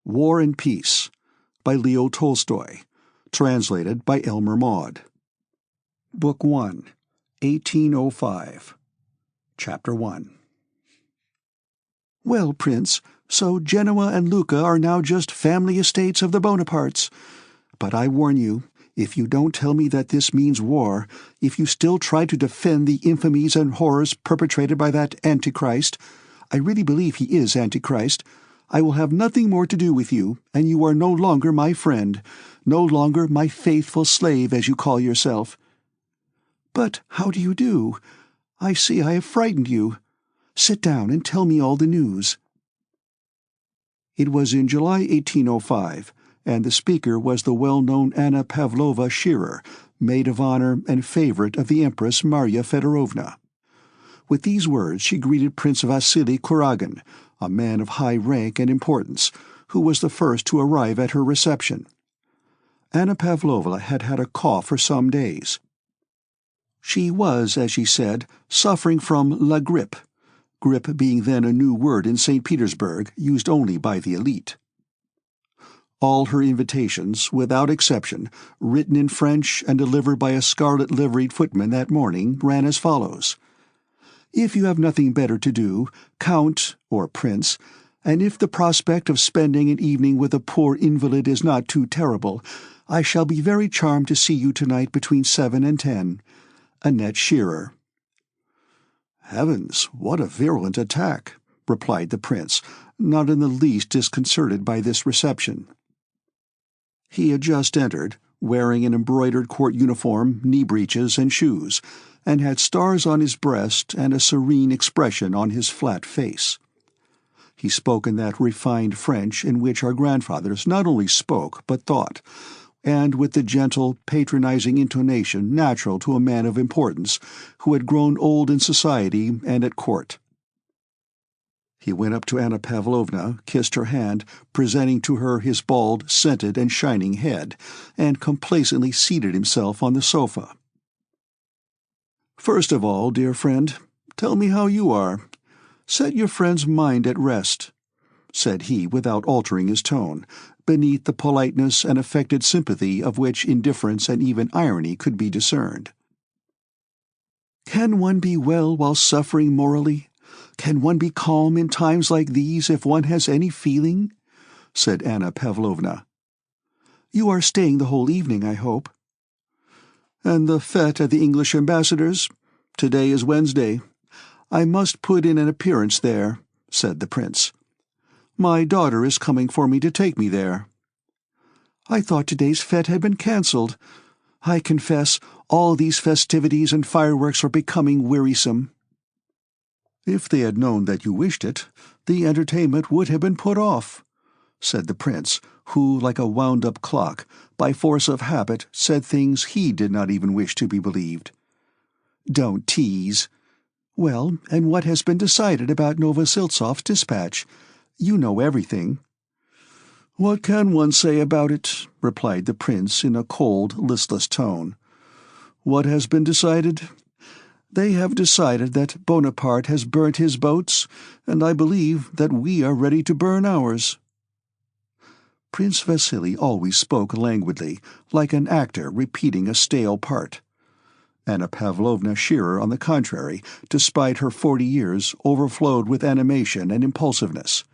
War and Peace, by Leo Tolstoy, translated by Elmer Maude. Book 1, 1805. Chapter 1. Well, Prince, so Genoa and Lucca are now just family estates of the Bonapartes. But I warn you, if you don't tell me that this means war, if you still try to defend the infamies and horrors perpetrated by that Antichrist, I really believe he is Antichrist, I will have nothing more to do with you, and you are no longer my friend, no longer my faithful slave, as you call yourself. But how do you do? I see I have frightened you. Sit down and tell me all the news. It was in July 1805, and the speaker was the well-known Anna Pavlovna Shearer, maid of honor and favorite of the Empress Marya Fedorovna. With these words she greeted Prince Vasily Kuragin, a man of high rank and importance, who was the first to arrive at her reception. Anna Pavlovna had had a cough for some days. She was, as she said, suffering from la grippe, grippe being then a new word in St. Petersburg, used only by the elite. All her invitations, without exception, written in French and delivered by a scarlet-liveried footman that morning, ran as follows: "If you have nothing better to do, Count, or Prince, and if the prospect of spending an evening with a poor invalid is not too terrible, I shall be very charmed to see you tonight between 7 and 10. Annette Shearer." "Heavens, what a virulent attack!" replied the prince, not in the least disconcerted by this reception. He had just entered, wearing an embroidered court uniform, knee-breeches, and shoes, and had stars on his breast and a serene expression on his flat face. He spoke in that refined French in which our grandfathers not only spoke but thought, and with the gentle, patronizing intonation natural to a man of importance who had grown old in society and at court. He went up to Anna Pavlovna, kissed her hand, presenting to her his bald, scented, and shining head, and complacently seated himself on the sofa. "First of all, dear friend, tell me how you are. Set your friend's mind at rest," said he without altering his tone, beneath the politeness and affected sympathy of which indifference and even irony could be discerned. "Can one be well while suffering morally? Can one be calm in times like these if one has any feeling?" said Anna Pavlovna. "You are staying the whole evening, I hope." "And the fête at the English ambassador's? Today is Wednesday. I must put in an appearance there," said the prince. "My daughter is coming for me to take me there." "I thought today's fête had been cancelled. I confess, all these festivities and fireworks are becoming wearisome." "If they had known that you wished it, the entertainment would have been put off," said the prince, who, like a wound-up clock, by force of habit, said things he did not even wish to be believed. "Don't tease. Well, and what has been decided about Novosiltsov's dispatch? You know everything." "What can one say about it?" replied the prince in a cold, listless tone. "What has been decided? They have decided that Bonaparte has burnt his boats, and I believe that we are ready to burn ours." Prince Vasily always spoke languidly, like an actor repeating a stale part. Anna Pavlovna Shearer, on the contrary, despite her 40 years, overflowed with animation and impulsiveness.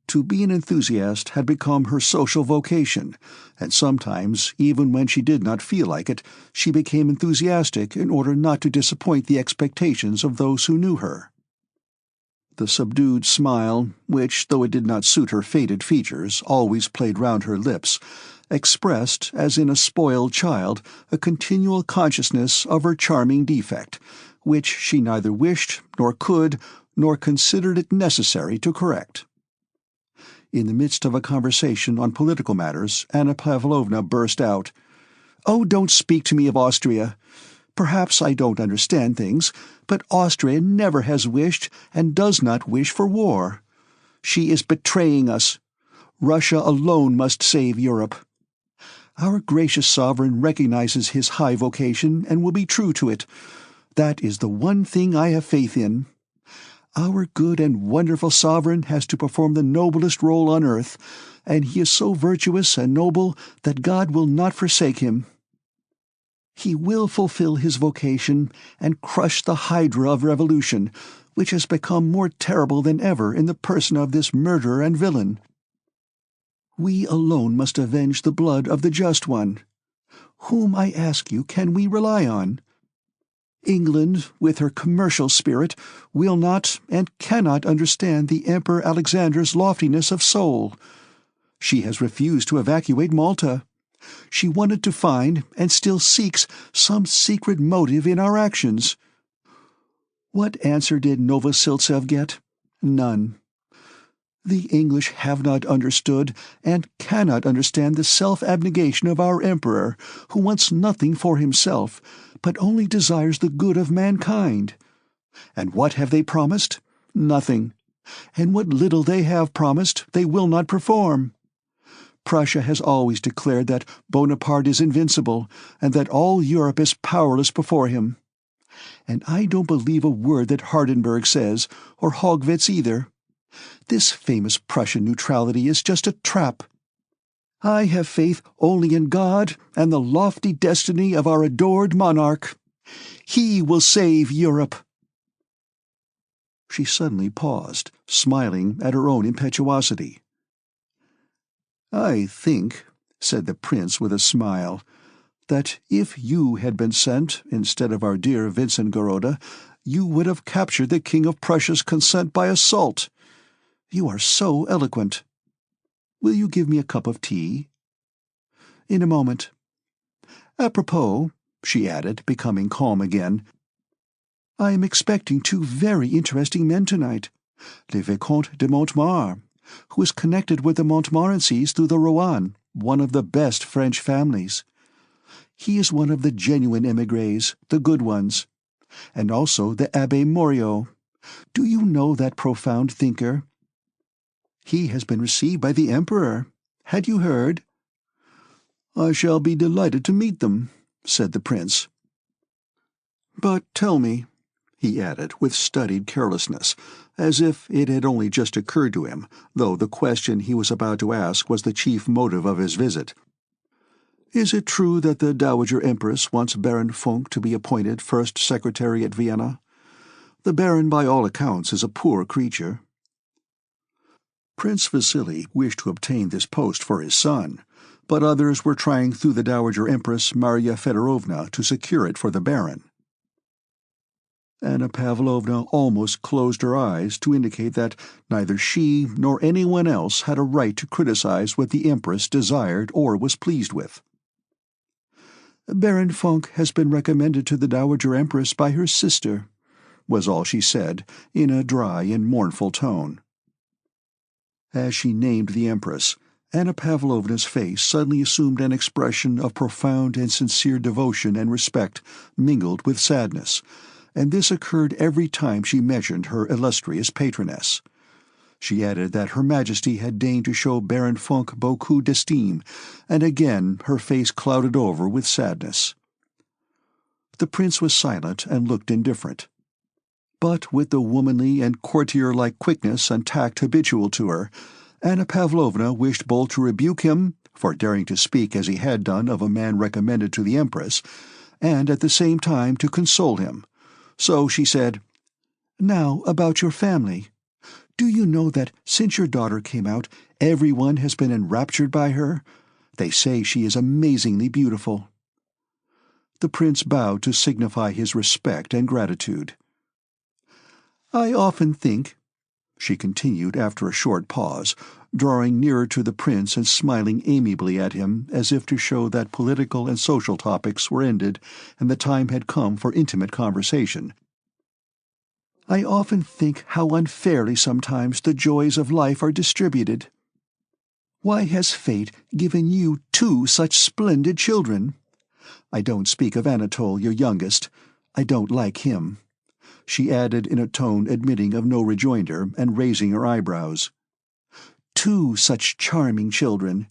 To be an enthusiast had become her social vocation, and sometimes, even when she did not feel like it, she became enthusiastic in order not to disappoint the expectations of those who knew her. The subdued smile, which, though it did not suit her faded features, always played round her lips, expressed, as in a spoiled child, a continual consciousness of her charming defect, which she neither wished, nor could, nor considered it necessary to correct. In the midst of a conversation on political matters, Anna Pavlovna burst out, "Oh, don't speak to me of Austria. Perhaps I don't understand things, but Austria never has wished and does not wish for war. She is betraying us. Russia alone must save Europe. Our gracious sovereign recognizes his high vocation and will be true to it. That is the one thing I have faith in. Our good and wonderful sovereign has to perform the noblest role on earth, and he is so virtuous and noble that God will not forsake him. He will fulfill his vocation and crush the hydra of revolution, which has become more terrible than ever in the person of this murderer and villain. We alone must avenge the blood of the just one. Whom, I ask you, can we rely on? England, with her commercial spirit, will not and cannot understand the Emperor Alexander's loftiness of soul. She has refused to evacuate Malta. She wanted to find, and still seeks, some secret motive in our actions. What answer did Novosiltsev get? None. The English have not understood, and cannot understand the self-abnegation of our emperor, who wants nothing for himself, but only desires the good of mankind. And what have they promised? Nothing. And what little they have promised, they will not perform. Prussia has always declared that Bonaparte is invincible, and that all Europe is powerless before him. And I don't believe a word that Hardenberg says, or Haugwitz either. This famous Prussian neutrality is just a trap. I have faith only in God and the lofty destiny of our adored monarch. He will save Europe." She suddenly paused, smiling at her own impetuosity. "I think," said the prince with a smile, "that if you had been sent instead of our dear Vincent Goroda, you would have captured the King of Prussia's consent by assault. You are so eloquent. Will you give me a cup of tea?" "In a moment. Apropos," she added, becoming calm again, "I am expecting two very interesting men tonight. Le Vicomte de Montmar, who is connected with the Montmorencys through the Rohan, one of the best French families. He is one of the genuine émigrés, the good ones. And also the Abbé Morio. Do you know that profound thinker? He has been received by the Emperor. Had you heard?" "I shall be delighted to meet them," said the prince. "But tell me," he added with studied carelessness, as if it had only just occurred to him, though the question he was about to ask was the chief motive of his visit, "is it true that the Dowager Empress wants Baron Funk to be appointed First Secretary at Vienna? The Baron, by all accounts, is a poor creature." Prince Vasily wished to obtain this post for his son, but others were trying through the Dowager Empress Marya Fedorovna to secure it for the Baron. Anna Pavlovna almost closed her eyes to indicate that neither she nor anyone else had a right to criticize what the Empress desired or was pleased with. "Baron Funk has been recommended to the Dowager Empress by her sister," was all she said, in a dry and mournful tone. As she named the Empress, Anna Pavlovna's face suddenly assumed an expression of profound and sincere devotion and respect mingled with sadness, and this occurred every time she mentioned her illustrious patroness. She added that Her Majesty had deigned to show Baron Funk beaucoup d'estime, and again her face clouded over with sadness. The prince was silent and looked indifferent. But with the womanly and courtier-like quickness and tact habitual to her, Anna Pavlovna wished both to rebuke him for daring to speak as he had done of a man recommended to the Empress, and at the same time to console him. So she said, "Now about your family. Do you know that since your daughter came out, everyone has been enraptured by her? They say she is amazingly beautiful." The prince bowed to signify his respect and gratitude. "I often think," she continued after a short pause, drawing nearer to the prince and smiling amiably at him as if to show that political and social topics were ended and the time had come for intimate conversation, "I often think how unfairly sometimes the joys of life are distributed. Why has fate given you two such splendid children? I don't speak of Anatole, your youngest. I don't like him," she added in a tone admitting of no rejoinder and raising her eyebrows. "Two such charming children,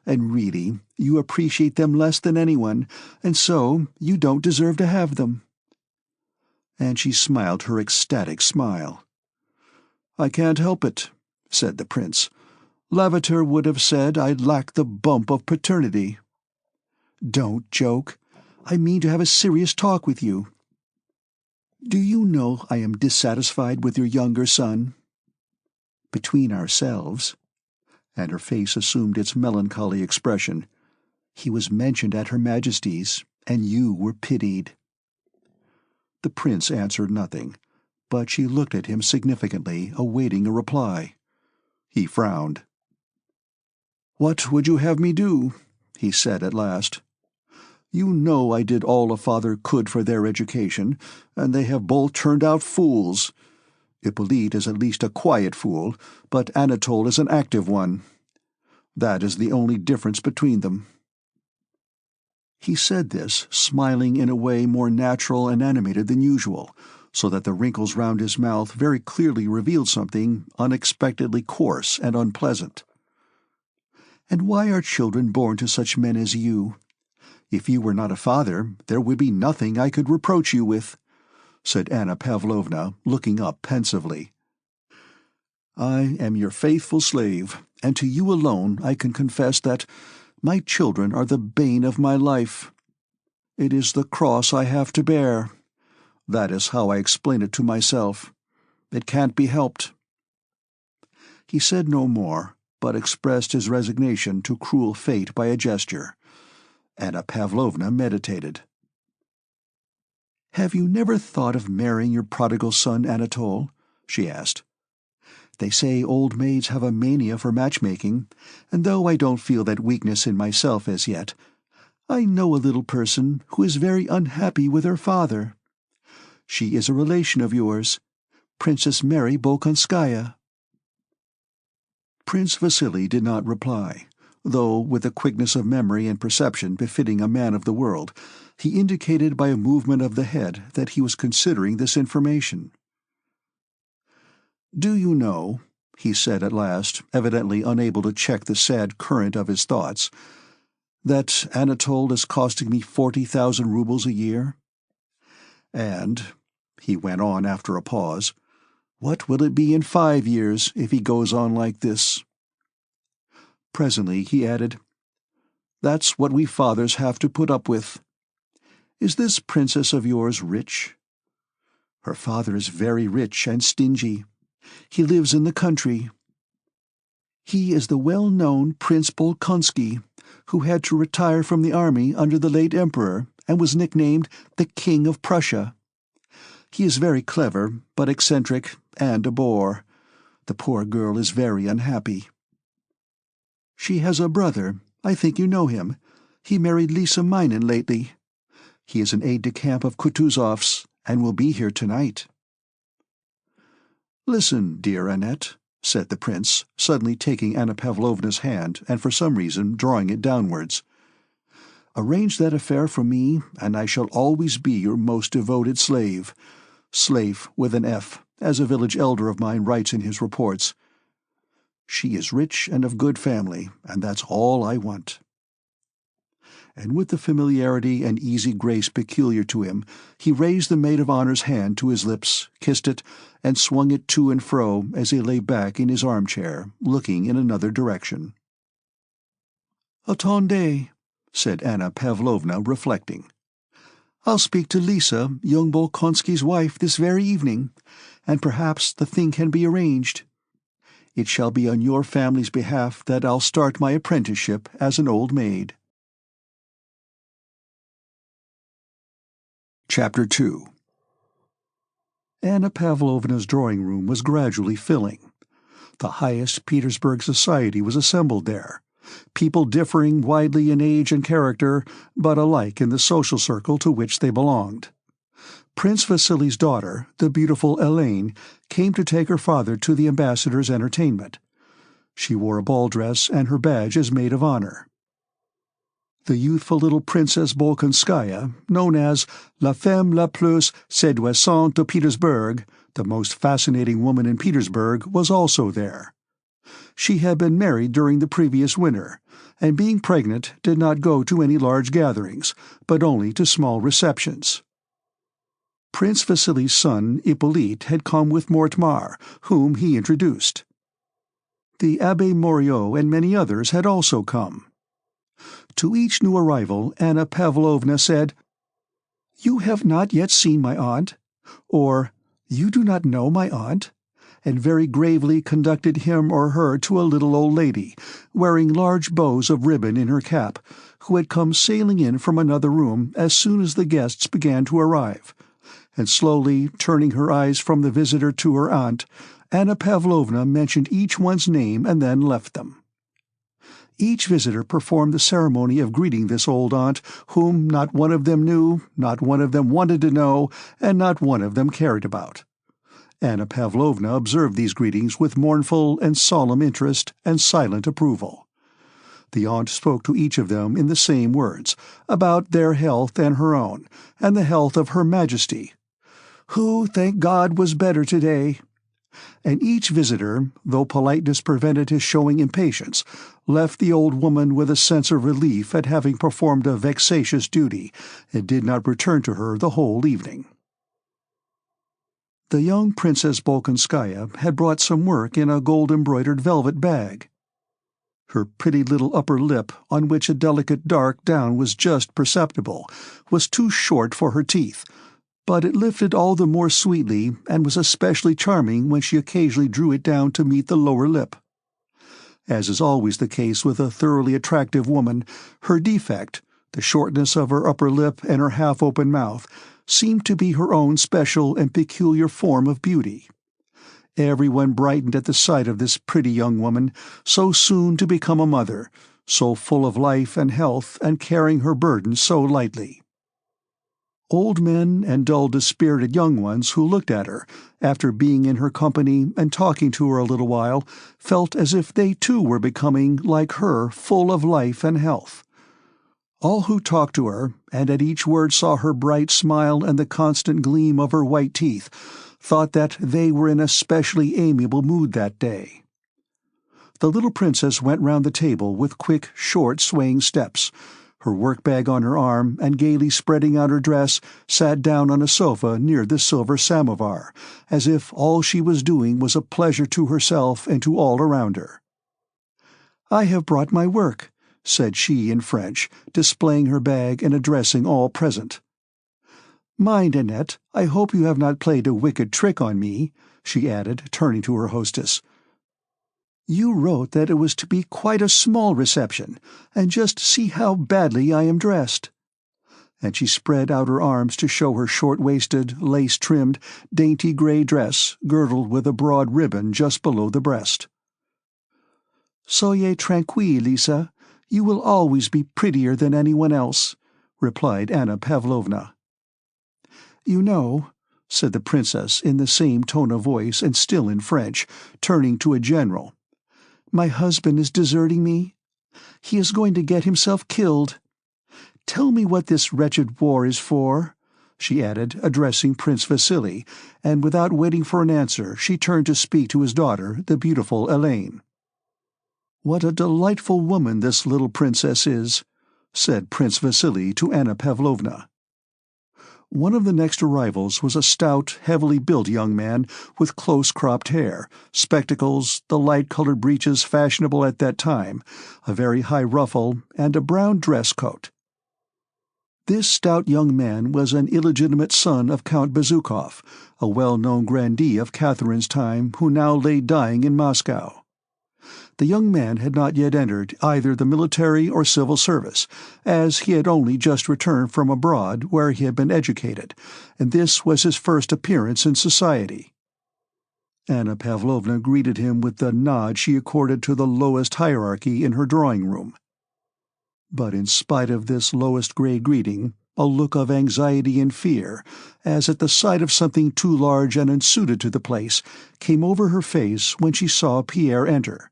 and really you appreciate them less than anyone, and so you don't deserve to have them." And she smiled her ecstatic smile. "I can't help it," said the prince. "Lavater would have said I lacked the bump of paternity." "Don't joke. I mean to have a serious talk with you. Do you know I am dissatisfied with your younger son? Between ourselves," and her face assumed its melancholy expression, "he was mentioned at Her Majesty's, and you were pitied." The prince answered nothing, but she looked at him significantly, awaiting a reply. He frowned. "What would you have me do?" he said at last. "You know I did all a father could for their education, and they have both turned out fools. Hippolyte is at least a quiet fool, but Anatole is an active one. That is the only difference between them." He said this, smiling in a way more natural and animated than usual, so that the wrinkles round his mouth very clearly revealed something unexpectedly coarse and unpleasant. "And why are children born to such men as you? If you were not a father, there would be nothing I could reproach you with," said Anna Pavlovna, looking up pensively. "I am your faithful slave, and to you alone I can confess that my children are the bane of my life. It is the cross I have to bear. That is how I explain it to myself. It can't be helped." He said no more, but expressed his resignation to cruel fate by a gesture. Anna Pavlovna meditated. "Have you never thought of marrying your prodigal son, Anatole?" she asked. "They say old maids have a mania for matchmaking, and though I don't feel that weakness in myself as yet, I know a little person who is very unhappy with her father. She is a relation of yours, Princess Mary Bolkonskaya." Prince Vasily did not reply, though with the quickness of memory and perception befitting a man of the world, he indicated by a movement of the head that he was considering this information. "Do you know," he said at last, evidently unable to check the sad current of his thoughts, "that Anatole is costing me 40,000 roubles a year? And," he went on after a pause, "what will it be in 5 years if he goes on like this?" Presently he added, "That's what we fathers have to put up with. Is this princess of yours rich?" "Her father is very rich and stingy. He lives in the country. He is the well-known Prince Bolkonsky, who had to retire from the army under the late emperor and was nicknamed the King of Prussia. He is very clever, but eccentric and a bore. The poor girl is very unhappy. She has a brother. I think you know him. He married Lisa Minin lately. He is an aide-de-camp of Kutuzov's, and will be here tonight." "Listen, dear Annette," said the prince, suddenly taking Anna Pavlovna's hand and for some reason drawing it downwards. "Arrange that affair for me, and I shall always be your most devoted slave. Slave with an F, as a village elder of mine writes in his reports. She is rich and of good family, and that's all I want." And with the familiarity and easy grace peculiar to him, he raised the maid of honor's hand to his lips, kissed it, and swung it to and fro as he lay back in his armchair, looking in another direction. "Attendez," said Anna Pavlovna, reflecting. "I'll speak to Lisa, young Bolkonsky's wife, this very evening, and perhaps the thing can be arranged. It shall be on your family's behalf that I'll start my apprenticeship as an old maid." Chapter 2. Anna Pavlovna's drawing-room was gradually filling. The highest Petersburg society was assembled there, people differing widely in age and character, but alike in the social circle to which they belonged. Prince Vasily's daughter, the beautiful Helene, came to take her father to the ambassador's entertainment. She wore a ball dress and her badge as maid of honor. The youthful little Princess Bolkonskaya, known as La Femme la plus séduisante de Petersburg, the most fascinating woman in Petersburg, was also there. She had been married during the previous winter, and being pregnant did not go to any large gatherings, but only to small receptions. Prince Vasili's son Hippolyte had come with Mortemart, whom he introduced. The Abbé Moreau and many others had also come. To each new arrival Anna Pavlovna said, "You have not yet seen my aunt," or "You do not know my aunt," and very gravely conducted him or her to a little old lady, wearing large bows of ribbon in her cap, who had come sailing in from another room as soon as the guests began to arrive, and slowly turning her eyes from the visitor to her aunt, Anna Pavlovna mentioned each one's name and then left them. Each visitor performed the ceremony of greeting this old aunt, whom not one of them knew, not one of them wanted to know, and not one of them cared about. Anna Pavlovna observed these greetings with mournful and solemn interest and silent approval. The aunt spoke to each of them in the same words, about their health and her own, and the health of Her Majesty, who, thank God, was better today. And each visitor, though politeness prevented his showing impatience, left the old woman with a sense of relief at having performed a vexatious duty, and did not return to her the whole evening. The young Princess Bolkonskaya had brought some work in a gold-embroidered velvet bag. Her pretty little upper lip, on which a delicate dark down was just perceptible, was too short for her teeth, but it lifted all the more sweetly and was especially charming when she occasionally drew it down to meet the lower lip. As is always the case with a thoroughly attractive woman, her defect, the shortness of her upper lip and her half-open mouth, seemed to be her own special and peculiar form of beauty. Everyone brightened at the sight of this pretty young woman, so soon to become a mother, so full of life and health and carrying her burden so lightly. Old men and dull dispirited young ones who looked at her, after being in her company and talking to her a little while, felt as if they too were becoming, like her, full of life and health. All who talked to her, and at each word saw her bright smile and the constant gleam of her white teeth, thought that they were in a specially amiable mood that day. The little princess went round the table with quick, short, swaying steps. Her work-bag on her arm, and gaily spreading out her dress, sat down on a sofa near the silver samovar, as if all she was doing was a pleasure to herself and to all around her. "I have brought my work," said she in French, displaying her bag and addressing all present. "Mind, Annette, I hope you have not played a wicked trick on me," she added, turning to her hostess. "You wrote that it was to be quite a small reception, and just see how badly I am dressed." And she spread out her arms to show her short-waisted, lace-trimmed, dainty grey dress, girdled with a broad ribbon just below the breast. "Soyez tranquille, Lisa. You will always be prettier than anyone else," replied Anna Pavlovna. "You know," said the princess in the same tone of voice and still in French, turning to a general, "my husband is deserting me. He is going to get himself killed. Tell me what this wretched war is for," she added, addressing Prince Vasili, and without waiting for an answer she turned to speak to his daughter, the beautiful Helene. "What a delightful woman this little princess is," said Prince Vasili to Anna Pavlovna. One of the next arrivals was a stout, heavily built young man with close-cropped hair, spectacles, the light-colored breeches fashionable at that time, a very high ruffle, and a brown dress coat. This stout young man was an illegitimate son of Count Bezukhov, a well-known grandee of Catherine's time who now lay dying in Moscow. The young man had not yet entered either the military or civil service, as he had only just returned from abroad where he had been educated, and this was his first appearance in society. Anna Pavlovna greeted him with the nod she accorded to the lowest hierarchy in her drawing-room. But in spite of this lowest-grade greeting, a look of anxiety and fear, as at the sight of something too large and unsuited to the place, came over her face when she saw Pierre enter.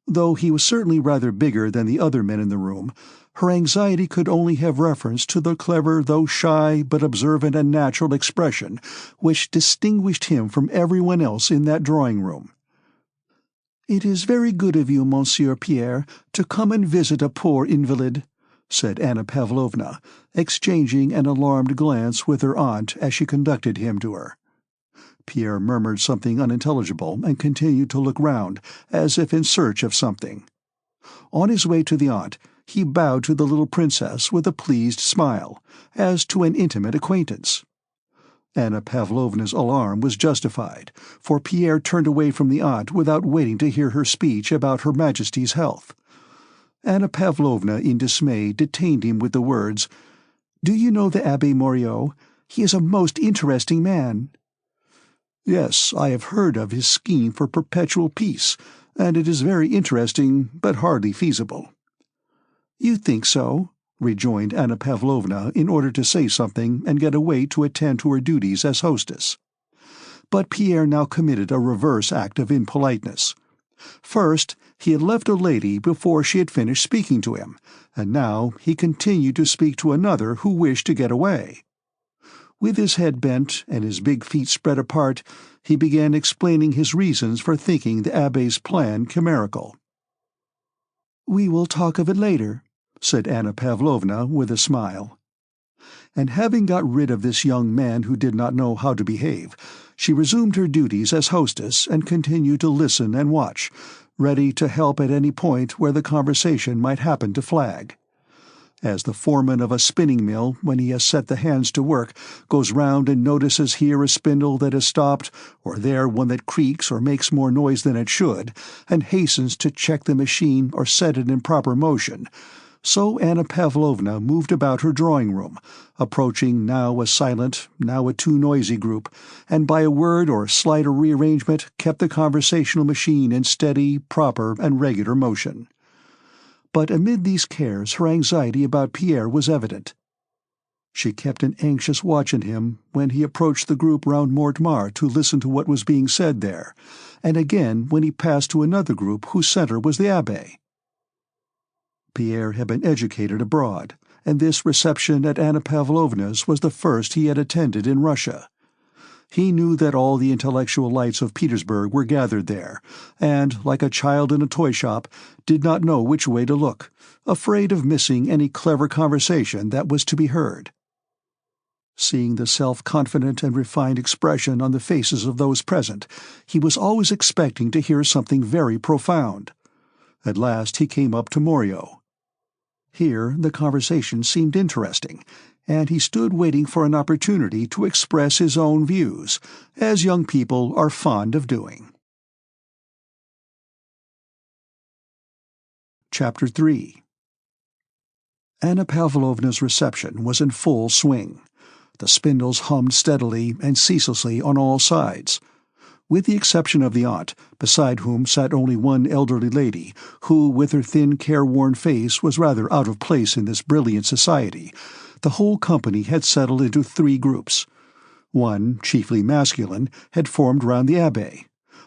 Though he was certainly rather bigger than the other men in the room, her anxiety could only have reference to the clever though shy but observant and natural expression which distinguished him from everyone else in that drawing-room. "It is very good of you, Monsieur Pierre, to come and visit a poor invalid," said Anna Pavlovna, exchanging an alarmed glance with her aunt as she conducted him to her. Pierre murmured something unintelligible and continued to look round, as if in search of something. On his way to the aunt, he bowed to the little princess with a pleased smile, as to an intimate acquaintance. Anna Pavlovna's alarm was justified, for Pierre turned away from the aunt without waiting to hear her speech about Her Majesty's health. Anna Pavlovna, in dismay, detained him with the words, "Do you know the Abbé Moreau? He is a most interesting man." "Yes, I have heard of his scheme for perpetual peace, and it is very interesting, but hardly feasible." "You think so?" rejoined Anna Pavlovna in order to say something and get away to attend to her duties as hostess. But Pierre now committed a reverse act of impoliteness. First, he had left a lady before she had finished speaking to him, and now he continued to speak to another who wished to get away. With his head bent and his big feet spread apart, he began explaining his reasons for thinking the Abbé's plan chimerical. "We will talk of it later," said Anna Pavlovna with a smile. And having got rid of this young man who did not know how to behave, she resumed her duties as hostess and continued to listen and watch, ready to help at any point where the conversation might happen to flag. As the foreman of a spinning mill, when he has set the hands to work, goes round and notices here a spindle that has stopped, or there one that creaks or makes more noise than it should, and hastens to check the machine or set it in proper motion, so Anna Pavlovna moved about her drawing-room, approaching now a silent, now a too noisy group, and by a word or slight rearrangement kept the conversational machine in steady, proper, and regular motion. But amid these cares her anxiety about Pierre was evident. She kept an anxious watch on him when he approached the group round Mortemart to listen to what was being said there, and again when he passed to another group whose centre was the Abbé. Pierre had been educated abroad, and this reception at Anna Pavlovna's was the first he had attended in Russia. He knew that all the intellectual lights of Petersburg were gathered there, and, like a child in a toy shop, did not know which way to look, afraid of missing any clever conversation that was to be heard. Seeing the self-confident and refined expression on the faces of those present, he was always expecting to hear something very profound. At last he came up to Moreau. Here the conversation seemed interesting, and he stood waiting for an opportunity to express his own views, as young people are fond of doing. Chapter 3. Anna Pavlovna's reception was in full swing. The spindles hummed steadily and ceaselessly on all sides. With the exception of the aunt, beside whom sat only one elderly lady, who, with her thin, careworn face, was rather out of place in this brilliant society, the whole company had settled into 3 groups. One, chiefly masculine, had formed round the Abbé.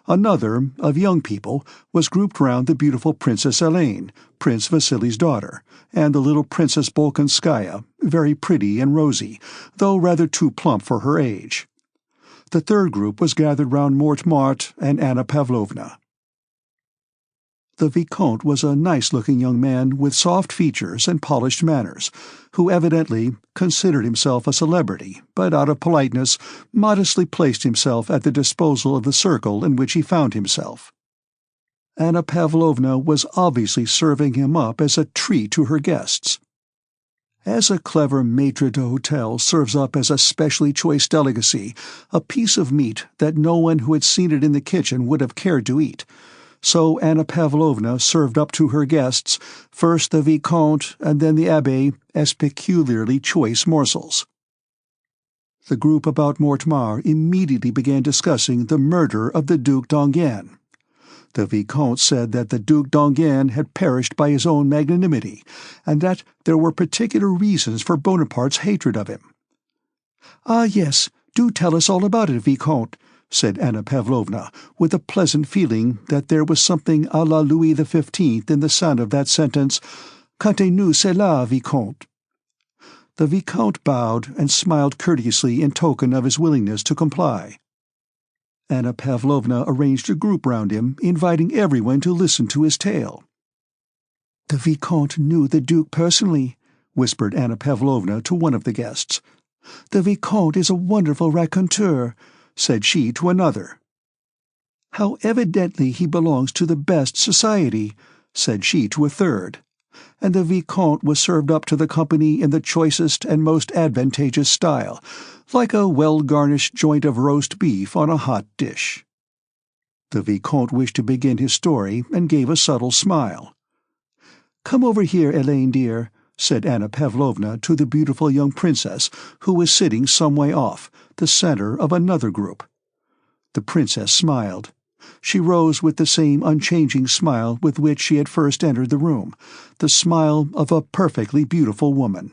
Another, of young people, was grouped round the beautiful Princess Helene, Prince Vasili's daughter, and the little Princess Bolkonskaya, very pretty and rosy, though rather too plump for her age. The third group was gathered round Mortemart and Anna Pavlovna. The Vicomte was a nice-looking young man with soft features and polished manners, who evidently considered himself a celebrity, but out of politeness modestly placed himself at the disposal of the circle in which he found himself. Anna Pavlovna was obviously serving him up as a treat to her guests. As a clever maître d'hôtel serves up as a specially choice delicacy a piece of meat that no one who had seen it in the kitchen would have cared to eat, so Anna Pavlovna served up to her guests first the Vicomte and then the Abbé as peculiarly choice morsels. The group about Mortemart immediately began discussing the murder of the Duc d'Enghien. The Vicomte said that the Duc d'Enghien had perished by his own magnanimity, and that there were particular reasons for Bonaparte's hatred of him. "Ah, yes, do tell us all about it, Vicomte," said Anna Pavlovna, with a pleasant feeling that there was something à la Louis XV in the sound of that sentence, "Contez-nous cela, Vicomte." The Vicomte bowed and smiled courteously in token of his willingness to comply. Anna Pavlovna arranged a group round him, inviting everyone to listen to his tale. "The Vicomte knew the Duke personally," whispered Anna Pavlovna to one of the guests. "The Vicomte is a wonderful raconteur," said she to another. "How evidently he belongs to the best society," said she to a third. And the Vicomte was served up to the company in the choicest and most advantageous style, like a well-garnished joint of roast beef on a hot dish. The Vicomte wished to begin his story and gave a subtle smile. "Come over here, Elaine dear," said Anna Pavlovna to the beautiful young princess who was sitting some way off, the center of another group. The princess smiled. She rose with the same unchanging smile with which she had first entered the room, the smile of a perfectly beautiful woman.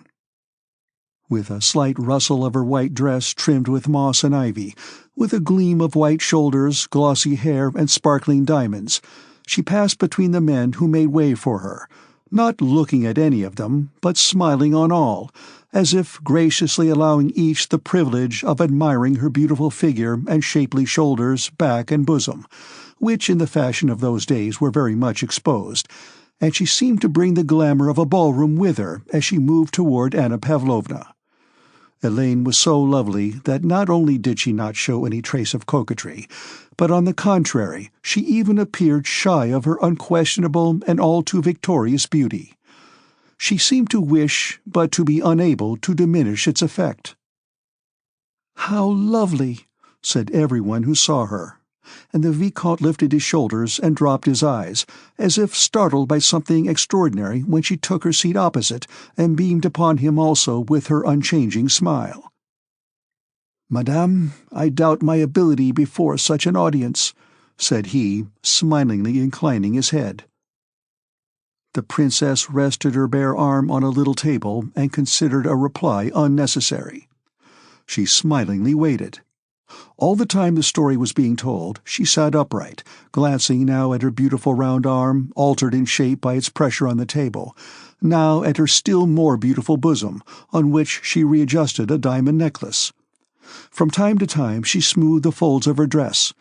With a slight rustle of her white dress trimmed with moss and ivy, with a gleam of white shoulders, glossy hair, and sparkling diamonds, she passed between the men who made way for her, not looking at any of them, but smiling on all, as if graciously allowing each the privilege of admiring her beautiful figure and shapely shoulders, back, and bosom, which in the fashion of those days were very much exposed, and she seemed to bring the glamour of a ballroom with her as she moved toward Anna Pavlovna. Elaine was so lovely that not only did she not show any trace of coquetry, but on the contrary, she even appeared shy of her unquestionable and all too victorious beauty. She seemed to wish, but to be unable, to diminish its effect. "How lovely!" said everyone who saw her, and the Vicomte lifted his shoulders and dropped his eyes, as if startled by something extraordinary when she took her seat opposite and beamed upon him also with her unchanging smile. "Madame, I doubt my ability before such an audience," said he, smilingly inclining his head. The princess rested her bare arm on a little table and considered a reply unnecessary. She smilingly waited. All the time the story was being told, she sat upright, glancing now at her beautiful round arm, altered in shape by its pressure on the table, now at her still more beautiful bosom, on which she readjusted a diamond necklace. From time to time she smoothed the folds of her dress,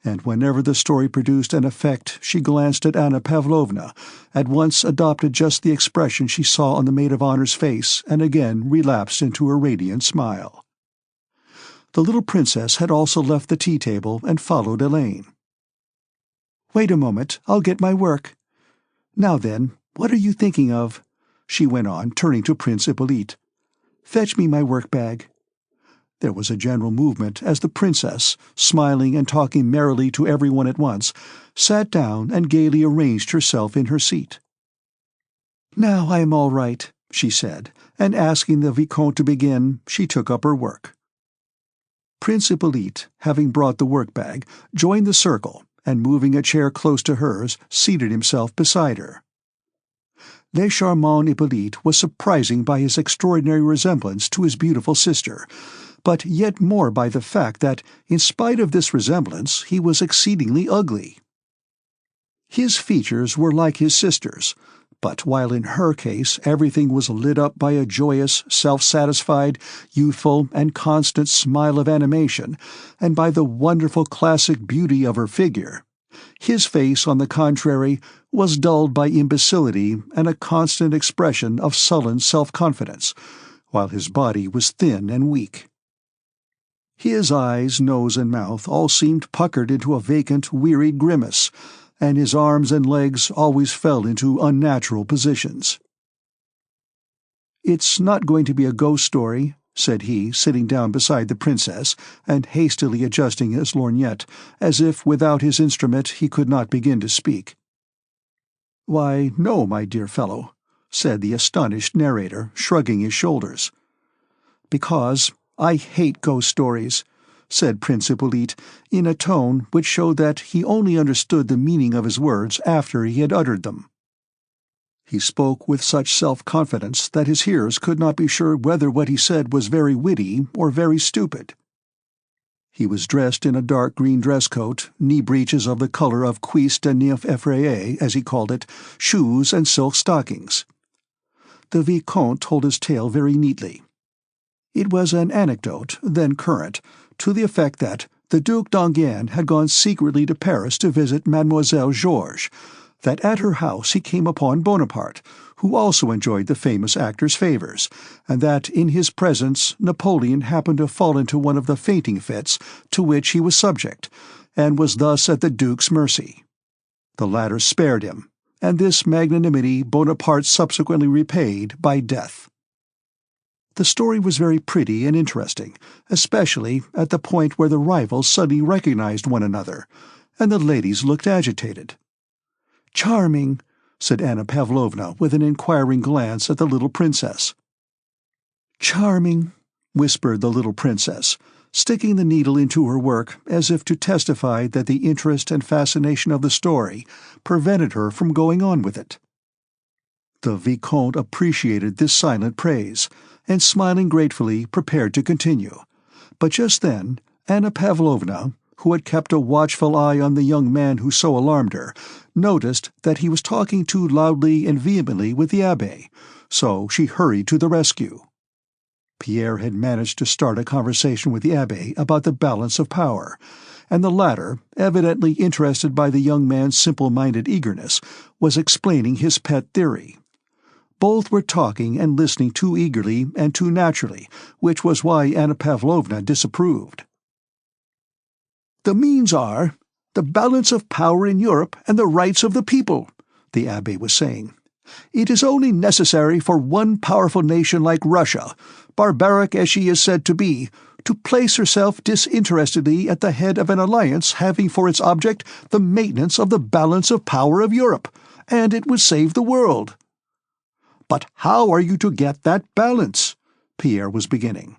and whenever the story produced an effect she glanced at Anna Pavlovna, at once adopted just the expression she saw on the maid of honor's face, and again relapsed into her radiant smile. The little princess had also left the tea-table and followed Elaine. "Wait a moment, I'll get my work. Now then, what are you thinking of?" she went on, turning to Prince Hippolyte. "Fetch me my work-bag." There was a general movement as the princess, smiling and talking merrily to everyone at once, sat down and gaily arranged herself in her seat. "Now I am all right," she said, and asking the Vicomte to begin, she took up her work. Prince Hippolyte, having brought the work-bag, joined the circle, and moving a chair close to hers, seated himself beside her. Le charmant Hippolyte was surprising by his extraordinary resemblance to his beautiful sister, but yet more by the fact that, in spite of this resemblance, he was exceedingly ugly. His features were like his sister's, but while in her case everything was lit up by a joyous, self-satisfied, youthful, and constant smile of animation, and by the wonderful classic beauty of her figure, his face, on the contrary, was dulled by imbecility and a constant expression of sullen self-confidence, while his body was thin and weak. His eyes, nose, and mouth all seemed puckered into a vacant, wearied grimace, and his arms and legs always fell into unnatural positions. "It's not going to be a ghost story," said he, sitting down beside the princess, and hastily adjusting his lorgnette, as if without his instrument he could not begin to speak. "Why, no, my dear fellow," said the astonished narrator, shrugging his shoulders. "Because I hate ghost stories," said Prince Hippolyte, in a tone which showed that he only understood the meaning of his words after he had uttered them. He spoke with such self-confidence that his hearers could not be sure whether what he said was very witty or very stupid. He was dressed in a dark green dress-coat, knee-breeches of the color of cuisse de nymphe effrayée, as he called it, shoes, and silk stockings. The Vicomte told his tale very neatly. It was an anecdote, then current, to the effect that the Duc d'Enghien had gone secretly to Paris to visit Mademoiselle Georges, that at her house he came upon Bonaparte, who also enjoyed the famous actor's favors, and that in his presence Napoleon happened to fall into one of the fainting fits to which he was subject, and was thus at the Duke's mercy. The latter spared him, and this magnanimity Bonaparte subsequently repaid by death. The story was very pretty and interesting, especially at the point where the rivals suddenly recognized one another, and the ladies looked agitated. "Charming," said Anna Pavlovna with an inquiring glance at the little princess. "Charming," whispered the little princess, sticking the needle into her work as if to testify that the interest and fascination of the story prevented her from going on with it. The Vicomte appreciated this silent praise, and smiling gratefully prepared to continue. But just then Anna Pavlovna, who had kept a watchful eye on the young man who so alarmed her, noticed that he was talking too loudly and vehemently with the abbé, so she hurried to the rescue. Pierre had managed to start a conversation with the abbé about the balance of power, and the latter, evidently interested by the young man's simple-minded eagerness, was explaining his pet theory. Both were talking and listening too eagerly and too naturally, which was why Anna Pavlovna disapproved. "The means are the balance of power in Europe and the rights of the people," the abbé was saying. "It is only necessary for one powerful nation like Russia, barbaric as she is said to be, to place herself disinterestedly at the head of an alliance having for its object the maintenance of the balance of power of Europe, and it would save the world." "But how are you to get that balance?" Pierre was beginning.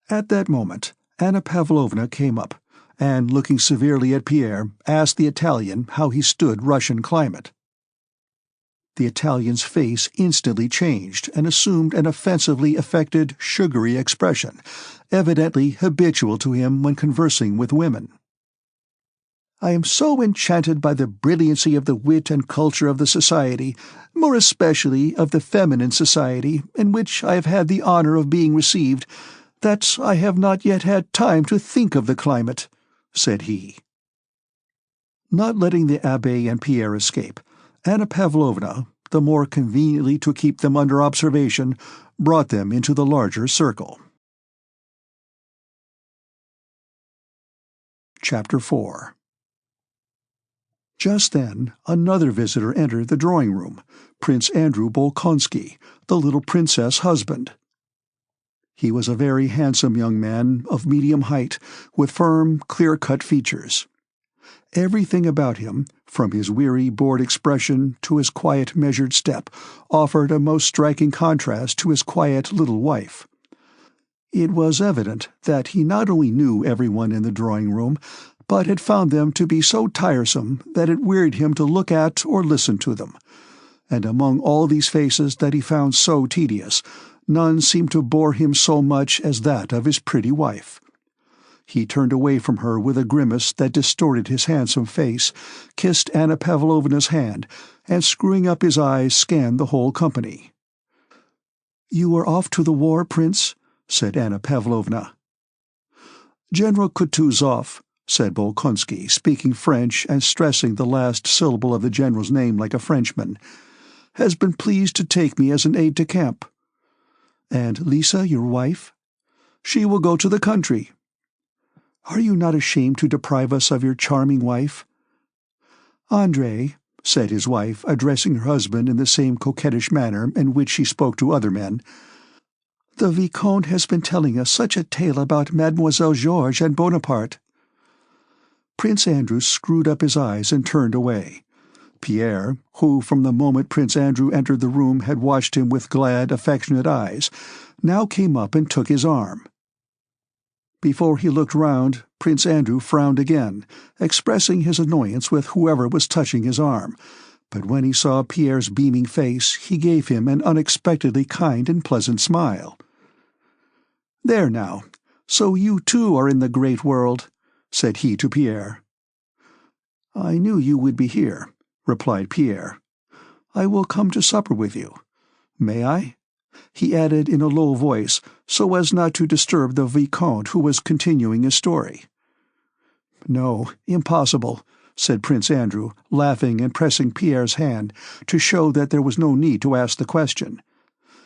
At that moment Anna Pavlovna came up, and, looking severely at Pierre, asked the Italian how he stood Russian climate. The Italian's face instantly changed and assumed an offensively affected, sugary expression, evidently habitual to him when conversing with women. "I am so enchanted by the brilliancy of the wit and culture of the society, more especially of the feminine society, in which I have had the honor of being received, that I have not yet had time to think of the climate," said he. Not letting the abbé and Pierre escape, Anna Pavlovna, the more conveniently to keep them under observation, brought them into the larger circle. Chapter 4. Just then another visitor entered the drawing-room, Prince Andrei Bolkonsky, the little princess' husband. He was a very handsome young man of medium height, with firm, clear-cut features. Everything about him, from his weary, bored expression to his quiet, measured step, offered a most striking contrast to his quiet little wife. It was evident that he not only knew everyone in the drawing-room, but had found them to be so tiresome that it wearied him to look at or listen to them. And among all these faces that he found so tedious, none seemed to bore him so much as that of his pretty wife. He turned away from her with a grimace that distorted his handsome face, kissed Anna Pavlovna's hand, and screwing up his eyes scanned the whole company. "You are off to the war, Prince?" said Anna Pavlovna. "General Kutuzov," said Bolkonsky, speaking French and stressing the last syllable of the general's name like a Frenchman, "has been pleased to take me as an aide-de-camp." "And Lisa, your wife?" "She will go to the country." "Are you not ashamed to deprive us of your charming wife?" "Andrei," said his wife, addressing her husband in the same coquettish manner in which she spoke to other men, "the Vicomte has been telling us such a tale about Mademoiselle Georges and Bonaparte." Prince Andrew screwed up his eyes and turned away. Pierre, who from the moment Prince Andrew entered the room had watched him with glad, affectionate eyes, now came up and took his arm. Before he looked round, Prince Andrew frowned again, expressing his annoyance with whoever was touching his arm, but when he saw Pierre's beaming face, he gave him an unexpectedly kind and pleasant smile. "There now, so you too are in the great world," said he to Pierre. "I knew you would be here," replied Pierre. "I will come to supper with you. May I?" he added in a low voice, so as not to disturb the Vicomte, who was continuing his story. "No, impossible," said Prince Andrew, laughing and pressing Pierre's hand to show that there was no need to ask the question.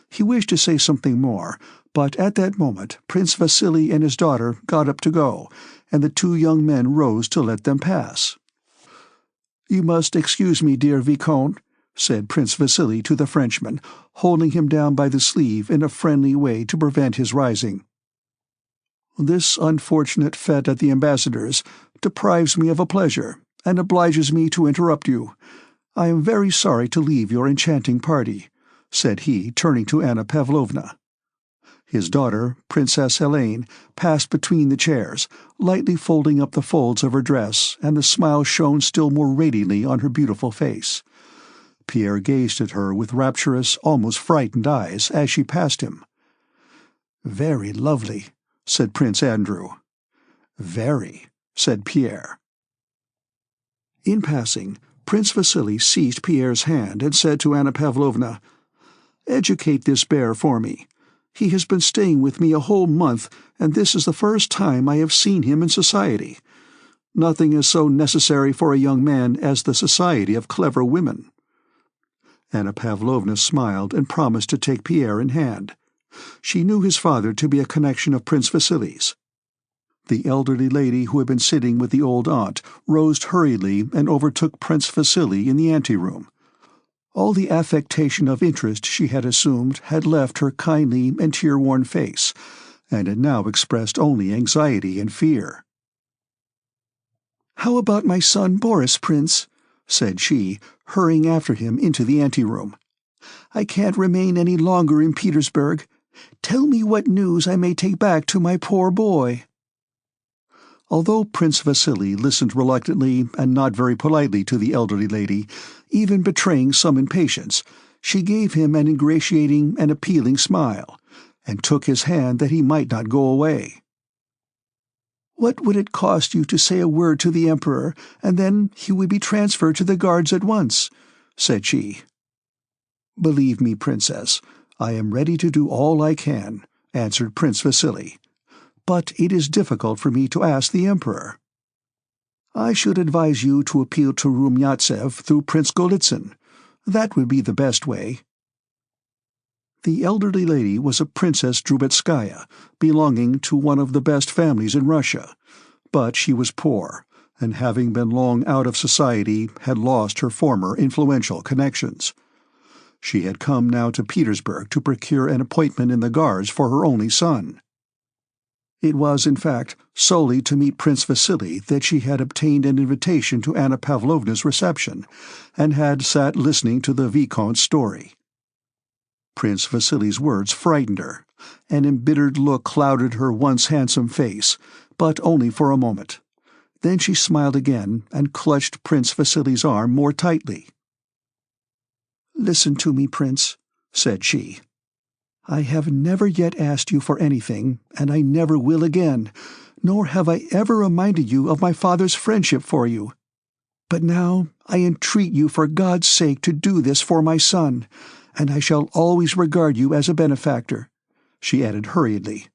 He wished to say something more, but at that moment Prince Vasily and his daughter got up to go, and the two young men rose to let them pass. "You must excuse me, dear Vicomte," said Prince Vasily to the Frenchman, holding him down by the sleeve in a friendly way to prevent his rising. "This unfortunate fête at the ambassador's deprives me of a pleasure, and obliges me to interrupt you. I am very sorry to leave your enchanting party," said he, turning to Anna Pavlovna. His daughter, Princess Helene, passed between the chairs, lightly folding up the folds of her dress, and the smile shone still more radiantly on her beautiful face. Pierre gazed at her with rapturous, almost frightened eyes as she passed him. "Very lovely," said Prince Andrew. "Very," said Pierre. In passing, Prince Vasily seized Pierre's hand and said to Anna Pavlovna, "Educate this bear for me. He has been staying with me a whole month, and this is the first time I have seen him in society. Nothing is so necessary for a young man as the society of clever women." Anna Pavlovna smiled and promised to take Pierre in hand. She knew his father to be a connection of Prince Vasily's. The elderly lady who had been sitting with the old aunt rose hurriedly and overtook Prince Vasily in the anteroom. All the affectation of interest she had assumed had left her kindly and tear-worn face, and it now expressed only anxiety and fear. "How about my son Boris, Prince?" said she, hurrying after him into the anteroom. "I can't remain any longer in Petersburg. Tell me what news I may take back to my poor boy." Although Prince Vasily listened reluctantly and not very politely to the elderly lady, even betraying some impatience, she gave him an ingratiating and appealing smile, and took his hand that he might not go away. "What would it cost you to say a word to the Emperor, and then he would be transferred to the Guards at once?" said she. "Believe me, Princess, I am ready to do all I can," answered Prince Vasily. "But it is difficult for me to ask the Emperor. I should advise you to appeal to Rumyantsev through Prince Golitsyn. That would be the best way." The elderly lady was a Princess Drubetskaya, belonging to one of the best families in Russia, but she was poor, and having been long out of society, had lost her former influential connections. She had come now to Petersburg to procure an appointment in the Guards for her only son. It was, in fact, solely to meet Prince Vasily that she had obtained an invitation to Anna Pavlovna's reception, and had sat listening to the Vicomte's story. Prince Vasily's words frightened her. An embittered look clouded her once handsome face, but only for a moment. Then she smiled again and clutched Prince Vasily's arm more tightly. "Listen to me, Prince," said she. "I have never yet asked you for anything, and I never will again, nor have I ever reminded you of my father's friendship for you. But now I entreat you for God's sake to do this for my son, and I shall always regard you as a benefactor," she added hurriedly.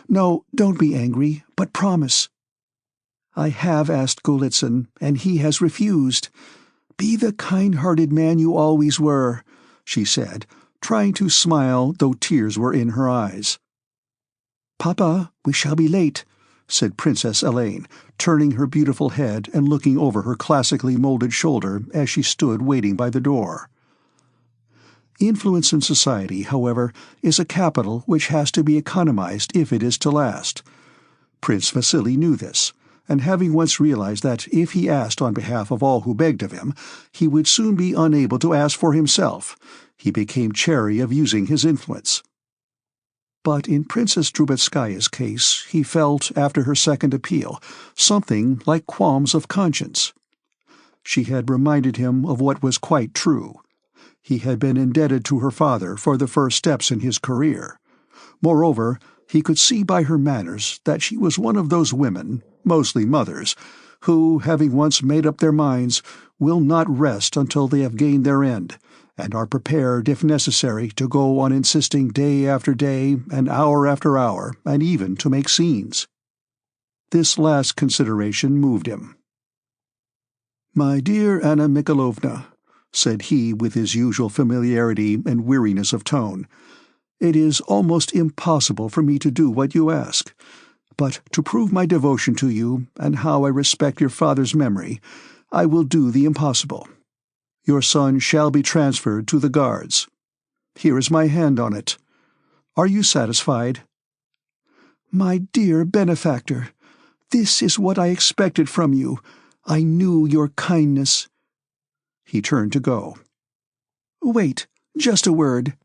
"No, don't be angry, but promise. I have asked Golitsyn, and he has refused. Be the kind-hearted man you always were," she said, trying to smile though tears were in her eyes. "Papa, we shall be late," said Princess Helene, turning her beautiful head and looking over her classically molded shoulder as she stood waiting by the door. Influence in society, however, is a capital which has to be economized if it is to last. Prince Vasily knew this, and having once realized that if he asked on behalf of all who begged of him, he would soon be unable to ask for himself, he became chary of using his influence. But in Princess Drubetskaya's case he felt, after her second appeal, something like qualms of conscience. She had reminded him of what was quite true. He had been indebted to her father for the first steps in his career. Moreover, he could see by her manners that she was one of those women, mostly mothers, who, having once made up their minds, will not rest until they have gained their end, and are prepared, if necessary, to go on insisting day after day and hour after hour, and even to make scenes. This last consideration moved him. "My dear Anna Mikhailovna," said he with his usual familiarity and weariness of tone, "it is almost impossible for me to do what you ask, but to prove my devotion to you and how I respect your father's memory, I will do the impossible. Your son shall be transferred to the Guards. Here is my hand on it. Are you satisfied?" "My dear benefactor, this is what I expected from you. I knew your kindness." He turned to go. "Wait, just a word.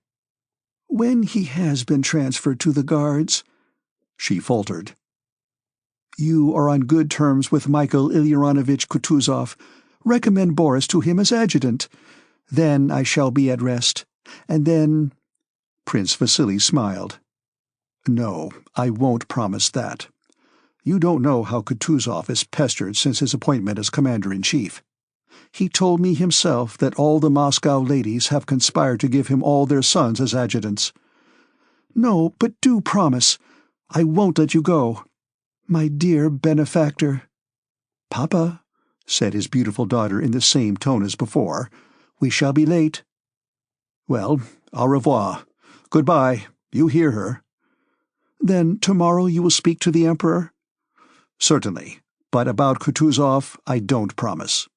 When he has been transferred to the Guards," she faltered. "You are on good terms with Michael Ilyarovich Kutuzov. Recommend Boris to him as adjutant. Then I shall be at rest. And then—" Prince Vasily smiled. "No, I won't promise that. You don't know how Kutuzov is pestered since his appointment as commander-in-chief. He told me himself that all the Moscow ladies have conspired to give him all their sons as adjutants. No, but do promise. I won't let you go. My dear benefactor." "Papa," said his beautiful daughter in the same tone as before, "we shall be late." "Well, au revoir. Goodbye. You hear her." "Then tomorrow you will speak to the Emperor?" "Certainly. But about Kutuzov, I don't promise."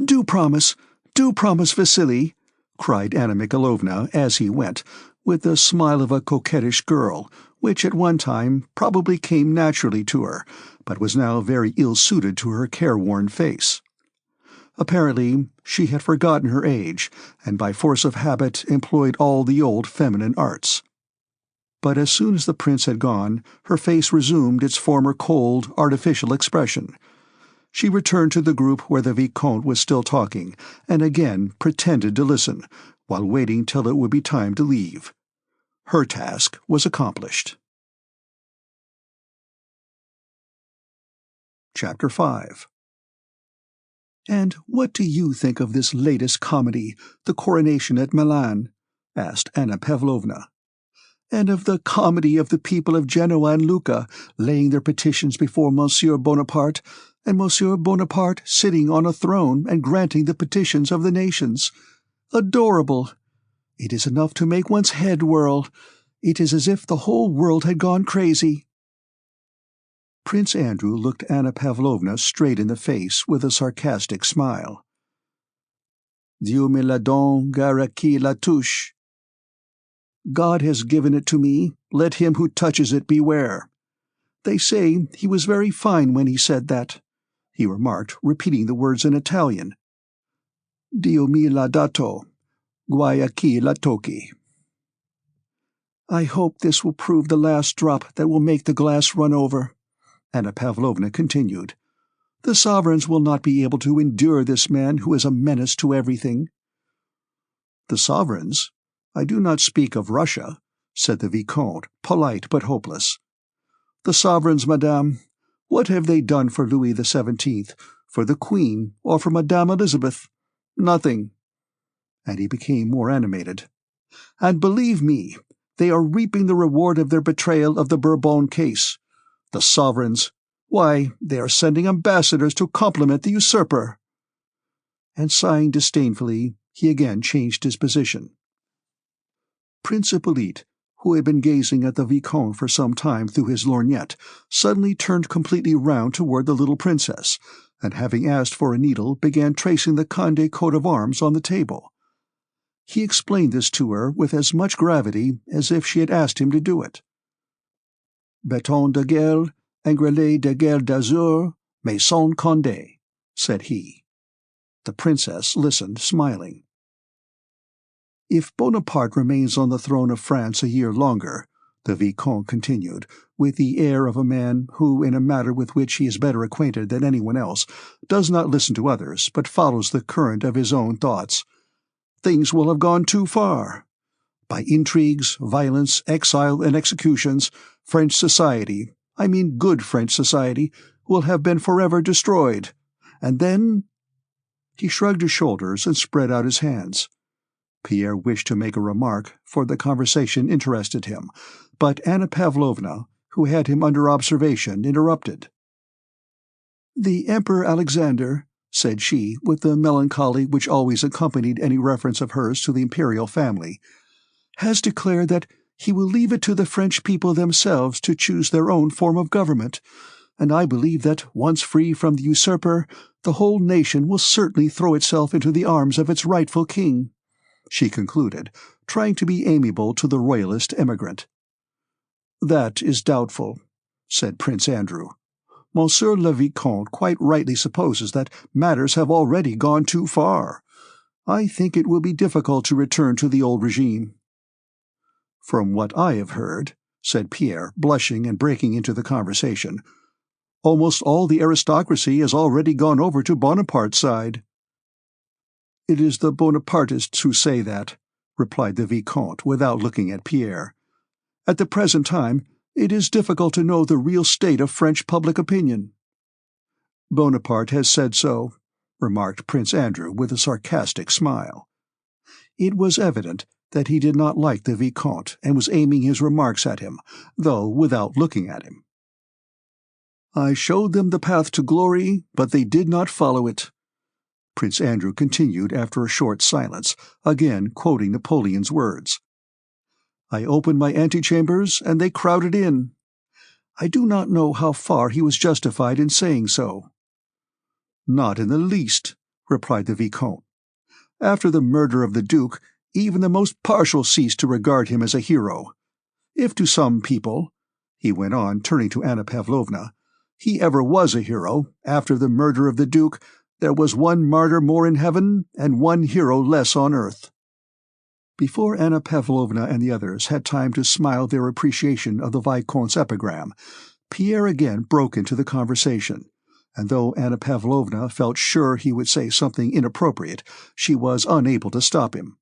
Do promise, Vasily," cried Anna Mikhailovna as he went, with the smile of a coquettish girl, which at one time probably came naturally to her, but was now very ill-suited to her careworn face. Apparently she had forgotten her age, and by force of habit employed all the old feminine arts. But as soon as the prince had gone, her face resumed its former cold, artificial expression. She returned to the group where the Vicomte was still talking, and again pretended to listen, while waiting till it would be time to leave. Her task was accomplished. Chapter 5. "And what do you think of this latest comedy, The Coronation at Milan?" asked Anna Pavlovna. "And of the comedy of the people of Genoa and Lucca laying their petitions before Monsieur Bonaparte, and Monsieur Bonaparte sitting on a throne and granting the petitions of the nations? Adorable! It is enough to make one's head whirl. It is as if the whole world had gone crazy." Prince Andrew looked Anna Pavlovna straight in the face with a sarcastic smile. "Dieu me la donne, gare à qui la touche." "God has given it to me, let him who touches it beware. They say he was very fine when he said that," he remarked, repeating the words in Italian. "Dio mi l'ha dato, guai a chi la tocchi." "I hope this will prove the last drop that will make the glass run over," Anna Pavlovna continued. "The sovereigns will not be able to endure this man who is a menace to everything." "The sovereigns? I do not speak of Russia," said the Vicomte, polite but hopeless. "The sovereigns, madame, what have they done for Louis XVII, for the Queen, or for Madame Elizabeth? Nothing." And he became more animated. "And believe me, they are reaping the reward of their betrayal of the Bourbon case. The sovereigns! Why, they are sending ambassadors to compliment the usurper." And sighing disdainfully, he again changed his position. Prince Hippolyte, who had been gazing at the Vicomte for some time through his lorgnette, suddenly turned completely round toward the little princess, and having asked for a needle began tracing the Condé coat of arms on the table. He explained this to her with as much gravity as if she had asked him to do it. "Bâton de guerre, engrelé de guerre d'azur, Maison Condé," said he. The princess listened, smiling. "If Bonaparte remains on the throne of France a year longer," the Vicomte continued, with the air of a man who, in a matter with which he is better acquainted than anyone else, does not listen to others, but follows the current of his own thoughts, "things will have gone too far. By intrigues, violence, exile, and executions, French society, I mean good French society, will have been forever destroyed. And then—" He shrugged his shoulders and spread out his hands. Pierre wished to make a remark, for the conversation interested him, but Anna Pavlovna, who had him under observation, interrupted. "The Emperor Alexander," said she, with the melancholy which always accompanied any reference of hers to the imperial family, has declared that he will leave it to the French people themselves to choose their own form of government, and I believe that, once free from the usurper, the whole nation will certainly throw itself into the arms of its rightful king," she concluded, trying to be amiable to the royalist emigrant. "That is doubtful," said Prince Andrew. "Monsieur le Vicomte quite rightly supposes that matters have already gone too far. I think it will be difficult to return to the old regime." "From what I have heard," said Pierre, blushing and breaking into the conversation, "almost all the aristocracy has already gone over to Bonaparte's side." "It is the Bonapartists who say that," replied the Vicomte without looking at Pierre. "At the present time, it is difficult to know the real state of French public opinion." "Bonaparte has said so," remarked Prince Andrew with a sarcastic smile. It was evident that he did not like the Vicomte and was aiming his remarks at him, though without looking at him. "I showed them the path to glory, but they did not follow it," Prince Andrew continued after a short silence, again quoting Napoleon's words. "I opened my antechambers, and they crowded in." I do not know how far he was justified in saying so. "Not in the least," replied the Vicomte. "After the murder of the Duke, even the most partial ceased to regard him as a hero. If to some people," he went on, turning to Anna Pavlovna, "he ever was a hero, after the murder of the Duke, there was one martyr more in heaven and one hero less on earth." Before Anna Pavlovna and the others had time to smile their appreciation of the Vicomte's epigram, Pierre again broke into the conversation, and though Anna Pavlovna felt sure he would say something inappropriate, she was unable to stop him.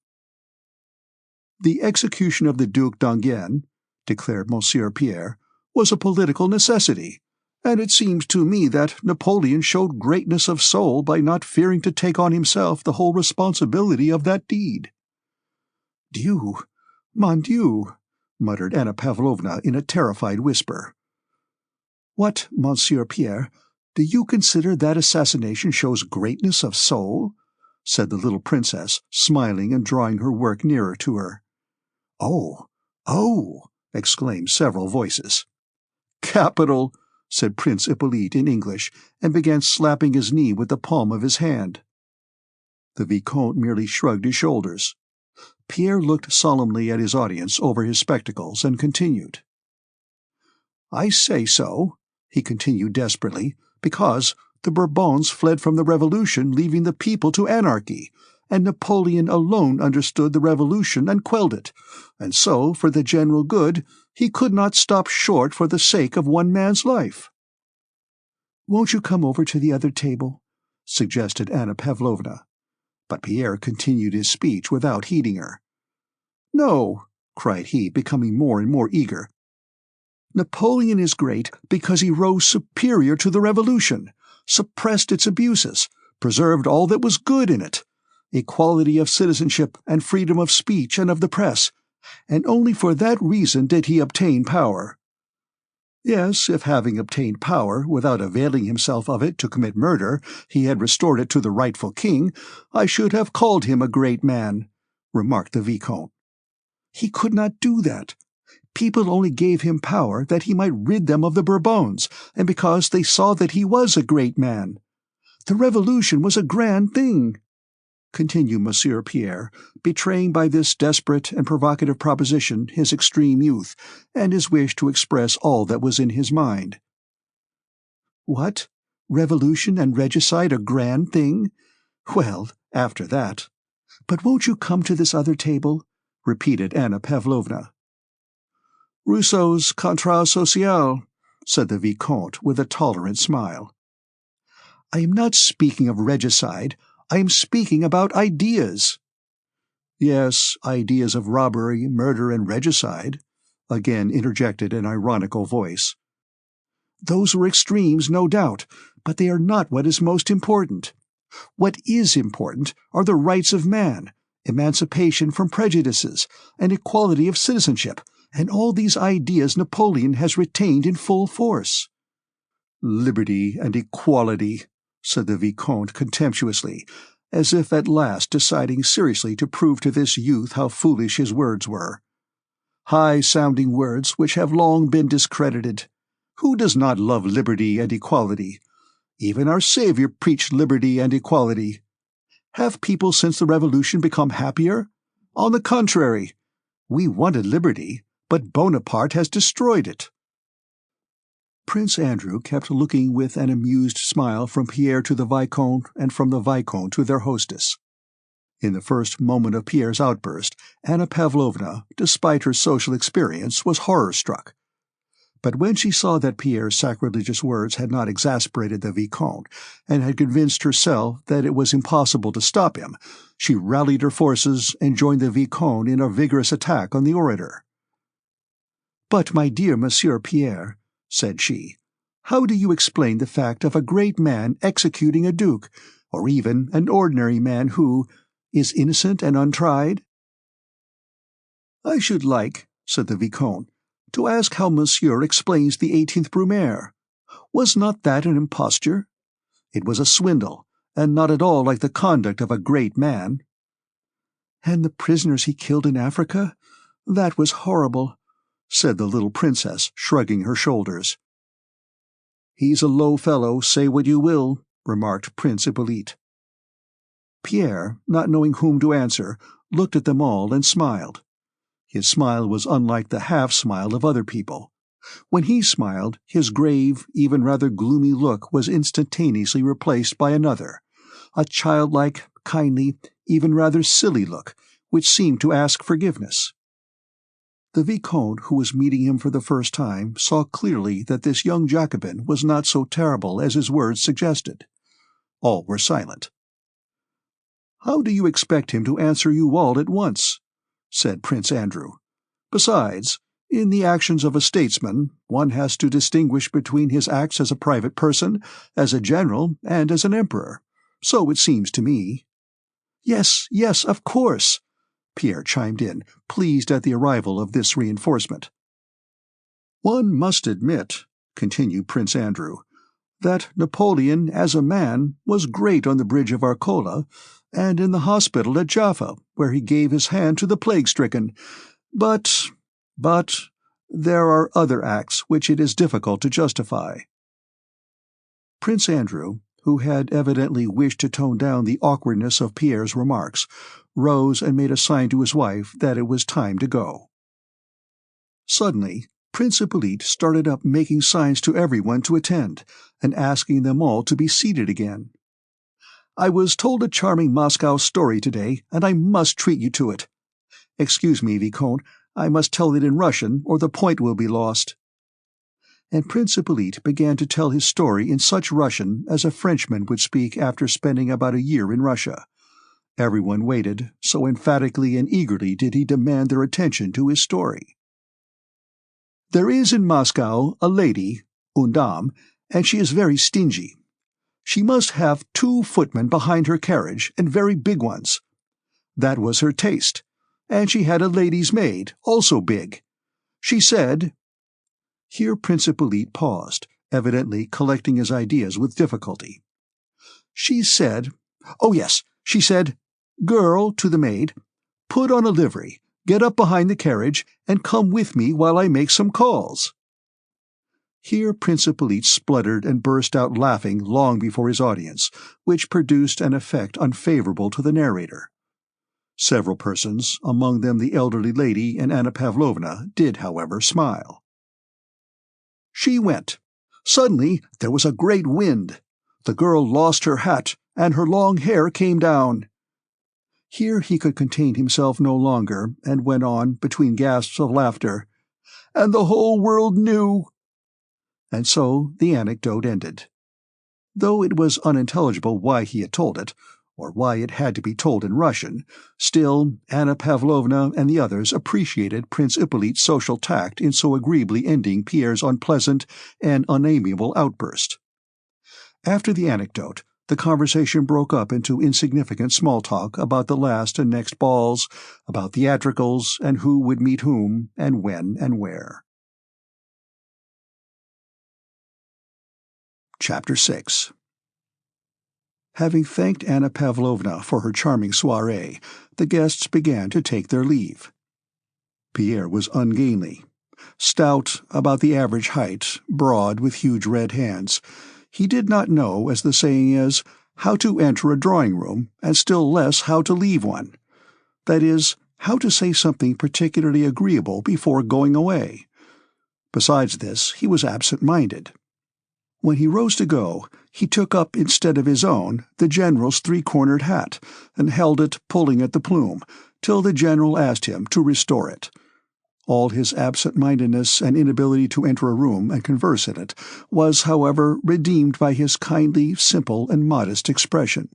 "The execution of the Duc d'Enghien," declared Monsieur Pierre, "was a political necessity, and it seems to me that Napoleon showed greatness of soul by not fearing to take on himself the whole responsibility of that deed." "Dieu, mon Dieu," muttered Anna Pavlovna in a terrified whisper. "What, Monsieur Pierre, do you consider that assassination shows greatness of soul?" said the little princess, smiling and drawing her work nearer to her. "Oh, oh!" exclaimed several voices. "Capital!" said Prince Hippolyte in English, and began slapping his knee with the palm of his hand. The Vicomte merely shrugged his shoulders. Pierre looked solemnly at his audience over his spectacles and continued. "I say so," he continued desperately, "because the Bourbons fled from the Revolution, leaving the people to anarchy, and Napoleon alone understood the Revolution and quelled it, and so, for the general good, he could not stop short for the sake of one man's life." "Won't you come over to the other table?" suggested Anna Pavlovna. But Pierre continued his speech without heeding her. "No," cried he, becoming more and more eager. "Napoleon is great because he rose superior to the Revolution, suppressed its abuses, preserved all that was good in it, equality of citizenship and freedom of speech and of the press, and only for that reason did he obtain power. Yes, if having obtained power, without availing himself of it to commit murder, he had restored it to the rightful king, I should have called him a great man," remarked the Vicomte. "He could not do that. People only gave him power that he might rid them of the Bourbons, and because they saw that he was a great man. The Revolution was a grand thing," continued Monsieur Pierre, betraying by this desperate and provocative proposition his extreme youth, and his wish to express all that was in his mind. "What? Revolution and regicide a grand thing? Well, after that. But won't you come to this other table?" repeated Anna Pavlovna. "Rousseau's Contrat Social," said the Vicomte with a tolerant smile. "I am not speaking of regicide. I am speaking about ideas." "Yes, ideas of robbery, murder, and regicide," again interjected an ironical voice. "Those were extremes, no doubt, but they are not what is most important. What is important are the rights of man, emancipation from prejudices, and equality of citizenship, and all these ideas Napoleon has retained in full force." "Liberty and equality," said the Vicomte contemptuously, as if at last deciding seriously to prove to this youth how foolish his words were. "High-sounding words which have long been discredited. Who does not love liberty and equality? Even our Saviour preached liberty and equality. Have people since the Revolution become happier? On the contrary, we wanted liberty, but Bonaparte has destroyed it." Prince Andrew kept looking with an amused smile from Pierre to the Vicomte and from the Vicomte to their hostess. In the first moment of Pierre's outburst, Anna Pavlovna, despite her social experience, was horror-struck. But when she saw that Pierre's sacrilegious words had not exasperated the Vicomte, and had convinced herself that it was impossible to stop him, she rallied her forces and joined the Vicomte in a vigorous attack on the orator. "But, my dear Monsieur Pierre," said she, "how do you explain the fact of a great man executing a duke, or even an ordinary man who is innocent and untried?" "I should like," said the Vicomte, "to ask how Monsieur explains the 18th Brumaire. Was not that an imposture? It was a swindle, and not at all like the conduct of a great man." "And the prisoners he killed in Africa? That was horrible," said the little princess, shrugging her shoulders. "He's a low fellow, say what you will," remarked Prince Hippolyte. Pierre, not knowing whom to answer, looked at them all and smiled. His smile was unlike the half-smile of other people. When he smiled, his grave, even rather gloomy look was instantaneously replaced by another, a childlike, kindly, even rather silly look, which seemed to ask forgiveness. The Vicomte, who was meeting him for the first time, saw clearly that this young Jacobin was not so terrible as his words suggested. All were silent. "How do you expect him to answer you all at once?" said Prince Andrew. "Besides, in the actions of a statesman, one has to distinguish between his acts as a private person, as a general, and as an emperor. So it seems to me." "Yes, yes, of course," Pierre chimed in, pleased at the arrival of this reinforcement. "One must admit," continued Prince Andrew, "that Napoleon, as a man, was great on the bridge of Arcola, and in the hospital at Jaffa, where he gave his hand to the plague-stricken. But, there are other acts which it is difficult to justify." Prince Andrew, who had evidently wished to tone down the awkwardness of Pierre's remarks, rose and made a sign to his wife that it was time to go. Suddenly, Prince Hippolyte started up making signs to everyone to attend, and asking them all to be seated again. "I was told a charming Moscow story today, and I must treat you to it. Excuse me, Vicomte, I must tell it in Russian, or the point will be lost." And Prince Hippolyte began to tell his story in such Russian as a Frenchman would speak after spending about a year in Russia. Everyone waited, so emphatically and eagerly did he demand their attention to his story. "There is in Moscow a lady, une dame, and she is very stingy. She must have 2 footmen behind her carriage, and very big ones. That was her taste, and she had a lady's maid, also big. She said—" Here Prince Hippolyte paused, evidently collecting his ideas with difficulty. "She said, oh yes, she said, 'Girl,' to the maid, 'put on a livery, get up behind the carriage, and come with me while I make some calls.'" Here Prince Hippolyte spluttered and burst out laughing long before his audience, which produced an effect unfavourable to the narrator. Several persons, among them the elderly lady and Anna Pavlovna, did, however, smile. "She went. Suddenly there was a great wind. The girl lost her hat, and her long hair came down." Here he could contain himself no longer, and went on, between gasps of laughter, "And the whole world knew." And so the anecdote ended. Though it was unintelligible why he had told it, or why it had to be told in Russian, still Anna Pavlovna and the others appreciated Prince Hippolyte's social tact in so agreeably ending Pierre's unpleasant and unamiable outburst. After the anecdote, the conversation broke up into insignificant small talk about the last and next balls, about theatricals, and who would meet whom, and when and where. Chapter 6. Having thanked Anna Pavlovna for her charming soirée, the guests began to take their leave. Pierre was ungainly. Stout, about the average height, broad, with huge red hands, he did not know, as the saying is, how to enter a drawing-room, and still less how to leave one. That is, how to say something particularly agreeable before going away. Besides this, he was absent-minded. When he rose to go, he took up instead of his own the general's three-cornered hat, and held it, pulling at the plume, till the general asked him to restore it. All his absent-mindedness and inability to enter a room and converse in it was, however, redeemed by his kindly, simple, and modest expression.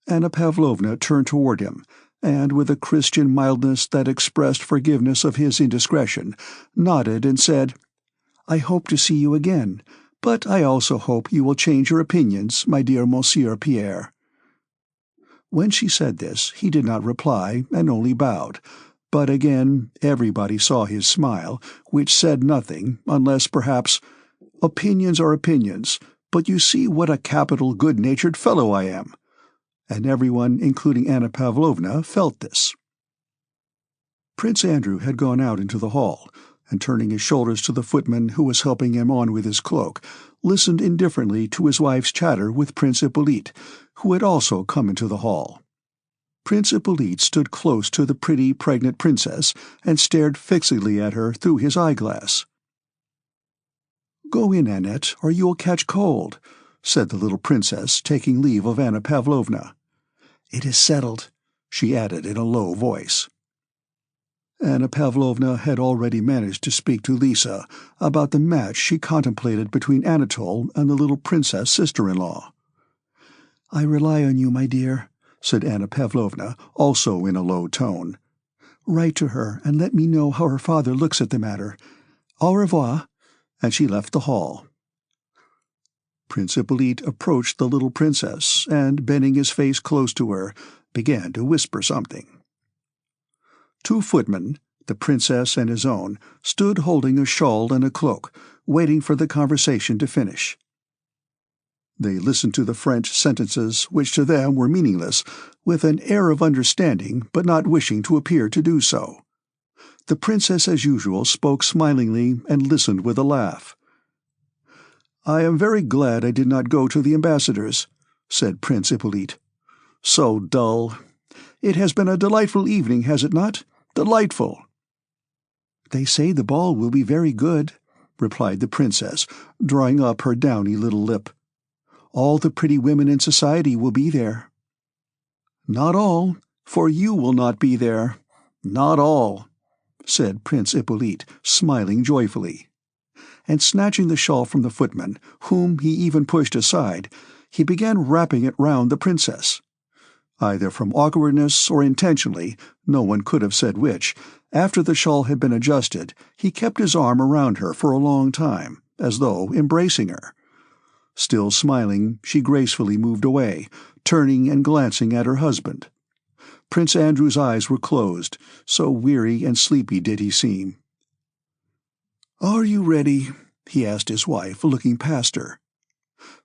Anna Pavlovna turned toward him, and, with a Christian mildness that expressed forgiveness of his indiscretion, nodded and said, "I hope to see you again, but I also hope you will change your opinions, my dear Monsieur Pierre." When she said this, he did not reply, and only bowed, but again everybody saw his smile, which said nothing, unless, perhaps, "Opinions are opinions, but you see what a capital good-natured fellow I am." And everyone, including Anna Pavlovna, felt this. Prince Andrew had gone out into the hall, and turning his shoulders to the footman who was helping him on with his cloak, listened indifferently to his wife's chatter with Prince Hippolyte, who had also come into the hall. Prince Hippolyte stood close to the pretty, pregnant princess, and stared fixedly at her through his eyeglass. "Go in, Annette, or you will catch cold," said the little princess, taking leave of Anna Pavlovna. "It is settled," she added in a low voice. Anna Pavlovna had already managed to speak to Lisa about the match she contemplated between Anatole and the little princess sister-in-law. "I rely on you, my dear," said Anna Pavlovna, also in a low tone. "Write to her and let me know how her father looks at the matter. Au revoir," and she left the hall. Prince Hippolyte approached the little princess, and, bending his face close to her, began to whisper something. Two footmen, the princess and his own, stood holding a shawl and a cloak, waiting for the conversation to finish. They listened to the French sentences, which to them were meaningless, with an air of understanding, but not wishing to appear to do so. The princess, as usual, spoke smilingly and listened with a laugh. "I am very glad I did not go to the ambassador's," said Prince Hippolyte. "So dull. It has been a delightful evening, has it not? Delightful." "They say the ball will be very good," replied the princess, drawing up her downy little lip. "All the pretty women in society will be there." "Not all, for you will not be there. Not all," said Prince Hippolyte, smiling joyfully. And snatching the shawl from the footman, whom he even pushed aside, he began wrapping it round the princess. Either from awkwardness or intentionally, no one could have said which, after the shawl had been adjusted, he kept his arm around her for a long time, as though embracing her. Still smiling, she gracefully moved away, turning and glancing at her husband. Prince Andrew's eyes were closed, so weary and sleepy did he seem. "Are you ready?" he asked his wife, looking past her.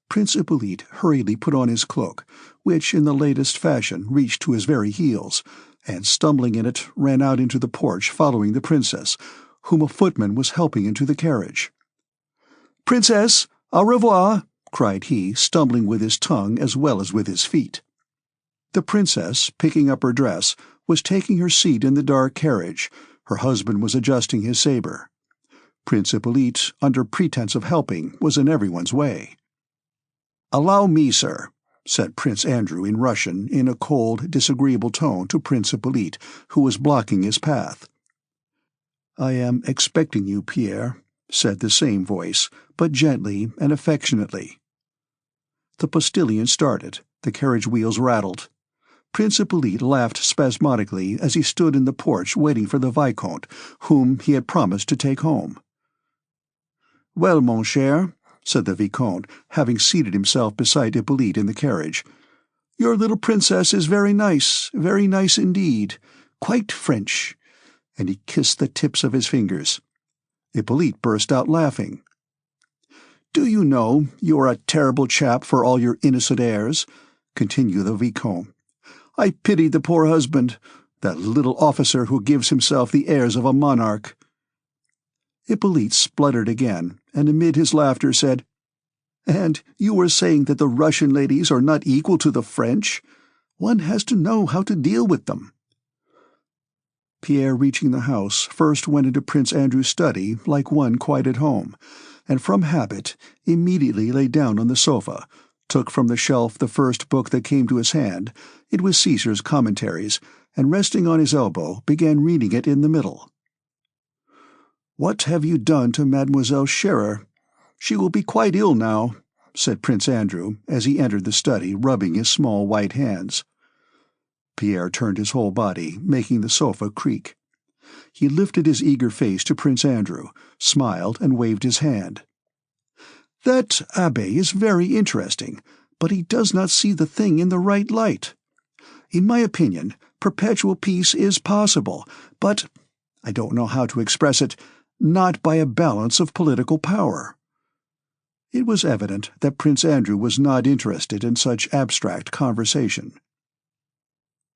Prince Hippolyte hurriedly put on his cloak, which in the latest fashion reached to his very heels, and, stumbling in it, ran out into the porch following the princess, whom a footman was helping into the carriage. "Princess, au revoir!" cried he, stumbling with his tongue as well as with his feet. The princess, picking up her dress, was taking her seat in the dark carriage. Her husband was adjusting his sabre. Prince Hippolyte, under pretence of helping, was in everyone's way. "Allow me, sir," said Prince Andrew in Russian, in a cold, disagreeable tone to Prince Hippolyte, who was blocking his path. "I am expecting you, Pierre," said the same voice, but gently and affectionately. The postilion started, the carriage wheels rattled. Prince Hippolyte laughed spasmodically as he stood in the porch waiting for the Vicomte, whom he had promised to take home. "Well, mon cher," said the Vicomte, having seated himself beside Hippolyte in the carriage, "your little princess is very nice indeed, quite French," and he kissed the tips of his fingers. Hippolyte burst out laughing. "Do you know, you are a terrible chap for all your innocent airs," continued the Vicomte. "I pitied the poor husband, that little officer who gives himself the airs of a monarch." Hippolyte spluttered again, and amid his laughter said, "And you were saying that the Russian ladies are not equal to the French? One has to know how to deal with them." Pierre, reaching the house, first went into Prince Andrew's study like one quite at home, and from habit immediately lay down on the sofa, took from the shelf the first book that came to his hand. It was Caesar's Commentaries, and resting on his elbow, began reading it in the middle. "What have you done to Mademoiselle Scherer? She will be quite ill now," said Prince Andrew, as he entered the study, rubbing his small white hands. Pierre turned his whole body, making the sofa creak. He lifted his eager face to Prince Andrew, smiled, and waved his hand. "That abbé is very interesting, but he does not see the thing in the right light. In my opinion, perpetual peace is possible, but, I don't know how to express it, not by a balance of political power." It was evident that Prince Andrew was not interested in such abstract conversation.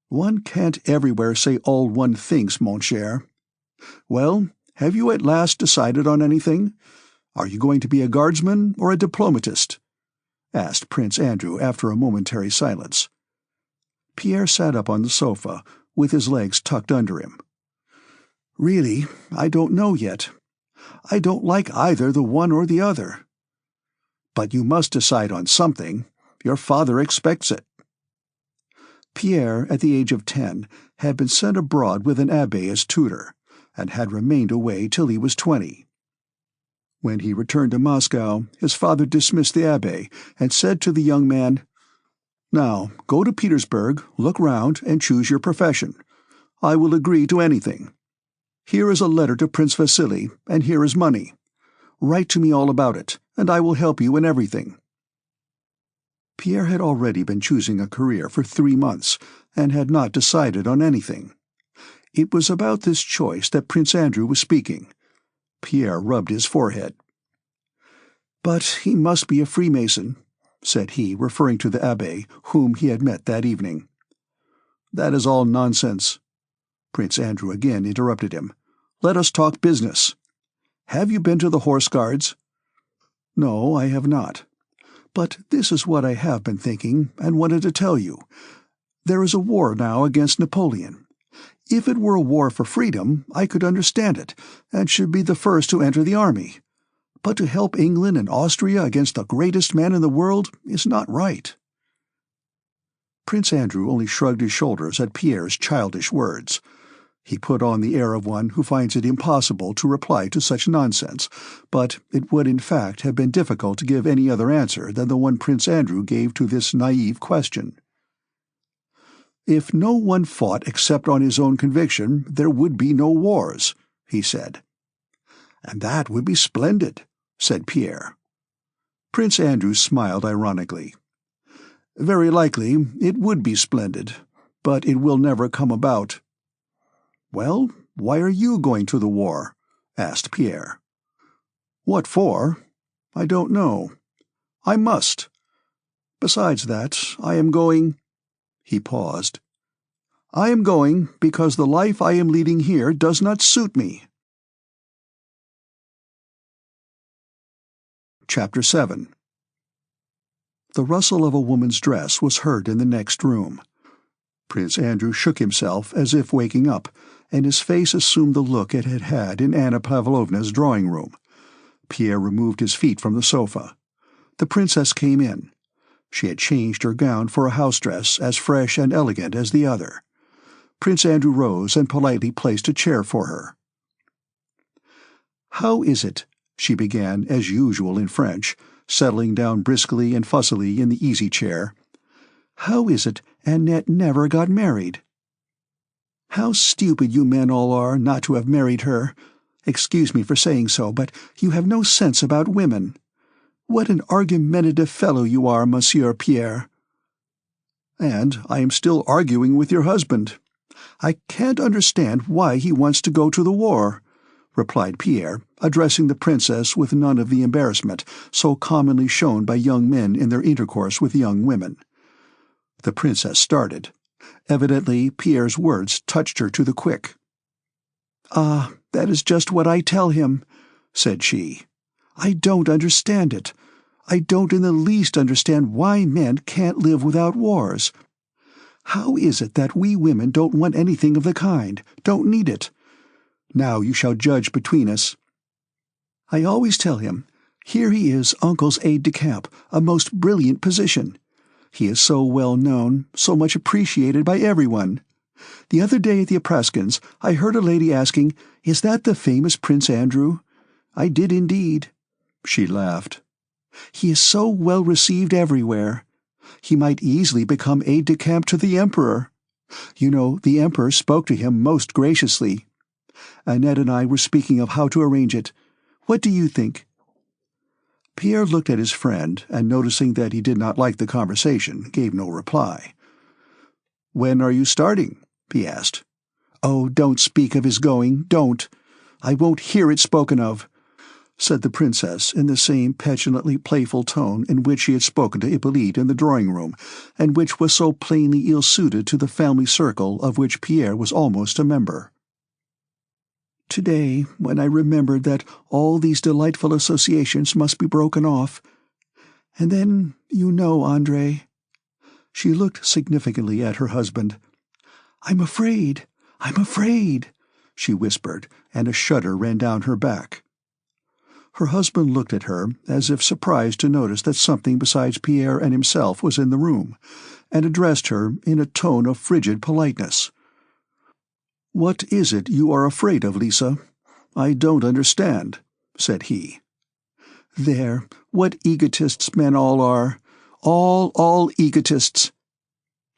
"One can't everywhere say all one thinks, mon cher. Well, have you at last decided on anything? Are you going to be a guardsman or a diplomatist?" asked Prince Andrew after a momentary silence. Pierre sat up on the sofa, with his legs tucked under him. "Really, I don't know yet. I don't like either the one or the other." "But you must decide on something. Your father expects it." Pierre, at the age of 10, had been sent abroad with an abbé as tutor, and had remained away till he was 20. When he returned to Moscow, his father dismissed the abbé, and said to the young man, "Now, go to Petersburg, look round, and choose your profession. I will agree to anything. Here is a letter to Prince Vasily, and here is money. Write to me all about it, and I will help you in everything." Pierre had already been choosing a career for 3 months, and had not decided on anything. It was about this choice that Prince Andrew was speaking. Pierre rubbed his forehead. "But he must be a Freemason," said he, referring to the abbé, whom he had met that evening. "That is all nonsense." Prince Andrew again interrupted him. "Let us talk business. Have you been to the Horse Guards?" "No, I have not. But this is what I have been thinking, and wanted to tell you. There is a war now against Napoleon. If it were a war for freedom, I could understand it, and should be the first to enter the army. But to help England and Austria against the greatest man in the world is not right." Prince Andrew only shrugged his shoulders at Pierre's childish words. He put on the air of one who finds it impossible to reply to such nonsense, but it would in fact have been difficult to give any other answer than the one Prince Andrew gave to this naive question. "If no one fought except on his own conviction, there would be no wars," he said. "And that would be splendid," said Pierre. Prince Andrew smiled ironically. "Very likely it would be splendid, but it will never come about." "Well, why are you going to the war?" asked Pierre. "What for? I don't know. I must. Besides that, I am going—" He paused. "I am going because the life I am leading here does not suit me." Chapter 7. The rustle of a woman's dress was heard in the next room. Prince Andrew shook himself as if waking up, and his face assumed the look it had had in Anna Pavlovna's drawing-room. Pierre removed his feet from the sofa. The princess came in. She had changed her gown for a house dress as fresh and elegant as the other. Prince Andrew rose and politely placed a chair for her. "How is it," she began, as usual in French, settling down briskly and fussily in the easy-chair, "how is it Annette never got married? How stupid you men all are not to have married her. Excuse me for saying so, but you have no sense about women. What an argumentative fellow you are, Monsieur Pierre." "And I am still arguing with your husband. I can't understand why he wants to go to the war," replied Pierre, addressing the princess with none of the embarrassment so commonly shown by young men in their intercourse with young women. The princess started. Evidently, Pierre's words touched her to the quick. "Ah, that is just what I tell him," said she. "I don't understand it. I don't in the least understand why men can't live without wars. How is it that we women don't want anything of the kind, don't need it? Now you shall judge between us. I always tell him, here he is, Uncle's aide-de-camp, a most brilliant position. He is so well known, so much appreciated by everyone. The other day at the Apraskins, I heard a lady asking, 'Is that the famous Prince Andrew?' I did indeed." She laughed. "He is so well received everywhere. He might easily become aide-de-camp to the Emperor. You know, the Emperor spoke to him most graciously. Annette and I were speaking of how to arrange it. What do you think?" Pierre looked at his friend, and noticing that he did not like the conversation, gave no reply. "When are you starting?" he asked. "Oh, don't speak of his going, don't. I won't hear it spoken of," said the princess in the same petulantly playful tone in which she had spoken to Hippolyte in the drawing-room, and which was so plainly ill-suited to the family circle of which Pierre was almost a member. "Today, when I remembered that all these delightful associations must be broken off. And then, you know, Andrei—" She looked significantly at her husband. I'm afraid, she whispered, and a shudder ran down her back. Her husband looked at her, as if surprised to notice that something besides Pierre and himself was in the room, and addressed her in a tone of frigid politeness. "What is it you are afraid of, Lisa? I don't understand," said he. "There, what egotists men all are. All egotists.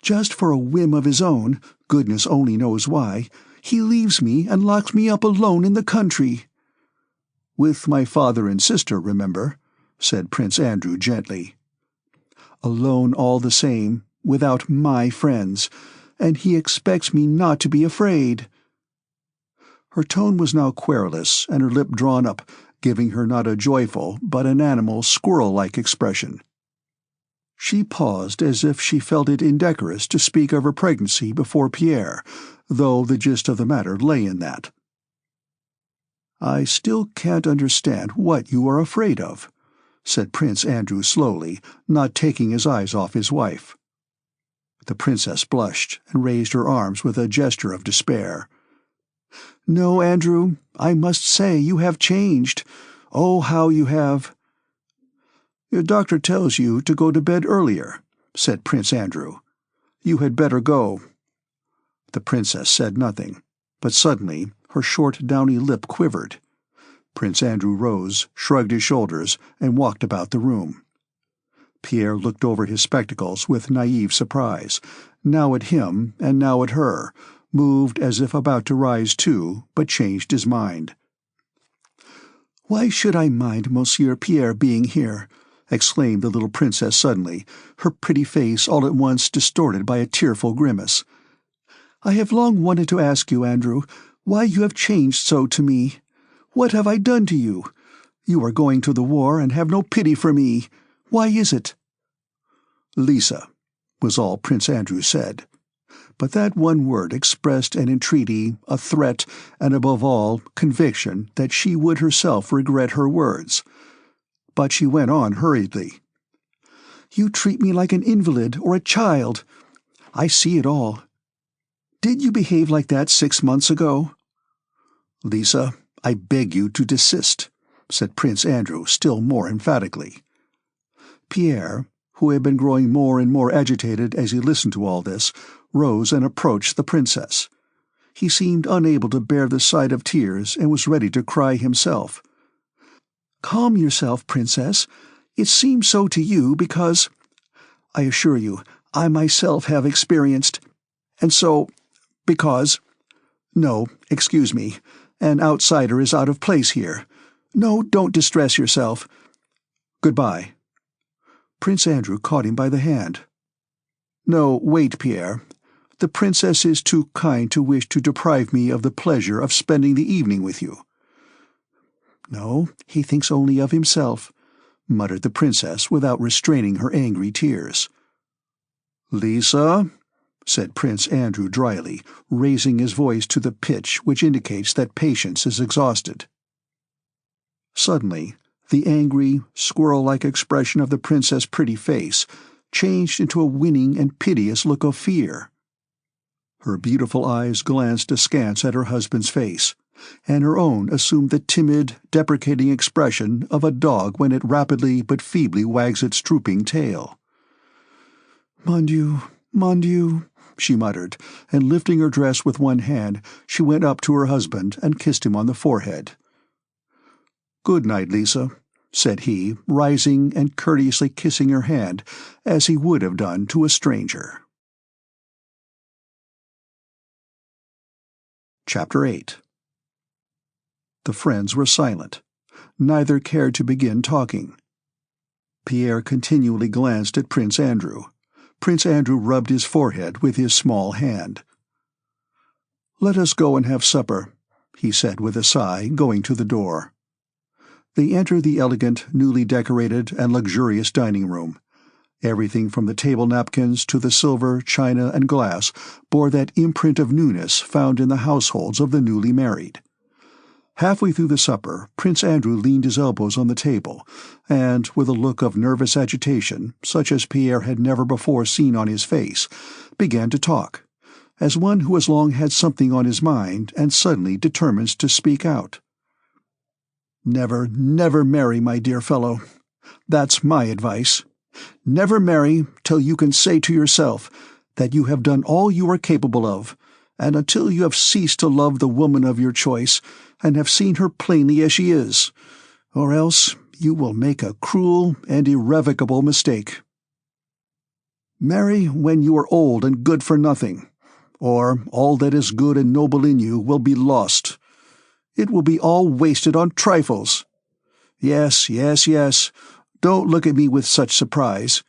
Just for a whim of his own, goodness only knows why, he leaves me and locks me up alone in the country." "With my father and sister, remember," said Prince Andrew gently. "Alone all the same, without my friends, and he expects me not to be afraid." Her tone was now querulous, and her lip drawn up, giving her not a joyful, but an animal, squirrel-like expression. She paused as if she felt it indecorous to speak of her pregnancy before Pierre, though the gist of the matter lay in that. "I still can't understand what you are afraid of," said Prince Andrew slowly, not taking his eyes off his wife. The princess blushed and raised her arms with a gesture of despair. "No, Andrew, I must say you have changed. Oh, how you have." "Your doctor tells you to go to bed earlier," said Prince Andrew. "You had better go." The princess said nothing, but suddenly her short downy lip quivered. Prince Andrew rose, shrugged his shoulders, and walked about the room. Pierre looked over his spectacles with naive surprise, now at him and now at her, moved as if about to rise too, but changed his mind. "Why should I mind Monsieur Pierre being here?" exclaimed the little princess suddenly, her pretty face all at once distorted by a tearful grimace. "I have long wanted to ask you, Andrew, why you have changed so to me. What have I done to you? You are going to the war and have no pity for me. Why is it?" "Lisa," was all Prince Andrew said. But that one word expressed an entreaty, a threat, and above all, conviction that she would herself regret her words. But she went on hurriedly. "You treat me like an invalid or a child. I see it all. Did you behave like that 6 months ago?" "Lisa, I beg you to desist," said Prince Andrew still more emphatically. Pierre, who had been growing more and more agitated as he listened to all this, rose and approached the princess. He seemed unable to bear the sight of tears and was ready to cry himself. "Calm yourself, princess. It seems so to you because, I assure you, I myself have experienced, and so, because— No, excuse me, an outsider is out of place here. No, don't distress yourself. Goodbye." Prince Andrew caught him by the hand. "No, wait, Pierre. The princess is too kind to wish to deprive me of the pleasure of spending the evening with you." "No, he thinks only of himself," muttered the princess without restraining her angry tears. "Lisa," said Prince Andrew dryly, raising his voice to the pitch which indicates that patience is exhausted. Suddenly, the angry, squirrel-like expression of the princess' pretty face changed into a winning and piteous look of fear. Her beautiful eyes glanced askance at her husband's face, and her own assumed the timid, deprecating expression of a dog when it rapidly but feebly wags its drooping tail. "Mon Dieu, mon Dieu," she muttered, and lifting her dress with one hand, she went up to her husband and kissed him on the forehead. "Good night, Lisa," said he, rising and courteously kissing her hand, as he would have done to a stranger. Chapter 8. The friends were silent. Neither cared to begin talking. Pierre continually glanced at Prince Andrew. Prince Andrew rubbed his forehead with his small hand. "Let us go and have supper," he said with a sigh, going to the door. They entered the elegant, newly decorated and luxurious dining room. Everything from the table napkins to the silver, china, and glass bore that imprint of newness found in the households of the newly married. Halfway through the supper, Prince Andrew leaned his elbows on the table, and, with a look of nervous agitation, such as Pierre had never before seen on his face, began to talk, as one who has long had something on his mind and suddenly determines to speak out. "Never, never marry, my dear fellow. That's my advice. Never marry till you can say to yourself that you have done all you are capable of, and until you have ceased to love the woman of your choice and have seen her plainly as she is, or else you will make a cruel and irrevocable mistake. Marry when you are old and good for nothing, or all that is good and noble in you will be lost. It will be all wasted on trifles. Yes, yes, yes. Don't look at me with such surprise.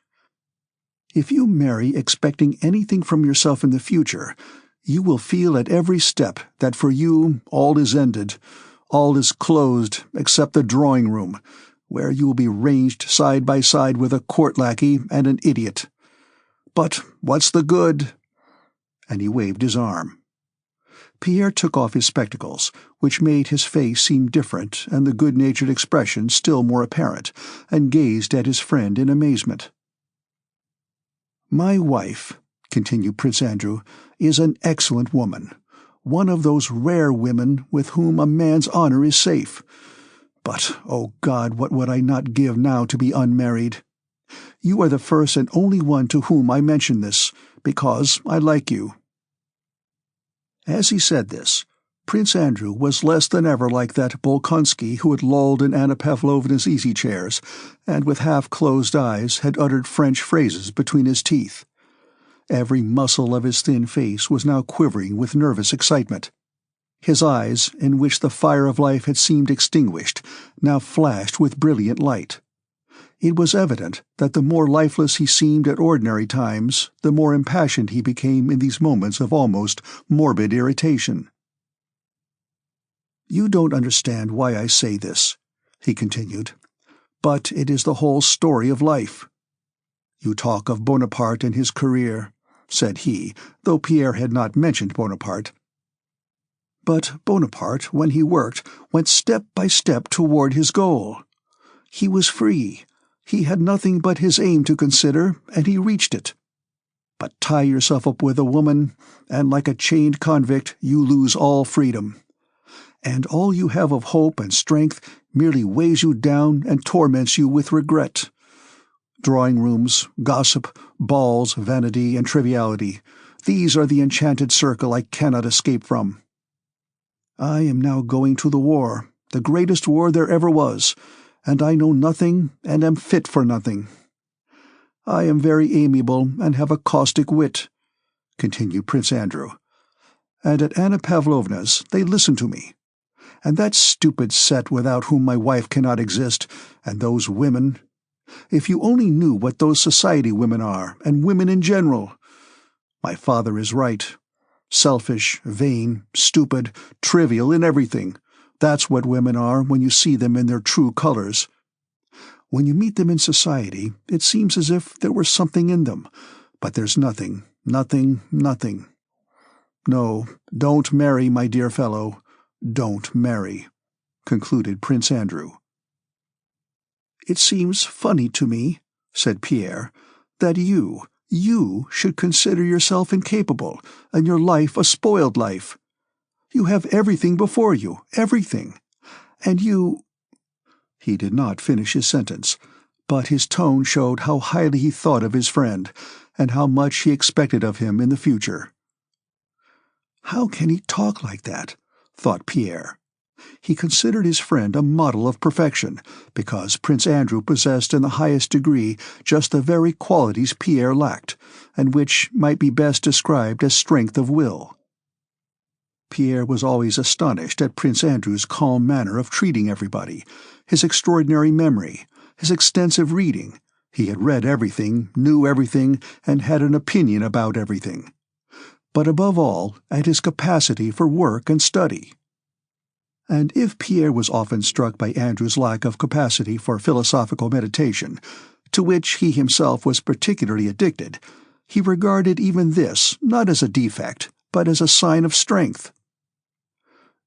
If you marry expecting anything from yourself in the future, you will feel at every step that for you all is ended, all is closed except the drawing-room, where you will be ranged side by side with a court lackey and an idiot. But what's the good?" And he waved his arm. Pierre took off his spectacles, which made his face seem different and the good-natured expression still more apparent, and gazed at his friend in amazement. "My wife," continued Prince Andrew, "is an excellent woman, one of those rare women with whom a man's honor is safe. But, oh God, what would I not give now to be unmarried? You are the first and only one to whom I mention this, because I like you." As he said this, Prince Andrew was less than ever like that Bolkonsky who had lolled in Anna Pavlovna's easy-chairs, and with half-closed eyes had uttered French phrases between his teeth. Every muscle of his thin face was now quivering with nervous excitement. His eyes, in which the fire of life had seemed extinguished, now flashed with brilliant light. It was evident that the more lifeless he seemed at ordinary times, the more impassioned he became in these moments of almost morbid irritation. "You don't understand why I say this," he continued, "but it is the whole story of life. You talk of Bonaparte and his career," said he, though Pierre had not mentioned Bonaparte. "But Bonaparte, when he worked, went step by step toward his goal. He was free. He had nothing but his aim to consider, and he reached it. But tie yourself up with a woman, and like a chained convict you lose all freedom. And all you have of hope and strength merely weighs you down and torments you with regret. Drawing-rooms, gossip, balls, vanity, and triviality, these are the enchanted circle I cannot escape from. I am now going to the war, the greatest war there ever was, and I know nothing and am fit for nothing. I am very amiable and have a caustic wit," continued Prince Andrew, "and at Anna Pavlovna's they listen to me. And that stupid set without whom my wife cannot exist, and those women. If you only knew what those society women are, and women in general. My father is right. Selfish, vain, stupid, trivial in everything, That's what women are when you see them in their true colors. When you meet them in society, it seems as if there were something in them, but there's nothing, nothing, nothing. No, don't marry, my dear fellow. Don't marry," concluded Prince Andrew. "It seems funny to me," said Pierre, "that you should consider yourself incapable, and your life a spoiled life. You have everything before you, everything. And you—" He did not finish his sentence, but his tone showed how highly he thought of his friend, and how much he expected of him in the future. "How can he talk like that?" thought Pierre. He considered his friend a model of perfection, because Prince Andrew possessed in the highest degree just the very qualities Pierre lacked, and which might be best described as strength of will. Pierre was always astonished at Prince Andrew's calm manner of treating everybody, his extraordinary memory, his extensive reading. He had read everything, knew everything, and had an opinion about everything. But above all, at his capacity for work and study. And if Pierre was often struck by Andrew's lack of capacity for philosophical meditation, to which he himself was particularly addicted, he regarded even this not as a defect, but as a sign of strength.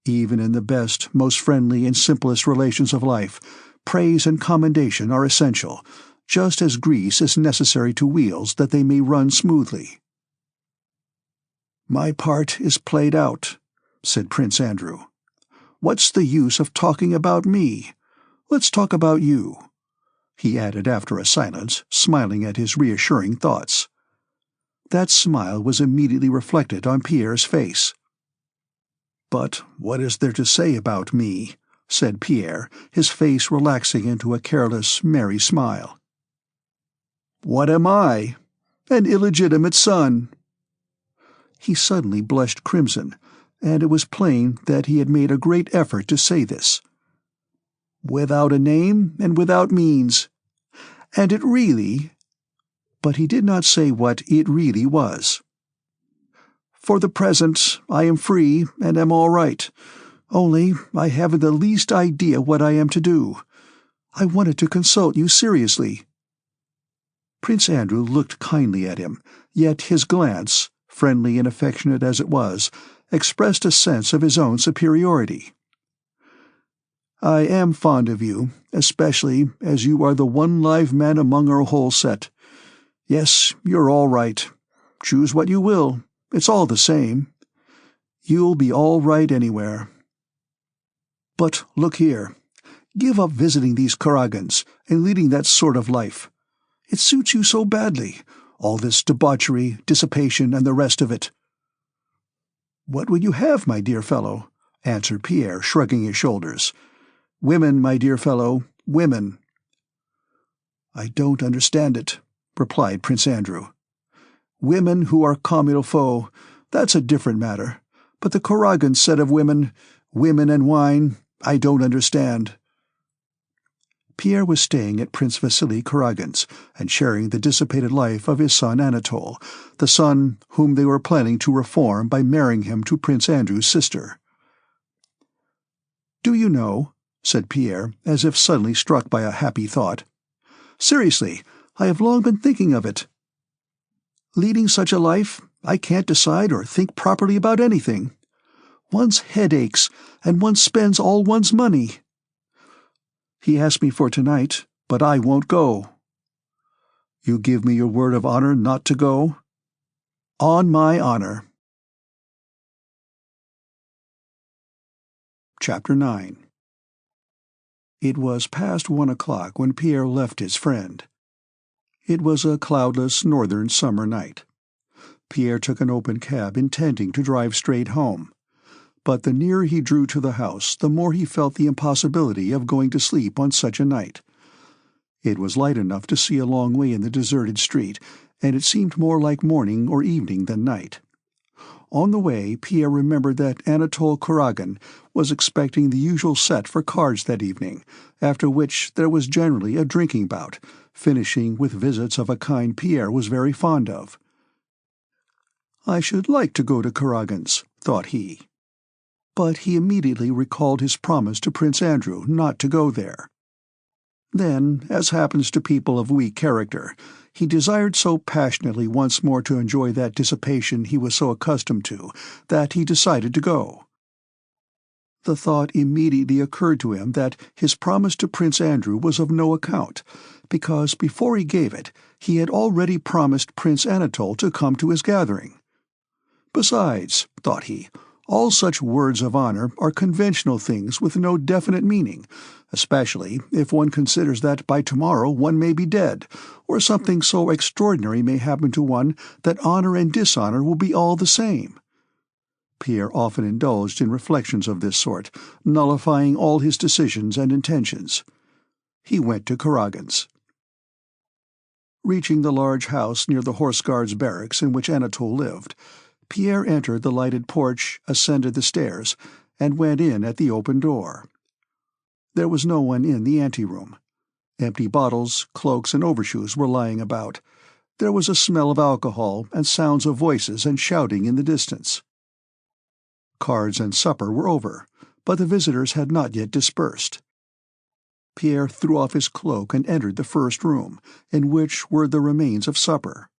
Even in the best, most friendly, and simplest relations of life, praise and commendation are essential, just as grease is necessary to wheels that they may run smoothly. "My part is played out," said Prince Andrew. "What's the use of talking about me? Let's talk about you," he added after a silence, smiling at his reassuring thoughts. That smile was immediately reflected on Pierre's face. "But what is there to say about me?" said Pierre, his face relaxing into a careless, merry smile. "What am I? An illegitimate son." He suddenly blushed crimson, and it was plain that he had made a great effort to say this. "Without a name and without means. And it really—" But he did not say what it really was. "For the present, I am free and am all right. Only I haven't the least idea what I am to do. I wanted to consult you seriously." Prince Andrew looked kindly at him, yet his glance, friendly and affectionate as it was, expressed a sense of his own superiority. "I am fond of you, especially as you are the one live man among our whole set. Yes, you're all right. Choose what you will. It's all the same. You'll be all right anywhere. But look here. Give up visiting these Karagins and leading that sort of life. It suits you so badly, all this debauchery, dissipation, and the rest of it." "What would you have, my dear fellow?" answered Pierre, shrugging his shoulders. "Women, my dear fellow, women." "I don't understand it," replied Prince Andrew. "Women who are comme il faut, that's a different matter. But the Kuragin set of women and wine, I don't understand." Pierre was staying at Prince Vasily Kuragin's, and sharing the dissipated life of his son Anatole, the son whom they were planning to reform by marrying him to Prince Andrew's sister. "Do you know," said Pierre, as if suddenly struck by a happy thought, "seriously, I have long been thinking of it. Leading such a life, I can't decide or think properly about anything. One's head aches, and one spends all one's money. He asked me for tonight, but I won't go." "You give me your word of honor not to go?" "On my honor." Chapter 9. It was past 1 o'clock when Pierre left his friend. It was a cloudless northern summer night. Pierre took an open cab intending to drive straight home. But the nearer he drew to the house, the more he felt the impossibility of going to sleep on such a night. It was light enough to see a long way in the deserted street, and it seemed more like morning or evening than night. On the way, Pierre remembered that Anatole Kuragin was expecting the usual set for cards that evening, after which there was generally a drinking bout, finishing with visits of a kind Pierre was very fond of. "I should like to go to Kuragin's," thought he. but he immediately recalled his promise to Prince Andrew not to go there. Then, as happens to people of weak character, he desired so passionately once more to enjoy that dissipation he was so accustomed to that he decided to go. The thought immediately occurred to him that his promise to Prince Andrew was of no account, because before he gave it he had already promised Prince Anatole to come to his gathering. Besides, thought he, all such words of honor are conventional things with no definite meaning, especially if one considers that by tomorrow one may be dead, or something so extraordinary may happen to one that honor and dishonor will be all the same. Pierre often indulged in reflections of this sort, nullifying all his decisions and intentions. He went to Karagin's. Reaching the large house near the Horse Guards barracks in which Anatole lived, Pierre entered the lighted porch, ascended the stairs, and went in at the open door. There was no one in the anteroom. Empty bottles, cloaks, and overshoes were lying about. There was a smell of alcohol and sounds of voices and shouting in the distance. Cards and supper were over, but the visitors had not yet dispersed. Pierre threw off his cloak and entered the first room, in which were the remains of supper.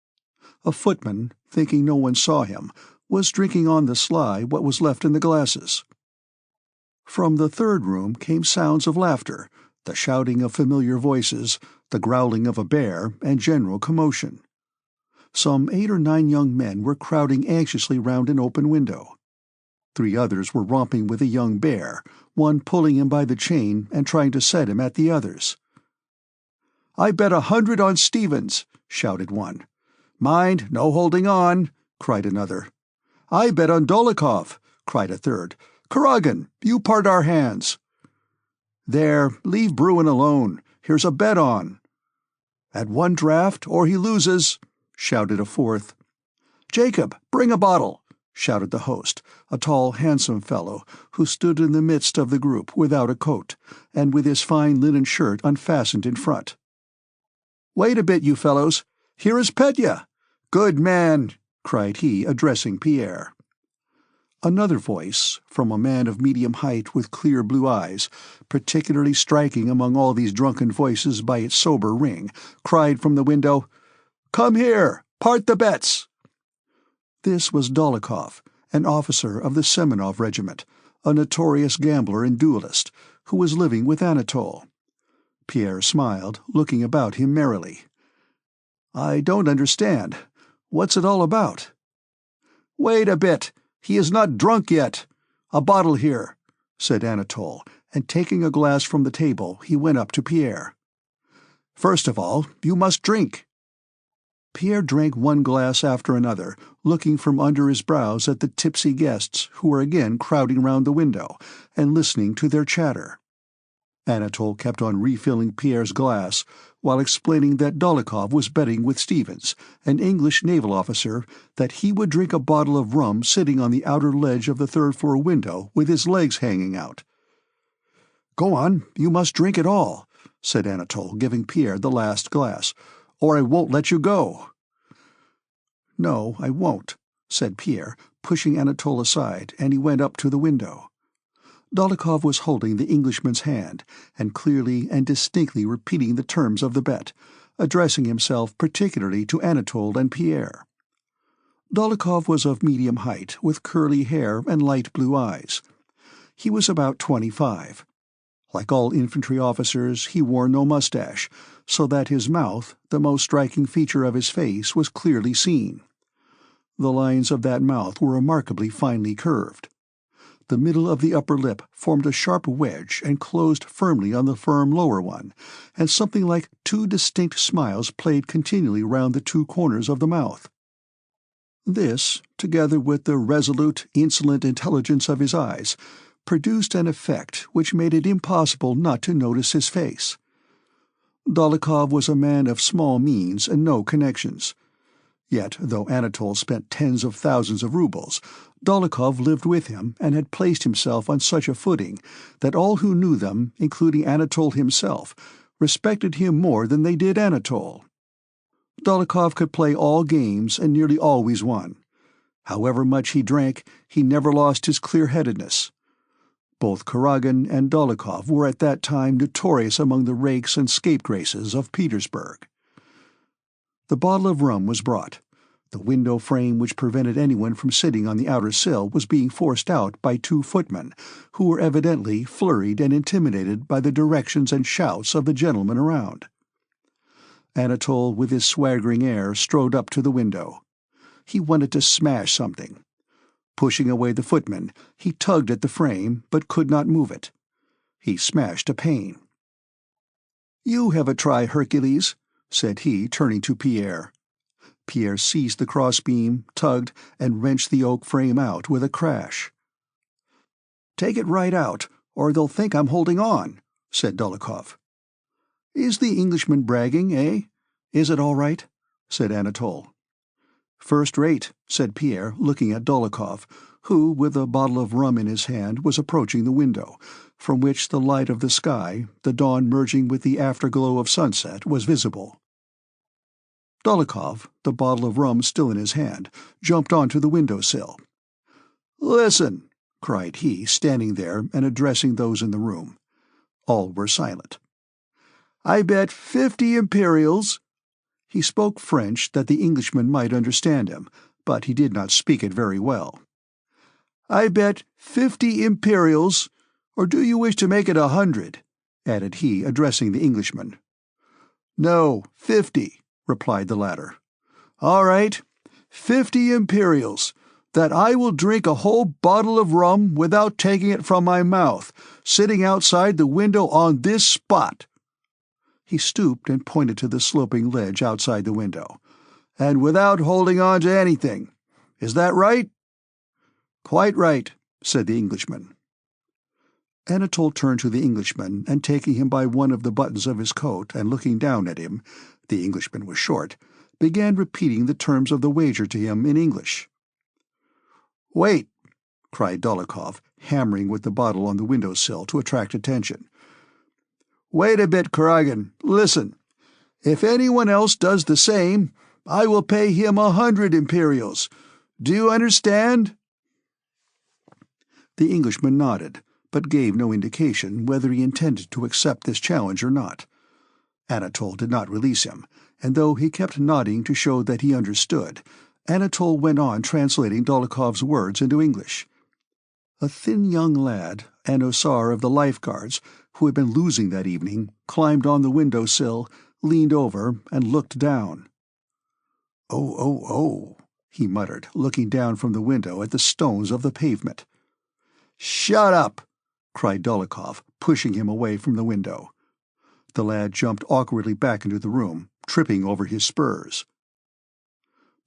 A footman, thinking no one saw him, was drinking on the sly what was left in the glasses. From the third room came sounds of laughter, the shouting of familiar voices, the growling of a bear, and general commotion. Some 8 or 9 young men were crowding anxiously round an open window. 3 others were romping with a young bear, one pulling him by the chain and trying to set him at the others. "I bet 100 on Stevens," shouted one. "Mind, no holding on," cried another. "I bet on Dolokhov," cried a third. "Kuragin, you part our hands." "There, leave Bruin alone. Here's a bet on." "At 1 draft, or he loses," shouted a fourth. "Jacob, bring a bottle," shouted the host, a tall, handsome fellow who stood in the midst of the group without a coat, and with his fine linen shirt unfastened in front. "Wait a bit, you fellows. Here is Petya. Good man," cried he, addressing Pierre. Another voice, from a man of medium height with clear blue eyes, particularly striking among all these drunken voices by its sober ring, cried from the window, "Come here, part the bets." This was Dolokhov, an officer of the Semenov regiment, a notorious gambler and duelist, who was living with Anatole. Pierre smiled, looking about him merrily. "I don't understand. What's it all about?" "Wait a bit. He is not drunk yet. A bottle here," said Anatole, and taking a glass from the table, he went up to Pierre. "First of all, you must drink." Pierre drank one glass after another, looking from under his brows at the tipsy guests who were again crowding round the window and listening to their chatter. Anatole kept on refilling Pierre's glass, while explaining that Dolokhov was betting with Stevens, an English naval officer, that he would drink a bottle of rum sitting on the outer ledge of the third-floor window with his legs hanging out. "Go on, you must drink it all," said Anatole, giving Pierre the last glass, "or I won't let you go." "No, I won't," said Pierre, pushing Anatole aside, and he went up to the window. Dolokhov was holding the Englishman's hand, and clearly and distinctly repeating the terms of the bet, addressing himself particularly to Anatole and Pierre. Dolokhov was of medium height, with curly hair and light blue eyes. He was about 25. Like all infantry officers, he wore no mustache, so that his mouth, the most striking feature of his face, was clearly seen. The lines of that mouth were remarkably finely curved. The middle of the upper lip formed a sharp wedge and closed firmly on the firm lower one, and something like 2 distinct smiles played continually round the 2 corners of the mouth. This, together with the resolute, insolent intelligence of his eyes, produced an effect which made it impossible not to notice his face. Dolokhov was a man of small means and no connections. Yet, though Anatole spent tens of thousands of roubles, Dolokhov lived with him and had placed himself on such a footing that all who knew them, including Anatole himself, respected him more than they did Anatole. Dolokhov could play all games and nearly always won. However much he drank, he never lost his clear-headedness. Both Kuragin and Dolokhov were at that time notorious among the rakes and scapegraces of Petersburg. The bottle of rum was brought. The window frame which prevented anyone from sitting on the outer sill was being forced out by 2 footmen, who were evidently flurried and intimidated by the directions and shouts of the gentlemen around. Anatole, with his swaggering air, strode up to the window. He wanted to smash something. Pushing away the footman, he tugged at the frame, but could not move it. He smashed a pane. "You have a try, Hercules," said he, turning to Pierre. Pierre seized the crossbeam, tugged, and wrenched the oak frame out with a crash. "Take it right out, or they'll think I'm holding on," said Dolokhov. "Is the Englishman bragging, eh? Is it all right?" said Anatole. "First rate," said Pierre, looking at Dolokhov, who, with a bottle of rum in his hand, was approaching the window, from which the light of the sky, the dawn merging with the afterglow of sunset, was visible. Dolokhov, the bottle of rum still in his hand, jumped onto the window-sill. "Listen!" cried he, standing there and addressing those in the room. All were silent. "I bet 50 imperials—" He spoke French that the Englishman might understand him, but he did not speak it very well. "I bet 50 imperials, or do you wish to make it 100?" added he, addressing the Englishman. "No, 50, replied the latter. "All right, 50 imperials, that I will drink a whole bottle of rum without taking it from my mouth, sitting outside the window on this spot." He stooped and pointed to the sloping ledge outside the window. "And without holding on to anything. Is that right?" "Quite right," said the Englishman. Anatole turned to the Englishman, and taking him by one of the buttons of his coat and looking down at him, the Englishman was short, began repeating the terms of the wager to him in English. "Wait!" cried Dolokhov, hammering with the bottle on the window-sill to attract attention. "Wait a bit, Kuragin. Listen. If anyone else does the same, I will pay him 100 imperials. Do you understand?" The Englishman nodded, but gave no indication whether he intended to accept this challenge or not. Anatole did not release him, and though he kept nodding to show that he understood, Anatole went on translating Dolokhov's words into English. A thin young lad, an hussar of the Life Guards, who had been losing that evening, climbed on the window-sill, leaned over, and looked down. "Oh, oh, oh," he muttered, looking down from the window at the stones of the pavement. "Shut up!" cried Dolokhov, pushing him away from the window. The lad jumped awkwardly back into the room, tripping over his spurs.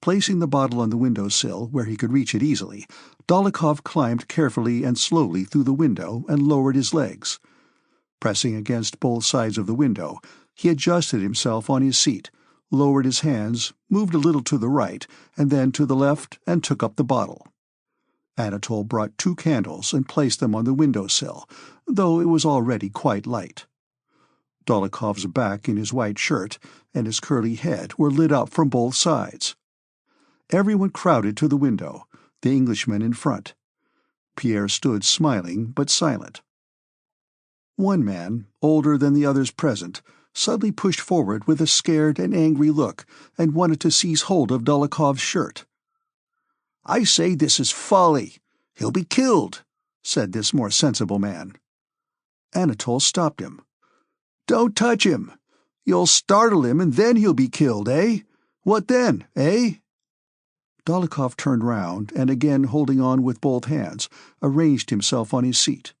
Placing the bottle on the window-sill where he could reach it easily, Dolokhov climbed carefully and slowly through the window and lowered his legs. Pressing against both sides of the window, he adjusted himself on his seat, lowered his hands, moved a little to the right, and then to the left, and took up the bottle. Anatole brought 2 candles and placed them on the window-sill, though it was already quite light. Dolokhov's back in his white shirt and his curly head were lit up from both sides. Everyone crowded to the window, the Englishman in front. Pierre stood smiling but silent. One man, older than the others present, suddenly pushed forward with a scared and angry look and wanted to seize hold of Dolokhov's shirt. "I say this is folly. He'll be killed," said this more sensible man. Anatole stopped him. "Don't touch him. You'll startle him and then he'll be killed, eh? What then, eh?" Dolokhov turned round and, again holding on with both hands, arranged himself on his seat.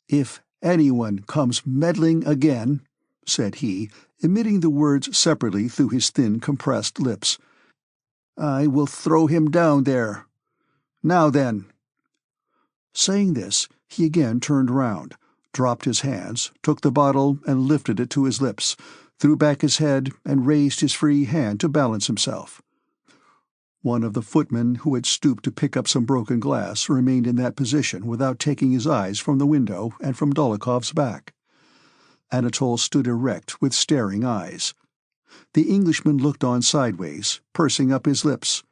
"If anyone comes meddling again," said he, emitting the words separately through his thin, compressed lips, "I will throw him down there. Now then." Saying this, he again turned round, dropped his hands, took the bottle and lifted it to his lips, threw back his head and raised his free hand to balance himself. One of the footmen who had stooped to pick up some broken glass remained in that position without taking his eyes from the window and from Dolokhov's back. Anatole stood erect with staring eyes. The Englishman looked on sideways, pursing up his lips.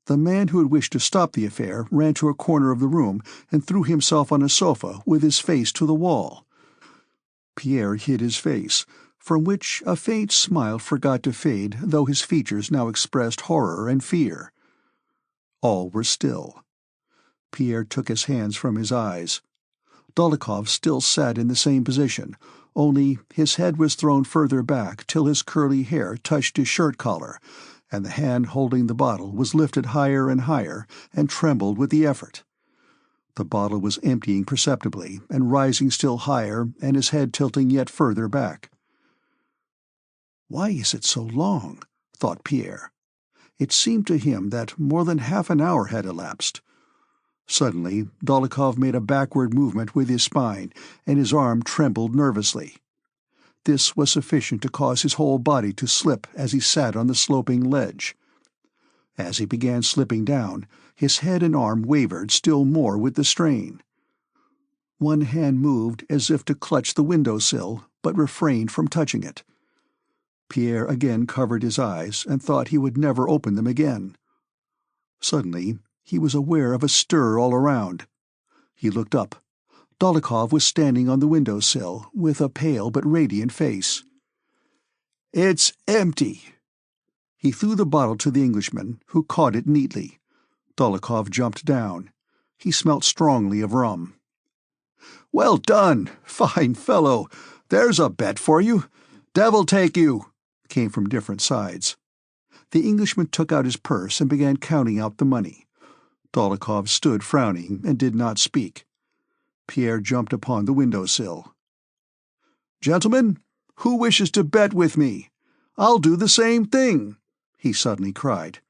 The man who had wished to stop the affair ran to a corner of the room and threw himself on a sofa with his face to the wall. Pierre hid his face, from which a faint smile forgot to fade, though his features now expressed horror and fear. All were still. Pierre took his hands from his eyes. Dólokhov still sat in the same position, only his head was thrown further back till his curly hair touched his shirt collar, and the hand holding the bottle was lifted higher and higher and trembled with the effort. The bottle was emptying perceptibly and rising still higher, and his head tilting yet further back. "Why is it so long?" thought Pierre. It seemed to him that more than half an hour had elapsed. Suddenly Dólokhov made a backward movement with his spine, and his arm trembled nervously. This was sufficient to cause his whole body to slip as he sat on the sloping ledge. As he began slipping down, his head and arm wavered still more with the strain. One hand moved as if to clutch the window-sill, but refrained from touching it. Pierre again covered his eyes and thought he would never open them again. Suddenly he was aware of a stir all around. He looked up. Dólokhov was standing on the window-sill, with a pale but radiant face. "It's empty!" He threw the bottle to the Englishman, who caught it neatly. Dólokhov jumped down. He smelt strongly of rum. "Well done! Fine fellow! There's a bet for you! Devil take you!" came from different sides. The Englishman took out his purse and began counting out the money. Dólokhov stood frowning and did not speak. Pierre jumped upon the window-sill. "Gentlemen, who wishes to bet with me? I'll do the same thing," he suddenly cried.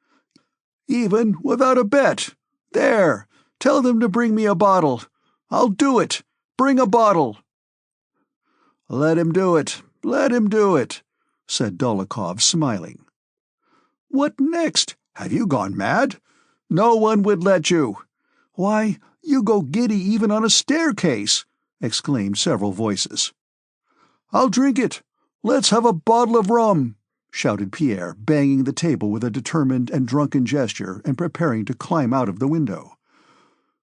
"Even without a bet. There, tell them to bring me a bottle. I'll do it. Bring a bottle." "Let him do it. Let him do it," said Dólokhov, smiling. "What next? Have you gone mad? No one would let you. Why, you go giddy even on a staircase," exclaimed several voices. "I'll drink it. Let's have a bottle of rum," shouted Pierre, banging the table with a determined and drunken gesture and preparing to climb out of the window.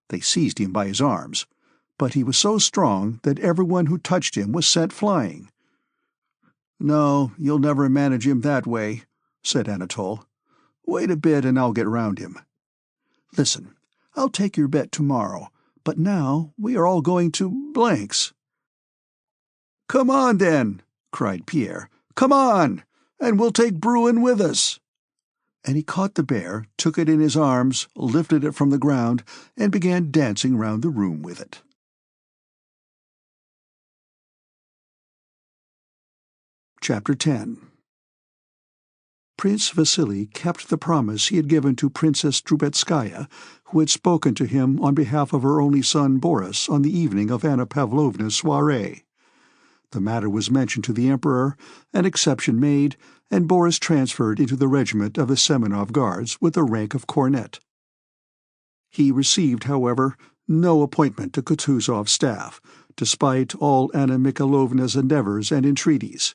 They seized him by his arms, but he was so strong that everyone who touched him was sent flying. "No, you'll never manage him that way," said Anatole. "Wait a bit and I'll get round him. Listen, I'll take your bet tomorrow, but now we are all going to blanks." "Come on, then," cried Pierre. "Come on, and we'll take Bruin with us." And he caught the bear, took it in his arms, lifted it from the ground, and began dancing round the room with it. Chapter 10. Prince Vasily kept the promise he had given to Princess Drubetskaya, who had spoken to him on behalf of her only son Boris on the evening of Anna Pavlovna's soirée. The matter was mentioned to the Emperor, an exception made, and Boris transferred into the regiment of the Semenov Guards with the rank of cornet. He received, however, no appointment to Kutuzov's staff, despite all Anna Mikhailovna's endeavors and entreaties.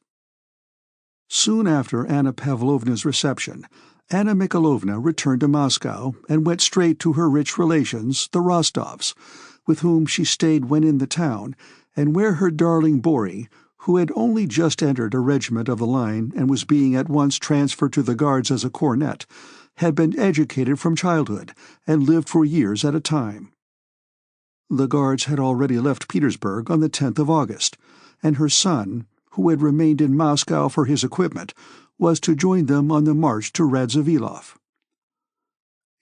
Soon after Anna Pavlovna's reception, Anna Mikhailovna returned to Moscow and went straight to her rich relations, the Rostovs, with whom she stayed when in the town, and where her darling Bori, who had only just entered a regiment of the line and was being at once transferred to the Guards as a cornet, had been educated from childhood and lived for years at a time. The Guards had already left Petersburg on the 10th of August, and her son, who had remained in Moscow for his equipment, was to join them on the march to Radzivilov.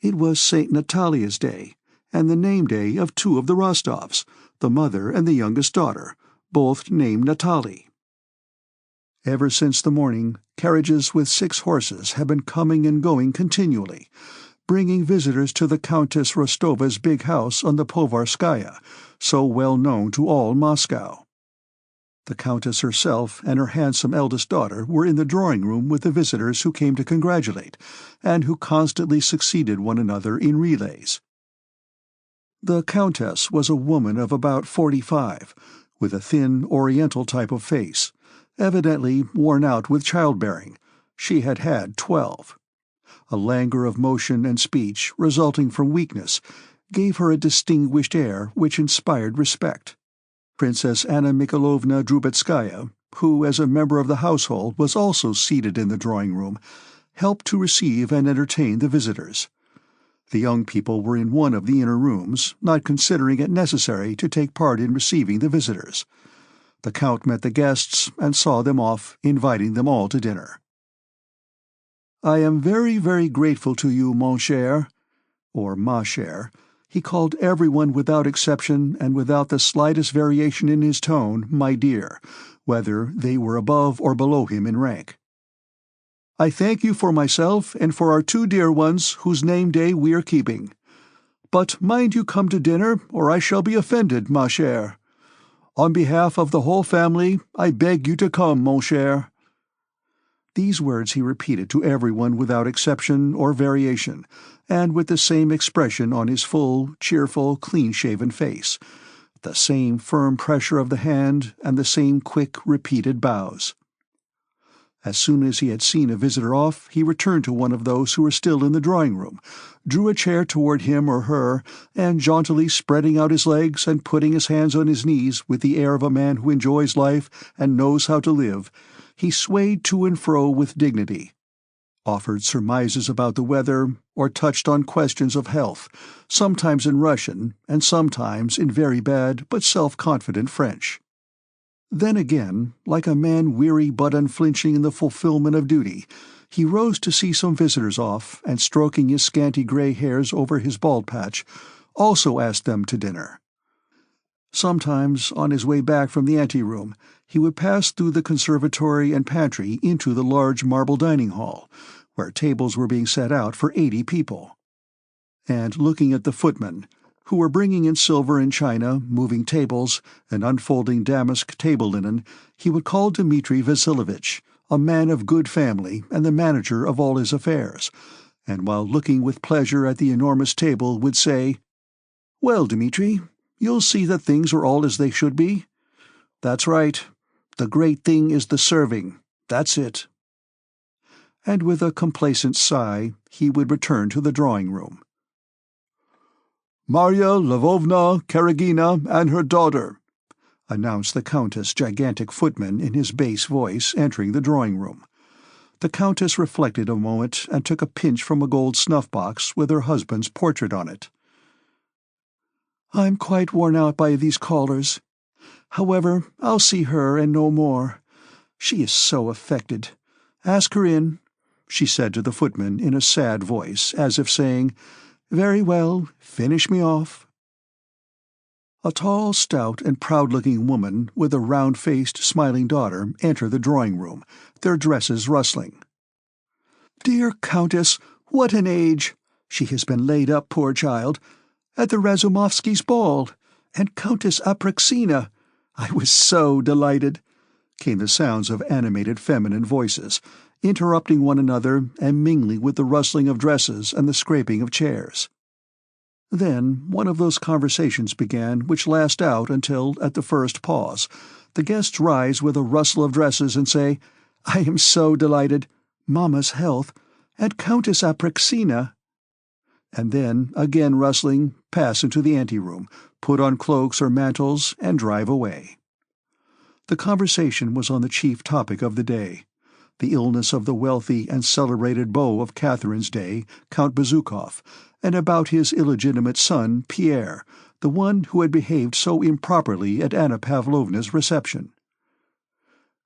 It was St. Natalia's Day, and the name-day of two of the Rostovs, the mother and the youngest daughter, both named Natalie. Ever since the morning, carriages with 6 horses had been coming and going continually, bringing visitors to the Countess Rostova's big house on the Povarskaya, so well known to all Moscow. The Countess herself and her handsome eldest daughter were in the drawing-room with the visitors who came to congratulate, and who constantly succeeded one another in relays. The Countess was a woman of about 45, with a thin, oriental type of face, evidently worn out with childbearing. She had had 12. A languor of motion and speech, resulting from weakness, gave her a distinguished air which inspired respect. Princess Anna Mikhailovna Drubetskaya, who as a member of the household was also seated in the drawing-room, helped to receive and entertain the visitors. The young people were in one of the inner rooms, not considering it necessary to take part in receiving the visitors. The Count met the guests and saw them off, inviting them all to dinner. "I am very, very grateful to you, mon cher," or ma chère. He called everyone without exception and without the slightest variation in his tone, my dear, whether they were above or below him in rank. "I thank you for myself and for our two dear ones whose name-day we are keeping. But mind you come to dinner, or I shall be offended, ma chère. On behalf of the whole family, I beg you to come, mon cher." These words he repeated to everyone without exception or variation, and with the same expression on his full, cheerful, clean-shaven face, the same firm pressure of the hand, and the same quick, repeated bows. As soon as he had seen a visitor off, he returned to one of those who were still in the drawing-room, drew a chair toward him or her, and jauntily spreading out his legs and putting his hands on his knees with the air of a man who enjoys life and knows how to live, he swayed to and fro with dignity, offered surmises about the weather, or touched on questions of health, sometimes in Russian and sometimes in very bad but self-confident French. Then again, like a man weary but unflinching in the fulfillment of duty, he rose to see some visitors off, and stroking his scanty grey hairs over his bald patch, also asked them to dinner. Sometimes, on his way back from the ante-room, he would pass through the conservatory and pantry into the large marble dining hall, where tables were being set out for 80 people. And looking at the footmen, who were bringing in silver and china, moving tables, and unfolding damask table linen, he would call Dmitri Vasilovich, a man of good family and the manager of all his affairs, and while looking with pleasure at the enormous table would say, "Well, Dmitri, you'll see that things are all as they should be. That's right. The great thing is the serving. That's it." And with a complacent sigh, he would return to the drawing-room. "Marya Lvovna Karagina and her daughter," announced the Countess' gigantic footman in his bass voice, entering the drawing-room. The Countess reflected a moment and took a pinch from a gold snuff-box with her husband's portrait on it. "I'm quite worn out by these callers. However, I'll see her and no more. She is so affected. Ask her in," she said to the footman in a sad voice, as if saying, "Very well, finish me off." A tall, stout, and proud-looking woman with a round-faced, smiling daughter entered the drawing-room, their dresses rustling. "Dear Countess, what an age! She has been laid up, poor child, at the Razumovskys' ball, and Countess Apraxina. I was so delighted," came the sounds of animated feminine voices, interrupting one another and mingling with the rustling of dresses and the scraping of chairs. Then one of those conversations began which last out until, at the first pause, the guests rise with a rustle of dresses and say, "I am so delighted. Mamma's health, and Countess Apraxina," and then, again rustling, pass into the ante-room, put on cloaks or mantles, and drive away. The conversation was on the chief topic of the day, the illness of the wealthy and celebrated beau of Catherine's day, Count Bezukhov, and about his illegitimate son, Pierre, the one who had behaved so improperly at Anna Pavlovna's reception.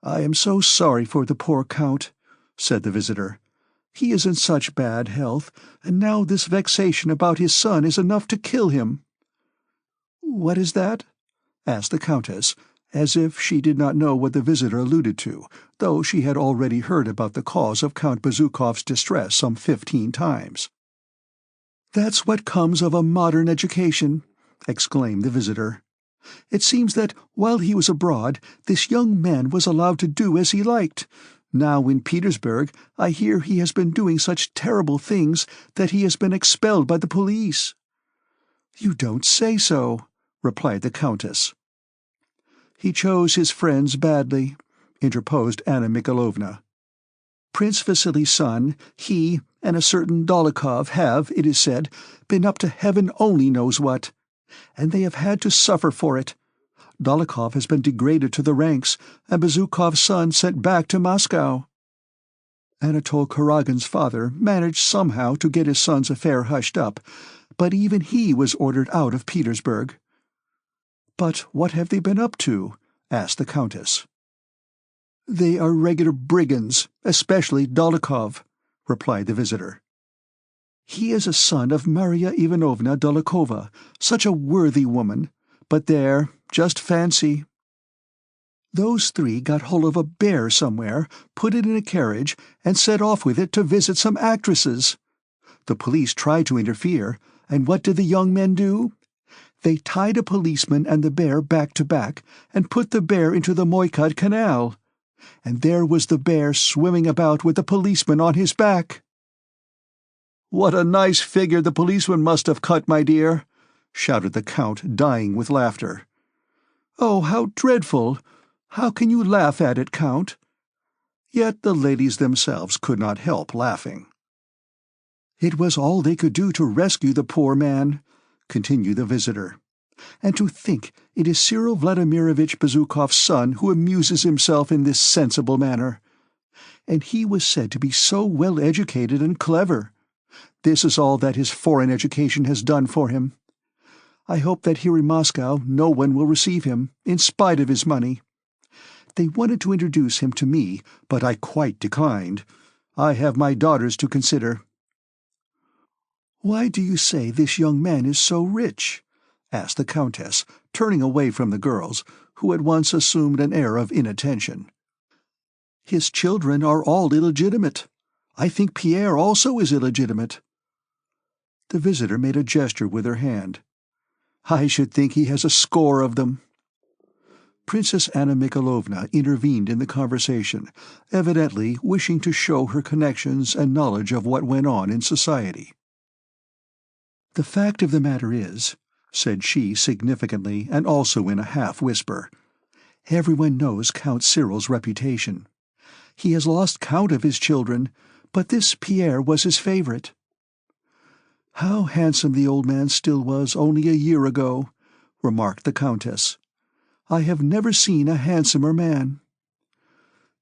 "I am so sorry for the poor Count," said the visitor. "He is in such bad health, and now this vexation about his son is enough to kill him." "What is that?" asked the Countess, as if she did not know what the visitor alluded to, though she had already heard about the cause of Count Bezukhov's distress some 15 times. "That's what comes of a modern education," exclaimed the visitor. "It seems that, while he was abroad, this young man was allowed to do as he liked. Now in Petersburg I hear he has been doing such terrible things that he has been expelled by the police." "You don't say so," replied the Countess. "He chose his friends badly," interposed Anna Mikhailovna. "Prince Vasili's son, he, and a certain Dolokhov have, it is said, been up to heaven only knows what, and they have had to suffer for it. Dolokhov has been degraded to the ranks, and Bezukhov's son sent back to Moscow. Anatole Karagin's father managed somehow to get his son's affair hushed up, but even he was ordered out of Petersburg. "But what have they been up to?" asked the Countess. "They are regular brigands, especially Dolokhov," replied the visitor. "He is a son of Maria Ivanovna Dolokhova, such a worthy woman, but there, just fancy. Those three got hold of a bear somewhere, put it in a carriage, and set off with it to visit some actresses. The police tried to interfere, and what did the young men do? They tied a policeman and the bear back to back, and put the bear into the Moykad Canal. And there was the bear swimming about with the policeman on his back." "What a nice figure the policeman must have cut, my dear!" shouted the Count, dying with laughter. "Oh, how dreadful! How can you laugh at it, Count?" Yet the ladies themselves could not help laughing. "It was all they could do to rescue the poor man," continued the visitor. "And to think it is Cyril Vladimirovitch Bezukhov's son who amuses himself in this sensible manner. And he was said to be so well educated and clever. This is all that his foreign education has done for him. I hope that here in Moscow no one will receive him, in spite of his money. They wanted to introduce him to me, but I quite declined. I have my daughters to consider." "Why do you say this young man is so rich?" asked the Countess, turning away from the girls, who at once assumed an air of inattention. "His children are all illegitimate. I think Pierre also is illegitimate." The visitor made a gesture with her hand. "I should think he has a score of them." Princess Anna Mikhailovna intervened in the conversation, evidently wishing to show her connections and knowledge of what went on in society. "The fact of the matter is," said she significantly and also in a half-whisper, "everyone knows Count Cyril's reputation. He has lost count of his children, but this Pierre was his favorite. How handsome the old man still was only a year ago," remarked the Countess. "I have never seen a handsomer man."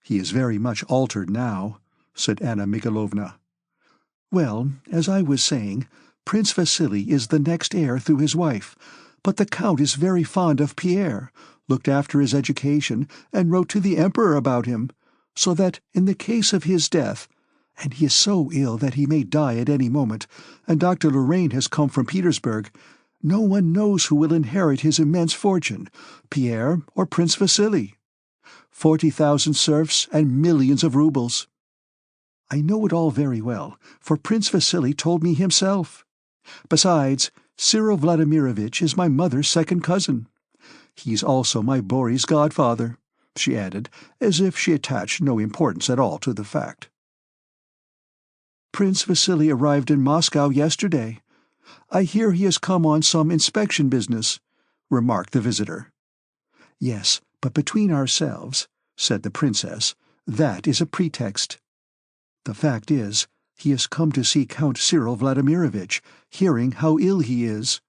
"He is very much altered now," said Anna Mikhailovna. "Well, as I was saying, Prince Vasily is the next heir through his wife, but the Count is very fond of Pierre, looked after his education, and wrote to the Emperor about him, so that in the case of his death, and he is so ill that he may die at any moment, and Dr. Lorraine has come from Petersburg, no one knows who will inherit his immense fortune, Pierre or Prince Vasily. 40,000 serfs and millions of roubles. I know it all very well, for Prince Vasily told me himself. Besides, Cyril Vladimirovitch is my mother's second cousin. He's also my Boris' godfather," she added, as if she attached no importance at all to the fact. "Prince Vasily arrived in Moscow yesterday. I hear he has come on some inspection business," remarked the visitor. "Yes, but between ourselves," said the princess, "that is a pretext. The fact is, he has come to see Count Cyril Vladimirovitch, hearing how ill he is."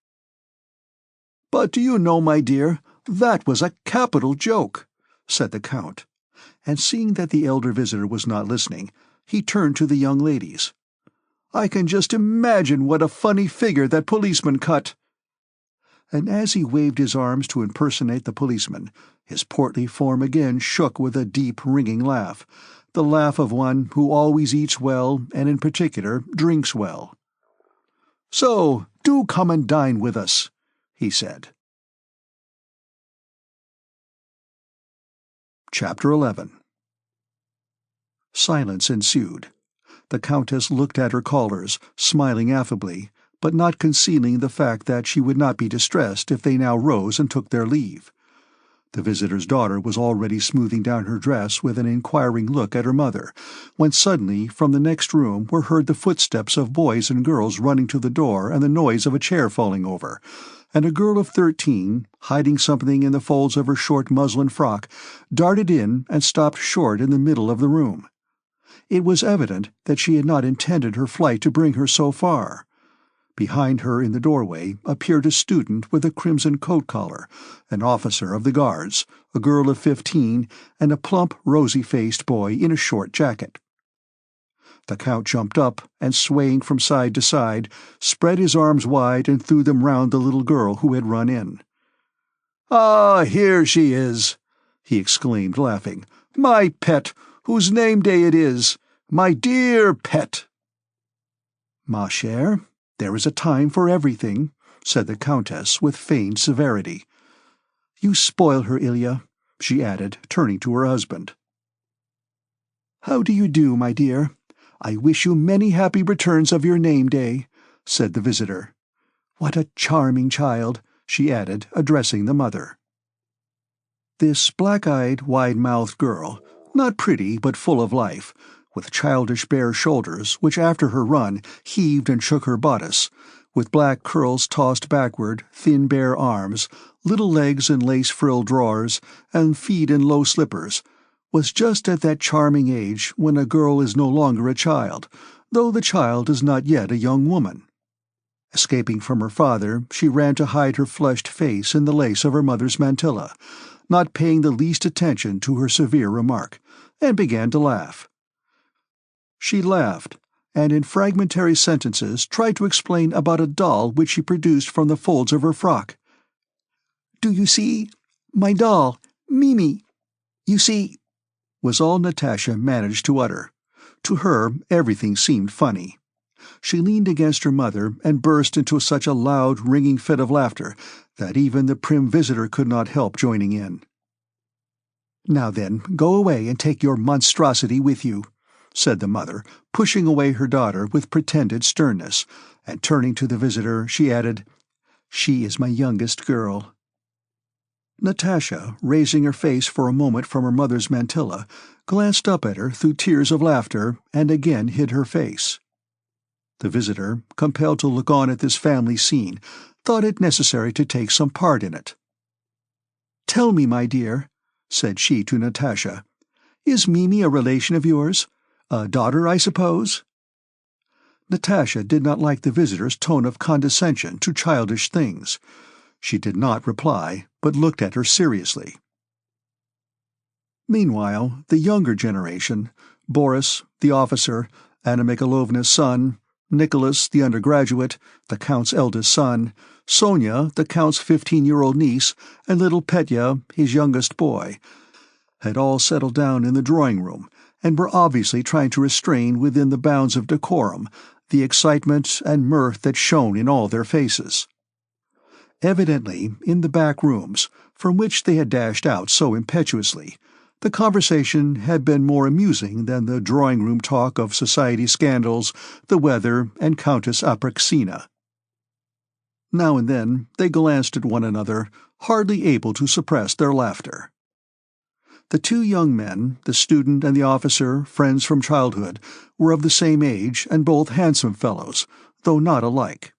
"But do you know, my dear, that was a capital joke," said the Count, and seeing that the elder visitor was not listening, he turned to the young ladies. "I can just imagine what a funny figure that policeman cut." And as he waved his arms to impersonate the policeman, his portly form again shook with a deep, ringing laugh, the laugh of one who always eats well and in particular drinks well. "So, do come and dine with us," he said. Chapter 11. Silence ensued. The Countess looked at her callers, smiling affably, but not concealing the fact that she would not be distressed if they now rose and took their leave. The visitor's daughter was already smoothing down her dress with an inquiring look at her mother, when suddenly from the next room were heard the footsteps of boys and girls running to the door and the noise of a chair falling over, and a girl of 13, hiding something in the folds of her short muslin frock, darted in and stopped short in the middle of the room. It was evident that she had not intended her flight to bring her so far. Behind her in the doorway appeared a student with a crimson coat collar, an officer of the guards, a girl of 15, and a plump, rosy-faced boy in a short jacket. The Count jumped up and, swaying from side to side, spread his arms wide and threw them round the little girl who had run in. "Ah, here she is!" he exclaimed, laughing. "My pet, whose name-day it is! My dear pet!" "Ma chère, there is a time for everything," said the Countess with feigned severity. "You spoil her, Ilya," she added, turning to her husband. "How do you do, my dear? I wish you many happy returns of your name-day," said the visitor. "What a charming child," she added, addressing the mother. This black-eyed, wide-mouthed girl, not pretty but full of life, with childish bare shoulders which after her run heaved and shook her bodice, with black curls tossed backward, thin bare arms, little legs in lace-frilled drawers, and feet in low slippers, was just at that charming age when a girl is no longer a child, though the child is not yet a young woman. Escaping from her father, she ran to hide her flushed face in the lace of her mother's mantilla, not paying the least attention to her severe remark, and began to laugh. She laughed, and in fragmentary sentences tried to explain about a doll which she produced from the folds of her frock. "Do you see? My doll, Mimi. You see," was all Natasha managed to utter. To her, everything seemed funny. She leaned against her mother and burst into such a loud, ringing fit of laughter that even the prim visitor could not help joining in. "Now then, go away and take your monstrosity with you," said the mother, pushing away her daughter with pretended sternness, and turning to the visitor, she added, "She is my youngest girl." Natasha, raising her face for a moment from her mother's mantilla, glanced up at her through tears of laughter and again hid her face. The visitor, compelled to look on at this family scene, thought it necessary to take some part in it. "Tell me, my dear," said she to Natasha, "is Mimi a relation of yours? A daughter, I suppose?" Natasha did not like the visitor's tone of condescension to childish things. She did not reply, but looked at her seriously. Meanwhile, the younger generation, Boris, the officer, Anna Mikhailovna's son, Nicholas, the undergraduate, the Count's eldest son, Sonia, the Count's 15-year-old niece, and little Petya, his youngest boy, had all settled down in the drawing-room, and were obviously trying to restrain within the bounds of decorum the excitement and mirth that shone in all their faces. Evidently, in the back rooms, from which they had dashed out so impetuously, the conversation had been more amusing than the drawing-room talk of society scandals, the weather, and Countess Apraxina. Now and then they glanced at one another, hardly able to suppress their laughter. The two young men, the student and the officer, friends from childhood, were of the same age and both handsome fellows, though not alike.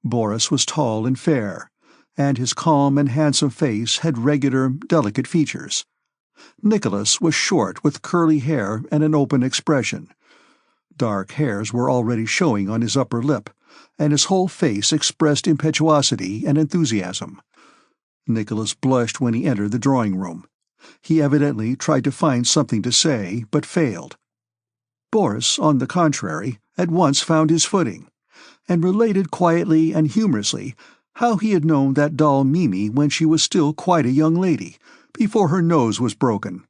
Boris was tall and fair, and his calm and handsome face had regular, delicate features. Nicholas was short with curly hair and an open expression. Dark hairs were already showing on his upper lip, and his whole face expressed impetuosity and enthusiasm. Nicholas blushed when he entered the drawing-room. He evidently tried to find something to say, but failed. Boris, on the contrary, at once found his footing, and related quietly and humorously how he had known that doll Mimi when she was still quite a young lady, before her nose was broken,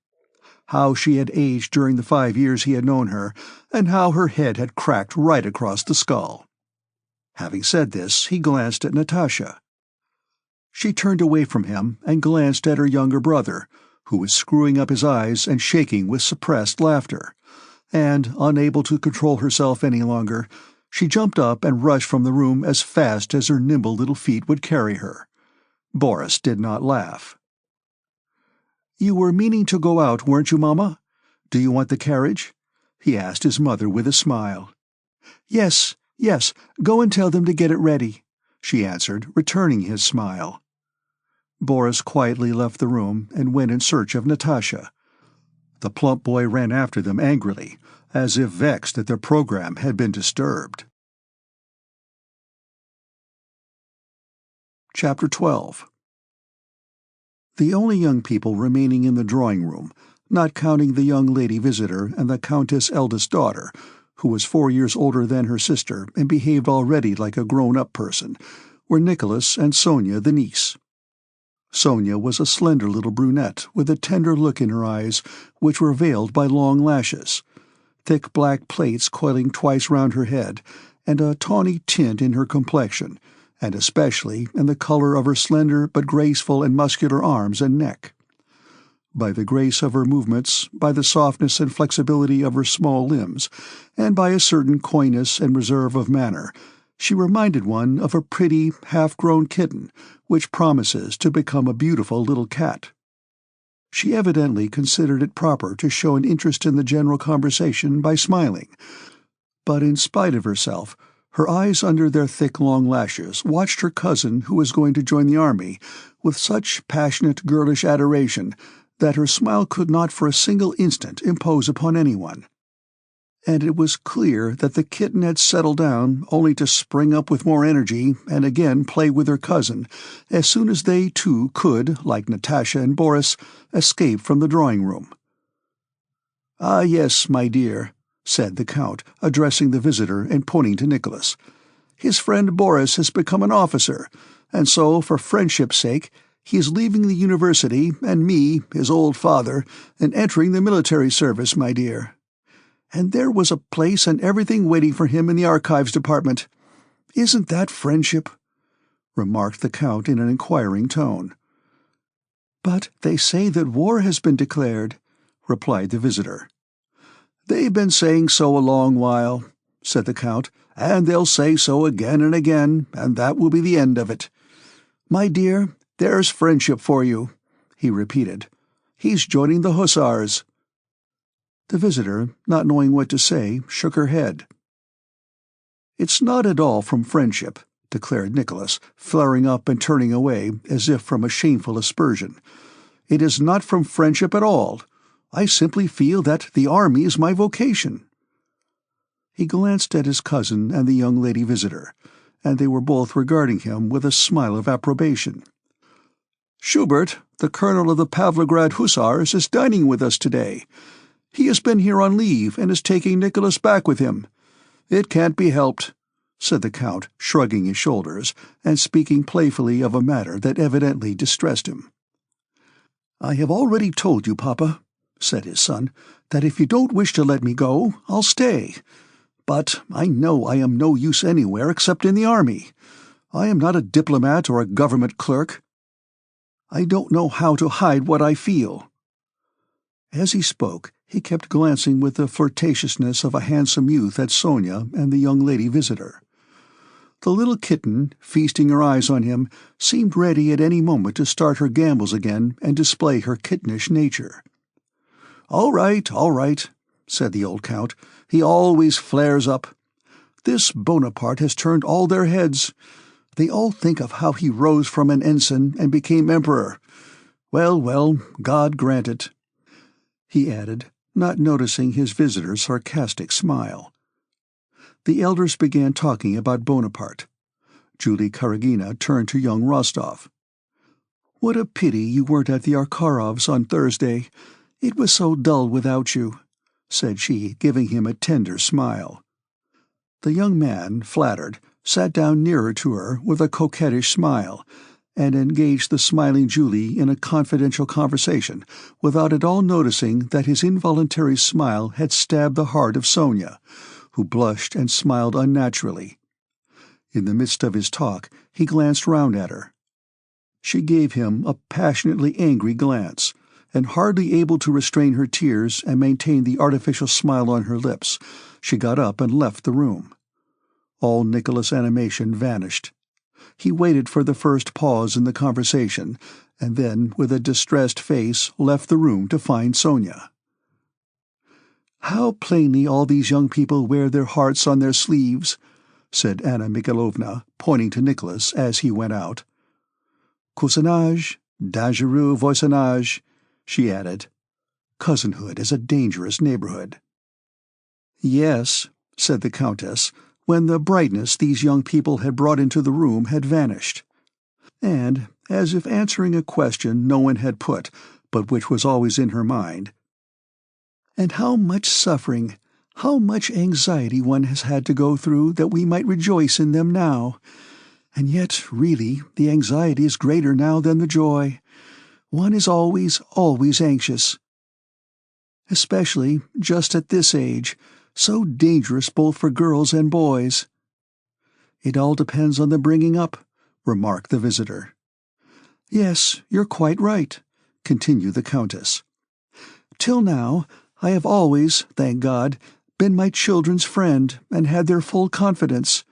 how she had aged during the 5 years he had known her, and how her head had cracked right across the skull. Having said this, he glanced at Natasha. She turned away from him and glanced at her younger brother, who was screwing up his eyes and shaking with suppressed laughter, and, unable to control herself any longer, she jumped up and rushed from the room as fast as her nimble little feet would carry her. Boris did not laugh. "You were meaning to go out, weren't you, Mamma? Do you want the carriage?" he asked his mother with a smile. "Yes, yes, go and tell them to get it ready," she answered, returning his smile. Boris quietly left the room and went in search of Natasha. The plump boy ran after them angrily, as if vexed that their program had been disturbed. Chapter 12. The only young people remaining in the drawing-room, not counting the young lady visitor and the Countess' eldest daughter, who was 4 years older than her sister and behaved already like a grown-up person, were Nicholas and Sonia the niece. Sonia was a slender little brunette with a tender look in her eyes which were veiled by long lashes, thick black plaits coiling twice round her head, and a tawny tint in her complexion, and especially in the color of her slender but graceful and muscular arms and neck. By the grace of her movements, by the softness and flexibility of her small limbs, and by a certain coyness and reserve of manner, she reminded one of a pretty, half-grown kitten which promises to become a beautiful little cat. She evidently considered it proper to show an interest in the general conversation by smiling, but in spite of herself, her eyes under their thick long lashes watched her cousin who was going to join the army with such passionate girlish adoration that her smile could not for a single instant impose upon anyone. And it was clear that the kitten had settled down only to spring up with more energy and again play with her cousin as soon as they too could, like Natasha and Boris, escape from the drawing-room. "Ah, yes, my dear," said the Count, addressing the visitor and pointing to Nicholas. "His friend Boris has become an officer, and so, for friendship's sake, he is leaving the university and me, his old father, and entering the military service, my dear. And there was a place and everything waiting for him in the archives department. Isn't that friendship?" remarked the Count in an inquiring tone. "But they say that war has been declared," replied the visitor. "They've been saying so a long while," said the Count, "and they'll say so again and again, and that will be the end of it. My dear, there's friendship for you," he repeated. "He's joining the hussars." The visitor, not knowing what to say, shook her head. "It's not at all from friendship," declared Nicholas, flaring up and turning away as if from a shameful aspersion. "It is not from friendship at all. I simply feel that the army is my vocation." He glanced at his cousin and the young lady visitor, and they were both regarding him with a smile of approbation. "Schubert, the colonel of the Pavlograd Hussars, is dining with us today. He has been here on leave and is taking Nicholas back with him. It can't be helped," said the Count, shrugging his shoulders and speaking playfully of a matter that evidently distressed him. "I have already told you, Papa," said his son, "that if you don't wish to let me go, I'll stay. But I know I am no use anywhere except in the army. I am not a diplomat or a government clerk. I don't know how to hide what I feel." As he spoke, he kept glancing with the flirtatiousness of a handsome youth at Sonia and the young lady visitor. The little kitten, feasting her eyes on him, seemed ready at any moment to start her gambols again and display her kittenish nature. All right," said the old Count. "He always flares up. This Bonaparte has turned all their heads. They all think of how he rose from an ensign and became emperor. Well, God grant it," he added, not noticing his visitor's sarcastic smile. The elders began talking about Bonaparte. Julie Karagina turned to young Rostov. "What a pity you weren't at the Arkarovs on Thursday. It was so dull without you," said she, giving him a tender smile. The young man, flattered, sat down nearer to her with a coquettish smile, and engaged the smiling Julie in a confidential conversation, without at all noticing that his involuntary smile had stabbed the heart of Sonia, who blushed and smiled unnaturally. In the midst of his talk, he glanced round at her. She gave him a passionately angry glance, and hardly able to restrain her tears and maintain the artificial smile on her lips, she got up and left the room. All Nicholas' animation vanished. He waited for the first pause in the conversation, and then, with a distressed face, left the room to find Sonia. "How plainly all these young people wear their hearts on their sleeves," said Anna Mikhailovna, pointing to Nicholas as he went out. "Cousinage, dangereux voisinage," she added. "Cousinhood is a dangerous neighborhood." "Yes," said the Countess, when the brightness these young people had brought into the room had vanished. And, as if answering a question no one had put, but which was always in her mind, "And how much suffering, how much anxiety one has had to go through that we might rejoice in them now. And yet, really, the anxiety is greater now than the joy. One is always, always anxious. Especially just at this age, so dangerous both for girls and boys." "It all depends on the bringing up," remarked the visitor. "Yes, you're quite right," continued the Countess. "Till now, I have always, thank God, been my children's friend and had their full confidence,"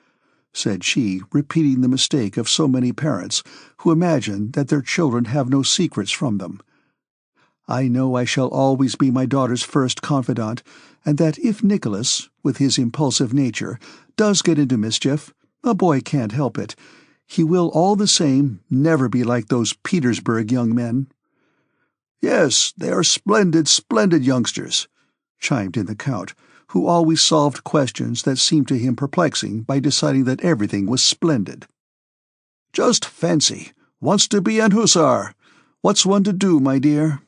said she, repeating the mistake of so many parents who imagine that their children have no secrets from them. "I know I shall always be my daughter's first confidant, and that if Nicholas, with his impulsive nature, does get into mischief, a boy can't help it, he will all the same never be like those Petersburg young men." "Yes, they are splendid, splendid youngsters," chimed in the Count, who always solved questions that seemed to him perplexing by deciding that everything was splendid. "Just fancy, wants to be an hussar. What's one to do, my dear?"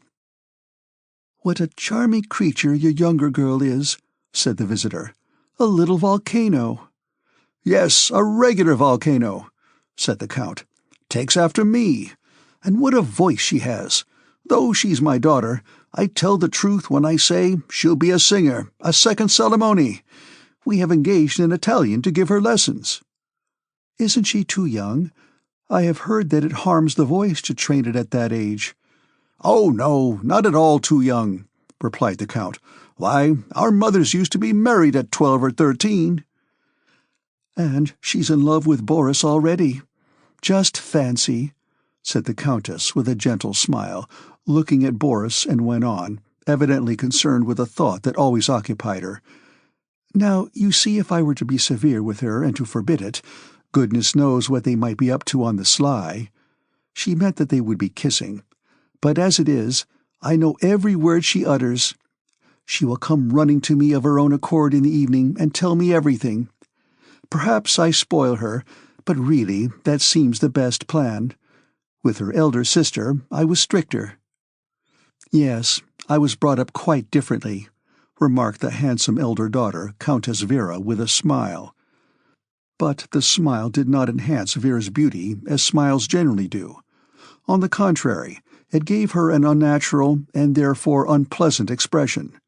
"What a charming creature your younger girl is," said the visitor. "A little volcano." "Yes, a regular volcano," said the Count. "Takes after me. And what a voice she has! Though she's my daughter, I tell the truth when I say she'll be a singer, a second Salamone. We have engaged an Italian to give her lessons." "Isn't she too young? I have heard that it harms the voice to train it at that age." "Oh, no, not at all too young," replied the Count. "Why, our mothers used to be married at 12 or 13. "And she's in love with Boris already. Just fancy," said the Countess with a gentle smile, looking at Boris, and went on, evidently concerned with a thought that always occupied her. "Now, you see, if I were to be severe with her and to forbid it, goodness knows what they might be up to on the sly. She meant that they would be kissing. But as it is, I know every word she utters. She will come running to me of her own accord in the evening and tell me everything. Perhaps I spoil her, but really that seems the best plan. With her elder sister I was stricter." "Yes, I was brought up quite differently," remarked the handsome elder daughter, Countess Vera, with a smile. But the smile did not enhance Vera's beauty as smiles generally do. On the contrary, it gave her an unnatural and therefore unpleasant expression.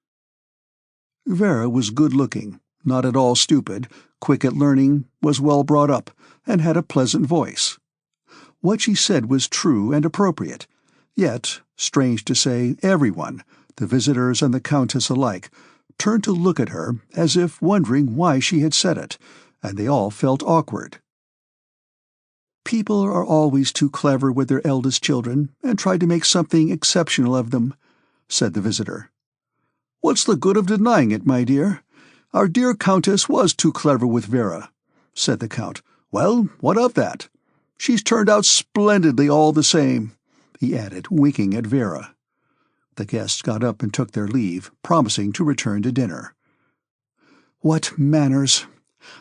Vera was good-looking, not at all stupid, quick at learning, was well brought up, and had a pleasant voice. What she said was true and appropriate, yet, strange to say, everyone, the visitors and the Countess alike, turned to look at her as if wondering why she had said it, and they all felt awkward. "People are always too clever with their eldest children, and try to make something exceptional of them," said the visitor. "What's the good of denying it, my dear? Our dear Countess was too clever with Vera," said the Count. "Well, what of that? She's turned out splendidly all the same," he added, winking at Vera. The guests got up and took their leave, promising to return to dinner. "What manners!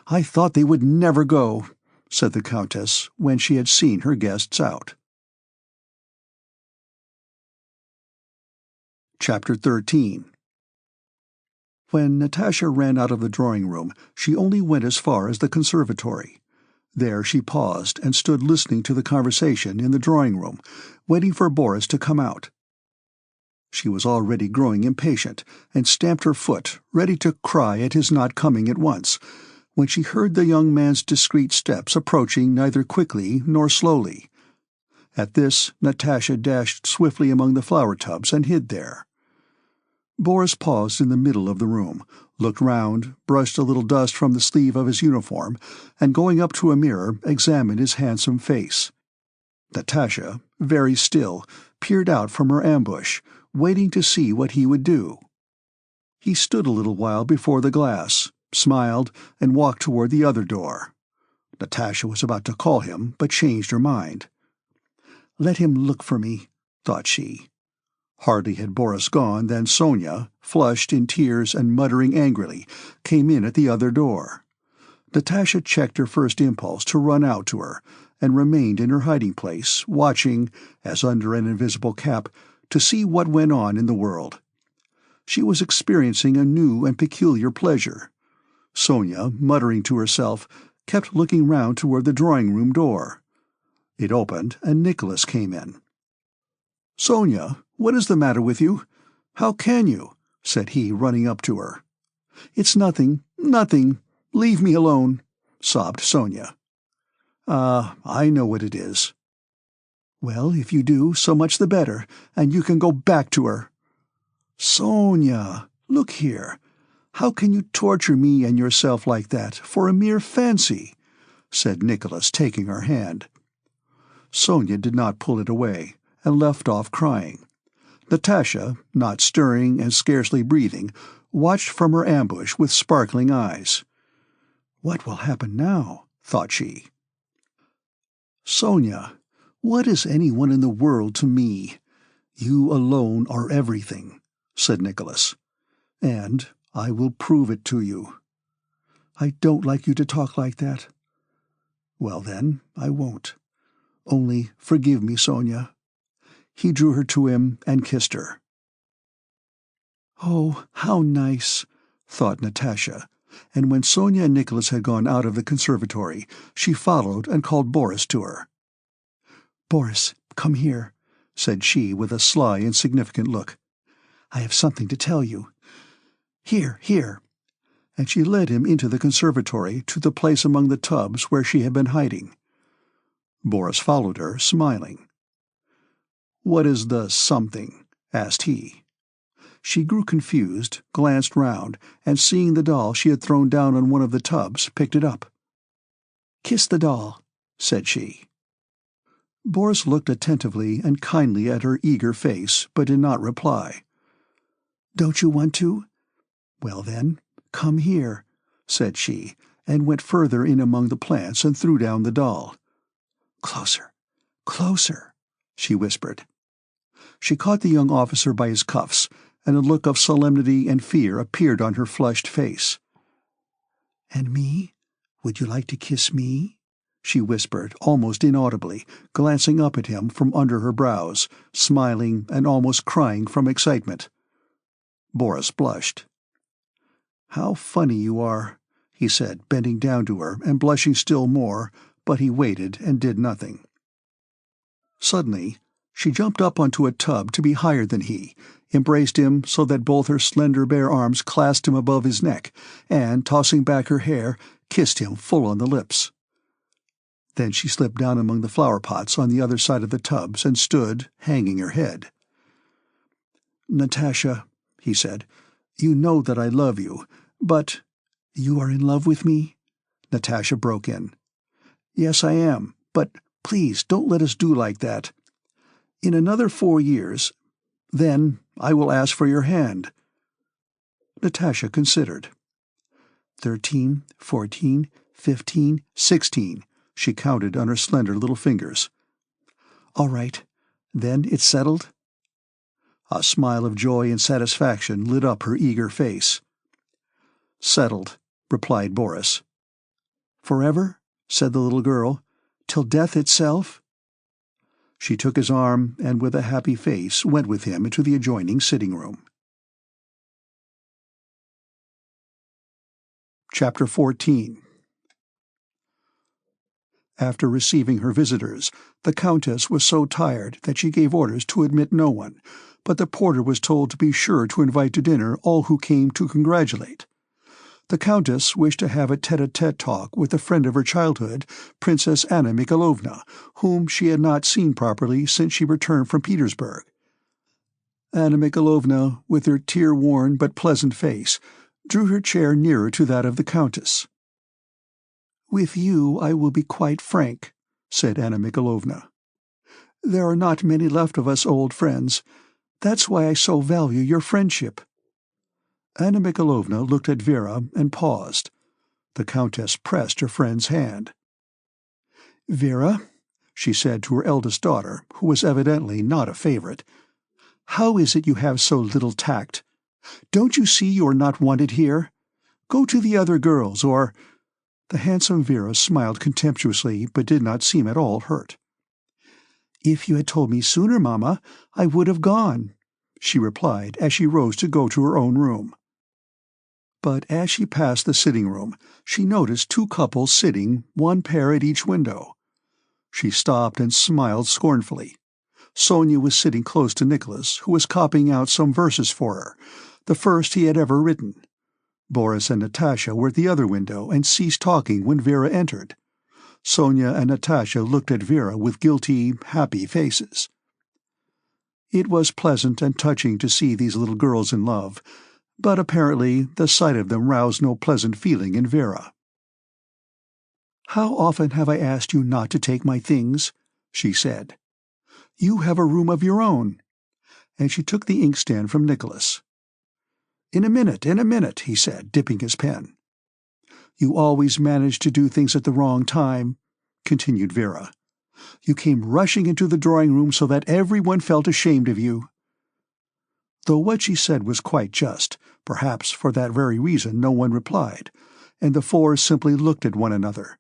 I thought they would never go," said the Countess, when she had seen her guests out. Chapter 13. When Natasha ran out of the drawing-room, she only went as far as the conservatory. There she paused and stood listening to the conversation in the drawing-room, waiting for Boris to come out. She was already growing impatient, and stamped her foot, ready to cry at his not coming at once, when she heard the young man's discreet steps approaching neither quickly nor slowly. At this, Natasha dashed swiftly among the flower-tubs and hid there. Boris paused in the middle of the room, looked round, brushed a little dust from the sleeve of his uniform, and going up to a mirror, examined his handsome face. Natasha, very still, peered out from her ambush, waiting to see what he would do. He stood a little while before the glass, smiled, and walked toward the other door. Natasha was about to call him, but changed her mind. "Let him look for me," thought she. Hardly had Boris gone than Sonia, flushed, in tears, and muttering angrily, came in at the other door. Natasha checked her first impulse to run out to her, and remained in her hiding place, watching, as under an invisible cap, to see what went on in the world. She was experiencing a new and peculiar pleasure. Sonia, muttering to herself, kept looking round toward the drawing-room door. It opened, and Nicholas came in. "Sonia, what is the matter with you? How can you?" said he, running up to her. "It's nothing, nothing. Leave me alone," sobbed Sonia. "Ah, I know what it is." "Well, if you do, so much the better, and you can go back to her." "Sonia, look here. How can you torture me and yourself like that, for a mere fancy?" said Nicholas, taking her hand. Sonia did not pull it away, and left off crying. Natasha, not stirring and scarcely breathing, watched from her ambush with sparkling eyes. "What will happen now?" thought she. "Sonia, what is anyone in the world to me? You alone are everything," said Nicholas. "And I will prove it to you." "I don't like you to talk like that." "Well then, I won't. Only forgive me, Sonia." He drew her to him and kissed her. "Oh, how nice," thought Natasha, and when Sonia and Nicholas had gone out of the conservatory, she followed and called Boris to her. "Boris, come here," said she with a sly, insignificant look. "I have something to tell you. Here, here." And she led him into the conservatory to the place among the tubs where she had been hiding. Boris followed her, smiling. "What is the something?" asked he. She grew confused, glanced round, and seeing the doll she had thrown down on one of the tubs, picked it up. "Kiss the doll," said she. Boris looked attentively and kindly at her eager face, but did not reply. "Don't you want to? Well then, come here," said she, and went further in among the plants and threw down the doll. "Closer, closer," she whispered. She caught the young officer by his cuffs, and a look of solemnity and fear appeared on her flushed face. "And me? Would you like to kiss me?" she whispered, almost inaudibly, glancing up at him from under her brows, smiling and almost crying from excitement. Boris blushed. "How funny you are," he said, bending down to her and blushing still more, but he waited and did nothing. Suddenly, she jumped up onto a tub to be higher than he, embraced him so that both her slender bare arms clasped him above his neck, and, tossing back her hair, kissed him full on the lips. Then she slipped down among the flower-pots on the other side of the tubs and stood, hanging her head. "Natasha," he said, "you know that I love you, but—" "You are in love with me?" Natasha broke in. "Yes, I am, but please don't let us do like that. In another 4 years, then I will ask for your hand." Natasha considered. 13, 14, 15, 16, she counted on her slender little fingers. "All right. Then it's settled?" A smile of joy and satisfaction lit up her eager face. "Settled," replied Boris. "Forever?" said the little girl. "Till death itself?" She took his arm and with a happy face went with him into the adjoining sitting-room. Chapter 14. After receiving her visitors, the Countess was so tired that she gave orders to admit no one, but the porter was told to be sure to invite to dinner all who came to congratulate. The Countess wished to have a tete-a-tete talk with a friend of her childhood, Princess Anna Mikhailovna, whom she had not seen properly since she returned from Petersburg. Anna Mikhailovna, with her tear-worn but pleasant face, drew her chair nearer to that of the Countess. "With you I will be quite frank," said Anna Mikhailovna. "There are not many left of us old friends. That's why I so value your friendship." Anna Mikhailovna looked at Vera and paused. The Countess pressed her friend's hand. "Vera," she said to her eldest daughter, who was evidently not a favorite, How is it you have so little tact? Don't you see you are not wanted here? Go to the other girls, or—" The handsome Vera smiled contemptuously, but did not seem at all hurt. "If you had told me sooner, Mamma, I would have gone," she replied as she rose to go to her own room. But as she passed the sitting-room, she noticed two couples sitting, one pair at each window. She stopped and smiled scornfully. Sonia was sitting close to Nicholas, who was copying out some verses for her, the first he had ever written. Boris and Natasha were at the other window and ceased talking when Vera entered. Sonia and Natasha looked at Vera with guilty, happy faces. It was pleasant and touching to see these little girls in love, but apparently the sight of them roused no pleasant feeling in Vera. "How often have I asked you not to take my things?" she said. "You have a room of your own." And she took the inkstand from Nicholas. In a minute," he said, dipping his pen. "You always manage to do things at the wrong time," continued Vera. "You came rushing into the drawing-room so that everyone felt ashamed of you." Though what she said was quite just, perhaps for that very reason no one replied, and the four simply looked at one another.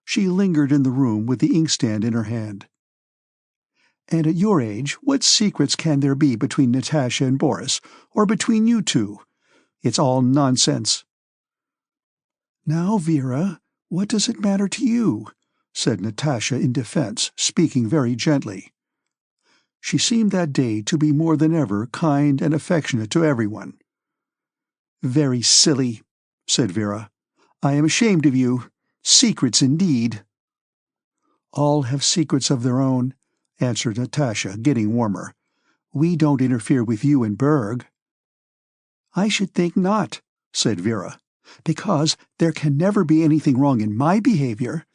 She lingered in the room with the inkstand in her hand. "And at your age, what secrets can there be between Natasha and Boris, or between you two? It's all nonsense." "Now, Vera, what does it matter to you?" said Natasha in defense, speaking very gently. She seemed that day to be more than ever kind and affectionate to everyone. "Very silly," said Vera. "I am ashamed of you. Secrets, indeed." "All have secrets of their own," answered Natasha, getting warmer. "We don't interfere with you in Berg." "I should think not," said Vera, "because there can never be anything wrong in my behavior.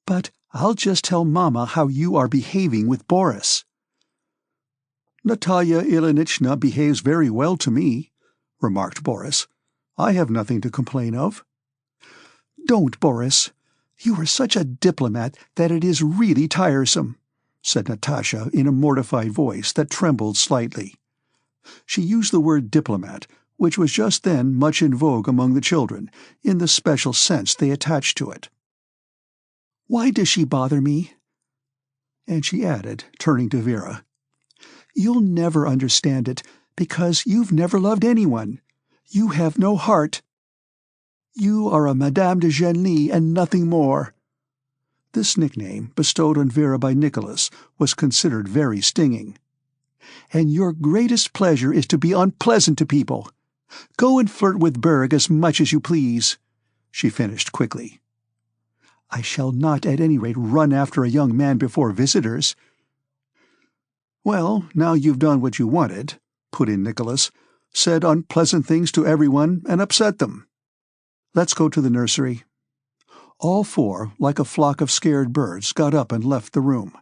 But I'll just tell Mamma how you are behaving with Boris." "Natalia Ilyinichna behaves very well to me," remarked Boris. "I have nothing to complain of." "Don't, Boris. You are such a diplomat that it is really tiresome," said Natasha in a mortified voice that trembled slightly. She used the word diplomat, which was just then much in vogue among the children, in the special sense they attached to it. "Why does she bother me?" And she added, turning to Vera, "You'll never understand it, because you've never loved anyone. You have no heart. You are a Madame de Genlis and nothing more." This nickname, bestowed on Vera by Nicholas, was considered very stinging. "And your greatest pleasure is to be unpleasant to people. Go and flirt with Berg as much as you please," she finished quickly. "I shall not at any rate run after a young man before visitors." "Well, now you've done what you wanted," put in Nicholas, "said unpleasant things to everyone and upset them. Let's go to the nursery." All four, like a flock of scared birds, got up and left the room.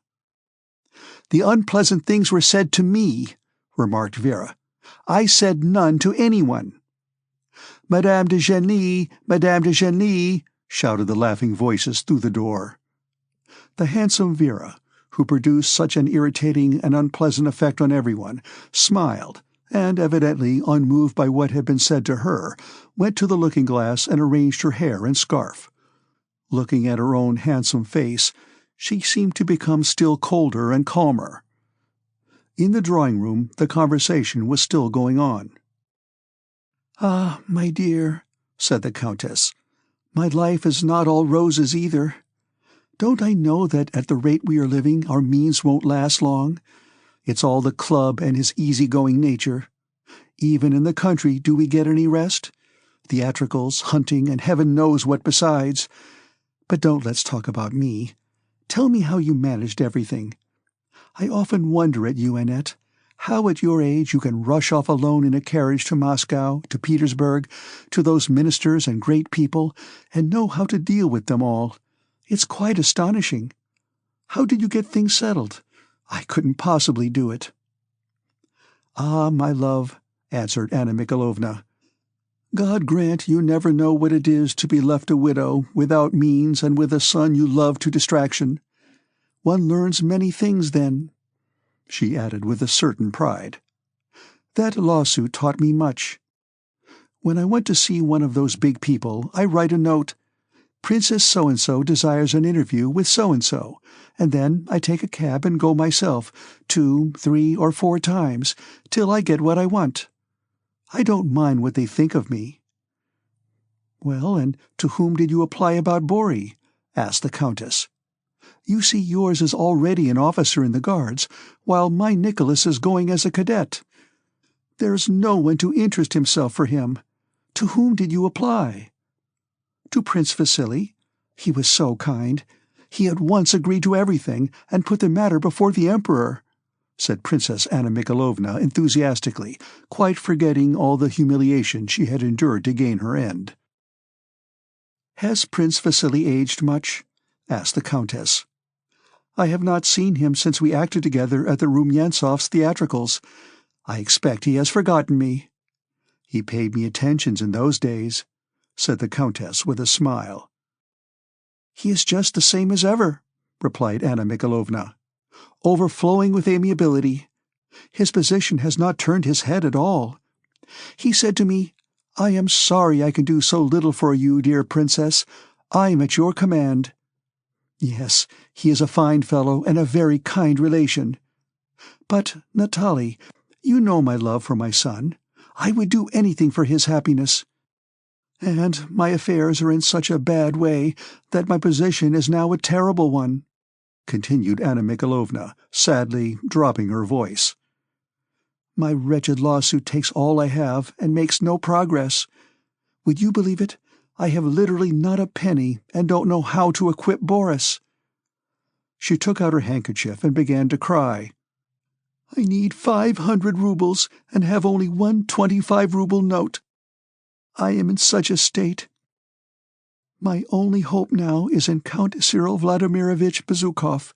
"The unpleasant things were said to me," remarked Vera. "I said none to anyone." "Madame de Genlis, Madame de Genlis," shouted the laughing voices through the door. The handsome Vera, who produced such an irritating and unpleasant effect on everyone, smiled, and, evidently unmoved by what had been said to her, went to the looking-glass and arranged her hair and scarf. Looking at her own handsome face, she seemed to become still colder and calmer. In the drawing-room the conversation was still going on. "Ah, my dear," said the Countess, "my life is not all roses either. Don't I know that at the rate we are living our means won't last long? It's all the club and his easy-going nature. Even in the country do we get any rest? Theatricals, hunting, and heaven knows what besides. But don't let's talk about me. Tell me how you managed everything. I often wonder at you, Annette, how at your age you can rush off alone in a carriage to Moscow, to Petersburg, to those ministers and great people, and know how to deal with them all. It's quite astonishing. How did you get things settled? I couldn't possibly do it." "Ah, my love," answered Anna Mikhalovna, "God grant you never know what it is to be left a widow, without means and with a son you love to distraction. One learns many things then. she added with a certain pride. "That lawsuit taught me much. When I want to see one of those big people, I write a note, 'Princess so-and-so desires an interview with so-and-so,' and then I take a cab and go myself 2, 3, or 4 times, till I get what I want. I don't mind what they think of me." "Well, and to whom did you apply about Bori?" asked the Countess. "You see, yours is already an officer in the Guards, while my Nicholas is going as a cadet. There's no one to interest himself for him. To whom did you apply?" "To Prince Vasily. He was so kind. He at once agreed to everything, and put the matter before the Emperor," said Princess Anna Mikhailovna enthusiastically, quite forgetting all the humiliation she had endured to gain her end. "Has Prince Vasily aged much?" asked the Countess. "I have not seen him since we acted together at the Rumyantsovs' theatricals. I expect he has forgotten me." "He paid me attentions in those days," said the Countess with a smile. "He is just the same as ever," replied Anna Mikhailovna, "overflowing with amiability. His position has not turned his head at all. He said to me, 'I am sorry I can do so little for you, dear Princess. I am at your command.' Yes, he is a fine fellow and a very kind relation. But, Natalie, you know my love for my son. I would do anything for his happiness. And my affairs are in such a bad way that my position is now a terrible one," continued Anna Mikhailovna, sadly dropping her voice. "My wretched lawsuit takes all I have and makes no progress. Would you believe it? I have literally not a penny and don't know how to equip Boris." She took out her handkerchief and began to cry. "I need 500 rubles and have only one 25-ruble note. I am in such a state. My only hope now is in Count Cyril Vladimirovich Bezukhov.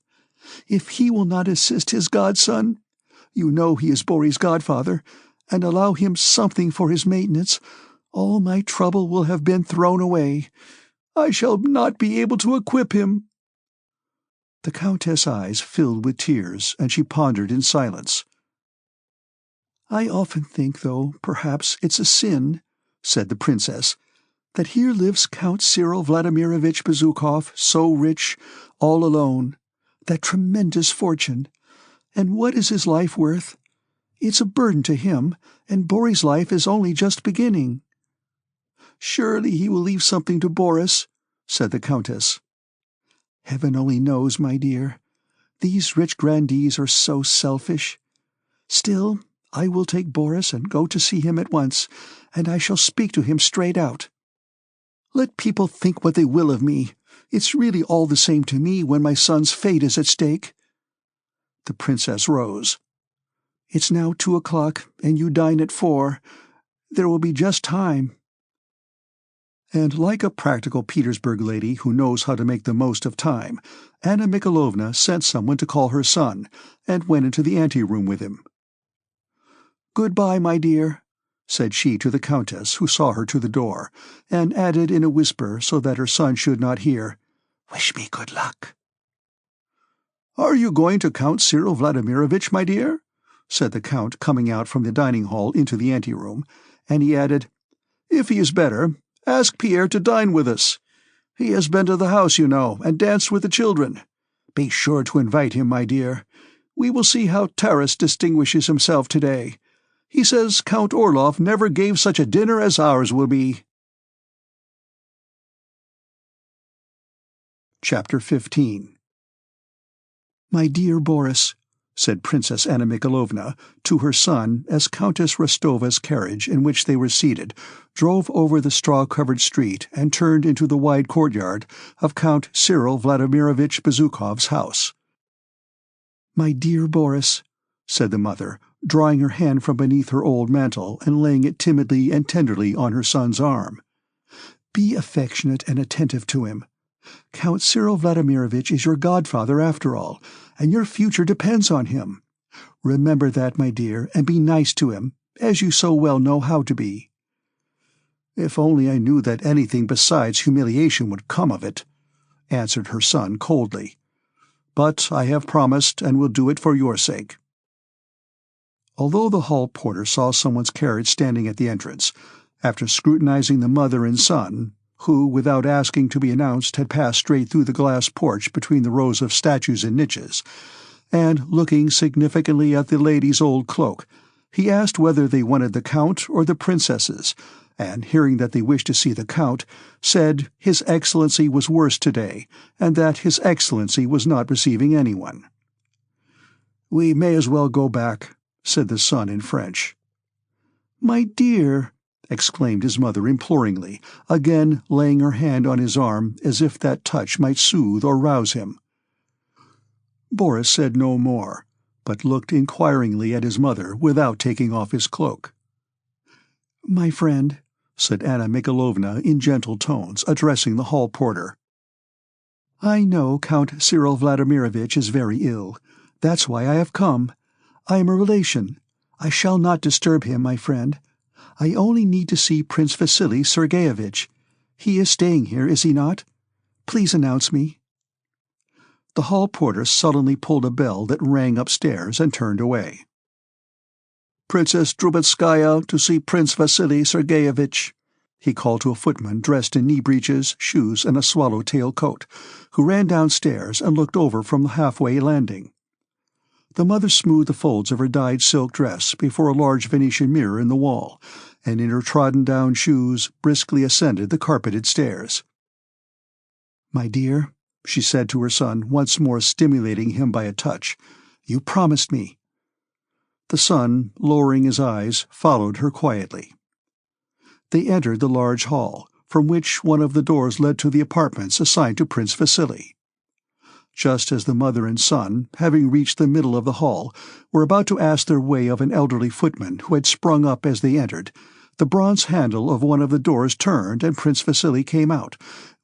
If he will not assist his godson, you know he is Bori's godfather, and allow him something for his maintenance, all my trouble will have been thrown away. I shall not be able to equip him." The Countess' eyes filled with tears, and she pondered in silence. "I often think, though, perhaps it's a sin," said the Princess, "that here lives Count Cyril Vladimirovich Bezukhov, so rich, all alone, that tremendous fortune. And what is his life worth? It's a burden to him, and Bori's life is only just beginning." "Surely he will leave something to Boris," said the Countess. "Heaven only knows, my dear. These rich grandees are so selfish. Still, I will take Boris and go to see him at once, and I shall speak to him straight out. Let people think what they will of me. It's really all the same to me when my son's fate is at stake." The Princess rose. "It's now 2 o'clock, and you dine at 4. There will be just time." And like a practical Petersburg lady who knows how to make the most of time, Anna Mikhailovna sent someone to call her son, and went into the ante-room with him. "Good-bye, my dear," said she to the Countess, who saw her to the door, and added in a whisper so that her son should not hear, "Wish me good luck." "Are you going to Count Cyril Vladimirovich, my dear?" said the Count, coming out from the dining-hall into the ante-room, and he added, "If he is better, ask Pierre to dine with us. He has been to the house, you know, and danced with the children. Be sure to invite him, my dear. We will see how Taras distinguishes himself today. He says Count Orlov never gave such a dinner as ours will be." Chapter 15. "My dear Boris," said Princess Anna Mikhailovna to her son as Countess Rostova's carriage, in which they were seated, drove over the straw-covered street and turned into the wide courtyard of Count Cyril Vladimirovich Bezukhov's house. "My dear Boris," said the mother, drawing her hand from beneath her old mantle and laying it timidly and tenderly on her son's arm, "be affectionate and attentive to him. Count Cyril Vladimirovich is your godfather after all, and your future depends on him. Remember that, my dear, and be nice to him, as you so well know how to be." "If only I knew that anything besides humiliation would come of it," answered her son coldly. "But I have promised, and will do it for your sake. Although the hall porter saw someone's carriage standing at the entrance, after scrutinizing the mother and son, who, without asking to be announced, had passed straight through the glass porch between the rows of statues and niches, and looking significantly at the lady's old cloak, he asked whether they wanted the Count or the princesses, and hearing that they wished to see the Count, said His Excellency was worse today, and that His Excellency was not receiving anyone. "We may as well go back," said the son in French. "My dear," exclaimed his mother imploringly, again laying her hand on his arm as if that touch might soothe or rouse him. Boris said no more, but looked inquiringly at his mother without taking off his cloak. "My friend," said Anna Mikhalovna in gentle tones, addressing the hall porter, "I know Count Cyril Vladimirovitch is very ill. That's why I have come. I am a relation. I shall not disturb him, my friend. I only need to see Prince Vasily Sergeyevitch. He is staying here, is he not? Please announce me." The hall porter sullenly pulled a bell that rang upstairs and turned away. "Princess Drubetskaya to see Prince Vasily Sergeyevitch," he called to a footman dressed in knee-breeches, shoes, and a swallow-tail coat, who ran downstairs and looked over from the halfway landing. The mother smoothed the folds of her dyed silk dress before a large Venetian mirror in the wall, and in her trodden-down shoes briskly ascended the carpeted stairs. "My dear," she said to her son, once more stimulating him by a touch, "you promised me." The son, lowering his eyes, followed her quietly. They entered the large hall, from which one of the doors led to the apartments assigned to Prince Vasily. Just as the mother and son, having reached the middle of the hall, were about to ask their way of an elderly footman who had sprung up as they entered, the bronze handle of one of the doors turned and Prince Vasily came out,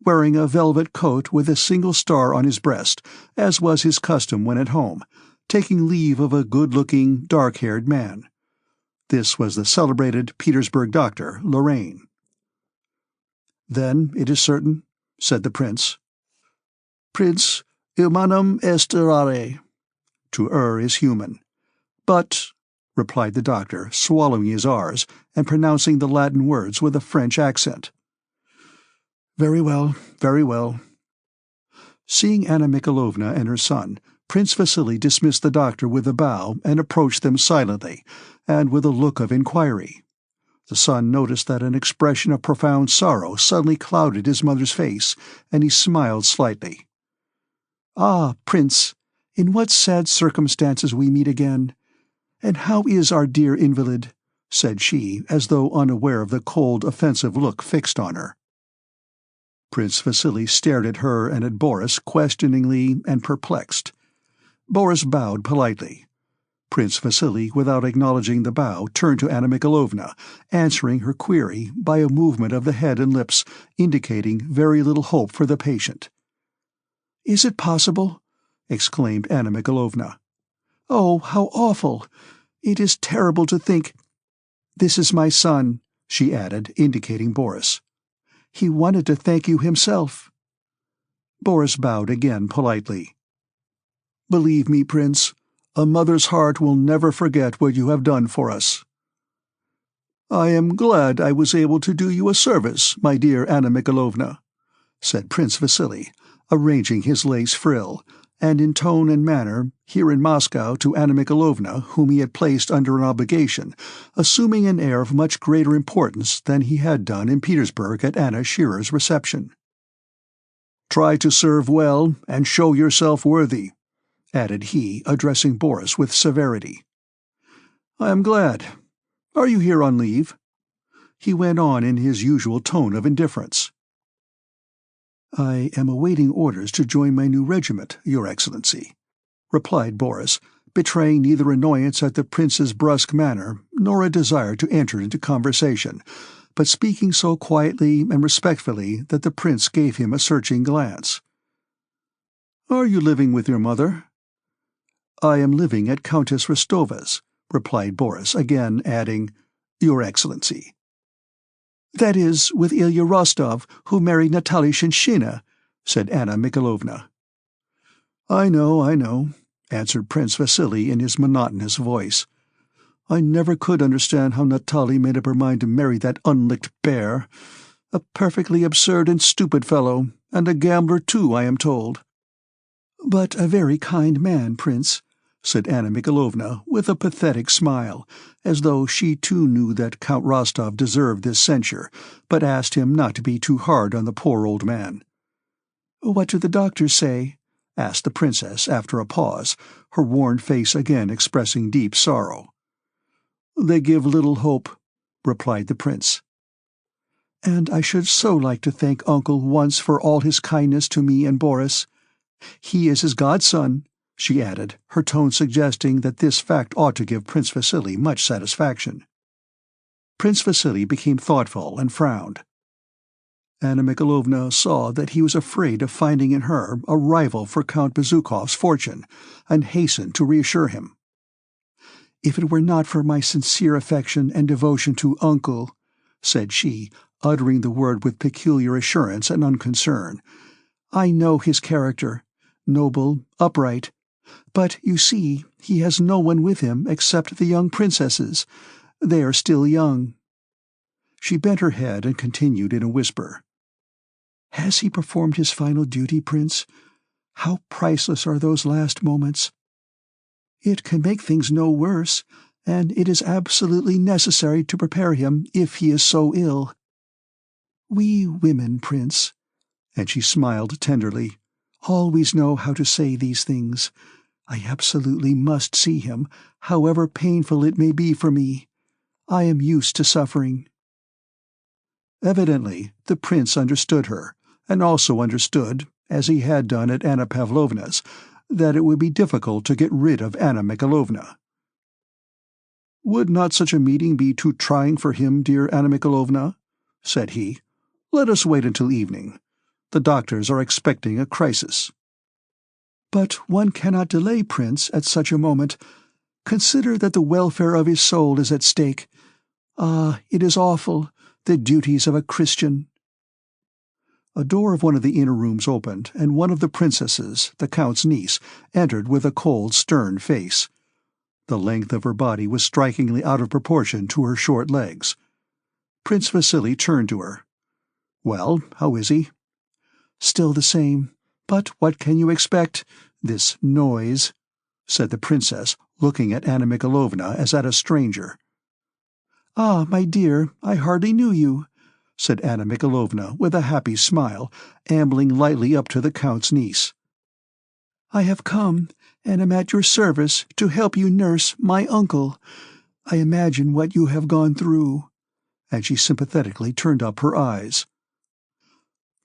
wearing a velvet coat with a single star on his breast, as was his custom when at home, taking leave of a good-looking, dark-haired man. This was the celebrated Petersburg doctor, Lorraine. "Then it is certain?" said the prince. "Prince, humanum est errare." To err is human. "But," replied the doctor, swallowing his R's and pronouncing the Latin words with a French accent. "Very well, very well." Seeing Anna Mikhalovna and her son, Prince Vasily dismissed the doctor with a bow and approached them silently, and with a look of inquiry. The son noticed that an expression of profound sorrow suddenly clouded his mother's face, and he smiled slightly. "Ah, Prince, in what sad circumstances we meet again! And how is our dear invalid?" said she, as though unaware of the cold, offensive look fixed on her. Prince Vasily stared at her and at Boris questioningly and perplexed. Boris bowed politely. Prince Vasily, without acknowledging the bow, turned to Anna Mikhalovna, answering her query by a movement of the head and lips indicating very little hope for the patient. "Is it possible?" exclaimed Anna Mikhalovna. "Oh, how awful! It is terrible to think— This is my son," she added, indicating Boris. "He wanted to thank you himself." Boris bowed again politely. "Believe me, Prince, a mother's heart will never forget what you have done for us." "I am glad I was able to do you a service, my dear Anna Mikhalovna," said Prince Vasily, arranging his lace frill, and in tone and manner, here in Moscow to Anna Mikhalovna, whom he had placed under an obligation, assuming an air of much greater importance than he had done in Petersburg at Anna Shearer's reception. "Try to serve well and show yourself worthy," added he, addressing Boris with severity. "I am glad. Are you here on leave?" He went on in his usual tone of indifference. "I am awaiting orders to join my new regiment, Your Excellency," replied Boris, betraying neither annoyance at the prince's brusque manner nor a desire to enter into conversation, but speaking so quietly and respectfully that the prince gave him a searching glance. "Are you living with your mother?" "I am living at Countess Rostova's," replied Boris, again adding, "Your Excellency." "That is, with Ilya Rostov, who married Natalia Shinshina," said Anna Mikhalovna. I know," answered Prince Vasily in his monotonous voice. I never could understand how Natalie made up her mind to marry that unlicked bear. A perfectly absurd and stupid fellow, and a gambler too, I am told." "But a very kind man, Prince," said Anna Mikhalovna, with a pathetic smile, as though she too knew that Count Rostov deserved this censure, but asked him not to be too hard on the poor old man. "What do the doctors say?" asked the princess after a pause, her worn face again expressing deep sorrow. "They give little hope," replied the prince. "And I should so like to thank Uncle once for all his kindness to me and Boris. He is his godson," she added, her tone suggesting that this fact ought to give Prince Vasily much satisfaction. Prince Vasily became thoughtful and frowned. Anna Mikhalovna saw that he was afraid of finding in her a rival for Count Bezukhov's fortune, and hastened to reassure him. "If it were not for my sincere affection and devotion to Uncle," said she, uttering the word with peculiar assurance and unconcern, "I know his character, noble, upright. But, you see, he has no one with him except the young princesses. They are still young." She bent her head and continued in a whisper. "Has he performed his final duty, Prince? How priceless are those last moments! It can make things no worse, and it is absolutely necessary to prepare him if he is so ill. We women, Prince," and she smiled tenderly, "always know how to say these things. I absolutely must see him, however painful it may be for me. I am used to suffering." Evidently the prince understood her, and also understood, as he had done at Anna Pavlovna's, that it would be difficult to get rid of Anna Mikhalovna. "Would not such a meeting be too trying for him, dear Anna Mikhalovna?" said he. "Let us wait until evening. The doctors are expecting a crisis." "But one cannot delay, Prince, at such a moment. Consider that the welfare of his soul is at stake. Ah, it is awful, the duties of a Christian." A door of one of the inner rooms opened, and one of the princesses, the Count's niece, entered with a cold, stern face. The length of her body was strikingly out of proportion to her short legs. Prince Vasily turned to her. "Well, how is he?" "Still the same. But what can you expect? This noise," said the princess, looking at Anna Mikhalovna as at a stranger. "Ah, my dear, I hardly knew you," said Anna Mikhalovna with a happy smile, ambling lightly up to the Count's niece. "I have come, and am at your service to help you nurse my uncle. I imagine what you have gone through," and she sympathetically turned up her eyes.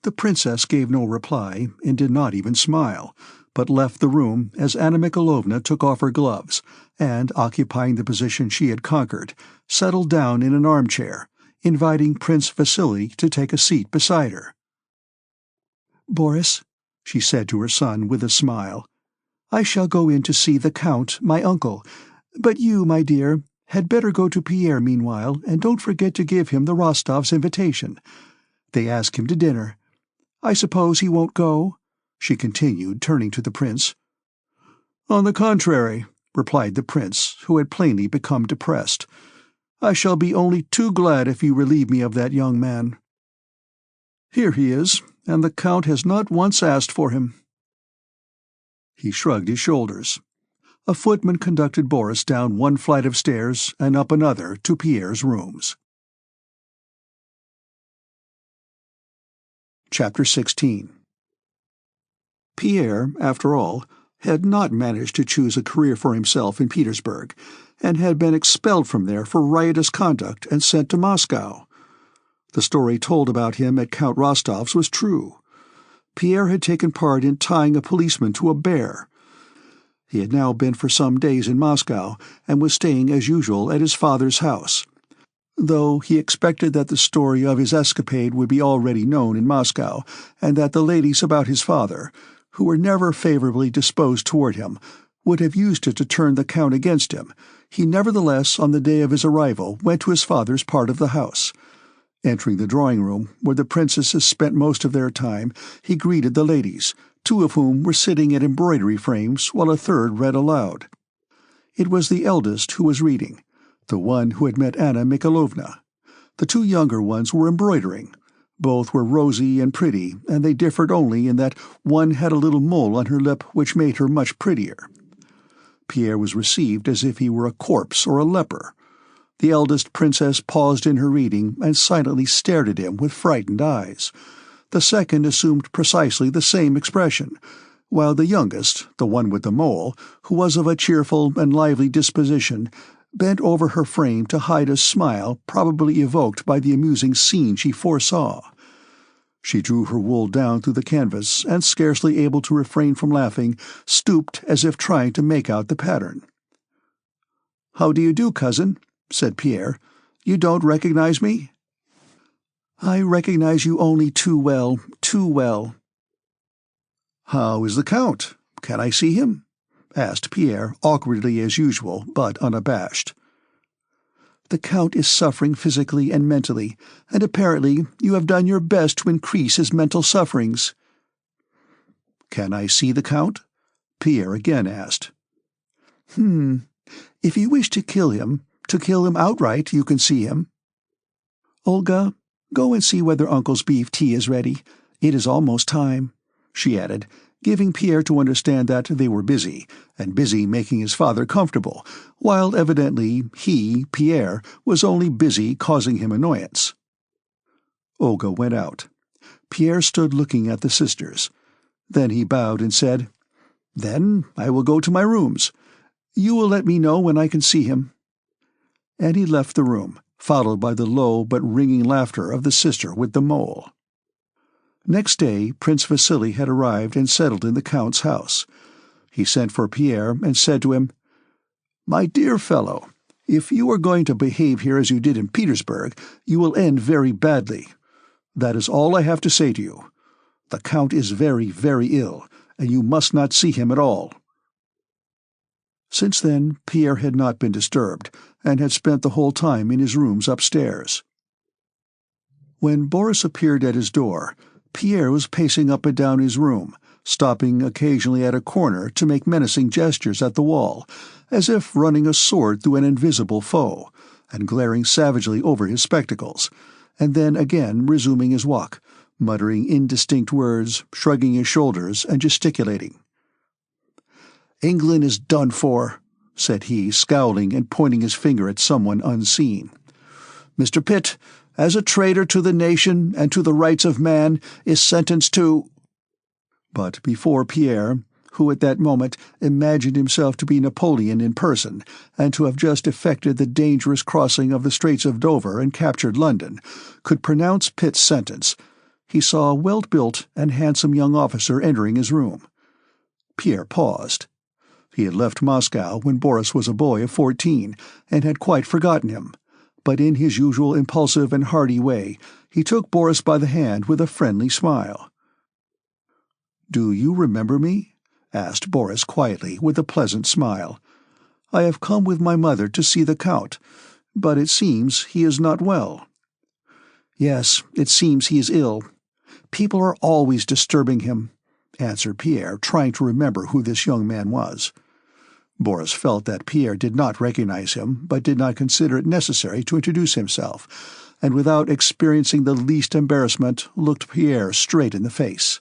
The princess gave no reply, and did not even smile, but left the room as Anna Mikhalovna took off her gloves, and, occupying the position she had conquered, settled down in an armchair, inviting Prince Vasily to take a seat beside her. "Boris," she said to her son with a smile, "I shall go in to see the Count, my uncle, but you, my dear, had better go to Pierre meanwhile, and don't forget to give him the Rostovs' invitation. They ask him to dinner. I suppose he won't go?" she continued, turning to the prince. "On the contrary," replied the prince, who had plainly become depressed. "I shall be only too glad if you relieve me of that young man. Here he is, and the Count has not once asked for him." He shrugged his shoulders. A footman conducted Boris down one flight of stairs and up another to Pierre's rooms. Chapter 16. Pierre, after all, had not managed to choose a career for himself in Petersburg, and had been expelled from there for riotous conduct and sent to Moscow. The story told about him at Count Rostov's was true. Pierre had taken part in tying a policeman to a bear. He had now been for some days in Moscow, and was staying as usual at his father's house, though he expected that the story of his escapade would be already known in Moscow, and that the ladies about his father, who were never favorably disposed toward him, would have used it to turn the Count against him. He nevertheless, on the day of his arrival, went to his father's part of the house. Entering the drawing-room, where the princesses spent most of their time, he greeted the ladies, two of whom were sitting at embroidery frames while a third read aloud. It was the eldest who was reading, the one who had met Anna Mikhailovna. The two younger ones were embroidering. Both were rosy and pretty, and they differed only in that one had a little mole on her lip which made her much prettier. Pierre was received as if he were a corpse or a leper. The eldest princess paused in her reading and silently stared at him with frightened eyes. The second assumed precisely the same expression, while the youngest, the one with the mole, who was of a cheerful and lively disposition, bent over her frame to hide a smile probably evoked by the amusing scene she foresaw. She drew her wool down through the canvas, and, scarcely able to refrain from laughing, stooped as if trying to make out the pattern. "How do you do, cousin?" said Pierre. "You don't recognize me?" "I recognize you only too well, too well." "How is the Count? Can I see him?" asked Pierre, awkwardly as usual, but unabashed. "The Count is suffering physically and mentally, and apparently you have done your best to increase his mental sufferings." "Can I see the Count?" Pierre again asked. If you wish to kill him outright, you can see him." "Olga, go and see whether Uncle's beef tea is ready. It is almost time," she added, giving Pierre to understand that they were busy, and busy making his father comfortable, while evidently he, Pierre, was only busy causing him annoyance. Olga went out. Pierre stood looking at the sisters. Then he bowed and said, "Then I will go to my rooms. You will let me know when I can see him." And he left the room, followed by the low but ringing laughter of the sister with the mole. Next day Prince Vasily had arrived and settled in the Count's house. He sent for Pierre and said to him, "My dear fellow, if you are going to behave here as you did in Petersburg, you will end very badly. That is all I have to say to you. The Count is very, very ill, and you must not see him at all." Since then Pierre had not been disturbed, and had spent the whole time in his rooms upstairs. When Boris appeared at his door, Pierre was pacing up and down his room, stopping occasionally at a corner to make menacing gestures at the wall, as if running a sword through an invisible foe, and glaring savagely over his spectacles, and then again resuming his walk, muttering indistinct words, shrugging his shoulders, and gesticulating. "England is done for," said he, scowling and pointing his finger at someone unseen. "Mr. Pitt, as a traitor to the nation and to the rights of man, is sentenced to—" But before Pierre, who at that moment imagined himself to be Napoleon in person, and to have just effected the dangerous crossing of the Straits of Dover and captured London, could pronounce Pitt's sentence, he saw a well-built and handsome young officer entering his room. Pierre paused. He had left Moscow when Boris was a boy of 14, and had quite forgotten him, but in his usual impulsive and hearty way he took Boris by the hand with a friendly smile. "Do you remember me?" asked Boris quietly, with a pleasant smile. "I have come with my mother to see the Count, but it seems he is not well." "Yes, it seems he is ill. People are always disturbing him," answered Pierre, trying to remember who this young man was. Boris felt that Pierre did not recognize him, but did not consider it necessary to introduce himself, and without experiencing the least embarrassment, looked Pierre straight in the face.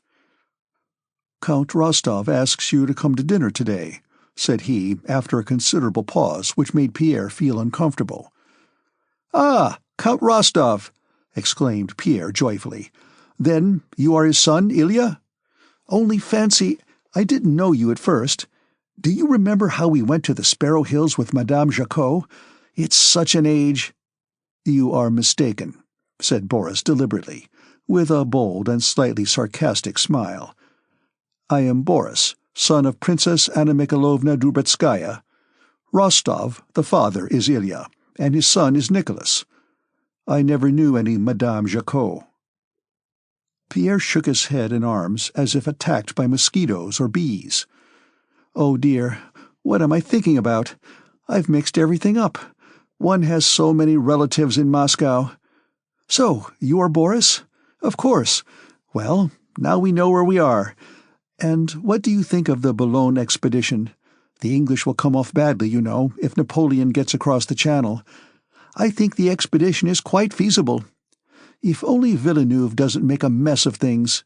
"Count Rostov asks you to come to dinner today," said he, after a considerable pause which made Pierre feel uncomfortable. "Ah, Count Rostov!" exclaimed Pierre joyfully. "Then you are his son, Ilya? Only fancy, I didn't know you at first. Do you remember how we went to the Sparrow Hills with Madame Jacot? It's such an age—" "You are mistaken," said Boris deliberately, with a bold and slightly sarcastic smile. "I am Boris, son of Princess Anna Mikhailovna Drubetskaya. Rostov, the father, is Ilya, and his son is Nicholas. I never knew any Madame Jacot." Pierre shook his head and arms as if attacked by mosquitoes or bees. "Oh dear, what am I thinking about? I've mixed everything up. One has so many relatives in Moscow. So, you are Boris? Of course. Well, now we know where we are. And what do you think of the Boulogne expedition? The English will come off badly, you know, if Napoleon gets across the Channel. I think the expedition is quite feasible. If only Villeneuve doesn't make a mess of things."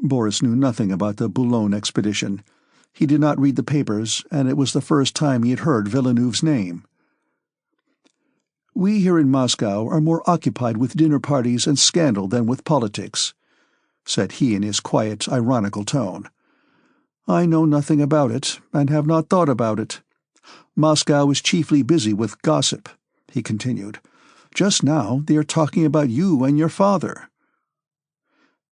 Boris knew nothing about the Boulogne expedition. He did not read the papers, and it was the first time he had heard Villeneuve's name. "We here in Moscow are more occupied with dinner parties and scandal than with politics," said he in his quiet, ironical tone. "I know nothing about it, and have not thought about it. Moscow is chiefly busy with gossip," he continued. "Just now they are talking about you and your father."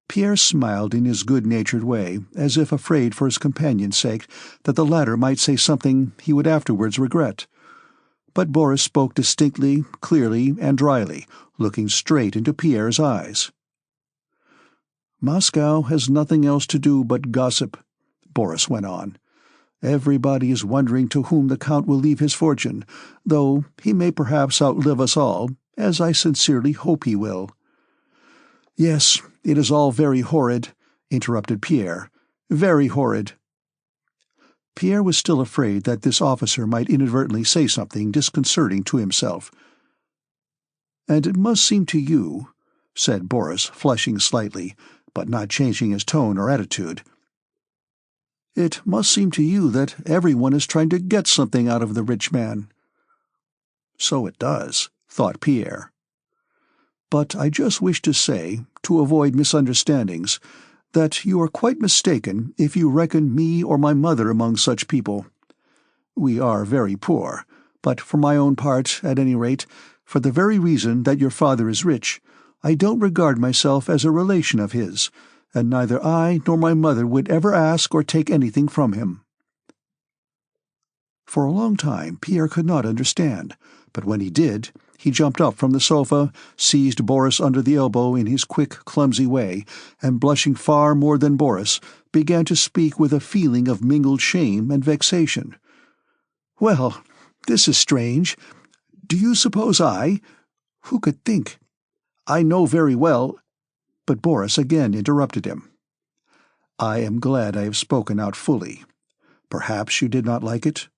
Pierre smiled in his good-natured way, as if afraid for his companion's sake that the latter might say something he would afterwards regret. But Boris spoke distinctly, clearly, and dryly, looking straight into Pierre's eyes. "Moscow has nothing else to do but gossip," Boris went on. "Everybody is wondering to whom the Count will leave his fortune, though he may perhaps outlive us all, as I sincerely hope he will." "Yes, it is all very horrid," interrupted Pierre. "Very horrid." Pierre was still afraid that this officer might inadvertently say something disconcerting to himself. "And it must seem to you," said Boris, flushing slightly, but not changing his tone or attitude, "it must seem to you that everyone is trying to get something out of the rich man." "So it does," thought Pierre. "But I just wish to say, to avoid misunderstandings, that you are quite mistaken if you reckon me or my mother among such people. We are very poor, but for my own part, at any rate, for the very reason that your father is rich, I don't regard myself as a relation of his, and neither I nor my mother would ever ask or take anything from him." For a long time Pierre could not understand, but when he did, he jumped up from the sofa, seized Boris under the elbow in his quick, clumsy way, and blushing far more than Boris, began to speak with a feeling of mingled shame and vexation. "Well, this is strange. Do you suppose Who could think? I know very well—" But Boris again interrupted him. "I am glad I have spoken out fully. Perhaps you did not like it?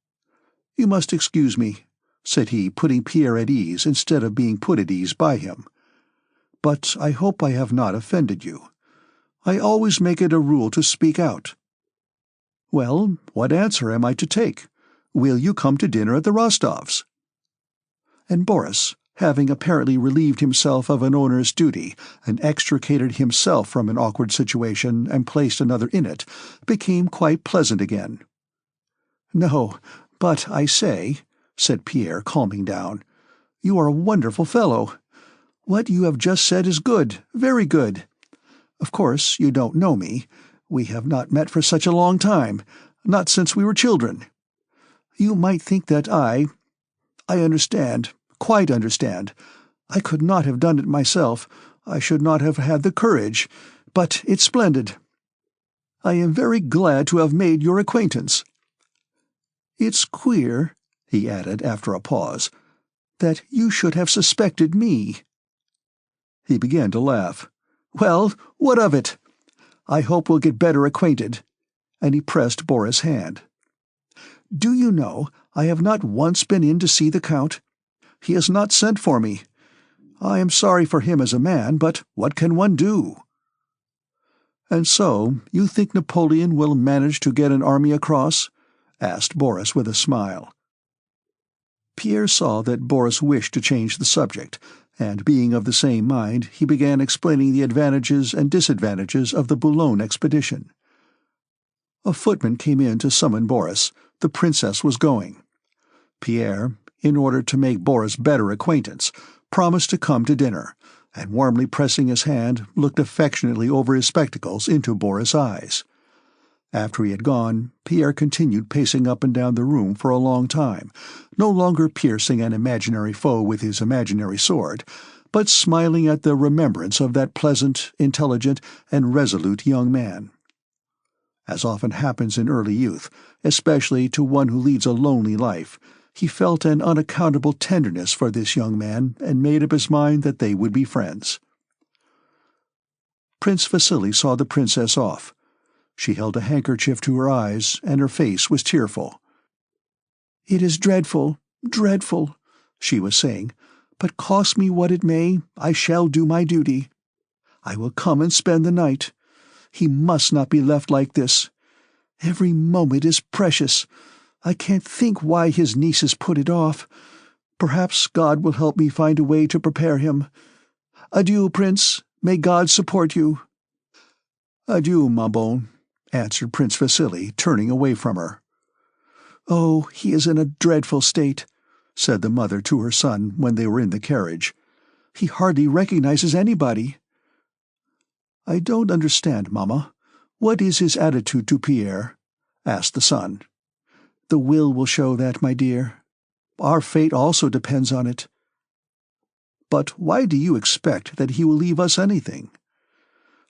You must excuse me," said he, putting Pierre at ease instead of being put at ease by him. "But I hope I have not offended you. I always make it a rule to speak out." "Well, what answer am I to take? Will you come to dinner at the Rostovs'?" And Boris, having apparently relieved himself of an owner's duty, and extricated himself from an awkward situation and placed another in it, became quite pleasant again. "No, but I say," said Pierre, calming down, "you are a wonderful fellow. What you have just said is good, very good. Of course, you don't know me. We have not met for such a long time, not since we were children. You might think that I understand, quite understand. I could not have done it myself. I should not have had the courage. But it's splendid. I am very glad to have made your acquaintance. It's queer," he added after a pause, "that you should have suspected me." He began to laugh. "Well, what of it? I hope we'll get better acquainted," and he pressed Boris' hand. "Do you know, I have not once been in to see the Count. He has not sent for me. I am sorry for him as a man, but what can one do?" "And so you think Napoleon will manage to get an army across?" asked Boris with a smile. Pierre saw that Boris wished to change the subject, and being of the same mind, he began explaining the advantages and disadvantages of the Boulogne expedition. A footman came in to summon Boris. The princess was going. Pierre, in order to make Boris better acquaintance, promised to come to dinner, and warmly pressing his hand, looked affectionately over his spectacles into Boris' eyes. After he had gone, Pierre continued pacing up and down the room for a long time, no longer piercing an imaginary foe with his imaginary sword, but smiling at the remembrance of that pleasant, intelligent, and resolute young man. As often happens in early youth, especially to one who leads a lonely life, he felt an unaccountable tenderness for this young man and made up his mind that they would be friends. Prince Vasily saw the princess off. She held a handkerchief to her eyes, and her face was tearful. "It is dreadful, dreadful," she was saying, "but cost me what it may, I shall do my duty. I will come and spend the night. He must not be left like this. Every moment is precious. I can't think why his nieces put it off. Perhaps God will help me find a way to prepare him. Adieu, Prince. May God support you." "Adieu, ma bonne," answered Prince Vasily, turning away from her. "Oh, he is in a dreadful state," said the mother to her son when they were in the carriage. "He hardly recognizes anybody." "I don't understand, Mamma. What is his attitude to Pierre?" asked the son. "The will show that, my dear. Our fate also depends on it." "But why do you expect that he will leave us anything?"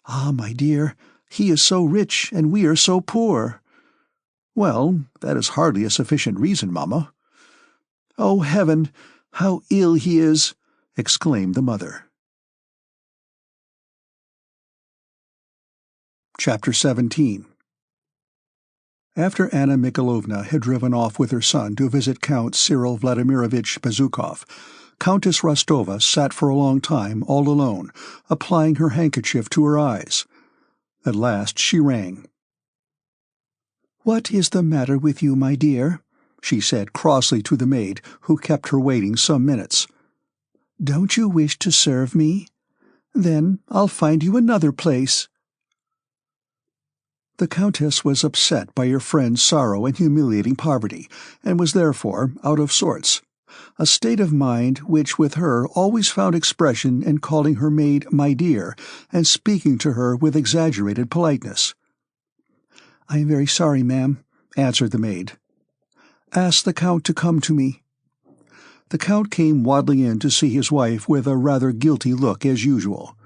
"Ah, my dear, he is so rich and we are so poor." "Well, that is hardly a sufficient reason, Mamma." "Oh, heaven, how ill he is!" exclaimed the mother. Chapter 17. After Anna Mikhailovna had driven off with her son to visit Count Cyril Vladimirovich Bezukhov, Countess Rostova sat for a long time all alone, applying her handkerchief to her eyes. At last she rang. "What is the matter with you, my dear?" she said crossly to the maid, who kept her waiting some minutes. "Don't you wish to serve me? Then I'll find you another place." The Countess was upset by her friend's sorrow and humiliating poverty, and was therefore out of sorts, a state of mind which with her always found expression in calling her maid "my dear," and speaking to her with exaggerated politeness. "I am very sorry, ma'am," answered the maid. "Ask the Count to come to me." The Count came waddling in to see his wife with a rather guilty look as usual.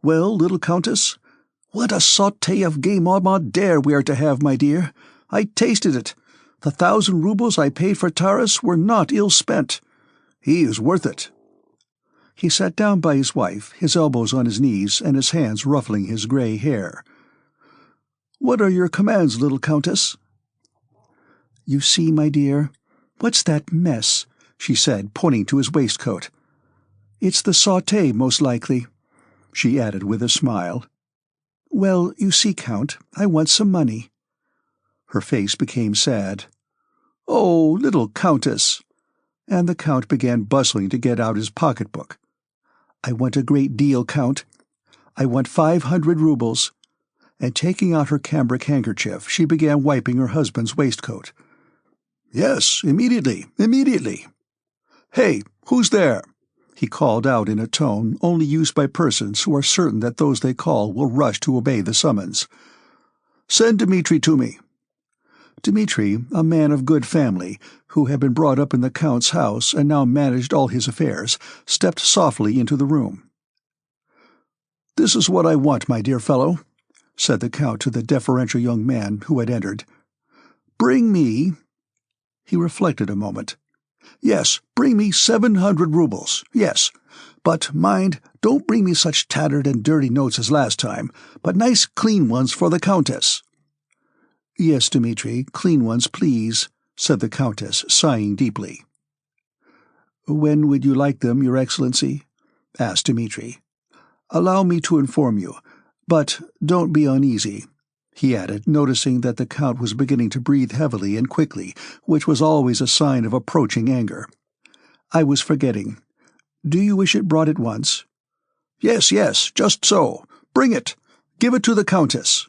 "Well, little Countess, what a sauté of game au madère we are to have, my dear. I tasted it. The 1,000 roubles I paid for Taras were not ill spent. He is worth it." He sat down by his wife, his elbows on his knees and his hands ruffling his grey hair. "What are your commands, little Countess?" "You see, my dear, what's that mess?" she said, pointing to his waistcoat. "It's the sauté, most likely," she added with a smile. "Well, you see, Count, I want some money." Her face became sad. "Oh, little Countess!" And the Count began bustling to get out his pocketbook. "I want a great deal, Count. I want 500 roubles." And taking out her cambric handkerchief, she began wiping her husband's waistcoat. "Yes, immediately, immediately. Hey, who's there?" he called out in a tone only used by persons who are certain that those they call will rush to obey the summons. "Send Dmitri to me." Dmitri, a man of good family, who had been brought up in the Count's house and now managed all his affairs, stepped softly into the room. "This is what I want, my dear fellow," said the Count to the deferential young man who had entered. "Bring me—" He reflected a moment. "Yes, bring me 700 roubles, yes. But mind, don't bring me such tattered and dirty notes as last time, but nice clean ones for the Countess." "Yes, Dmitri, clean ones, please," said the Countess, sighing deeply. "When would you like them, Your Excellency?" asked Dmitri. "Allow me to inform you, but don't be uneasy," he added, noticing that the Count was beginning to breathe heavily and quickly, which was always a sign of approaching anger. "I was forgetting. Do you wish it brought at once?" "Yes, yes, just so. Bring it. Give it to the Countess."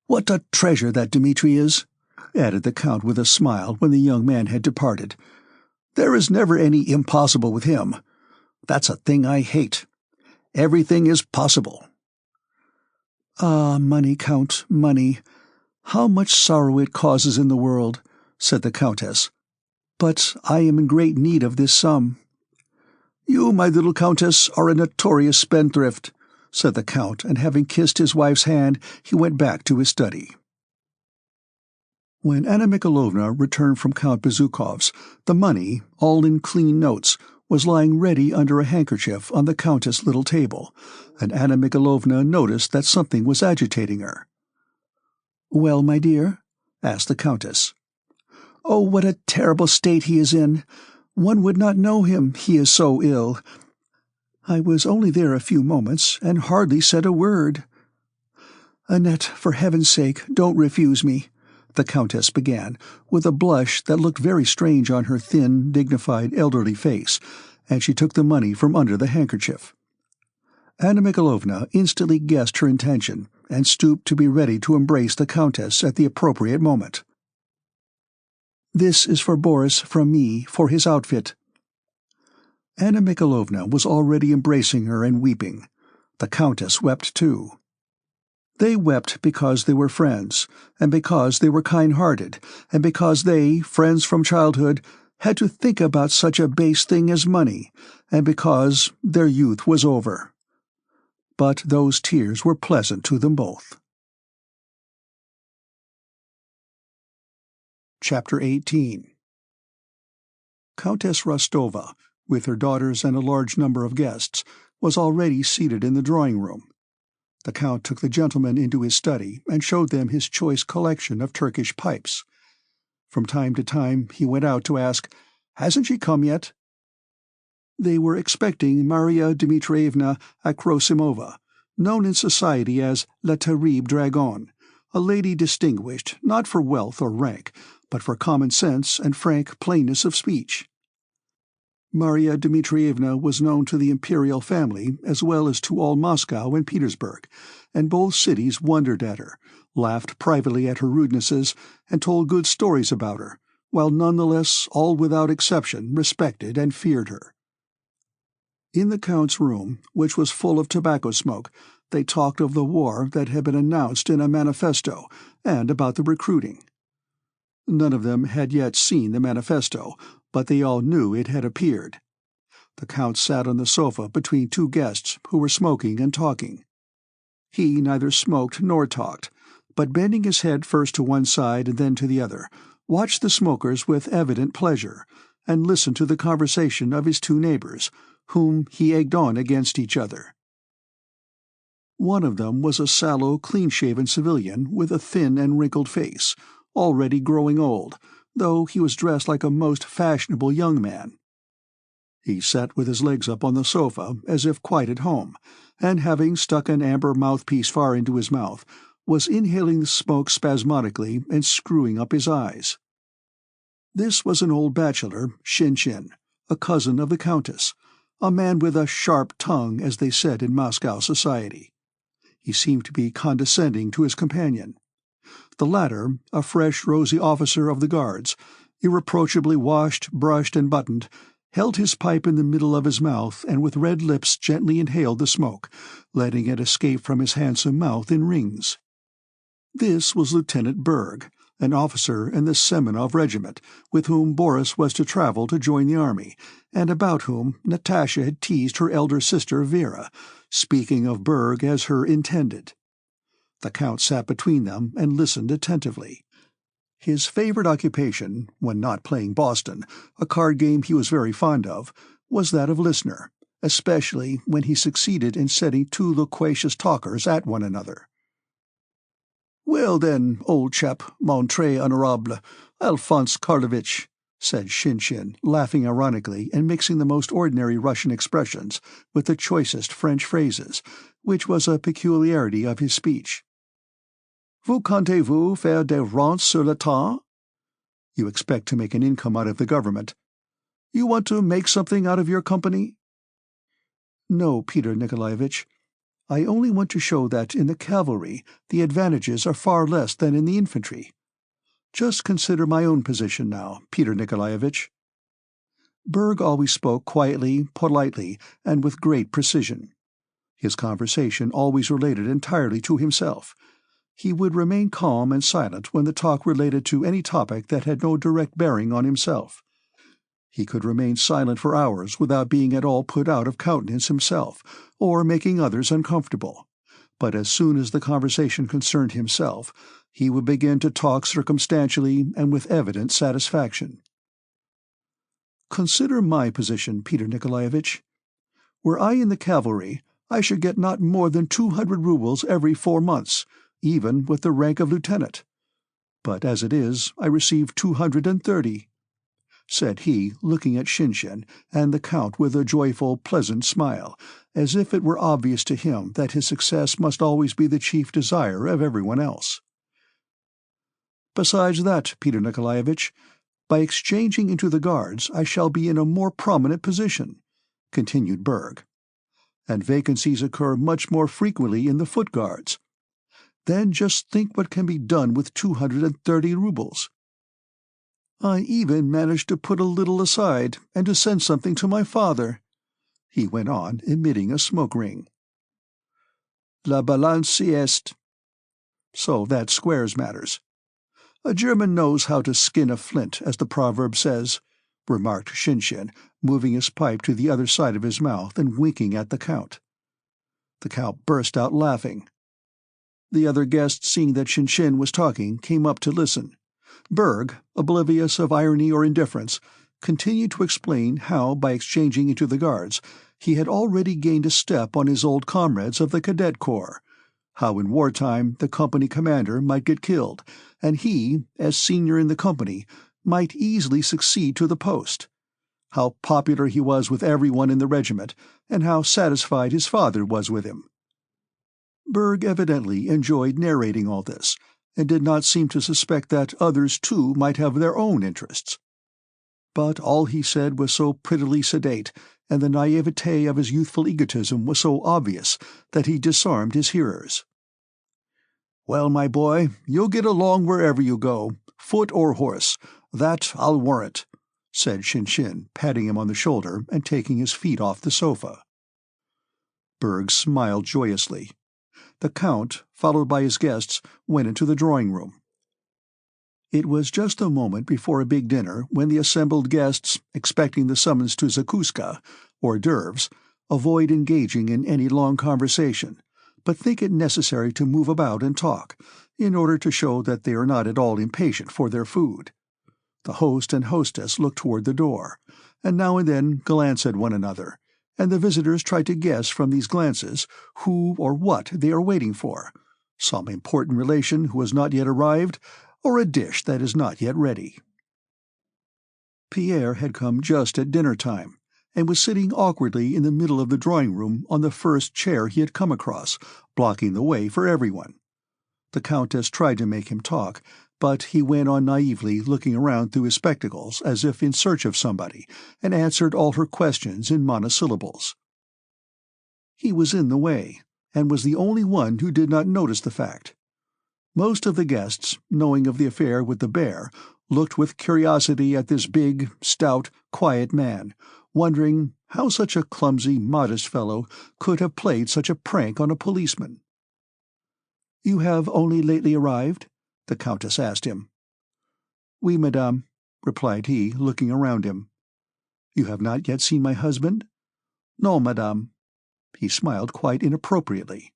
"What a treasure that Dmitri is," added the Count with a smile when the young man had departed. "There is never any impossible with him. That's a thing I hate. Everything is possible." "Ah, money, Count, money. How much sorrow it causes in the world," said the Countess. "But I am in great need of this sum." "You, my little Countess, are a notorious spendthrift," said the Count, and having kissed his wife's hand, he went back to his study. When Anna Mikhailovna returned from Count Bezukhov's, the money, all in clean notes, was lying ready under a handkerchief on the Countess' little table, and Anna Mikhailovna noticed that something was agitating her. "Well, my dear?" asked the Countess. "Oh, what a terrible state he is in! One would not know him, he is so ill. I was only there a few moments, and hardly said a word." "Annette, for heaven's sake, don't refuse me," the Countess began, with a blush that looked very strange on her thin, dignified, elderly face, and she took the money from under the handkerchief. Anna Mikhailovna instantly guessed her intention, and stooped to be ready to embrace the Countess at the appropriate moment. "This is for Boris from me, for his outfit." Anna Mikhailovna was already embracing her and weeping. The Countess wept too. They wept because they were friends, and because they were kind-hearted, and because they, friends from childhood, had to think about such a base thing as money, and because their youth was over. But those tears were pleasant to them both. Chapter 18. Countess Rostova, with her daughters and a large number of guests, was already seated in the drawing-room. The Count took the gentlemen into his study and showed them his choice collection of Turkish pipes. From time to time he went out to ask, "Hasn't she come yet?" They were expecting Maria Dmitrievna Akrosimova, known in society as La Terrible Dragon, a lady distinguished not for wealth or rank, but for common sense and frank plainness of speech. Maria Dmitrievna was known to the imperial family as well as to all Moscow and Petersburg, and both cities wondered at her, laughed privately at her rudenesses, and told good stories about her, while nonetheless all without exception respected and feared her. In the Count's room, which was full of tobacco smoke, they talked of the war that had been announced in a manifesto, and about the recruiting. None of them had yet seen the manifesto, but they all knew it had appeared. The Count sat on the sofa between two guests who were smoking and talking. He neither smoked nor talked, but bending his head first to one side and then to the other, watched the smokers with evident pleasure, and listened to the conversation of his two neighbors, whom he egged on against each other. One of them was a sallow, clean-shaven civilian with a thin and wrinkled face, already growing old, though he was dressed like a most fashionable young man. He sat with his legs up on the sofa as if quite at home, and having stuck an amber mouthpiece far into his mouth, was inhaling the smoke spasmodically and screwing up his eyes. This was an old bachelor, Shinshin, a cousin of the Countess, a man with a sharp tongue, as they said in Moscow society. He seemed to be condescending to his companion. The latter, a fresh, rosy officer of the Guards, irreproachably washed, brushed, and buttoned, held his pipe in the middle of his mouth and with red lips gently inhaled the smoke, letting it escape from his handsome mouth in rings. This was Lieutenant Berg, an officer in the Semenov regiment, with whom Boris was to travel to join the army, and about whom Natasha had teased her elder sister Vera, speaking of Berg as her intended. The Count sat between them and listened attentively. His favorite occupation, when not playing Boston, a card game he was very fond of, was that of listener, especially when he succeeded in setting two loquacious talkers at one another. "Well then, old chap, mon très honorable, Alphonse Karlovitch," said Shinshin, laughing ironically and mixing the most ordinary Russian expressions with the choicest French phrases, which was a peculiarity of his speech. "Vous comptez-vous faire des rentes sur l'État? You expect to make an income out of the government. You want to make something out of your company?" "No, Peter Nikolaevich. I only want to show that in the cavalry the advantages are far less than in the infantry. Just consider my own position now, Peter Nikolaevich." Berg always spoke quietly, politely, and with great precision. His conversation always related entirely to himself. He would remain calm and silent when the talk related to any topic that had no direct bearing on himself. He could remain silent for hours without being at all put out of countenance himself, or making others uncomfortable. But as soon as the conversation concerned himself, he would begin to talk circumstantially and with evident satisfaction. Consider my position, Peter Nikolaevich. Were I in the cavalry, I should get not more than 200 rubles every 4 months, even with the rank of lieutenant. But as it is, I receive 230, said he, looking at Shinshin and the Count with a joyful, pleasant smile, as if it were obvious to him that his success must always be the chief desire of everyone else. Besides that, Peter Nikolaevich, by exchanging into the Guards I shall be in a more prominent position, continued Berg, and vacancies occur much more frequently in the Foot Guards. Then just think what can be done with 230 rubles. I even managed to put a little aside and to send something to my father, he went on, emitting a smoke ring. La balance est. So that squares matters. A German knows how to skin a flint, as the proverb says, remarked Shinshin, moving his pipe to the other side of his mouth and winking at the Count. The Count burst out laughing. The other guests, seeing that Shinshin was talking, came up to listen. Berg, oblivious of irony or indifference, continued to explain how, by exchanging into the Guards, he had already gained a step on his old comrades of the Cadet Corps, how in wartime the company commander might get killed, and he, as senior in the company, might easily succeed to the post, how popular he was with everyone in the regiment, and how satisfied his father was with him. Berg evidently enjoyed narrating all this, and did not seem to suspect that others too might have their own interests. But all he said was so prettily sedate, and the naivete of his youthful egotism was so obvious, that he disarmed his hearers. "Well, my boy, you'll get along wherever you go, foot or horse, that I'll warrant," said Shinshin, patting him on the shoulder and taking his feet off the sofa. Berg smiled joyously. The Count, followed by his guests, went into the drawing-room. It was just a moment before a big dinner when the assembled guests, expecting the summons to zakuska, hors d'oeuvres, avoid engaging in any long conversation, but think it necessary to move about and talk, in order to show that they are not at all impatient for their food. The host and hostess looked toward the door, and now and then glance at one another, and the visitors try to guess from these glances who or what they are waiting for, some important relation who has not yet arrived, or a dish that is not yet ready. Pierre had come just at dinner-time, and was sitting awkwardly in the middle of the drawing-room on the first chair he had come across, blocking the way for everyone. The Countess tried to make him talk, but he went on naively looking around through his spectacles as if in search of somebody, and answered all her questions in monosyllables. He was in the way, and was the only one who did not notice the fact. Most of the guests, knowing of the affair with the bear, looked with curiosity at this big, stout, quiet man, wondering how such a clumsy, modest fellow could have played such a prank on a policeman. "You have only lately arrived?" the Countess asked him. "Oui, madame," replied he, looking around him. "You have not yet seen my husband?" "Non, madame." He smiled quite inappropriately.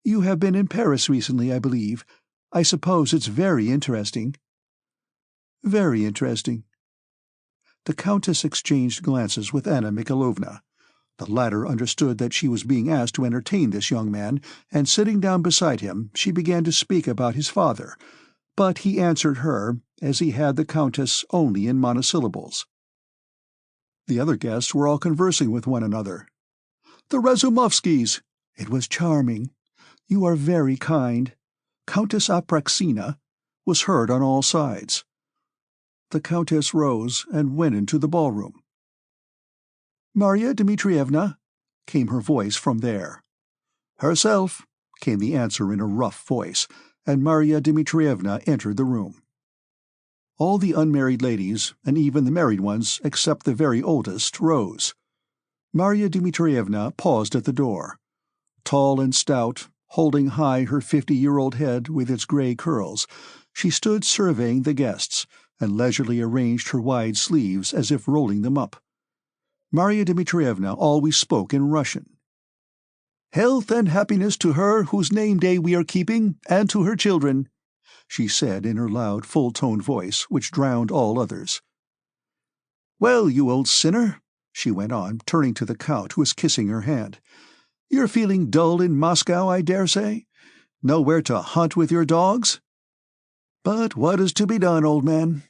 "You have been in Paris recently, I believe. I suppose it's very interesting." "Very interesting." The Countess exchanged glances with Anna Mikhailovna. The latter understood that she was being asked to entertain this young man, and sitting down beside him she began to speak about his father, but he answered her, as he had the Countess, only in monosyllables. The other guests were all conversing with one another. "The Razumovskys! It was charming. You are very kind. Countess Apraxina," was heard on all sides. The Countess rose and went into the ballroom. "Marya Dmitrievna?" came her voice from there. "Herself," came the answer in a rough voice, and Marya Dmitrievna entered the room. All the unmarried ladies, and even the married ones, except the very oldest, rose. Marya Dmitrievna paused at the door. Tall and stout, holding high her 50-year-old head with its grey curls, she stood surveying the guests, and leisurely arranged her wide sleeves as if rolling them up. Marya Dmitrievna always spoke in Russian. "Health and happiness to her whose name-day we are keeping, and to her children," she said in her loud, full-toned voice, which drowned all others. "Well, you old sinner," she went on, turning to the Count, who was kissing her hand. "You're feeling dull in Moscow, I dare say? Nowhere to hunt with your dogs? But what is to be done, old man?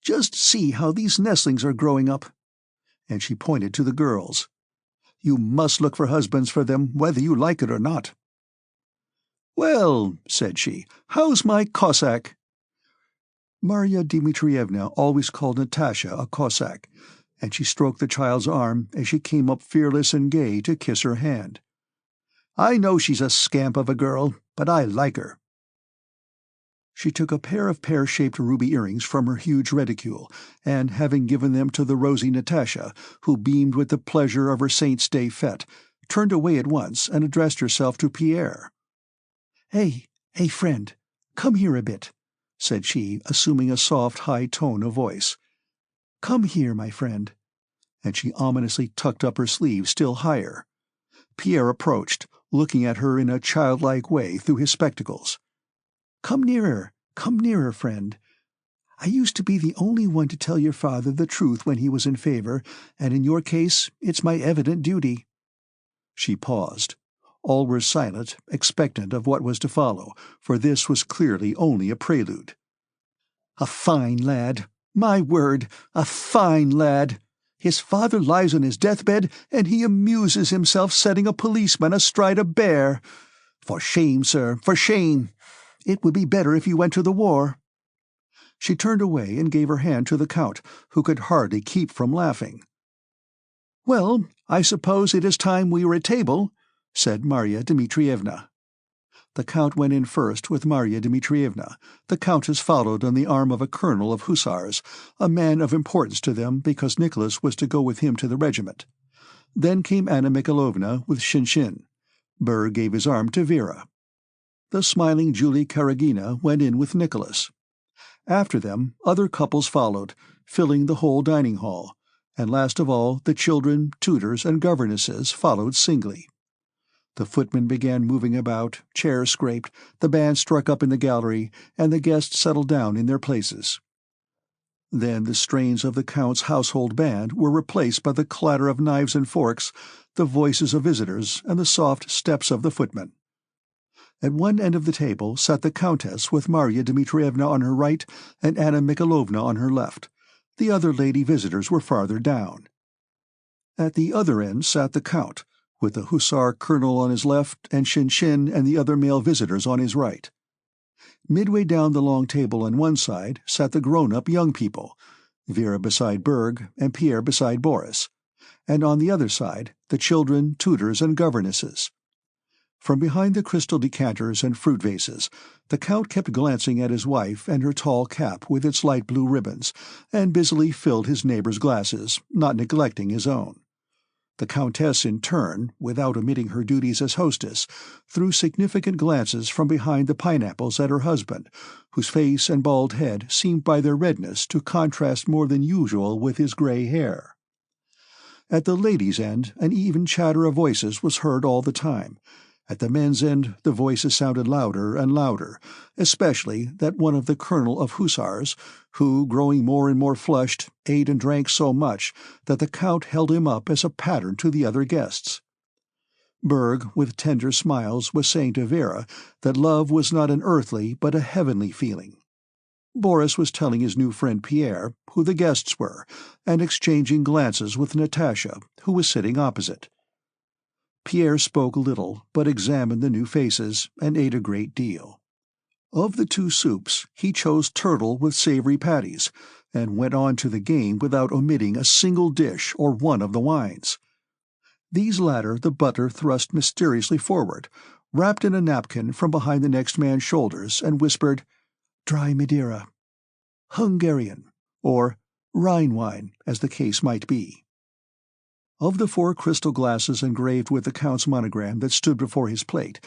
Just see how these nestlings are growing up." And she pointed to the girls. "You must look for husbands for them, whether you like it or not." "Well," said she, "how's my Cossack?" Marya Dmitrievna always called Natasha a Cossack, and she stroked the child's arm as she came up fearless and gay to kiss her hand. "I know she's a scamp of a girl, but I like her." She took a pair of pear-shaped ruby earrings from her huge reticule, and, having given them to the rosy Natasha, who beamed with the pleasure of her Saint's Day fête, turned away at once and addressed herself to Pierre. "Hey, friend, come here a bit," said she, assuming a soft, high tone of voice. "Come here, my friend." And she ominously tucked up her sleeve still higher. Pierre approached, looking at her in a childlike way through his spectacles. Come nearer, friend. I used to be the only one to tell your father the truth when he was in favor, and in your case it's my evident duty." She paused. All were silent, expectant of what was to follow, for this was clearly only a prelude. "A fine lad! My word, a fine lad! His father lies on his deathbed, and he amuses himself setting a policeman astride a bear. For shame, sir, for shame! It would be better if you went to the war." She turned away and gave her hand to the Count, who could hardly keep from laughing. "Well, I suppose it is time we were at table," said Marya Dmitrievna. The Count went in first with Marya Dmitrievna. The Countess followed on the arm of a colonel of hussars, a man of importance to them because Nicholas was to go with him to the regiment. Then came Anna Mikhailovna with Shinshin. Berg gave his arm to Vera. The smiling Julie Karagina went in with Nicholas. After them, other couples followed, filling the whole dining hall, and last of all the children, tutors, and governesses followed singly. The footmen began moving about, chairs scraped, the band struck up in the gallery, and the guests settled down in their places. Then the strains of the Count's household band were replaced by the clatter of knives and forks, the voices of visitors, and the soft steps of the footmen. At one end of the table sat the Countess with Marya Dmitrievna on her right and Anna Mikhailovna on her left. The other lady visitors were farther down. At the other end sat the Count, with the hussar colonel on his left and Shinshin and the other male visitors on his right. Midway down the long table on one side sat the grown-up young people, Vera beside Berg and Pierre beside Boris, and on the other side the children, tutors, and governesses. From behind the crystal decanters and fruit vases, the Count kept glancing at his wife and her tall cap with its light blue ribbons, and busily filled his neighbors' glasses, not neglecting his own. The Countess, in turn, without omitting her duties as hostess, threw significant glances from behind the pineapples at her husband, whose face and bald head seemed by their redness to contrast more than usual with his grey hair. At the ladies' end, an even chatter of voices was heard all the time. At the men's end the voices sounded louder and louder, especially that one of the colonel of hussars, who, growing more and more flushed, ate and drank so much that the Count held him up as a pattern to the other guests. Berg, with tender smiles, was saying to Vera that love was not an earthly but a heavenly feeling. Boris was telling his new friend Pierre who the guests were, and exchanging glances with Natasha, who was sitting opposite. Pierre spoke little, but examined the new faces, and ate a great deal. Of the two soups, he chose turtle with savory patties, and went on to the game without omitting a single dish or one of the wines. These latter the butler thrust mysteriously forward, wrapped in a napkin from behind the next man's shoulders, and whispered, "Dry Madeira," Hungarian, or Rhine wine, as the case might be. Of the 4 crystal glasses engraved with the Count's monogram that stood before his plate,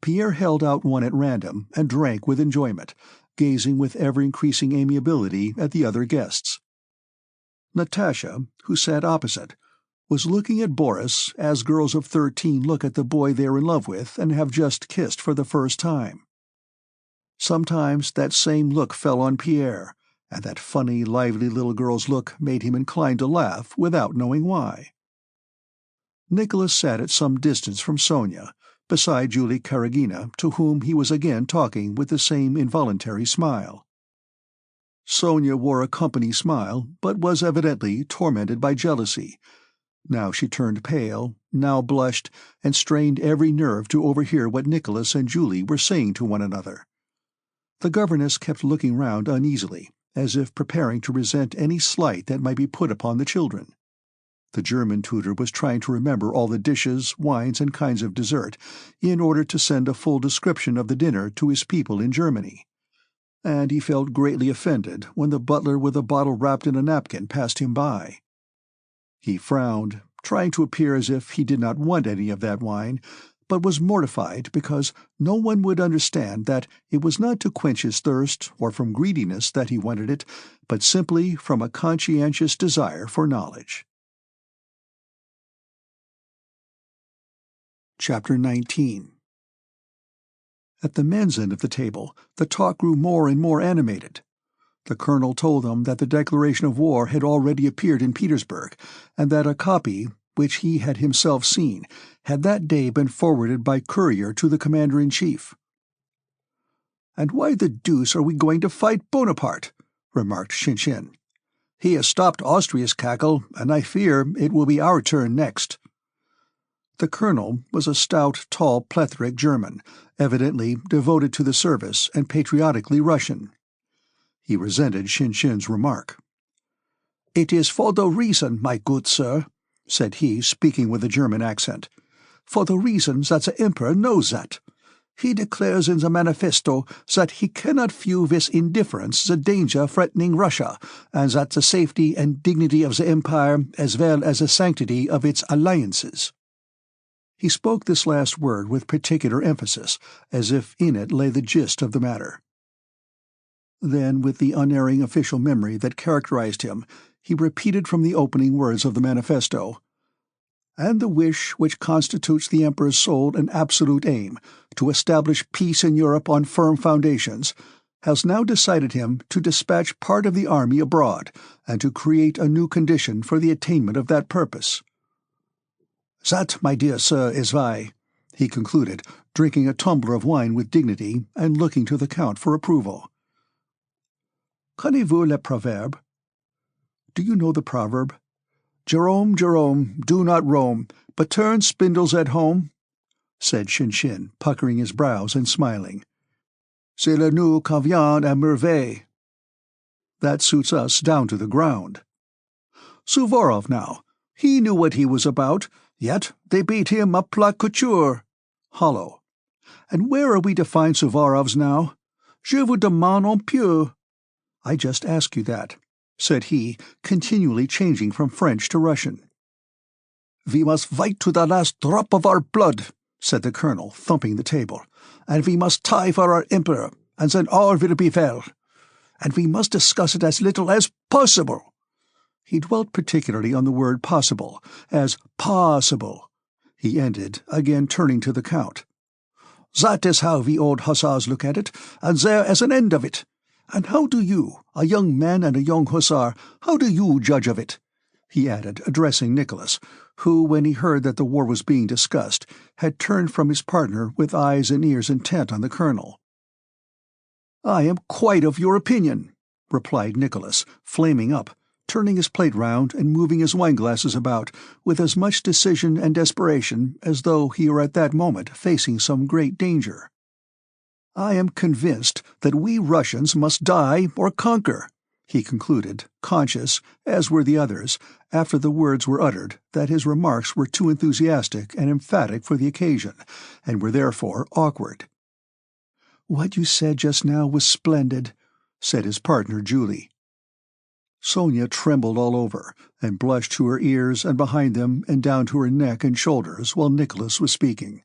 Pierre held out one at random and drank with enjoyment, gazing with ever-increasing amiability at the other guests. Natasha, who sat opposite, was looking at Boris as girls of 13 look at the boy they are in love with and have just kissed for the first time. Sometimes that same look fell on Pierre, and that funny, lively little girl's look made him inclined to laugh without knowing why. Nicholas sat at some distance from Sonia, beside Julie Karagina, to whom he was again talking with the same involuntary smile. Sonia wore a company smile, but was evidently tormented by jealousy. Now she turned pale, now blushed, and strained every nerve to overhear what Nicholas and Julie were saying to one another. The governess kept looking round uneasily, as if preparing to resent any slight that might be put upon the children. The German tutor was trying to remember all the dishes, wines, and kinds of dessert, in order to send a full description of the dinner to his people in Germany. And he felt greatly offended when the butler with a bottle wrapped in a napkin passed him by. He frowned, trying to appear as if he did not want any of that wine, but was mortified because no one would understand that it was not to quench his thirst or from greediness that he wanted it, but simply from a conscientious desire for knowledge. Chapter 19. At the men's end of the table, the talk grew more and more animated. The colonel told them that the declaration of war had already appeared in Petersburg, and that a copy, which he had himself seen, had that day been forwarded by courier to the commander-in-chief. "And why the deuce are we going to fight Bonaparte?" remarked Shinshin. "He has stopped Austria's cackle, and I fear it will be our turn next." The colonel was a stout, tall, plethoric German, evidently devoted to the service and patriotically Russian. He resented Shinshin's remark. "It is for the reason, my good sir," said he, speaking with a German accent, "for the reason that the Emperor knows that. He declares in the manifesto that he cannot view with indifference the danger threatening Russia, and that the safety and dignity of the Empire as well as the sanctity of its alliances." He spoke this last word with particular emphasis, as if in it lay the gist of the matter. Then, with the unerring official memory that characterized him, he repeated from the opening words of the manifesto, "And the wish which constitutes the Emperor's sole and absolute aim, to establish peace in Europe on firm foundations, has now decided him to dispatch part of the army abroad, and to create a new condition for the attainment of that purpose. That, my dear sir, is why," he concluded, drinking a tumbler of wine with dignity and looking to the Count for approval. "Connaissez-vous le proverbe?" "Do you know the proverb? Jerome, Jerome, do not roam, but turn spindles at home," said Shinshin, puckering his brows and smiling. "Cela nous convient à merveille." "That suits us down to the ground." "Suvorov, now, he knew what he was about, yet they beat him à plat couture." Hollow. "And where are we to find Suvorovs now? Je vous demande en peu." "I just ask you that," said he, continually changing from French to Russian. "We must fight to the last drop of our blood," said the colonel, thumping the table, "and we must die for our Emperor, and then all will be well. And we must discuss it as little as possible." He dwelt particularly on the word possible, as possible. He ended, again turning to the Count. "That is how we old hussars look at it, and there is an end of it. And how do you, a young man and a young hussar, how do you judge of it?" he added, addressing Nicholas, who, when he heard that the war was being discussed, had turned from his partner with eyes and ears intent on the colonel. "I am quite of your opinion," replied Nicholas, flaming up, turning his plate round and moving his wine-glasses about with as much decision and desperation as though he were at that moment facing some great danger. "I am convinced that we Russians must die or conquer," he concluded, conscious, as were the others, after the words were uttered, that his remarks were too enthusiastic and emphatic for the occasion, and were therefore awkward. "What you said just now was splendid," said his partner Julie. Sonia trembled all over, and blushed to her ears and behind them and down to her neck and shoulders while Nicholas was speaking.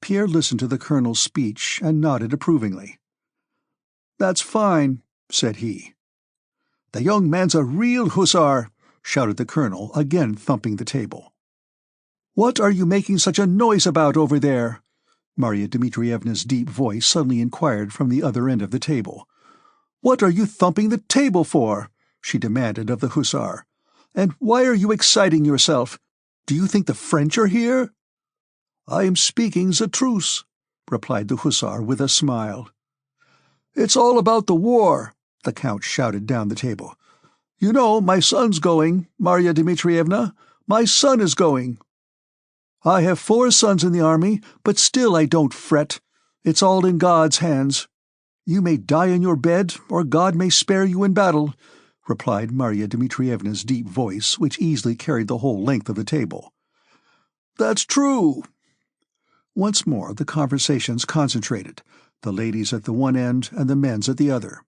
Pierre listened to the colonel's speech and nodded approvingly. "That's fine," said he. "The young man's a real hussar," shouted the colonel, again thumping the table. "What are you making such a noise about over there?" Marya Dmitrievna's deep voice suddenly inquired from the other end of the table. "What are you thumping the table for?" she demanded of the hussar. "And why are you exciting yourself? Do you think the French are here?" "I am speaking the truth," replied the hussar with a smile. "It's all about the war," the Count shouted down the table. "You know, my son's going, Marya Dmitrievna. My son is going. I have 4 sons in the army, but still I don't fret. It's all in God's hands. You may die in your bed, or God may spare you in battle," replied Marya Dmitrievna's deep voice, which easily carried the whole length of the table. "That's true." Once more the conversations concentrated, the ladies at the one end and the men's at the other.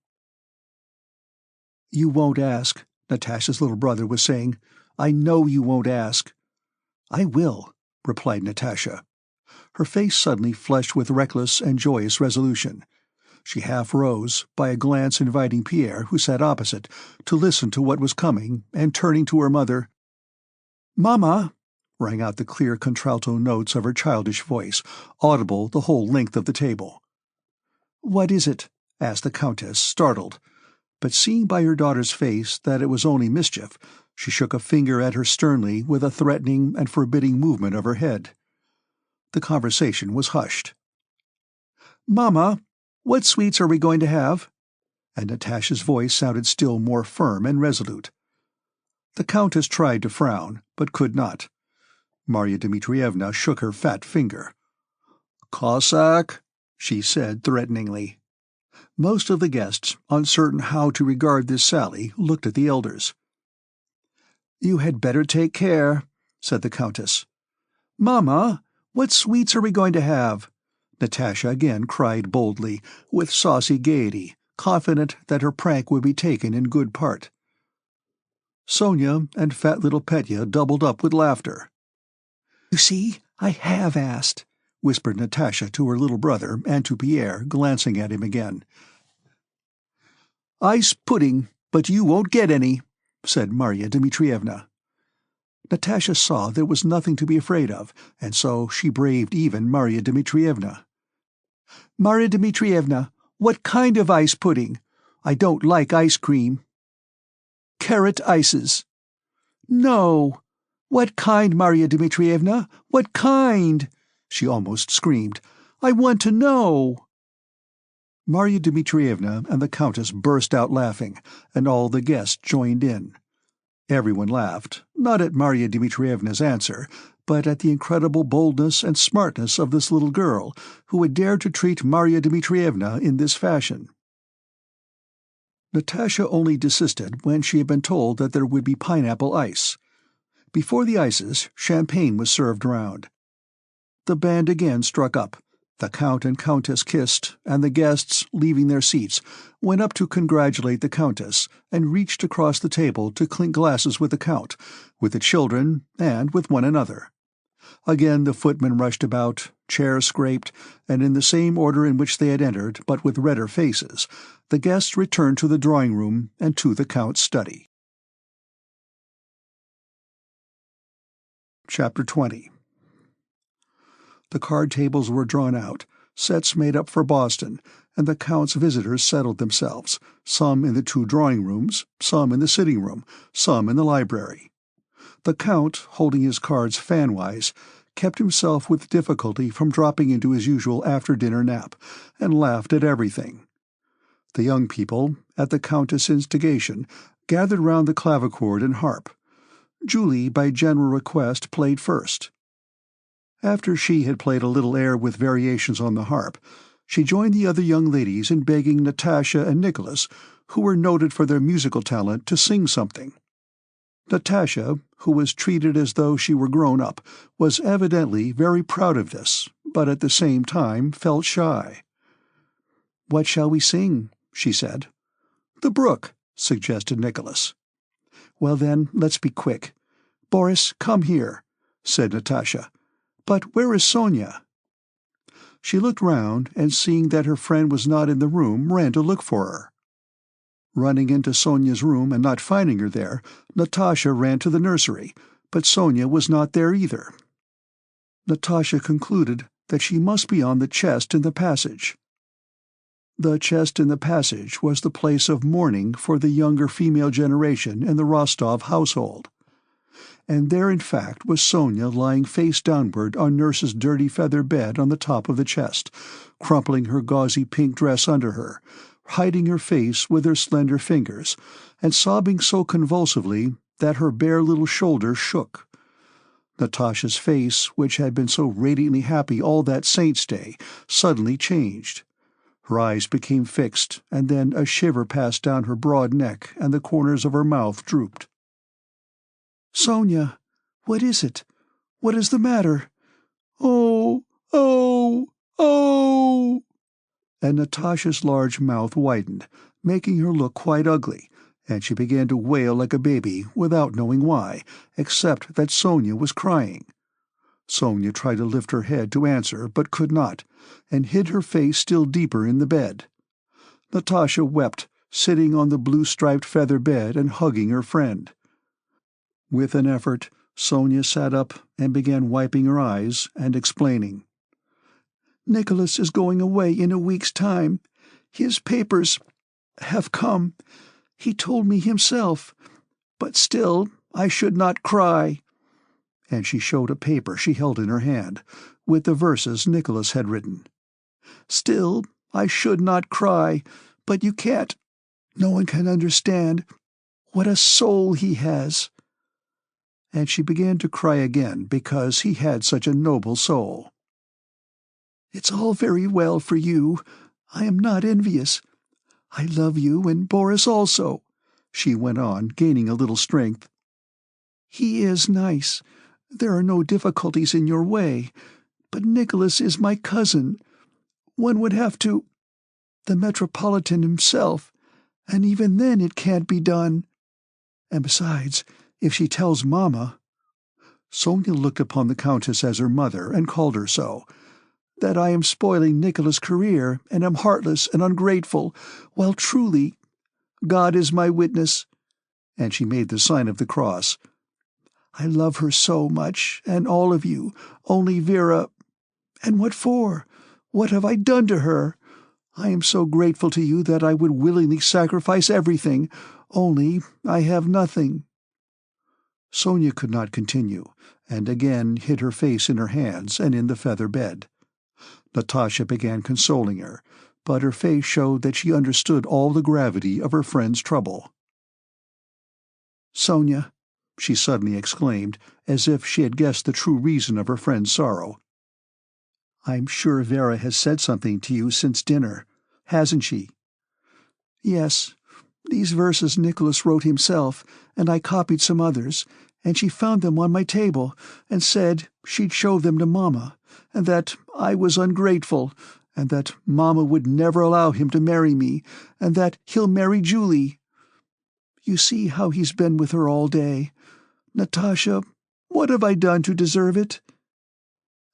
"You won't ask," Natasha's little brother was saying. "I know you won't ask." "I will," replied Natasha. Her face suddenly flushed with reckless and joyous resolution. She half rose, by a glance inviting Pierre, who sat opposite, to listen to what was coming, and turning to her mother, "Mamma," rang out the clear contralto notes of her childish voice, audible the whole length of the table. "What is it?" asked the Countess, startled, but seeing by her daughter's face that it was only mischief, she shook a finger at her sternly with a threatening and forbidding movement of her head. The conversation was hushed. "Mamma, what sweets are we going to have?" And Natasha's voice sounded still more firm and resolute. The Countess tried to frown, but could not. Marya Dmitrievna shook her fat finger. "Cossack," she said threateningly. Most of the guests, uncertain how to regard this sally, looked at the elders. "You had better take care," said the Countess. "Mamma, what sweets are we going to have?" Natasha again cried boldly, with saucy gaiety, confident that her prank would be taken in good part. Sonia and fat little Petya doubled up with laughter. "You see, I have asked," whispered Natasha to her little brother and to Pierre, glancing at him again. "Ice pudding, but you won't get any," said Marya Dmitrievna. Natasha saw there was nothing to be afraid of, and so she braved even Marya Dmitrievna. "Marya Dmitrievna, what kind of ice pudding? I don't like ice cream." "Carrot ices." "No! What kind, Marya Dmitrievna? What kind?" she almost screamed. "I want to know." Marya Dmitrievna and the Countess burst out laughing, and all the guests joined in. Everyone laughed, not at Marya Dmitrievna's answer, but at the incredible boldness and smartness of this little girl, who had dared to treat Marya Dmitrievna in this fashion. Natasha only desisted when she had been told that there would be pineapple ice. Before the ices, champagne was served round. The band again struck up. The Count and Countess kissed, and the guests, leaving their seats, went up to congratulate the Countess, and reached across the table to clink glasses with the Count, with the children, and with one another. Again the footmen rushed about, chairs scraped, and in the same order in which they had entered, but with redder faces, the guests returned to the drawing-room and to the Count's study. Chapter 20. The card tables were drawn out, sets made up for Boston, and the Count's visitors settled themselves, some in the 2 drawing-rooms, some in the sitting-room, some in the library. The Count, holding his cards fanwise, kept himself with difficulty from dropping into his usual after-dinner nap, and laughed at everything. The young people, at the Countess' instigation, gathered round the clavichord and harp. Julie, by general request, played first. After she had played a little air with variations on the harp, she joined the other young ladies in begging Natasha and Nicholas, who were noted for their musical talent, to sing something. Natasha, who was treated as though she were grown up, was evidently very proud of this, but at the same time felt shy. "What shall we sing?" she said. "The Brook," suggested Nicholas. "Well then, let's be quick. Boris, come here," said Natasha. "But where is Sonia?" She looked round, and seeing that her friend was not in the room, ran to look for her. Running into Sonia's room and not finding her there, Natasha ran to the nursery, but Sonia was not there either. Natasha concluded that she must be on the chest in the passage. The chest in the passage was the place of mourning for the younger female generation in the Rostov household. And there in fact was Sonia lying face downward on Nurse's dirty feather bed on the top of the chest, crumpling her gauzy pink dress under her, hiding her face with her slender fingers, and sobbing so convulsively that her bare little shoulder shook. Natasha's face, which had been so radiantly happy all that Saint's Day, suddenly changed. Her eyes became fixed, and then a shiver passed down her broad neck, and the corners of her mouth drooped. "Sonia, what is it? What is the matter? Oh, oh, oh!" And Natasha's large mouth widened, making her look quite ugly, and she began to wail like a baby, without knowing why, except that Sonia was crying. Sonia tried to lift her head to answer, but could not, and hid her face still deeper in the bed. Natasha wept, sitting on the blue-striped feather bed and hugging her friend. With an effort, Sonia sat up and began wiping her eyes and explaining. "Nicholas is going away in a week's time. His papers have come. He told me himself. But still, I should not cry." And she showed a paper she held in her hand, with the verses Nicholas had written. "Still, I should not cry, but you can't. No one can understand what a soul he has." And she began to cry again because he had such a noble soul. "It's all very well for you. I am not envious. I love you and Boris also," she went on, gaining a little strength. "He is nice. There are no difficulties in your way. But Nicholas is my cousin. One would have to— the Metropolitan himself, and even then it can't be done. And besides, if she tells Mamma—" Sonia looked upon the Countess as her mother and called her so— "that I am spoiling Nicholas' career and am heartless and ungrateful, while truly, God is my witness," and she made the sign of the cross, "I love her so much, and all of you, only Vera— and what for? What have I done to her? I am so grateful to you that I would willingly sacrifice everything, only I have nothing." Sonia could not continue, and again hid her face in her hands and in the feather bed. Natasha began consoling her, but her face showed that she understood all the gravity of her friend's trouble. "Sonia," she suddenly exclaimed, as if she had guessed the true reason of her friend's sorrow, "I'm sure Vera has said something to you since dinner, hasn't she?" "Yes. These verses Nicholas wrote himself, and I copied some others, and she found them on my table, and said she'd show them to Mamma, and that I was ungrateful, and that Mamma would never allow him to marry me, and that he'll marry Julie. You see how he's been with her all day. Natasha, what have I done to deserve it?"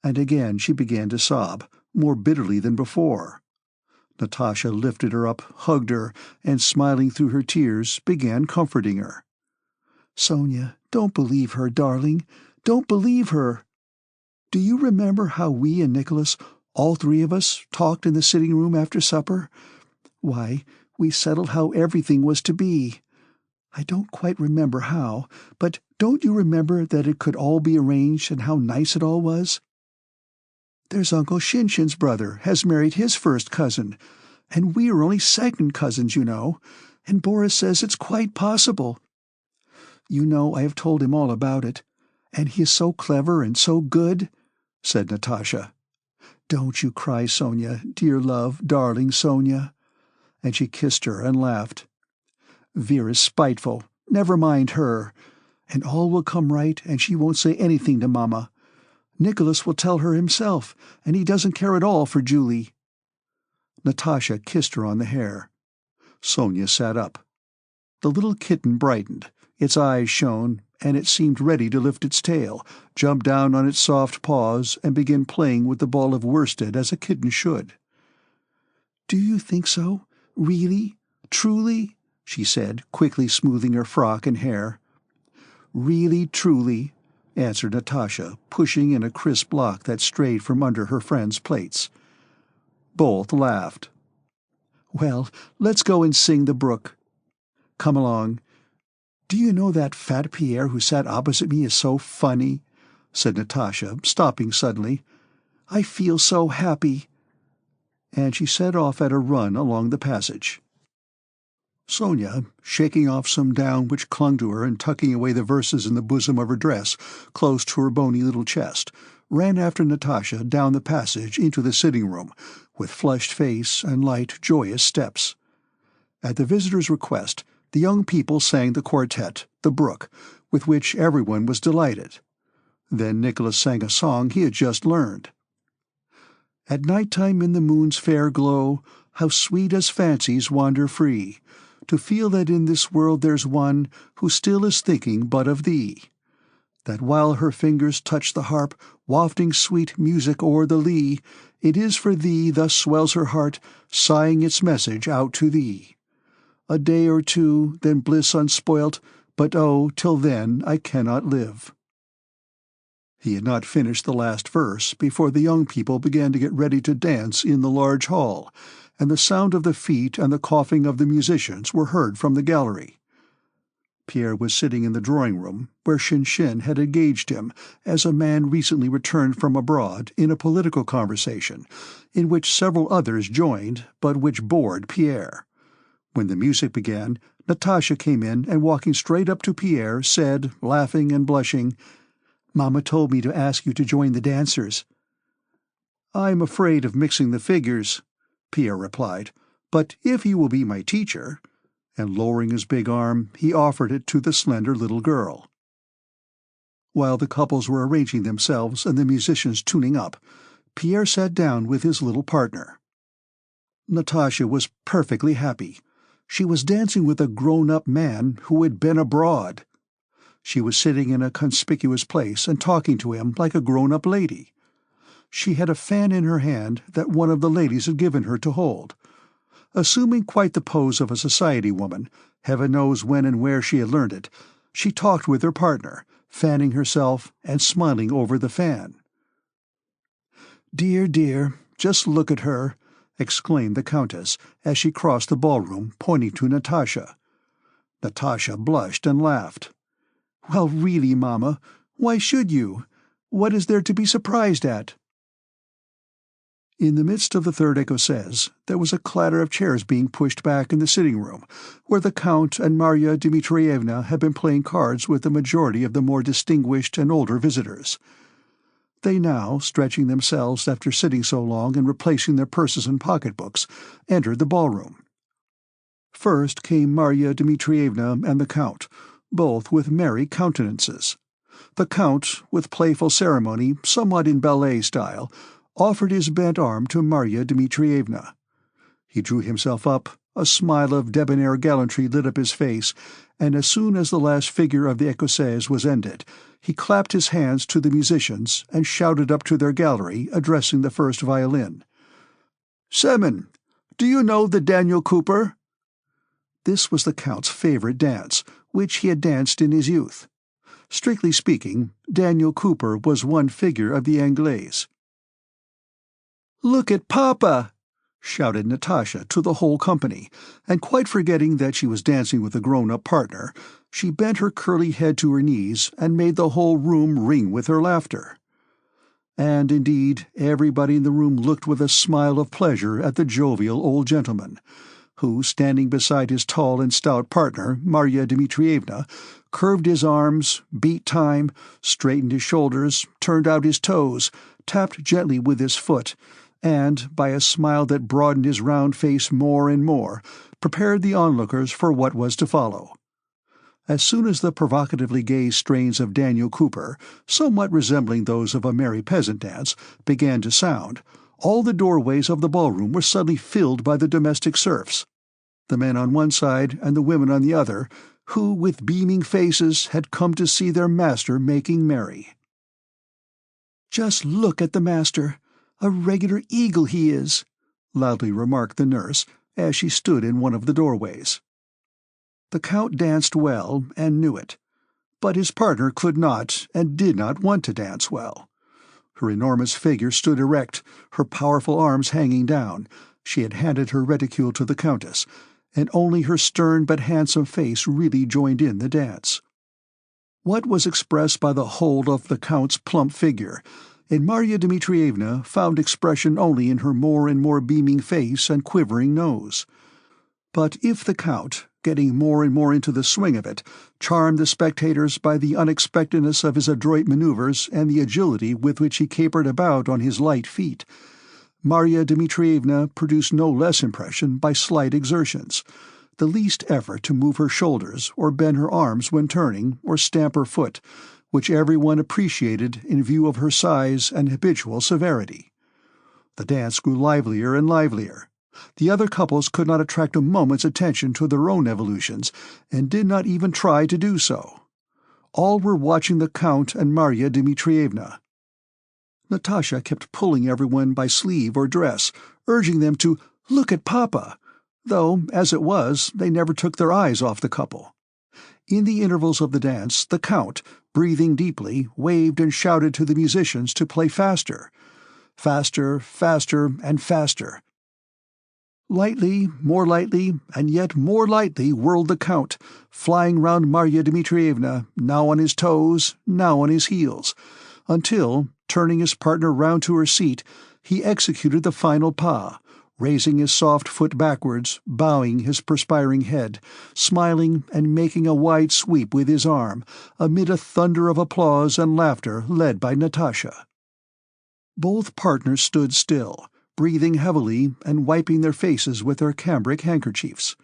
And again she began to sob, more bitterly than before. Natasha lifted her up, hugged her, and smiling through her tears, began comforting her. "Sonia, don't believe her, darling. Don't believe her. Do you remember how we and Nicholas, all three of us, talked in the sitting-room after supper? Why, we settled how everything was to be. I don't quite remember how, but don't you remember that it could all be arranged and how nice it all was? There's Uncle Shinshin's brother has married his first cousin, and we are only second cousins, you know, and Boris says it's quite possible. You know I have told him all about it, and he is so clever and so good," said Natasha. "Don't you cry, Sonia, dear love, darling Sonia." And she kissed her and laughed. "Vera's spiteful. Never mind her. And all will come right, and she won't say anything to Mamma. Nicholas will tell her himself, and he doesn't care at all for Julie." Natasha kissed her on the hair. Sonia sat up. The little kitten brightened, its eyes shone, and it seemed ready to lift its tail, jump down on its soft paws, and begin playing with the ball of worsted as a kitten should. "Do you think so? Really? Truly?" she said, quickly smoothing her frock and hair. "Really, truly," answered Natasha, pushing in a crisp lock that strayed from under her friend's plaits. Both laughed. Well, let's go and sing the brook. Come along. Do you know that fat Pierre who sat opposite me is so funny?" said Natasha, stopping suddenly. "I feel so happy." And she set off at a run along the passage. Sonia, shaking off some down which clung to her and tucking away the verses in the bosom of her dress close to her bony little chest, ran after Natasha down the passage into the sitting-room, with flushed face and light, joyous steps. At the visitor's request, the young people sang the quartet, The Brook, with which everyone was delighted. Then Nicholas sang a song he had just learned. "At night-time in the moon's fair glow, how sweet as fancies wander free, to feel that in this world there's one who still is thinking but of thee. That while her fingers touch the harp, wafting sweet music o'er the lea, it is for thee thus swells her heart, sighing its message out to thee. A day or two, then bliss unspoilt, but oh, till then I cannot live." He had not finished the last verse before the young people began to get ready to dance in the large hall, and the sound of the feet and the coughing of the musicians were heard from the gallery. Pierre was sitting in the drawing-room, where Shin had engaged him as a man recently returned from abroad in a political conversation, in which several others joined, but which bored Pierre. When the music began, Natasha came in and, walking straight up to Pierre, said, laughing and blushing, "Mamma told me to ask you to join the dancers." "I'm afraid of mixing the figures," Pierre replied, "but if you will be my teacher," and lowering his big arm, he offered it to the slender little girl. While the couples were arranging themselves and the musicians tuning up, Pierre sat down with his little partner. Natasha was perfectly happy. She was dancing with a grown-up man who had been abroad. She was sitting in a conspicuous place and talking to him like a grown-up lady. She had a fan in her hand that one of the ladies had given her to hold. Assuming quite the pose of a society woman, heaven knows when and where she had learned it, she talked with her partner, fanning herself and smiling over the fan. "Dear, dear, just look at her!" exclaimed the Countess, as she crossed the ballroom, pointing to Natasha. Natasha blushed and laughed. "Well, really, Mamma, why should you? What is there to be surprised at?" In the midst of the third écossaise, there was a clatter of chairs being pushed back in the sitting-room, where the Count and Marya Dmitrievna had been playing cards with the majority of the more distinguished and older visitors. They now, stretching themselves after sitting so long and replacing their purses and pocketbooks, entered the ballroom. First came Marya Dmitrievna and the Count, both with merry countenances. The Count, with playful ceremony, somewhat in ballet style, offered his bent arm to Marya Dmitrievna. He drew himself up, a smile of debonair gallantry lit up his face, and as soon as the last figure of the écossaise was ended, he clapped his hands to the musicians and shouted up to their gallery, addressing the first violin. "Semen, do you know the Daniel Cooper?" This was the Count's favorite dance, which he had danced in his youth. Strictly speaking, Daniel Cooper was one figure of the Anglaise. "Look at Papa!" shouted Natasha to the whole company, and quite forgetting that she was dancing with a grown-up partner, she bent her curly head to her knees and made the whole room ring with her laughter. And indeed, everybody in the room looked with a smile of pleasure at the jovial old gentleman, who, standing beside his tall and stout partner, Marya Dmitrievna, curved his arms, beat time, straightened his shoulders, turned out his toes, tapped gently with his foot, and, by a smile that broadened his round face more and more, prepared the onlookers for what was to follow. As soon as the provocatively gay strains of Daniel Cooper, somewhat resembling those of a merry peasant dance, began to sound, all the doorways of the ballroom were suddenly filled by the domestic serfs, the men on one side and the women on the other, who, with beaming faces, had come to see their master making merry. "Just look at the master! A regular eagle he is," loudly remarked the nurse, as she stood in one of the doorways. The Count danced well, and knew it, but his partner could not and did not want to dance well. Her enormous figure stood erect, her powerful arms hanging down, She had handed her reticule to the Countess, and only her stern but handsome face really joined in the dance. What was expressed by the whole of the Count's plump figure, and Marya Dmitrievna found expression only in her more and more beaming face and quivering nose. But if the Count, getting more and more into the swing of it, charmed the spectators by the unexpectedness of his adroit maneuvers and the agility with which he capered about on his light feet, Marya Dmitrievna produced no less impression by slight exertions, the least effort to move her shoulders or bend her arms when turning, or stamp her foot, which everyone appreciated in view of her size and habitual severity. The dance grew livelier and livelier. The other couples could not attract a moment's attention to their own evolutions, and did not even try to do so. All were watching the Count and Marya Dmitrievna. Natasha kept pulling everyone by sleeve or dress, urging them to "look at Papa," though, as it was, they never took their eyes off the couple. In the intervals of the dance, the Count, breathing deeply, waved and shouted to the musicians to play faster. Faster, faster, and faster. Lightly, and yet more lightly whirled the Count, flying round Marya Dmitrievna, now on his toes, now on his heels, until, turning his partner round to her seat, he executed the final pas, raising his soft foot backwards, bowing his perspiring head, smiling and making a wide sweep with his arm, amid a thunder of applause and laughter led by Natasha. Both partners stood still, breathing heavily and wiping their faces with their cambric handkerchiefs.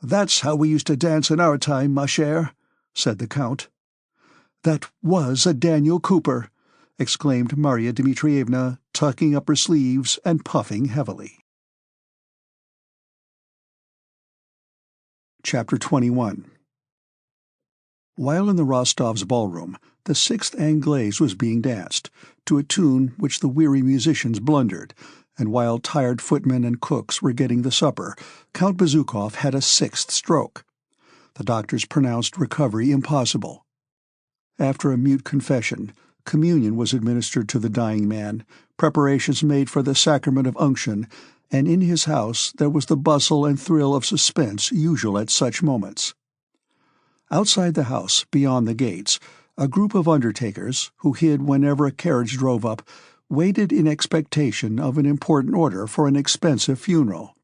"That's how we used to dance in our time, ma chère," said the Count. "That was a Daniel Cooper!" exclaimed Marya Dmitrievna, tucking up her sleeves and puffing heavily. Chapter 21. While in the Rostovs' ballroom, the Sixth Anglaise was being danced, to a tune which the weary musicians blundered, and while tired footmen and cooks were getting the supper, Count Bezukhov had a sixth stroke. The doctors pronounced recovery impossible. After a mute confession, communion was administered to the dying man, preparations made for the sacrament of unction, and in his house there was the bustle and thrill of suspense usual at such moments. Outside the house, beyond the gates, a group of undertakers, who hid whenever a carriage drove up, waited in expectation of an important order for an expensive funeral.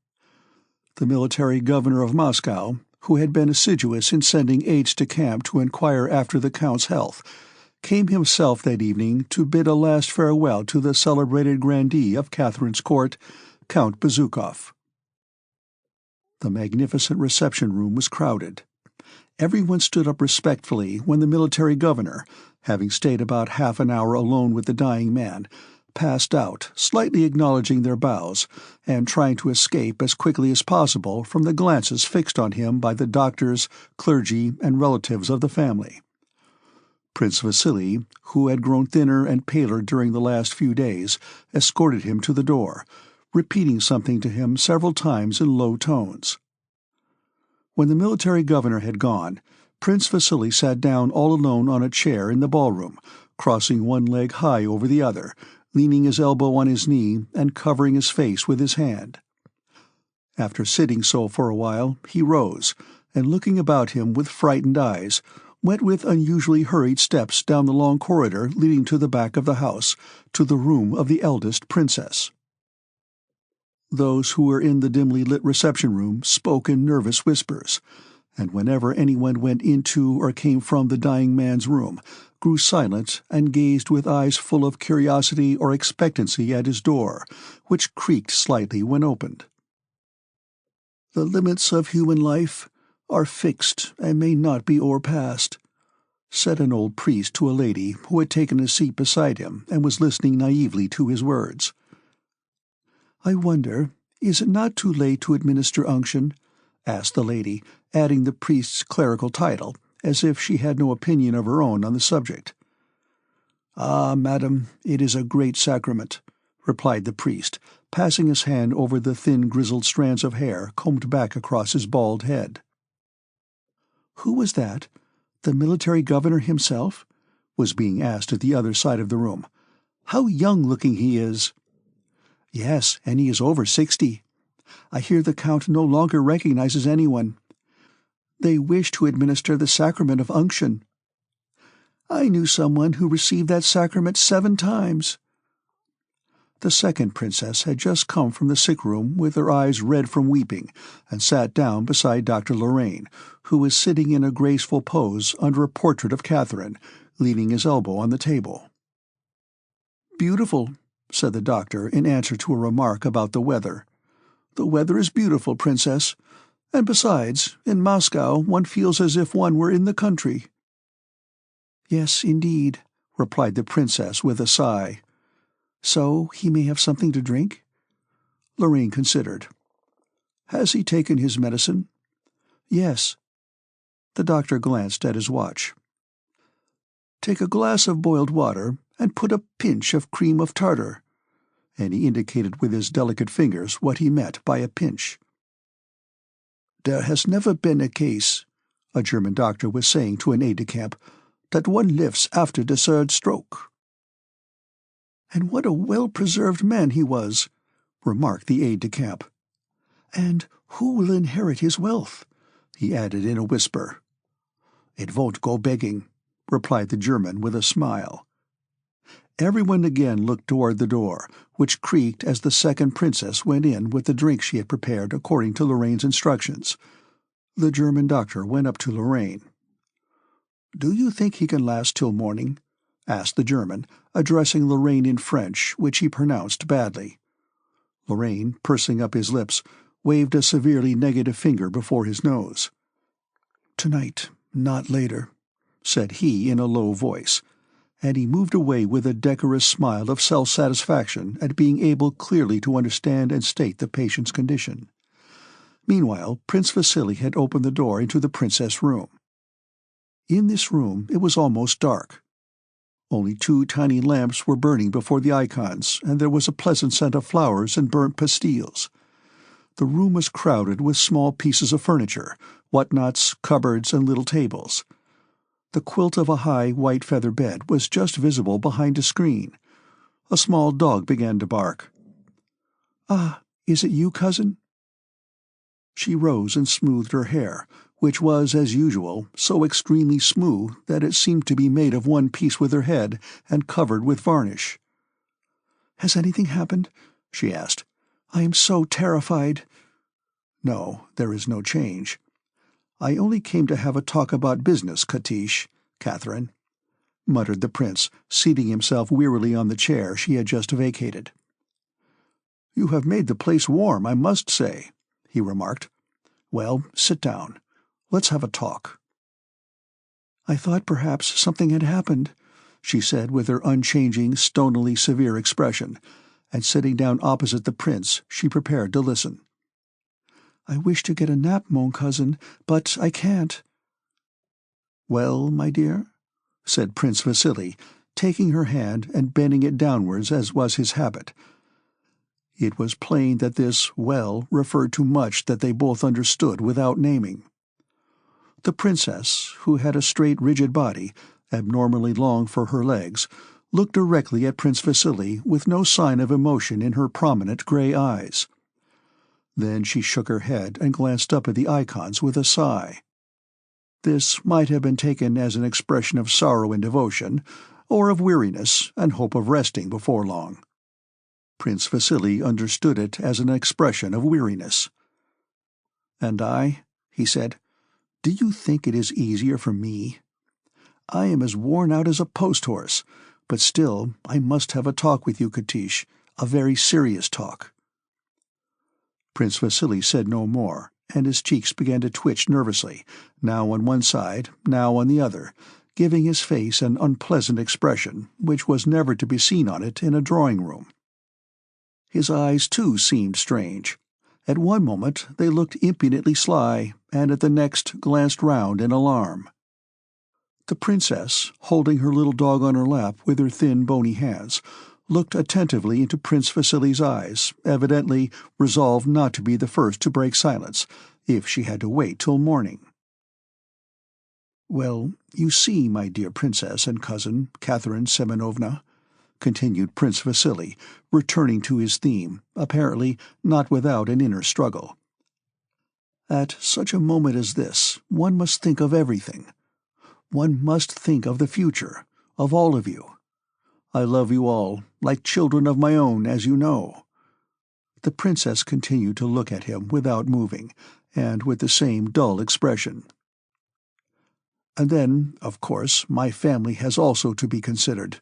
The military governor of Moscow, who had been assiduous in sending aides to camp to inquire after the Count's health, came himself that evening to bid a last farewell to the celebrated grandee of Catherine's court, Count Bezukhov. The magnificent reception-room was crowded. Everyone stood up respectfully when the military governor, having stayed about half an hour alone with the dying man, passed out, slightly acknowledging their bows, and trying to escape as quickly as possible from the glances fixed on him by the doctors, clergy, and relatives of the family. Prince Vasily, who had grown thinner and paler during the last few days, escorted him to the door, repeating something to him several times in low tones. When the military governor had gone, Prince Vasily sat down all alone on a chair in the ballroom, crossing one leg high over the other, leaning his elbow on his knee and covering his face with his hand. After sitting so for a while, he rose, and looking about him with frightened eyes, went with unusually hurried steps down the long corridor leading to the back of the house, to the room of the eldest princess. Those who were in the dimly lit reception-room spoke in nervous whispers, and whenever anyone went into or came from the dying man's room, grew silent and gazed with eyes full of curiosity or expectancy at his door, which creaked slightly when opened. "The limits of human life are fixed and may not be o'erpassed," said an old priest to a lady who had taken a seat beside him and was listening naively to his words. "I wonder, is it not too late to administer unction?" asked the lady, adding the priest's clerical title, as if she had no opinion of her own on the subject. "Ah, madam, it is a great sacrament," replied the priest, passing his hand over the thin grizzled strands of hair combed back across his bald head. "Who was that? The military governor himself?" was being asked at the other side of the room. "How young-looking he is!" Yes, and he is over 60. I hear the Count no longer recognizes anyone. They wish to administer the sacrament of unction. I knew someone who received that sacrament 7 times. The second princess had just come from the sick room with her eyes red from weeping, and sat down beside Dr. Lorraine, who was sitting in a graceful pose under a portrait of Catherine, leaning his elbow on the table. "Beautiful," said the doctor in answer to a remark about the weather. "The weather is beautiful, Princess. And besides, in Moscow one feels as if one were in the country." "Yes, indeed," replied the princess with a sigh. "So he may have something to drink?" Lorraine considered. "Has he taken his medicine?" "Yes." The doctor glanced at his watch. "Take a glass of boiled water and put a pinch of cream of tartar," and he indicated with his delicate fingers what he meant by a pinch. "There has never been a case," a German doctor was saying to an aide-de-camp, "that one lives after the 3rd stroke." "And what a well-preserved man he was," remarked the aide-de-camp. "And who will inherit his wealth?" he added in a whisper. "It won't go begging," replied the German with a smile. Everyone again looked toward the door, which creaked as the second princess went in with the drink she had prepared according to Lorraine's instructions. The German doctor went up to Lorraine. "Do you think he can last till morning?" asked the German, addressing Lorraine in French, which he pronounced badly. Lorraine, pursing up his lips, waved a severely negative finger before his nose. "Tonight, not later," said he in a low voice, and he moved away with a decorous smile of self-satisfaction at being able clearly to understand and state the patient's condition. Meanwhile, Prince Vasily had opened the door into the princess' room. In this room it was almost dark. Only 2 tiny lamps were burning before the icons, and there was a pleasant scent of flowers and burnt pastilles. The room was crowded with small pieces of furniture, whatnots, cupboards, and little tables. The quilt of a high white feather bed was just visible behind a screen. A small dog began to bark. "Ah, is it you, cousin?" She rose and smoothed her hair, which was, as usual, so extremely smooth that it seemed to be made of one piece with her head and covered with varnish. "Has anything happened?" she asked. "I am so terrified." "No, there is no change. I only came to have a talk about business, Catherine," muttered the prince, seating himself wearily on the chair she had just vacated. "You have made the place warm, I must say," he remarked. "Well, sit down. Let's have a talk." "I thought perhaps something had happened," she said with her unchanging, stonily severe expression, and sitting down opposite the prince she prepared to listen. "I wish to get a nap, mon cousin, but I can't." "Well, my dear?" said Prince Vasily, taking her hand and bending it downwards as was his habit. It was plain that this "well" referred to much that they both understood without naming. The princess, who had a straight rigid body, abnormally long for her legs, looked directly at Prince Vasily with no sign of emotion in her prominent grey eyes. Then she shook her head and glanced up at the icons with a sigh. This might have been taken as an expression of sorrow and devotion, or of weariness and hope of resting before long. Prince Vasily understood it as an expression of weariness. "And I," he said, "do you think it is easier for me? I am as worn out as a post-horse, but still I must have a talk with you, Katish, a very serious talk." Prince Vasily said no more, and his cheeks began to twitch nervously, now on one side, now on the other, giving his face an unpleasant expression which was never to be seen on it in a drawing-room. His eyes, too, seemed strange. At one moment they looked impudently sly, and at the next glanced round in alarm. The princess, holding her little dog on her lap with her thin, bony hands, looked attentively into Prince Vasily's eyes, evidently resolved not to be the first to break silence, if she had to wait till morning. "Well, you see, my dear princess and cousin, Catherine Semyonovna," continued Prince Vasily, returning to his theme, apparently not without an inner struggle. At such a moment as this, one must think of everything. One must think of the future, of all of you. I love you all, like children of my own, as you know. The princess continued to look at him without moving, and with the same dull expression. And then, of course, my family has also to be considered,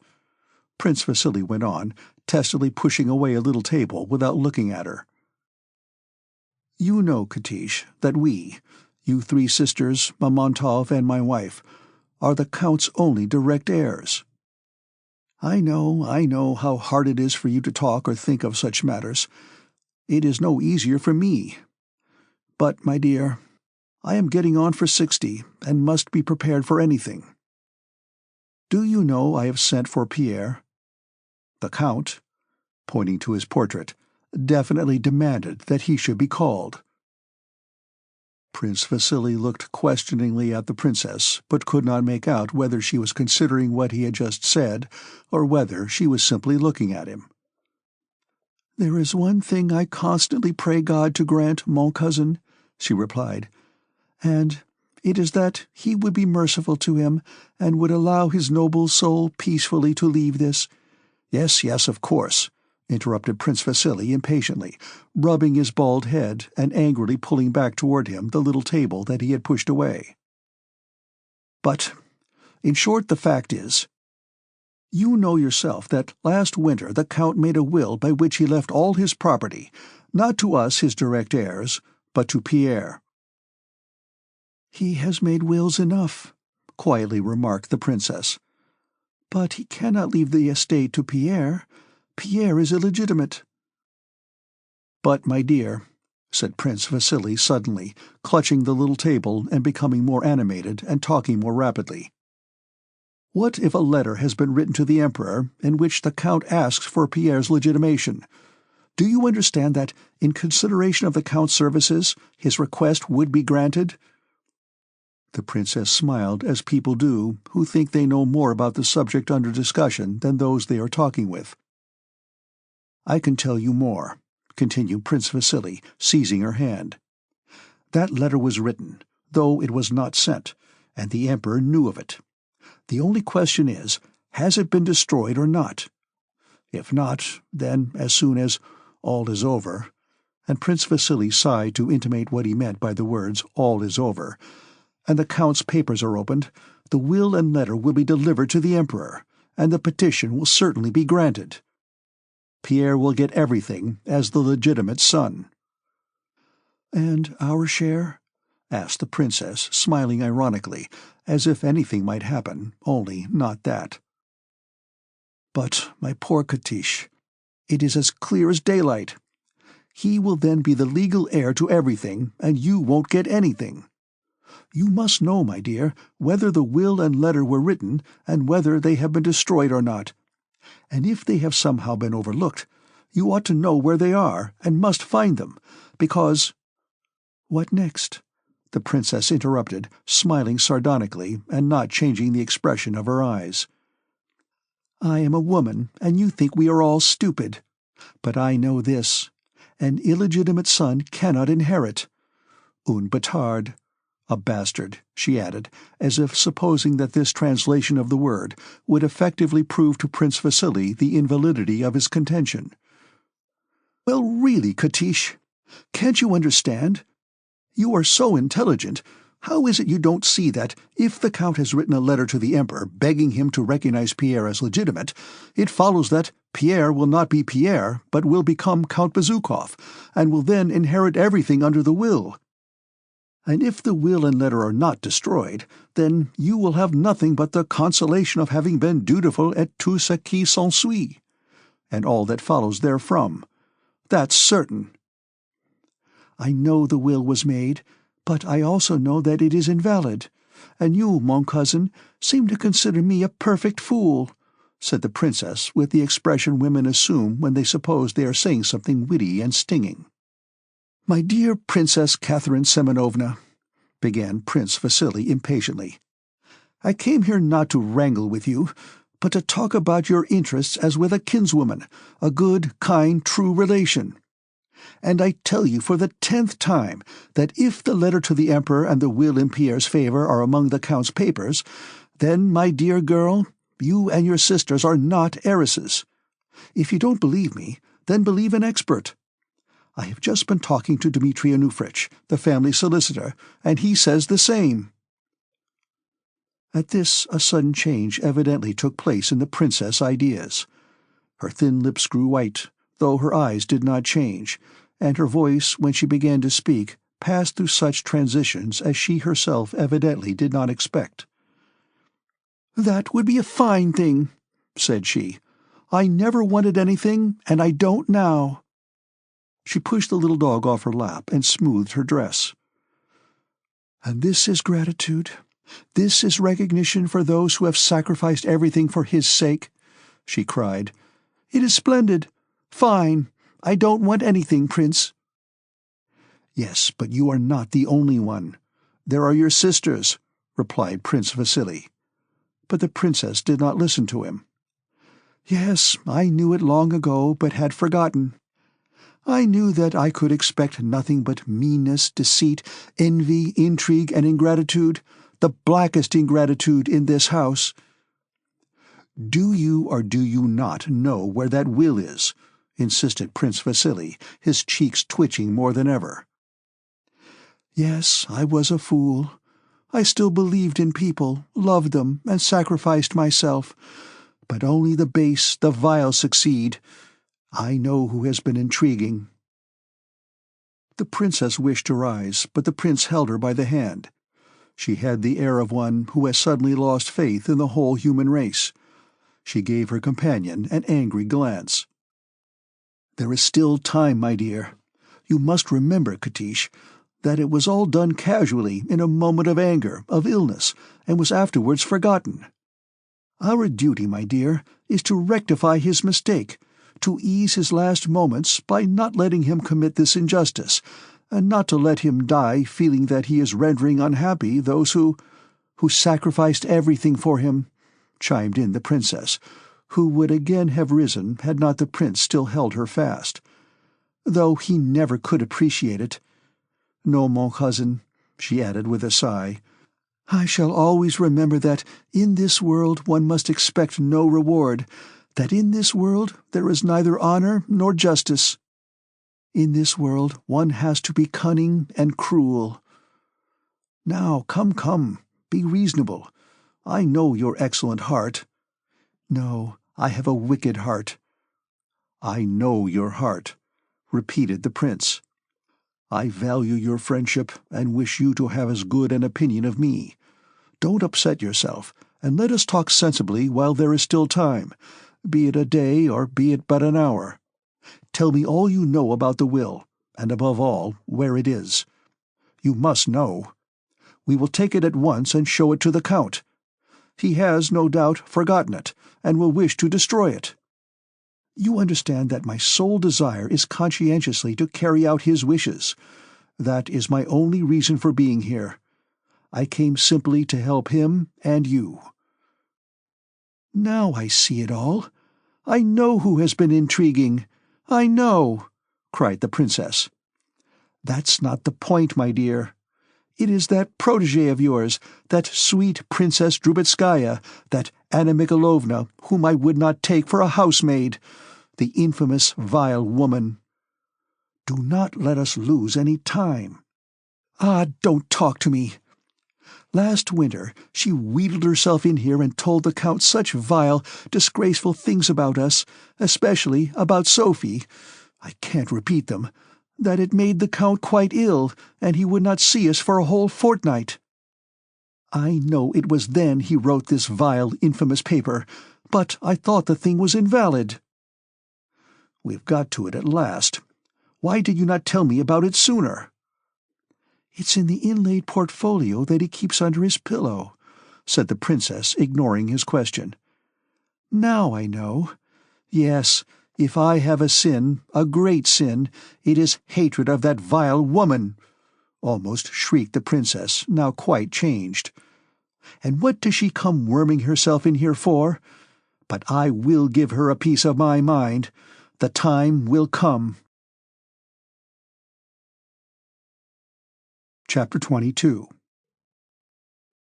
Prince Vasily went on, testily pushing away a little table without looking at her. You know, Katish, that we, you three sisters, Mamontov and my wife, are the Count's only direct heirs. I know how hard it is for you to talk or think of such matters. It is no easier for me. But, my dear, I am getting on for 60, and must be prepared for anything. Do you know I have sent for Pierre? The Count, pointing to his portrait, definitely demanded that he should be called. Prince Vasily looked questioningly at the princess, but could not make out whether she was considering what he had just said, or whether she was simply looking at him. "There is one thing I constantly pray God to grant, mon cousin," she replied, "and it is that he would be merciful to him, and would allow his noble soul peacefully to leave this—" Yes, of course," interrupted Prince Vasily impatiently, rubbing his bald head and angrily pulling back toward him the little table that he had pushed away. "But, in short, the fact is, you know yourself that last winter the Count made a will by which he left all his property, not to us his direct heirs, but to Pierre." "He has made wills enough," quietly remarked the princess. "But he cannot leave the estate to Pierre. Pierre is illegitimate." "But, my dear," said Prince Vasily suddenly, clutching the little table and becoming more animated and talking more rapidly, "what if a letter has been written to the Emperor in which the Count asks for Pierre's legitimation? Do you understand that, in consideration of the Count's services, his request would be granted?" The princess smiled as people do who think they know more about the subject under discussion than those they are talking with. "I can tell you more," continued Prince Vasily, seizing her hand. "That letter was written, though it was not sent, and the Emperor knew of it. The only question is, has it been destroyed or not? If not, then as soon as all is over," and Prince Vasily sighed to intimate what he meant by the words "all is over," "and the Count's papers are opened, the will and letter will be delivered to the Emperor, and the petition will certainly be granted. Pierre will get everything as the legitimate son." "And our share?" asked the princess, smiling ironically, as if anything might happen, only not that. "But, my poor Katish, it is as clear as daylight. He will then be the legal heir to everything, and you won't get anything. You must know, my dear, whether the will and letter were written, and whether they have been destroyed or not. And if they have somehow been overlooked, you ought to know where they are, and must find them, because—" "What next?" the princess interrupted, smiling sardonically and not changing the expression of her eyes. "I am a woman, and you think we are all stupid. But I know this: an illegitimate son cannot inherit. Un bâtard. A bastard," she added, as if supposing that this translation of the word would effectively prove to Prince Vasily the invalidity of his contention. "Well, really, Katish, can't you understand? You are so intelligent. How is it you don't see that, if the Count has written a letter to the Emperor begging him to recognize Pierre as legitimate, it follows that Pierre will not be Pierre, but will become Count Bezukhov, and will then inherit everything under the will? And if the will and letter are not destroyed, then you will have nothing but the consolation of having been dutiful et tout ce qui s'ensuit, and all that follows therefrom. That's certain. I know the will was made, but I also know that it is invalid, and you, mon cousin, seem to consider me a perfect fool," said the princess with the expression women assume when they suppose they are saying something witty and stinging. "My dear Princess Catherine Semenovna," began Prince Vasily impatiently, "I came here not to wrangle with you, but to talk about your interests as with a kinswoman, a good, kind, true relation. And I tell you for the 10th time that if the letter to the Emperor and the will in Pierre's favor are among the Count's papers, then, my dear girl, you and your sisters are not heiresses. If you don't believe me, then believe an expert. I have just been talking to Dmitri Onufrich, the family solicitor, and he says the same." At this a sudden change evidently took place in the princess' ideas. Her thin lips grew white, though her eyes did not change, and her voice, when she began to speak, passed through such transitions as she herself evidently did not expect. "That would be a fine thing," said she. "I never wanted anything, and I don't now." She pushed the little dog off her lap and smoothed her dress. "And this is gratitude? This is recognition for those who have sacrificed everything for his sake?" she cried. "It is splendid. Fine. I don't want anything, Prince." "Yes, but you are not the only one. There are your sisters," replied Prince Vasily. But the princess did not listen to him. "Yes, I knew it long ago, but had forgotten. I knew that I could expect nothing but meanness, deceit, envy, intrigue, and ingratitude, the blackest ingratitude in this house." "Do you or do you not know where that will is?" insisted Prince Vasily, his cheeks twitching more than ever. "Yes, I was a fool. I still believed in people, loved them, and sacrificed myself. But only the base, the vile succeed. I know who has been intriguing." The princess wished to rise, but the prince held her by the hand. She had the air of one who has suddenly lost faith in the whole human race. She gave her companion an angry glance. "There is still time, my dear. You must remember, Katish, that it was all done casually in a moment of anger, of illness, and was afterwards forgotten. Our duty, my dear, is to rectify his mistake, to ease his last moments by not letting him commit this injustice, and not to let him die feeling that he is rendering unhappy those who sacrificed everything for him," chimed in the princess, who would again have risen had not the prince still held her fast. "Though he never could appreciate it. No, mon cousin," she added with a sigh, "I shall always remember that in this world one must expect no reward, that in this world there is neither honor nor justice. In this world one has to be cunning and cruel. Now, come, be reasonable. I know your excellent heart. No, I have a wicked heart." "I know your heart," repeated the prince. "I value your friendship and wish you to have as good an opinion of me. Don't upset yourself, and let us talk sensibly while there is still time, be it a day or be it but an hour. Tell me all you know about the will, and above all, where it is. You must know. We will take it at once and show it to the Count. He has, no doubt, forgotten it, and will wish to destroy it. You understand that my sole desire is conscientiously to carry out his wishes. That is my only reason for being here. I came simply to help him and you." "Now I see it all. I know who has been intriguing. I know," cried the princess. "That's not the point, my dear. It is that protégée of yours, that sweet Princess Drubetskaya, that Anna Mikhailovna, whom I would not take for a housemaid, the infamous, vile woman. Do not let us lose any time. Ah, don't talk to me. Last winter she wheedled herself in here and told the Count such vile, disgraceful things about us, especially about Sophie, I can't repeat them, that it made the Count quite ill, and he would not see us for a whole fortnight. I know it was then he wrote this vile, infamous paper, but I thought the thing was invalid." "We've got to it at last. Why did you not tell me about it sooner?" "It's in the inlaid portfolio that he keeps under his pillow," said the princess, ignoring his question. "Now I know. Yes, if I have a sin, a great sin, it is hatred of that vile woman," almost shrieked the princess, now quite changed. "And what does she come worming herself in here for? but I will give her a piece of my mind. The time will come. Chapter 22.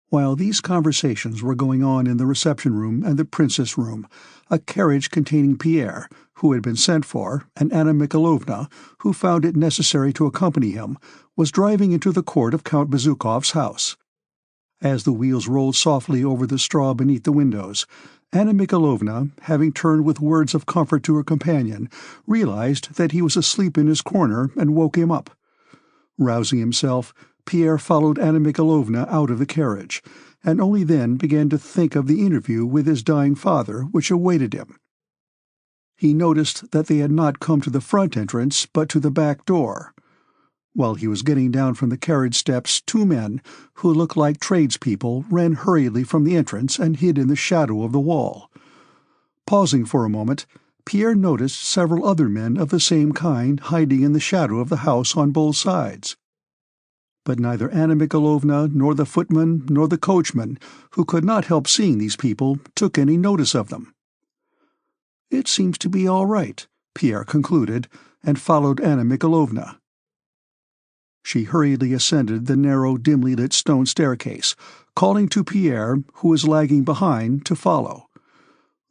While these conversations were going on in the reception-room and the princess room, a carriage containing Pierre, who had been sent for, and Anna Mikhailovna, who found it necessary to accompany him, was driving into the court of Count Bezukhov's house. As the wheels rolled softly over the straw beneath the windows, Anna Mikhailovna, having turned with words of comfort to her companion, realized that he was asleep in his corner and woke him up. Rousing himself, Pierre followed Anna Mikhailovna out of the carriage, and only then began to think of the interview with his dying father which awaited him. He noticed that they had not come to the front entrance but to the back door. While he was getting down from the carriage steps, two men, who looked like tradespeople, ran hurriedly from the entrance and hid in the shadow of the wall. Pausing for a moment, Pierre noticed several other men of the same kind hiding in the shadow of the house on both sides. But neither Anna Mikhailovna nor the footman nor the coachman, who could not help seeing these people, took any notice of them. "It seems to be all right," Pierre concluded, and followed Anna Mikhailovna. She hurriedly ascended the narrow, dimly lit stone staircase, calling to Pierre, who was lagging behind, to follow.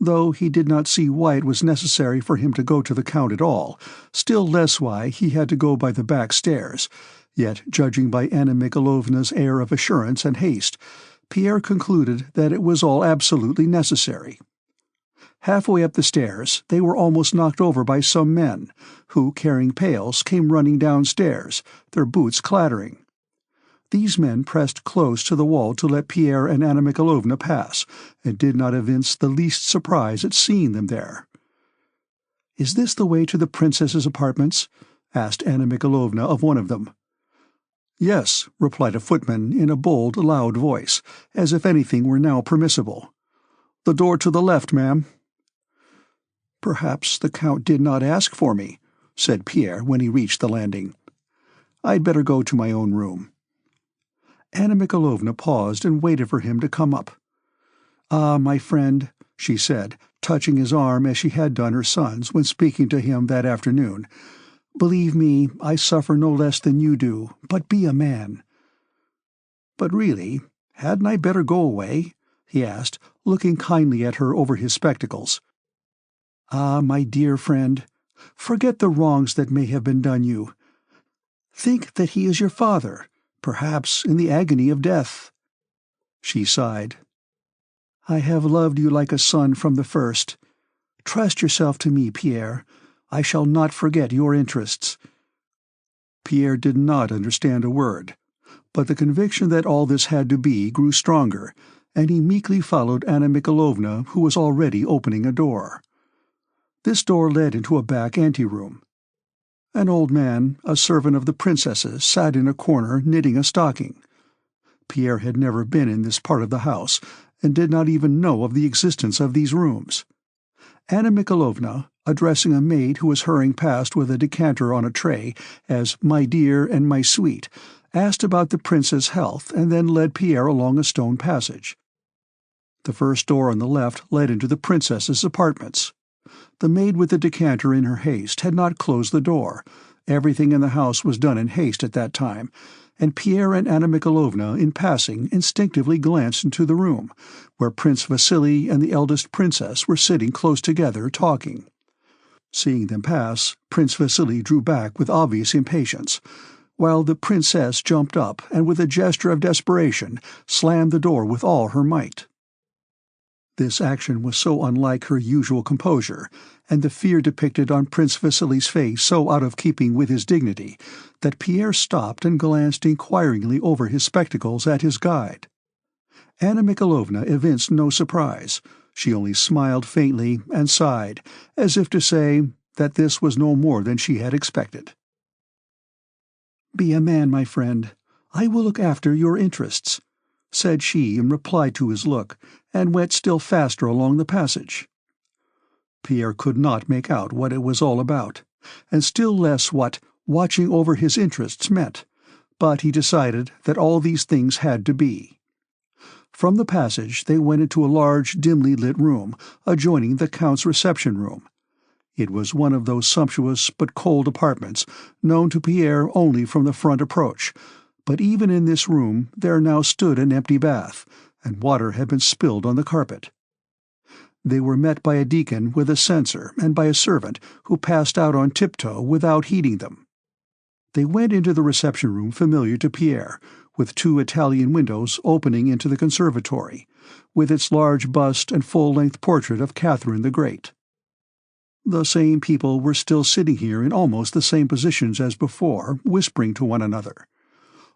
Though he did not see why it was necessary for him to go to the Count at all, still less why he had to go by the back stairs, yet, judging by Anna Mikhailovna's air of assurance and haste, Pierre concluded that it was all absolutely necessary. Halfway up the stairs, they were almost knocked over by some men, who, carrying pails, came running downstairs, their boots clattering. These men pressed close to the wall to let Pierre and Anna Mikhailovna pass, and did not evince the least surprise at seeing them there. "Is this the way to the princess's apartments?" asked Anna Mikhailovna of one of them. "Yes," replied a footman in a bold, loud voice, as if anything were now permissible. "The door to the left, ma'am." "Perhaps the Count did not ask for me," said Pierre when he reached the landing. "I'd better go to my own room." Anna Mikhailovna paused and waited for him to come up. "Ah, my friend," she said, touching his arm as she had done her son's when speaking to him that afternoon, "believe me, I suffer no less than you do, but be a man." "But really, hadn't I better go away?" he asked, looking kindly at her over his spectacles. "Ah, my dear friend, forget the wrongs that may have been done you. Think that he is your father, perhaps in the agony of death." She sighed. "I have loved you like a son from the first. Trust yourself to me, Pierre. I shall not forget your interests." Pierre did not understand a word, but the conviction that all this had to be grew stronger, and he meekly followed Anna Mikhailovna, who was already opening a door. This door led into a back anteroom. An old man, a servant of the princess's, sat in a corner knitting a stocking. Pierre had never been in this part of the house, and did not even know of the existence of these rooms. Anna Mikhailovna, addressing a maid who was hurrying past with a decanter on a tray as "my dear" and "my sweet," asked about the prince's health and then led Pierre along a stone passage. The first door on the left led into the princess's apartments. The maid with the decanter in her haste had not closed the door. Everything in the house was done in haste at that time, and Pierre and Anna Mikhailovna, in passing, instinctively glanced into the room, where Prince Vasily and the eldest princess were sitting close together talking. Seeing them pass, Prince Vasily drew back with obvious impatience, while the princess jumped up and, with a gesture of desperation, slammed the door with all her might. This action was so unlike her usual composure, and the fear depicted on Prince Vasily's face so out of keeping with his dignity, that Pierre stopped and glanced inquiringly over his spectacles at his guide. Anna Mikhailovna evinced no surprise. She only smiled faintly and sighed, as if to say that this was no more than she had expected. "Be a man, my friend. I will look after your interests," said she in reply to his look, and went still faster along the passage. Pierre could not make out what it was all about, and still less what "watching over his interests" meant, but he decided that all these things had to be. From the passage they went into a large, dimly lit room, adjoining the Count's reception room. It was one of those sumptuous but cold apartments known to Pierre only from the front approach, but even in this room there now stood an empty bath, and water had been spilled on the carpet. They were met by a deacon with a censer and by a servant who passed out on tiptoe without heeding them. They went into the reception room familiar to Pierre, with 2 Italian windows opening into the conservatory, with its large bust and full-length portrait of Catherine the Great. The same people were still sitting here in almost the same positions as before, whispering to one another.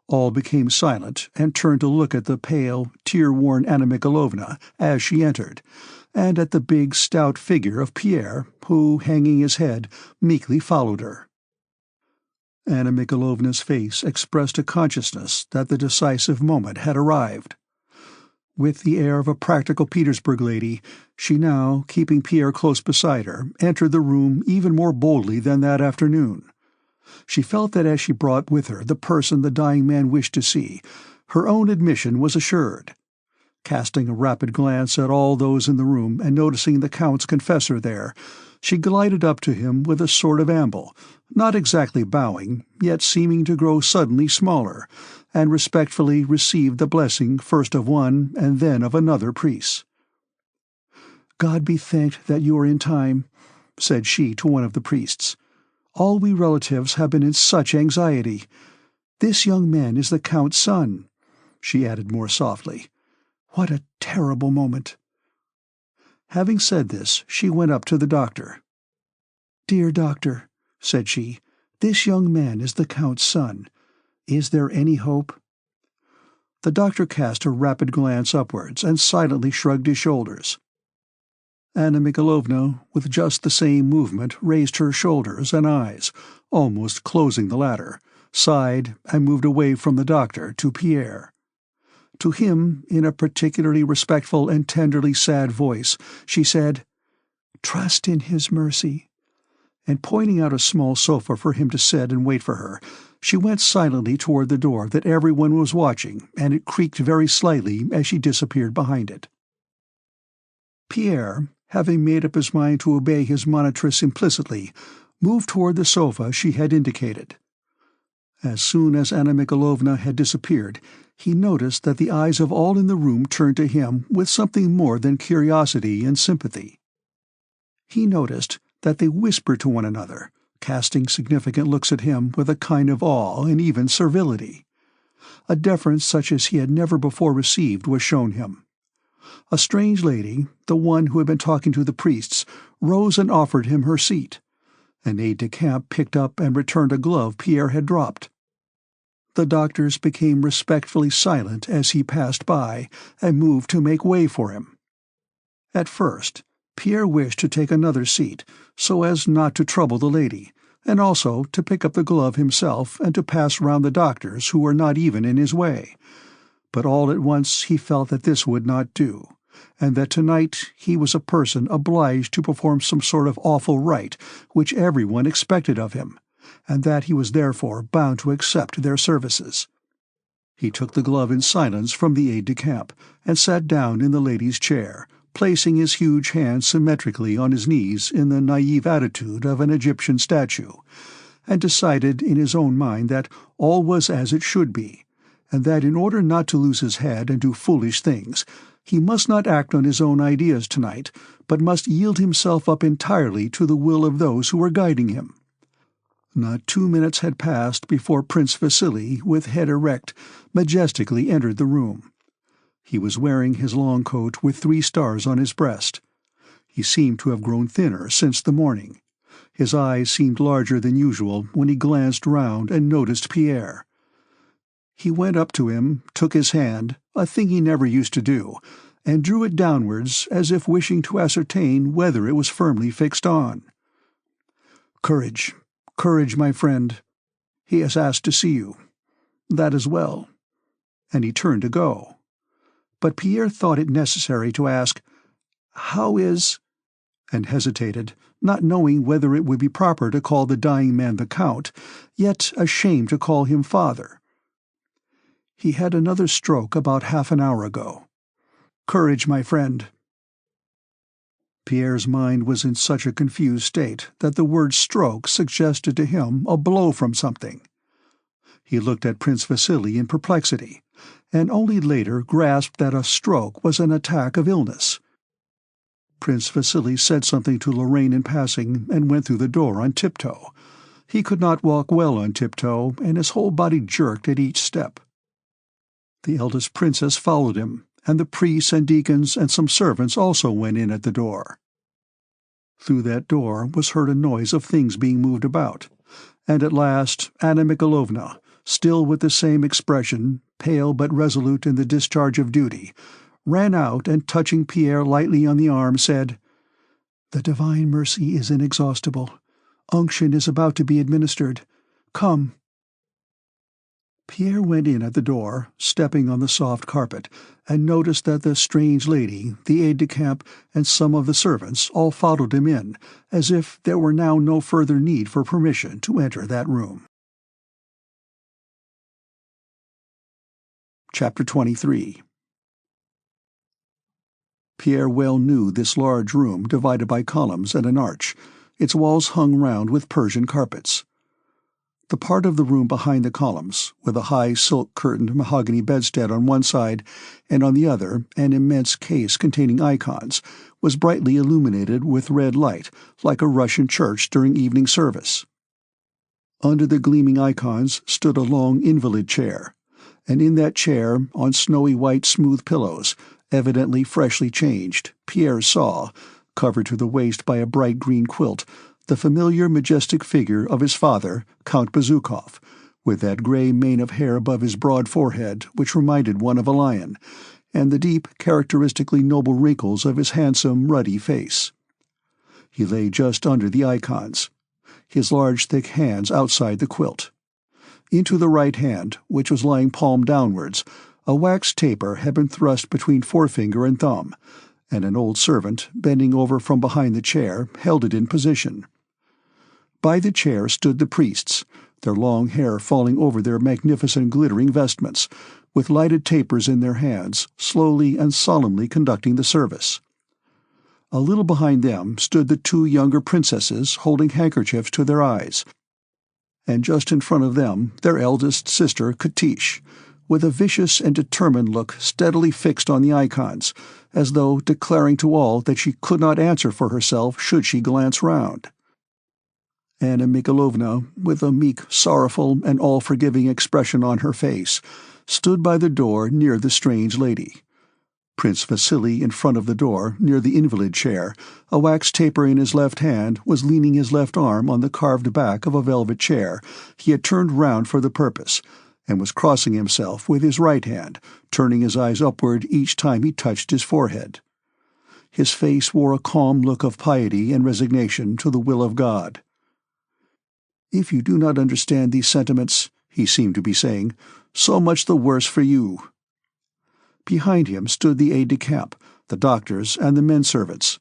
All became silent and turned to look at the pale, tear-worn Anna Mikhailovna as she entered, and at the big, stout figure of Pierre, who, hanging his head, meekly followed her. Anna Mikhailovna's face expressed a consciousness that the decisive moment had arrived. With the air of a practical Petersburg lady, she now, keeping Pierre close beside her, entered the room even more boldly than that afternoon. She felt that as she brought with her the person the dying man wished to see, her own admission was assured. Casting a rapid glance at all those in the room and noticing the Count's confessor there, she glided up to him with a sort of amble, not exactly bowing, yet seeming to grow suddenly smaller, and respectfully received the blessing first of one and then of another priest. "God be thanked that you are in time," said she to one of the priests. "All we relatives have been in such anxiety. This young man is the Count's son," she added more softly. "What a terrible moment!" Having said this, she went up to the doctor. "Dear doctor," said she, "this young man is the Count's son. Is there any hope?" The doctor cast a rapid glance upwards and silently shrugged his shoulders. Anna Mikhailovna, with just the same movement, raised her shoulders and eyes, almost closing the latter, sighed, and moved away from the doctor to Pierre. To him, in a particularly respectful and tenderly sad voice, she said, "Trust in his mercy," and pointing out a small sofa for him to sit and wait for her, she went silently toward the door that everyone was watching, and it creaked very slightly as she disappeared behind it. Pierre, having made up his mind to obey his monitress implicitly, moved toward the sofa she had indicated. As soon as Anna Mikhailovna had disappeared, he noticed that the eyes of all in the room turned to him with something more than curiosity and sympathy. He noticed that they whispered to one another, casting significant looks at him with a kind of awe and even servility. A deference such as he had never before received was shown him. A strange lady, the one who had been talking to the priests, rose and offered him her seat. An aide-de-camp picked up and returned a glove Pierre had dropped. The doctors became respectfully silent as he passed by, and moved to make way for him. At first, Pierre wished to take another seat, so as not to trouble the lady, and also to pick up the glove himself and to pass round the doctors who were not even in his way. But all at once he felt that this would not do, and that tonight he was a person obliged to perform some sort of awful rite which everyone expected of him, and that he was therefore bound to accept their services. He took the glove in silence from the aide-de-camp, and sat down in the lady's chair, placing his huge hands symmetrically on his knees in the naive attitude of an Egyptian statue, and decided in his own mind that all was as it should be, and that in order not to lose his head and do foolish things, he must not act on his own ideas tonight, but must yield himself up entirely to the will of those who were guiding him. Not 2 minutes had passed before Prince Vasily, with head erect, majestically entered the room. He was wearing his long coat with 3 stars on his breast. He seemed to have grown thinner since the morning. His eyes seemed larger than usual when he glanced round and noticed Pierre. He went up to him, took his hand, a thing he never used to do, and drew it downwards as if wishing to ascertain whether it was firmly fixed on. "Courage, courage, my friend. He has asked to see you. That is well." And he turned to go. But Pierre thought it necessary to ask, "How is—" and hesitated, not knowing whether it would be proper to call the dying man the Count, yet ashamed to call him father. "He had another stroke about half an hour ago. Courage, my friend." Pierre's mind was in such a confused state that the word stroke suggested to him a blow from something. He looked at Prince Vasily in perplexity, and only later grasped that a stroke was an attack of illness. Prince Vasily said something to Lorraine in passing and went through the door on tiptoe. He could not walk well on tiptoe, and his whole body jerked at each step. The eldest princess followed him, and the priests and deacons and some servants also went in at the door. Through that door was heard a noise of things being moved about, and at last Anna Mikhalovna, still with the same expression, pale but resolute in the discharge of duty, ran out and, touching Pierre lightly on the arm, said, "The divine mercy is inexhaustible. Unction is about to be administered. Come." Pierre went in at the door, stepping on the soft carpet, and noticed that the strange lady, the aide-de-camp, and some of the servants all followed him in, as if there were now no further need for permission to enter that room. Chapter 23. Pierre well knew this large room divided by columns and an arch, its walls hung round with Persian carpets. The part of the room behind the columns, with a high silk-curtained mahogany bedstead on one side, and on the other an immense case containing icons, was brightly illuminated with red light, like a Russian church during evening service. Under the gleaming icons stood a long invalid chair, and in that chair, on snowy white smooth pillows, evidently freshly changed, Pierre saw, covered to the waist by a bright green quilt, the familiar majestic figure of his father, Count Bezukhov, with that grey mane of hair above his broad forehead which reminded one of a lion, and the deep, characteristically noble wrinkles of his handsome, ruddy face. He lay just under the icons, his large thick hands outside the quilt. Into the right hand, which was lying palm downwards, a wax taper had been thrust between forefinger and thumb, and an old servant, bending over from behind the chair, held it in position. By the chair stood the priests, their long hair falling over their magnificent glittering vestments, with lighted tapers in their hands, slowly and solemnly conducting the service. A little behind them stood the two younger princesses holding handkerchiefs to their eyes, and just in front of them their eldest sister Katish, with a vicious and determined look steadily fixed on the icons, as though declaring to all that she could not answer for herself should she glance round. Anna Mikhalovna, with a meek, sorrowful, and all-forgiving expression on her face, stood by the door near the strange lady. Prince Vasily, in front of the door, near the invalid chair, a wax taper in his left hand, was leaning his left arm on the carved back of a velvet chair he had turned round for the purpose, and was crossing himself with his right hand, turning his eyes upward each time he touched his forehead. His face wore a calm look of piety and resignation to the will of God. "If you do not understand these sentiments," he seemed to be saying, "so much the worse for you." Behind him stood the aide-de-camp, the doctors, and the men-servants.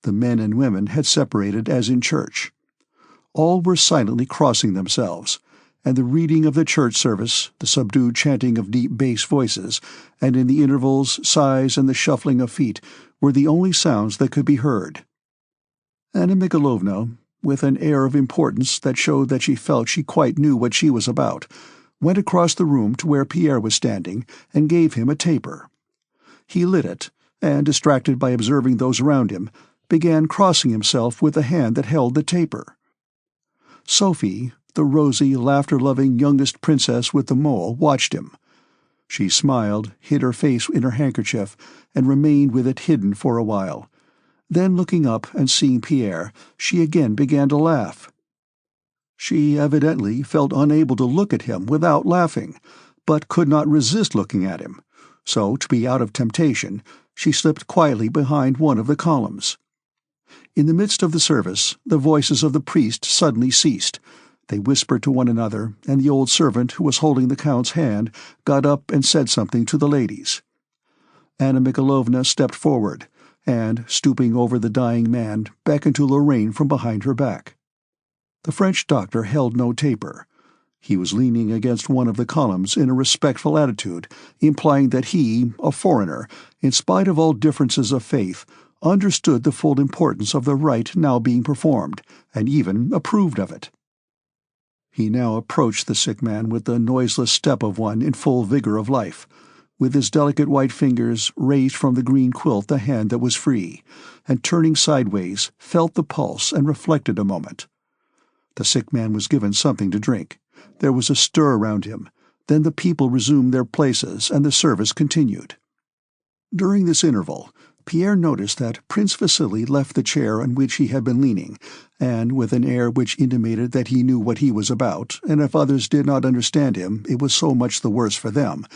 The men and women had separated as in church. All were silently crossing themselves, and the reading of the church service, the subdued chanting of deep bass voices, and in the intervals sighs and the shuffling of feet, were the only sounds that could be heard. Anna Mikhalovna, with an air of importance that showed that she felt she quite knew what she was about, went across the room to where Pierre was standing and gave him a taper. He lit it, and, distracted by observing those around him, began crossing himself with the hand that held the taper. Sophie, the rosy, laughter-loving youngest princess with the mole, watched him. She smiled, hid her face in her handkerchief, and remained with it hidden for a while. Then, looking up and seeing Pierre, she again began to laugh. She evidently felt unable to look at him without laughing, but could not resist looking at him, so, to be out of temptation, she slipped quietly behind one of the columns. In the midst of the service, the voices of the priest suddenly ceased. They whispered to one another, and the old servant who was holding the Count's hand got up and said something to the ladies. Anna Mikhalovna stepped forward, and, stooping over the dying man, beckoned to Lorraine from behind her back. The French doctor held no taper. He was leaning against one of the columns in a respectful attitude, implying that he, a foreigner, in spite of all differences of faith, understood the full importance of the rite now being performed, and even approved of it. He now approached the sick man with the noiseless step of one in full vigor of life, with his delicate white fingers raised from the green quilt the hand that was free, and turning sideways, felt the pulse and reflected a moment. The sick man was given something to drink. There was a stir around him. Then the people resumed their places, and the service continued. During this interval, Pierre noticed that Prince Vasily left the chair on which he had been leaning, and, with an air which intimated that he knew what he was about, and if others did not understand him it was so much the worse for them,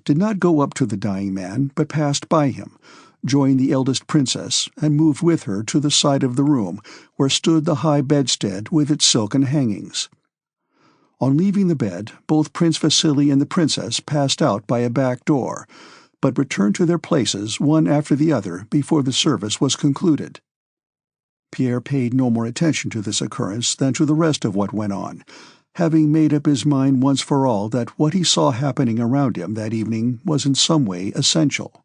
did not go up to the dying man, but passed by him, joined the eldest princess, and moved with her to the side of the room, where stood the high bedstead with its silken hangings. On leaving the bed, both Prince Vasily and the princess passed out by a back door, but returned to their places one after the other before the service was concluded. Pierre paid no more attention to this occurrence than to the rest of what went on, having made up his mind once for all that what he saw happening around him that evening was in some way essential.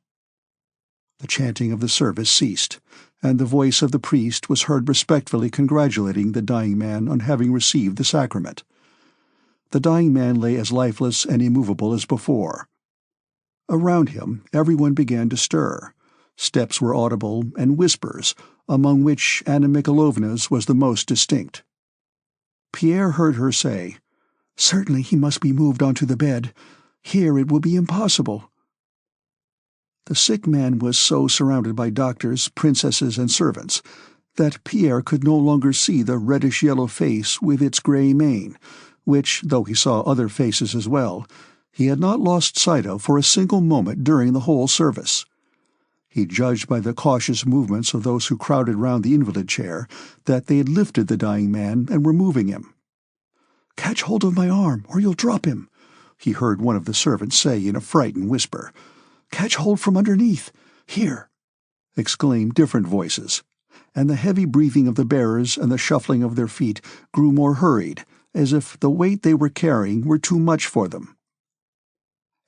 The chanting of the service ceased, and the voice of the priest was heard respectfully congratulating the dying man on having received the sacrament. The dying man lay as lifeless and immovable as before. Around him everyone began to stir. Steps were audible, and whispers, among which Anna Mikhailovna's was the most distinct. Pierre heard her say, "Certainly he must be moved onto the bed. Here it will be impossible." The sick man was so surrounded by doctors, princesses, and servants that Pierre could no longer see the reddish-yellow face with its grey mane, which, though he saw other faces as well, he had not lost sight of for a single moment during the whole service. He judged by the cautious movements of those who crowded round the invalid chair that they had lifted the dying man and were moving him. "Catch hold of my arm, or you'll drop him," he heard one of the servants say in a frightened whisper. "Catch hold from underneath. Here," exclaimed different voices, and the heavy breathing of the bearers and the shuffling of their feet grew more hurried, as if the weight they were carrying were too much for them.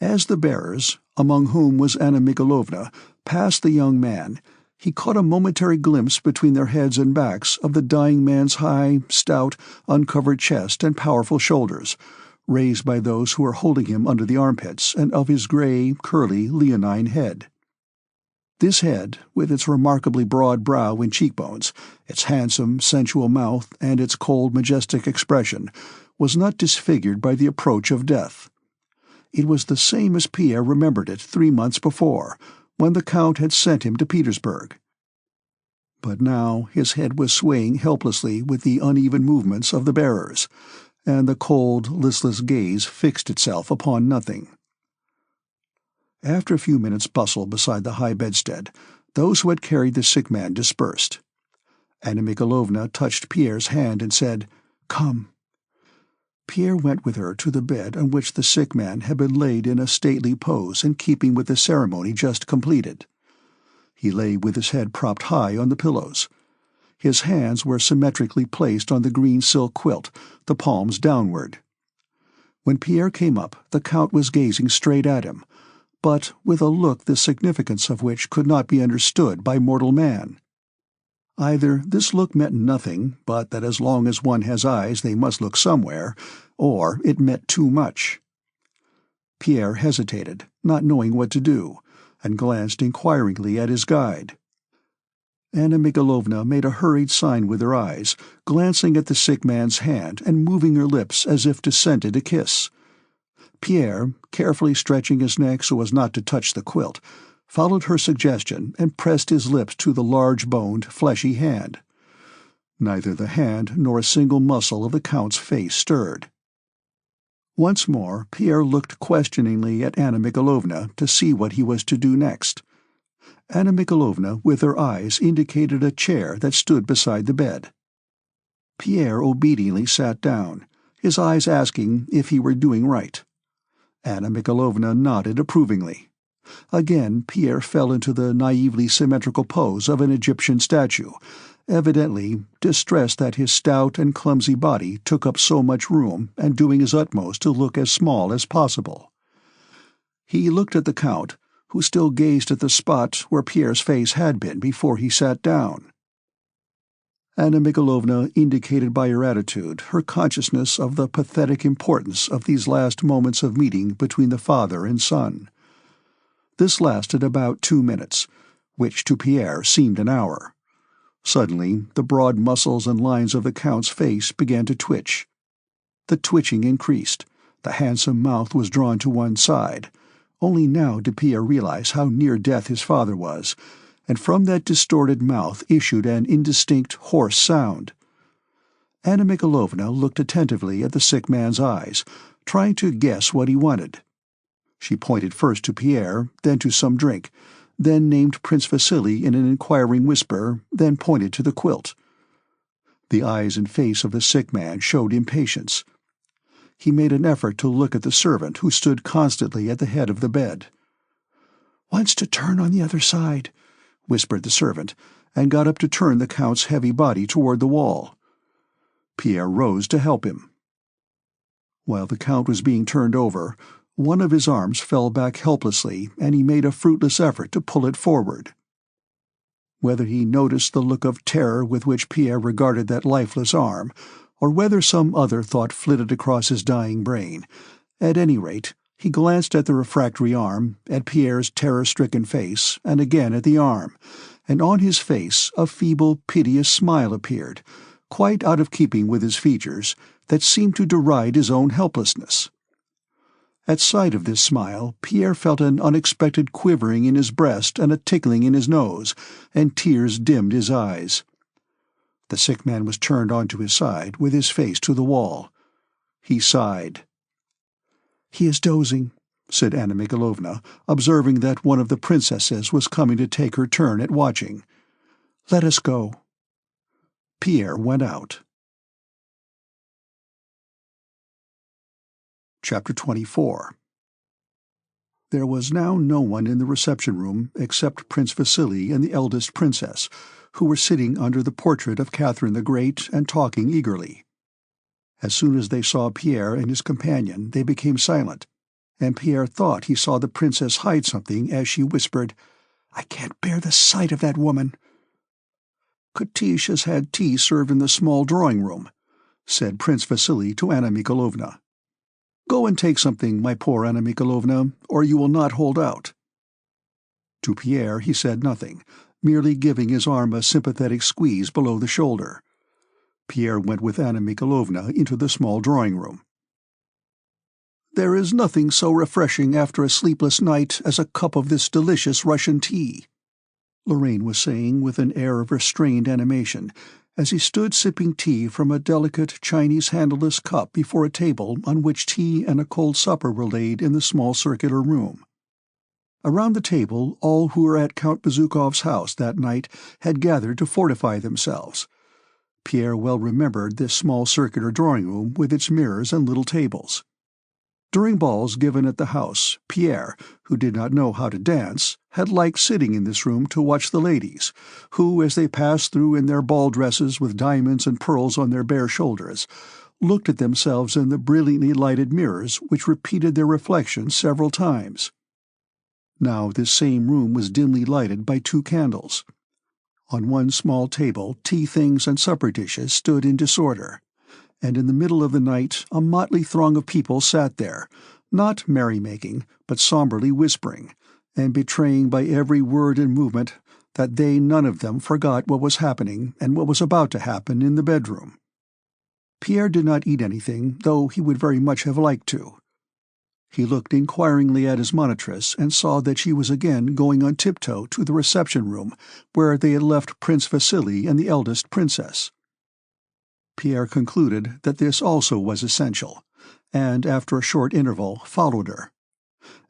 As the bearers, among whom was Anna Mikhailovna, passed the young man, he caught a momentary glimpse between their heads and backs of the dying man's high, stout, uncovered chest and powerful shoulders, raised by those who were holding him under the armpits, and of his grey, curly, leonine head. This head, with its remarkably broad brow and cheekbones, its handsome, sensual mouth, and its cold, majestic expression, was not disfigured by the approach of death. It was the same as Pierre remembered it 3 months before, when the Count had sent him to Petersburg. But now his head was swaying helplessly with the uneven movements of the bearers, and the cold, listless gaze fixed itself upon nothing. After a few minutes' bustle beside the high bedstead, those who had carried the sick man dispersed. Anna Mikhailovna touched Pierre's hand and said, "Come." Pierre went with her to the bed on which the sick man had been laid in a stately pose in keeping with the ceremony just completed. He lay with his head propped high on the pillows. His hands were symmetrically placed on the green silk quilt, the palms downward. When Pierre came up, the Count was gazing straight at him, but with a look the significance of which could not be understood by mortal man. Either this look meant nothing, but that as long as one has eyes they must look somewhere, or it meant too much. Pierre hesitated, not knowing what to do, and glanced inquiringly at his guide. Anna Mikhailovna made a hurried sign with her eyes, glancing at the sick man's hand and moving her lips as if to send it a kiss. Pierre, carefully stretching his neck so as not to touch the quilt, followed her suggestion and pressed his lips to the large-boned, fleshy hand. Neither the hand nor a single muscle of the Count's face stirred. Once more Pierre looked questioningly at Anna Mikhailovna to see what he was to do next. Anna Mikhailovna, with her eyes, indicated a chair that stood beside the bed. Pierre obediently sat down, his eyes asking if he were doing right. Anna Mikhailovna nodded approvingly. Again Pierre fell into the naively symmetrical pose of an Egyptian statue, evidently distressed that his stout and clumsy body took up so much room and doing his utmost to look as small as possible. He looked at the Count, who still gazed at the spot where Pierre's face had been before he sat down. Anna Mikhailovna indicated by her attitude her consciousness of the pathetic importance of these last moments of meeting between the father and son. This lasted about 2 minutes, which to Pierre seemed an hour. Suddenly, the broad muscles and lines of the Count's face began to twitch. The twitching increased. The handsome mouth was drawn to one side. Only now did Pierre realize how near death his father was, and from that distorted mouth issued an indistinct, hoarse sound. Anna Mikhailovna looked attentively at the sick man's eyes, trying to guess what he wanted. She pointed first to Pierre, then to some drink, then named Prince Vasily in an inquiring whisper, then pointed to the quilt. The eyes and face of the sick man showed impatience. He made an effort to look at the servant who stood constantly at the head of the bed. "Wants to turn on the other side," whispered the servant, and got up to turn the Count's heavy body toward the wall. Pierre rose to help him. While the Count was being turned over, one of his arms fell back helplessly, and he made a fruitless effort to pull it forward. Whether he noticed the look of terror with which Pierre regarded that lifeless arm, or whether some other thought flitted across his dying brain, at any rate, he glanced at the refractory arm, at Pierre's terror-stricken face, and again at the arm, and on his face a feeble, piteous smile appeared, quite out of keeping with his features, that seemed to deride his own helplessness. At sight of this smile, Pierre felt an unexpected quivering in his breast and a tickling in his nose, and tears dimmed his eyes. The sick man was turned onto his side, with his face to the wall. He sighed. "He is dozing," said Anna Mikhailovna, observing that one of the princesses was coming to take her turn at watching. "Let us go." Pierre went out. Chapter 24. There was now no one in the reception-room except Prince Vasily and the eldest princess, who were sitting under the portrait of Catherine the Great and talking eagerly. As soon as they saw Pierre and his companion, they became silent, and Pierre thought he saw the princess hide something as she whispered, "I can't bear the sight of that woman." "Katish has had tea served in the small drawing-room," said Prince Vasily to Anna Mikhailovna. "Go and take something, my poor Anna Mikhailovna, or you will not hold out." To Pierre he said nothing, merely giving his arm a sympathetic squeeze below the shoulder. Pierre went with Anna Mikhailovna into the small drawing-room. "There is nothing so refreshing after a sleepless night as a cup of this delicious Russian tea," Lorraine was saying with an air of restrained animation, as he stood sipping tea from a delicate Chinese handleless cup before a table on which tea and a cold supper were laid in the small circular room. Around the table all who were at Count Bezukhov's house that night had gathered to fortify themselves. Pierre well remembered this small circular drawing-room with its mirrors and little tables. During balls given at the house, Pierre, who did not know how to dance, had liked sitting in this room to watch the ladies, who, as they passed through in their ball dresses with diamonds and pearls on their bare shoulders, looked at themselves in the brilliantly lighted mirrors which repeated their reflections several times. Now this same room was dimly lighted by 2 candles. On one small table tea things and supper dishes stood in disorder, and in the middle of the night a motley throng of people sat there, not merrymaking, but somberly whispering, and betraying by every word and movement that they none of them forgot what was happening and what was about to happen in the bedroom. Pierre did not eat anything, though he would very much have liked to. He looked inquiringly at his monitress and saw that she was again going on tiptoe to the reception-room where they had left Prince Vasily and the eldest princess. Pierre concluded that this also was essential, and after a short interval followed her.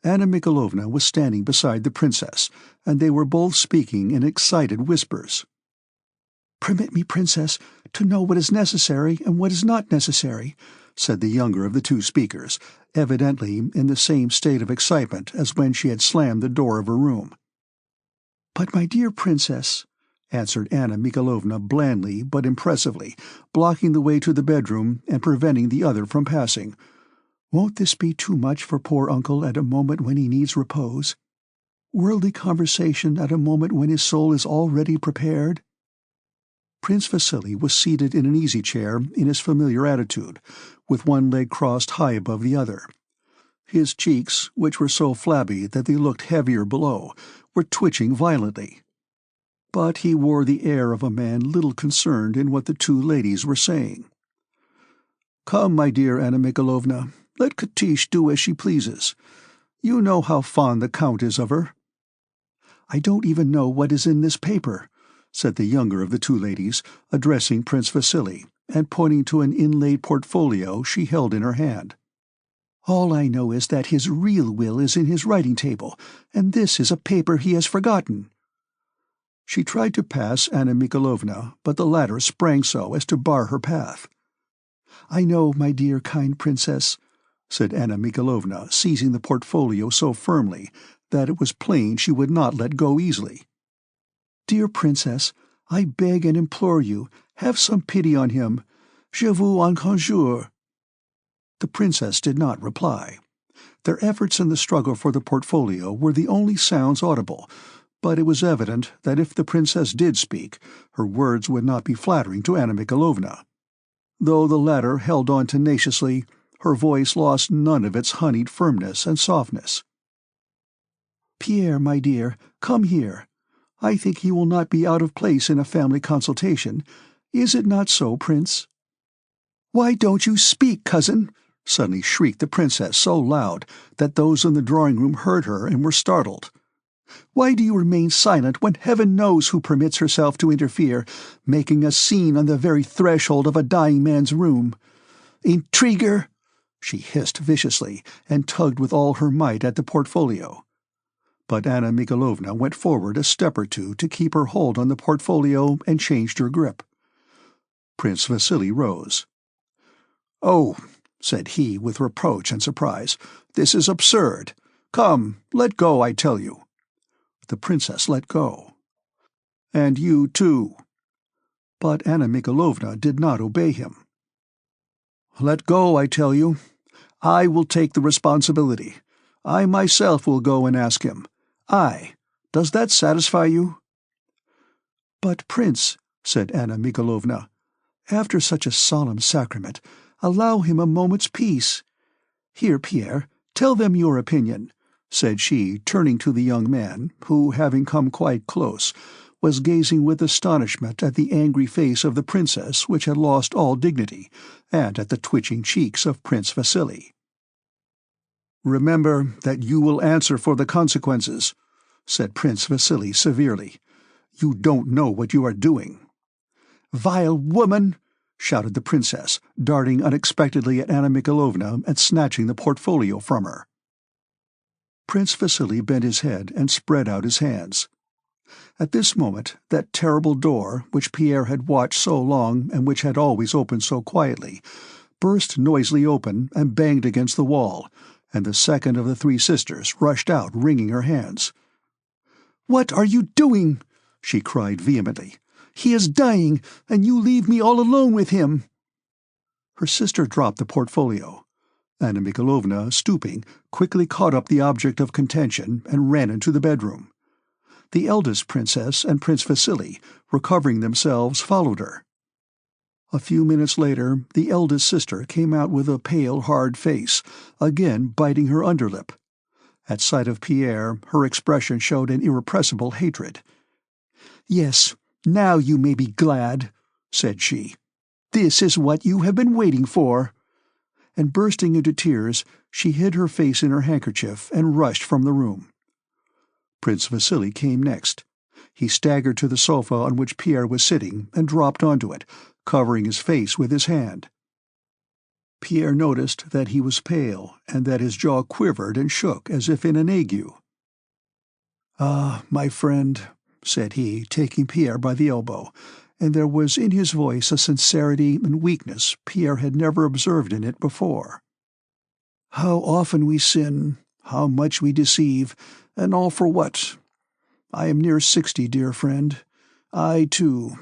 Anna Mikhailovna was standing beside the princess, and they were both speaking in excited whispers. "Permit me, princess, to know what is necessary and what is not necessary," said the younger of the 2 speakers, evidently in the same state of excitement as when she had slammed the door of her room. "But, my dear princess," answered Anna Mikhailovna blandly but impressively, blocking the way to the bedroom and preventing the other from passing. "Won't this be too much for poor uncle at a moment when he needs repose? Worldly conversation at a moment when his soul is already prepared?" Prince Vasily was seated in an easy-chair in his familiar attitude, with one leg crossed high above the other. His cheeks, which were so flabby that they looked heavier below, were twitching violently. But he wore the air of a man little concerned in what the two ladies were saying. "Come, my dear Anna Mikhailovna, let Katish do as she pleases. You know how fond the Count is of her." "I don't even know what is in this paper," said the younger of the two ladies, addressing Prince Vasily, and pointing to an inlaid portfolio she held in her hand. "All I know is that his real will is in his writing-table, and this is a paper he has forgotten." She tried to pass Anna Mikhailovna, but the latter sprang so as to bar her path. "I know, my dear kind princess," said Anna Mikhailovna, seizing the portfolio so firmly that it was plain she would not let go easily. "Dear princess, I beg and implore you, have some pity on him. Je vous en conjure." The princess did not reply. Their efforts in the struggle for the portfolio were the only sounds audible, but it was evident that if the princess did speak, her words would not be flattering to Anna Mikhailovna. Though the latter held on tenaciously, her voice lost none of its honeyed firmness and softness. "Pierre, my dear, come here. I think he will not be out of place in a family consultation. Is it not so, Prince?" "Why don't you speak, cousin?" suddenly shrieked the princess so loud that those in the drawing-room heard her and were startled. "Why do you remain silent when heaven knows who permits herself to interfere, making a scene on the very threshold of a dying man's room? Intriguer!" she hissed viciously, and tugged with all her might at the portfolio. But Anna Mikhailovna went forward a step or two to keep her hold on the portfolio and changed her grip. Prince Vasily rose. "Oh," said he with reproach and surprise, "this is absurd. Come, let go, I tell you." The princess let go. "And you too." But Anna Mikhailovna did not obey him. "Let go, I tell you. I will take the responsibility. I myself will go and ask him. Does that satisfy you?" "But, Prince," said Anna Mikhailovna, "after such a solemn sacrament, allow him a moment's peace. Here, Pierre, tell them your opinion," said she, turning to the young man, who, having come quite close, was gazing with astonishment at the angry face of the princess which had lost all dignity, and at the twitching cheeks of Prince Vasily. "Remember that you will answer for the consequences," said Prince Vasily severely. "You don't know what you are doing." "Vile woman!" shouted the princess, darting unexpectedly at Anna Mikhailovna and snatching the portfolio from her. Prince Vasily bent his head and spread out his hands. At this moment that terrible door, which Pierre had watched so long and which had always opened so quietly, burst noisily open and banged against the wall, and the second of the three sisters rushed out wringing her hands. "What are you doing?" she cried vehemently. "He is dying, and you leave me all alone with him." Her sister dropped the portfolio. Anna Mikhailovna, stooping, quickly caught up the object of contention and ran into the bedroom. The eldest princess and Prince Vasily, recovering themselves, followed her. A few minutes later, the eldest sister came out with a pale, hard face, again biting her underlip. At sight of Pierre, her expression showed an irrepressible hatred. "Yes, now you may be glad," said she. "This is what you have been waiting for." And bursting into tears, she hid her face in her handkerchief and rushed from the room. Prince Vasily came next. He staggered to the sofa on which Pierre was sitting and dropped onto it, covering his face with his hand. Pierre noticed that he was pale and that his jaw quivered and shook as if in an ague. "Ah, my friend," said he, taking Pierre by the elbow, and there was in his voice a sincerity and weakness Pierre had never observed in it before. "How often we sin, how much we deceive, and all for what? I am near 60, dear friend, I too.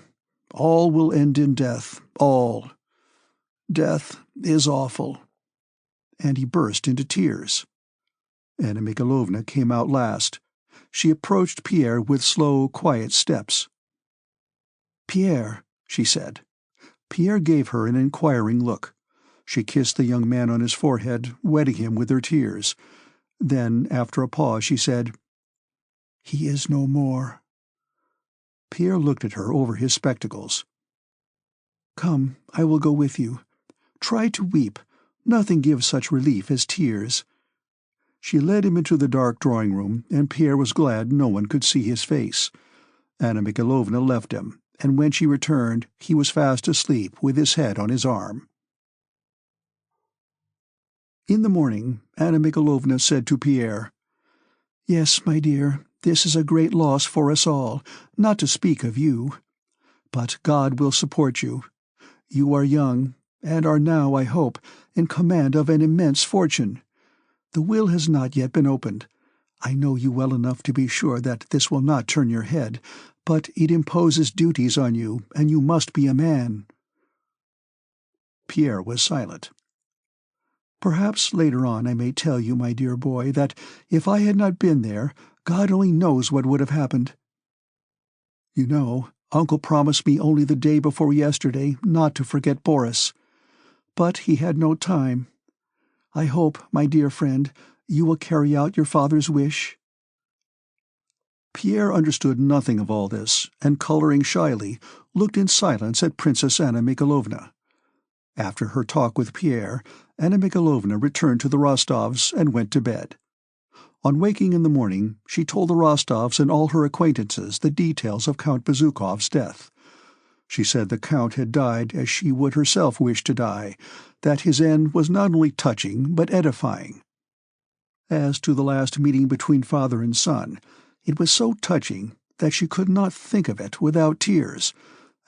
All will end in death, all. Death is awful." And he burst into tears. Anna Mikhalovna came out last. She approached Pierre with slow, quiet steps. "Pierre," she said. Pierre gave her an inquiring look. She kissed the young man on his forehead, wetting him with her tears. Then, after a pause, she said, "He is no more." Pierre looked at her over his spectacles. "Come, I will go with you. Try to weep. Nothing gives such relief as tears." She led him into the dark drawing-room, and Pierre was glad no one could see his face. Anna Mikhalovna left him, and when she returned, he was fast asleep with his head on his arm. In the morning, Anna Mikhalovna said to Pierre, "Yes, my dear, this is a great loss for us all, not to speak of you. But God will support you. You are young, and are now, I hope, in command of an immense fortune. The will has not yet been opened. I know you well enough to be sure that this will not turn your head, but it imposes duties on you, and you must be a man." Pierre was silent. "Perhaps later on I may tell you, my dear boy, that if I had not been there, God only knows what would have happened. You know, Uncle promised me only the day before yesterday not to forget Boris. But he had no time. I hope, my dear friend, you will carry out your father's wish." Pierre understood nothing of all this, and, coloring shyly, looked in silence at Princess Anna Mikhalovna. After her talk with Pierre, Anna Mikhalovna returned to the Rostovs and went to bed. On waking in the morning, she told the Rostovs and all her acquaintances the details of Count Bezukhov's death. She said the Count had died as she would herself wish to die, that his end was not only touching but edifying. As to the last meeting between father and son, it was so touching that she could not think of it without tears,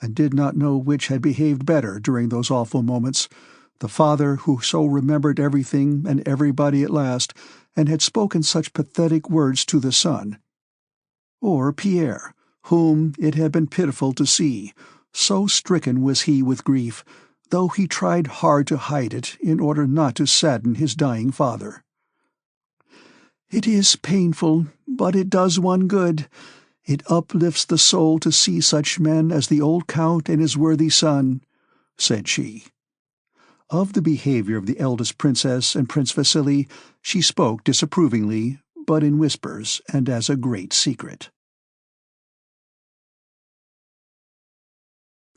and did not know which had behaved better during those awful moments, the father who so remembered everything and everybody at last, and had spoken such pathetic words to the son, or Pierre, whom it had been pitiful to see, so stricken was he with grief, though he tried hard to hide it in order not to sadden his dying father. "It is painful, but it does one good. It uplifts the soul to see such men as the old Count and his worthy son," said she. Of the behavior of the eldest princess and Prince Vasily she spoke disapprovingly, but in whispers and as a great secret.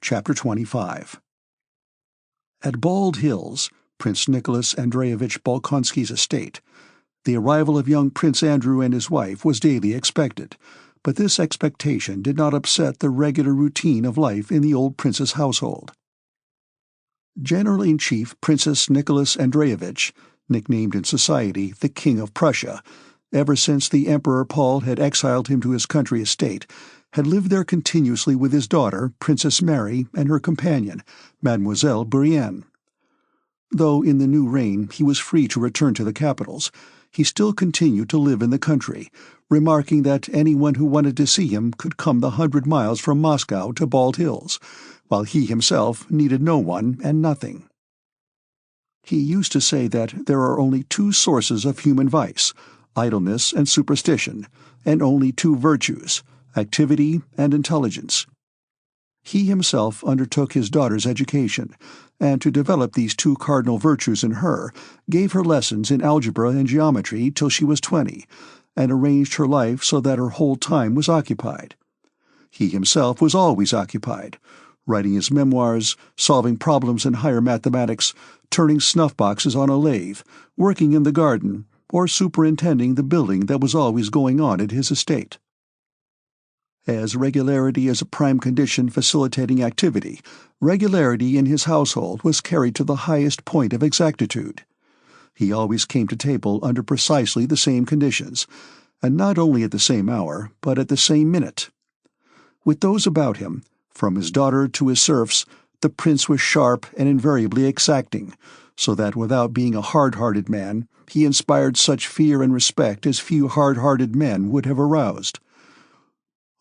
Chapter 25. At Bald Hills, Prince Nicholas Andreevich Bolkonsky's estate, the arrival of young Prince Andrew and his wife was daily expected, but this expectation did not upset the regular routine of life in the old prince's household. General-in-Chief Princess Nicholas Andreevich, nicknamed in society the King of Prussia, ever since the Emperor Paul had exiled him to his country estate, had lived there continuously with his daughter, Princess Mary, and her companion, Mademoiselle Bourienne. Though in the new reign he was free to return to the capitals, he still continued to live in the country, remarking that anyone who wanted to see him could come the 100 miles from Moscow to Bald Hills, while he himself needed no one and nothing. He used to say that there are only two sources of human vice, idleness and superstition, and only two virtues, activity and intelligence. He himself undertook his daughter's education, and to develop these two cardinal virtues in her, gave her lessons in algebra and geometry till she was 20, and arranged her life so that her whole time was occupied. He himself was always occupied, writing his memoirs, solving problems in higher mathematics, turning snuff-boxes on a lathe, working in the garden, or superintending the building that was always going on at his estate. As regularity is a prime condition facilitating activity, regularity in his household was carried to the highest point of exactitude. He always came to table under precisely the same conditions, and not only at the same hour, but at the same minute. With those about him, from his daughter to his serfs, the prince was sharp and invariably exacting, so that without being a hard-hearted man, he inspired such fear and respect as few hard-hearted men would have aroused.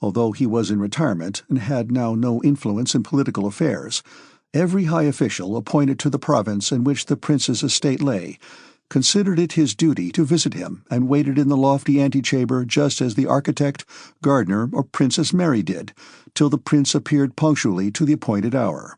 Although he was in retirement and had now no influence in political affairs, every high official appointed to the province in which the prince's estate lay considered it his duty to visit him and waited in the lofty antechamber just as the architect, gardener, or Princess Mary did, till the prince appeared punctually to the appointed hour.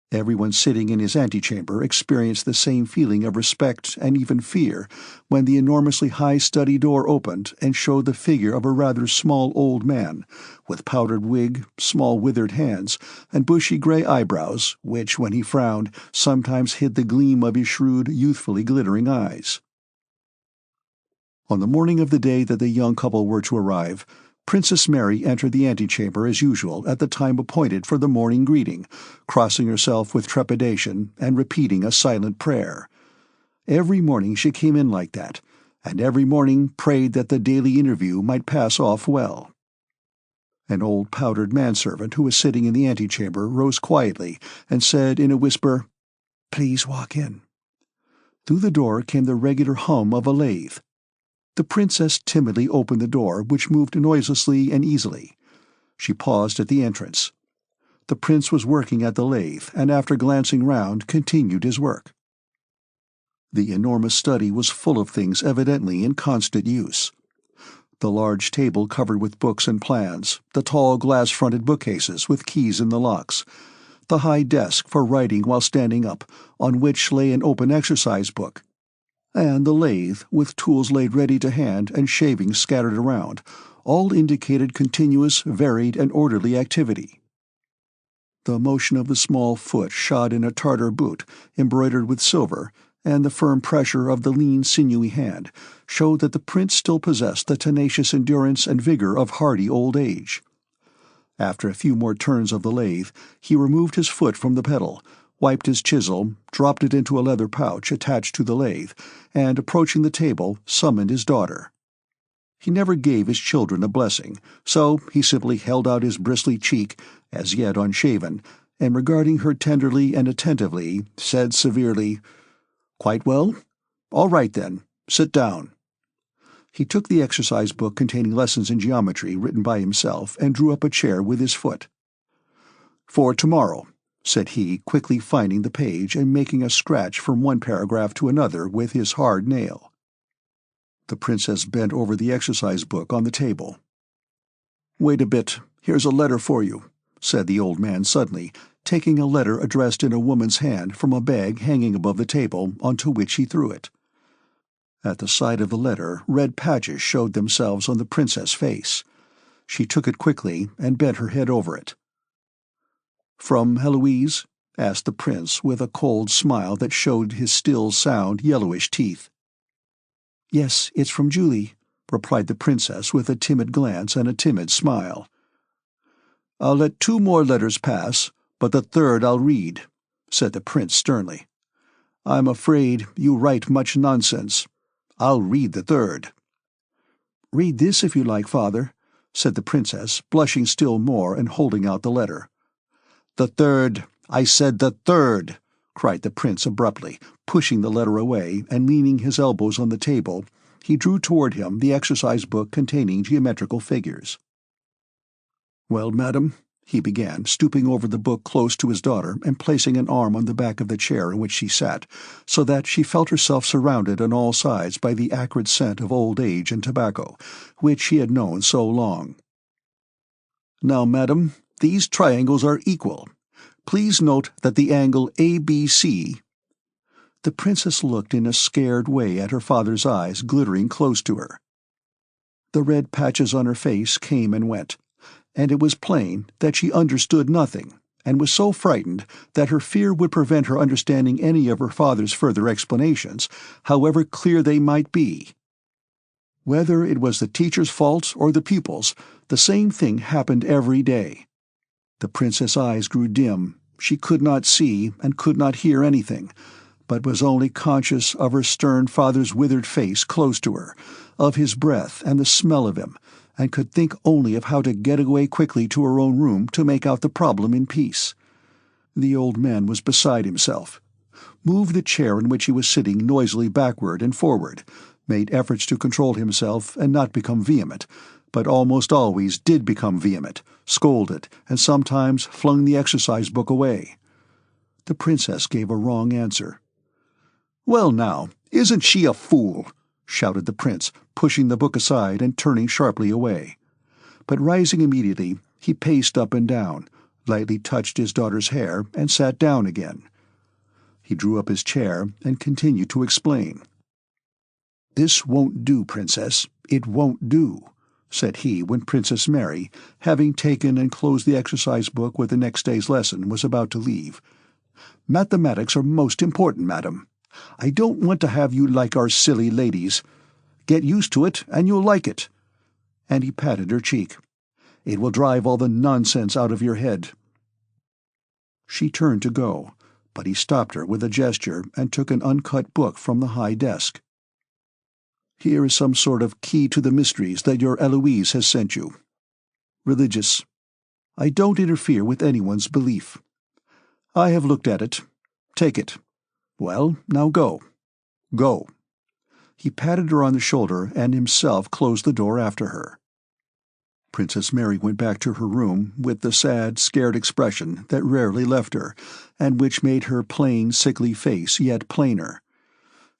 Everyone sitting in his antechamber experienced the same feeling of respect and even fear when the enormously high study door opened and showed the figure of a rather small old man, with powdered wig, small withered hands, and bushy grey eyebrows, which, when he frowned, sometimes hid the gleam of his shrewd, youthfully glittering eyes. On the morning of the day that the young couple were to arrive, Princess Mary entered the antechamber as usual at the time appointed for the morning greeting, crossing herself with trepidation and repeating a silent prayer. Every morning she came in like that, and every morning prayed that the daily interview might pass off well. An old powdered manservant who was sitting in the antechamber rose quietly and said in a whisper, "Please walk in." Through the door came the regular hum of a lathe. The princess timidly opened the door, which moved noiselessly and easily. She paused at the entrance. The prince was working at the lathe, and after glancing round, continued his work. The enormous study was full of things evidently in constant use. The large table covered with books and plans, the tall glass-fronted bookcases with keys in the locks, the high desk for writing while standing up, on which lay an open exercise book, and the lathe, with tools laid ready to hand and shavings scattered around, all indicated continuous, varied, and orderly activity. The motion of the small foot shod in a Tartar boot, embroidered with silver, and the firm pressure of the lean, sinewy hand showed that the prince still possessed the tenacious endurance and vigor of hardy old age. After a few more turns of the lathe, he removed his foot from the pedal, wiped his chisel, dropped it into a leather pouch attached to the lathe, and, approaching the table, summoned his daughter. He never gave his children a blessing, so he simply held out his bristly cheek, as yet unshaven, and regarding her tenderly and attentively, said severely, "Quite well? All right, then. Sit down." He took the exercise book containing lessons in geometry written by himself and drew up a chair with his foot. "For tomorrow," said he, quickly finding the page and making a scratch from one paragraph to another with his hard nail. The princess bent over the exercise book on the table. "Wait a bit, here's a letter for you," said the old man suddenly, taking a letter addressed in a woman's hand from a bag hanging above the table, onto which he threw it. At the sight of the letter, red patches showed themselves on the princess' face. She took it quickly and bent her head over it. "From Heloise?" asked the prince with a cold smile that showed his still sound, yellowish teeth. "Yes, it's from Julie," replied the princess with a timid glance and a timid smile. "I'll let 2 more letters pass, but the 3rd I'll read," said the prince sternly. "I'm afraid you write much nonsense. I'll read the 3rd." "Read this if you like, father," said the princess, blushing still more and holding out the letter. "The 3rd, I said the 3rd!" cried the prince abruptly, pushing the letter away, and leaning his elbows on the table, he drew toward him the exercise book containing geometrical figures. "Well, madam," he began, stooping over the book close to his daughter and placing an arm on the back of the chair in which she sat, so that she felt herself surrounded on all sides by the acrid scent of old age and tobacco, which he had known so long. "Now, madam, these triangles are equal. Please note that the angle ABC—" The princess looked in a scared way at her father's eyes glittering close to her. The red patches on her face came and went, and it was plain that she understood nothing, and was so frightened that her fear would prevent her understanding any of her father's further explanations, however clear they might be. Whether it was the teacher's fault or the pupil's, the same thing happened every day. The princess' eyes grew dim, she could not see and could not hear anything, but was only conscious of her stern father's withered face close to her, of his breath and the smell of him, and could think only of how to get away quickly to her own room to make out the problem in peace. The old man was beside himself, moved the chair in which he was sitting noisily backward and forward, made efforts to control himself and not become vehement, but almost always did become vehement, scolded, and sometimes flung the exercise book away. The princess gave a wrong answer. "Well now, isn't she a fool?" shouted the prince, pushing the book aside and turning sharply away. But rising immediately, he paced up and down, lightly touched his daughter's hair, and sat down again. He drew up his chair and continued to explain. "This won't do, Princess, it won't do," said he when Princess Mary, having taken and closed the exercise book with the next day's lesson, was about to leave. "Mathematics are most important, madam. I don't want to have you like our silly ladies. Get used to it, and you'll like it." And he patted her cheek. "It will drive all the nonsense out of your head." She turned to go, but he stopped her with a gesture and took an uncut book from the high desk. "Here is some sort of key to the mysteries that your Eloise has sent you. Religious. I don't interfere with anyone's belief. I have looked at it. Take it. Well, now go. Go." He patted her on the shoulder and himself closed the door after her. Princess Mary went back to her room with the sad, scared expression that rarely left her, and which made her plain, sickly face yet plainer.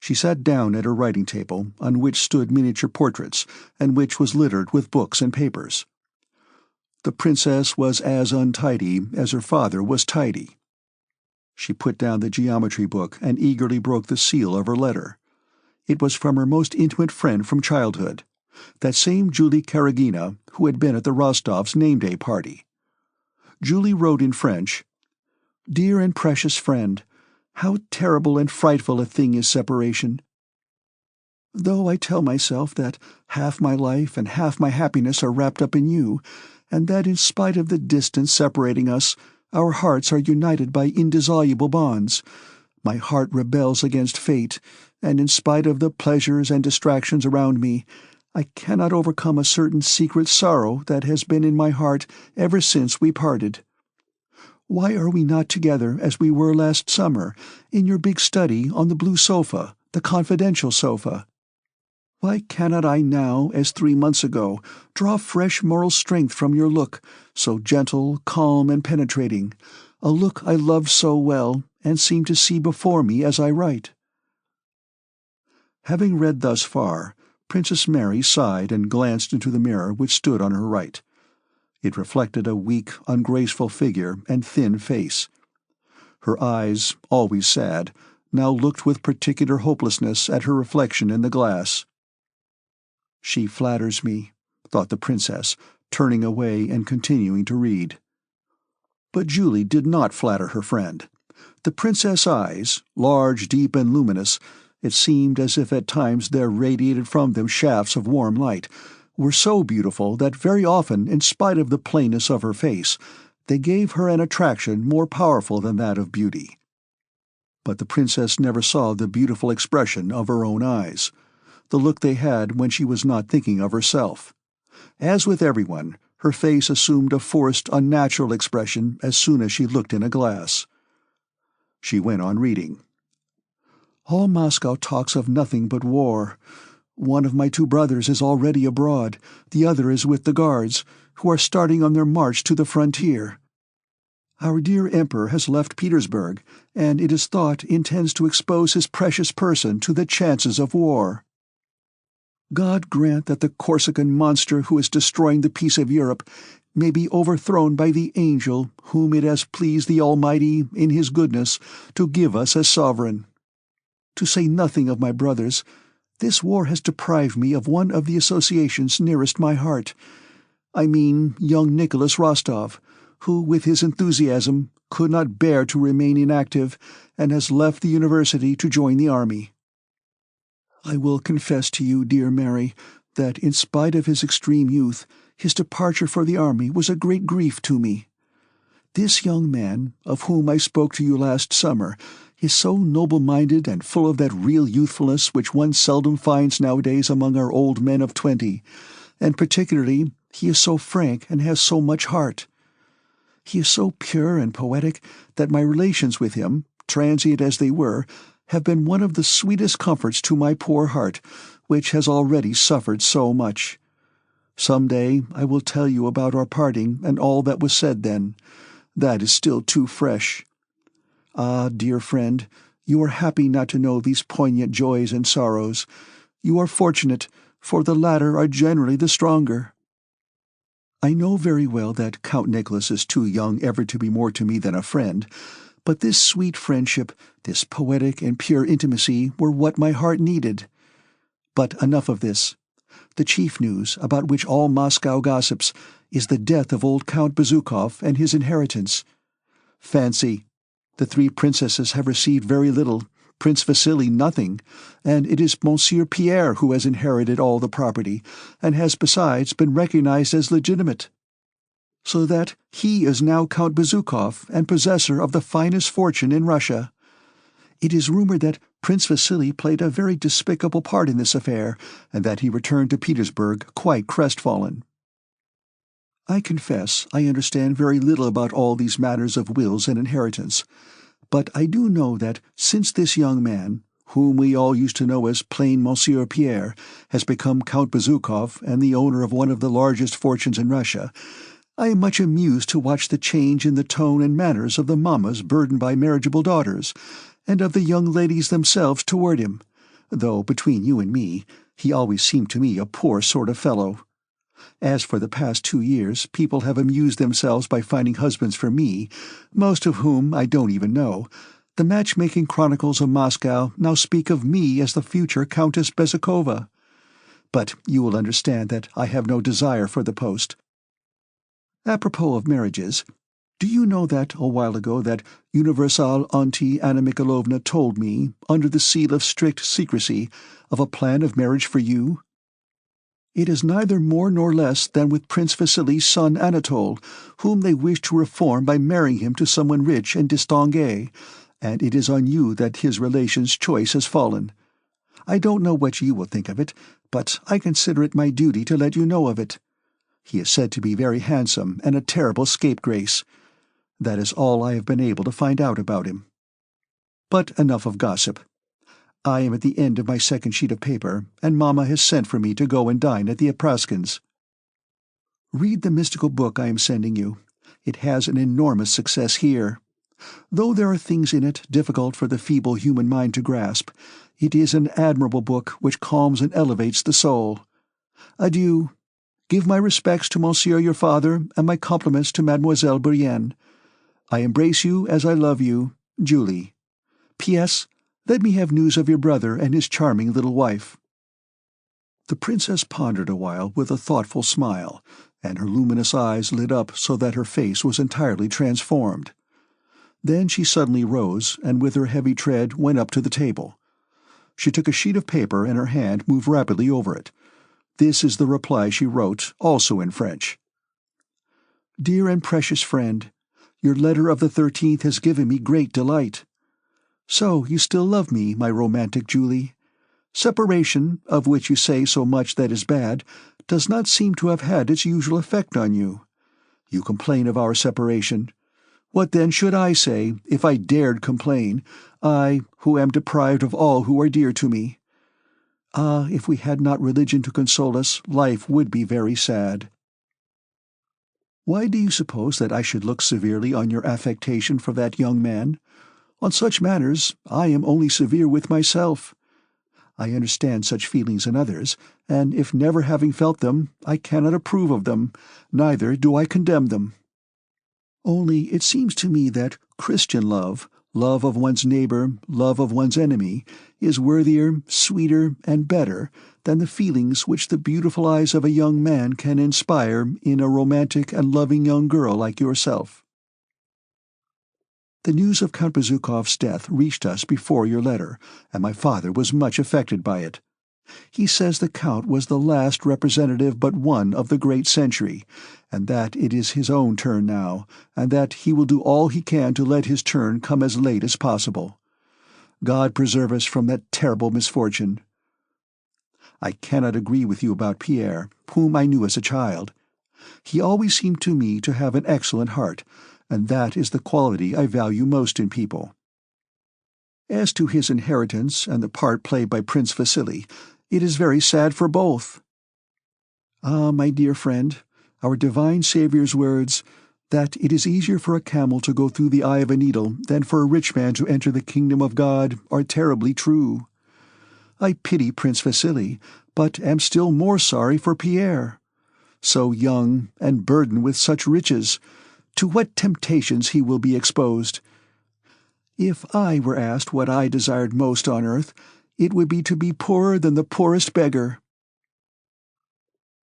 She sat down at her writing table, on which stood miniature portraits, and which was littered with books and papers. The princess was as untidy as her father was tidy. She put down the geometry book and eagerly broke the seal of her letter. It was from her most intimate friend from childhood, that same Julie Karagina who had been at the Rostovs' name-day party. Julie wrote in French, "Dear and precious friend, how terrible and frightful a thing is separation. Though I tell myself that half my life and half my happiness are wrapped up in you, and that in spite of the distance separating us, our hearts are united by indissoluble bonds, my heart rebels against fate, and in spite of the pleasures and distractions around me, I cannot overcome a certain secret sorrow that has been in my heart ever since we parted. Why are we not together as we were last summer, in your big study on the blue sofa, the confidential sofa? Why cannot I now, as 3 months ago, draw fresh moral strength from your look, so gentle, calm, and penetrating, a look I loved so well, and seem to see before me as I write?" Having read thus far, Princess Mary sighed and glanced into the mirror which stood on her right. It reflected a weak, ungraceful figure and thin face. Her eyes, always sad, now looked with particular hopelessness at her reflection in the glass. "She flatters me," thought the princess, turning away and continuing to read. But Julie did not flatter her friend. The princess' eyes, large, deep, and luminous, it seemed as if at times there radiated from them shafts of warm light, were so beautiful that very often, in spite of the plainness of her face, they gave her an attraction more powerful than that of beauty. But the princess never saw the beautiful expression of her own eyes, the look they had when she was not thinking of herself. As with everyone, her face assumed a forced, unnatural expression as soon as she looked in a glass. She went on reading. "All Moscow talks of nothing but war. One of my 2 brothers is already abroad, the other is with the Guards, who are starting on their march to the frontier. Our dear Emperor has left Petersburg, and it is thought intends to expose his precious person to the chances of war. God grant that the Corsican monster who is destroying the peace of Europe may be overthrown by the angel whom it has pleased the Almighty, in his goodness, to give us as sovereign. To say nothing of my brothers, this war has deprived me of one of the associations nearest my heart. I mean young Nicholas Rostov, who, with his enthusiasm, could not bear to remain inactive, and has left the university to join the army. I will confess to you, dear Mary, that in spite of his extreme youth, his departure for the army was a great grief to me. This young man, of whom I spoke to you last summer, is so noble-minded and full of that real youthfulness which one seldom finds nowadays among our old men of 20, and particularly he is so frank and has so much heart. He is so pure and poetic that my relations with him, transient as they were, have been one of the sweetest comforts to my poor heart, which has already suffered so much. Some day I will tell you about our parting and all that was said then. That is still too fresh. Ah, dear friend, you are happy not to know these poignant joys and sorrows. You are fortunate, for the latter are generally the stronger. I know very well that Count Nicholas is too young ever to be more to me than a friend, but this sweet friendship, this poetic and pure intimacy were what my heart needed. But enough of this. The chief news, about which all Moscow gossips, is the death of old Count Bezukhov and his inheritance. Fancy! The three princesses have received very little, Prince Vasily nothing, and it is Monsieur Pierre who has inherited all the property, and has besides been recognized as legitimate. So that he is now Count Bezukhov and possessor of the finest fortune in Russia. It is rumored that Prince Vasily played a very despicable part in this affair, and that he returned to Petersburg quite crestfallen. I confess I understand very little about all these matters of wills and inheritance, but I do know that since this young man, whom we all used to know as plain Monsieur Pierre, has become Count Bezukhov and the owner of one of the largest fortunes in Russia, I am much amused to watch the change in the tone and manners of the mammas burdened by marriageable daughters, and of the young ladies themselves toward him, though between you and me, he always seemed to me a poor sort of fellow. As for the past 2 years, people have amused themselves by finding husbands for me, most of whom I don't even know. The matchmaking chronicles of Moscow now speak of me as the future Countess Bezukhova. But you will understand that I have no desire for the post. Apropos of marriages, do you know that, a while ago, that Universal Auntie Anna Mikhailovna told me, under the seal of strict secrecy, of a plan of marriage for you? It is neither more nor less than with Prince Vasily's son Anatole, whom they wish to reform by marrying him to someone rich and distingué, and it is on you that his relation's choice has fallen. I don't know what you will think of it, but I consider it my duty to let you know of it. He is said to be very handsome and a terrible scapegrace. That is all I have been able to find out about him. But enough of gossip. I am at the end of my second sheet of paper, and Mamma has sent for me to go and dine at the Apraskins'. Read the mystical book I am sending you. It has an enormous success here. Though there are things in it difficult for the feeble human mind to grasp, it is an admirable book which calms and elevates the soul. Adieu. Give my respects to Monsieur your father, and my compliments to Mademoiselle Bourienne. I embrace you as I love you, Julie. P.S. Let me have news of your brother and his charming little wife. The princess pondered a while with a thoughtful smile, and her luminous eyes lit up so that her face was entirely transformed. Then she suddenly rose, and with her heavy tread went up to the table. She took a sheet of paper, and her hand moved rapidly over it. This is the reply she wrote, also in French. Dear and precious friend, your letter of the 13th has given me great delight. So you still love me, my romantic Julie. Separation, of which you say so much that is bad, does not seem to have had its usual effect on you. You complain of our separation. What then should I say, if I dared complain, I, who am deprived of all who are dear to me? Ah, if we had not religion to console us, life would be very sad. Why do you suppose that I should look severely on your affectation for that young man? On such matters I am only severe with myself. I understand such feelings in others, and if never having felt them, I cannot approve of them, neither do I condemn them. Only it seems to me that Christian love, love of one's neighbor, love of one's enemy, is worthier, sweeter, and better than the feelings which the beautiful eyes of a young man can inspire in a romantic and loving young girl like yourself. The news of Count Bezukhov's death reached us before your letter, and my father was much affected by it. He says the Count was the last representative but one of the great century, and that it is his own turn now, and that he will do all he can to let his turn come as late as possible. God preserve us from that terrible misfortune. I cannot agree with you about Pierre, whom I knew as a child. He always seemed to me to have an excellent heart, and that is the quality I value most in people. As to his inheritance and the part played by Prince Vasily, it is very sad for both. Ah, my dear friend, our divine Saviour's words, that it is easier for a camel to go through the eye of a needle than for a rich man to enter the kingdom of God, are terribly true. I pity Prince Vasily, but am still more sorry for Pierre. So young, and burdened with such riches, to what temptations he will be exposed! If I were asked what I desired most on earth, it would be to be poorer than the poorest beggar.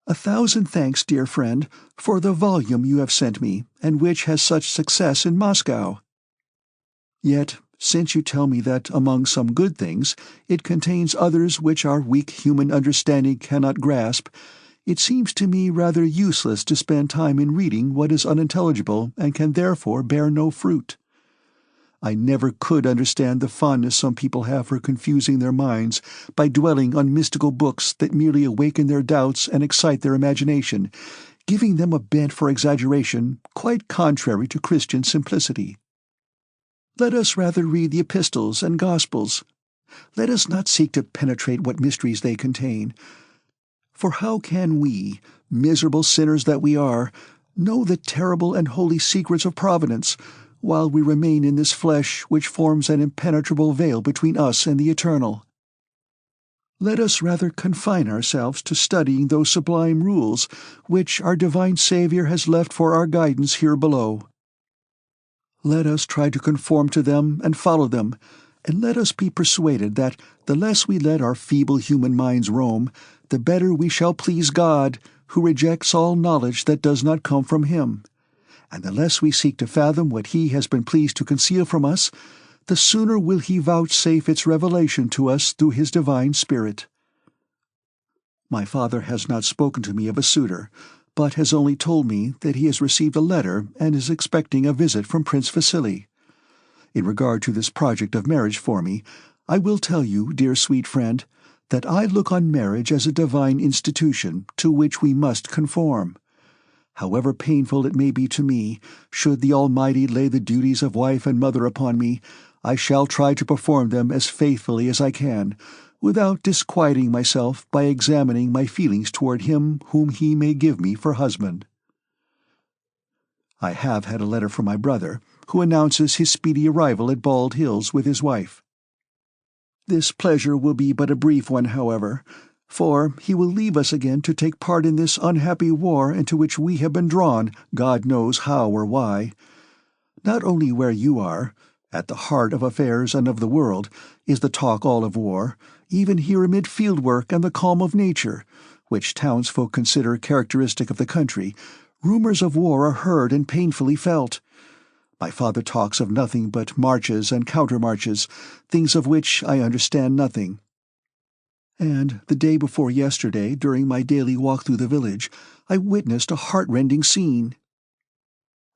1,000 thanks, dear friend, for the volume you have sent me, and which has such success in Moscow. Yet, since you tell me that among some good things it contains others which our weak human understanding cannot grasp, it seems to me rather useless to spend time in reading what is unintelligible and can therefore bear no fruit. I never could understand the fondness some people have for confusing their minds by dwelling on mystical books that merely awaken their doubts and excite their imagination, giving them a bent for exaggeration quite contrary to Christian simplicity. Let us rather read the epistles and gospels. Let us not seek to penetrate what mysteries they contain. For how can we, miserable sinners that we are, know the terrible and holy secrets of Providence, while we remain in this flesh which forms an impenetrable veil between us and the eternal? Let us rather confine ourselves to studying those sublime rules which our divine Saviour has left for our guidance here below. Let us try to conform to them and follow them, and let us be persuaded that the less we let our feeble human minds roam, the better we shall please God, who rejects all knowledge that does not come from Him. And the less we seek to fathom what He has been pleased to conceal from us, the sooner will He vouchsafe its revelation to us through His divine Spirit. My father has not spoken to me of a suitor, but has only told me that he has received a letter and is expecting a visit from Prince Vasily. In regard to this project of marriage for me, I will tell you, dear sweet friend, that I look on marriage as a divine institution to which we must conform. However painful it may be to me, should the Almighty lay the duties of wife and mother upon me, I shall try to perform them as faithfully as I can, without disquieting myself by examining my feelings toward him whom He may give me for husband. I have had a letter from my brother, who announces his speedy arrival at Bald Hills with his wife. This pleasure will be but a brief one, however, for he will leave us again to take part in this unhappy war into which we have been drawn, God knows how or why. Not only where you are, at the heart of affairs and of the world, is the talk all of war, even here amid field work and the calm of nature, which townsfolk consider characteristic of the country, rumors of war are heard and painfully felt. My father talks of nothing but marches and countermarches, things of which I understand nothing. And the day before yesterday, during my daily walk through the village, I witnessed a heart-rending scene.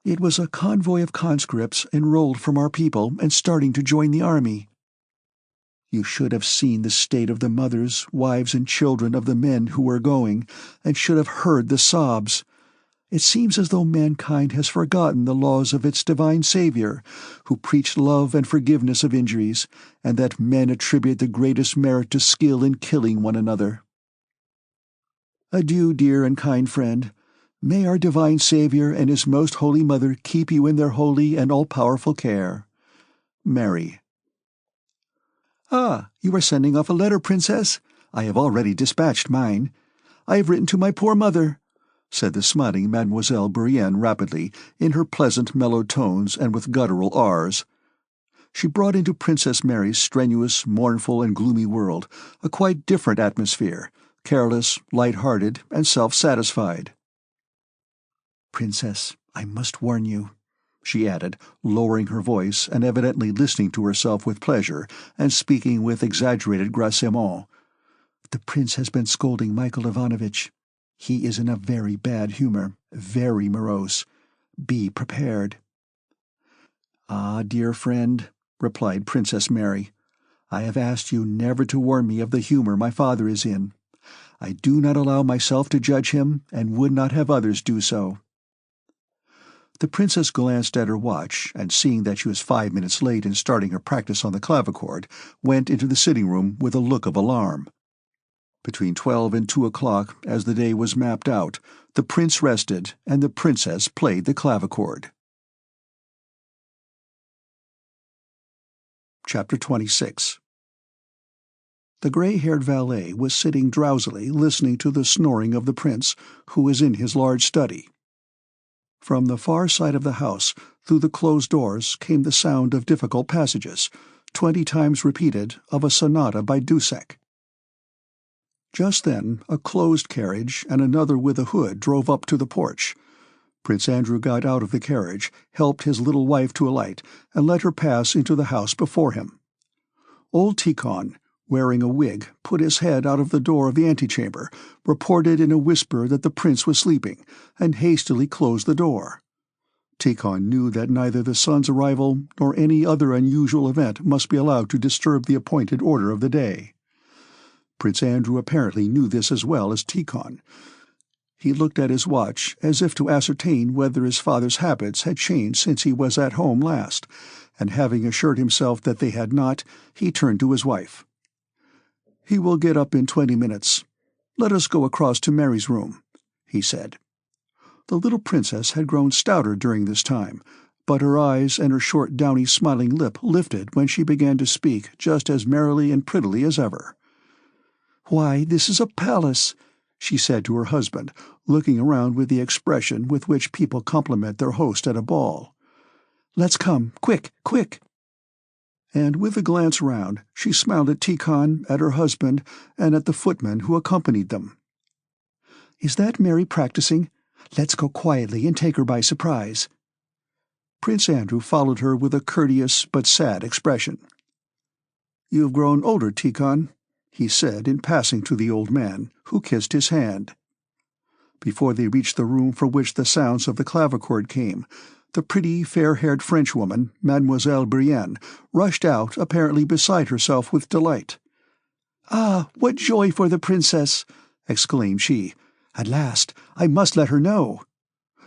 It was a convoy of conscripts enrolled from our people and starting to join the army. You should have seen the state of the mothers, wives, and children of the men who were going, and should have heard the sobs. It seems as though mankind has forgotten the laws of its divine Saviour, who preached love and forgiveness of injuries, and that men attribute the greatest merit to skill in killing one another. Adieu, dear and kind friend. May our divine Saviour and His most holy Mother keep you in their holy and all-powerful care. Mary. Ah, you are sending off a letter, Princess. I have already dispatched mine. I have written to my poor mother, said the smiling Mademoiselle Bourienne rapidly, in her pleasant mellow tones and with guttural R's. She brought into Princess Mary's strenuous, mournful, and gloomy world a quite different atmosphere, careless, light-hearted, and self-satisfied. "Princess, I must warn you," she added, lowering her voice and evidently listening to herself with pleasure and speaking with exaggerated grassement. "The prince has been scolding Michael Ivanovitch. He is in a very bad humor, very morose. Be prepared." "Ah, dear friend," replied Princess Mary, "I have asked you never to warn me of the humor my father is in. I do not allow myself to judge him, and would not have others do so." The princess glanced at her watch, and seeing that she was 5 minutes late in starting her practice on the clavichord, went into the sitting-room with a look of alarm. Between 12 and 2 o'clock, as the day was mapped out, the prince rested and the princess played the clavichord. Chapter 26. The gray-haired valet was sitting drowsily listening to the snoring of the prince, who was in his large study. From the far side of the house, through the closed doors, came the sound of difficult passages, 20 times repeated, of a sonata by Dussek. Just then a closed carriage and another with a hood drove up to the porch. Prince Andrew got out of the carriage, helped his little wife to alight, and let her pass into the house before him. Old Tikhon, wearing a wig, put his head out of the door of the antechamber, reported in a whisper that the prince was sleeping, and hastily closed the door. Tikhon knew that neither the son's arrival nor any other unusual event must be allowed to disturb the appointed order of the day. Prince Andrew apparently knew this as well as Tikhon. He looked at his watch as if to ascertain whether his father's habits had changed since he was at home last, and having assured himself that they had not, he turned to his wife. "He will get up in 20 minutes. Let us go across to Mary's room," he said. The little princess had grown stouter during this time, but her eyes and her short downy smiling lip lifted when she began to speak just as merrily and prettily as ever. "Why, this is a palace," she said to her husband, looking around with the expression with which people compliment their host at a ball. "Let's come, quick, quick!" And with a glance round, she smiled at Tikhon, at her husband, and at the footman who accompanied them. "Is that Mary practicing? Let's go quietly and take her by surprise." Prince Andrew followed her with a courteous but sad expression. "You've grown older, Tikhon," he said in passing to the old man, who kissed his hand. Before they reached the room from which the sounds of the clavichord came, the pretty, fair-haired Frenchwoman, Mademoiselle Brienne, rushed out, apparently beside herself with delight. "Ah, what joy for the princess!" exclaimed she. "At last! I must let her know."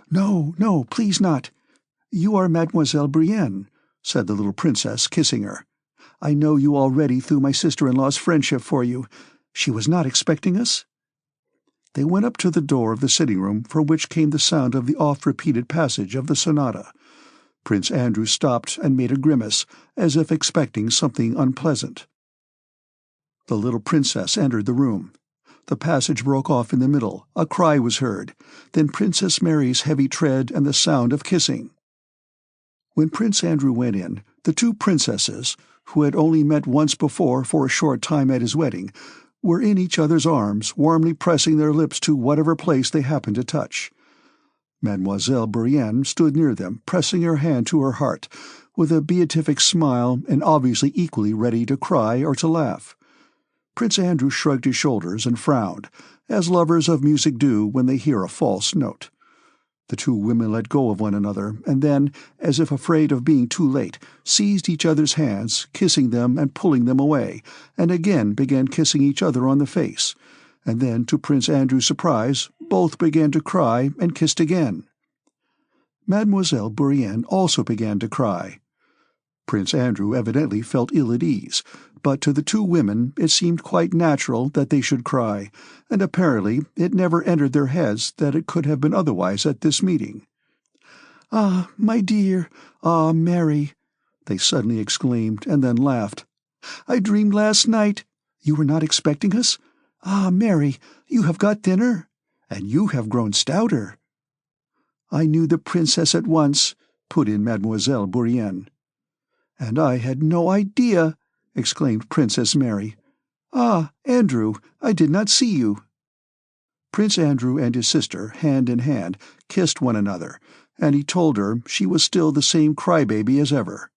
"No, no, please not. You are Mademoiselle Brienne," said the little princess, kissing her. "I know you already through my sister-in-law's friendship for you. She was not expecting us?" They went up to the door of the sitting-room from which came the sound of the oft-repeated passage of the sonata. Prince Andrew stopped and made a grimace, as if expecting something unpleasant. The little princess entered the room. The passage broke off in the middle, a cry was heard, then Princess Mary's heavy tread and the sound of kissing. When Prince Andrew went in, the two princesses, who had only met once before for a short time at his wedding, were in each other's arms, warmly pressing their lips to whatever place they happened to touch. Mademoiselle Brienne stood near them, pressing her hand to her heart, with a beatific smile and obviously equally ready to cry or to laugh. Prince Andrew shrugged his shoulders and frowned, as lovers of music do when they hear a false note. The two women let go of one another, and then, as if afraid of being too late, seized each other's hands, kissing them and pulling them away, and again began kissing each other on the face, and then, to Prince Andrew's surprise, both began to cry and kissed again. Mademoiselle Bourienne also began to cry. Prince Andrew evidently felt ill at ease, but to the two women it seemed quite natural that they should cry, and apparently it never entered their heads that it could have been otherwise at this meeting. "Ah, my dear! Ah, Mary!" they suddenly exclaimed, and then laughed. "I dreamed last night. You were not expecting us? Ah, Mary, you have got thinner, and you have grown stouter." "I knew the princess at once," put in Mademoiselle Bourienne. "And I had no idea!" exclaimed Princess Mary. "Ah, Andrew, I did not see you." Prince Andrew and his sister, hand in hand, kissed one another, and he told her she was still the same crybaby as ever.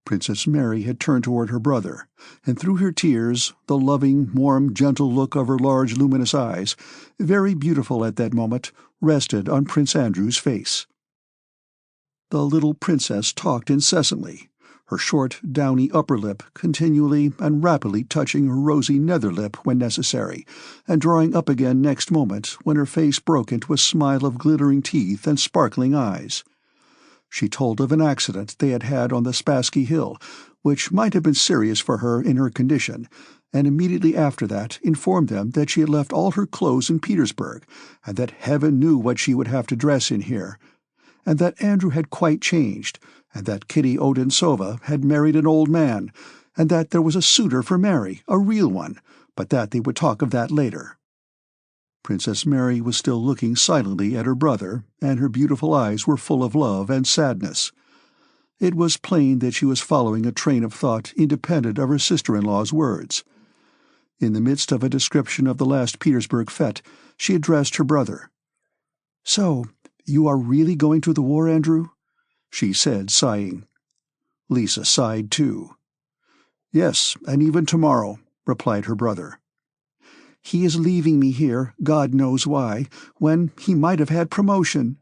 Princess Mary had turned toward her brother, and through her tears, the loving, warm, gentle look of her large, luminous eyes, very beautiful at that moment, rested on Prince Andrew's face. The little princess talked incessantly, her short, downy upper lip continually and rapidly touching her rosy nether lip when necessary, and drawing up again next moment when her face broke into a smile of glittering teeth and sparkling eyes. She told of an accident they had had on the Spassky Hill, which might have been serious for her in her condition, and immediately after that informed them that she had left all her clothes in Petersburg, and that heaven knew what she would have to dress in here, and that Andrew had quite changed, and that Kitty Odintsova had married an old man, and that there was a suitor for Mary, a real one, but that they would talk of that later. Princess Mary was still looking silently at her brother, and her beautiful eyes were full of love and sadness. It was plain that she was following a train of thought independent of her sister-in-law's words. In the midst of a description of the last Petersburg fête, she addressed her brother. "So, you are really going to the war, Andrew?" she said, sighing. Lisa sighed too. "Yes, and even tomorrow," replied her brother. "He is leaving me here, God knows why, when he might have had promotion."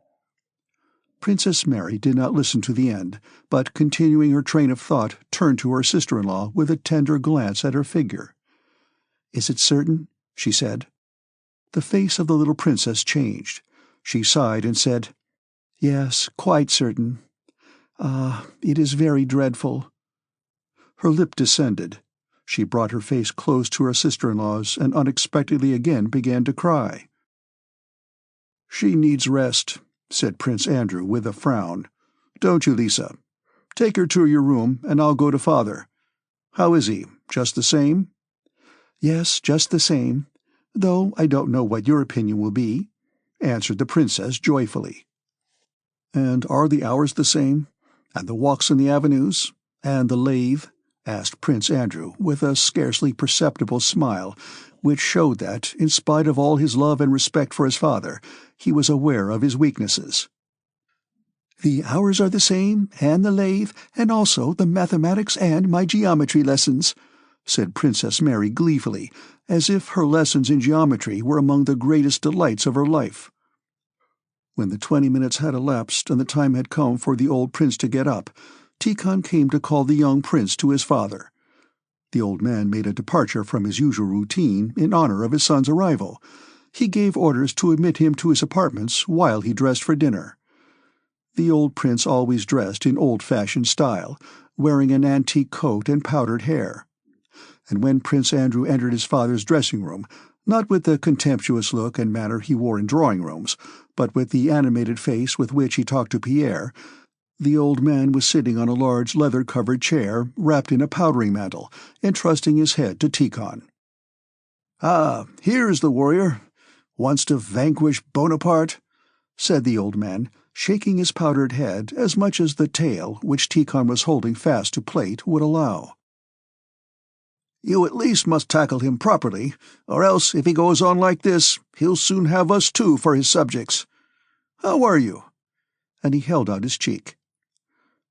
Princess Mary did not listen to the end, but, continuing her train of thought, turned to her sister-in-law with a tender glance at her figure. "Is it certain?" she said. The face of the little princess changed. She sighed and said, "Yes, quite certain. Ah, it is very dreadful." Her lip descended. She brought her face close to her sister-in-law's and unexpectedly again began to cry. "She needs rest," said Prince Andrew with a frown. "Don't you, Lisa? Take her to your room, and I'll go to Father. How is he? Just the same?" "Yes, just the same, though I don't know what your opinion will be," answered the princess joyfully. "And are the hours the same? And the walks in the avenues? And the lathe?" asked Prince Andrew with a scarcely perceptible smile, which showed that, in spite of all his love and respect for his father, he was aware of his weaknesses. "The hours are the same, and the lathe, and also the mathematics and my geometry lessons," said Princess Mary gleefully, as if her lessons in geometry were among the greatest delights of her life. When the 20 minutes had elapsed and the time had come for the old prince to get up, Tikhon came to call the young prince to his father. The old man made a departure from his usual routine in honor of his son's arrival. He gave orders to admit him to his apartments while he dressed for dinner. The old prince always dressed in old-fashioned style, wearing an antique coat and powdered hair. And when Prince Andrew entered his father's dressing-room, not with the contemptuous look and manner he wore in drawing-rooms, but with the animated face with which he talked to Pierre, the old man was sitting on a large leather-covered chair, wrapped in a powdering mantle, entrusting his head to Tikhon. "Ah, here's the warrior. Wants to vanquish Bonaparte?" said the old man, shaking his powdered head as much as the tail, which Tikhon was holding fast to plate, would allow. "You at least must tackle him properly, or else, if he goes on like this, he'll soon have us too for his subjects. How are you?" And he held out his cheek.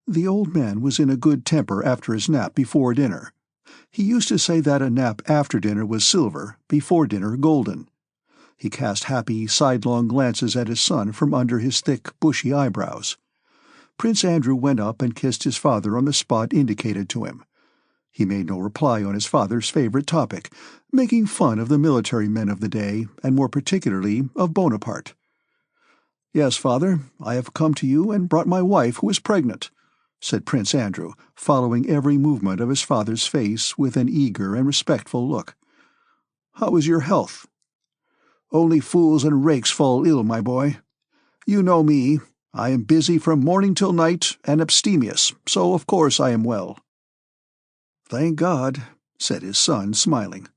The old man was in a good temper after his nap before dinner. He used to say that a nap after dinner was silver, before dinner golden. He cast happy, sidelong glances at his son from under his thick, bushy eyebrows. Prince Andrew went up and kissed his father on the spot indicated to him. He made no reply on his father's favorite topic, making fun of the military men of the day, and more particularly of Bonaparte. "Yes, father, I have come to you and brought my wife who is pregnant," said Prince Andrew, following every movement of his father's face with an eager and respectful look. "How is your health?" "Only fools and rakes fall ill, my boy. You know me. I am busy from morning till night, and abstemious, so of course I am well." "Thank God," said his son, smiling.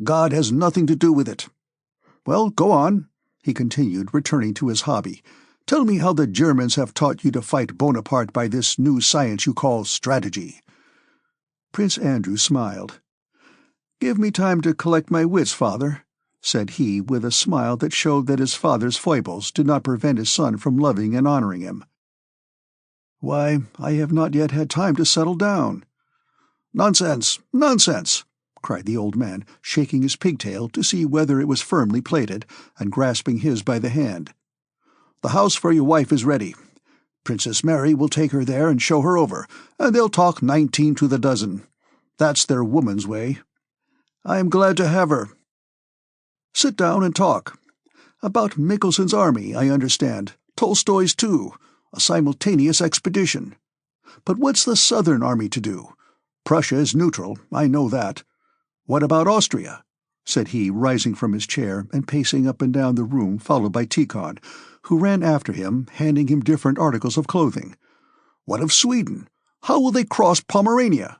"God has nothing to do with it. Well, go on," he continued, returning to his hobby. "Tell me how the Germans have taught you to fight Bonaparte by this new science you call strategy." Prince Andrew smiled. "Give me time to collect my wits, father," said he, with a smile that showed that his father's foibles did not prevent his son from loving and honoring him. "Why, I have not yet had time to settle down." "Nonsense, nonsense!" cried the old man, shaking his pigtail to see whether it was firmly plaited, and grasping his by the hand. "The house for your wife is ready. Princess Mary will take her there and show her over, and they'll talk 19 to the dozen. That's their woman's way. I am glad to have her. Sit down and talk. About Mickelson's army, I understand. Tolstoy's too. A simultaneous expedition. But what's the Southern army to do? Prussia is neutral, I know that. "What about Austria?" said he, rising from his chair and pacing up and down the room, followed by Tikhon, who ran after him, handing him different articles of clothing. "What of Sweden? How will they cross Pomerania?"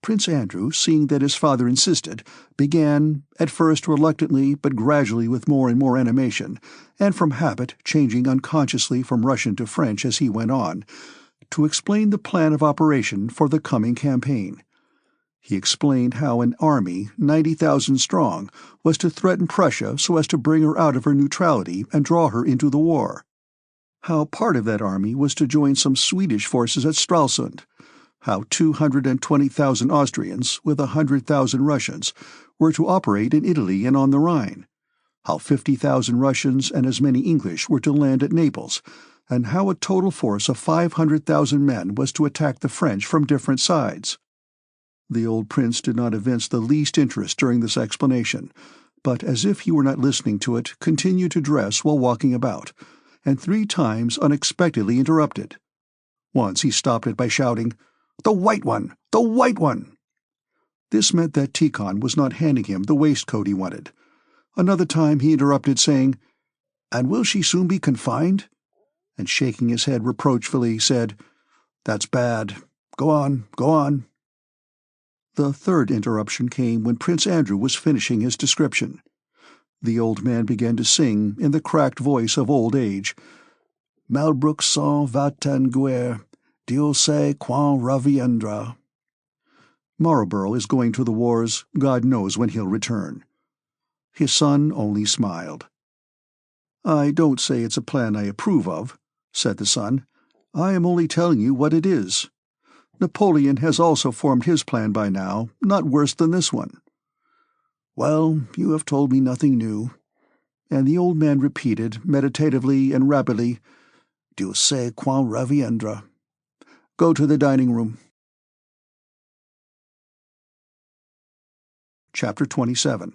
Prince Andrew, seeing that his father insisted, began, at first reluctantly but gradually with more and more animation, and from habit changing unconsciously from Russian to French as he went on, to explain the plan of operation for the coming campaign. He explained how an army 90,000 strong was to threaten Prussia so as to bring her out of her neutrality and draw her into the war. How part of that army was to join some Swedish forces at Stralsund. How 220,000 Austrians, with 100,000 Russians, were to operate in Italy and on the Rhine. How 50,000 Russians and as many English were to land at Naples, and how a total force of 500,000 men was to attack the French from different sides. The old prince did not evince the least interest during this explanation, but as if he were not listening to it, continued to dress while walking about, and 3 times unexpectedly interrupted. Once he stopped it by shouting, "The white one! The white one!" This meant that Tikhon was not handing him the waistcoat he wanted. Another time he interrupted, saying, "And will she soon be confined?" and shaking his head reproachfully, said, "That's bad. Go on, go on." The third interruption came when Prince Andrew was finishing his description. The old man began to sing, in the cracked voice of old age, "Malbrook s'en va en guerre, Dieu sait quand reviendra." Marlborough is going to the wars, God knows when he'll return. His son only smiled. "I don't say it's a plan I approve of," said the son. "I am only telling you what it is. Napoleon has also formed his plan by now, not worse than this one." "Well, you have told me nothing new." And the old man repeated, meditatively and rapidly, "Dieu sait quand reviendra. Go to the dining room." Chapter 27.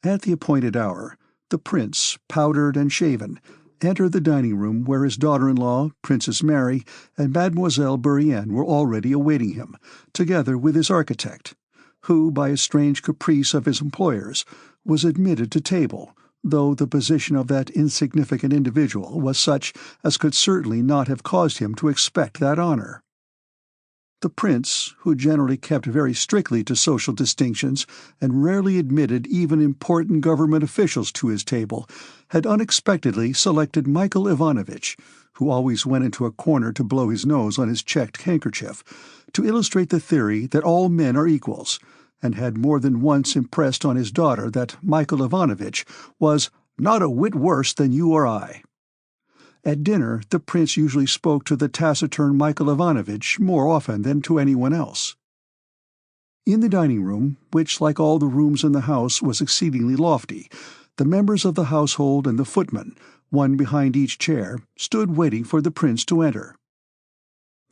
At the appointed hour, the prince, powdered and shaven, entered the dining room where his daughter-in-law, Princess Mary, and Mademoiselle Bourienne were already awaiting him, together with his architect, who, by a strange caprice of his employers, was admitted to table, though the position of that insignificant individual was such as could certainly not have caused him to expect that honor. The prince, who generally kept very strictly to social distinctions and rarely admitted even important government officials to his table, had unexpectedly selected Michael Ivanovitch, who always went into a corner to blow his nose on his checked handkerchief, to illustrate the theory that all men are equals, and had more than once impressed on his daughter that Michael Ivanovitch was "not a whit worse than you or I." At dinner the prince usually spoke to the taciturn Michael Ivanovitch more often than to anyone else. In the dining-room, which like all the rooms in the house was exceedingly lofty, the members of the household and the footman, one behind each chair, stood waiting for the prince to enter.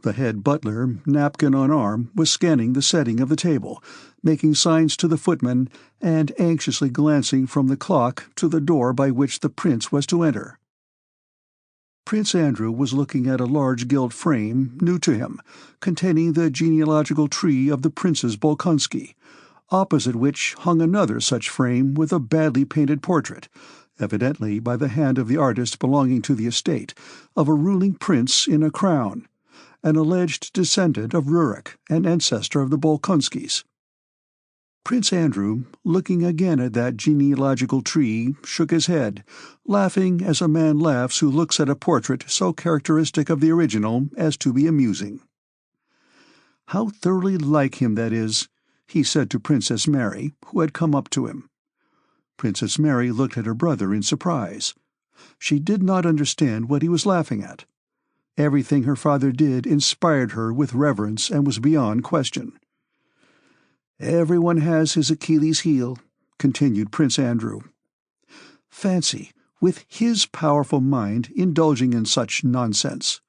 The head butler, napkin on arm, was scanning the setting of the table, making signs to the footman, and anxiously glancing from the clock to the door by which the prince was to enter. Prince Andrew was looking at a large gilt frame, new to him, containing the genealogical tree of the Princes Bolkonsky, opposite which hung another such frame with a badly painted portrait, evidently by the hand of the artist belonging to the estate, of a ruling prince in a crown, an alleged descendant of Rurik, an ancestor of the Bolkonskys. Prince Andrew, looking again at that genealogical tree, shook his head, laughing as a man laughs who looks at a portrait so characteristic of the original as to be amusing. "How thoroughly like him that is," he said to Princess Mary, who had come up to him. Princess Mary looked at her brother in surprise. She did not understand what he was laughing at. Everything her father did inspired her with reverence and was beyond question. "Everyone has his Achilles' heel," continued Prince Andrew. Fancy, with his powerful mind, indulging in such nonsense.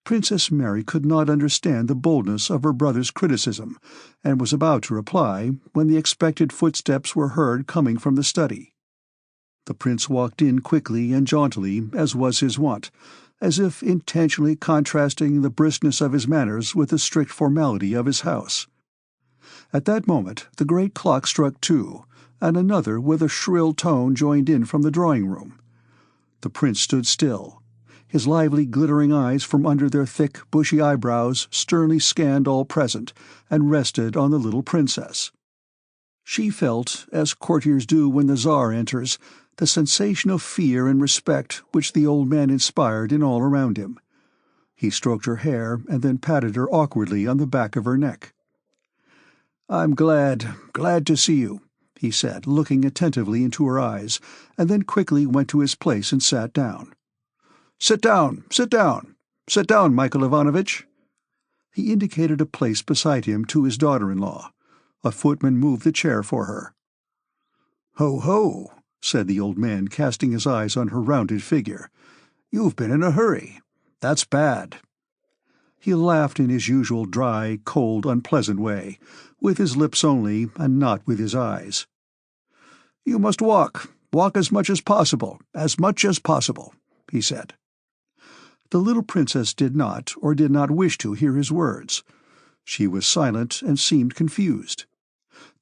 Princess Mary could not understand the boldness of her brother's criticism, and was about to reply when the expected footsteps were heard coming from the study. The prince walked in quickly and jauntily, as was his wont, as if intentionally contrasting the briskness of his manners with the strict formality of his house. At that moment the great clock struck 2, and another with a shrill tone joined in from the drawing-room. The prince stood still. His lively, glittering eyes from under their thick, bushy eyebrows sternly scanned all present, and rested on the little princess. She felt, as courtiers do when the Tsar enters, the sensation of fear and respect which the old man inspired in all around him. He stroked her hair and then patted her awkwardly on the back of her neck. "I'm glad to see you," he said, looking attentively into her eyes, and then quickly went to his place and sat down. Sit down, Michael Ivanovitch." He indicated a place beside him to his daughter-in-law. A footman moved the chair for her. "Ho, ho," said the old man, casting his eyes on her rounded figure. "You've been in a hurry. That's bad." He laughed in his usual dry, cold, unpleasant way, with his lips only, and not with his eyes. "You must walk as much as possible, he said. The little princess did not wish to hear his words. She was silent and seemed confused.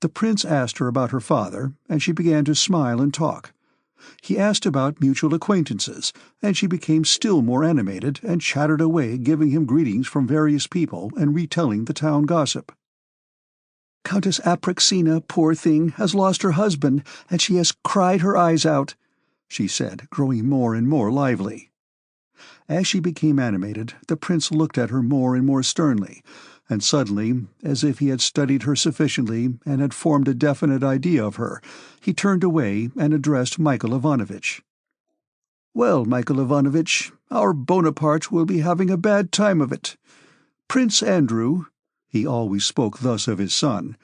The prince asked her about her father, and she began to smile and talk. He asked about mutual acquaintances, and she became still more animated and chattered away, giving him greetings from various people and retelling the town gossip. "Countess Apraxina, poor thing, has lost her husband, and she has cried her eyes out," she said, growing more and more lively. As she became animated, the prince looked at her more and more sternly, and suddenly, as if he had studied her sufficiently and had formed a definite idea of her, he turned away and addressed Michael Ivanovitch. "Well, Michael Ivanovitch, our Bonaparte will be having a bad time of it. Prince Andrew," he always spoke thus of his son,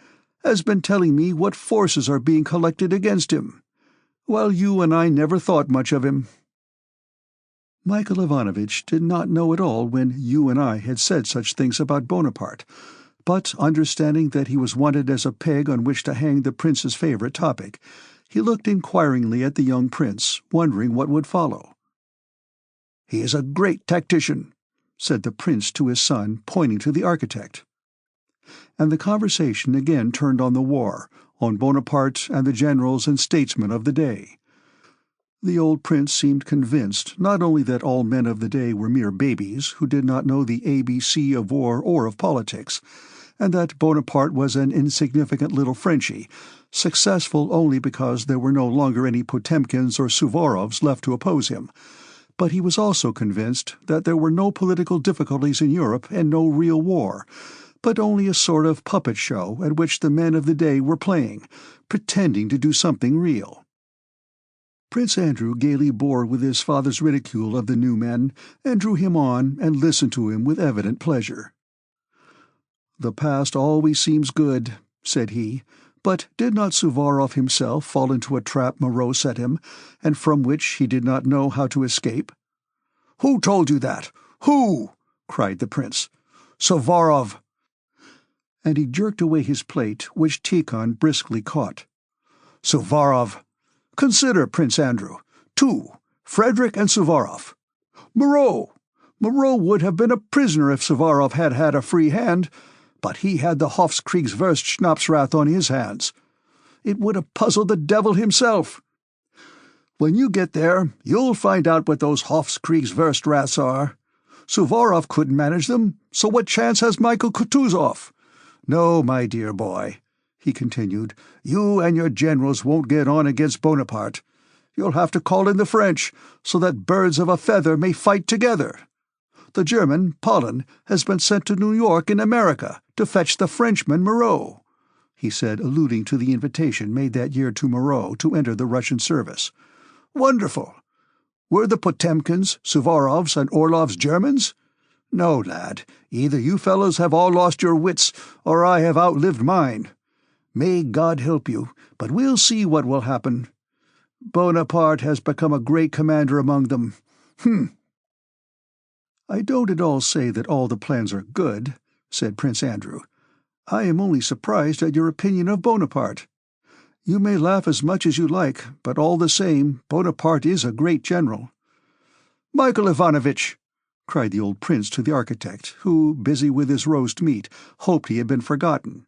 "has been telling me what forces are being collected against him, while you and I never thought much of him." Michael Ivanovitch did not know at all when "you and I" had said such things about Bonaparte, but, understanding that he was wanted as a peg on which to hang the prince's favorite topic, he looked inquiringly at the young prince, wondering what would follow. "He is a great tactician," said the prince to his son, pointing to the architect. And the conversation again turned on the war, on Bonaparte and the generals and statesmen of the day. The old prince seemed convinced not only that all men of the day were mere babies who did not know the ABC of war or of politics, and that Bonaparte was an insignificant little Frenchie, successful only because there were no longer any Potemkins or Suvorovs left to oppose him, but he was also convinced that there were no political difficulties in Europe and no real war, but only a sort of puppet show at which the men of the day were playing, pretending to do something real. Prince Andrew gaily bore with his father's ridicule of the new men, and drew him on and listened to him with evident pleasure. "The past always seems good," said he, "but did not Suvorov himself fall into a trap Moreau set him, and from which he did not know how to escape?" "Who told you that? Who?" cried the prince. "Suvorov!" And he jerked away his plate, which Tikhon briskly caught. "Suvorov! Consider, Prince Andrew. 2, Frederick and Suvorov. Moreau! Moreau would have been a prisoner if Suvorov had had a free hand, but he had the Hofkriegswurst Schnapsrath on his hands. It would have puzzled the devil himself. When you get there, you'll find out what those Hofkriegswurstraths are. Suvorov couldn't manage them, so what chance has Michael Kutuzov? No, my dear boy," he continued, "you and your generals won't get on against Bonaparte. You'll have to call in the French, so that birds of a feather may fight together. The German, Pollen, has been sent to New York in America to fetch the Frenchman Moreau," he said, alluding to the invitation made that year to Moreau to enter the Russian service. "Wonderful! Were the Potemkins, Suvorovs, and Orlovs Germans? No, lad, either you fellows have all lost your wits, or I have outlived mine. May God help you, but we'll see what will happen. Bonaparte has become a great commander among them. "I don't at all say that all the plans are good," said Prince Andrew. "I am only surprised at your opinion of Bonaparte. You may laugh as much as you like, but all the same, Bonaparte is a great general." "Michael Ivanovitch!" cried the old prince to the architect, who, busy with his roast meat, hoped he had been forgotten.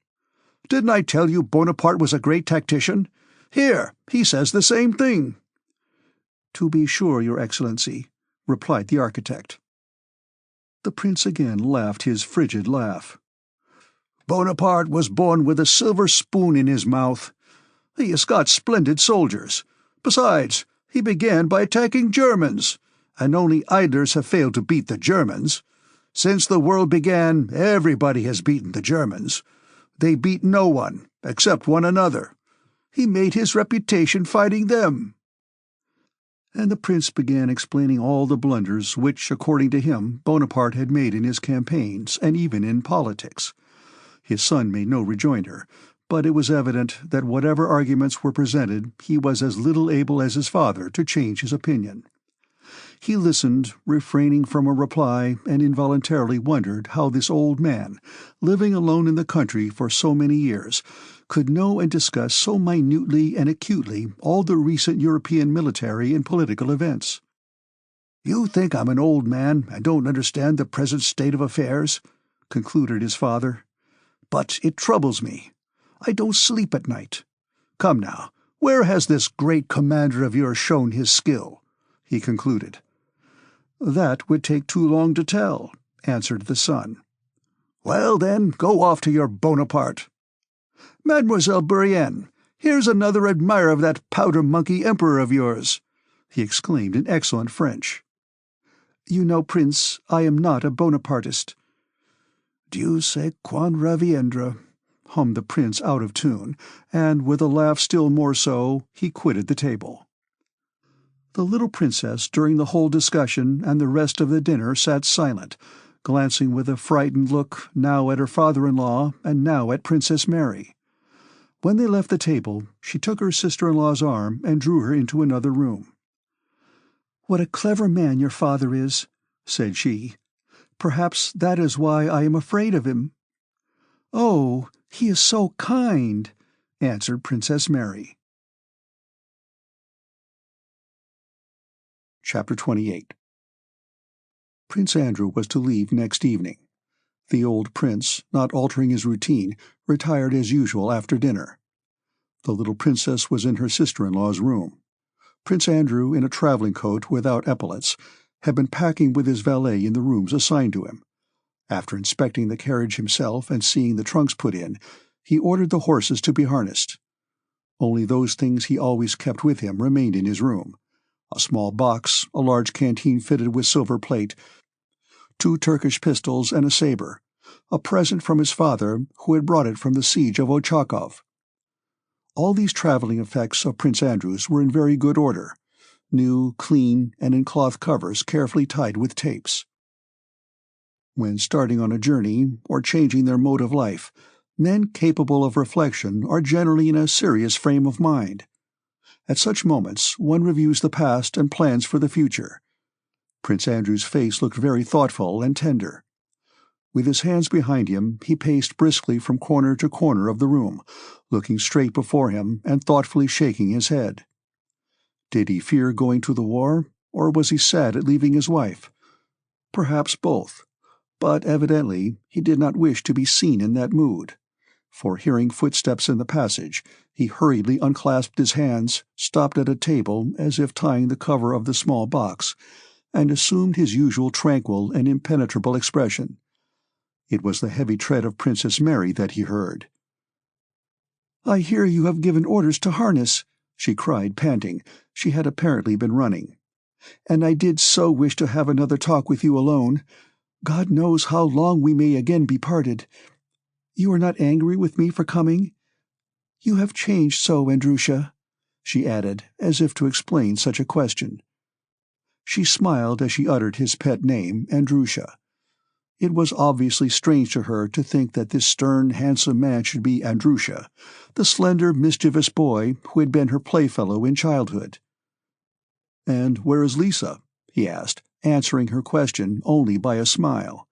Didn't I tell you Bonaparte was a great tactician? Here, he says the same thing." "To be sure, Your Excellency," replied the architect. The prince again laughed his frigid laugh. "Bonaparte was born with a silver spoon in his mouth. He has got splendid soldiers. Besides, he began by attacking Germans, and only idlers have failed to beat the Germans. Since the world began, everybody has beaten the Germans. They beat no one, except one another. He made his reputation fighting them." And the prince began explaining all the blunders which, according to him, Bonaparte had made in his campaigns and even in politics. His son made no rejoinder, but it was evident that whatever arguments were presented, he was as little able as his father to change his opinion. He listened, refraining from a reply, and involuntarily wondered how this old man, living alone in the country for so many years, could know and discuss so minutely and acutely all the recent European military and political events. "You think I'm an old man and don't understand the present state of affairs," concluded his father. "But it troubles me. I don't sleep at night. Come now, where has this great commander of yours shown his skill?" he concluded. "That would take too long to tell," answered the son. "Well, then, go off to your Bonaparte. Mademoiselle Bourienne, here's another admirer of that powder-monkey emperor of yours," he exclaimed in excellent French. "You know, Prince, I am not a Bonapartist." "Dieu sait quand reviendra," hummed the prince out of tune, and, with a laugh still more so, he quitted the table. The little princess, during the whole discussion and the rest of the dinner, sat silent, glancing with a frightened look now at her father-in-law and now at Princess Mary. When they left the table, she took her sister-in-law's arm and drew her into another room. "What a clever man your father is," said she. "Perhaps that is why I am afraid of him." "Oh, he is so kind," answered Princess Mary. Chapter 28. Prince Andrew was to leave next evening. The old prince, not altering his routine, retired as usual after dinner. The little princess was in her sister-in-law's room. Prince Andrew, in a travelling coat without epaulets, had been packing with his valet in the rooms assigned to him. After inspecting the carriage himself and seeing the trunks put in, he ordered the horses to be harnessed. Only those things he always kept with him remained in his room: a small box, a large canteen fitted with silver plate, 2 Turkish pistols and a sabre, a present from his father, who had brought it from the siege of Ochakov. All these travelling effects of Prince Andrew's were in very good order, new, clean, and in cloth covers carefully tied with tapes. When starting on a journey, or changing their mode of life, men capable of reflection are generally in a serious frame of mind. At such moments one reviews the past and plans for the future. Prince Andrew's face looked very thoughtful and tender. With his hands behind him, he paced briskly from corner to corner of the room, looking straight before him and thoughtfully shaking his head. Did he fear going to the war, or was he sad at leaving his wife? Perhaps both, but evidently he did not wish to be seen in that mood, for, hearing footsteps in the passage, he hurriedly unclasped his hands, stopped at a table as if tying the cover of the small box, and assumed his usual tranquil and impenetrable expression. It was the heavy tread of Princess Mary that he heard. "I hear you have given orders to harness," she cried, panting. She had apparently been running. "And I did so wish to have another talk with you alone. God knows how long we may again be parted. You are not angry with me for coming? You have changed so, Andrusha," she added, as if to explain such a question. She smiled as she uttered his pet name, Andrusha. It was obviously strange to her to think that this stern, handsome man should be Andrusha, the slender, mischievous boy who had been her playfellow in childhood. "And where is Lisa?" he asked, answering her question only by a smile.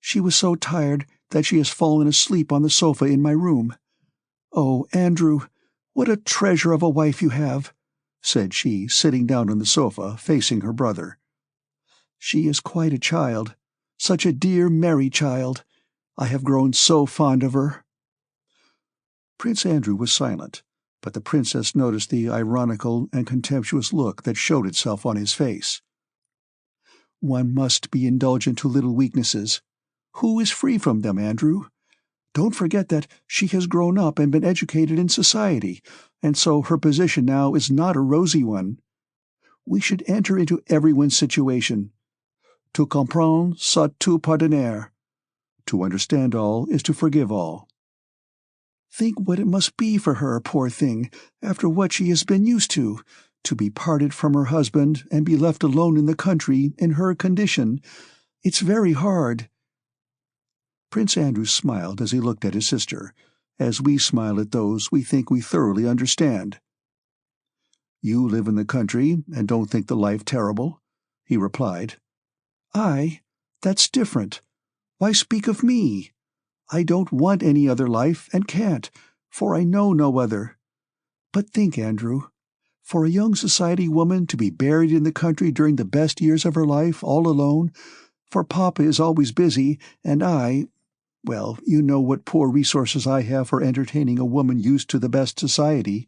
"She was so tired that she has fallen asleep on the sofa in my room. Oh, Andrew, what a treasure of a wife you have," said she, sitting down on the sofa, facing her brother. "She is quite a child, such a dear, merry child. I have grown so fond of her." Prince Andrew was silent, but the princess noticed the ironical and contemptuous look that showed itself on his face. "One must be indulgent to little weaknesses. Who is free from them, Andrew? Don't forget that she has grown up and been educated in society, and so her position now is not a rosy one. We should enter into everyone's situation. To comprendre, c'est tout pardonner. To understand all is to forgive all. Think what it must be for her, poor thing, after what she has been used to be parted from her husband and be left alone in the country in her condition. It's very hard." Prince Andrew smiled as he looked at his sister, as we smile at those we think we thoroughly understand. "You live in the country and don't think the life terrible," he replied. That's different. Why speak of me? I don't want any other life, and can't, for I know no other. But think, Andrew, for a young society woman to be buried in the country during the best years of her life, all alone, for Papa is always busy, and well, you know what poor resources I have for entertaining a woman used to the best society.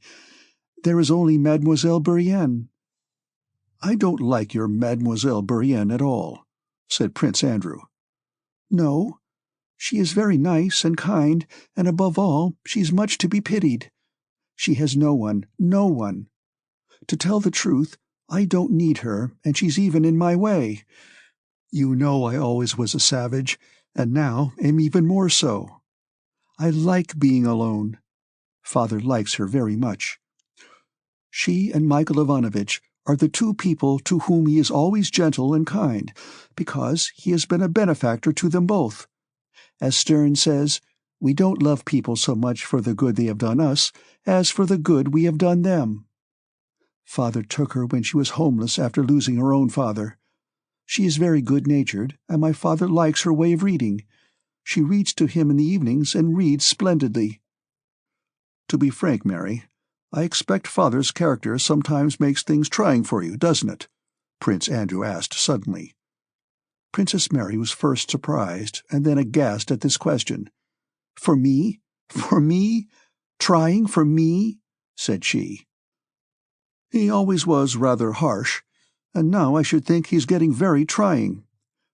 There is only Mademoiselle Bourienne." "I don't like your Mademoiselle Bourienne at all," said Prince Andrew. "No? She is very nice and kind, and above all, she's much to be pitied. She has no one, no one. To tell the truth, I don't need her, and she's even in my way. You know I always was a savage, and now am even more so. I like being alone. Father likes her very much. She and Michael Ivanovitch are the two people to whom he is always gentle and kind, because he has been a benefactor to them both. As Sterne says, we don't love people so much for the good they have done us as for the good we have done them. Father took her when she was homeless after losing her own father. She is very good-natured, and my father likes her way of reading. She reads to him in the evenings and reads splendidly." "To be frank, Mary, I expect Father's character sometimes makes things trying for you, doesn't it?" Prince Andrew asked suddenly. Princess Mary was first surprised and then aghast at this question. "For me? For me? Trying for me?" said she. "He always was rather harsh, and now I should think he's getting very trying,"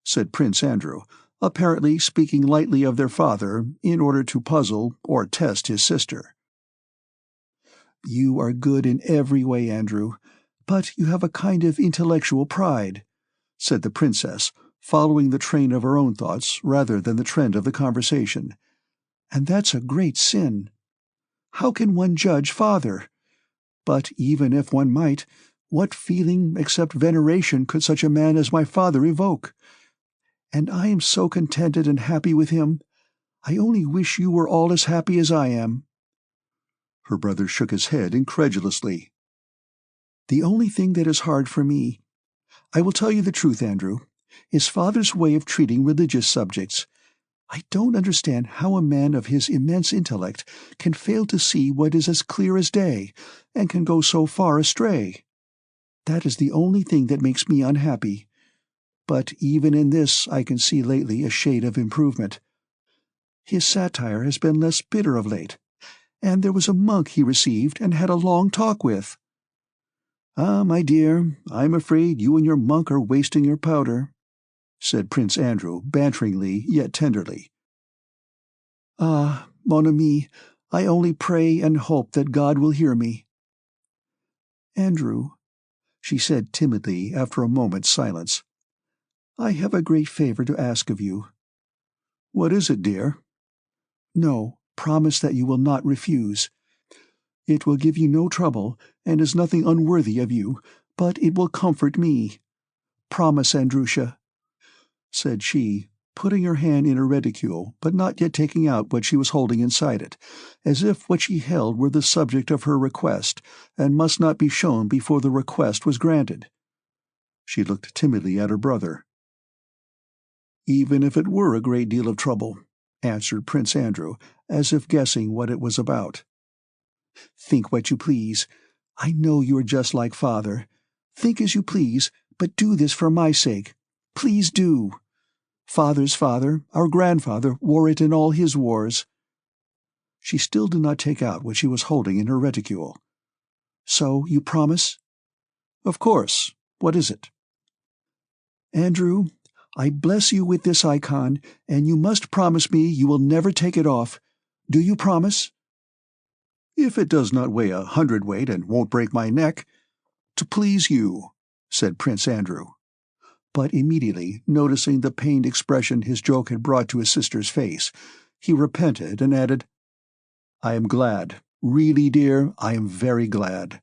said Prince Andrew, apparently speaking lightly of their father in order to puzzle or test his sister. "You are good in every way, Andrew, but you have a kind of intellectual pride," said the princess, following the train of her own thoughts rather than the trend of the conversation. "And that's a great sin. How can one judge Father? But even if one might, what feeling except veneration could such a man as my father evoke? And I am so contented and happy with him. I only wish you were all as happy as I am." Her brother shook his head incredulously. "The only thing that is hard for me, I will tell you the truth, Andrew, is Father's way of treating religious subjects. I don't understand how a man of his immense intellect can fail to see what is as clear as day, and can go so far astray. That is the only thing that makes me unhappy. But even in this I can see lately a shade of improvement. His satire has been less bitter of late, and there was a monk he received and had a long talk with." "Ah, my dear, I'm afraid you and your monk are wasting your powder," said Prince Andrew, banteringly yet tenderly. "Ah, mon ami, I only pray and hope that God will hear me." "Andrew," she said timidly after a moment's silence, "I have a great favor to ask of you." "What is it, dear?" "No, promise that you will not refuse. It will give you no trouble, and is nothing unworthy of you, but it will comfort me. Promise, Andrusha," said she, putting her hand in her reticule, but not yet taking out what she was holding inside it, as if what she held were the subject of her request, and must not be shown before the request was granted. She looked timidly at her brother. "Even if it were a great deal of trouble," answered Prince Andrew, as if guessing what it was about. "Think what you please. I know you are just like Father. Think as you please, but do this for my sake. Please do. Father's father, our grandfather, wore it in all his wars." She still did not take out what she was holding in her reticule. "So, you promise?" "Of course. What is it?" "Andrew, I bless you with this icon, and you must promise me you will never take it off. Do you promise?" "If it does not weigh 100 weight and won't break my neck. To please you," said Prince Andrew. But immediately, noticing the pained expression his joke had brought to his sister's face, he repented and added, "I am glad. Really, dear, I am very glad."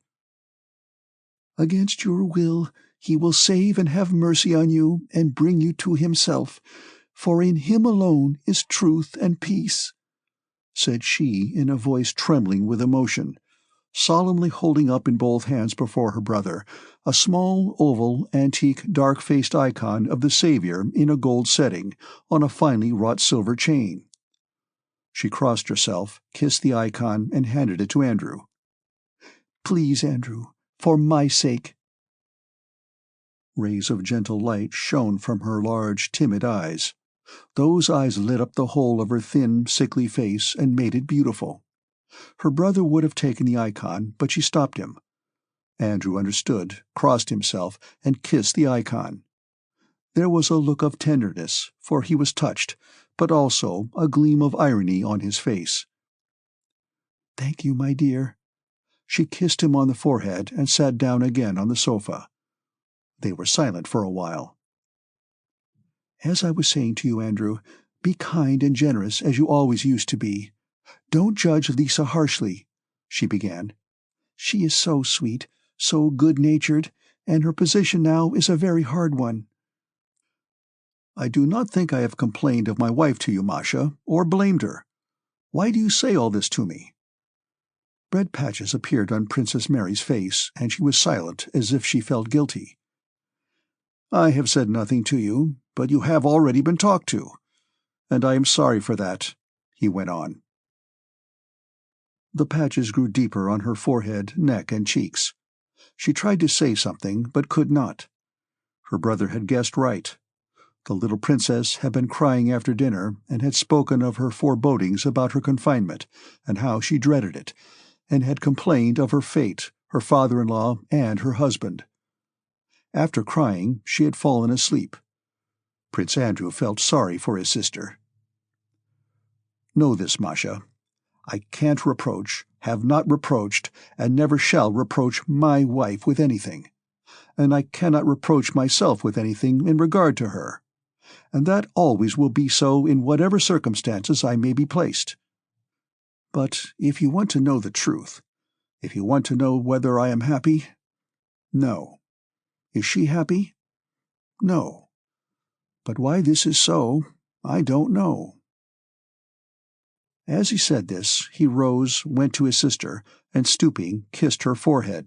"Against your will, he will save and have mercy on you and bring you to himself, for in him alone is truth and peace," said she in a voice trembling with emotion, solemnly holding up in both hands before her brother a small, oval, antique, dark-faced icon of the Saviour in a gold setting, on a finely wrought silver chain. She crossed herself, kissed the icon, and handed it to Andrew. "Please, Andrew, for my sake." Rays of gentle light shone from her large, timid eyes. Those eyes lit up the whole of her thin, sickly face and made it beautiful. Her brother would have taken the icon, but she stopped him. Andrew understood, crossed himself, and kissed the icon. There was a look of tenderness, for he was touched, but also a gleam of irony on his face. "Thank you, my dear." She kissed him on the forehead and sat down again on the sofa. They were silent for a while. "As I was saying to you, Andrew, be kind and generous as you always used to be. Don't judge Lisa harshly," she began. "She is so sweet, so good-natured, and her position now is a very hard one." "I do not think I have complained of my wife to you, Masha, or blamed her. Why do you say all this to me?" Red patches appeared on Princess Mary's face, and she was silent as if she felt guilty. "I have said nothing to you, but you have already been talked to, and I am sorry for that," he went on. The patches grew deeper on her forehead, neck, and cheeks. She tried to say something, but could not. Her brother had guessed right. The little princess had been crying after dinner, and had spoken of her forebodings about her confinement, and how she dreaded it, and had complained of her fate, her father-in-law, and her husband. After crying, she had fallen asleep. Prince Andrew felt sorry for his sister. "Know this, Masha. I can't reproach, have not reproached, and never shall reproach my wife with anything. And I cannot reproach myself with anything in regard to her. And that always will be so in whatever circumstances I may be placed. But if you want to know the truth, if you want to know whether I am happy, no. Is she happy? No. But why this is so, I don't know." As he said this, he rose, went to his sister, and stooping, kissed her forehead.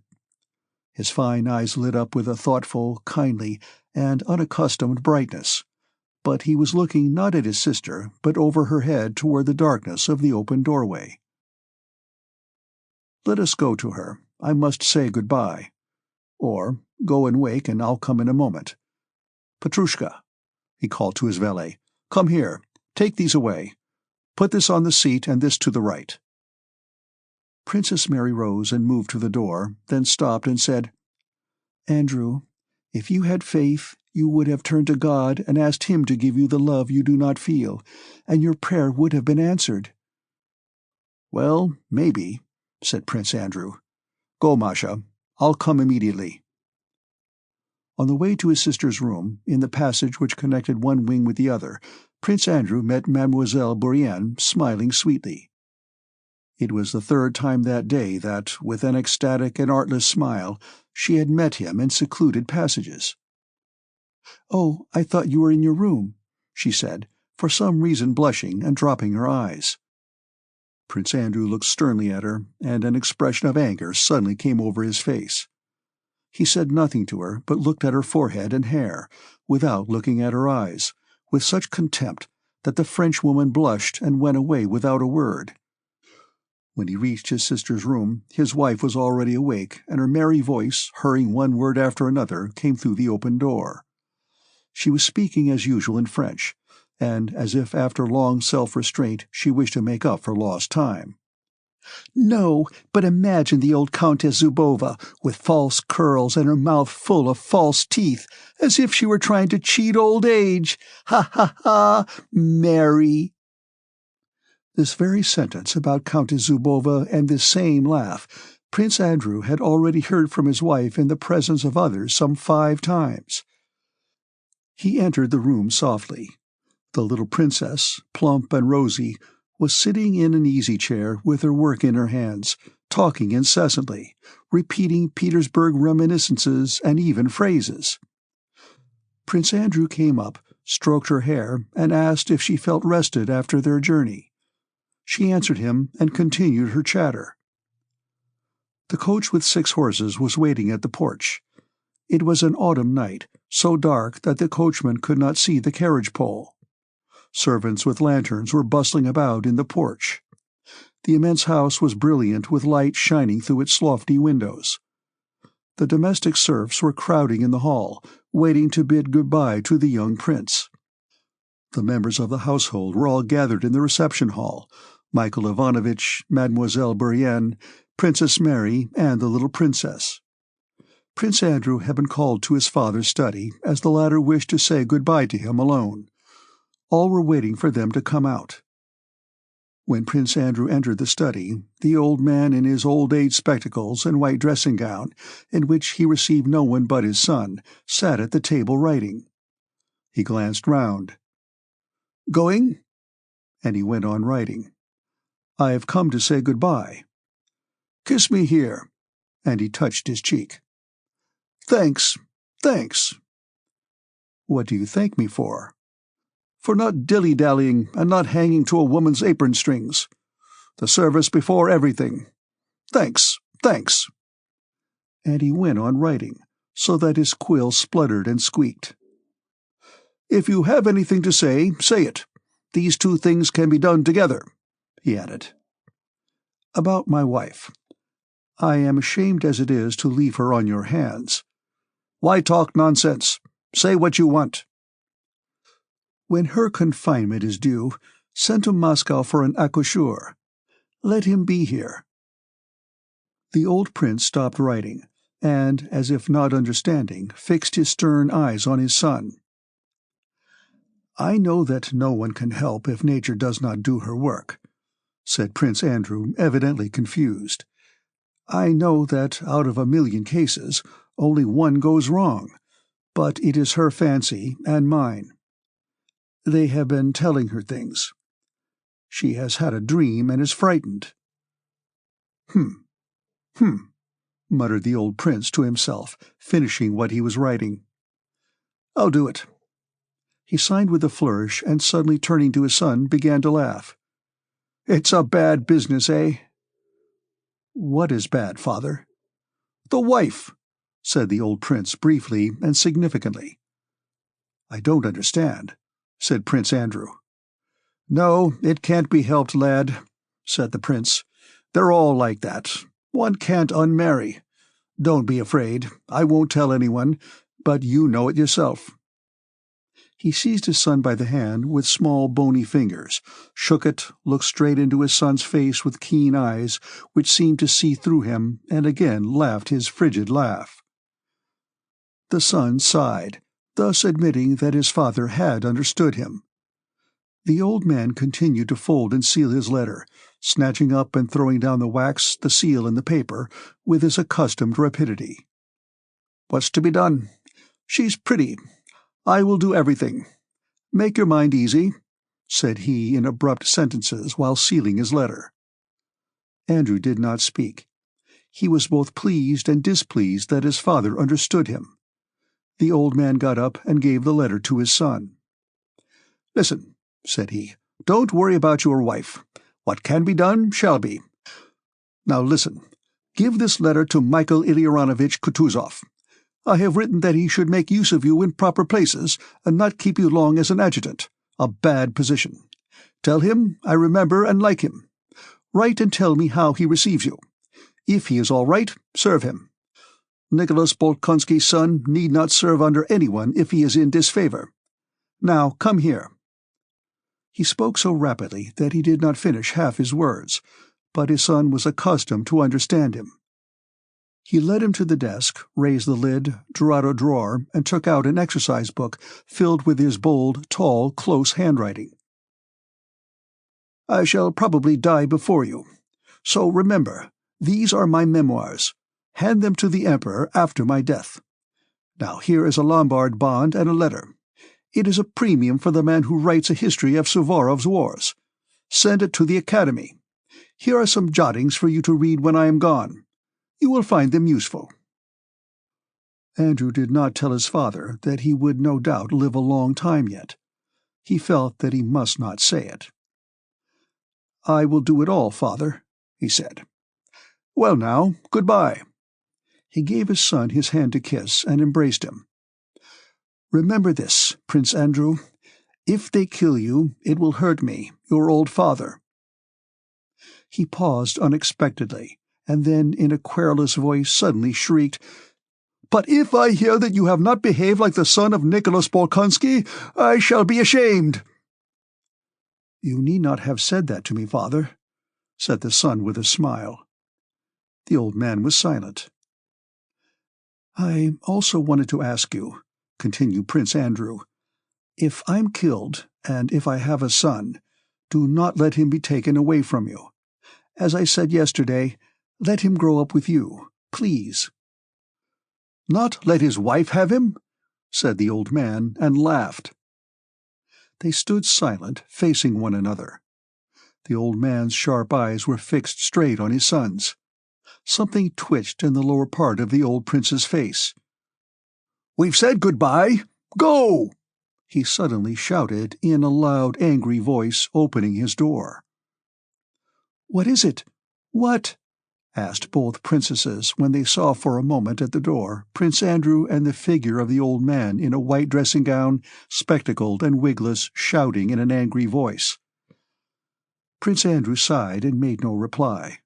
His fine eyes lit up with a thoughtful, kindly, and unaccustomed brightness, but he was looking not at his sister, but over her head toward the darkness of the open doorway. "Let us go to her. I must say good-bye. Or, go and wake, and I'll come in a moment. Petrushka," he called to his valet, "come here. Take these away. Put this on the seat and this to the right." Princess Mary rose and moved to the door, then stopped and said, "Andrew, if you had faith, you would have turned to God and asked Him to give you the love you do not feel, and your prayer would have been answered." "Well, maybe," said Prince Andrew. "Go, Masha. I'll come immediately." On the way to his sister's room, in the passage which connected one wing with the other, Prince Andrew met Mademoiselle Bourienne smiling sweetly. It was the third time that day that, with an ecstatic and artless smile, she had met him in secluded passages. "Oh, I thought you were in your room," she said, for some reason blushing and dropping her eyes. Prince Andrew looked sternly at her, and an expression of anger suddenly came over his face. He said nothing to her, but looked at her forehead and hair, without looking at her eyes, with such contempt that the Frenchwoman blushed and went away without a word. When he reached his sister's room, his wife was already awake, and her merry voice, hurrying one word after another, came through the open door. She was speaking as usual in French, and as if after long self-restraint she wished to make up for lost time. "No, but imagine the old Countess Zubova, with false curls and her mouth full of false teeth, as if she were trying to cheat old age. Ha ha ha! Mary!" This very sentence about Countess Zubova and this same laugh Prince Andrew had already heard from his wife in the presence of others some 5 times. He entered the room softly. The little princess, plump and rosy, was sitting in an easy-chair with her work in her hands, talking incessantly, repeating Petersburg reminiscences and even phrases. Prince Andrew came up, stroked her hair, and asked if she felt rested after their journey. She answered him and continued her chatter. The coach with 6 horses was waiting at the porch. It was an autumn night, so dark that the coachman could not see the carriage pole. Servants with lanterns were bustling about in the porch. The immense house was brilliant with light shining through its lofty windows. The domestic serfs were crowding in the hall, waiting to bid good-bye to the young prince. The members of the household were all gathered in the reception hall: Michael Ivanovitch, Mademoiselle Bourienne, Princess Mary, and the little princess. Prince Andrew had been called to his father's study, as the latter wished to say good-bye to him alone. All were waiting for them to come out. When Prince Andrew entered the study, the old man in his old-age spectacles and white dressing-gown, in which he received no one but his son, sat at the table writing. He glanced round. "Going?" And he went on writing. "I have come to say good-bye." "Kiss me here," and he touched his cheek. "Thanks, thanks." "What do you thank me for?" "For not dilly-dallying and not hanging to a woman's apron-strings. The service before everything. Thanks, thanks." And he went on writing, so that his quill spluttered and squeaked. "If you have anything to say, say it. These 2 things can be done together," he added. "About my wife. I am ashamed as it is to leave her on your hands." "Why talk nonsense? Say what you want." "When her confinement is due, send to Moscow for an accoucheur. Let him be here." The old prince stopped writing, and, as if not understanding, fixed his stern eyes on his son. "I know that no one can help if nature does not do her work," said Prince Andrew, evidently confused. "I know that out of 1,000,000 cases, only 1 goes wrong, but it is her fancy and mine. They have been telling her things. She has had a dream and is frightened." "Hm, muttered the old prince to himself, finishing what he was writing. "I'll do it." He signed with a flourish, and suddenly turning to his son, began to laugh. "It's a bad business, eh?" "What is bad, father?" "The wife," said the old prince briefly and significantly. "I don't understand," said Prince Andrew. "No, it can't be helped, lad," said the prince. "They're all like that. One can't unmarry. Don't be afraid. I won't tell anyone, but you know it yourself." He seized his son by the hand with small bony fingers, shook it, looked straight into his son's face with keen eyes which seemed to see through him, and again laughed his frigid laugh. The son sighed, thus admitting that his father had understood him. The old man continued to fold and seal his letter, snatching up and throwing down the wax, the seal, and the paper, with his accustomed rapidity. "What's to be done? She's pretty. I will do everything. Make your mind easy," said he in abrupt sentences while sealing his letter. Andrew did not speak. He was both pleased and displeased that his father understood him. The old man got up and gave the letter to his son. "Listen," said he, "don't worry about your wife. What can be done shall be. Now listen. Give this letter to Michael Ilyarovitch Kutuzov. I have written that he should make use of you in proper places, and not keep you long as an adjutant, a bad position. Tell him I remember and like him. Write and tell me how he receives you. If he is all right, serve him. Nikolai Bolkonsky's son need not serve under anyone if he is in disfavor. Now come here." He spoke so rapidly that he did not finish half his words, but his son was accustomed to understand him. He led him to the desk, raised the lid, drew out a drawer, and took out an exercise book filled with his bold, tall, close handwriting. "I shall probably die before you. So remember, these are my memoirs. Hand them to the Emperor after my death. Now here is a Lombard bond and a letter. It is a premium for the man who writes a history of Suvorov's wars. Send it to the Academy. Here are some jottings for you to read when I am gone. You will find them useful." Andrew did not tell his father that he would no doubt live a long time yet. He felt that he must not say it. "I will do it all, father," he said. "Well now, goodbye." He gave his son his hand to kiss and embraced him. "Remember this, Prince Andrew. If they kill you, it will hurt me, your old father." He paused unexpectedly, and then in a querulous voice suddenly shrieked, "But if I hear that you have not behaved like the son of Nicholas Bolkonsky, I shall be ashamed." "You need not have said that to me, father," said the son with a smile. The old man was silent. "I also wanted to ask you," continued Prince Andrew, "if I'm killed, and if I have a son, do not let him be taken away from you. As I said yesterday, let him grow up with you, please." "Not let his wife have him?" said the old man, and laughed. They stood silent, facing one another. The old man's sharp eyes were fixed straight on his son's. Something twitched in the lower part of the old prince's face. "We've said goodbye. Go!" he suddenly shouted in a loud, angry voice, opening his door. "What is it? What?" asked both princesses when they saw for a moment at the door Prince Andrew and the figure of the old man in a white dressing-gown, spectacled and wigless, shouting in an angry voice. Prince Andrew sighed and made no reply.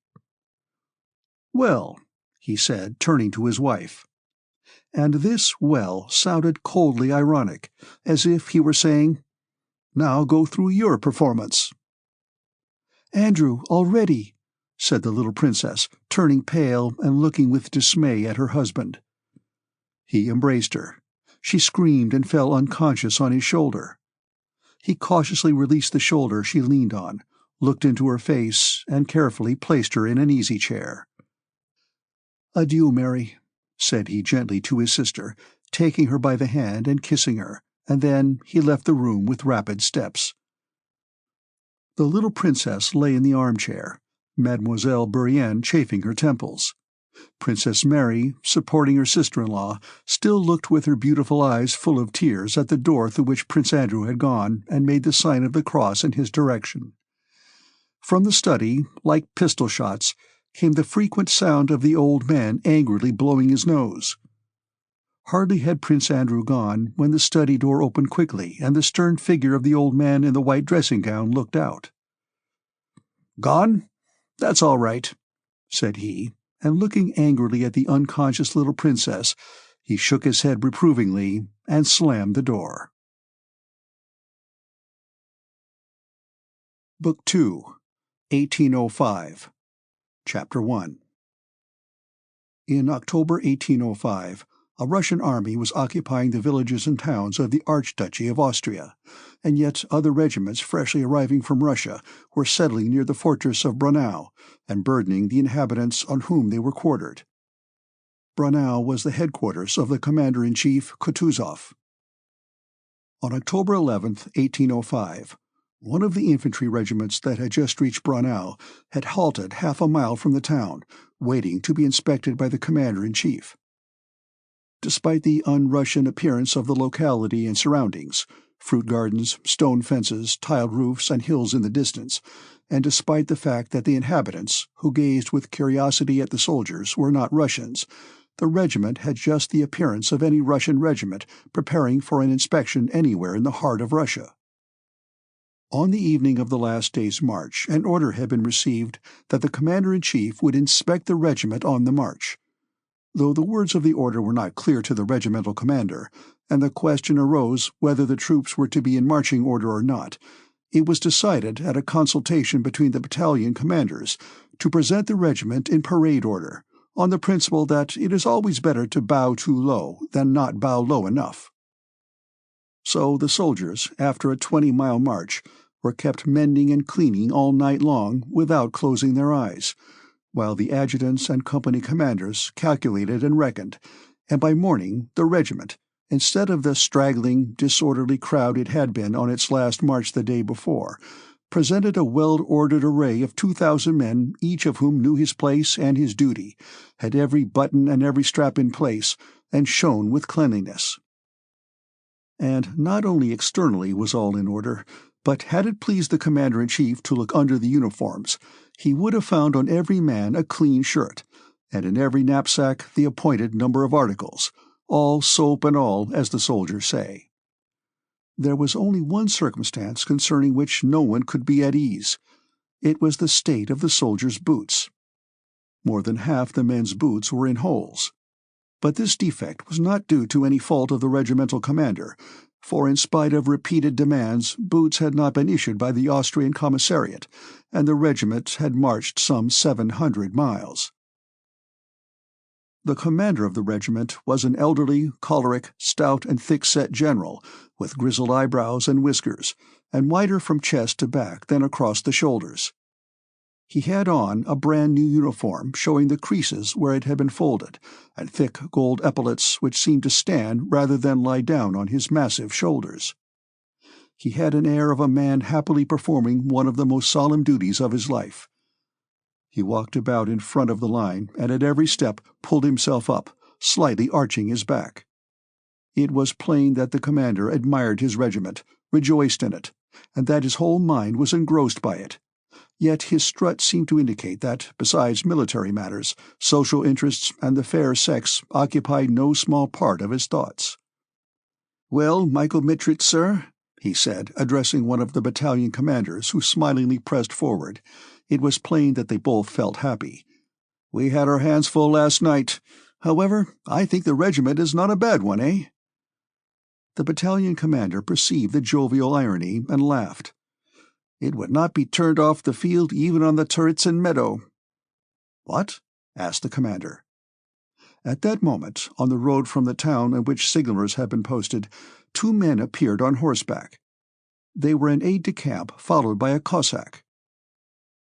"Well," he said, turning to his wife. And this "well" sounded coldly ironic, as if he were saying, "Now go through your performance." "Andrew, already," said the little princess, turning pale and looking with dismay at her husband. He embraced her. She screamed and fell unconscious on his shoulder. He cautiously released the shoulder she leaned on, looked into her face, and carefully placed her in an easy chair. "Adieu, Mary," said he gently to his sister, taking her by the hand and kissing her, and then he left the room with rapid steps. The little princess lay in the armchair, Mademoiselle Bourienne chafing her temples. Princess Mary, supporting her sister-in-law, still looked with her beautiful eyes full of tears at the door through which Prince Andrew had gone and made the sign of the cross in his direction. From the study, like pistol shots, came the frequent sound of the old man angrily blowing his nose. Hardly had Prince Andrew gone when the study door opened quickly and the stern figure of the old man in the white dressing-gown looked out. "Gone? That's all right," said he, and looking angrily at the unconscious little princess, he shook his head reprovingly and slammed the door. Book 2, 1805, Chapter 1. In October 1805, a Russian army was occupying the villages and towns of the Archduchy of Austria, and yet other regiments freshly arriving from Russia were settling near the fortress of Braunau and burdening the inhabitants on whom they were quartered. Braunau was the headquarters of the commander-in-chief Kutuzov. On October 11, 1805, one of the infantry regiments that had just reached Braunau had halted half a mile from the town, waiting to be inspected by the commander-in-chief. Despite the un-Russian appearance of the locality and surroundings, fruit gardens, stone fences, tiled roofs, and hills in the distance, and despite the fact that the inhabitants, who gazed with curiosity at the soldiers, were not Russians, the regiment had just the appearance of any Russian regiment preparing for an inspection anywhere in the heart of Russia. On the evening of the last day's march, an order had been received that the commander-in-chief would inspect the regiment on the march. Though the words of the order were not clear to the regimental commander, and the question arose whether the troops were to be in marching order or not, it was decided at a consultation between the battalion commanders to present the regiment in parade order, on the principle that it is always better to bow too low than not bow low enough. So the soldiers, after a 20-mile march, were kept mending and cleaning all night long without closing their eyes, while the adjutants and company commanders calculated and reckoned, and by morning the regiment, instead of the straggling, disorderly crowd it had been on its last march the day before, presented a well-ordered array of 2,000 men, each of whom knew his place and his duty, had every button and every strap in place, and shone with cleanliness. And not only externally was all in order, but had it pleased the commander-in-chief to look under the uniforms, he would have found on every man a clean shirt, and in every knapsack the appointed number of articles, all soap and all, as the soldiers say. There was only one circumstance concerning which no one could be at ease. It was the state of the soldiers' boots. More than half the men's boots were in holes. But this defect was not due to any fault of the regimental commander, for in spite of repeated demands, boots had not been issued by the Austrian commissariat, and the regiment had marched some 700 miles. The commander of the regiment was an elderly, choleric, stout and thick-set general, with grizzled eyebrows and whiskers, and wider from chest to back than across the shoulders. He had on a brand-new uniform showing the creases where it had been folded, and thick gold epaulets which seemed to stand rather than lie down on his massive shoulders. He had an air of a man happily performing one of the most solemn duties of his life. He walked about in front of the line, and at every step pulled himself up, slightly arching his back. It was plain that the commander admired his regiment, rejoiced in it, and that his whole mind was engrossed by it. Yet his strut seemed to indicate that, besides military matters, social interests and the fair sex occupied no small part of his thoughts. "Well, Michael Mitrich, sir," he said, addressing one of the battalion commanders who smilingly pressed forward. It was plain that they both felt happy. "We had our hands full last night. However, I think the regiment is not a bad one, eh?" The battalion commander perceived the jovial irony and laughed. "It would not be turned off the field even on the Turritzen meadow." "What?" asked the commander. At that moment, on the road from the town in which signallers had been posted, 2 men appeared on horseback. They were an aide-de-camp followed by a Cossack.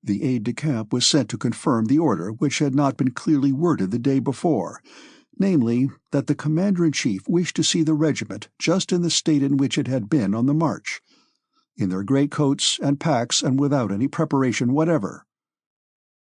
The aide-de-camp was sent to confirm the order which had not been clearly worded the day before, namely, that the commander-in-chief wished to see the regiment just in the state in which it had been on the march, in their greatcoats and packs and without any preparation whatever.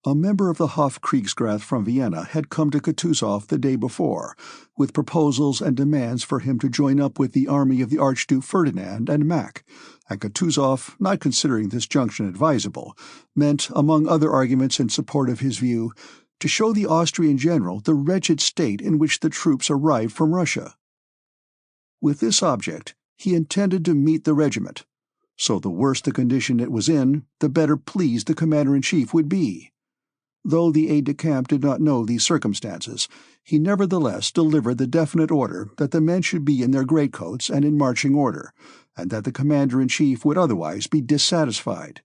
A member of the Hofkriegsrath from Vienna had come to Kutuzov the day before, with proposals and demands for him to join up with the army of the Archduke Ferdinand and Mack, and Kutuzov, not considering this junction advisable, meant, among other arguments in support of his view, to show the Austrian general the wretched state in which the troops arrived from Russia. With this object, he intended to meet the regiment, so the worse the condition it was in, the better pleased the commander-in-chief would be. Though the aide-de-camp did not know these circumstances, he nevertheless delivered the definite order that the men should be in their greatcoats and in marching order, and that the commander-in-chief would otherwise be dissatisfied.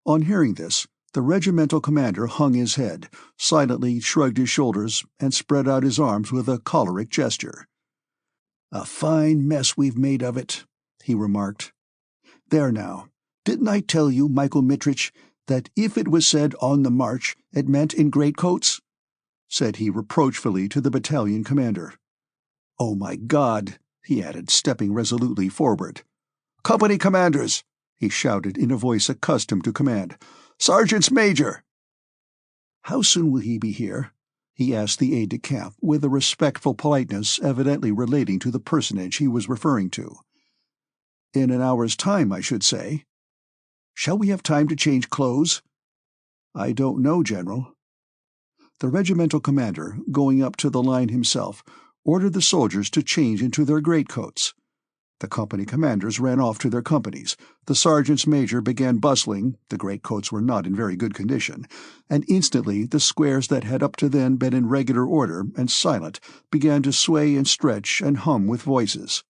On hearing this, the regimental commander hung his head, silently shrugged his shoulders, and spread out his arms with a choleric gesture. "A fine mess we've made of it," he remarked. "There now, didn't I tell you, Michael Mitrich, that if it was said on the march, it meant in greatcoats?" said he reproachfully to the battalion commander. "Oh, my God!" he added, stepping resolutely forward. "Company commanders!" he shouted in a voice accustomed to command. "Sergeants major!" "How soon will he be here?" he asked the aide-de-camp, with a respectful politeness evidently relating to the personage he was referring to. "In an hour's time, I should say." "Shall we have time to change clothes?" "I don't know, General." The regimental commander, going up to the line himself, ordered the soldiers to change into their greatcoats. The company commanders ran off to their companies, the sergeants major began bustling, the greatcoats were not in very good condition, and instantly the squares that had up to then been in regular order and silent began to sway and stretch and hum with voices.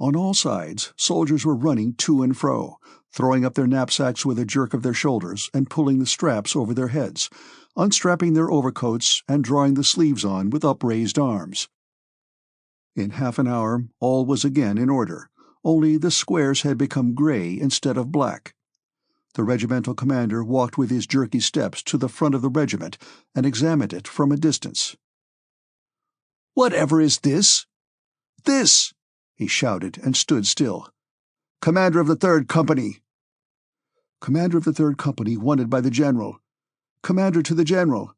On all sides, soldiers were running to and fro, throwing up their knapsacks with a jerk of their shoulders and pulling the straps over their heads, unstrapping their overcoats and drawing the sleeves on with upraised arms. In half an hour all was again in order, only the squares had become grey instead of black. The regimental commander walked with his jerky steps to the front of the regiment and examined it from a distance. "Whatever is this?" "This!" he shouted and stood still. "Commander of the 3rd Company." "Commander of the 3rd Company wanted by the General." "Commander to the General."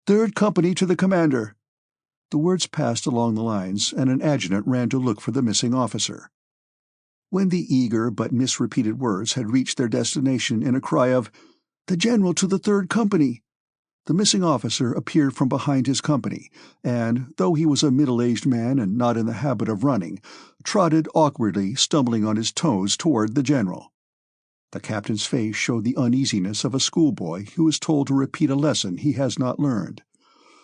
"3rd Company to the Commander." The words passed along the lines, and an adjutant ran to look for the missing officer. When the eager but misrepeated words had reached their destination in a cry of, "The General to the 3rd Company," the missing officer appeared from behind his company, and, though he was a middle-aged man and not in the habit of running, trotted awkwardly, stumbling on his toes toward the General. The captain's face showed the uneasiness of a schoolboy who is told to repeat a lesson he has not learned.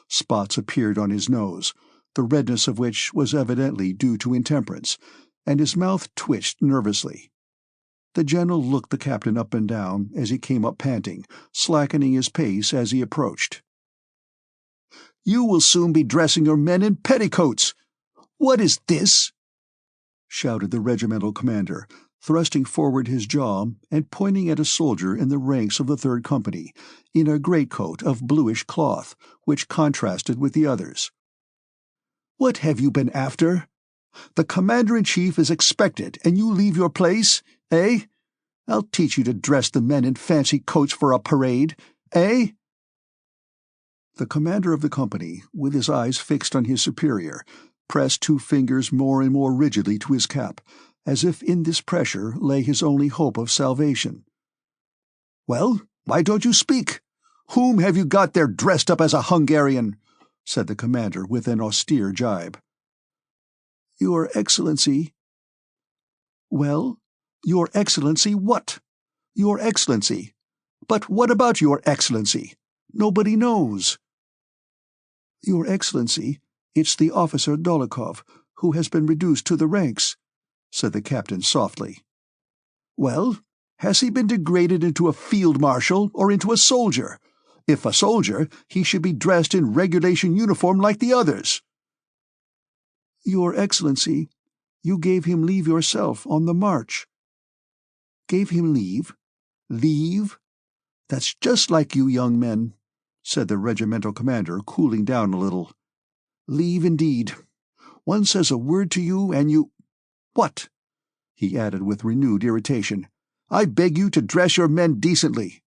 Spots appeared on his nose, the redness of which was evidently due to intemperance, and his mouth twitched nervously. The General looked the captain up and down as he came up panting, slackening his pace as he approached. "You will soon be dressing your men in petticoats! What is this?" shouted the regimental commander, thrusting forward his jaw and pointing at a soldier in the ranks of the 3rd Company, in a greatcoat of bluish cloth, which contrasted with the others. "What have you been after? The Commander-in-Chief is expected, and you leave your place, eh? I'll teach you to dress the men in fancy coats for a parade, eh?" The commander of the company, with his eyes fixed on his superior, pressed 2 fingers more and more rigidly to his cap, as if in this pressure lay his only hope of salvation. "Well, why don't you speak? Whom have you got there dressed up as a Hungarian?" said the commander with an austere jibe. "Your Excellency—" "Well, Your Excellency what? Your Excellency. But what about Your Excellency? Nobody knows." "Your Excellency, it's the officer Dolokhov, who has been reduced to the ranks," said the captain softly. "Well, has he been degraded into a field-marshal or into a soldier? If a soldier, he should be dressed in regulation uniform like the others." "Your Excellency, you gave him leave yourself on the march." "Gave him leave? Leave? That's just like you young men," said the regimental commander, cooling down a little. "Leave indeed. One says a word to you, and you— What?" he added with renewed irritation. "I beg you to dress your men decently."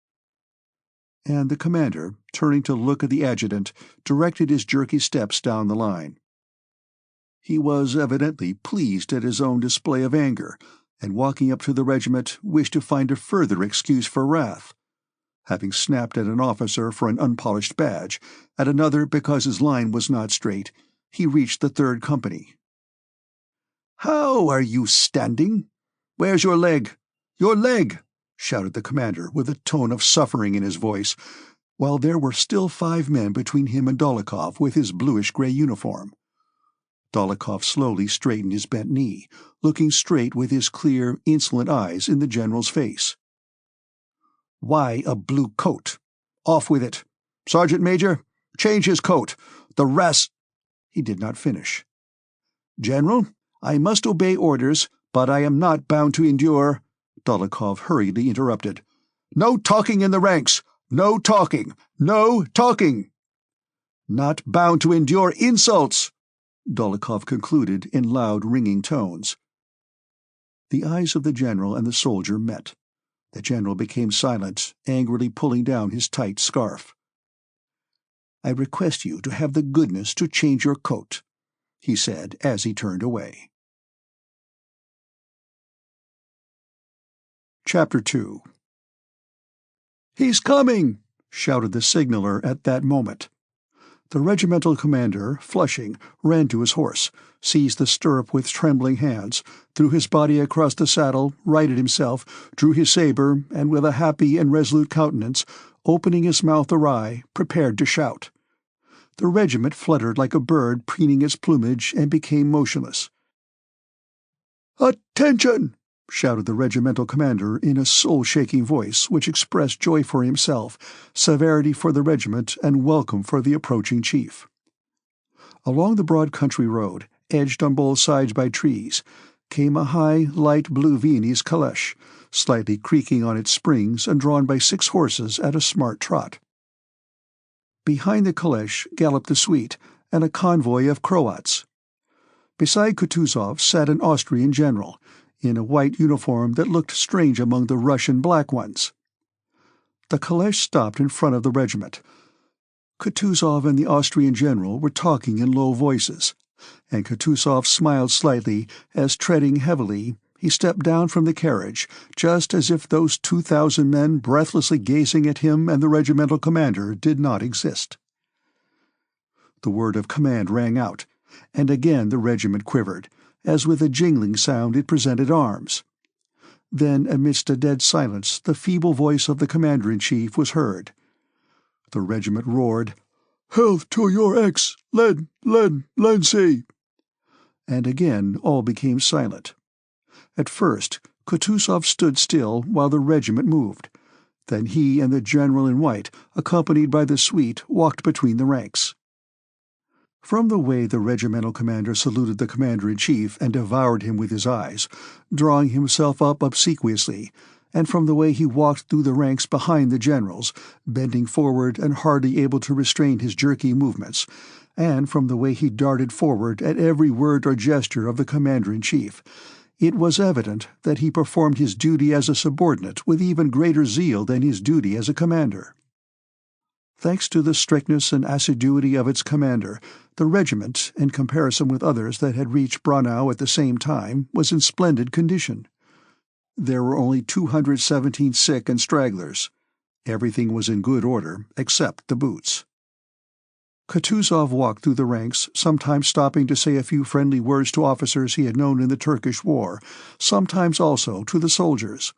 And the commander, turning to look at the adjutant, directed his jerky steps down the line. He was evidently pleased at his own display of anger, and walking up to the regiment wished to find a further excuse for wrath. Having snapped at an officer for an unpolished badge, at another because his line was not straight, he reached the 3rd Company. "How are you standing? Where's your leg? Your leg!" shouted the commander with a tone of suffering in his voice, while there were still 5 men between him and Dolokhov with his bluish-grey uniform. Dolokhov slowly straightened his bent knee, looking straight with his clear, insolent eyes in the general's face. "Why a blue coat? Off with it! Sergeant Major, change his coat! The He did not finish. "General, I must obey orders, but I am not bound to endure—" Dolokhov hurriedly interrupted. "No talking in the ranks! No talking! No talking!" "Not bound to endure insults!" Dolokhov concluded in loud, ringing tones. The eyes of the general and the soldier met. The general became silent, angrily pulling down his tight scarf. "I request you to have the goodness to change your coat," he said as he turned away. Chapter 2. "He's coming!" shouted the signaller at that moment. The regimental commander, flushing, ran to his horse, seized the stirrup with trembling hands, threw his body across the saddle, righted himself, drew his sabre, and with a happy and resolute countenance, opening his mouth awry, prepared to shout. The regiment fluttered like a bird preening its plumage and became motionless. "Attention!" shouted the regimental commander in a soul-shaking voice which expressed joy for himself, severity for the regiment, and welcome for the approaching chief. Along the broad country road, edged on both sides by trees, came a high, light blue Viennese caleche, slightly creaking on its springs and drawn by 6 horses at a smart trot. Behind the caleche galloped the suite and a convoy of Croats. Beside Kutuzov sat an Austrian general, in a white uniform that looked strange among the Russian black ones. The caleche stopped in front of the regiment. Kutuzov and the Austrian general were talking in low voices, and Kutuzov smiled slightly as, treading heavily, he stepped down from the carriage, just as if those 2,000 men breathlessly gazing at him and the regimental commander did not exist. The word of command rang out, and again the regiment quivered, as with a jingling sound it presented arms. Then, amidst a dead silence, the feeble voice of the commander-in-chief was heard. The regiment roared, "Health to your Excellency!" And again all became silent. At first, Kutuzov stood still while the regiment moved. Then he and the general in white, accompanied by the suite, walked between the ranks. From the way the regimental commander saluted the commander-in-chief and devoured him with his eyes, drawing himself up obsequiously, and from the way he walked through the ranks behind the generals, bending forward and hardly able to restrain his jerky movements, and from the way he darted forward at every word or gesture of the commander-in-chief, it was evident that he performed his duty as a subordinate with even greater zeal than his duty as a commander. Thanks to the strictness and assiduity of its commander, the regiment, in comparison with others that had reached Braunau at the same time, was in splendid condition. There were only 217 sick and stragglers. Everything was in good order, except the boots. Kutuzov walked through the ranks, sometimes stopping to say a few friendly words to officers he had known in the Turkish War, sometimes also to the soldiers.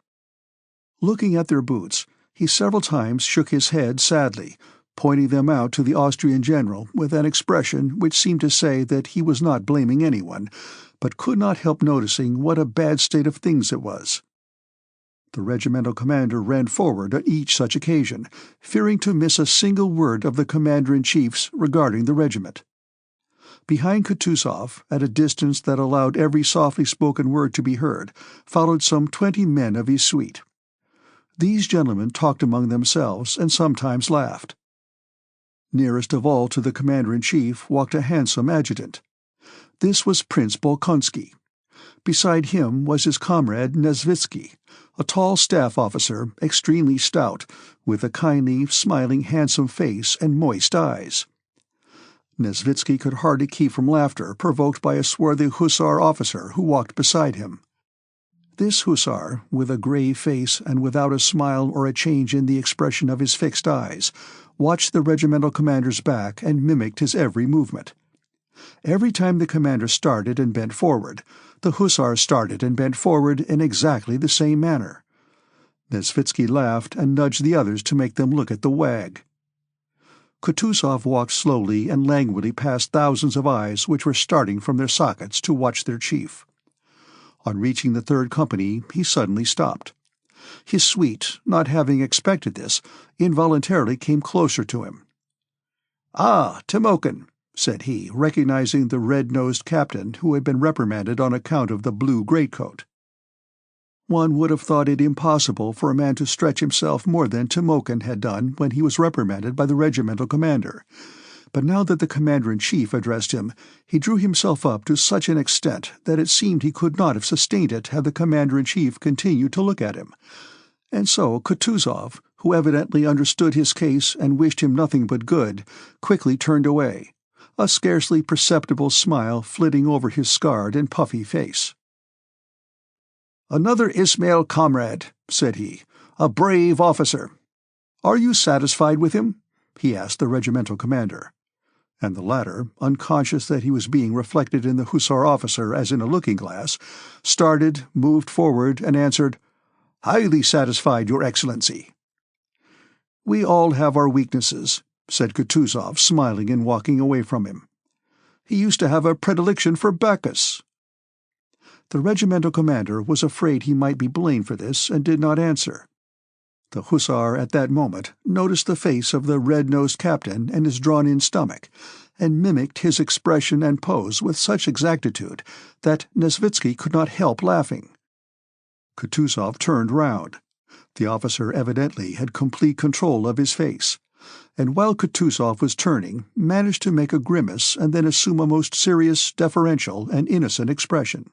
Looking at their boots, he several times shook his head sadly, pointing them out to the Austrian general with an expression which seemed to say that he was not blaming anyone, but could not help noticing what a bad state of things it was. The regimental commander ran forward on each such occasion, fearing to miss a single word of the commander-in-chief's regarding the regiment. Behind Kutuzov, at a distance that allowed every softly spoken word to be heard, followed some 20 men of his suite. These gentlemen talked among themselves and sometimes laughed. Nearest of all to the commander-in-chief walked a handsome adjutant. This was Prince Bolkonsky. Beside him was his comrade Nesvitsky, a tall staff officer, extremely stout, with a kindly, smiling, handsome face and moist eyes. Nesvitsky could hardly keep from laughter provoked by a swarthy hussar officer who walked beside him. This hussar, with a grave face and without a smile or a change in the expression of his fixed eyes, watched the regimental commander's back and mimicked his every movement. Every time the commander started and bent forward, the hussar started and bent forward in exactly the same manner. Nesvitsky laughed and nudged the others to make them look at the wag. Kutuzov walked slowly and languidly past thousands of eyes which were starting from their sockets to watch their chief. On reaching the 3rd company, he suddenly stopped. His suite, not having expected this, involuntarily came closer to him. "Ah, Timokhin," said he, recognizing the red-nosed captain who had been reprimanded on account of the blue greatcoat. One would have thought it impossible for a man to stretch himself more than Timokhin had done when he was reprimanded by the regimental commander. But now that the commander-in-chief addressed him, he drew himself up to such an extent that it seemed he could not have sustained it had the commander-in-chief continued to look at him. And so Kutuzov, who evidently understood his case and wished him nothing but good, quickly turned away, a scarcely perceptible smile flitting over his scarred and puffy face. "Another Ismail comrade," said he, "a brave officer. Are you satisfied with him?" he asked the regimental commander. And the latter, unconscious that he was being reflected in the hussar officer as in a looking-glass, started, moved forward, and answered, "Highly satisfied, Your Excellency." "We all have our weaknesses," said Kutuzov, smiling and walking away from him. "He used to have a predilection for Bacchus." The regimental commander was afraid he might be blamed for this and did not answer. The hussar at that moment noticed the face of the red-nosed captain and his drawn-in stomach, and mimicked his expression and pose with such exactitude that Nesvitsky could not help laughing. Kutuzov turned round. The officer evidently had complete control of his face, and while Kutuzov was turning, managed to make a grimace and then assume a most serious, deferential, and innocent expression.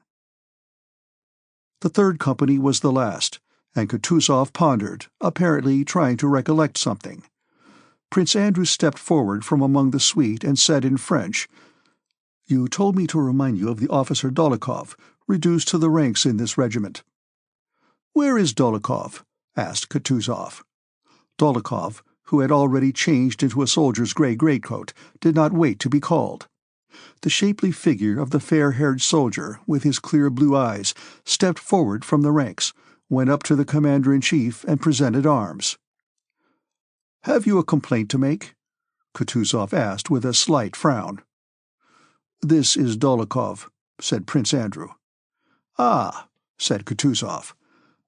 The third company was the last, and Kutuzov pondered, apparently trying to recollect something. Prince Andrew stepped forward from among the suite and said in French, "You told me to remind you of the officer Dolokhov, reduced to the ranks in this regiment." "Where is Dolokhov?" asked Kutuzov. Dolokhov, who had already changed into a soldier's grey greatcoat, did not wait to be called. The shapely figure of the fair-haired soldier, with his clear blue eyes, stepped forward from the ranks, went up to the commander-in-chief and presented arms. "Have you a complaint to make?" Kutuzov asked with a slight frown. "This is Dolokhov," said Prince Andrew. "Ah," said Kutuzov.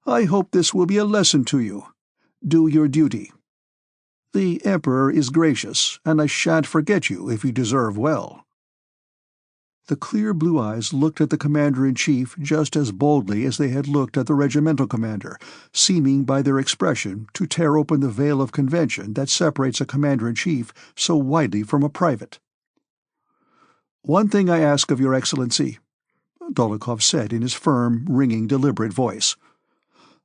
"I hope this will be a lesson to you. Do your duty. The Emperor is gracious, and I shan't forget you if you deserve well." The clear blue eyes looked at the commander-in-chief just as boldly as they had looked at the regimental commander, seeming by their expression to tear open the veil of convention that separates a commander-in-chief so widely from a private. "One thing I ask of your Excellency," Dolokhov said in his firm, ringing, deliberate voice.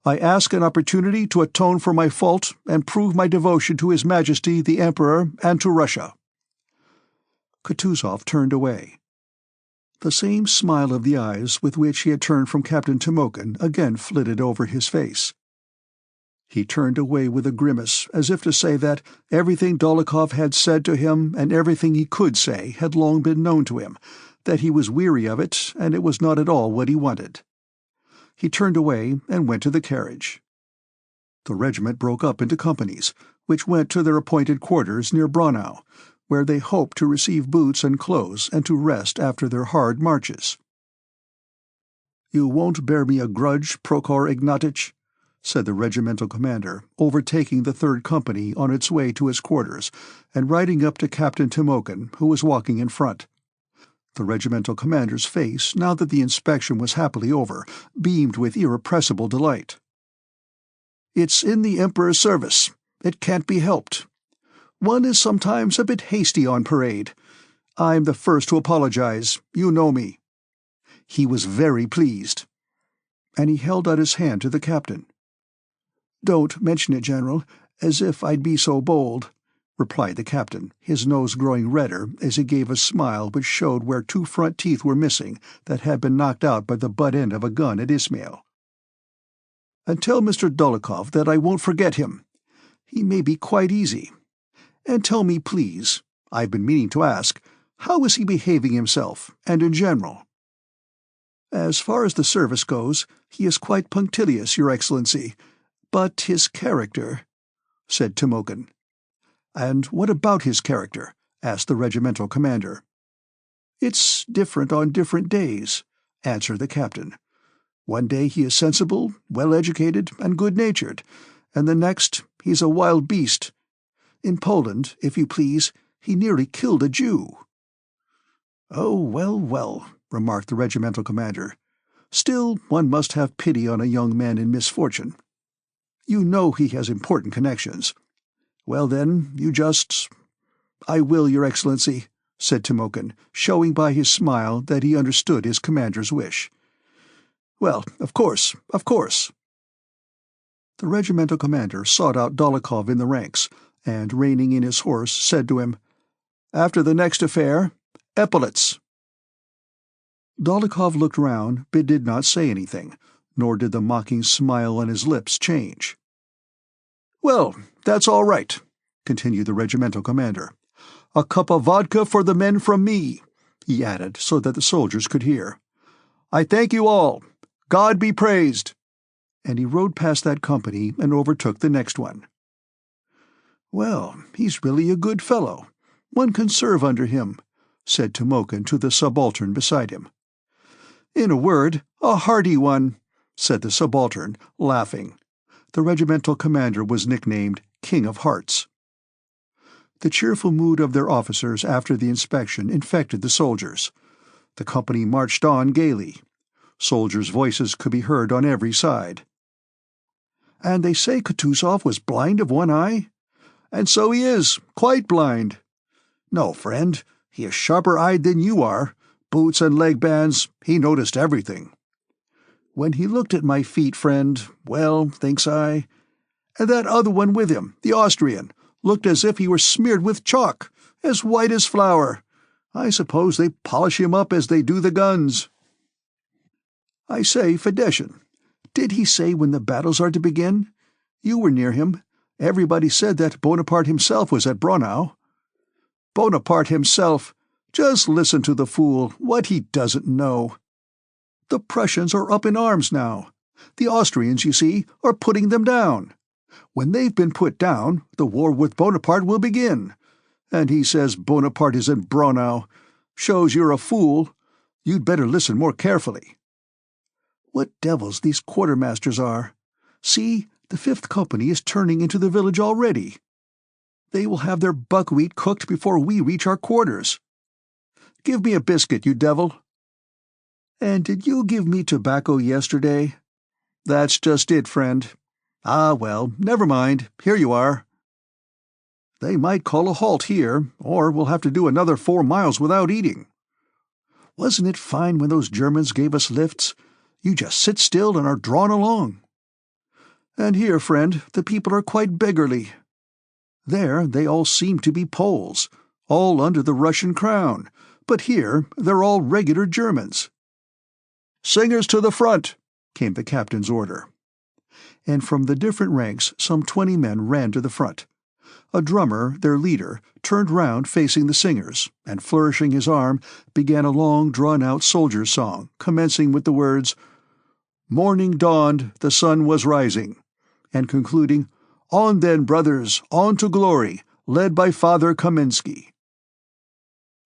"I ask an opportunity to atone for my fault and prove my devotion to His Majesty the Emperor and to Russia." Kutuzov turned away. The same smile of the eyes with which he had turned from Captain Timokhin again flitted over his face. He turned away with a grimace, as if to say that everything Dolokhov had said to him and everything he could say had long been known to him, that he was weary of it and it was not at all what he wanted. He turned away and went to the carriage. The regiment broke up into companies, which went to their appointed quarters near Braunau, where they hoped to receive boots and clothes and to rest after their hard marches. "You won't bear me a grudge, Prokhor Ignatitch?" said the regimental commander, overtaking the third company on its way to his quarters, and riding up to Captain Timokhin, who was walking in front. The regimental commander's face, now that the inspection was happily over, beamed with irrepressible delight. "It's in the Emperor's service. It can't be helped. One is sometimes a bit hasty on parade. I'm the first to apologize. You know me." He was very pleased. And he held out his hand to the captain. "Don't mention it, General, as if I'd be so bold," replied the captain, his nose growing redder as he gave a smile which showed where 2 front teeth were missing that had been knocked out by the butt end of a gun at Ismail. "And tell Mr. Dolokhov that I won't forget him. He may be quite easy. And tell me, please, I've been meaning to ask, how is he behaving himself, and in general?" "As far as the service goes, he is quite punctilious, Your Excellency. But his character—" said Timokhin. "And what about his character?" asked the regimental commander. "It's different on different days," answered the captain. "One day he is sensible, well-educated, and good-natured, and the next he's a wild beast. In Poland, if you please, he nearly killed a Jew." "Oh, well, well," remarked the regimental commander. "Still, one must have pity on a young man in misfortune. You know he has important connections. Well then, you just—" "I will, Your Excellency," said Timokhin, showing by his smile that he understood his commander's wish. "Well, of course, of course." The regimental commander sought out Dolokhov in the ranks, and, reining in his horse, said to him, "After the next affair, epaulets." Dolokhov looked round, but did not say anything, nor did the mocking smile on his lips change. "Well, that's all right," continued the regimental commander. "A cup of vodka for the men from me," he added, so that the soldiers could hear. "I thank you all. God be praised." And he rode past that company and overtook the next one. "Well, he's really a good fellow. One can serve under him," said Timokhin to the subaltern beside him. "In a word, a hearty one," said the subaltern, laughing. The regimental commander was nicknamed King of Hearts. The cheerful mood of their officers after the inspection infected the soldiers. The company marched on gaily. Soldiers' voices could be heard on every side. "And they say Kutuzov was blind of one eye?" "And so he is, quite blind." "No, friend, he is sharper-eyed than you are. Boots and leg bands, he noticed everything." "When he looked at my feet, friend, well, thinks I, and that other one with him, the Austrian, looked as if he were smeared with chalk, as white as flour. I suppose they polish him up as they do the guns." "I say, Fedeshин, did he say when the battles are to begin? You were near him. Everybody said that Bonaparte himself was at Braunau." "Bonaparte himself! Just listen to the fool, what he doesn't know. The Prussians are up in arms now. The Austrians, you see, are putting them down. When they've been put down, the war with Bonaparte will begin. And he says Bonaparte is in Braunau. Shows you're a fool. You'd better listen more carefully." "What devils these quartermasters are! See, the 5th Company is turning into the village already. They will have their buckwheat cooked before we reach our quarters. Give me a biscuit, you devil." "And did you give me tobacco yesterday?" "That's just it, friend. Ah, well, never mind, here you are." "They might call a halt here, or we'll have to do another 4 miles without eating." "Wasn't it fine when those Germans gave us lifts? You just sit still and are drawn along." "And here, friend, the people are quite beggarly. There they all seem to be Poles, all under the Russian crown, but here they're all regular Germans." "Singers to the front!" came the captain's order. And from the different ranks some 20 men ran to the front. A drummer, their leader, turned round facing the singers, and flourishing his arm, began a long drawn-out soldier's song, commencing with the words, "Morning dawned, the sun was rising," and concluding, "On then, brothers, on to glory, led by Father Kamensky."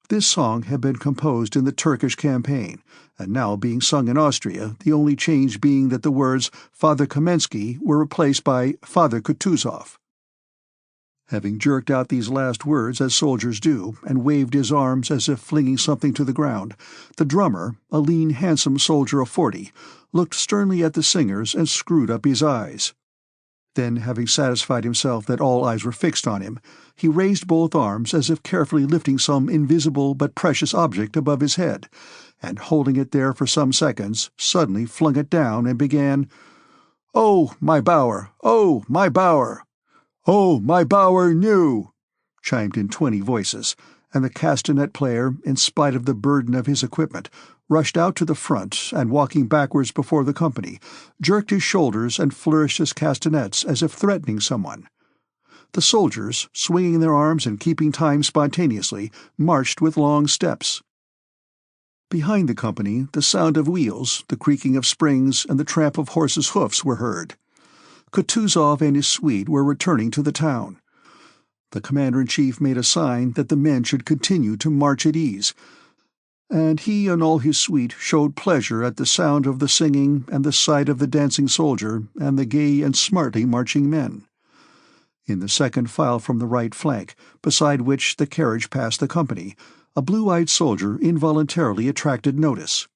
This song had been composed in the Turkish campaign, and now being sung in Austria, the only change being that the words Father Kamensky were replaced by Father Kutuzov. Having jerked out these last words as soldiers do, and waved his arms as if flinging something to the ground, the drummer, a lean, handsome soldier of 40, looked sternly at the singers and screwed up his eyes. Then, having satisfied himself that all eyes were fixed on him, he raised both arms as if carefully lifting some invisible but precious object above his head, and holding it there for some seconds, suddenly flung it down and began, "Oh, my bower! Oh, my bower! Oh, my bower new!" chimed in 20 voices, and the castanet player, in spite of the burden of his equipment, rushed out to the front and, walking backwards before the company, jerked his shoulders and flourished his castanets as if threatening someone. The soldiers, swinging their arms and keeping time spontaneously, marched with long steps. Behind the company, the sound of wheels, the creaking of springs, and the tramp of horses' hoofs were heard. Kutuzov and his suite were returning to the town. The commander-in-chief made a sign that the men should continue to march at ease, and he and all his suite showed pleasure at the sound of the singing and the sight of the dancing soldier and the gay and smartly marching men. In the second file from the right flank, beside which the carriage passed the company, a blue-eyed soldier involuntarily attracted notice.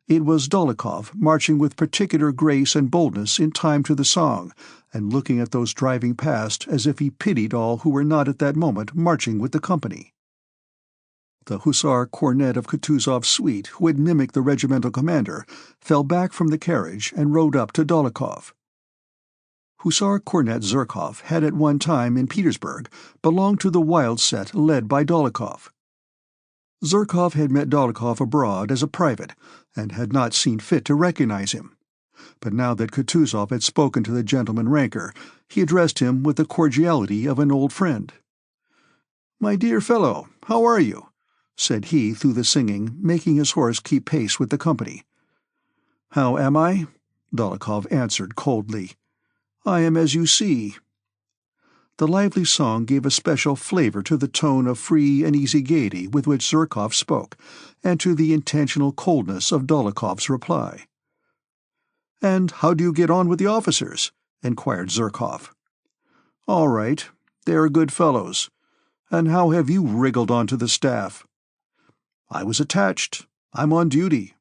It was Dolokhov, marching with particular grace and boldness in time to the song, and looking at those driving past as if he pitied all who were not at that moment marching with the company. The hussar cornet of Kutuzov's suite, who had mimicked the regimental commander, fell back from the carriage and rode up to Dolokhov. Hussar Cornet Zherkov had at one time in Petersburg belonged to the wild set led by Dolokhov. Zherkov had met Dolokhov abroad as a private, and had not seen fit to recognize him. But now that Kutuzov had spoken to the gentleman ranker, he addressed him with the cordiality of an old friend. "My dear fellow, how are you?" said he through the singing, making his horse keep pace with the company. "How am I?" Dolokhov answered coldly. "I am as you see." The lively song gave a special flavor to the tone of free and easy gaiety with which Zherkov spoke, and to the intentional coldness of Dólokhov's reply. "And how do you get on with the officers?" inquired Zherkov. "All right. They are good fellows. And how have you wriggled onto the staff?" "I was attached. I'm on duty."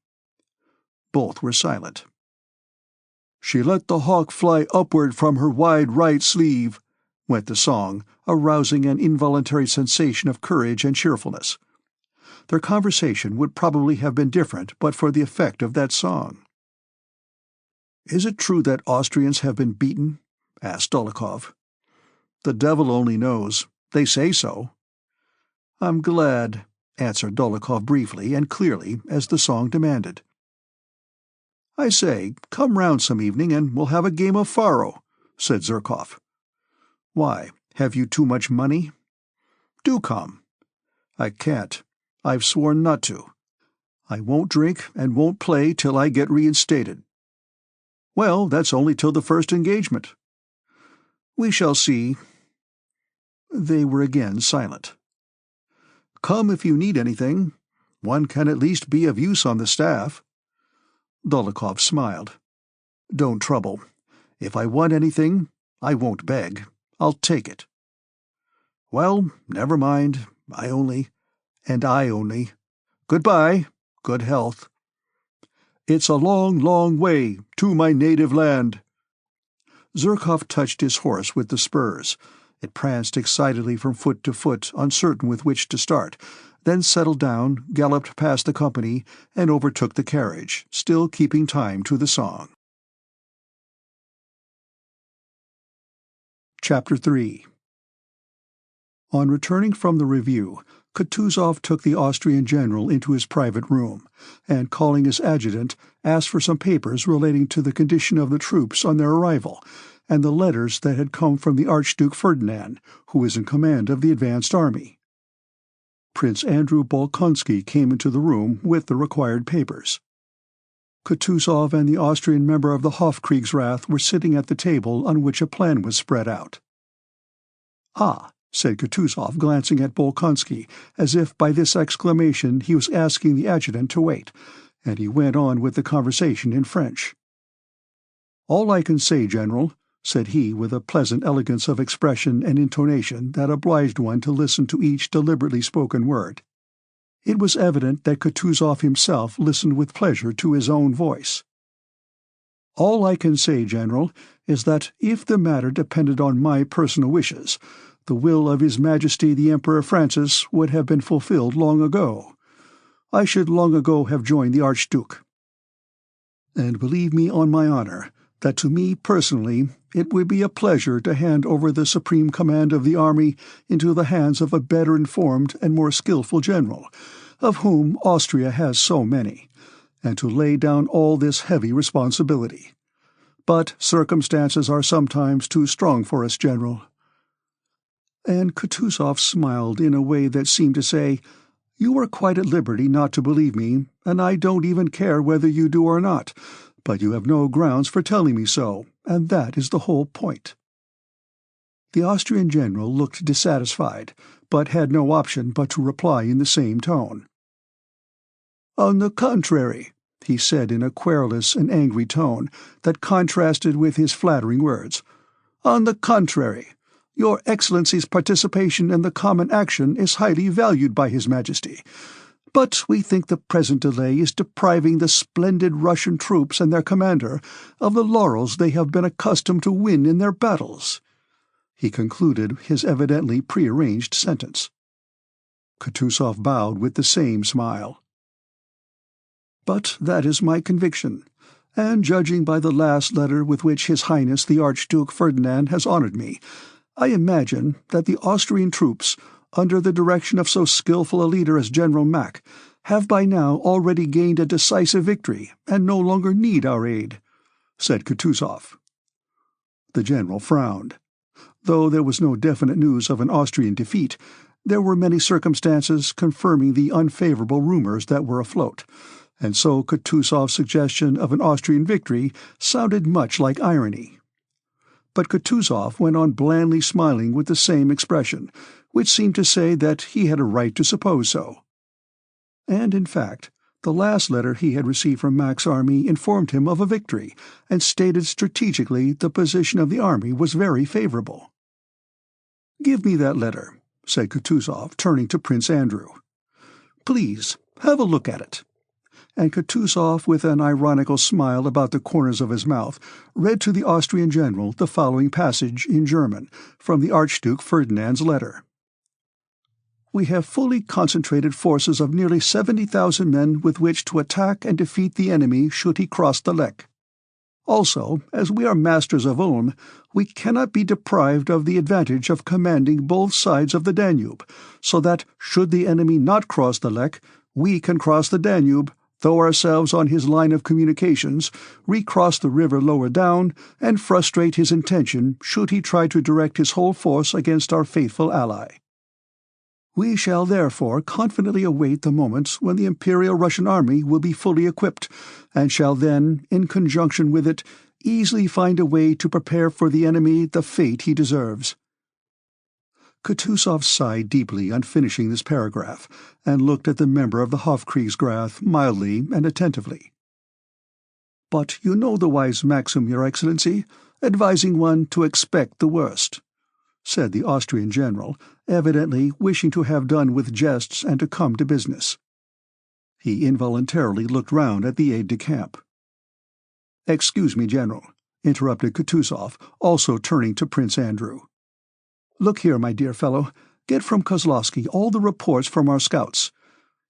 Both were silent. "She let the hawk fly upward from her wide right sleeve," went the song, arousing an involuntary sensation of courage and cheerfulness. Their conversation would probably have been different but for the effect of that song. "Is it true that Austrians have been beaten?" asked Dólokhov. "The devil only knows. They say so." "I'm glad," answered Dólokhov briefly and clearly, as the song demanded. "I say, come round some evening and we'll have a game of faro," said Zherkov. "Why, have you too much money?" "Do come." "I can't. I've sworn not to. I won't drink and won't play till I get reinstated." "Well, that's only till the first engagement." "We shall see." They were again silent. "Come if you need anything. One can at least be of use on the staff." Dólokhov smiled. "Don't trouble. If I want anything, I won't beg. I'll take it." "Well, never mind. I only. Goodbye. Good health." "It's a long, long way to my native land." Zherkov touched his horse with the spurs. It pranced excitedly from foot to foot, uncertain with which to start, then settled down, galloped past the company, and overtook the carriage, still keeping time to the song. Chapter 3. On returning from the review, Kutuzov took the Austrian general into his private room, and calling his adjutant, asked for some papers relating to the condition of the troops on their arrival, and the letters that had come from the Archduke Ferdinand, who was in command of the advanced army. Prince Andrei Bolkonsky came into the room with the required papers. Kutuzov and the Austrian member of the Hofkriegsrath were sitting at the table on which a plan was spread out. "Ah," said Kutuzov, glancing at Bolkonsky, as if by this exclamation he was asking the adjutant to wait, and he went on with the conversation in French. "All I can say, General," said he with a pleasant elegance of expression and intonation that obliged one to listen to each deliberately spoken word. It was evident that Kutuzov himself listened with pleasure to his own voice. "All I can say, General, is that if the matter depended on my personal wishes, the will of His Majesty the Emperor Francis would have been fulfilled long ago. I should long ago have joined the Archduke. And believe me on my honor, that to me personally it would be a pleasure to hand over the supreme command of the army into the hands of a better informed and more skillful general, of whom Austria has so many, and to lay down all this heavy responsibility. But circumstances are sometimes too strong for us, General." And Kutuzov smiled in a way that seemed to say, "You are quite at liberty not to believe me, and I don't even care whether you do or not, but you have no grounds for telling me so, and that is the whole point." The Austrian general looked dissatisfied, but had no option but to reply in the same tone. "On the contrary," he said in a querulous and angry tone that contrasted with his flattering words, "on the contrary, Your Excellency's participation in the common action is highly valued by His Majesty. But we think the present delay is depriving the splendid Russian troops and their commander of the laurels they have been accustomed to win in their battles." He concluded his evidently prearranged sentence. Kutuzov bowed with the same smile. "But that is my conviction, and judging by the last letter with which His Highness the Archduke Ferdinand has honored me, I imagine that the Austrian troops, under the direction of so skillful a leader as General Mack, have by now already gained a decisive victory and no longer need our aid," said Kutuzov. The general frowned. Though there was no definite news of an Austrian defeat, there were many circumstances confirming the unfavorable rumors that were afloat, and so Kutuzov's suggestion of an Austrian victory sounded much like irony. but Kutuzov went on blandly smiling with the same expression, which seemed to say that he had a right to suppose so. And, in fact, the last letter he had received from Mack's army informed him of a victory, and stated strategically the position of the army was very favorable. "Give me that letter," said Kutuzov, turning to Prince Andrew. "Please, have a look at it." And Kutuzov, with an ironical smile about the corners of his mouth, read to the Austrian general the following passage in German from the Archduke Ferdinand's letter. "We have fully concentrated forces of nearly 70,000 men with which to attack and defeat the enemy should he cross the Lech. Also, as we are masters of Ulm, we cannot be deprived of the advantage of commanding both sides of the Danube, so that, should the enemy not cross the Lech, we can cross the Danube, throw ourselves on his line of communications, recross the river lower down, and frustrate his intention should he try to direct his whole force against our faithful ally. We shall therefore confidently await the moment when the Imperial Russian army will be fully equipped, and shall then, in conjunction with it, easily find a way to prepare for the enemy the fate he deserves." Kutuzov sighed deeply on finishing this paragraph, and looked at the member of the Hofkriegsrath mildly and attentively. "But you know the wise maxim, Your Excellency, advising one to expect the worst," said the Austrian general, evidently wishing to have done with jests and to come to business. He involuntarily looked round at the aide-de-camp. "Excuse me, General," interrupted Kutuzov, also turning to Prince Andrew. "Look here, my dear fellow, get from Kozlovsky all the reports from our scouts.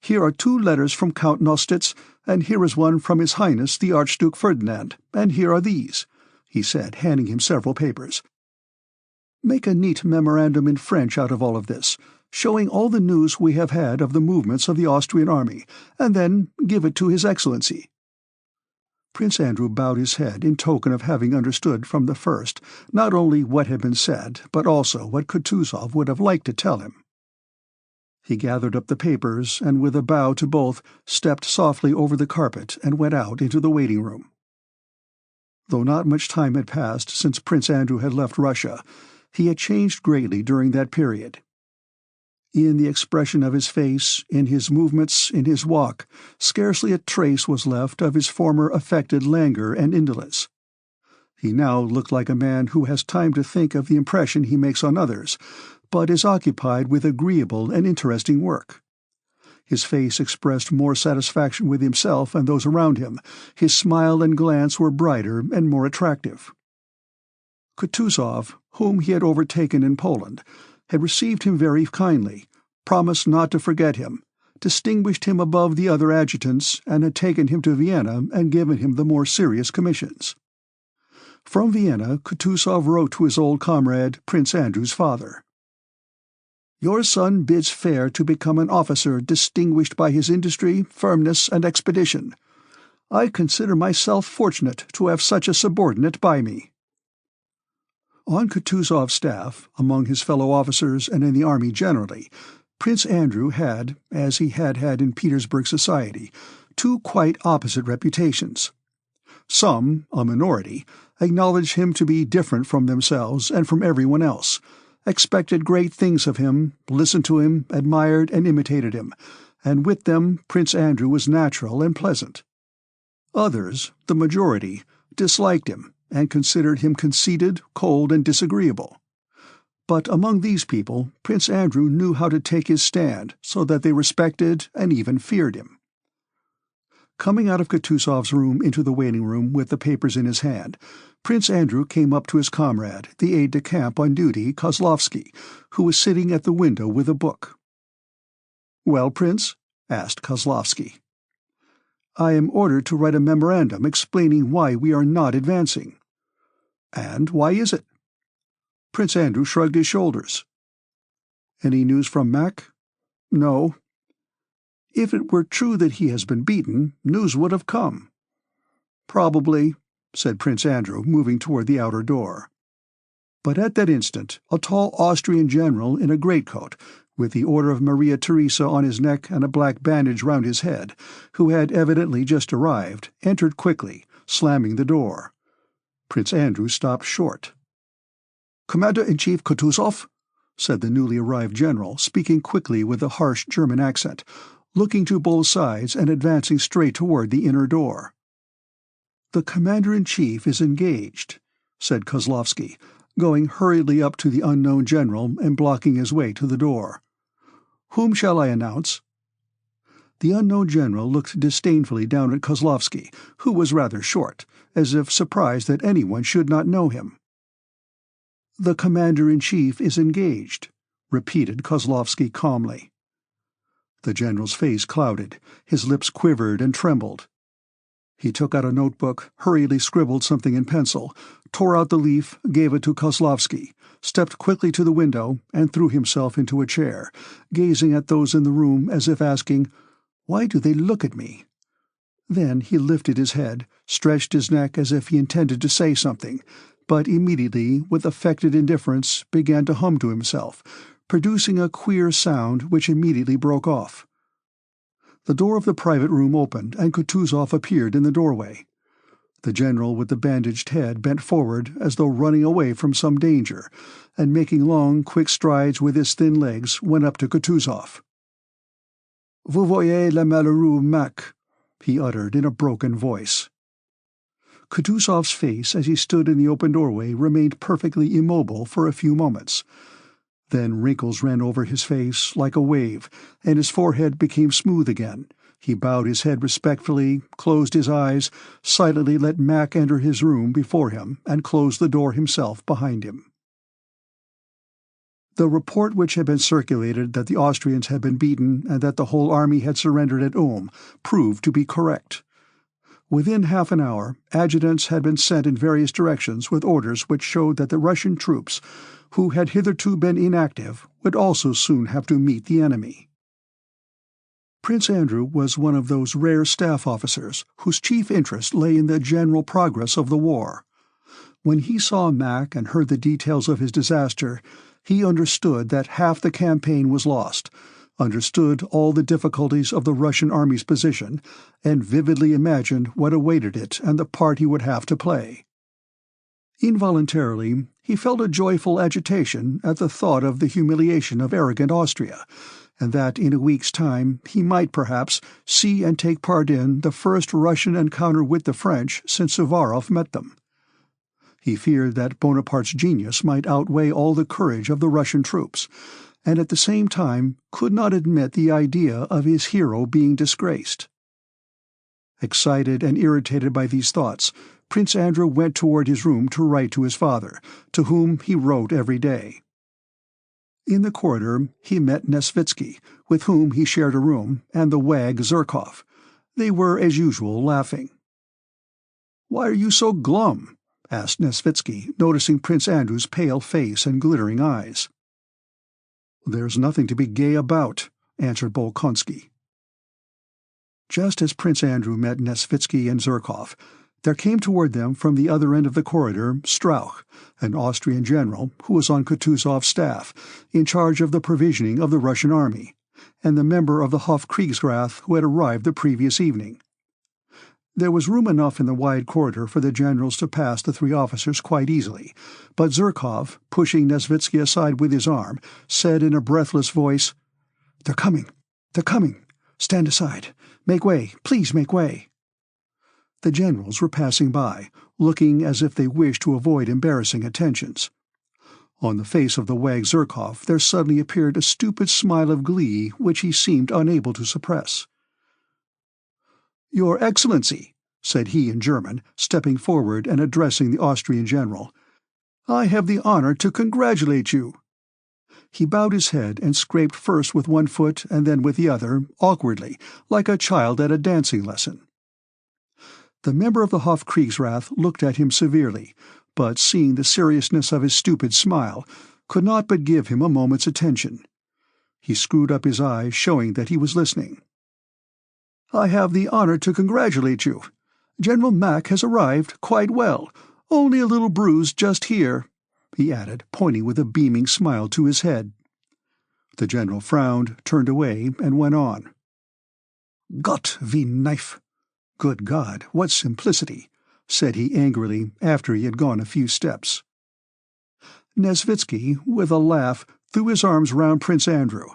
Here are 2 letters from Count Nostitz, and here is one from His Highness the Archduke Ferdinand, and here are these," he said, handing him several papers. "Make a neat memorandum in French out of all of this, showing all the news we have had of the movements of the Austrian army, and then give it to His Excellency." Prince Andrew bowed his head in token of having understood from the first not only what had been said, but also what Kutuzov would have liked to tell him. He gathered up the papers, and with a bow to both, stepped softly over the carpet and went out into the waiting-room. Though not much time had passed since Prince Andrew had left Russia, he had changed greatly during that period. In the expression of his face, in his movements, in his walk, scarcely a trace was left of his former affected languor and indolence. He now looked like a man who has time to think of the impression he makes on others, but is occupied with agreeable and interesting work. His face expressed more satisfaction with himself and those around him. His smile and glance were brighter and more attractive. Kutuzov, whom he had overtaken in Poland, had received him very kindly, promised not to forget him, distinguished him above the other adjutants, and had taken him to Vienna and given him the more serious commissions. From Vienna, Kutuzov wrote to his old comrade, Prince Andrew's father. "Your son bids fair to become an officer distinguished by his industry, firmness, and expedition. I consider myself fortunate to have such a subordinate by me." On Kutuzov's staff, among his fellow officers and in the army generally, Prince Andrew had, as he had had in Petersburg society, 2 quite opposite reputations. Some, a minority, acknowledged him to be different from themselves and from everyone else, expected great things of him, listened to him, admired and imitated him, and with them Prince Andrew was natural and pleasant. Others, the majority, disliked him, and considered him conceited, cold, and disagreeable. But among these people Prince Andrew knew how to take his stand so that they respected and even feared him. Coming out of Kutuzov's room into the waiting-room with the papers in his hand, Prince Andrew came up to his comrade, the aide-de-camp on duty, Kozlovsky, who was sitting at the window with a book. "Well, Prince?" asked Kozlovsky. "I am ordered to write a memorandum explaining why we are not advancing." "And why is it?" Prince Andrew shrugged his shoulders. "Any news from Mack?" "No." "If it were true that he has been beaten, news would have come." "Probably," said Prince Andrew, moving toward the outer door. But at that instant a tall Austrian general in a greatcoat, with the Order of Maria Theresa on his neck and a black bandage round his head, who had evidently just arrived, entered quickly, slamming the door. Prince Andrew stopped short. Commander-in-Chief Kutuzov," said the newly arrived general, speaking quickly with a harsh German accent, looking to both sides and advancing straight toward the inner door. "The commander-in-chief is engaged," said Kozlovsky, going hurriedly up to the unknown general and blocking his way to the door. "Whom shall I announce?" The unknown general looked disdainfully down at Kozlovsky, who was rather short, as if surprised that anyone should not know him. "The commander-in-chief is engaged," repeated Kozlovsky calmly. The general's face clouded, his lips quivered and trembled. He took out a notebook, hurriedly scribbled something in pencil, tore out the leaf, gave it to Kozlovsky, stepped quickly to the window, and threw himself into a chair, gazing at those in the room as if asking, "Why do they look at me?" Then he lifted his head, stretched his neck as if he intended to say something, but immediately, with affected indifference, began to hum to himself, producing a queer sound which immediately broke off. The door of the private room opened, and Kutuzov appeared in the doorway. The general with the bandaged head bent forward as though running away from some danger, and making long, quick strides with his thin legs, went up to Kutuzov. "Vous voyez le malheureux Mac," he uttered in a broken voice. Kutuzov's face, as he stood in the open doorway, remained perfectly immobile for a few moments. Then wrinkles ran over his face like a wave, and his forehead became smooth again. He bowed his head respectfully, closed his eyes, silently let Mac enter his room before him, and closed the door himself behind him. The report which had been circulated that the Austrians had been beaten and that the whole army had surrendered at Ulm proved to be correct. Within half an hour, adjutants had been sent in various directions with orders which showed that the Russian troops, who had hitherto been inactive, would also soon have to meet the enemy. Prince Andrew was one of those rare staff officers whose chief interest lay in the general progress of the war. When he saw Mac and heard the details of his disaster, he understood that half the campaign was lost, understood all the difficulties of the Russian army's position, and vividly imagined what awaited it and the part he would have to play. Involuntarily, he felt a joyful agitation at the thought of the humiliation of arrogant Austria, and that in a week's time he might perhaps see and take part in the first Russian encounter with the French since Suvorov met them. He feared that Bonaparte's genius might outweigh all the courage of the Russian troops, and at the same time could not admit the idea of his hero being disgraced. Excited and irritated by these thoughts, Prince Andrew went toward his room to write to his father, to whom he wrote every day. In the corridor he met Nesvitsky, with whom he shared a room, and the wag Zherkov. They were, as usual, laughing. "Why are you so glum?" asked Nesvitsky, noticing Prince Andrew's pale face and glittering eyes. "There's nothing to be gay about," answered Bolkonsky. Just as Prince Andrew met Nesvitsky and Zherkov, there came toward them from the other end of the corridor Strauch, an Austrian general who was on Kutuzov's staff, in charge of the provisioning of the Russian army, and the member of the Hofkriegsrath who had arrived the previous evening. There was room enough in the wide corridor for the generals to pass the three officers quite easily, but Zherkov, pushing Nesvitsky aside with his arm, said in a breathless voice, "They're coming! They're coming! Stand aside! Make way! Please make way!" The generals were passing by, looking as if they wished to avoid embarrassing attentions. On the face of the wag Zherkov there suddenly appeared a stupid smile of glee which he seemed unable to suppress. "Your Excellency," said he in German, stepping forward and addressing the Austrian general, "I have the honor to congratulate you." He bowed his head and scraped first with one foot and then with the other, awkwardly, like a child at a dancing lesson. The member of the Hofkriegsrath looked at him severely, but seeing the seriousness of his stupid smile, could not but give him a moment's attention. He screwed up his eyes, showing that he was listening. "I have the honor to congratulate you. General Mack has arrived quite well, only a little bruised just here," he added, pointing with a beaming smile to his head. The general frowned, turned away, and went on. "Gott, wie Knife! Good God, what simplicity!" said he angrily, after he had gone a few steps. Nesvitsky, with a laugh, threw his arms round Prince Andrew,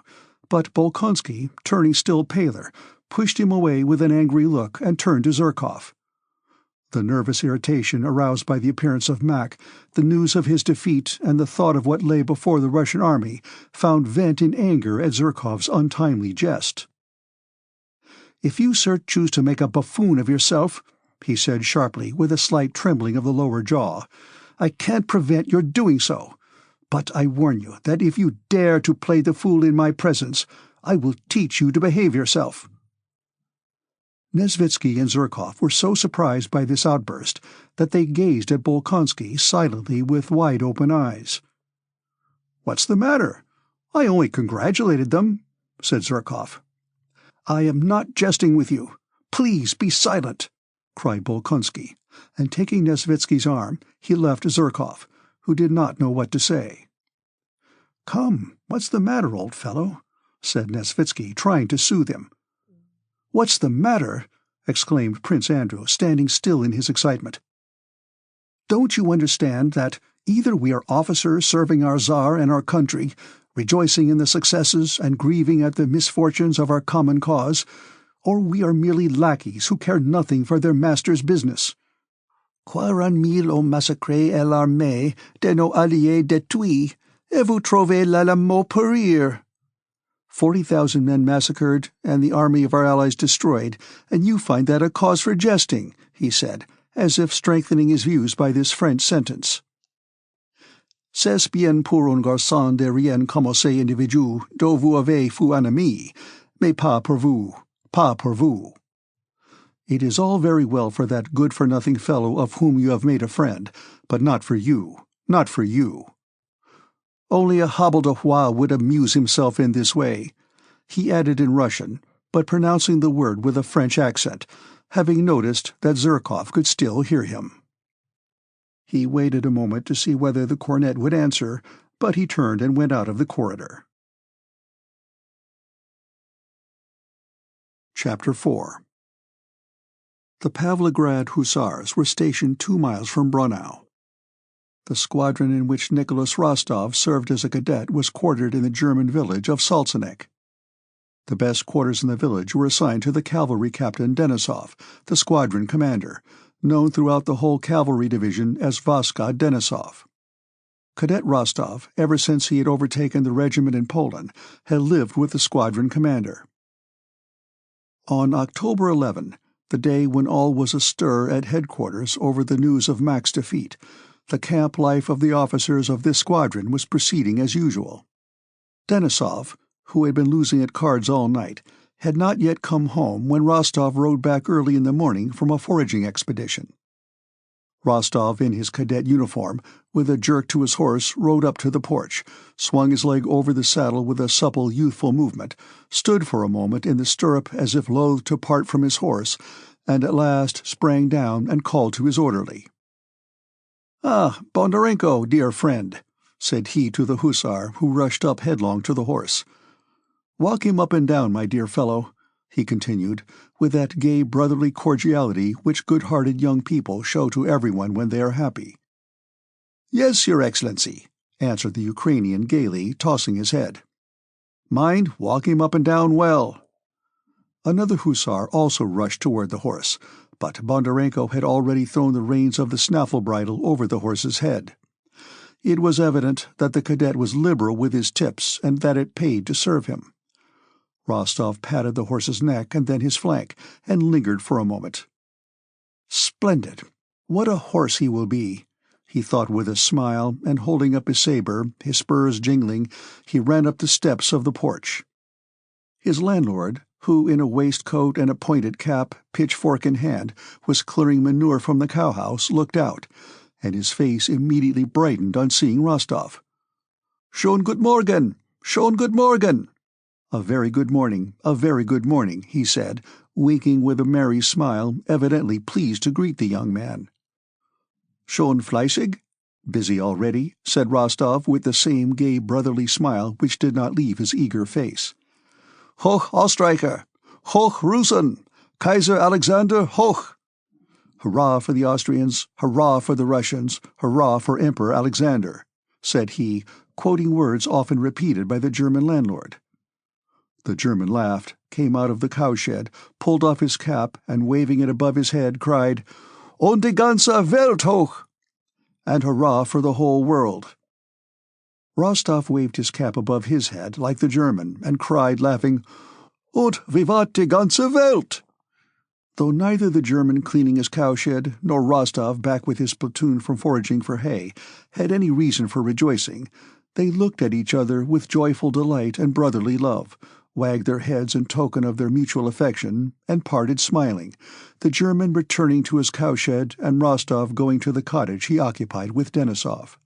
but Bolkonsky, turning still paler, pushed him away with an angry look and turned to Zherkov. The nervous irritation aroused by the appearance of Mack, the news of his defeat, and the thought of what lay before the Russian army found vent in anger at Zherkov's untimely jest. "If you, sir, choose to make a buffoon of yourself," he said sharply, with a slight trembling of the lower jaw, "I can't prevent your doing so. But I warn you that if you dare to play the fool in my presence, I will teach you to behave yourself." Nesvitsky and Zherkov were so surprised by this outburst that they gazed at Bolkonsky silently with wide-open eyes. "What's the matter? I only congratulated them," said Zherkov. "I am not jesting with you. Please be silent," cried Bolkonsky, and taking Nesvitsky's arm, he left Zherkov, who did not know what to say. "Come, what's the matter, old fellow?" said Nesvitsky, trying to soothe him. "What's the matter?" exclaimed Prince Andrew, standing still in his excitement. "Don't you understand that either we are officers serving our Tsar and our country, rejoicing in the successes and grieving at the misfortunes of our common cause, or we are merely lackeys who care nothing for their master's business? 40,000 ont massacré l'armée de nos alliés détruits, et vous trouvez là le mot périr." 40,000 men massacred and the army of our allies destroyed, and you find that a cause for jesting, he said, as if strengthening his views by this French sentence. "C'est bien pour un garçon de rien comme ces individus dont vous avez fou ennemi, mais pas pour vous, pas pour vous." It is all very well for that good-for-nothing fellow of whom you have made a friend, but not for you, not for you. Only a hobbledehoy would amuse himself in this way, he added in Russian, but pronouncing the word with a French accent, having noticed that Zherkov could still hear him. He waited a moment to see whether the cornet would answer, but he turned and went out of the corridor. Chapter 4. The Pavlograd Hussars were stationed 2 miles from Braunau. The squadron in which Nikolai Rostov served as a cadet was quartered in the German village of Salzenek. The best quarters in the village were assigned to the cavalry captain Denisov, the squadron commander, known throughout the whole cavalry division as Vaska Denisov. Cadet Rostov, ever since he had overtaken the regiment in Poland, had lived with the squadron commander. On October 11, the day when all was astir at headquarters over the news of Mack's defeat, the camp life of the officers of this squadron was proceeding as usual. Denisov, who had been losing at cards all night, had not yet come home when Rostov rode back early in the morning from a foraging expedition. Rostov, in his cadet uniform, with a jerk to his horse, rode up to the porch, swung his leg over the saddle with a supple, youthful movement, stood for a moment in the stirrup as if loath to part from his horse, and at last sprang down and called to his orderly. "Ah, Bondarenko, dear friend," said he to the hussar, who rushed up headlong to the horse. "Walk him up and down, my dear fellow," he continued, with that gay brotherly cordiality which good-hearted young people show to everyone when they are happy. "Yes, your Excellency," answered the Ukrainian gaily, tossing his head. "Mind, walk him up and down well." Another hussar also rushed toward the horse, but Bondarenko had already thrown the reins of the snaffle bridle over the horse's head. It was evident that the cadet was liberal with his tips and that it paid to serve him. Rostov patted the horse's neck and then his flank, and lingered for a moment. "Splendid! What a horse he will be!" he thought with a smile, and holding up his saber, his spurs jingling, he ran up the steps of the porch. His landlord, who in a waistcoat and a pointed cap, pitchfork in hand, was clearing manure from the cowhouse, looked out, and his face immediately brightened on seeing Rostov. "Schön gut Morgen! Schön gut Morgen!" "A very good morning, a very good morning," he said, winking with a merry smile, evidently pleased to greet the young man. "Schon fleißig? Busy already?" said Rostov, with the same gay brotherly smile which did not leave his eager face. "Hoch Österreicher! Hoch Russen! Kaiser Alexander hoch!" "Hurrah for the Austrians, hurrah for the Russians, hurrah for Emperor Alexander," said he, quoting words often repeated by the German landlord. The German laughed, came out of the cowshed, pulled off his cap, and waving it above his head, cried, "Und die ganze Welt hoch!" and hurrah for the whole world. Rostov waved his cap above his head like the German, and cried, laughing, "Und vivat die ganze Welt!" Though neither the German cleaning his cowshed nor Rostov back with his platoon from foraging for hay had any reason for rejoicing, they looked at each other with joyful delight and brotherly love, wagged their heads in token of their mutual affection, and parted smiling, the German returning to his cowshed and Rostov going to the cottage he occupied with Denisov.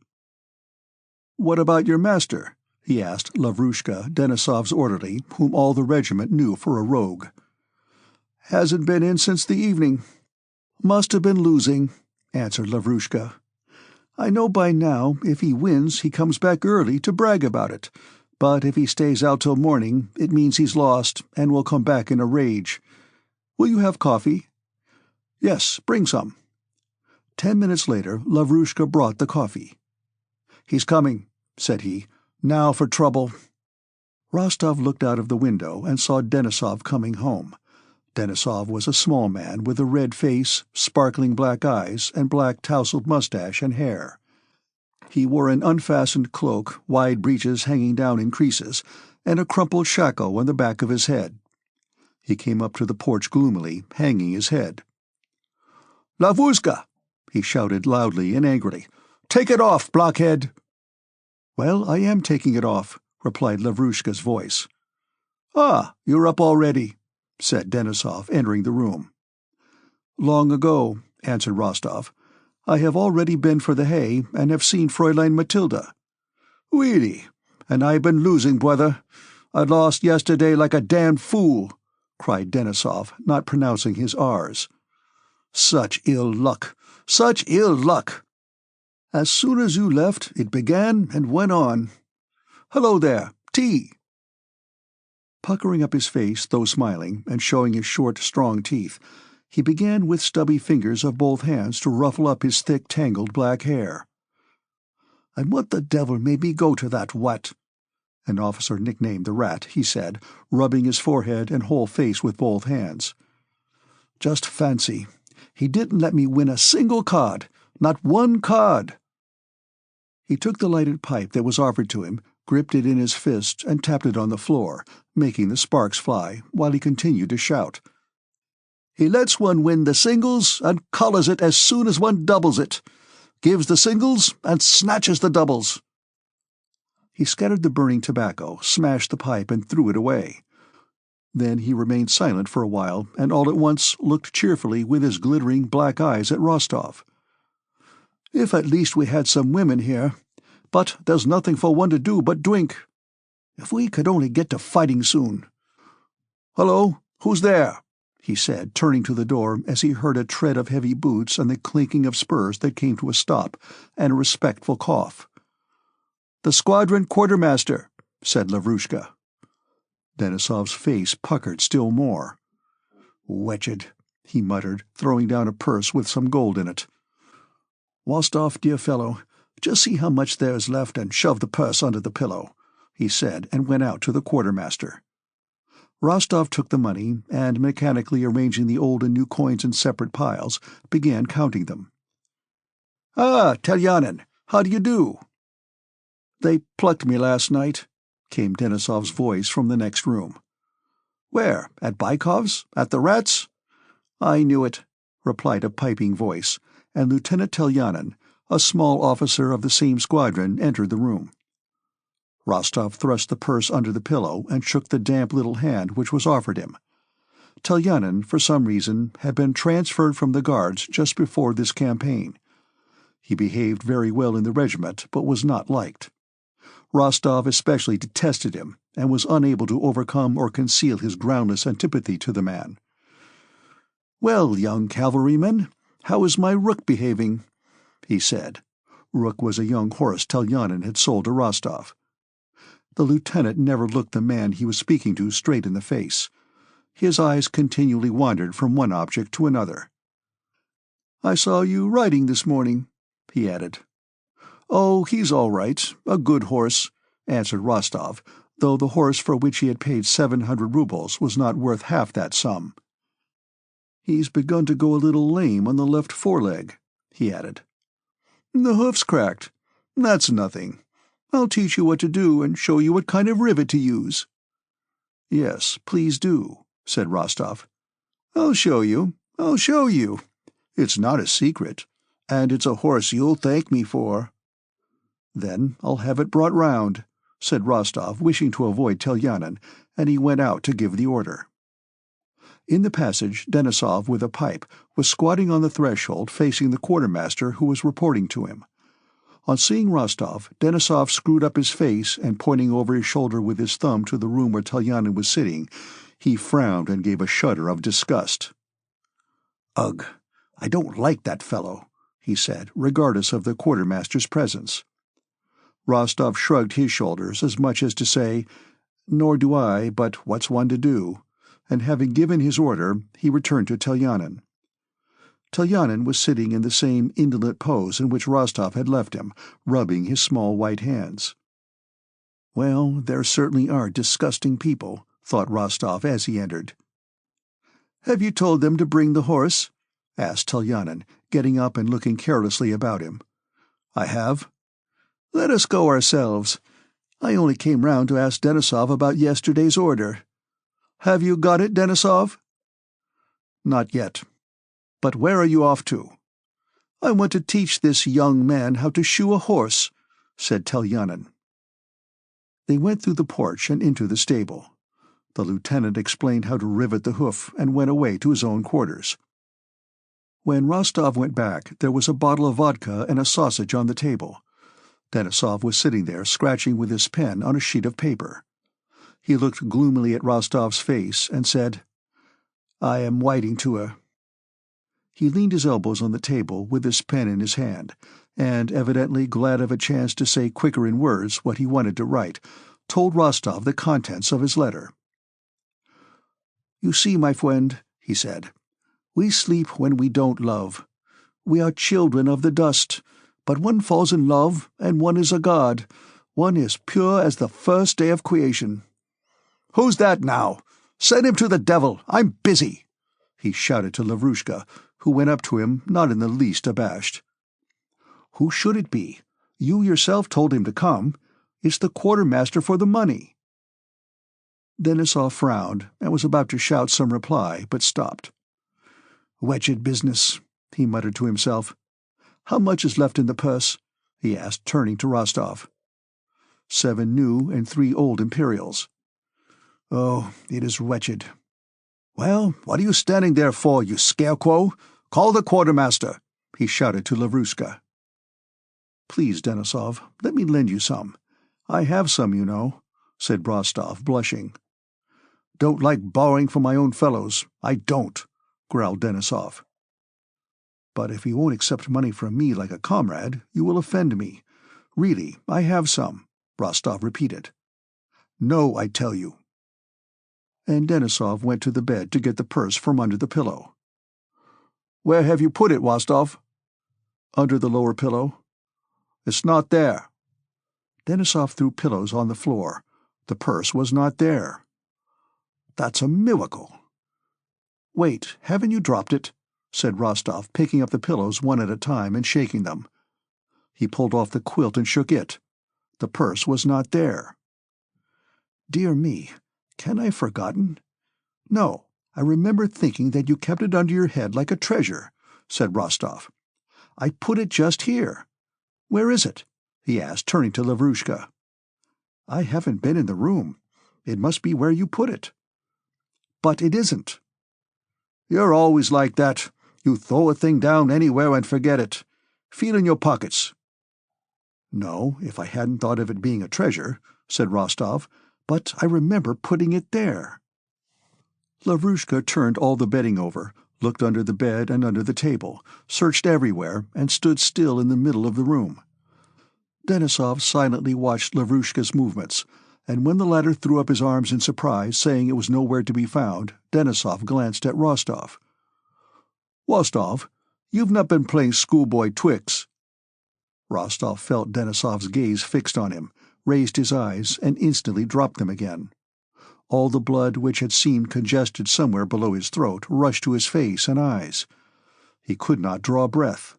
"What about your master?" he asked Lavrushka, Denisov's orderly, whom all the regiment knew for a rogue. "Hasn't been in since the evening. Must have been losing," answered Lavrushka. "I know by now if he wins he comes back early to brag about it, but if he stays out till morning it means he's lost and will come back in a rage. Will you have coffee?" "Yes, bring some." 10 minutes later Lavrushka brought the coffee. "He's coming," said he. "Now for trouble." Rostov looked out of the window and saw Denisov coming home. Denisov was a small man with a red face, sparkling black eyes, and black tousled mustache and hair. He wore an unfastened cloak, wide breeches hanging down in creases, and a crumpled shako on the back of his head. He came up to the porch gloomily, hanging his head. "Lavrushka!" he shouted loudly and angrily. "Take it off, blockhead!" "Well, I am taking it off," replied Lavrushka's voice. "Ah, you're up already," said Denisov, entering the room. "Long ago," answered Rostov. "I have already been for the hay, and have seen Fräulein Matilda." "Really? And I've been losing, brother. I lost yesterday like a damned fool," cried Denisov, not pronouncing his R's. "Such ill luck! Such ill luck! As soon as you left, it began and went on. Hello there, tea!" Puckering up his face, though smiling, and showing his short, strong teeth, he began with stubby fingers of both hands to ruffle up his thick, tangled black hair. "And what the devil made me go to that wat?" An officer nicknamed the Rat, he said, rubbing his forehead and whole face with both hands. "Just fancy, he didn't let me win a single card, not one card." He took the lighted pipe that was offered to him, gripped it in his fist, and tapped it on the floor, making the sparks fly, while he continued to shout. "He lets one win the singles and collars it as soon as one doubles it. Gives the singles and snatches the doubles." He scattered the burning tobacco, smashed the pipe, and threw it away. Then he remained silent for a while, and all at once looked cheerfully with his glittering black eyes at Rostov. "If at least we had some women here. But there's nothing for one to do but drink. If we could only get to fighting soon. Hello, who's there?" he said, turning to the door as he heard a tread of heavy boots and the clinking of spurs that came to a stop, and a respectful cough. "The squadron quartermaster," said Lavrushka. Denisov's face puckered still more. "Wretched," he muttered, throwing down a purse with some gold in it. "Rostov, dear fellow, just see how much there is left and shove the purse under the pillow," he said, and went out to the quartermaster. Rostov took the money, and, mechanically arranging the old and new coins in separate piles, began counting them. "Ah, Telyanin, how do you do?" "They plucked me last night," came Denisov's voice from the next room. "Where? At Bykov's? At the Rats?" "I knew it," replied a piping voice, and Lieutenant Telyanin, a small officer of the same squadron, entered the room. Rostov thrust the purse under the pillow and shook the damp little hand which was offered him. Telyanin, for some reason, had been transferred from the Guards just before this campaign. He behaved very well in the regiment, but was not liked. Rostov especially detested him, and was unable to overcome or conceal his groundless antipathy to the man. "Well, young cavalryman, how is my rook behaving?" he said. Rook was a young horse Telyanin had sold to Rostov. The lieutenant never looked the man he was speaking to straight in the face. His eyes continually wandered from one object to another. "I saw you riding this morning," he added. "Oh, he's all right, a good horse," answered Rostov, though the horse for which he had paid 700 rubles was not worth half that sum. "He's begun to go a little lame on the left foreleg," he added. "The hoof's cracked. That's nothing. I'll teach you what to do and show you what kind of rivet to use." "Yes, please do," said Rostov. "I'll show you. I'll show you. It's not a secret, and it's a horse you'll thank me for." "Then I'll have it brought round," said Rostov, wishing to avoid Telyanin, and he went out to give the order. In the passage, Denisov, with a pipe, was squatting on the threshold facing the quartermaster who was reporting to him. On seeing Rostov, Denisov screwed up his face, and pointing over his shoulder with his thumb to the room where Telyanin was sitting, he frowned and gave a shudder of disgust. "Ugh, I don't like that fellow," he said, regardless of the quartermaster's presence. Rostov shrugged his shoulders, as much as to say, "Nor do I, but what's one to do?" and having given his order, he returned to Telyanin. Telyanin was sitting in the same indolent pose in which Rostov had left him, rubbing his small white hands. "Well, there certainly are disgusting people," thought Rostov as he entered. "Have you told them to bring the horse?" asked Telyanin, getting up and looking carelessly about him. "I have." "Let us go ourselves. I only came round to ask Denisov about yesterday's order. Have you got it, Denisov?" "Not yet. But where are you off to?" "I want to teach this young man how to shoe a horse," said Telyanin. They went through the porch and into the stable. The lieutenant explained how to rivet the hoof and went away to his own quarters. When Rostov went back, there was a bottle of vodka and a sausage on the table. Denisov was sitting there scratching with his pen on a sheet of paper. He looked gloomily at Rostov's face and said, "I am writing to her." He leaned his elbows on the table with his pen in his hand, and, evidently glad of a chance to say quicker in words what he wanted to write, told Rostov the contents of his letter. "You see, my friend," he said, "we sleep when we don't love. We are children of the dust, but one falls in love and one is a god. One is pure as the first day of creation." "Who's that now? Send him to the devil. I'm busy," he shouted to Lavrushka, who went up to him not in the least abashed. "Who should it be? You yourself told him to come. It's the quartermaster for the money." Denisov frowned and was about to shout some reply, but stopped. "Wretched business," he muttered to himself. "How much is left in the purse?" he asked, turning to Rostov. 7 new and 3 old imperials. "Oh, it is wretched." "Well, what are you standing there for, you scarecrow? Call the quartermaster," he shouted to Lavrushka. "Please, Denisov, let me lend you some. I have some, you know," said Rostov, blushing. "Don't like borrowing from my own fellows. I don't," growled Denisov. "But if you won't accept money from me like a comrade, you will offend me. Really, I have some," Rostov repeated. "No, I tell you." And Denisov went to the bed to get the purse from under the pillow. "Where have you put it, Rostov?" "Under the lower pillow." "It's not there." Denisov threw pillows on the floor. The purse was not there. "That's a miracle." "Wait, haven't you dropped it?" said Rostov, picking up the pillows one at a time and shaking them. He pulled off the quilt and shook it. The purse was not there. "Dear me, can I have forgotten?" "No, I remember thinking that you kept it under your head like a treasure," said Rostov. "I put it just here. Where is it?" he asked, turning to Lavrushka. "I haven't been in the room. It must be where you put it." "But it isn't." "You're always like that. You throw a thing down anywhere and forget it. Feel in your pockets." "No, if I hadn't thought of it being a treasure," said Rostov, "but I remember putting it there." Lavrushka turned all the bedding over, looked under the bed and under the table, searched everywhere, and stood still in the middle of the room. Denisov silently watched Lavrushka's movements, and when the latter threw up his arms in surprise, saying it was nowhere to be found, Denisov glanced at Rostov. "Rostov, you've not been playing schoolboy tricks?" Rostov felt Denisov's gaze fixed on him, raised his eyes, and instantly dropped them again. All the blood which had seemed congested somewhere below his throat rushed to his face and eyes. He could not draw breath.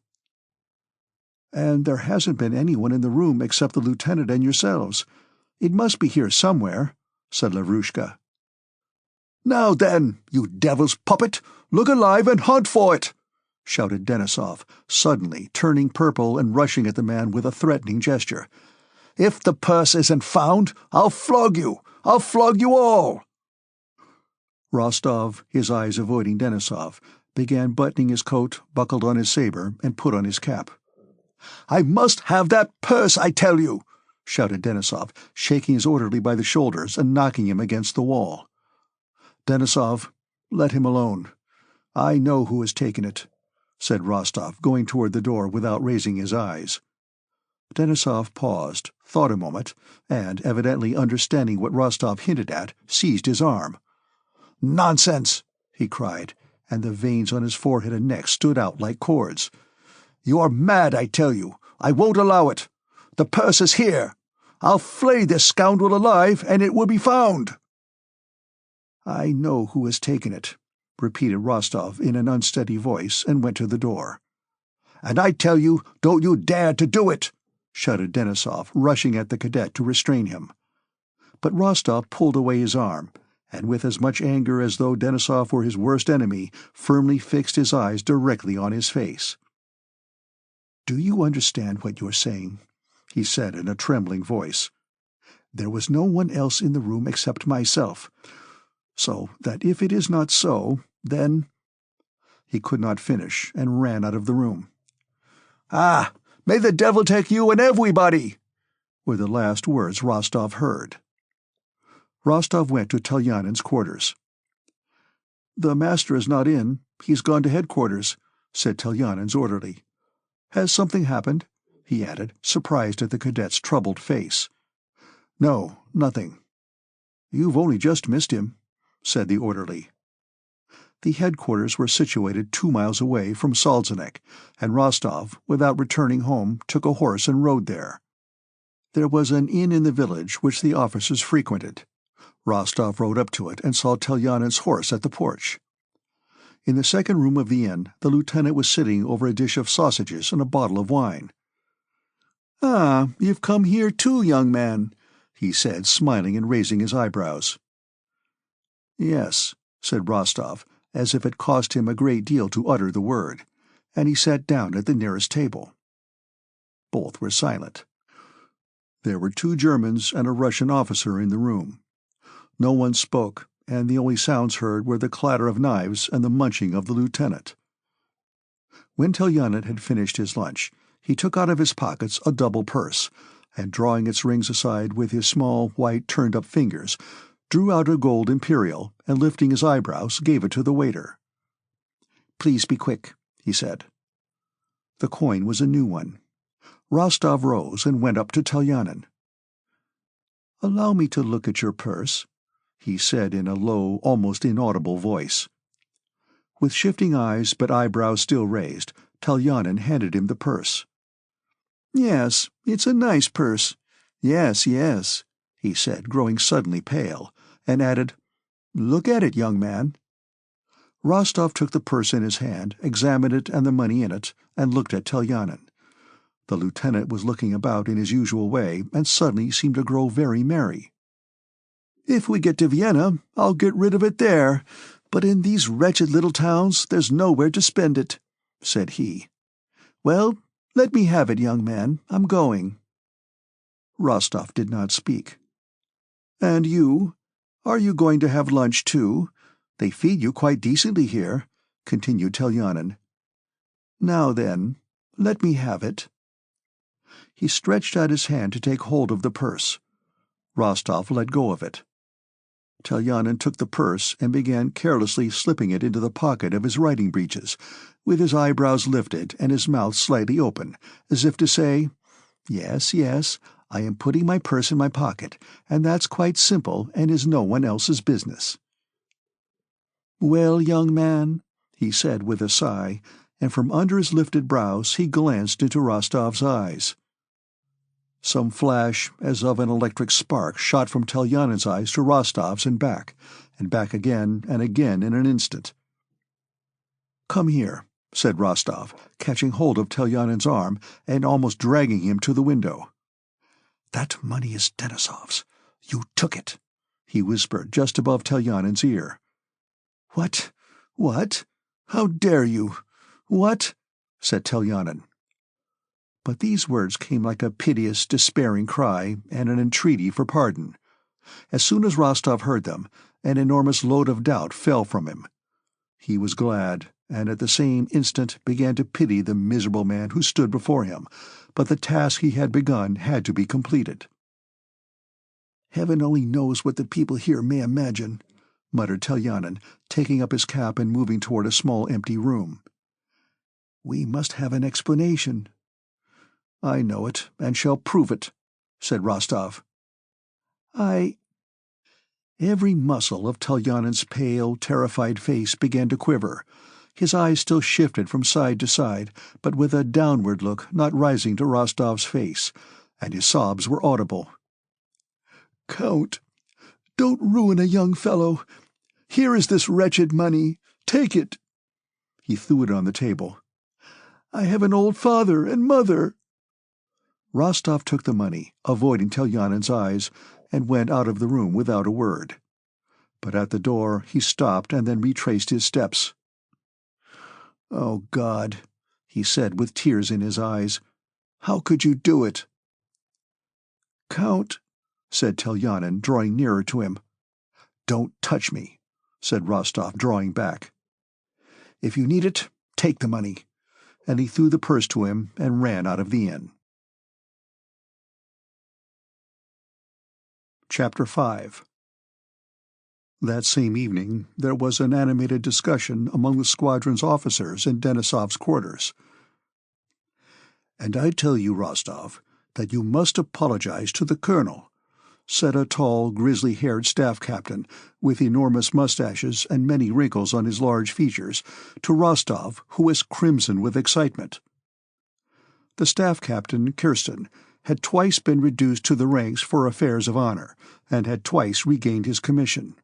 "And there hasn't been anyone in the room except the lieutenant and yourselves. It must be here somewhere," said Lavrusha. "Now then, you devil's puppet, look alive and hunt for it!" shouted Denisov, suddenly turning purple and rushing at the man with a threatening gesture. "If the purse isn't found, I'll flog you! I'll flog you all!" Rostov, his eyes avoiding Denisov, began buttoning his coat, buckled on his saber, and put on his cap. "I must have that purse, I tell you!" shouted Denisov, shaking his orderly by the shoulders and knocking him against the wall. "Denisov, let him alone. I know who has taken it," said Rostov, going toward the door without raising his eyes. Denisov paused, thought a moment, and, evidently understanding what Rostov hinted at, seized his arm. "Nonsense!" he cried, and the veins on his forehead and neck stood out like cords. "You are mad, I tell you! I won't allow it! The purse is here! I'll flay this scoundrel alive, and it will be found!" "I know who has taken it," repeated Rostov in an unsteady voice, and went to the door. "And I tell you, don't you dare to do it!" shouted Denisov, rushing at the cadet to restrain him. But Rostov pulled away his arm, and with as much anger as though Denisov were his worst enemy, firmly fixed his eyes directly on his face. "Do you understand what you're saying?" he said in a trembling voice. "There was no one else in the room except myself. So that if it is not so, then—" He could not finish, and ran out of the room. "Ah, may the devil take you and everybody!" were the last words Rostov heard. Rostov went to Telyanin's quarters. "The master is not in. He's gone to headquarters," said Telyanin's orderly. "Has something happened?" he added, surprised at the cadet's troubled face. "No, nothing." "You've only just missed him," said the orderly. The headquarters were situated 2 miles away from Salzenek, and Rostov, without returning home, took a horse and rode there. There was an inn in the village which the officers frequented. Rostov rode up to it and saw Telyanin's horse at the porch. In the second room of the inn, the lieutenant was sitting over a dish of sausages and a bottle of wine. "Ah, you've come here too, young man," he said, smiling and raising his eyebrows. "Yes," said Rostov, as if it cost him a great deal to utter the word, and he sat down at the nearest table. Both were silent. There were 2 Germans and a Russian officer in the room. No one spoke, and the only sounds heard were the clatter of knives and the munching of the lieutenant. When Telyanin had finished his lunch, he took out of his pockets a double purse, and drawing its rings aside with his small, white, turned-up fingers, drew out a gold imperial, and lifting his eyebrows, gave it to the waiter. "Please be quick," he said. The coin was a new one. Rostov rose and went up to Telyanin. "Allow me to look at your purse," he said in a low, almost inaudible voice. With shifting eyes but eyebrows still raised, Telyanin handed him the purse. "Yes, it's a nice purse. Yes, yes," he said, growing suddenly pale, and added, "Look at it, young man." Rostov took the purse in his hand, examined it and the money in it, and looked at Telyanin. The lieutenant was looking about in his usual way, and suddenly seemed to grow very merry. "If we get to Vienna, I'll get rid of it there, but in these wretched little towns there's nowhere to spend it," said he. "Well, let me have it, young man. I'm going." Rostov did not speak. "And you? Are you going to have lunch too? They feed you quite decently here," continued Telyanin. "Now then, let me have it." He stretched out his hand to take hold of the purse. Rostov let go of it. Telyanin took the purse and began carelessly slipping it into the pocket of his riding breeches, with his eyebrows lifted and his mouth slightly open, as if to say, "Yes, yes, I am putting my purse in my pocket, and that's quite simple and is no one else's business." "Well, young man," he said with a sigh, and from under his lifted brows he glanced into Rostov's eyes. Some flash, as of an electric spark, shot from Telyanin's eyes to Rostov's and back again and again in an instant. "Come here," said Rostov, catching hold of Telyanin's arm and almost dragging him to the window. "That money is Denisov's. You took it," he whispered just above Telyanin's ear. "What? What? How dare you? What?" said Telyanin. But these words came like a piteous, despairing cry and an entreaty for pardon. As soon as Rostov heard them, an enormous load of doubt fell from him. He was glad, and at the same instant began to pity the miserable man who stood before him, but the task he had begun had to be completed. "Heaven only knows what the people here may imagine," muttered Telyanin, taking up his cap and moving toward a small empty room. "We must have an explanation." "I know it, and shall prove it," said Rostov. Every muscle of Telyanin's pale, terrified face began to quiver. His eyes still shifted from side to side, but with a downward look not rising to Rostov's face, and his sobs were audible. "Count, don't ruin a young fellow. Here is this wretched money. Take it." He threw it on the table. "I have an old father and mother." Rostov took the money, avoiding Telyanin's eyes, and went out of the room without a word. But at the door he stopped and then retraced his steps. "Oh, God," he said with tears in his eyes, "how could you do it?" "Count," said Telyanin, drawing nearer to him. "Don't touch me," said Rostov, drawing back. "If you need it, take the money," and he threw the purse to him and ran out of the inn. Chapter 5. That same evening there was an animated discussion among the squadron's officers in Denisov's quarters. "And I tell you, Rostov, that you must apologize to the colonel," said a tall, grizzly-haired staff captain with enormous mustaches and many wrinkles on his large features, to Rostov, who was crimson with excitement. The staff captain, Kirsten, had twice been reduced to the ranks for affairs of honor, and had twice regained his commission.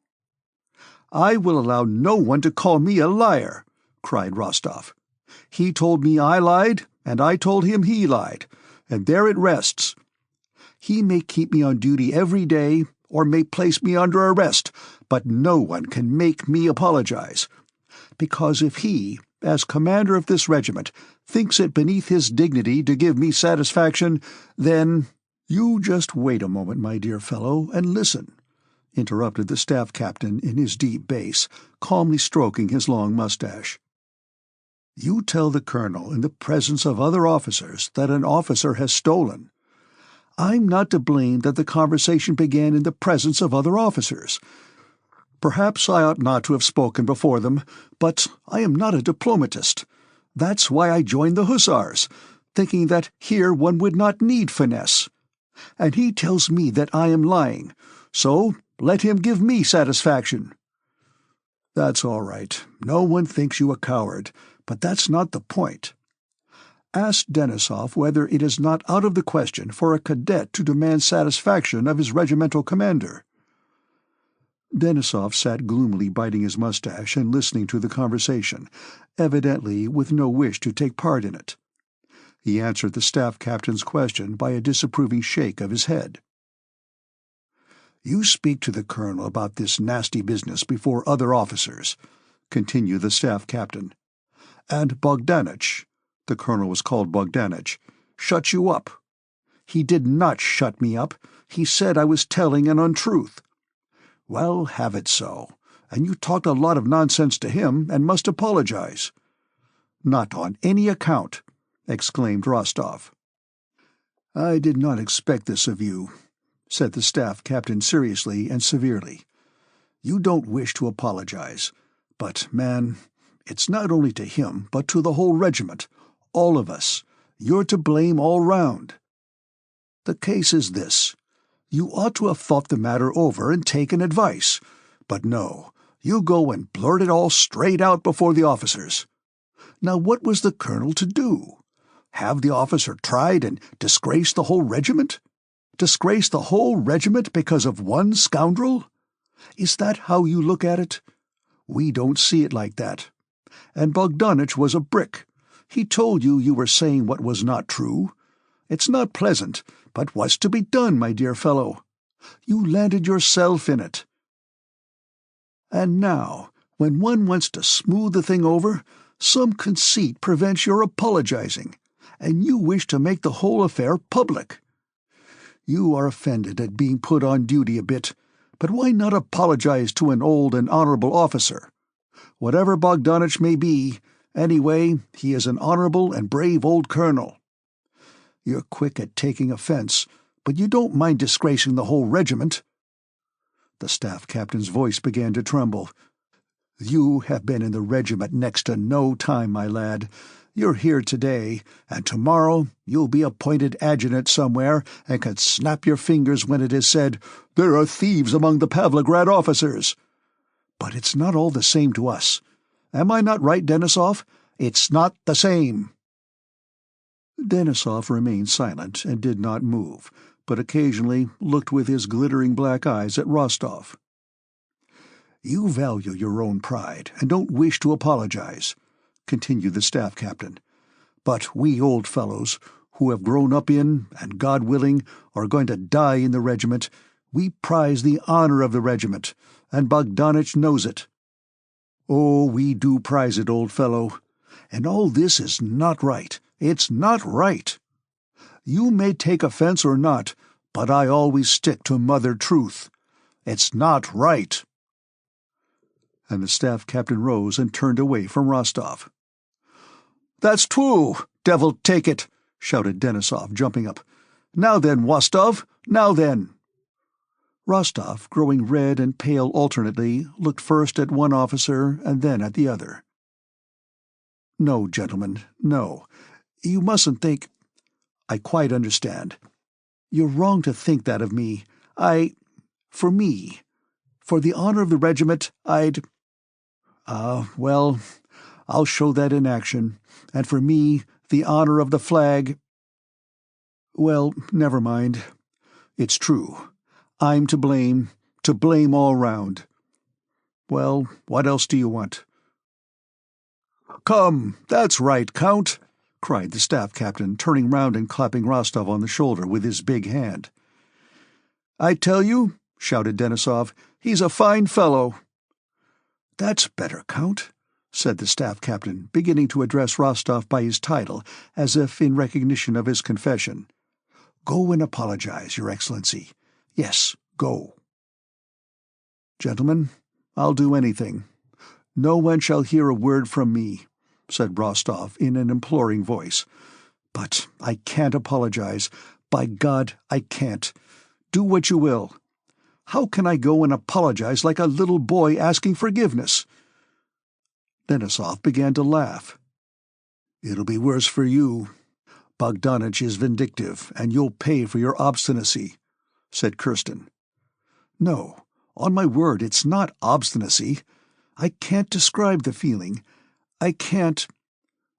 "I will allow no one to call me a liar," cried Rostov. "He told me I lied, and I told him he lied, and there it rests. He may keep me on duty every day, or may place me under arrest, but no one can make me apologize. Because if he, as commander of this regiment, thinks it beneath his dignity to give me satisfaction, then—" "You just wait a moment, my dear fellow, and listen," interrupted the staff captain in his deep bass, calmly stroking his long mustache. "You tell the colonel in the presence of other officers that an officer has stolen. I'm not to blame that the conversation began in the presence of other officers. Perhaps I ought not to have spoken before them, but I am not a diplomatist. That's why I joined the hussars, thinking that here one would not need finesse. And he tells me that I am lying, so let him give me satisfaction." "That's all right. No one thinks you a coward, but that's not the point. Ask Denisov whether it is not out of the question for a cadet to demand satisfaction of his regimental commander." Denisov sat gloomily biting his mustache and listening to the conversation, evidently with no wish to take part in it. He answered the staff captain's question by a disapproving shake of his head. "You speak to the colonel about this nasty business before other officers," continued the staff captain. "And Bogdanich," the colonel was called Bogdanich, "shut you up. He did not shut me up. He said I was telling an untruth. Well, have it so, and you talked a lot of nonsense to him and must apologize." "Not on any account," exclaimed Rostov. "I did not expect this of you," said the staff captain seriously and severely. "You don't wish to apologize, but, man, it's not only to him, but to the whole regiment, all of us. You're to blame all round. The case is this. You ought to have thought the matter over and taken advice, but no, you go and blurt it all straight out before the officers. Now what was the colonel to do? Have the officer tried and disgrace the whole regiment? Disgrace the whole regiment because of one scoundrel? Is that how you look at it? We don't see it like that. And Bogdanich was a brick. He told you you were saying what was not true. It's not pleasant, but what's to be done, my dear fellow? You landed yourself in it. And now, when one wants to smooth the thing over, some conceit prevents your apologizing, and you wish to make the whole affair public. You are offended at being put on duty a bit, but why not apologize to an old and honorable officer? Whatever Bogdanich may be, anyway, he is an honorable and brave old colonel. You're quick at taking offense, but you don't mind disgracing the whole regiment. The staff captain's voice began to tremble. You have been in the regiment next to no time, my lad. You're here today, and tomorrow you'll be appointed adjutant somewhere and can snap your fingers when it is said, "There are thieves among the Pavlograd officers." But it's not all the same to us. Am I not right, Denisov? It's not the same. Denisov remained silent and did not move, but occasionally looked with his glittering black eyes at Rostov. "You value your own pride and don't wish to apologize," continued the staff captain. "But we old fellows, who have grown up in, and God willing, are going to die in the regiment, we prize the honor of the regiment, and Bogdanich knows it. Oh, we do prize it, old fellow. And all this is not right. It's not right. You may take offense or not, but I always stick to Mother Truth. It's not right." And the staff captain rose and turned away from Rostov. "That's true, devil take it!" shouted Denisov, jumping up. "Now then, Wostov, now then!" Rostov, growing red and pale alternately, looked first at one officer and then at the other. "No, gentlemen, no. You mustn't think— I quite understand. You're wrong to think that of me. For me, for the honor of the regiment, well, I'll show that in action, and for me, the honor of the flag— Well, never mind. It's true. I'm to blame all round. Well, what else do you want?" "Come, that's right, Count," cried the staff captain, turning round and clapping Rostov on the shoulder with his big hand. "I tell you," shouted Denisov, "he's a fine fellow." "That's better, Count," said the staff captain, beginning to address Rostov by his title, as if in recognition of his confession. "Go and apologize, Your Excellency. Yes, go." "Gentlemen, I'll do anything. No one shall hear a word from me," said Rostov in an imploring voice. "But I can't apologize. By God, I can't. Do what you will. How can I go and apologize like a little boy asking forgiveness?" Denisov began to laugh. "It'll be worse for you. Bogdanich is vindictive, and you'll pay for your obstinacy," said Kirsten. "No, on my word, it's not obstinacy. I can't describe the feeling. I can't—"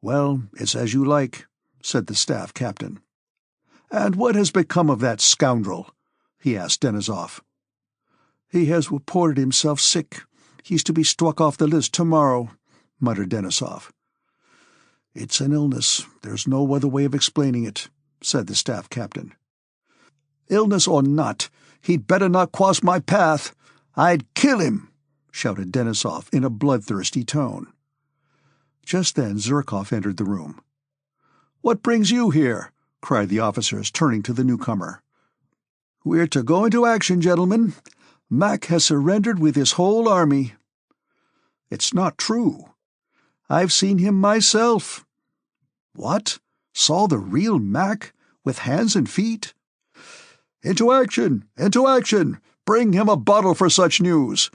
"Well, it's as you like," said the staff captain. "And what has become of that scoundrel?" he asked Denisov. "He has reported himself sick. He's to be struck off the list tomorrow," muttered Denisov. "It's an illness. There's no other way of explaining it," said the staff captain. "Illness or not, he'd better not cross my path. I'd kill him," shouted Denisov in a bloodthirsty tone. Just then Zherkov entered the room. "What brings you here?" cried the officers, turning to the newcomer. "We're to go into action, gentlemen. Mack has surrendered with his whole army." "It's not true." "I've seen him myself." "What? Saw the real Mack? With hands and feet?" "Into action! Into action! Bring him a bottle for such news.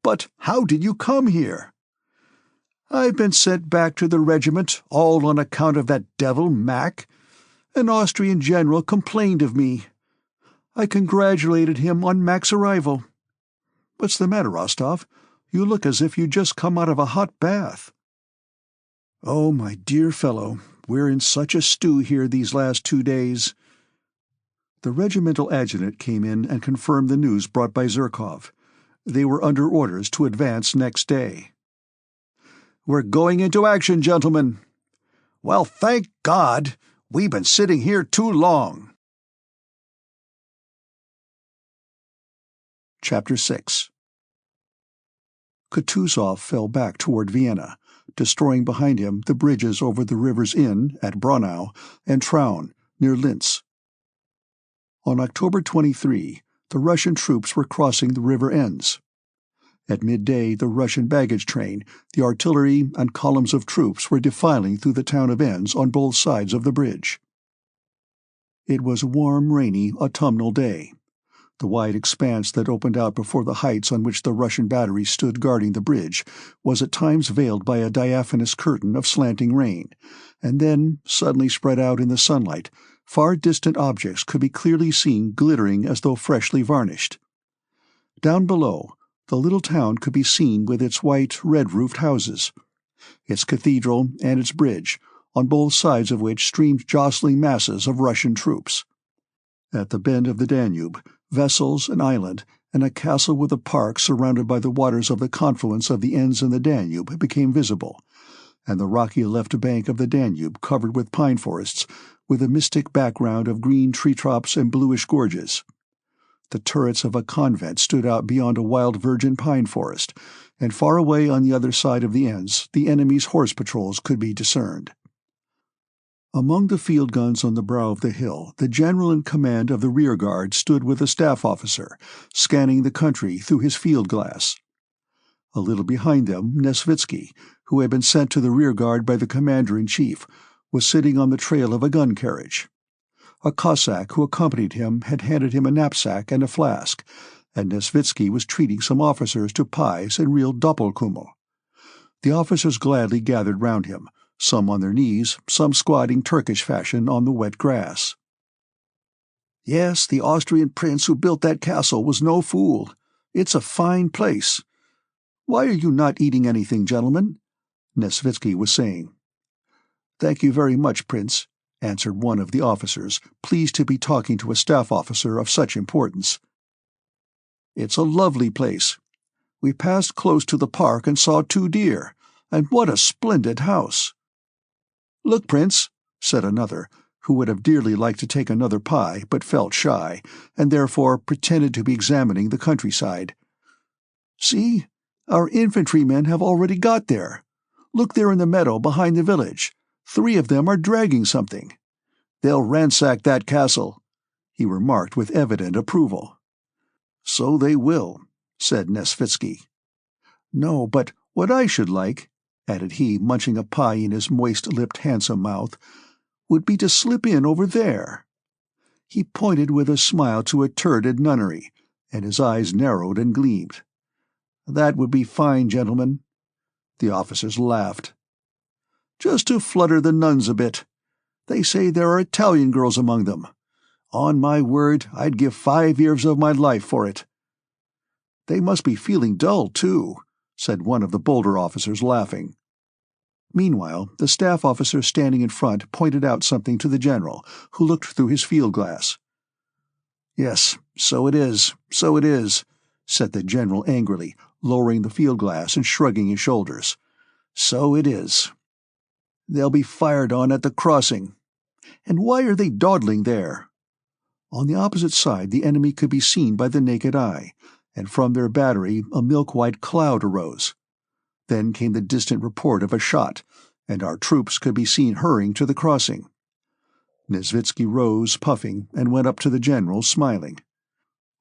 But how did you come here?" "I've been sent back to the regiment, all on account of that devil Mack. An Austrian general complained of me. I congratulated him on Mack's arrival. What's the matter, Rostov? You look as if you'd just come out of a hot bath." "Oh, my dear fellow, we're in such a stew here these last 2 days." The regimental adjutant came in and confirmed the news brought by Zherkov. They were under orders to advance next day. "We're going into action, gentlemen." "Well, thank God! We've been sitting here too long." Chapter 6. Kutuzov fell back toward Vienna, destroying behind him the bridges over the rivers Inn at Braunau and Traun near Linz. On October 23, the Russian troops were crossing the river Enns. At midday, the Russian baggage train, the artillery, and columns of troops were defiling through the town of Enns on both sides of the bridge. It was a warm, rainy, autumnal day. The wide expanse that opened out before the heights on which the Russian batteries stood guarding the bridge was at times veiled by a diaphanous curtain of slanting rain, and then, suddenly spread out in the sunlight, far distant objects could be clearly seen glittering as though freshly varnished. Down below, the little town could be seen with its white, red-roofed houses, its cathedral and its bridge, on both sides of which streamed jostling masses of Russian troops. At the bend of the Danube, vessels, an island, and a castle with a park surrounded by the waters of the confluence of the Enns and the Danube became visible, and the rocky left bank of the Danube covered with pine forests, with a mystic background of green treetops and bluish gorges. The turrets of a convent stood out beyond a wild virgin pine forest, and far away on the other side of the Enns the enemy's horse patrols could be discerned. Among the field guns on the brow of the hill, the general in command of the rear guard stood with a staff officer, scanning the country through his field glass. A little behind them, Nesvitsky, who had been sent to the rear guard by the commander-in-chief, was sitting on the trail of a gun carriage. A Cossack who accompanied him had handed him a knapsack and a flask, and Nesvitsky was treating some officers to pies and real doppelkummel. The officers gladly gathered round him, some on their knees, some squatting Turkish fashion on the wet grass. "Yes, the Austrian prince who built that castle was no fool. It's a fine place. Why are you not eating anything, gentlemen?" Nesvitsky was saying. "Thank you very much, Prince," answered one of the officers, pleased to be talking to a staff officer of such importance. "It's a lovely place. We passed close to the park and saw 2 deer, and what a splendid house." "Look, Prince," said another, who would have dearly liked to take another pie but felt shy, and therefore pretended to be examining the countryside. "See, our infantrymen have already got there. Look there in the meadow behind the village. 3 of them are dragging something. They'll ransack that castle," he remarked with evident approval. "So they will," said Nesvitsky. "No, but what I should like," added he, munching a pie in his moist-lipped handsome mouth, "would be to slip in over there." He pointed with a smile to a turreted nunnery, and his eyes narrowed and gleamed. "That would be fine, gentlemen." The officers laughed. "Just to flutter the nuns a bit. They say there are Italian girls among them. On my word, I'd give 5 years of my life for it." "They must be feeling dull, too," said one of the bolder officers, laughing. Meanwhile, the staff officer standing in front pointed out something to the general, who looked through his field-glass. "Yes, so it is, said the general angrily, lowering the field-glass and shrugging his shoulders. "So it is. They'll be fired on at the crossing. And why are they dawdling there?" On the opposite side the enemy could be seen by the naked eye, and from their battery a milk-white cloud arose. Then came the distant report of a shot, and our troops could be seen hurrying to the crossing. Nesvitsky rose, puffing, and went up to the general, smiling.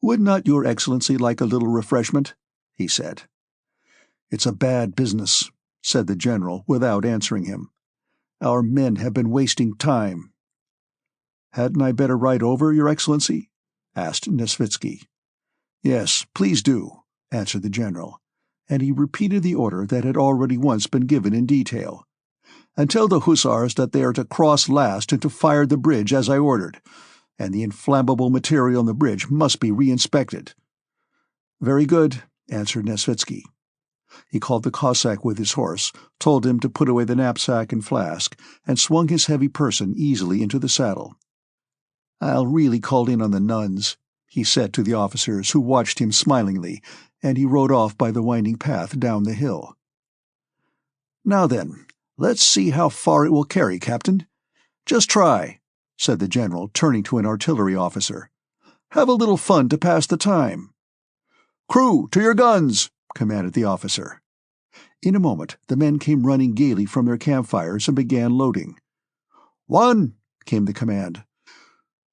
"Would not your Excellency like a little refreshment?" he said. "It's a bad business," said the general, without answering him. "Our men have been wasting time." "Hadn't I better ride over, Your Excellency?" asked Nesvitsky. "Yes, please do," answered the general, and he repeated the order that had already once been given in detail. "And tell the hussars that they are to cross last and to fire the bridge as I ordered, and the inflammable material on the bridge must be re-inspected." "Very good," answered Nesvitsky. He called the Cossack with his horse, told him to put away the knapsack and flask, and swung his heavy person easily into the saddle. "I'll really call in on the nuns," he said to the officers, who watched him smilingly, and he rode off by the winding path down the hill. "Now then, let's see how far it will carry, Captain. Just try," said the general, turning to an artillery officer. "Have a little fun to pass the time." "Crew, to your guns!" commanded the officer. In a moment the men came running gaily from their campfires and began loading. "One!" came the command.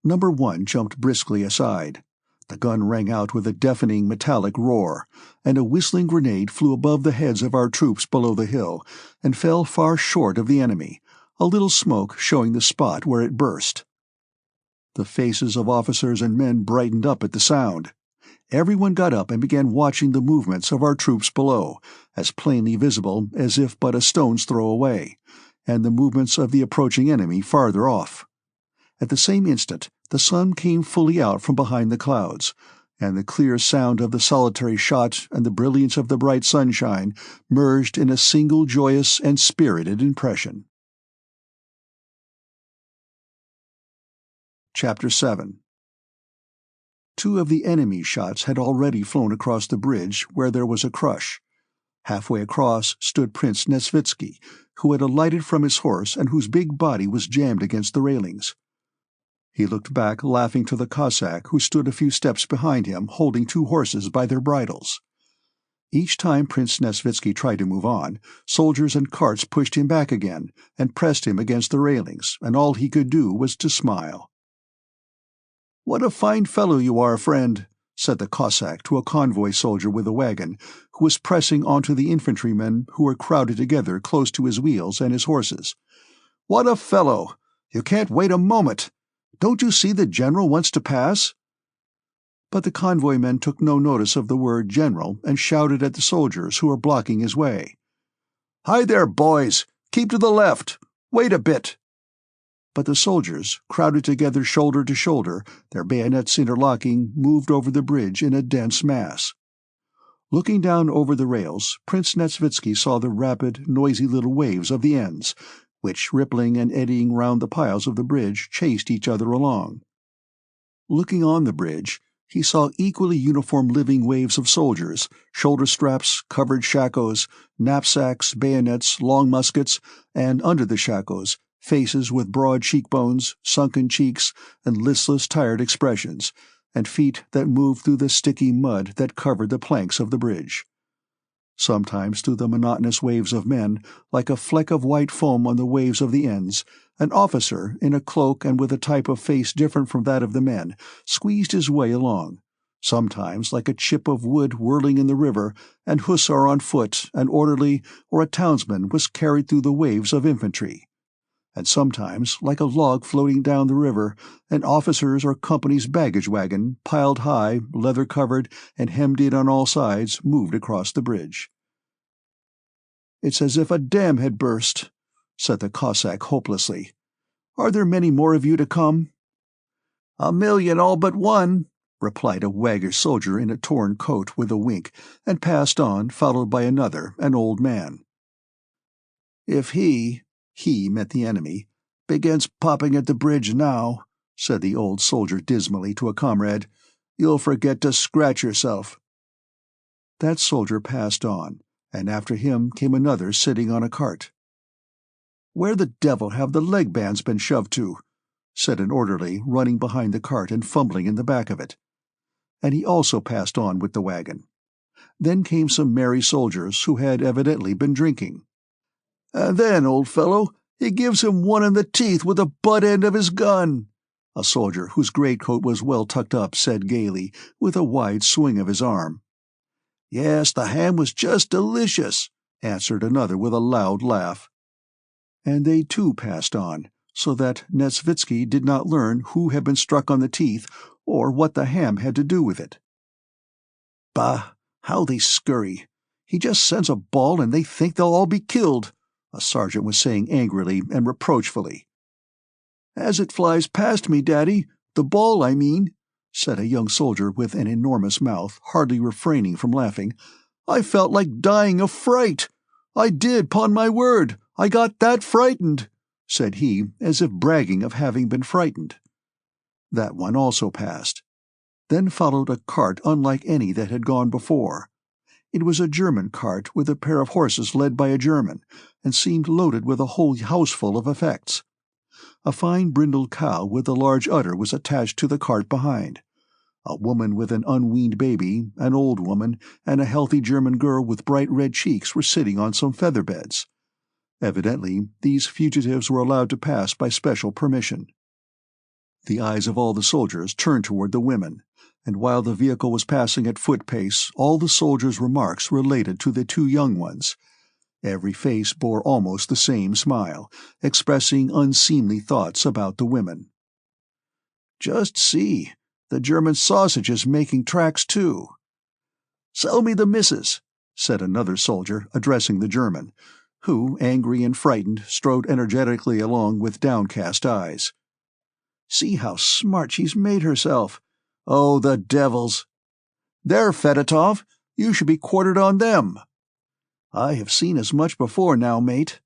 Number 1 jumped briskly aside. The gun rang out with a deafening metallic roar, and a whistling grenade flew above the heads of our troops below the hill, and fell far short of the enemy, a little smoke showing the spot where it burst. The faces of officers and men brightened up at the sound. Everyone got up and began watching the movements of our troops below, as plainly visible as if but a stone's throw away, and the movements of the approaching enemy farther off. At the same instant the sun came fully out from behind the clouds, and the clear sound of the solitary shot and the brilliance of the bright sunshine merged in a single joyous and spirited impression. Chapter 7. 2 of the enemy's shots had already flown across the bridge, where there was a crush. Halfway across stood Prince Nesvitsky, who had alighted from his horse and whose big body was jammed against the railings. He looked back, laughing, to the Cossack, who stood a few steps behind him, holding 2 horses by their bridles. Each time Prince Nesvitsky tried to move on, soldiers and carts pushed him back again, and pressed him against the railings, and all he could do was to smile. "What a fine fellow you are, friend," said the Cossack to a convoy soldier with a wagon, who was pressing onto the infantrymen who were crowded together close to his wheels and his horses. "What a fellow! You can't wait a moment. Don't you see the general wants to pass?" But the convoy men took no notice of the word general and shouted at the soldiers who were blocking his way. "Hi there, boys! Keep to the left! Wait a bit!" But the soldiers, crowded together shoulder to shoulder, their bayonets interlocking, moved over the bridge in a dense mass. Looking down over the rails, Prince Nesvitsky saw the rapid, noisy little waves of the ends, which, rippling and eddying round the piles of the bridge, chased each other along. Looking on the bridge, he saw equally uniform living waves of soldiers, shoulder straps, covered shakos, knapsacks, bayonets, long muskets, and under the shakos, faces with broad cheekbones, sunken cheeks, and listless, tired expressions, and feet that moved through the sticky mud that covered the planks of the bridge. Sometimes through the monotonous waves of men, like a fleck of white foam on the waves of the ends, an officer, in a cloak and with a type of face different from that of the men, squeezed his way along, sometimes like a chip of wood whirling in the river, an hussar on foot, an orderly, or a townsman was carried through the waves of infantry. And sometimes, like a log floating down the river, an officer's or company's baggage wagon, piled high, leather-covered, and hemmed in on all sides, moved across the bridge. "It's as if a dam had burst," said the Cossack hopelessly. "Are there many more of you to come?" "1 million all but one," replied a waggish soldier in a torn coat with a wink, and passed on, followed by another, an old man. "If he meant the enemy, begins popping at the bridge now," said the old soldier dismally to a comrade, "you'll forget to scratch yourself." That soldier passed on, and after him came another sitting on a cart. "Where the devil have the leg bands been shoved to?" said an orderly, running behind the cart and fumbling in the back of it. And he also passed on with the wagon. Then came some merry soldiers who had evidently been drinking. "And then, old fellow, he gives him one in the teeth with the butt end of his gun," a soldier whose greatcoat was well tucked up said gaily, with a wide swing of his arm. "Yes, the ham was just delicious," answered another with a loud laugh. And they too passed on, so that Nesvitsky did not learn who had been struck on the teeth or what the ham had to do with it. "Bah, how they scurry! He just sends a ball and they think they'll all be killed," a sergeant was saying angrily and reproachfully. "As it flies past me, Daddy, the ball, I mean," said a young soldier with an enormous mouth, hardly refraining from laughing. I felt like dying of fright. I did, 'pon my word. I got that frightened," said he, as if bragging of having been frightened. That one also passed. Then followed a cart unlike any that had gone before. It was a German cart with a pair of horses led by a German, and seemed loaded with a whole houseful of effects. A fine brindled cow with a large udder was attached to the cart behind. A woman with an unweaned baby, an old woman, and a healthy German girl with bright red cheeks were sitting on some feather beds. Evidently, these fugitives were allowed to pass by special permission. The eyes of all the soldiers turned toward the women, and while the vehicle was passing at foot pace, all the soldiers' remarks related to the two young ones. Every face bore almost the same smile, expressing unseemly thoughts about the women. "Just see, the German sausage is making tracks too." "Sell me the missus," said another soldier, addressing the German, who, angry and frightened, strode energetically along with downcast eyes. "See how smart she's made herself. Oh, the devils! There, Fedotov, you should be quartered on them." "I have seen as much before now, mate."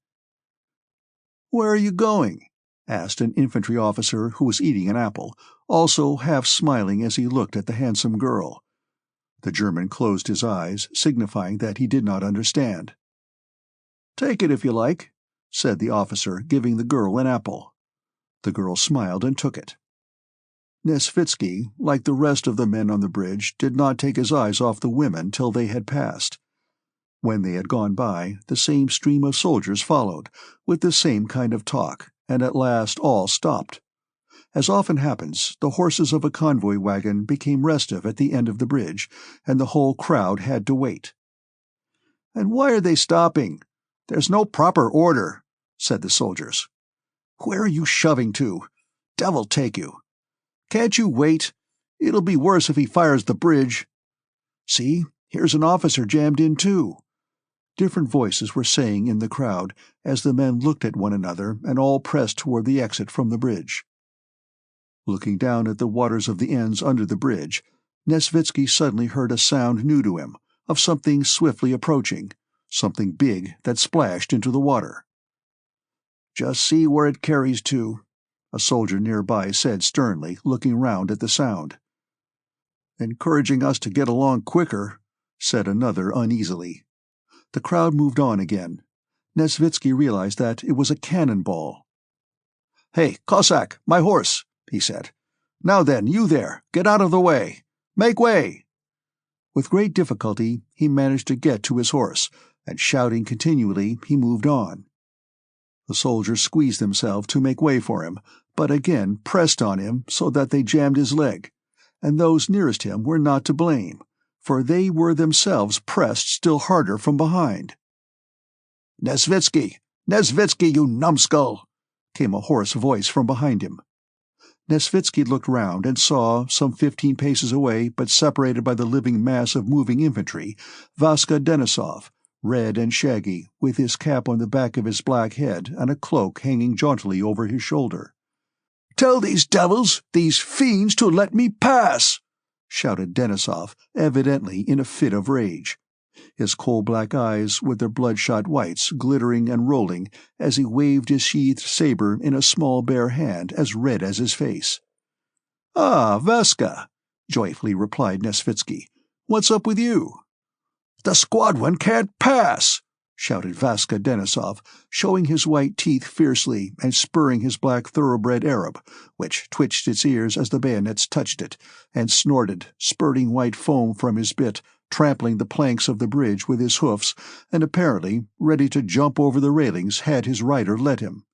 "Where are you going?" asked an infantry officer who was eating an apple, also half smiling as he looked at the handsome girl. The German closed his eyes, signifying that he did not understand. "Take it if you like," said the officer, giving the girl an apple. The girl smiled and took it. Nesvitsky, like the rest of the men on the bridge, did not take his eyes off the women till they had passed. When they had gone by, the same stream of soldiers followed, with the same kind of talk, and at last all stopped. As often happens, the horses of a convoy wagon became restive at the end of the bridge, and the whole crowd had to wait. "And why are they stopping? There's no proper order," said the soldiers. "Where are you shoving to? Devil take you! Can't you wait? It'll be worse if he fires the bridge. See, here's an officer jammed in too," different voices were saying in the crowd, as the men looked at one another and all pressed toward the exit from the bridge. Looking down at the waters of the ends under the bridge, Nesvitsky suddenly heard a sound new to him, of something swiftly approaching, something big that splashed into the water. "Just see where it carries to," a soldier nearby said sternly, looking round at the sound. "Encouraging us to get along quicker," said another uneasily. The crowd moved on again. Nesvitsky realized that it was a cannonball. "Hey, Cossack, my horse," he said. "Now then, you there, get out of the way. Make way." With great difficulty he managed to get to his horse, and shouting continually, he moved on. The soldiers squeezed themselves to make way for him, but again pressed on him so that they jammed his leg, and those nearest him were not to blame, for they were themselves pressed still harder from behind. "Nesvitsky! Nesvitsky, you numbskull!" came a hoarse voice from behind him. Nesvitsky looked round and saw, some 15 paces away but separated by the living mass of moving infantry, Vaska Denisov, red and shaggy, with his cap on the back of his black head and a cloak hanging jauntily over his shoulder. "Tell these devils, these fiends, to let me pass!" shouted Denisov, evidently in a fit of rage, his coal-black eyes with their bloodshot whites glittering and rolling as he waved his sheathed saber in a small bare hand as red as his face. "Ah, Vaska," joyfully replied Nesvitsky. "What's up with you?" "The squadron can't pass!" shouted Vaska Denisov, showing his white teeth fiercely and spurring his black thoroughbred Arab, which twitched its ears as the bayonets touched it, and snorted, spurting white foam from his bit, trampling the planks of the bridge with his hoofs, and apparently ready to jump over the railings had his rider let him.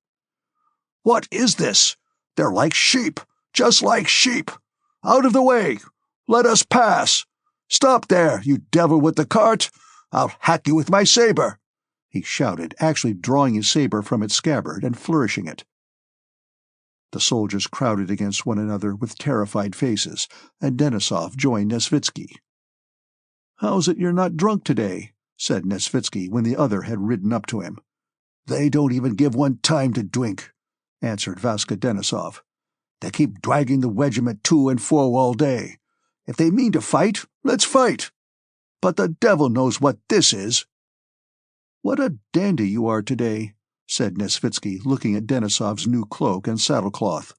"What is this? They're like sheep, just like sheep! Out of the way! Let us pass! Stop there, you devil with the cart! I'll hack you with my saber!" he shouted, actually drawing his saber from its scabbard and flourishing it. The soldiers crowded against one another with terrified faces, and Denisov joined Nesvitsky. "How's it you're not drunk today?" said Nesvitsky when the other had ridden up to him. "They don't even give one time to drink," answered Vaska Denisov. "They keep dragging the regiment to and fro all day. If they mean to fight, let's fight." but the devil knows what this is." "What a dandy you are today," said Nesvitsky, looking at Denisov's new cloak and saddlecloth.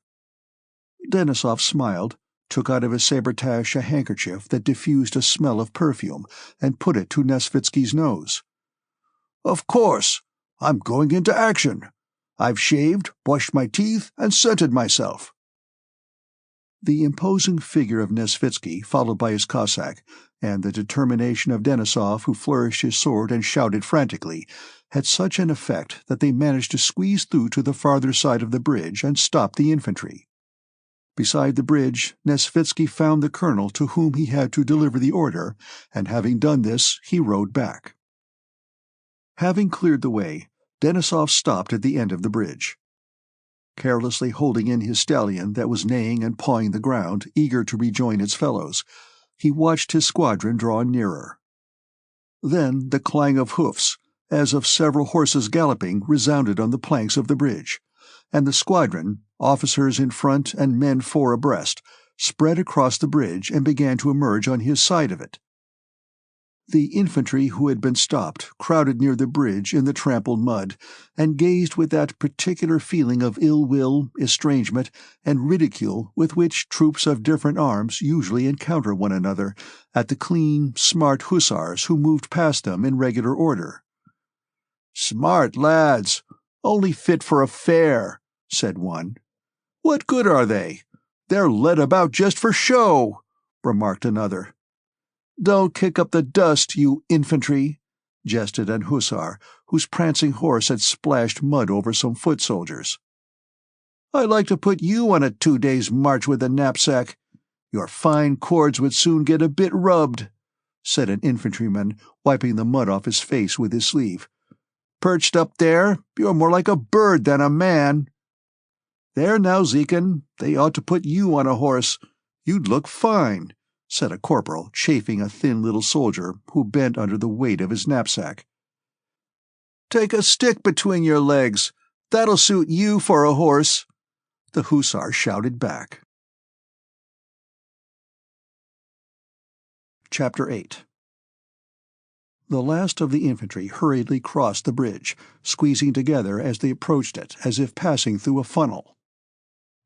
Denisov smiled, took out of his sabretache a handkerchief that diffused a smell of perfume, and put it to Nesvitsky's nose. "Of course. I'm going into action. I've shaved, brushed my teeth, and scented myself." The imposing figure of Nesvitsky, followed by his Cossack, and the determination of Denisov, who flourished his sword and shouted frantically, had such an effect that they managed to squeeze through to the farther side of the bridge and stop the infantry. Beside the bridge, Nesvitsky found the colonel to whom he had to deliver the order, and having done this, he rode back. Having cleared the way, Denisov stopped at the end of the bridge. Carelessly holding in his stallion that was neighing and pawing the ground, eager to rejoin its fellows, he watched his squadron draw nearer. Then the clang of hoofs, as of several horses galloping, resounded on the planks of the bridge, and the squadron, officers in front and men four abreast, spread across the bridge and began to emerge on his side of it. The infantry who had been stopped crowded near the bridge in the trampled mud, and gazed with that particular feeling of ill will, estrangement, and ridicule with which troops of different arms usually encounter one another, at the clean, smart hussars who moved past them in regular order. "Smart lads, only fit for a fair," said one. "What good are they? They're led about just for show," remarked another. "Don't kick up the dust, you infantry," jested an hussar, whose prancing horse had splashed mud over some foot soldiers. "I'd like to put you on a 2 days' march with a knapsack. Your fine cords would soon get a bit rubbed," said an infantryman, wiping the mud off his face with his sleeve. "Perched up there, you're more like a bird than a man." "There now, Zekin, they ought to put you on a horse. You'd look fine," said a corporal, chafing a thin little soldier who bent under the weight of his knapsack. "Take a stick between your legs. That'll suit you for a horse," the hussar shouted back. Chapter 8. The last of the infantry hurriedly crossed the bridge, squeezing together as they approached it, as if passing through a funnel.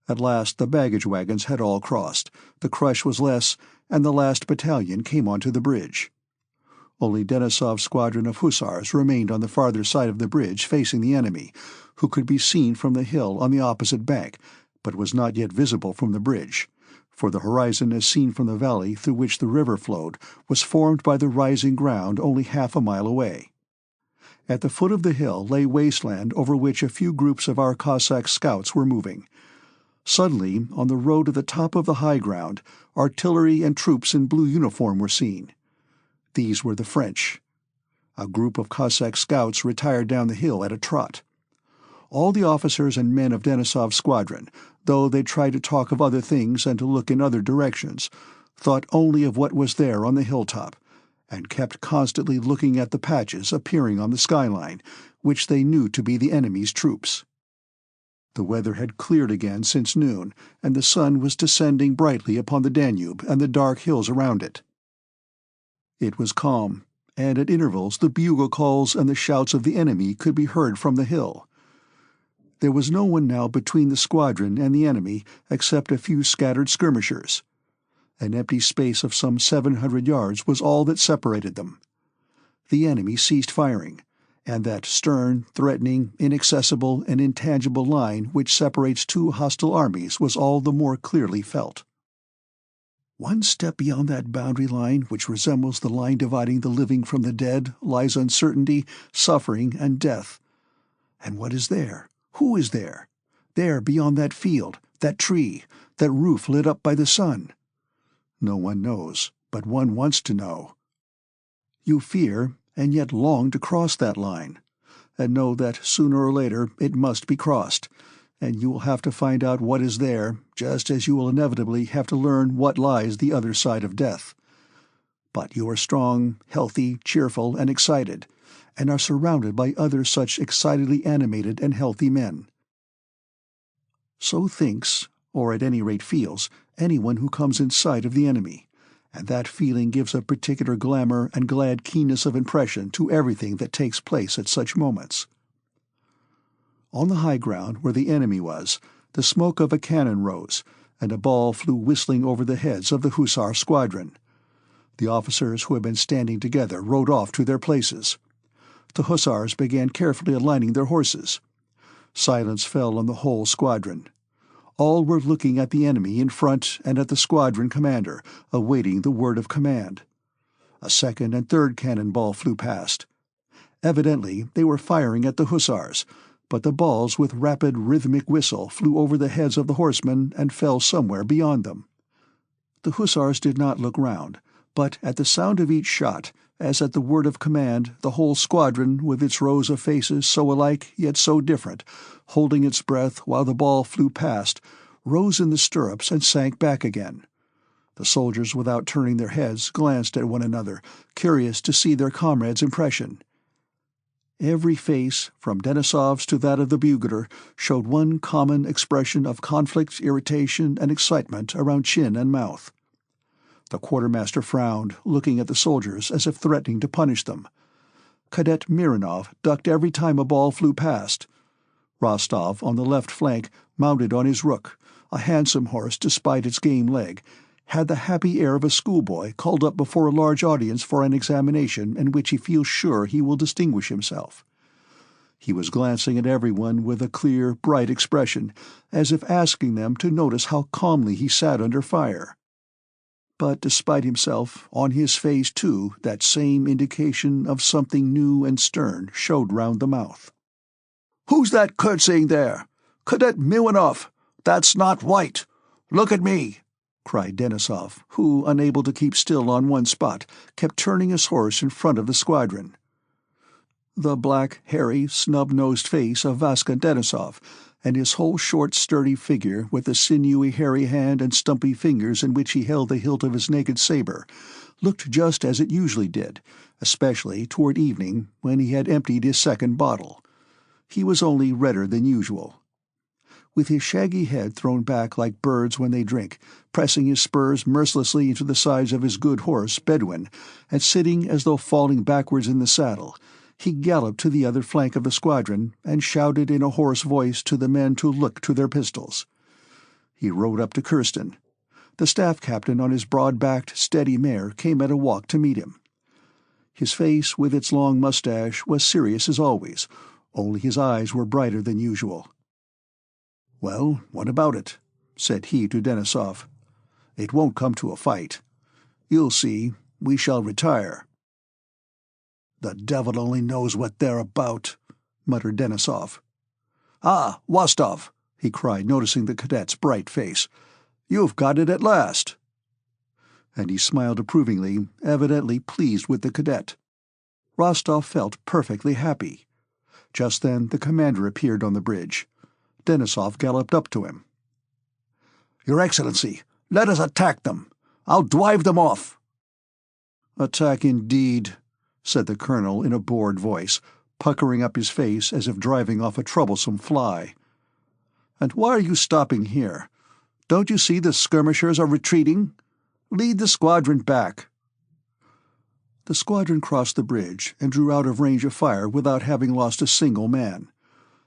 At last the baggage wagons had all crossed, the crush was less, and the last battalion came onto the bridge. Only Denisov's squadron of hussars remained on the farther side of the bridge facing the enemy, who could be seen from the hill on the opposite bank, but was not yet visible from the bridge, for the horizon as seen from the valley through which the river flowed was formed by the rising ground only half a mile away. At the foot of the hill lay wasteland over which a few groups of our Cossack scouts were moving. Suddenly, on the road at the top of the high ground, artillery and troops in blue uniform were seen. These were the French. A group of Cossack scouts retired down the hill at a trot. All the officers and men of Denisov's squadron, though they tried to talk of other things and to look in other directions, thought only of what was there on the hilltop, and kept constantly looking at the patches appearing on the skyline, which they knew to be the enemy's troops. The weather had cleared again since noon, and the sun was descending brightly upon the Danube and the dark hills around it. It was calm, and at intervals the bugle calls and the shouts of the enemy could be heard from the hill. There was no one now between the squadron and the enemy except a few scattered skirmishers. An empty space of some 700 yards was all that separated them. The enemy ceased firing, and that stern, threatening, inaccessible, and intangible line which separates two hostile armies was all the more clearly felt. One step beyond that boundary line which resembles the line dividing the living from the dead lies uncertainty, suffering, and death. And what is there? Who is there? There beyond that field, that tree, that roof lit up by the sun? No one knows, but one wants to know. You fear, and yet long to cross that line, and know that sooner or later it must be crossed, and you will have to find out what is there, just as you will inevitably have to learn what lies the other side of death. But you are strong, healthy, cheerful, and excited, and are surrounded by other such excitedly animated and healthy men. So thinks, or at any rate feels, anyone who comes in sight of the enemy, and that feeling gives a particular glamour and glad keenness of impression to everything that takes place at such moments. On the high ground where the enemy was, the smoke of a cannon rose, and a ball flew whistling over the heads of the hussar squadron. The officers who had been standing together rode off to their places. The hussars began carefully aligning their horses. Silence fell on the whole squadron. All were looking at the enemy in front and at the squadron commander, awaiting the word of command. A second and third cannon ball flew past. Evidently they were firing at the hussars, but the balls with rapid rhythmic whistle flew over the heads of the horsemen and fell somewhere beyond them. The hussars did not look round, but at the sound of each shot, as at the word of command, the whole squadron, with its rows of faces so alike yet so different, holding its breath while the ball flew past, rose in the stirrups and sank back again. The soldiers, without turning their heads, glanced at one another, curious to see their comrade's impression. Every face, from Denisov's to that of the bugler, showed one common expression of conflict, irritation, and excitement around chin and mouth. The quartermaster frowned, looking at the soldiers as if threatening to punish them. Cadet Mironov ducked every time a ball flew past. Rostov, on the left flank, mounted on his rook, a handsome horse despite its game leg, had the happy air of a schoolboy called up before a large audience for an examination in which he feels sure he will distinguish himself. He was glancing at everyone with a clear, bright expression, as if asking them to notice how calmly he sat under fire. But despite himself, on his face too, that same indication of something new and stern showed round the mouth. "Who's that curtsying there? Cadet Mironov! That's not white! Look at me!" cried Denisov, who, unable to keep still on one spot, kept turning his horse in front of the squadron. The black, hairy, snub-nosed face of Vaska Denisov, and his whole short, sturdy figure, with the sinewy, hairy hand and stumpy fingers in which he held the hilt of his naked sabre, looked just as it usually did, especially toward evening, when he had emptied his second bottle. He was only redder than usual. With his shaggy head thrown back like birds when they drink, pressing his spurs mercilessly into the sides of his good horse, Bedouin, and sitting as though falling backwards in the saddle, he galloped to the other flank of the squadron and shouted in a hoarse voice to the men to look to their pistols. He rode up to Kirsten. The staff captain on his broad-backed, steady mare came at a walk to meet him. His face, with its long mustache, was serious as always, only his eyes were brighter than usual. "Well, what about it?" said he to Denisov. "It won't come to a fight. You'll see, we shall retire." "The devil only knows what they're about," muttered Denisov. "Ah, Rostov!" he cried, noticing the cadet's bright face. "You've got it at last." And he smiled approvingly, evidently pleased with the cadet. Rostov felt perfectly happy. Just then the commander appeared on the bridge. Denisov galloped up to him. "Your Excellency, let us attack them. I'll drive them off." "Attack indeed," said the colonel in a bored voice, puckering up his face as if driving off a troublesome fly. "And why are you stopping here? Don't you see the skirmishers are retreating? Lead the squadron back." The squadron crossed the bridge and drew out of range of fire without having lost a single man.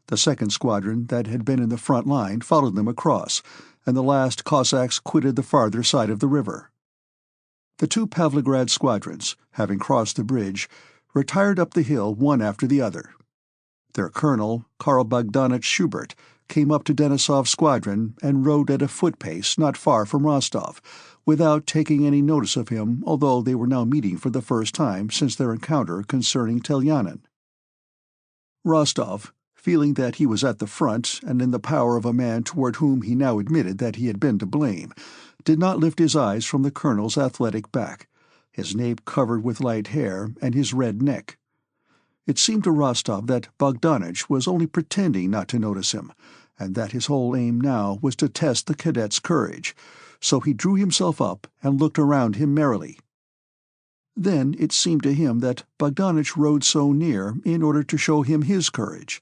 The second squadron that had been in the front line followed them across, and the last Cossacks quitted the farther side of the river. The two Pavlograd squadrons, having crossed the bridge, retired up the hill one after the other. Their colonel, Karl Bogdanich Schubert, came up to Denisov's squadron and rode at a foot-pace not far from Rostov, without taking any notice of him, although they were now meeting for the first time since their encounter concerning Telyanin. Rostov, feeling that he was at the front and in the power of a man toward whom he now admitted that he had been to blame, did not lift his eyes from the colonel's athletic back, his nape covered with light hair, and his red neck. It seemed to Rostov that Bogdanich was only pretending not to notice him, and that his whole aim now was to test the cadet's courage, so he drew himself up and looked around him merrily. Then it seemed to him that Bogdanich rode so near in order to show him his courage.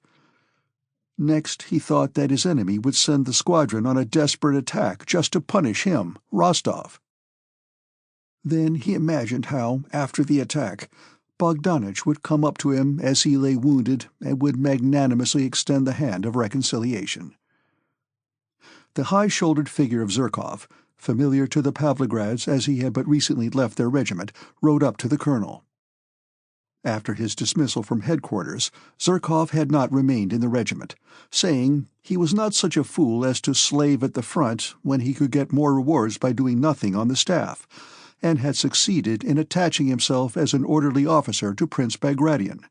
Next he thought that his enemy would send the squadron on a desperate attack just to punish him, Rostov. Then he imagined how, after the attack, Bogdanich would come up to him as he lay wounded and would magnanimously extend the hand of reconciliation. The high-shouldered figure of Zherkov, familiar to the Pavlograds as he had but recently left their regiment, rode up to the colonel. After his dismissal from headquarters, Zherkov had not remained in the regiment, saying he was not such a fool as to slave at the front when he could get more rewards by doing nothing on the staff, and had succeeded in attaching himself as an orderly officer to Prince Bagration.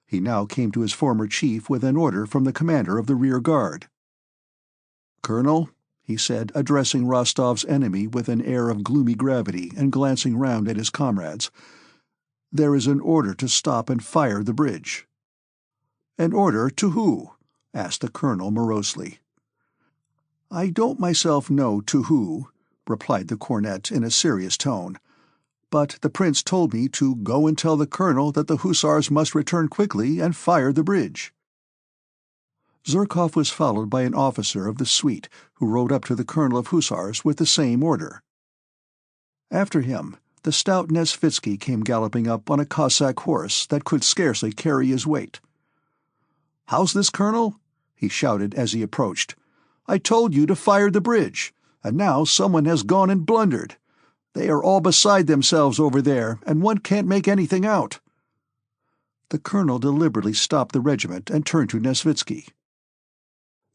He now came to his former chief with an order from the commander of the rear guard. "Colonel," he said, addressing Rostov's enemy with an air of gloomy gravity and glancing round at his comrades, "there is an order to stop and fire the bridge." "An order to who?" asked the colonel morosely. "I don't myself know to who," replied the cornet in a serious tone, "but the prince told me to go and tell the colonel that the hussars must return quickly and fire the bridge." Zherkov was followed by an officer of the suite, who rode up to the colonel of hussars with the same order. After him, the stout Nesvitsky came galloping up on a Cossack horse that could scarcely carry his weight. "How's this, colonel?" he shouted as he approached. "I told you to fire the bridge, and now someone has gone and blundered. They are all beside themselves over there, and one can't make anything out." The colonel deliberately stopped the regiment and turned to Nesvitsky.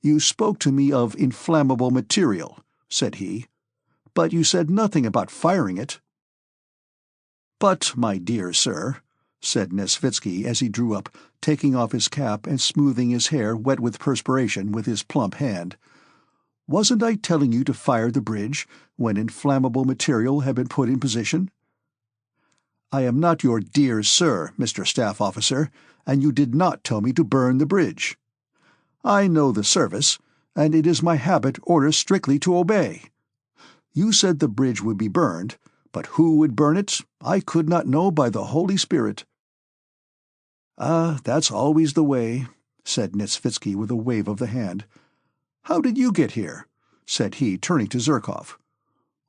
"You spoke to me of inflammable material," said he, "but you said nothing about firing it." "But, my dear sir," said Nesvitsky as he drew up, taking off his cap and smoothing his hair wet with perspiration with his plump hand, "wasn't I telling you to fire the bridge when inflammable material had been put in position?" "I am not your dear sir, Mr. Staff Officer, and you did not tell me to burn the bridge. I know the service, and it is my habit orders strictly to obey. You said the bridge would be burned, but who would burn it, I could not know by the Holy Spirit." "Ah, that's always the way," said Nesvitsky with a wave of the hand. "How did you get here?" said he, turning to Zherkov.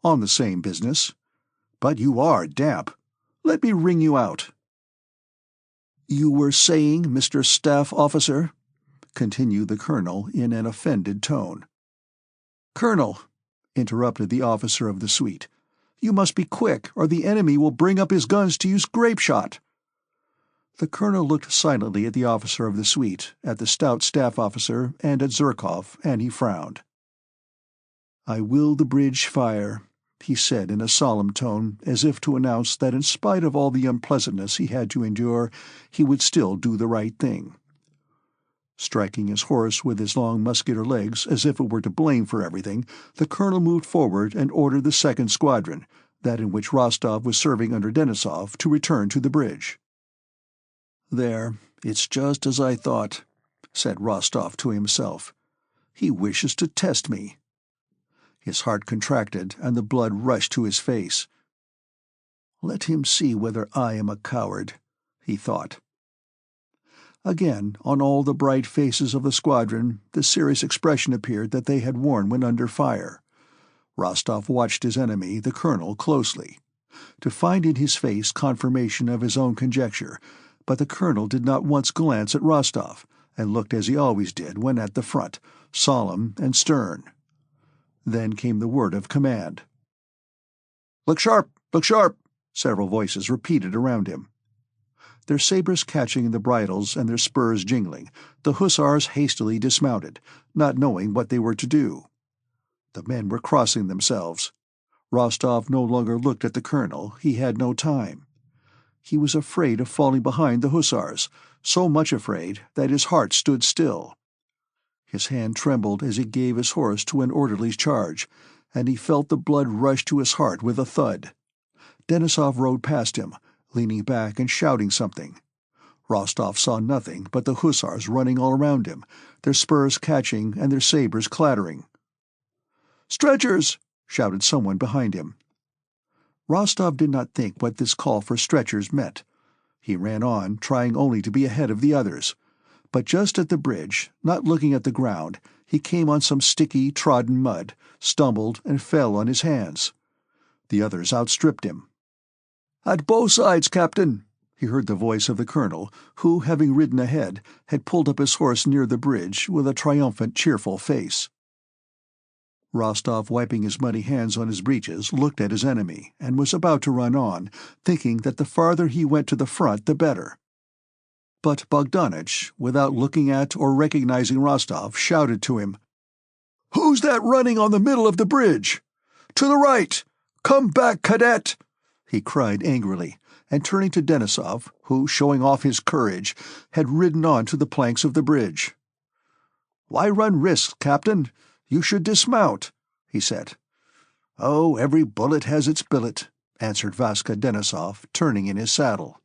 "On the same business. But you are damp. Let me wring you out." "You were saying, Mr. Staff Officer," continued the colonel in an offended tone. "Colonel," interrupted the officer of the suite, "you must be quick, or the enemy will bring up his guns to use grape-shot." The colonel looked silently at the officer of the suite, at the stout staff officer, and at Zherkov, and he frowned. "I will the bridge fire," he said in a solemn tone, as if to announce that in spite of all the unpleasantness he had to endure, he would still do the right thing. Striking his horse with his long muscular legs as if it were to blame for everything, the colonel moved forward and ordered the second squadron, that in which Rostov was serving under Denisov, to return to the bridge. "There, it's just as I thought," said Rostov to himself. "He wishes to test me." His heart contracted and the blood rushed to his face. "Let him see whether I am a coward," he thought. Again, on all the bright faces of the squadron, the serious expression appeared that they had worn when under fire. Rostov watched his enemy, the colonel, closely, to find in his face confirmation of his own conjecture, but the colonel did not once glance at Rostov, and looked as he always did when at the front, solemn and stern. Then came the word of command. "Look sharp! Look sharp!" several voices repeated around him. Their sabres catching in the bridles and their spurs jingling, the hussars hastily dismounted, not knowing what they were to do. The men were crossing themselves. Rostov no longer looked at the colonel, he had no time. He was afraid of falling behind the hussars, so much afraid that his heart stood still. His hand trembled as he gave his horse to an orderly's charge, and he felt the blood rush to his heart with a thud. Denisov rode past him, leaning back and shouting something. Rostov saw nothing but the hussars running all around him, their spurs catching and their sabres clattering. "Stretchers!" shouted someone behind him. Rostov did not think what this call for stretchers meant. He ran on, trying only to be ahead of the others. But just at the bridge, not looking at the ground, he came on some sticky, trodden mud, stumbled, and fell on his hands. The others outstripped him. "At both sides, Captain," he heard the voice of the colonel, who, having ridden ahead, had pulled up his horse near the bridge with a triumphant, cheerful face. Rostov, wiping his muddy hands on his breeches, looked at his enemy, and was about to run on, thinking that the farther he went to the front the better. But Bogdanich, without looking at or recognizing Rostov, shouted to him, "Who's that running on the middle of the bridge? To the right! Come back, cadet!" he cried angrily, and turning to Denisov, who, showing off his courage, had ridden on to the planks of the bridge. "Why run risks, Captain? You should dismount," he said. "Oh, every bullet has its billet," answered Vaska Denisov, turning in his saddle.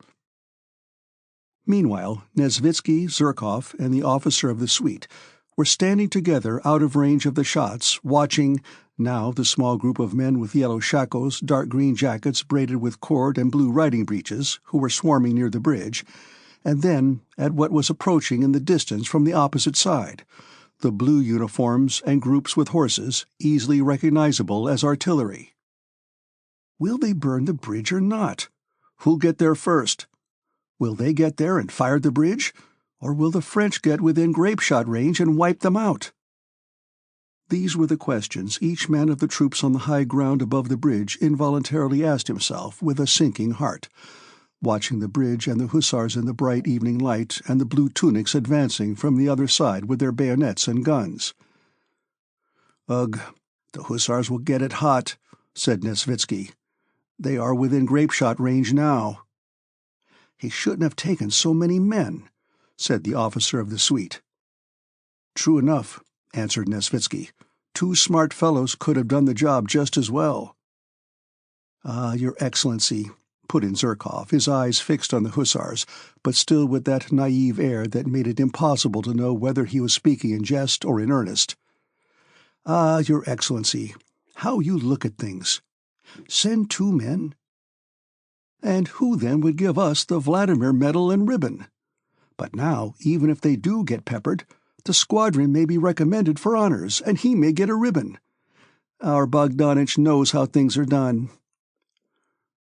Meanwhile, Nesvitsky, Zherkov, and the officer of the suite were standing together out of range of the shots, watching, now the small group of men with yellow shakos, dark green jackets braided with cord and blue riding breeches, who were swarming near the bridge, and then at what was approaching in the distance from the opposite side, the blue uniforms and groups with horses, easily recognizable as artillery. Will they burn the bridge or not? Who'll get there first? Will they get there and fire the bridge, or will the French get within grape-shot range and wipe them out? These were the questions each man of the troops on the high ground above the bridge involuntarily asked himself with a sinking heart, watching the bridge and the hussars in the bright evening light and the blue tunics advancing from the other side with their bayonets and guns. "Ugh, the hussars will get it hot," said Nesvitsky. "They are within grape-shot range now." "He shouldn't have taken so many men," said the officer of the suite. "True enough," answered Nesvitsky. "Two smart fellows could have done the job just as well." "Ah, Your Excellency," put in Zherkov, his eyes fixed on the hussars, but still with that naive air that made it impossible to know whether he was speaking in jest or in earnest. "Ah, Your Excellency, how you look at things. Send 2 men? And who then would give us the Vladimir medal and ribbon? But now, even if they do get peppered, the squadron may be recommended for honors, and he may get a ribbon. Our Bogdanich knows how things are done."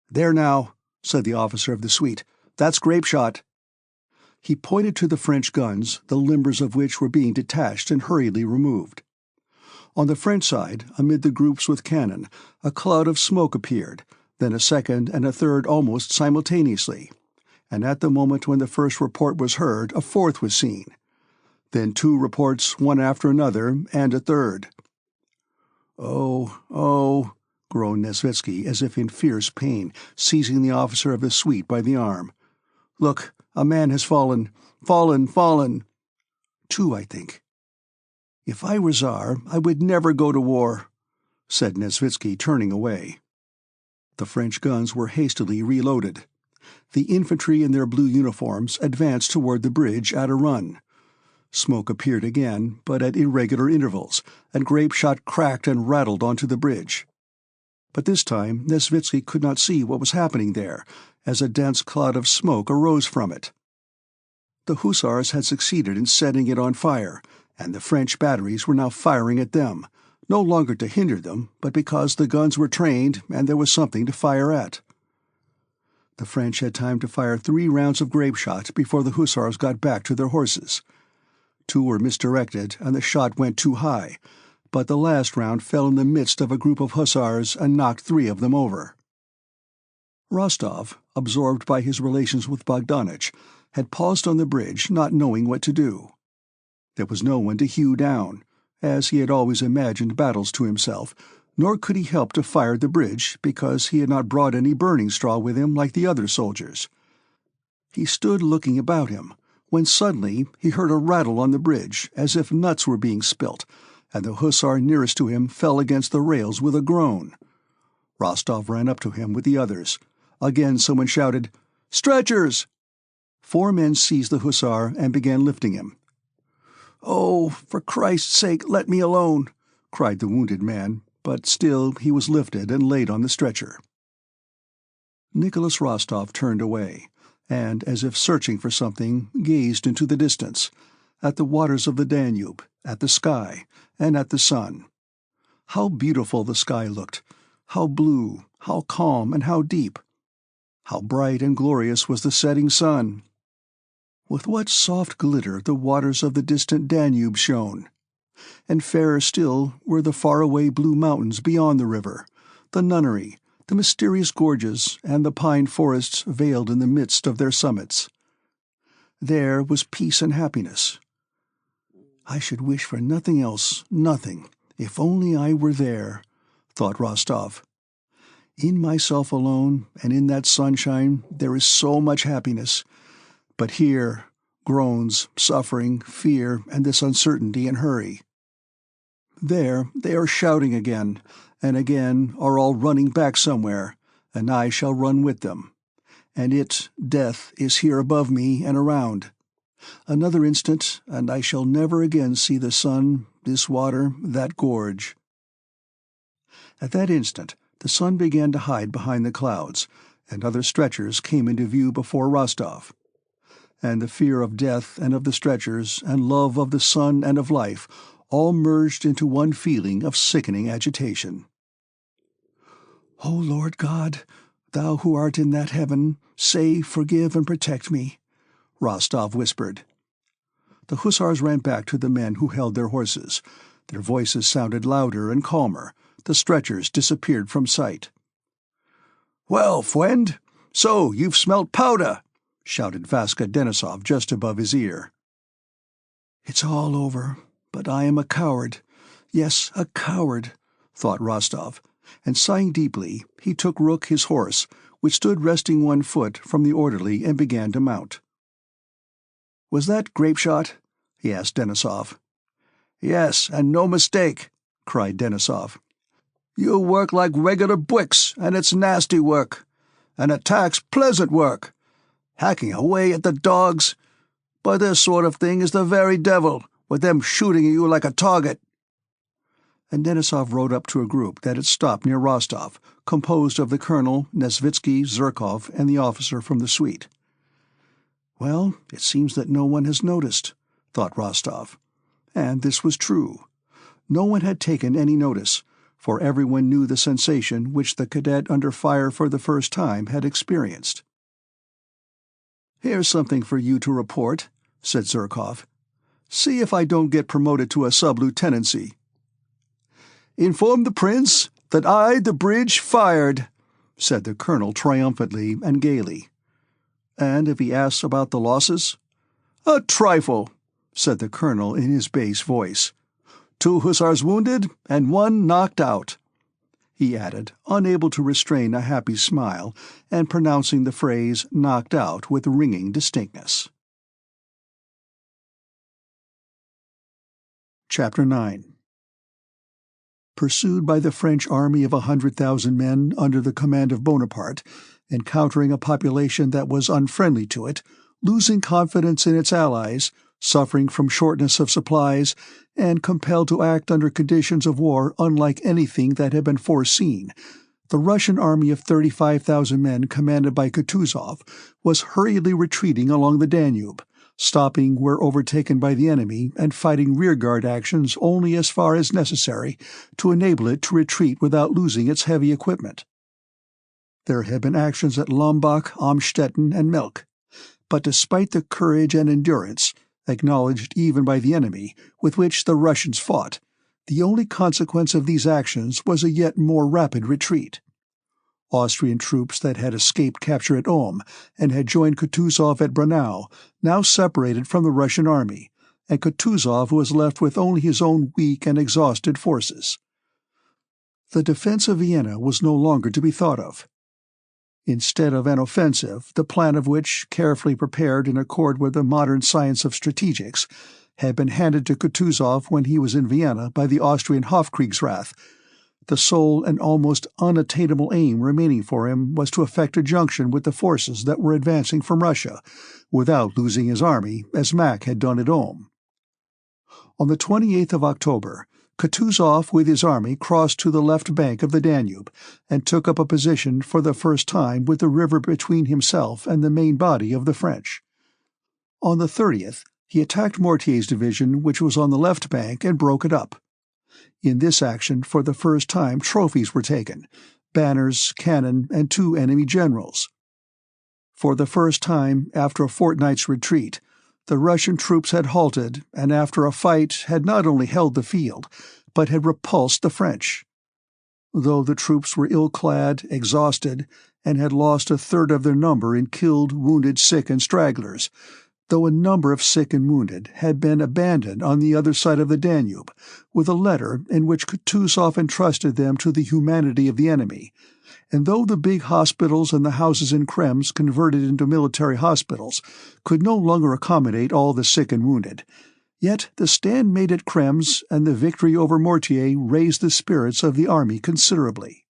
"There now," said the officer of the suite. "That's grape-shot." He pointed to the French guns, the limbers of which were being detached and hurriedly removed. On the French side, amid the groups with cannon, a cloud of smoke appeared, then a second and a third almost simultaneously, and at the moment when the first report was heard, a fourth was seen. Then 2 reports, one after another, and a third. "Oh, oh," groaned Nesvitsky, as if in fierce pain, seizing the officer of the suite by the arm. "Look, a man has fallen. Fallen. 2, I think." "If I were Tsar, I would never go to war," said Nesvitsky, turning away. The French guns were hastily reloaded. The infantry in their blue uniforms advanced toward the bridge at a run. Smoke appeared again, but at irregular intervals, and grape-shot cracked and rattled onto the bridge. But this time Nesvitsky could not see what was happening there, as a dense cloud of smoke arose from it. The hussars had succeeded in setting it on fire, and the French batteries were now firing at them, no longer to hinder them, but because the guns were trained and there was something to fire at. The French had time to fire 3 rounds of grape-shot before the hussars got back to their horses. 2 were misdirected, and the shot went too high, but the last round fell in the midst of a group of hussars and knocked 3 of them over. Rostov, absorbed by his relations with Bogdanich, had paused on the bridge, not knowing what to do. There was no one to hew down, as he had always imagined battles to himself, nor could he help to fire the bridge because he had not brought any burning straw with him like the other soldiers. He stood looking about him, when suddenly he heard a rattle on the bridge, as if nuts were being spilt, and the hussar nearest to him fell against the rails with a groan. Rostov ran up to him with the others. Again someone shouted, "Stretchers!" 4 men seized the hussar and began lifting him. "Oh, for Christ's sake, let me alone!" cried the wounded man, but still he was lifted and laid on the stretcher. Nicholas Rostov turned away, and, as if searching for something, gazed into the distance, at the waters of the Danube, at the sky, and at the sun. How beautiful the sky looked, How blue, how calm, and how deep! How bright and glorious was the setting sun! With what soft glitter the waters of the distant Danube shone! And fairer still were the far-away blue mountains beyond the river, the nunnery, the mysterious gorges, and the pine forests veiled in the midst of their summits. There was peace and happiness. I should wish for nothing else, nothing, if only I were there, thought Rostov. In myself alone, and in that sunshine, there is so much happiness. But here, groans, suffering, fear, and this uncertainty and hurry. There they are shouting again, and again are all running back somewhere, and I shall run with them. And it, death, is here above me and around. Another instant, and I shall never again see the sun, this water, that gorge. At that instant, the sun began to hide behind the clouds, and other stretchers came into view before Rostov. And the fear of death and of the stretchers, and love of the sun and of life, all merged into one feeling of sickening agitation. "O Lord God, Thou who art in that heaven, save, forgive, and protect me," Rostov whispered. The hussars ran back to the men who held their horses. Their voices sounded louder and calmer. The stretchers disappeared from sight. "Well, friend, so you've smelt powder!" shouted Vaska Denisov just above his ear. "It's all over, but I am a coward. Yes, a coward," thought Rostov, and sighing deeply, he took Rook, his horse, which stood resting one foot, from the orderly and began to mount. "Was that grape-shot?" he asked Denisov. "Yes, and no mistake," cried Denisov. "You work like regular bricks, and it's nasty work. An attack's pleasant work. Hacking away at the dogs. But this sort of thing is the very devil, with them shooting at you like a target." And Denisov rode up to a group that had stopped near Rostov, composed of the colonel, Nesvitsky, Zherkov, and the officer from the suite. "Well, it seems that no one has noticed," thought Rostov. And this was true. No one had taken any notice, for everyone knew the sensation which the cadet under fire for the first time had experienced. "Here's something for you to report," said Zherkov. "See if I don't get promoted to a sub-lieutenancy." "Inform the prince that I, the bridge, fired," said the colonel triumphantly and gaily. "And if he asks about the losses?" "A trifle," said the colonel in his bass voice. "2 hussars wounded and 1 knocked out," he added, unable to restrain a happy smile, and pronouncing the phrase "knocked out" with ringing distinctness. Chapter 9. Pursued by the French army of 100,000 men under the command of Bonaparte, encountering a population that was unfriendly to it, losing confidence in its allies, suffering from shortness of supplies, and compelled to act under conditions of war unlike anything that had been foreseen, the Russian army of 35,000 men commanded by Kutuzov was hurriedly retreating along the Danube, stopping where overtaken by the enemy and fighting rearguard actions only as far as necessary to enable it to retreat without losing its heavy equipment. There had been actions at Lombok, Amstetten, and Melk, but despite the courage and endurance, acknowledged even by the enemy, with which the Russians fought, the only consequence of these actions was a yet more rapid retreat. Austrian troops that had escaped capture at Ulm and had joined Kutuzov at Braunau now separated from the Russian army, and Kutuzov was left with only his own weak and exhausted forces. The defense of Vienna was no longer to be thought of. Instead of an offensive, the plan of which, carefully prepared in accord with the modern science of strategics, had been handed to Kutuzov when he was in Vienna by the Austrian Hofkriegsrath, the sole and almost unattainable aim remaining for him was to effect a junction with the forces that were advancing from Russia, without losing his army, as Mack had done at Ulm. On the 28th of October, Kutuzov with his army crossed to the left bank of the Danube, and took up a position for the first time with the river between himself and the main body of the French. On the 30th, he attacked Mortier's division, which was on the left bank, and broke it up. In this action, for the first time, trophies were taken, banners, cannon, and 2 enemy generals. For the first time after a fortnight's retreat, the Russian troops had halted and after a fight had not only held the field, but had repulsed the French. Though the troops were ill-clad, exhausted, and had lost a third of their number in killed, wounded, sick, and stragglers, though a number of sick and wounded had been abandoned on the other side of the Danube, with a letter in which Kutuzov entrusted them to the humanity of the enemy, and though the big hospitals and the houses in Krems converted into military hospitals could no longer accommodate all the sick and wounded, yet the stand made at Krems and the victory over Mortier raised the spirits of the army considerably.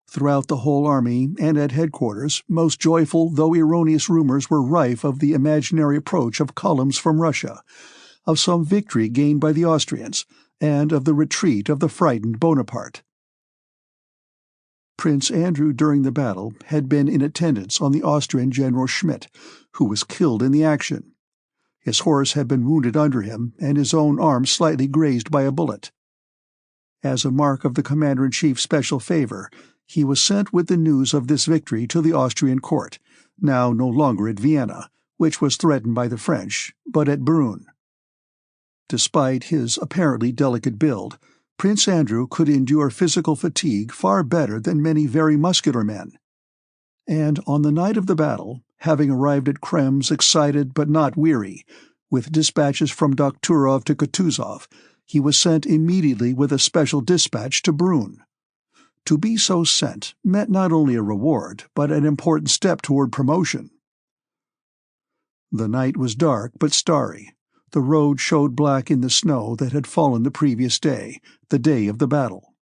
Throughout the whole army and at headquarters, most joyful though erroneous rumors were rife of the imaginary approach of columns from Russia, of some victory gained by the Austrians, and of the retreat of the frightened Bonaparte. Prince Andrew during the battle had been in attendance on the Austrian General Schmidt, who was killed in the action. His horse had been wounded under him and his own arm slightly grazed by a bullet. As a mark of the commander-in-chief's special favor, he was sent with the news of this victory to the Austrian court, now no longer at Vienna, which was threatened by the French, but at Brünn. Despite his apparently delicate build, Prince Andrew could endure physical fatigue far better than many very muscular men. And on the night of the battle, having arrived at Krems excited but not weary, with dispatches from Dokhturov to Kutuzov, he was sent immediately with a special dispatch to Brünn. To be so sent meant not only a reward, but an important step toward promotion. The night was dark but starry. The road showed black in the snow that had fallen the previous day, the day of the battle.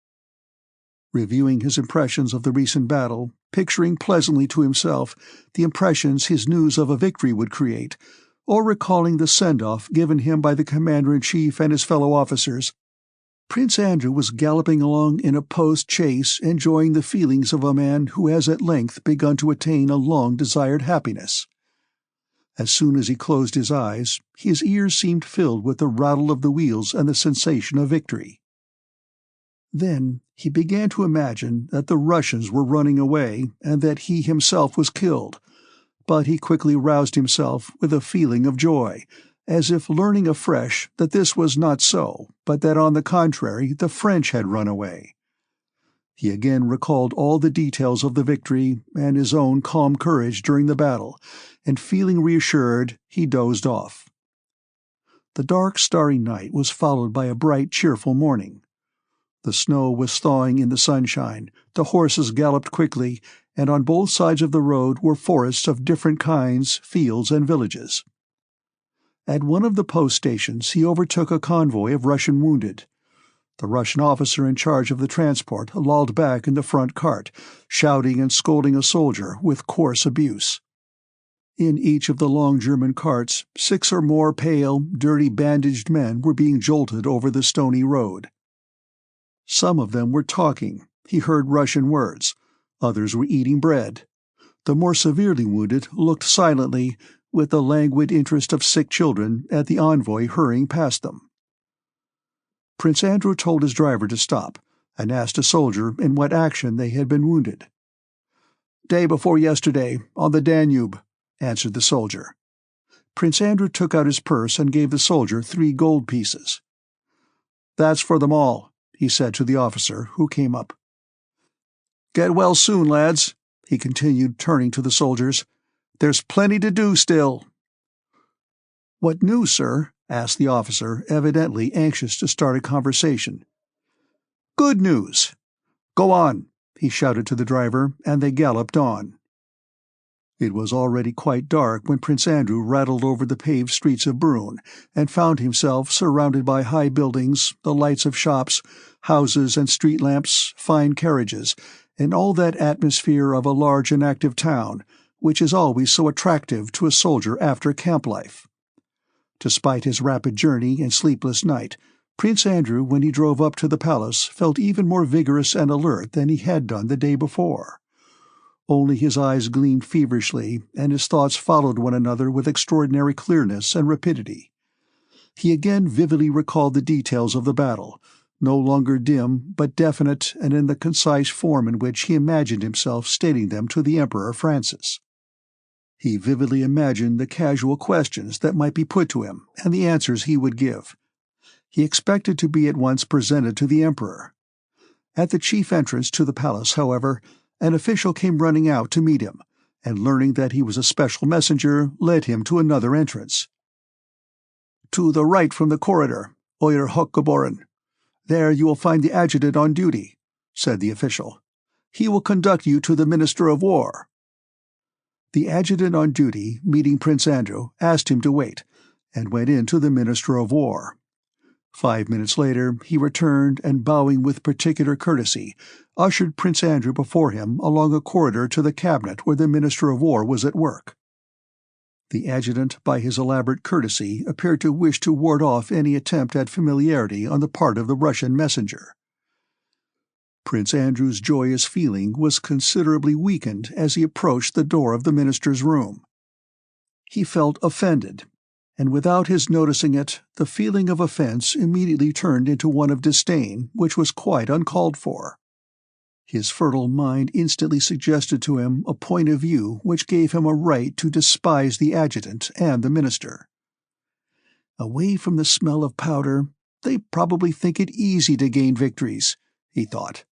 Reviewing his impressions of the recent battle, picturing pleasantly to himself the impressions his news of a victory would create, or recalling the send-off given him by the commander-in-chief and his fellow officers, Prince Andrew was galloping along in a post-chase, enjoying the feelings of a man who has at length begun to attain a long-desired happiness. As soon as he closed his eyes, his ears seemed filled with the rattle of the wheels and the sensation of victory. Then he began to imagine that the Russians were running away and that he himself was killed, but he quickly roused himself with a feeling of joy, as if learning afresh that this was not so, but that on the contrary the French had run away. He again recalled all the details of the victory and his own calm courage during the battle, and feeling reassured, he dozed off. The dark, starry night was followed by a bright, cheerful morning. The snow was thawing in the sunshine, the horses galloped quickly, and on both sides of the road were forests of different kinds, fields, and villages. At one of the post stations he overtook a convoy of Russian wounded. The Russian officer in charge of the transport lolled back in the front cart, shouting and scolding a soldier with coarse abuse. In each of the long German carts, 6 or more pale, dirty, bandaged men were being jolted over the stony road. Some of them were talking. He heard Russian words. Others were eating bread. The more severely wounded looked silently, with the languid interest of sick children, at the envoy hurrying past them. Prince Andrew told his driver to stop, and asked a soldier in what action they had been wounded. "Day before yesterday, on the Danube," answered the soldier. Prince Andrew took out his purse and gave the soldier 3 gold pieces. "That's for them all," he said to the officer, who came up. "Get well soon, lads," he continued, turning to the soldiers. "There's plenty to do still." "What news, sir?" asked the officer, evidently anxious to start a conversation. "Good news. Go on," he shouted to the driver, and they galloped on. It was already quite dark when Prince Andrew rattled over the paved streets of Brünn and found himself surrounded by high buildings, the lights of shops, houses and street lamps, fine carriages, and all that atmosphere of a large and active town, which is always so attractive to a soldier after camp life. Despite his rapid journey and sleepless night, Prince Andrew, when he drove up to the palace, felt even more vigorous and alert than he had done the day before. Only his eyes gleamed feverishly, and his thoughts followed one another with extraordinary clearness and rapidity. He again vividly recalled the details of the battle, no longer dim but definite and in the concise form in which he imagined himself stating them to the Emperor Francis. He vividly imagined the casual questions that might be put to him and the answers he would give. He expected to be at once presented to the Emperor. At the chief entrance to the palace, however, an official came running out to meet him, and learning that he was a special messenger, led him to another entrance. "To the right from the corridor, Euer Hochgeboren. There you will find the adjutant on duty," said the official. "He will conduct you to the Minister of War." The adjutant on duty, meeting Prince Andrew, asked him to wait, and went in to the Minister of War. 5 minutes later he returned and, bowing with particular courtesy, ushered Prince Andrew before him along a corridor to the cabinet where the Minister of War was at work. The adjutant, by his elaborate courtesy, appeared to wish to ward off any attempt at familiarity on the part of the Russian messenger. Prince Andrew's joyous feeling was considerably weakened as he approached the door of the minister's room. He felt offended, and without his noticing it, the feeling of offense immediately turned into one of disdain, which was quite uncalled for. His fertile mind instantly suggested to him a point of view which gave him a right to despise the adjutant and the minister. Away from the smell of powder, they probably think it easy to gain victories, he thought.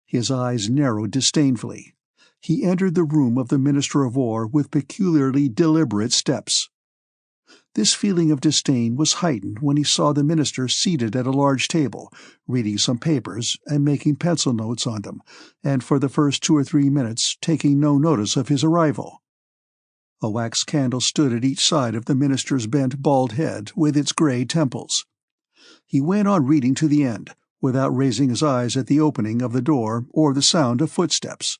His eyes narrowed disdainfully. He entered the room of the Minister of War with peculiarly deliberate steps. This feeling of disdain was heightened when he saw the minister seated at a large table, reading some papers and making pencil notes on them, and for the first 2 or 3 minutes taking no notice of his arrival. A wax candle stood at each side of the minister's bent bald head with its grey temples. He went on reading to the end, without raising his eyes at the opening of the door or the sound of footsteps.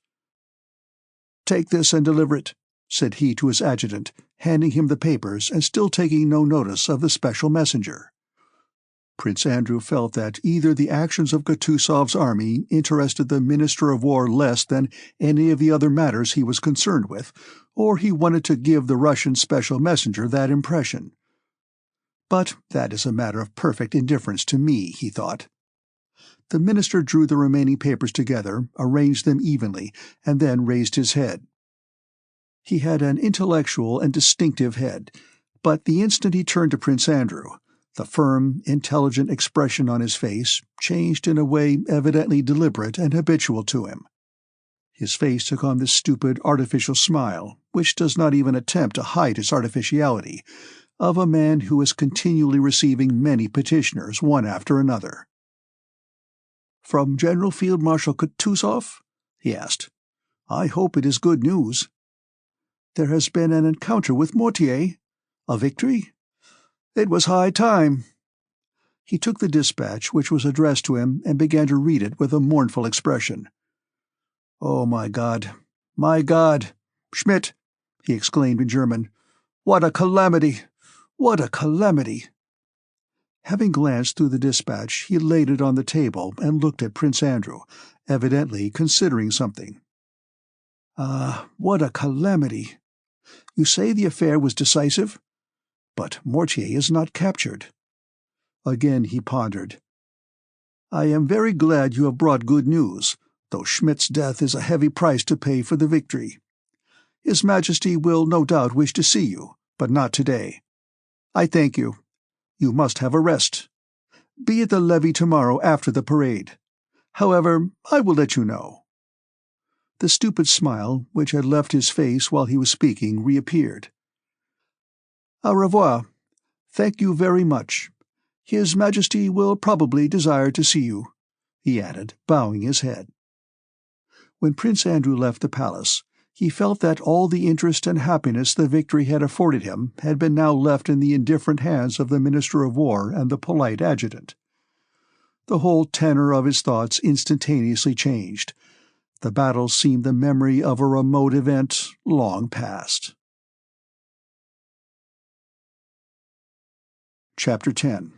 "Take this and deliver it," said he to his adjutant, handing him the papers and still taking no notice of the special messenger. Prince Andrew felt that either the actions of Kutuzov's army interested the Minister of War less than any of the other matters he was concerned with, or he wanted to give the Russian special messenger that impression. But that is a matter of perfect indifference to me, he thought. The minister drew the remaining papers together, arranged them evenly, and then raised his head. He had an intellectual and distinctive head, but the instant he turned to Prince Andrew, the firm, intelligent expression on his face changed in a way evidently deliberate and habitual to him. His face took on this stupid, artificial smile, which does not even attempt to hide its artificiality, of a man who is continually receiving many petitioners one after another. "From General Field Marshal Kutuzov?" he asked. "I hope it is good news. There has been an encounter with Mortier? A victory? It was high time." He took the dispatch which was addressed to him and began to read it with a mournful expression. "Oh, my God! My God! Schmidt!" he exclaimed in German. "What a calamity! What a calamity!" Having glanced through the dispatch, he laid it on the table and looked at Prince Andrew, evidently considering something. "Ah, what a calamity! You say the affair was decisive? But Mortier is not captured." Again he pondered. "I am very glad you have brought good news, though Schmidt's death is a heavy price to pay for the victory. His Majesty will no doubt wish to see you, but not today. I thank you. You must have a rest. Be at the levee tomorrow after the parade. However, I will let you know." The stupid smile, which had left his face while he was speaking, reappeared. "Au revoir. Thank you very much. His Majesty will probably desire to see you," he added, bowing his head. When Prince Andrew left the palace, he felt that all the interest and happiness the victory had afforded him had been now left in the indifferent hands of the Minister of War and the polite adjutant. The whole tenor of his thoughts instantaneously changed. The battle seemed the memory of a remote event long past. Chapter 10.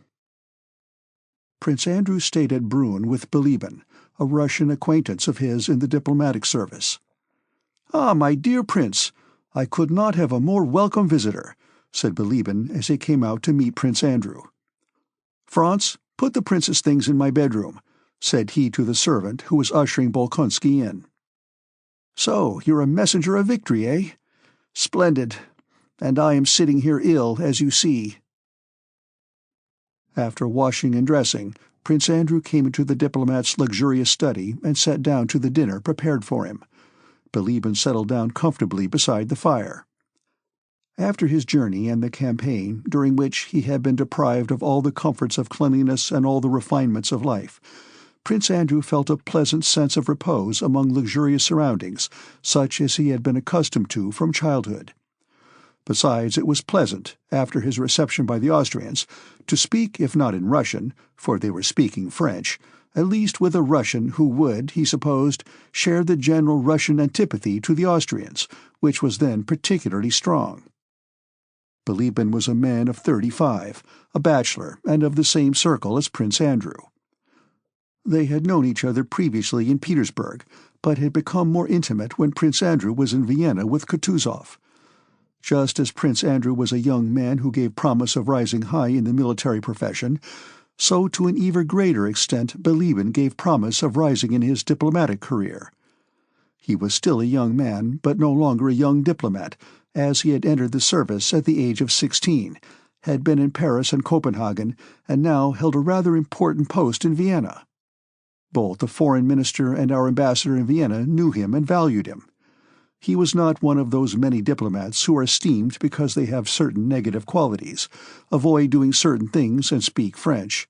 Prince Andrew stayed at Brünn with Bilíbin, a Russian acquaintance of his in the diplomatic service. "Ah, my dear Prince, I could not have a more welcome visitor," said Bilíbin as he came out to meet Prince Andrew. "France, "Put the prince's things in my bedroom," said he to the servant who was ushering Bolkonsky in. "So, you're a messenger of victory, eh? Splendid. And I am sitting here ill, as you see." After washing and dressing, Prince Andrew came into the diplomat's luxurious study and sat down to the dinner prepared for him. Bilíbin settled down comfortably beside the fire. After his journey and the campaign, during which he had been deprived of all the comforts of cleanliness and all the refinements of life, Prince Andrew felt a pleasant sense of repose among luxurious surroundings, such as he had been accustomed to from childhood. Besides, it was pleasant, after his reception by the Austrians, to speak, if not in Russian, for they were speaking French, at least with a Russian who would, he supposed, share the general Russian antipathy to the Austrians, which was then particularly strong. Bilíbin was a man of 35, a bachelor, and of the same circle as Prince Andrew. They had known each other previously in Petersburg, but had become more intimate when Prince Andrew was in Vienna with Kutuzov. Just as Prince Andrew was a young man who gave promise of rising high in the military profession, so to an even greater extent Bilíbin gave promise of rising in his diplomatic career. He was still a young man, but no longer a young diplomat, as he had entered the service at the age of 16, had been in Paris and Copenhagen, and now held a rather important post in Vienna. Both the foreign minister and our ambassador in Vienna knew him and valued him. He was not one of those many diplomats who are esteemed because they have certain negative qualities, avoid doing certain things, and speak French.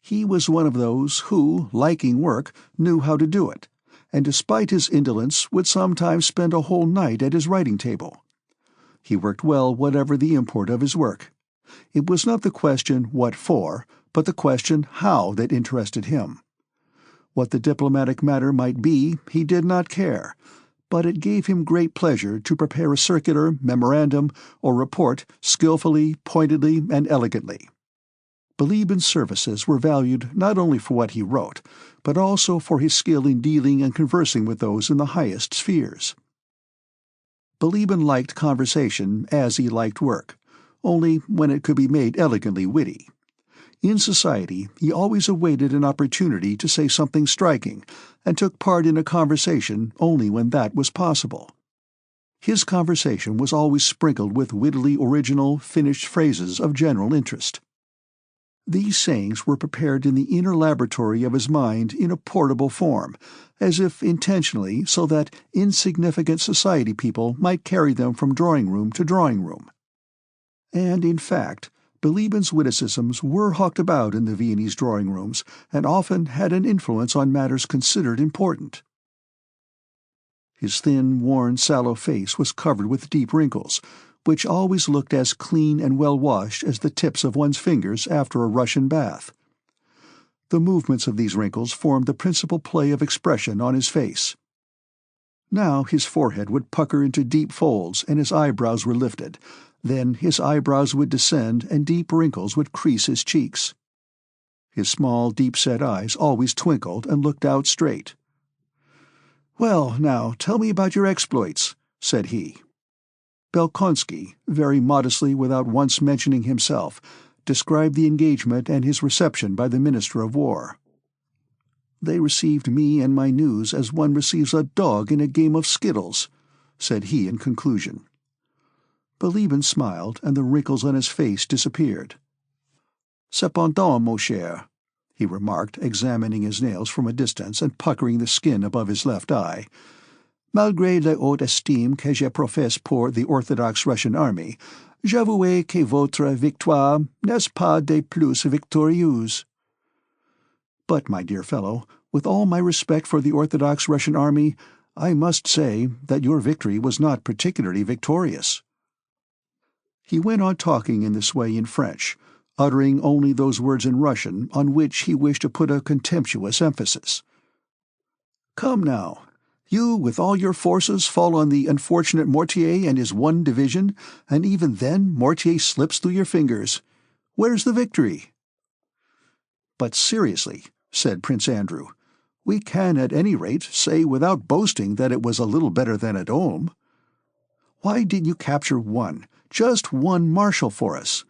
He was one of those who, liking work, knew how to do it, and despite his indolence would sometimes spend a whole night at his writing table. He worked well whatever the import of his work. It was not the question what for, but the question how that interested him. What the diplomatic matter might be, he did not care, but it gave him great pleasure to prepare a circular, memorandum, or report skillfully, pointedly, and elegantly. Bilíbin's services were valued not only for what he wrote, but also for his skill in dealing and conversing with those in the highest spheres. Bilíbin liked conversation as he liked work, only when it could be made elegantly witty. In society, he always awaited an opportunity to say something striking, and took part in a conversation only when that was possible. His conversation was always sprinkled with wittily original, finished phrases of general interest. These sayings were prepared in the inner laboratory of his mind in a portable form, as if intentionally, so that insignificant society people might carry them from drawing-room to drawing-room. And, in fact, Bilíbin's witticisms were hawked about in the Viennese drawing-rooms, and often had an influence on matters considered important. His thin, worn, sallow face was covered with deep wrinkles, which always looked as clean and well-washed as the tips of one's fingers after a Russian bath. The movements of these wrinkles formed the principal play of expression on his face. Now his forehead would pucker into deep folds and his eyebrows were lifted. Then his eyebrows would descend and deep wrinkles would crease his cheeks. His small, deep-set eyes always twinkled and looked out straight. "Well, now, tell me about your exploits," said he. Bolkonsky, very modestly without once mentioning himself, described the engagement and his reception by the Minister of War. "They received me and my news as one receives a dog in a game of skittles," said he in conclusion. Bilíbin smiled, and the wrinkles on his face disappeared. "Cependant, mon cher," he remarked, examining his nails from a distance and puckering the skin above his left eye, "malgré la haute estime que je professe pour the Orthodox Russian army, j'avoue que votre victoire n'est pas des plus victorieuses." "But, my dear fellow, with all my respect for the Orthodox Russian army, I must say that your victory was not particularly victorious." He went on talking in this way in French, uttering only those words in Russian on which he wished to put a contemptuous emphasis. "Come now, you with all your forces fall on the unfortunate Mortier and his one division, and even then Mortier slips through your fingers. Where's the victory?" "But seriously," said Prince Andrew, "we can at any rate say without boasting that it was a little better than at Ulm. Why didn't you capture one, just one marshal for us?"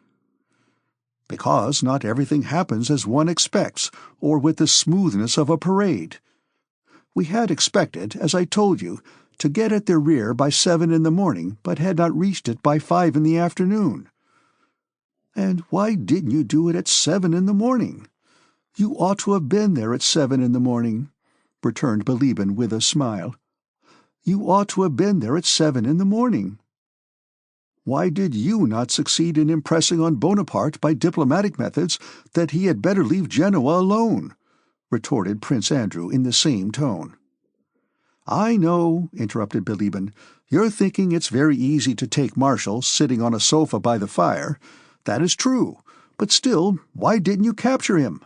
Because not everything happens as one expects, or with the smoothness of a parade. We had expected, as I told you, to get at their rear by 7 in the morning, but had not reached it by 5 in the afternoon." "And why didn't you do it at 7 in the morning? You ought to have been there at 7 in the morning," returned Bilíbin with a smile. "You ought to have been there at 7 in the morning." "Why did you not succeed in impressing on Bonaparte by diplomatic methods that he had better leave Genoa alone?" retorted Prince Andrew in the same tone. "I know," interrupted Bilíbin. "You're thinking it's very easy to take Marshall sitting on a sofa by the fire. That is true, but still, why didn't you capture him?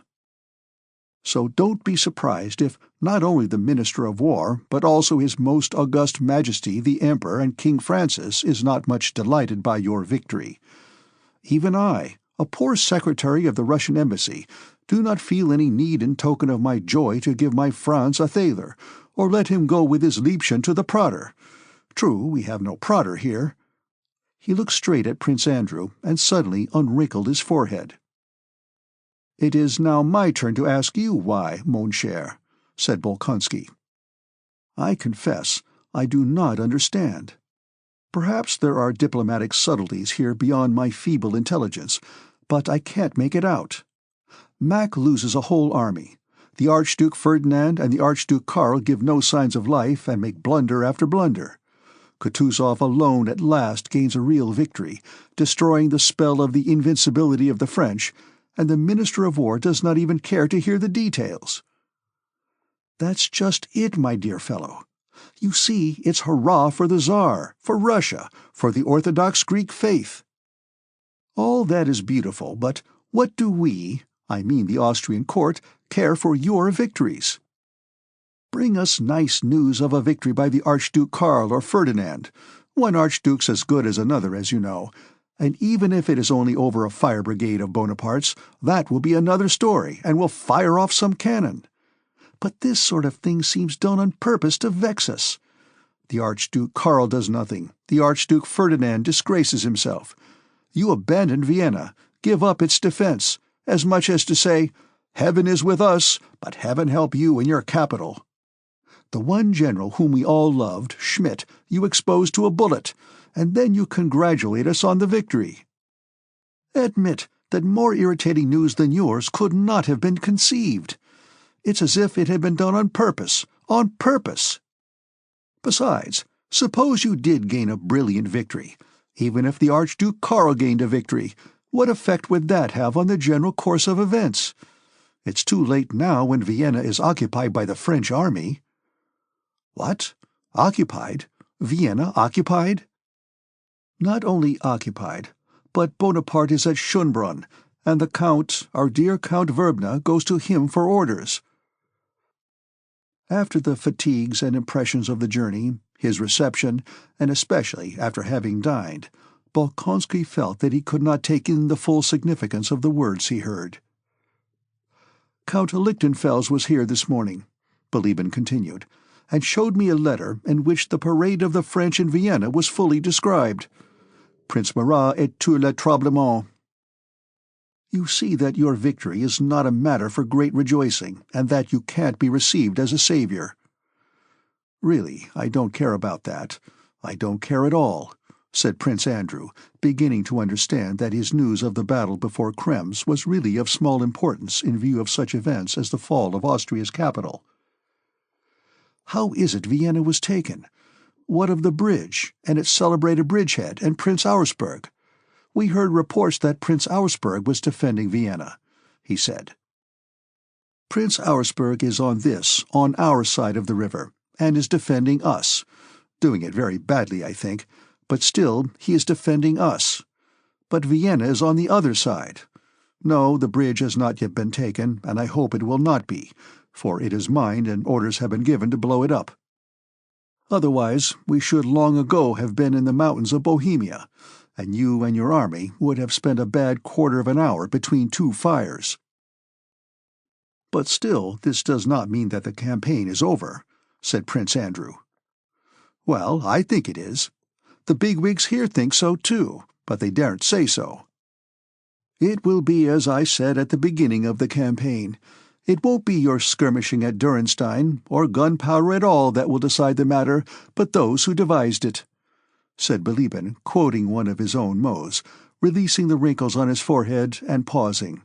So don't be surprised if not only the Minister of War, but also His Most August Majesty the Emperor and King Francis is not much delighted by your victory. Even I, a poor secretary of the Russian embassy, do not feel any need in token of my joy to give my Franz a thaler, or let him go with his Liebchen to the Prater. True, we have no Prater here." He looked straight at Prince Andrew and suddenly unwrinkled his forehead. "It is now my turn to ask you why, mon cher," said Bolkonsky. "I confess I do not understand. Perhaps there are diplomatic subtleties here beyond my feeble intelligence, but I can't make it out. Mack loses a whole army. The Archduke Ferdinand and the Archduke Karl give no signs of life and make blunder after blunder. Kutuzov alone at last gains a real victory, destroying the spell of the invincibility of the French, and the Minister of War does not even care to hear the details." "That's just it, my dear fellow. You see, it's hurrah for the Tsar, for Russia, for the Orthodox Greek faith. All that is beautiful, but what do we, I mean the Austrian court, care for your victories? Bring us nice news of a victory by the Archduke Karl or Ferdinand. One archduke's as good as another, as you know, and even if it is only over a fire brigade of Bonaparte's, that will be another story, and will fire off some cannon. But this sort of thing seems done on purpose to vex us. The Archduke Karl does nothing. The Archduke Ferdinand disgraces himself. You abandon Vienna, give up its defense, as much as to say, 'Heaven is with us, but heaven help you in your capital.' The one general whom we all loved, Schmidt, you expose to a bullet, and then you congratulate us on the victory. Admit that more irritating news than yours could not have been conceived. It's as if it had been done on purpose, on purpose. Besides, suppose you did gain a brilliant victory. Even if the Archduke Karl gained a victory, what effect would that have on the general course of events? It's too late now when Vienna is occupied by the French army." "What? Occupied? Vienna occupied?" "Not only occupied, but Bonaparte is at Schönbrunn, and the Count, our dear Count Verbna, goes to him for orders." After the fatigues and impressions of the journey, his reception, and especially after having dined, Bolkonsky felt that he could not take in the full significance of the words he heard. "Count Lichtenfels was here this morning," Bilíbin continued, "and showed me a letter in which the parade of the French in Vienna was fully described. Prince Murat et tout le tremblement. You see that your victory is not a matter for great rejoicing, and that you can't be received as a savior." "Really, I don't care about that. I don't care at all," said Prince Andrew, beginning to understand that his news of the battle before Krems was really of small importance in view of such events as the fall of Austria's capital. "How is it Vienna was taken? What of the bridge, and its celebrated bridgehead, and Prince Auersperg? We heard reports that Prince Auersperg was defending Vienna," he said. "Prince Auersperg is on our side of the river, and is defending us. Doing it very badly, I think, but still he is defending us. But Vienna is on the other side. No, the bridge has not yet been taken, and I hope it will not be, for it is mine and orders have been given to blow it up. Otherwise we should long ago have been in the mountains of Bohemia, and you and your army would have spent a bad quarter of an hour between two fires." "But still this does not mean that the campaign is over," said Prince Andrew. "Well, I think it is. The bigwigs here think so too, but they daren't say so." It will be as I said at the beginning of the campaign. It won't be your skirmishing at Durenstein, or gunpowder at all, that will decide the matter, but those who devised it," said Bilíbin, quoting one of his own mots, releasing the wrinkles on his forehead and pausing.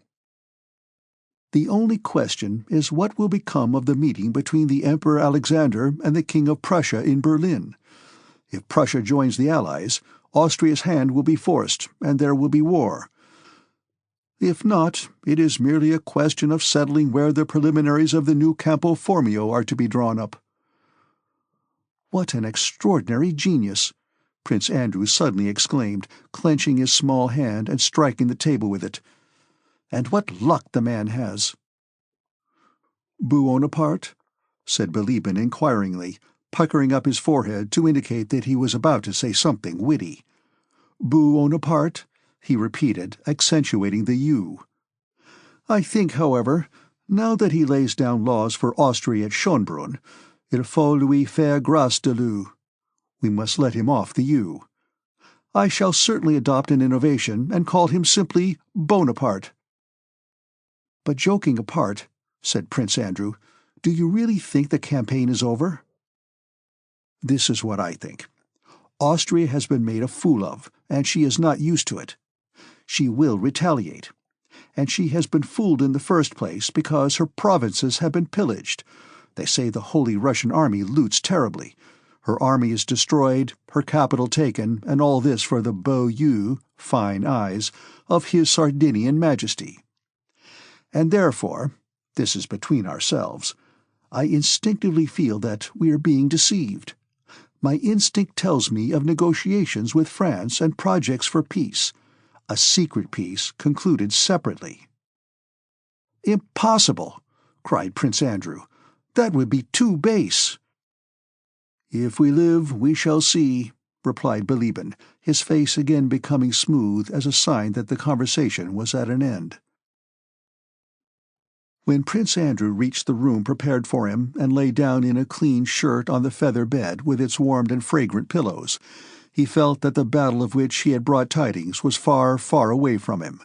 "The only question is what will become of the meeting between the Emperor Alexander and the King of Prussia in Berlin. If Prussia joins the Allies, Austria's hand will be forced, and there will be war. If not, it is merely a question of settling where the preliminaries of the new Campo Formio are to be drawn up." "What an extraordinary genius!" Prince Andrew suddenly exclaimed, clenching his small hand and striking the table with it. "And what luck the man has!" "Buonaparte?" said Bilíbin inquiringly, puckering up his forehead to indicate that he was about to say something witty. "Buonaparte?" he repeated, accentuating the U. "I think, however, now that he lays down laws for Austria at Schönbrunn, il faut lui faire grâce de lui. We must let him off the U. I shall certainly adopt an innovation and call him simply Bonaparte." "But joking apart," said Prince Andrew, "do you really think the campaign is over?" "This is what I think. Austria has been made a fool of, and she is not used to it. She will retaliate. And she has been fooled in the first place because her provinces have been pillaged. They say the Holy Russian Army loots terribly. Her army is destroyed, her capital taken, and all this for the beaux yeux, fine eyes, of His Sardinian Majesty. And therefore, this is between ourselves, I instinctively feel that we are being deceived. My instinct tells me of negotiations with France and projects for peace. A secret peace concluded separately." "Impossible!" cried Prince Andrew. "That would be too base." "If we live, we shall see," replied Bilíbin, his face again becoming smooth as a sign that the conversation was at an end. When Prince Andrew reached the room prepared for him and lay down in a clean shirt on the feather bed with its warm and fragrant pillows, he felt that the battle of which he had brought tidings was far, far away from him.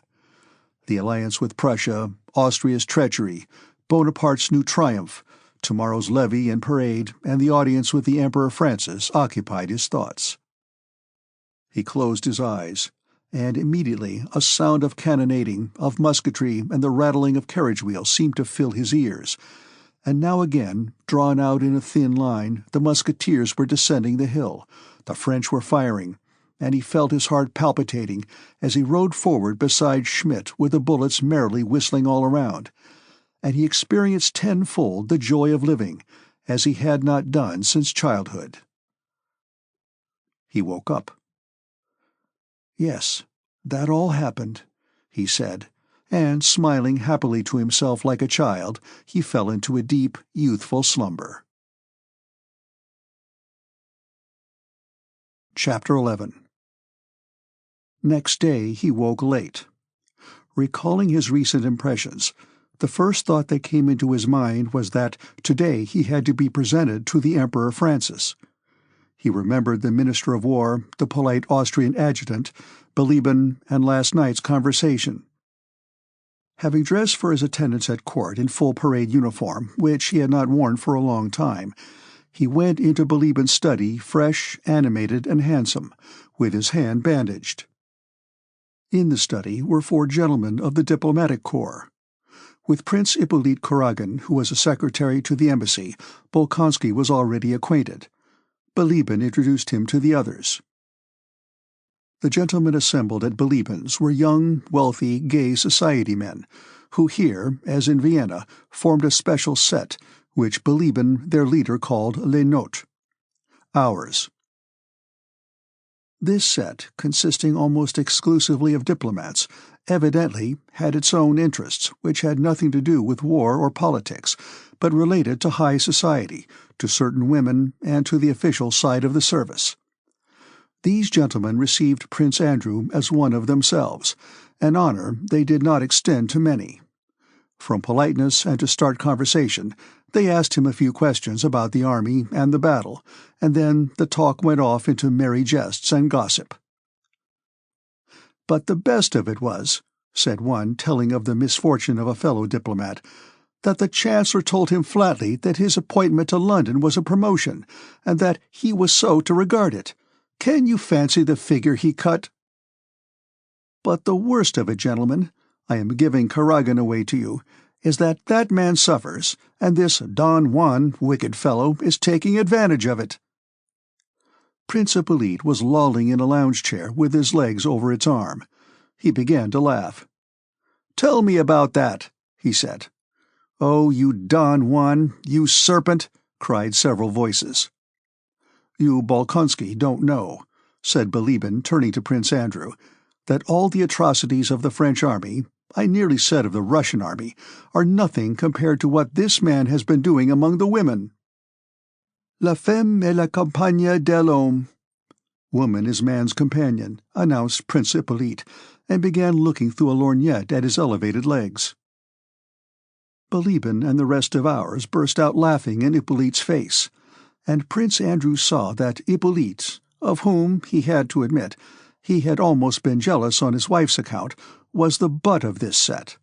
The alliance with Prussia, Austria's treachery, Bonaparte's new triumph, tomorrow's levee and parade, and the audience with the Emperor Francis occupied his thoughts. He closed his eyes, and immediately a sound of cannonading, of musketry, and the rattling of carriage wheels seemed to fill his ears, and now again, drawn out in a thin line, the musketeers were descending the hill, the French were firing, and he felt his heart palpitating as he rode forward beside Schmidt with the bullets merrily whistling all around, and he experienced tenfold the joy of living, as he had not done since childhood. He woke up. "Yes, that all happened," he said, and, smiling happily to himself like a child, he fell into a deep, youthful slumber. Chapter 11. Next day he woke late. Recalling his recent impressions, the first thought that came into his mind was that today he had to be presented to the Emperor Francis. He remembered the Minister of War, the polite Austrian adjutant, Bilíbin, and last night's conversation. Having dressed for his attendance at court in full parade uniform, which he had not worn for a long time, he went into Bilíbin's study fresh, animated, and handsome, with his hand bandaged. In the study were 4 gentlemen of the diplomatic corps. With Prince Hippolyte Kuragin, who was a secretary to the embassy, Bolkonsky was already acquainted. Bilíbin introduced him to the others. The gentlemen assembled at Bilíbin's were young, wealthy, gay society men, who here, as in Vienna, formed a special set, which Bilíbin, their leader, called les nôtres, ours. This set, consisting almost exclusively of diplomats, evidently had its own interests, which had nothing to do with war or politics, but related to high society, to certain women, and to the official side of the service. These gentlemen received Prince Andrew as one of themselves, an honor they did not extend to many. From politeness and to start conversation, they asked him a few questions about the army and the battle, and then the talk went off into merry jests and gossip. But the best of it was, said one, telling of the misfortune of a fellow diplomat, "that the Chancellor told him flatly that his appointment to London was a promotion, and that he was so to regard it. Can you fancy the figure he cut? But the worst of it, gentlemen, I am giving Karagan away to you, is that that man suffers, and this Don Juan, wicked fellow, is taking advantage of it." Prince Hippolyte was lolling in a lounge-chair with his legs over its arm. He began to laugh. "Tell me about that," he said. "Oh, you Don Juan, you serpent!" cried several voices. "You Bolkonsky don't know," said Bilibin, turning to Prince Andrew, "that all the atrocities of the French army, I nearly said of the Russian army, are nothing compared to what this man has been doing among the women." "La femme est la compagne de l'homme." "Woman is man's companion," announced Prince Hippolyte, and began looking through a lorgnette at his elevated legs. Bilibin and the rest of ours burst out laughing in Hippolyte's face, and Prince Andrew saw that Hippolyte, of whom, he had to admit, he had almost been jealous on his wife's account, was the butt of this set.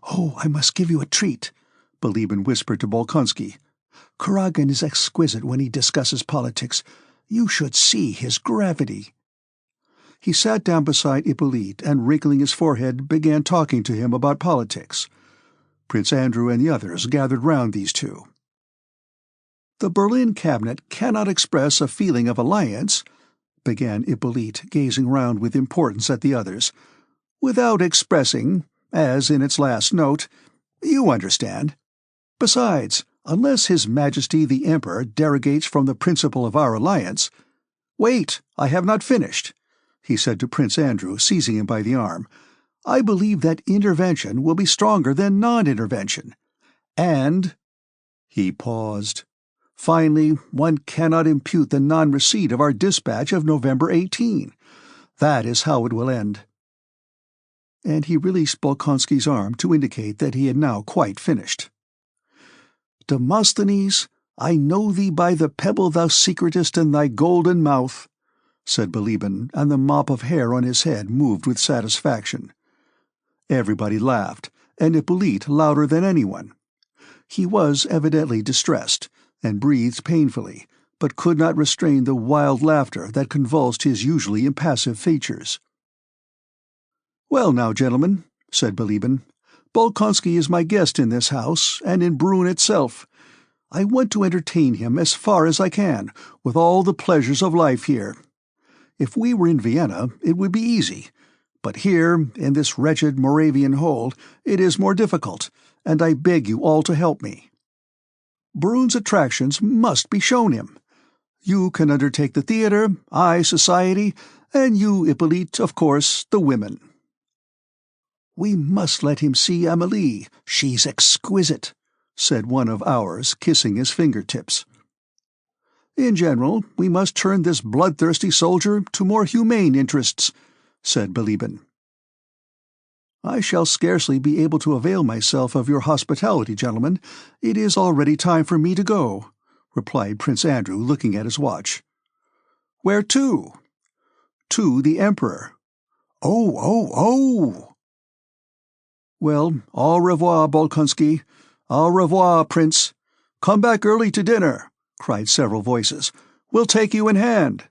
"Oh, I must give you a treat," Bilibin whispered to Bolkonsky. "Karagan is exquisite when he discusses politics. You should see his gravity." He sat down beside Hippolyte and, wrinkling his forehead, began talking to him about politics. Prince Andrew and the others gathered round these two. "The Berlin cabinet cannot express a feeling of alliance," began Hippolyte, gazing round with importance at the others, "without expressing, as in its last note, you understand. Besides, unless His Majesty the Emperor derogates from the principle of our alliance— Wait, I have not finished," he said to Prince Andrew, seizing him by the arm. "I believe that intervention will be stronger than non-intervention. And—" He paused. "Finally, one cannot impute the non-receipt of our dispatch of November 18. That is how it will end." And he released Bolkonsky's arm to indicate that he had now quite finished. "Demosthenes, I know thee by the pebble thou secretest in thy golden mouth," said Bilibin, and the mop of hair on his head moved with satisfaction. Everybody laughed, and Hippolyte louder than anyone. He was evidently distressed, and breathed painfully, but could not restrain the wild laughter that convulsed his usually impassive features. "Well now, gentlemen," said Bilibin, "Bolkonsky is my guest in this house, and in Brünn itself. I want to entertain him as far as I can, with all the pleasures of life here. If we were in Vienna, it would be easy, but here, in this wretched Moravian hole, it is more difficult, and I beg you all to help me. Brünn's attractions must be shown him. You can undertake the theatre, I society, and you, Hippolyte, of course, the women." "We must let him see Amélie. She's exquisite," said one of ours, kissing his fingertips. "In general, we must turn this bloodthirsty soldier to more humane interests," said Bilibin. "I shall scarcely be able to avail myself of your hospitality, gentlemen. It is already time for me to go," replied Prince Andrew, looking at his watch. "Where to?" "To the Emperor." "Oh, oh, oh!" "Well, au revoir, Bolkonsky. Au revoir, Prince. Come back early to dinner," cried several voices. "We'll take you in hand."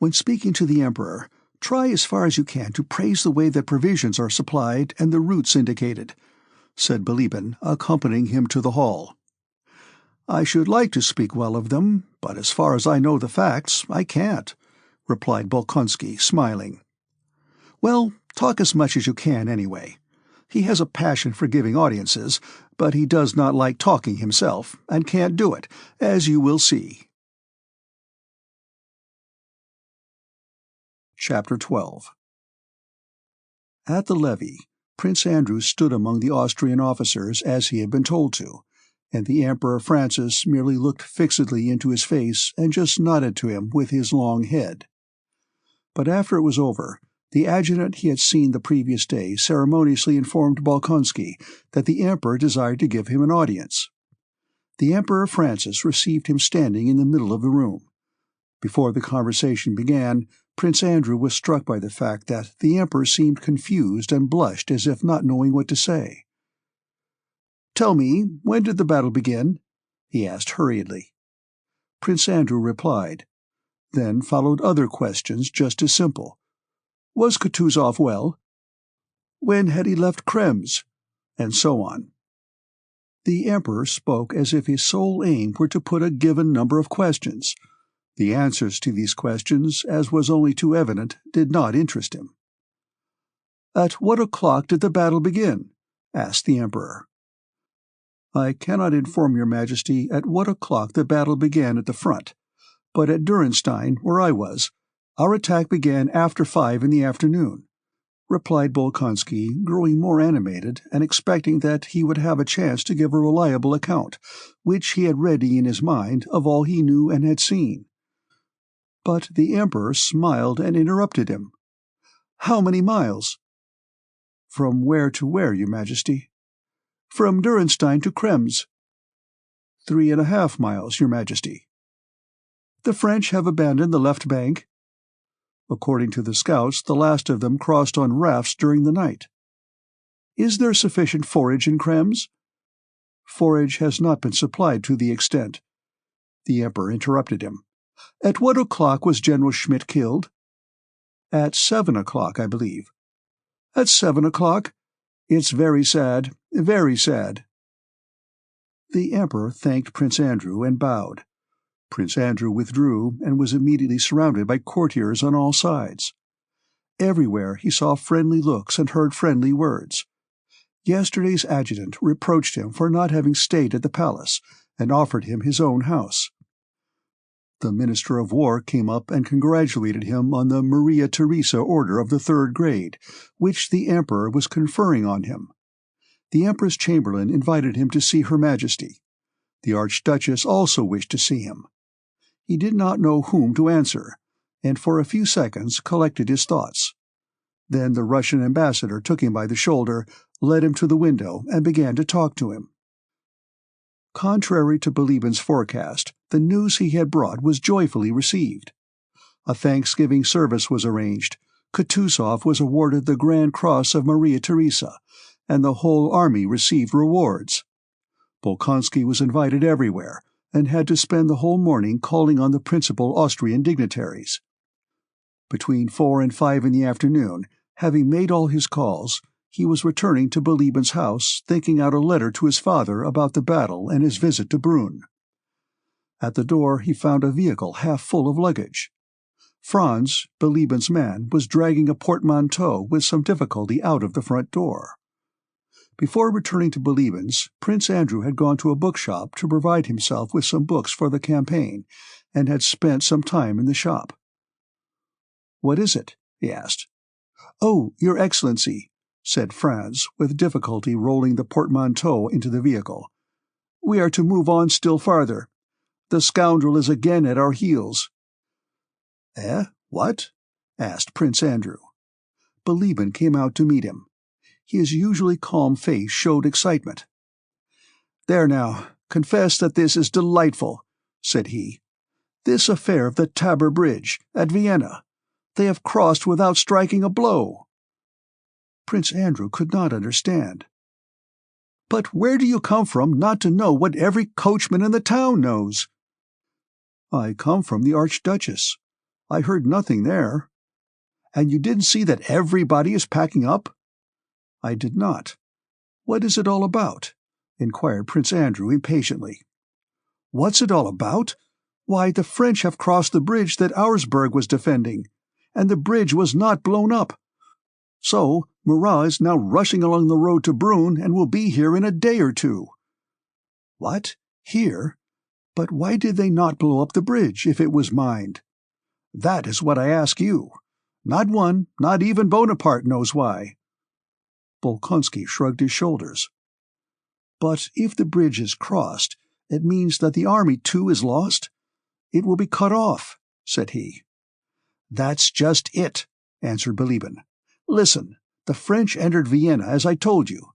"When speaking to the Emperor, try as far as you can to praise the way that provisions are supplied and the routes indicated," said Bilibin, accompanying him to the hall. "I should like to speak well of them, but as far as I know the facts, I can't," replied Bolkonsky, smiling. "Well, talk as much as you can, anyway. He has a passion for giving audiences, but he does not like talking himself, and can't do it, as you will see." Chapter 12. At the levee, Prince Andrew stood among the Austrian officers as he had been told to, and the Emperor Francis merely looked fixedly into his face and just nodded to him with his long head. But after it was over, the adjutant he had seen the previous day ceremoniously informed Bolkonsky that the Emperor desired to give him an audience. The Emperor Francis received him standing in the middle of the room. Before the conversation began, Prince Andrew was struck by the fact that the Emperor seemed confused and blushed as if not knowing what to say. "Tell me, when did the battle begin?" he asked hurriedly. Prince Andrew replied. Then followed other questions just as simple. Was Kutuzov well? When had he left Krems? And so on. The Emperor spoke as if his sole aim were to put a given number of questions. The answers to these questions, as was only too evident, did not interest him. "At what o'clock did the battle begin?" asked the Emperor. "I cannot inform your Majesty at what o'clock the battle began at the front, but at Durenstein, where I was, our attack began after 5 in the afternoon," replied Bolkonsky, growing more animated and expecting that he would have a chance to give a reliable account, which he had ready in his mind, of all he knew and had seen. But the Emperor smiled and interrupted him. "How many miles?" "From where to where, your Majesty?" "From Durenstein to Krems." 3.5 miles, your Majesty." "The French have abandoned the left bank?" "According to the scouts, the last of them crossed on rafts during the night." "Is there sufficient forage in Krems?" "Forage has not been supplied to the extent." The Emperor interrupted him. "At what o'clock was General Schmidt killed?" "At 7 o'clock, I believe." "At 7 o'clock? It's very sad, very sad." The Emperor thanked Prince Andrew and bowed. Prince Andrew withdrew and was immediately surrounded by courtiers on all sides. Everywhere he saw friendly looks and heard friendly words. Yesterday's adjutant reproached him for not having stayed at the palace, and offered him his own house. The Minister of War came up and congratulated him on the Maria Theresa Order of the 3rd grade, which the Emperor was conferring on him. The Empress Chamberlain invited him to see Her Majesty. The Archduchess also wished to see him. He did not know whom to answer, and for a few seconds collected his thoughts. Then the Russian ambassador took him by the shoulder, led him to the window, and began to talk to him. Contrary to Bilibin's forecast, the news he had brought was joyfully received. A Thanksgiving service was arranged, Kutuzov was awarded the Grand Cross of Maria Theresa, and the whole army received rewards. Bolkonsky was invited everywhere, and had to spend the whole morning calling on the principal Austrian dignitaries. Between 4 and 5 in the afternoon, having made all his calls, he was returning to Bilibin's house, thinking out a letter to his father about the battle and his visit to Brünn. At the door he found a vehicle half full of luggage. Franz, Bilibin's man, was dragging a portmanteau with some difficulty out of the front door. Before returning to Bilibin's, Prince Andrew had gone to a bookshop to provide himself with some books for the campaign, and had spent some time in the shop. "What is it?" he asked. "Oh, Your Excellency," said Franz, with difficulty rolling the portmanteau into the vehicle. "We are to move on still farther. The scoundrel is again at our heels." "Eh? What?" asked Prince Andrew. Bilibin came out to meet him. His usually calm face showed excitement. "There now, confess that this is delightful," said he. "This affair of the Taber Bridge, at Vienna. They have crossed without striking a blow." Prince Andrew could not understand. "But where do you come from not to know what every coachman in the town knows?" "I come from the Archduchess. I heard nothing there." "And you didn't see that everybody is packing up?" "I did not. What is it all about?" inquired Prince Andrew impatiently. "What's it all about? Why, the French have crossed the bridge that Auersburg was defending, and the bridge was not blown up. So Murat is now rushing along the road to Brünn and will be here in a day or two." "What? Here? But why did they not blow up the bridge, if it was mined?" "That is what I ask you. Not one, not even Bonaparte, knows why." Bolkonsky shrugged his shoulders. "But if the bridge is crossed, it means that the army, too, is lost? It will be cut off," said he. "That's just it," answered Bilibin. "Listen, the French entered Vienna, as I told you.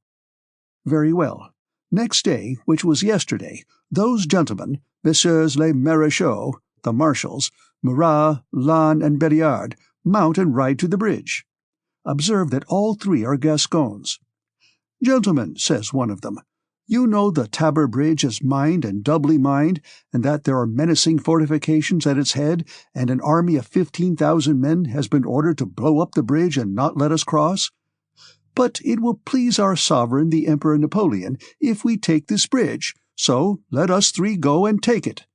Very well. Next day, which was yesterday, those gentlemen, Messieurs les Maréchaux, the marshals, Murat, Lannes, and Belliard, mount and ride to the bridge. Observe that all three are Gascons. 'Gentlemen,' says one of them, 'you know the Tabor Bridge is mined and doubly mined, and that there are menacing fortifications at its head, and an army of 15,000 men has been ordered to blow up the bridge and not let us cross. But it will please our sovereign, the Emperor Napoleon, if we take this bridge, so let us three go and take it.'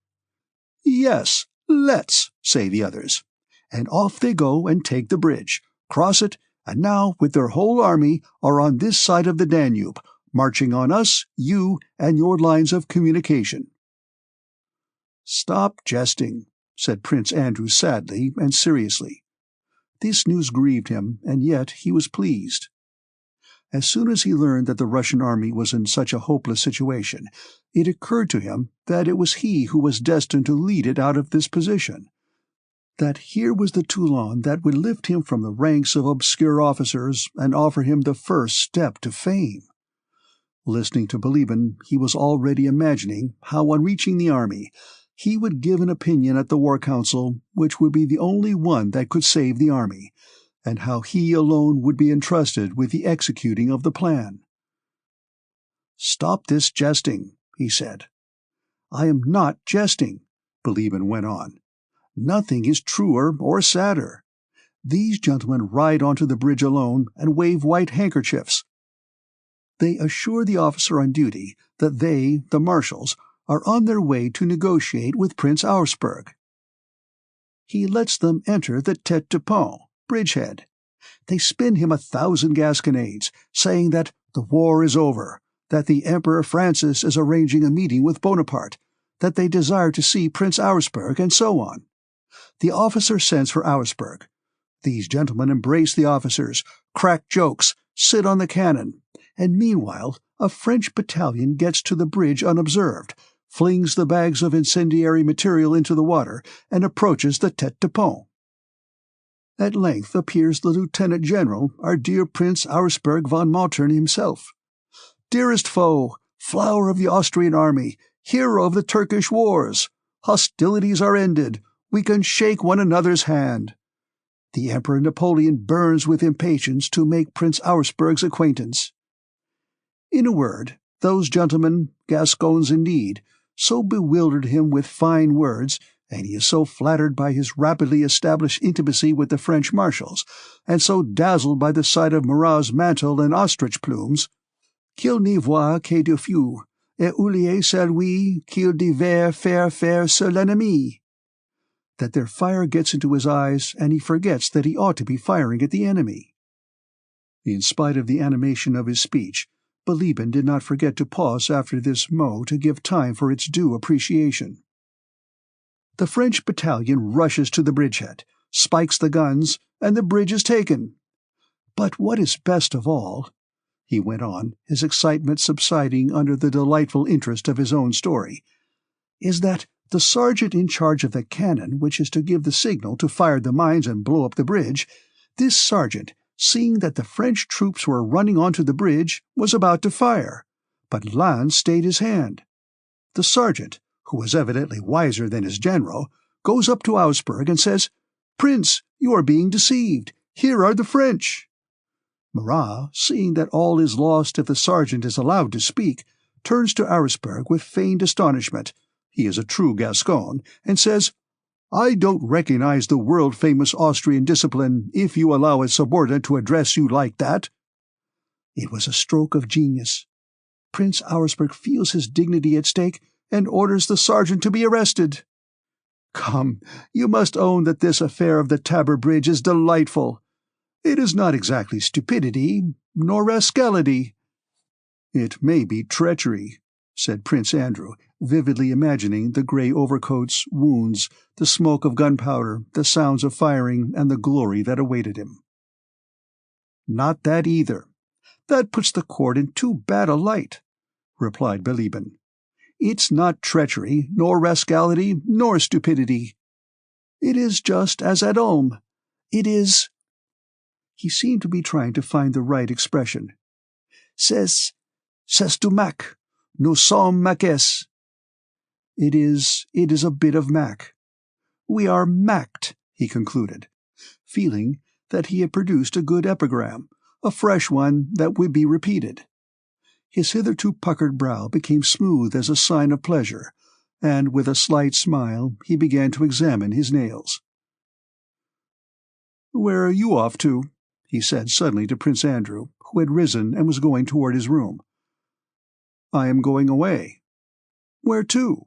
'Yes, let's,' say the others. And off they go and take the bridge, cross it, and now, with their whole army, are on this side of the Danube, marching on us, you, and your lines of communication." "Stop jesting," said Prince Andrew sadly and seriously. This news grieved him, and yet he was pleased. As soon as he learned that the Russian army was in such a hopeless situation, it occurred to him that it was he who was destined to lead it out of this position, that here was the Toulon that would lift him from the ranks of obscure officers and offer him the first step to fame. Listening to Bilibin, he was already imagining how, on reaching the army, he would give an opinion at the War Council which would be the only one that could save the army, and how he alone would be entrusted with the executing of the plan. "Stop this jesting," he said. "I am not jesting," Bilibin went on. "Nothing is truer or sadder. These gentlemen ride onto the bridge alone and wave white handkerchiefs. They assure the officer on duty that they, the marshals, are on their way to negotiate with Prince Auersperg. He lets them enter the tête de pont, bridgehead. They spin him 1,000 gasconades, saying that the war is over, that the Emperor Francis is arranging a meeting with Bonaparte, that they desire to see Prince Auersperg, and so on. The officer sends for Auersperg. These gentlemen embrace the officers, crack jokes, sit on the cannon, and meanwhile a French battalion gets to the bridge unobserved, flings the bags of incendiary material into the water, and approaches the tête de pont. At length appears the Lieutenant General, our dear Prince Auersperg von Mautern himself. "Dearest foe, flower of the Austrian army, hero of the Turkish wars, hostilities are ended, we can shake one another's hand." The Emperor Napoleon burns with impatience to make Prince Auersperg's acquaintance. In a word, those gentlemen, Gascons indeed, so bewildered him with fine words, and he is so flattered by his rapidly established intimacy with the French marshals, and so dazzled by the sight of Murat's mantle and ostrich plumes, qu'il n'y voit que du feu, et oublier celui qu'il devait faire sur l'ennemi, that their fire gets into his eyes, and he forgets that he ought to be firing at the enemy. In spite of the animation of his speech, Bilibin did not forget to pause after this mot to give time for its due appreciation. The French battalion rushes to the bridgehead, spikes the guns, and the bridge is taken. But what is best of all, he went on, his excitement subsiding under the delightful interest of his own story, is that the sergeant in charge of the cannon which is to give the signal to fire the mines and blow up the bridge, this sergeant, seeing that the French troops were running onto the bridge, was about to fire, but Lannes stayed his hand. The sergeant, who was evidently wiser than his general, goes up to Auersperg and says, "Prince, you are being deceived. Here are the French." Murat, seeing that all is lost if the sergeant is allowed to speak, turns to Auersperg with feigned astonishment, he is a true Gascon, and says, "I don't recognize the world-famous Austrian discipline if you allow a subordinate to address you like that." It was a stroke of genius. Prince Auersperg feels his dignity at stake and orders the sergeant to be arrested. Come, you must own that this affair of the Tabor Bridge is delightful. It is not exactly stupidity, nor rascality. "It may be treachery," said Prince Andrew, vividly imagining the grey overcoats, wounds, the smoke of gunpowder, the sounds of firing, and the glory that awaited him. "Not that either. That puts the court in too bad a light," replied Bilibin. "It's not treachery, nor rascality, nor stupidity. It is just as at Ulm. It is—" He seemed to be trying to find the right expression. "C'est du mac. Nous sommes maqués. It is a bit of mac. We are macked," he concluded. feeling that he had produced a good epigram, a fresh one that would be repeated. His hitherto puckered brow became smooth as a sign of pleasure, and with a slight smile he began to examine his nails. "Where are you off to?" he said suddenly to Prince Andrew, who had risen and was going toward his room. "I am going away." "Where to?"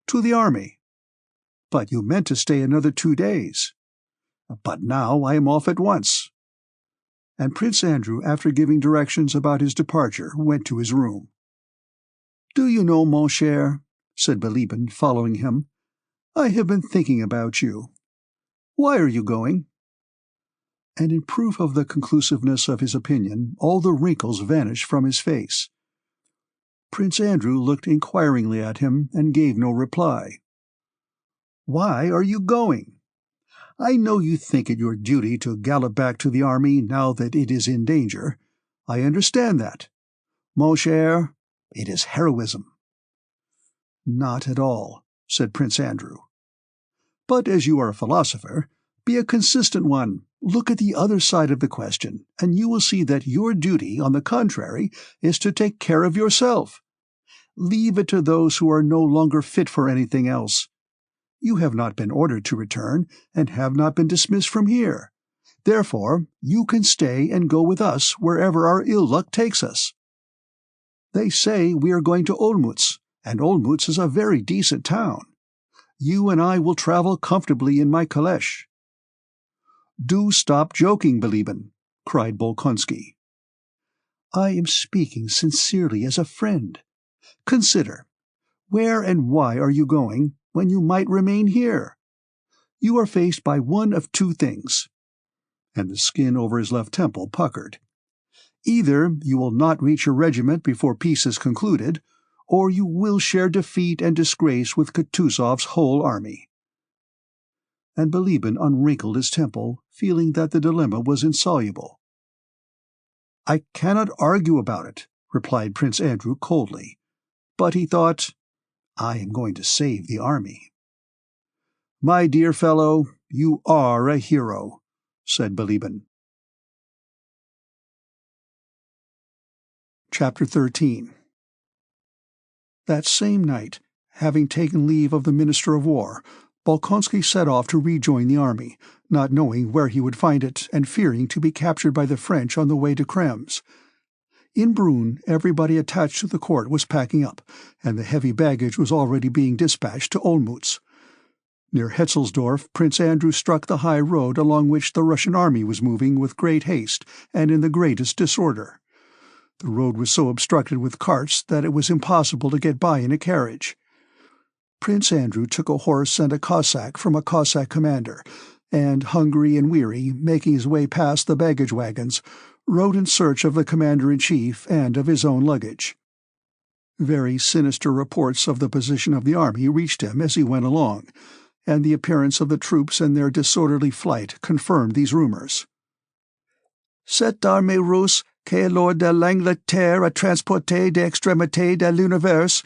"To the army." "But you meant to stay another 2 days." "But now I am off at once." And Prince Andrew, after giving directions about his departure, went to his room. "Do you know, mon cher," said Bilíbin, following him, "I have been thinking about you. Why are you going?" And in proof of the conclusiveness of his opinion, all the wrinkles vanished from his face. Prince Andrew looked inquiringly at him and gave no reply. "Why are you going? I know you think it your duty to gallop back to the army now that it is in danger. I understand that. Mon cher, it is heroism." "Not at all," said Prince Andrew. "But as you are a philosopher, be a consistent one. Look at the other side of the question, and you will see that your duty, on the contrary, is to take care of yourself. Leave it to those who are no longer fit for anything else. You have not been ordered to return, and have not been dismissed from here. Therefore, you can stay and go with us wherever our ill luck takes us. They say we are going to Olmütz, and Olmütz is a very decent town. You and I will travel comfortably in my calèche." "Do stop joking, Bilíbin," cried Bolkonsky. "I am speaking sincerely as a friend. Consider, where and why are you going when you might remain here? You are faced by one of 2 things." And the skin over his left temple puckered. "Either you will not reach your regiment before peace is concluded, or you will share defeat and disgrace with Kutuzov's whole army." And Bilíbin unwrinkled his temple, feeling that the dilemma was insoluble. "I cannot argue about it," replied Prince Andrew coldly. But he thought, "I am going to save the army." "My dear fellow, you are a hero," said Bilíbin. Chapter 13. That same night, having taken leave of the Minister of War, Bolkonsky set off to rejoin the army, not knowing where he would find it and fearing to be captured by the French on the way to Krems. In Brünn, everybody attached to the court was packing up, and the heavy baggage was already being dispatched to Olmütz. Near Hetzelsdorf, Prince Andrew struck the high road along which the Russian army was moving with great haste and in the greatest disorder. The road was so obstructed with carts that it was impossible to get by in a carriage. Prince Andrew took a horse and a Cossack from a Cossack commander, and, hungry and weary, making his way past the baggage wagons, rode in search of the commander-in-chief and of his own luggage. Very sinister reports of the position of the army reached him as he went along, and the appearance of the troops and their disorderly flight confirmed these rumors. "Cette armée russe, que lors de l'Angleterre a transporté des extrémités de l'univers,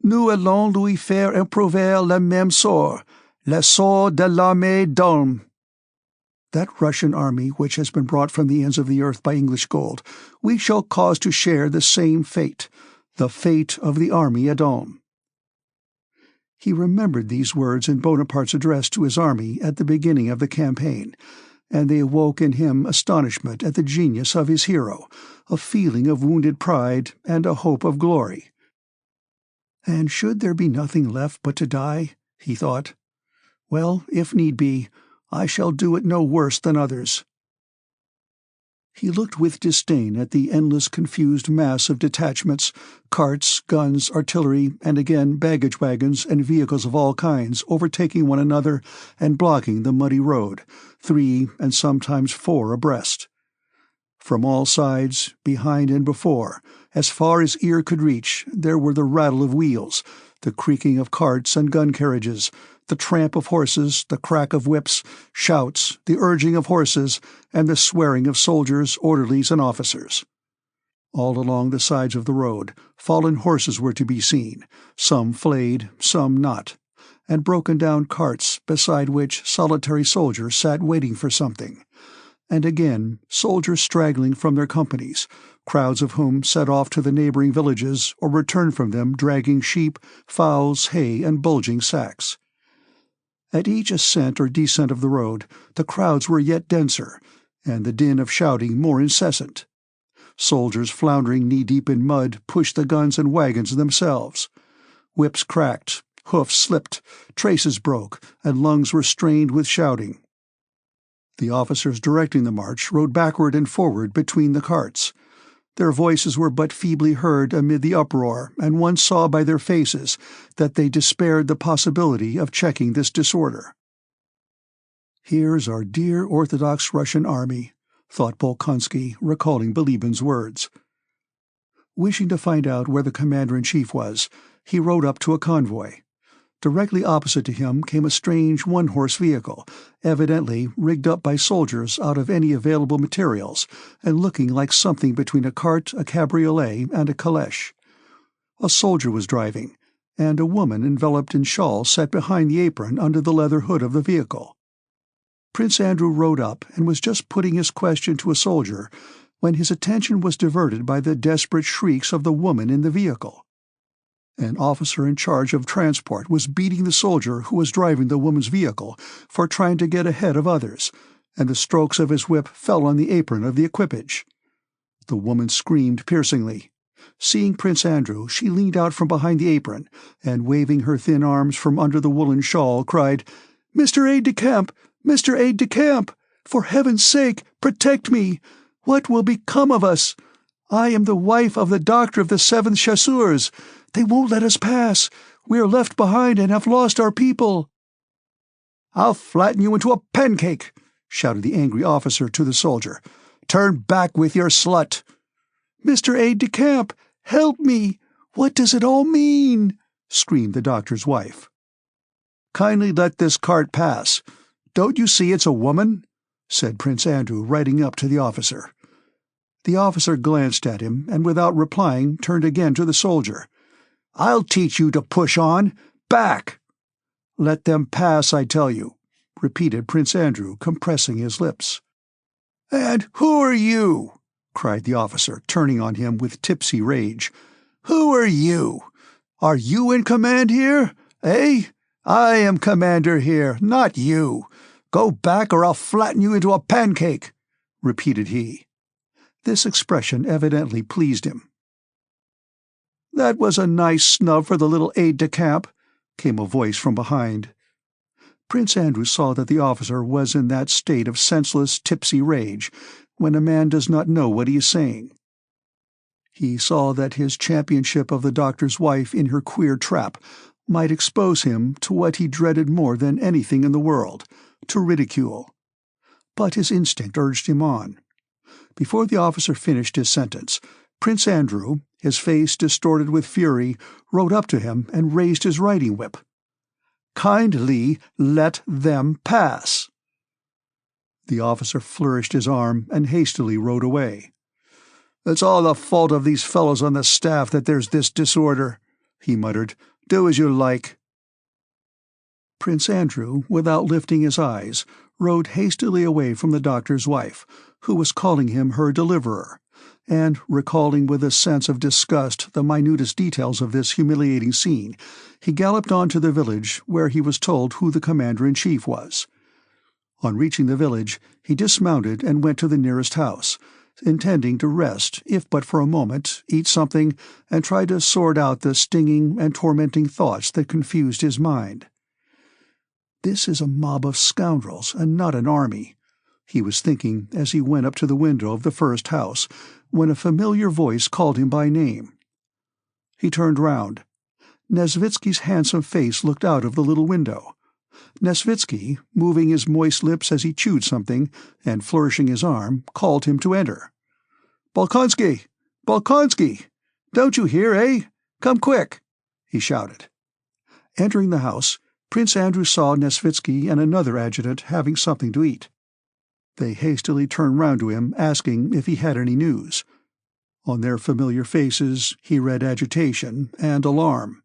nous allons lui faire éprouver le même sort, le sort de l'armée d'Ulm." That Russian army which has been brought from the ends of the earth by English gold, we shall cause to share the same fate, the fate of the army at Ulm. He remembered these words in Bonaparte's address to his army at the beginning of the campaign, and they awoke in him astonishment at the genius of his hero, a feeling of wounded pride, and a hope of glory. "And should there be nothing left but to die," he thought, "well, if need be, I shall do it no worse than others." He looked with disdain at the endless confused mass of detachments, carts, guns, artillery, and again baggage wagons and vehicles of all kinds overtaking one another and blocking the muddy road, 3 and sometimes 4 abreast. From all sides, behind and before, as far as ear could reach, there were the rattle of wheels, the creaking of carts and gun carriages, the tramp of horses, the crack of whips, shouts, the urging of horses, and the swearing of soldiers, orderlies, and officers. All along the sides of the road, fallen horses were to be seen, some flayed, some not, and broken-down carts beside which solitary soldiers sat waiting for something, and again soldiers straggling from their companies, crowds of whom set off to the neighboring villages or returned from them dragging sheep, fowls, hay, and bulging sacks. At each ascent or descent of the road, the crowds were yet denser, and the din of shouting more incessant. Soldiers floundering knee-deep in mud pushed the guns and wagons themselves. Whips cracked, hoofs slipped, traces broke, and lungs were strained with shouting. The officers directing the march rode backward and forward between the carts. Their voices were but feebly heard amid the uproar, and one saw by their faces that they despaired the possibility of checking this disorder. "Here's our dear Orthodox Russian army," thought Bolkonsky, recalling Bilibin's words. Wishing to find out where the commander-in-chief was, he rode up to a convoy. Directly opposite to him came a strange one-horse vehicle, evidently rigged up by soldiers out of any available materials, and looking like something between a cart, a cabriolet, and a calèche. A soldier was driving, and a woman enveloped in shawl sat behind the apron under the leather hood of the vehicle. Prince Andrew rode up and was just putting his question to a soldier when his attention was diverted by the desperate shrieks of the woman in the vehicle. An officer in charge of transport was beating the soldier who was driving the woman's vehicle for trying to get ahead of others, and the strokes of his whip fell on the apron of the equipage. The woman screamed piercingly. Seeing Prince Andrew, she leaned out from behind the apron, and waving her thin arms from under the woolen shawl, cried, "Mr. Aide-de-camp! Mr. Aide-de-camp! For heaven's sake, protect me! What will become of us? I am the wife of the doctor of the 7th Chasseurs. They won't let us pass. We are left behind and have lost our people." "I'll flatten you into a pancake," shouted the angry officer to the soldier. "Turn back with your slut." "Mr. Aide-de-camp, help me! What does it all mean?" screamed the doctor's wife. "Kindly let this cart pass. Don't you see it's a woman?" said Prince Andrew, riding up to the officer. The officer glanced at him, and without replying turned again to the soldier. "I'll teach you to push on! Back!" "Let them pass, I tell you," repeated Prince Andrew, compressing his lips. "And who are you?" cried the officer, turning on him with tipsy rage. "Who are you? Are you in command here, eh? I am commander here, not you. Go back or I'll flatten you into a pancake," repeated he. This expression evidently pleased him. "That was a nice snub for the little aide-de-camp," came a voice from behind. Prince Andrew saw that the officer was in that state of senseless, tipsy rage when a man does not know what he is saying. He saw that his championship of the doctor's wife in her queer trap might expose him to what he dreaded more than anything in the world, to ridicule. But his instinct urged him on. Before the officer finished his sentence, Prince Andrew, his face distorted with fury, rode up to him and raised his riding whip. "Kindly let them pass." The officer flourished his arm and hastily rode away. "It's all the fault of these fellows on the staff that there's this disorder," he muttered. "Do as you like." Prince Andrew, without lifting his eyes, rode hastily away from the doctor's wife, who was calling him her deliverer, and, recalling with a sense of disgust the minutest details of this humiliating scene, he galloped on to the village where he was told who the commander-in-chief was. On reaching the village, he dismounted and went to the nearest house, intending to rest, if but for a moment, eat something, and try to sort out the stinging and tormenting thoughts that confused his mind. "This is a mob of scoundrels, and not an army," he was thinking as he went up to the window of the first house, when a familiar voice called him by name. He turned round. Nesvitsky's handsome face looked out of the little window. Nesvitsky, moving his moist lips as he chewed something, and flourishing his arm, called him to enter. "Bolkonsky! Bolkonsky! Don't you hear, eh? Come quick!" he shouted. Entering the house, Prince Andrew saw Nesvitsky and another adjutant having something to eat. They hastily turned round to him, asking if he had any news. On their familiar faces he read agitation and alarm.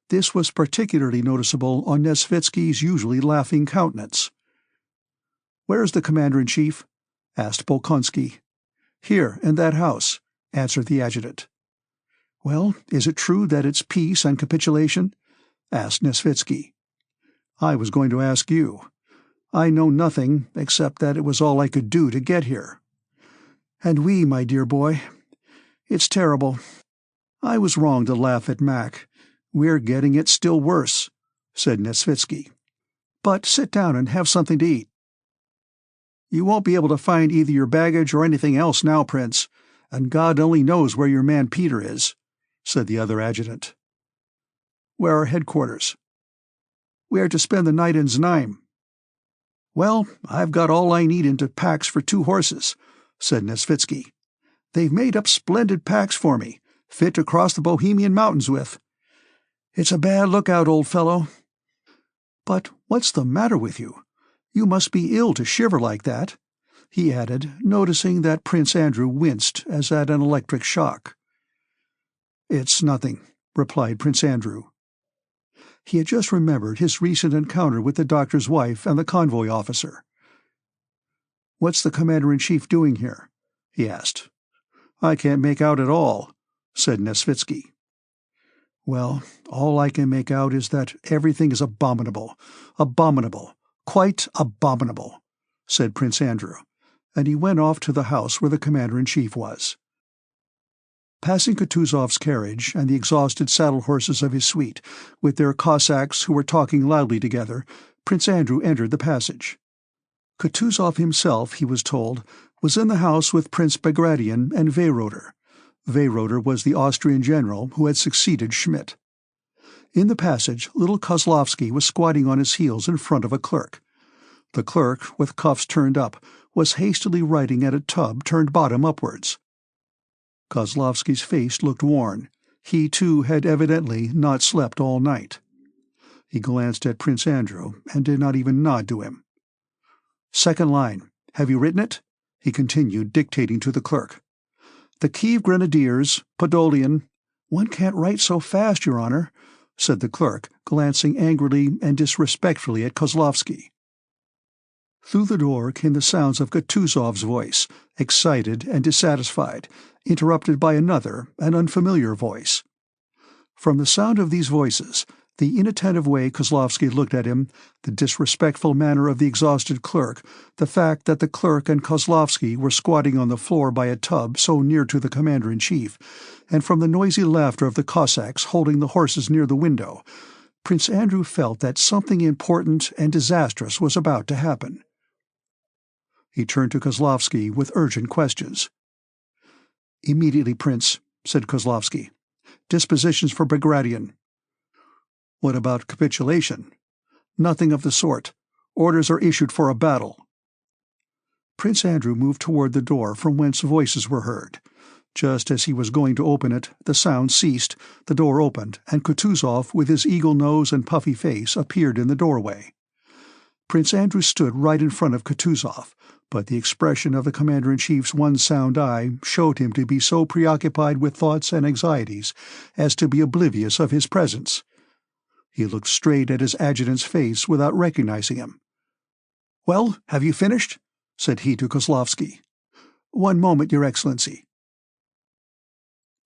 This was particularly noticeable on Nesvitsky's usually laughing countenance. "Where is the commander-in-chief?" asked Bolkonsky. "Here, in that house," answered the adjutant. "Well, is it true that it's peace and capitulation?" asked Nesvitsky. "I was going to ask you. I know nothing except that it was all I could do to get here." "And we, my dear boy. It's terrible. I was wrong to laugh at Mac. We're getting it still worse," said Nesvitsky. "But sit down and have something to eat." "You won't be able to find either your baggage or anything else now, Prince, and God only knows where your man Peter is," said the other adjutant. "Where are headquarters?" "We are to spend the night in Znaim." "Well, I've got all I need into packs for 2 horses," said Nesvitsky. "They've made up splendid packs for me, fit to cross the Bohemian Mountains with. It's a bad lookout, old fellow." "But what's the matter with you? You must be ill to shiver like that," he added, noticing that Prince Andrew winced as at an electric shock. "It's nothing," replied Prince Andrew. He had just remembered his recent encounter with the doctor's wife and the convoy officer. "What's the commander-in-chief doing here?" he asked. "I can't make out at all," said Nesvitsky. "Well, all I can make out is that everything is abominable, abominable, quite abominable," said Prince Andrew, and he went off to the house where the commander-in-chief was. Passing Kutuzov's carriage and the exhausted saddle horses of his suite, with their Cossacks who were talking loudly together, Prince Andrew entered the passage. Kutuzov himself, he was told, was in the house with Prince Bagration and Weyrother. Weyrother was the Austrian general who had succeeded Schmidt. In the passage, little Kozlovsky was squatting on his heels in front of a clerk. The clerk, with cuffs turned up, was hastily writing at a tub turned bottom upwards. Kozlovsky's face looked worn. He, too, had evidently not slept all night. He glanced at Prince Andrew and did not even nod to him. "Second line. Have you written it?" he continued, dictating to the clerk. "The Kiev Grenadiers, Podolian—" "One can't write so fast, Your Honor," said the clerk, glancing angrily and disrespectfully at Kozlovsky. Through the door came the sounds of Kutuzov's voice, excited and dissatisfied, interrupted by another, an unfamiliar voice. From the sound of these voices, the inattentive way Kozlovsky looked at him, the disrespectful manner of the exhausted clerk, the fact that the clerk and Kozlovsky were squatting on the floor by a tub so near to the commander-in-chief, and from the noisy laughter of the Cossacks holding the horses near the window, Prince Andrew felt that something important and disastrous was about to happen. He turned to Kozlovsky with urgent questions. "Immediately, Prince," said Kozlovsky. "Dispositions for Bagration." "What about capitulation?" "Nothing of the sort. Orders are issued for a battle." Prince Andrew moved toward the door from whence voices were heard. Just as he was going to open it, the sound ceased, the door opened, and Kutuzov, with his eagle nose and puffy face, appeared in the doorway. Prince Andrew stood right in front of Kutuzov, but the expression of the commander-in-chief's one sound eye showed him to be so preoccupied with thoughts and anxieties as to be oblivious of his presence. He looked straight at his adjutant's face without recognizing him. "Well, have you finished?" said he to Kozlovsky. "One moment, Your Excellency."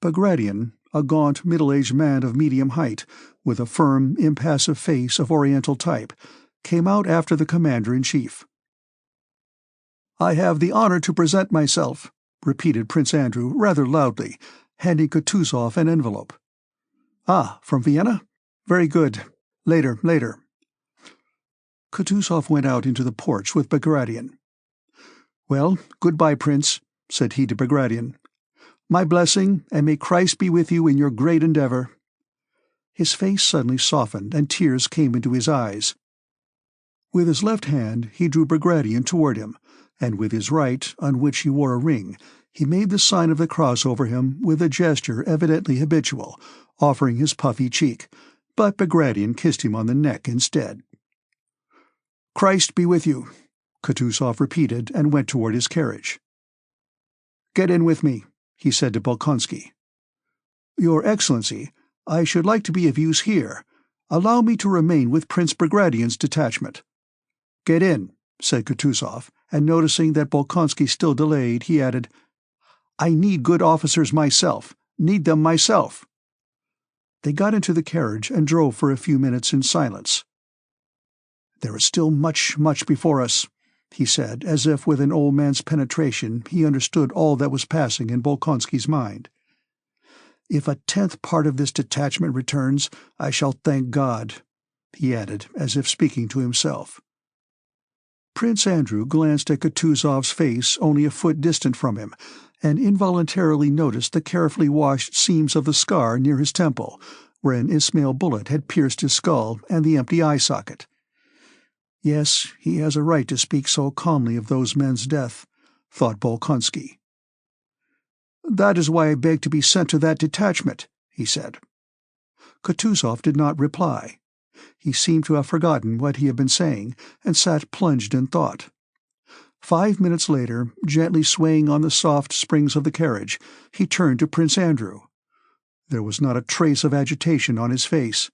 Bagration, a gaunt, middle-aged man of medium height, with a firm, impassive face of Oriental type, came out after the commander-in-chief. "I have the honor to present myself," repeated Prince Andrew rather loudly, handing Kutuzov an envelope. "Ah, from Vienna? Very good. Later, later." Kutuzov went out into the porch with Bagration. "Well, good-bye, Prince," said he to Bagration. "My blessing, and may Christ be with you in your great endeavor." His face suddenly softened and tears came into his eyes. With his left hand he drew Bagration toward him, and with his right, on which he wore a ring, he made the sign of the cross over him with a gesture evidently habitual, offering his puffy cheek, but Bagration kissed him on the neck instead. "Christ be with you," Kutuzov repeated and went toward his carriage. "Get in with me," he said to Bolkonsky. "Your Excellency, I should like to be of use here, Allow me to remain with Prince Bagratión's detachment." "Get in," said Kutuzov, and noticing that Bolkonsky still delayed, he added, "I need good officers myself. Need them myself." They got into the carriage and drove for a few minutes in silence. "There is still much, much before us," he said, as if with an old man's penetration he understood all that was passing in Bolkonsky's mind. "If a 10th part of this detachment returns, I shall thank God," he added, as if speaking to himself. Prince Andrew glanced at Kutuzov's face only a foot distant from him, and involuntarily noticed the carefully washed seams of the scar near his temple, where an Ismail bullet had pierced his skull, and the empty eye socket. "Yes, he has a right to speak so calmly of those men's death," thought Bolkonsky. "That is why I beg to be sent to that detachment," he said. Kutuzov did not reply. He seemed to have forgotten what he had been saying, and sat plunged in thought. 5 minutes later, gently swaying on the soft springs of the carriage, he turned to Prince Andrew. There was not a trace of agitation on his face.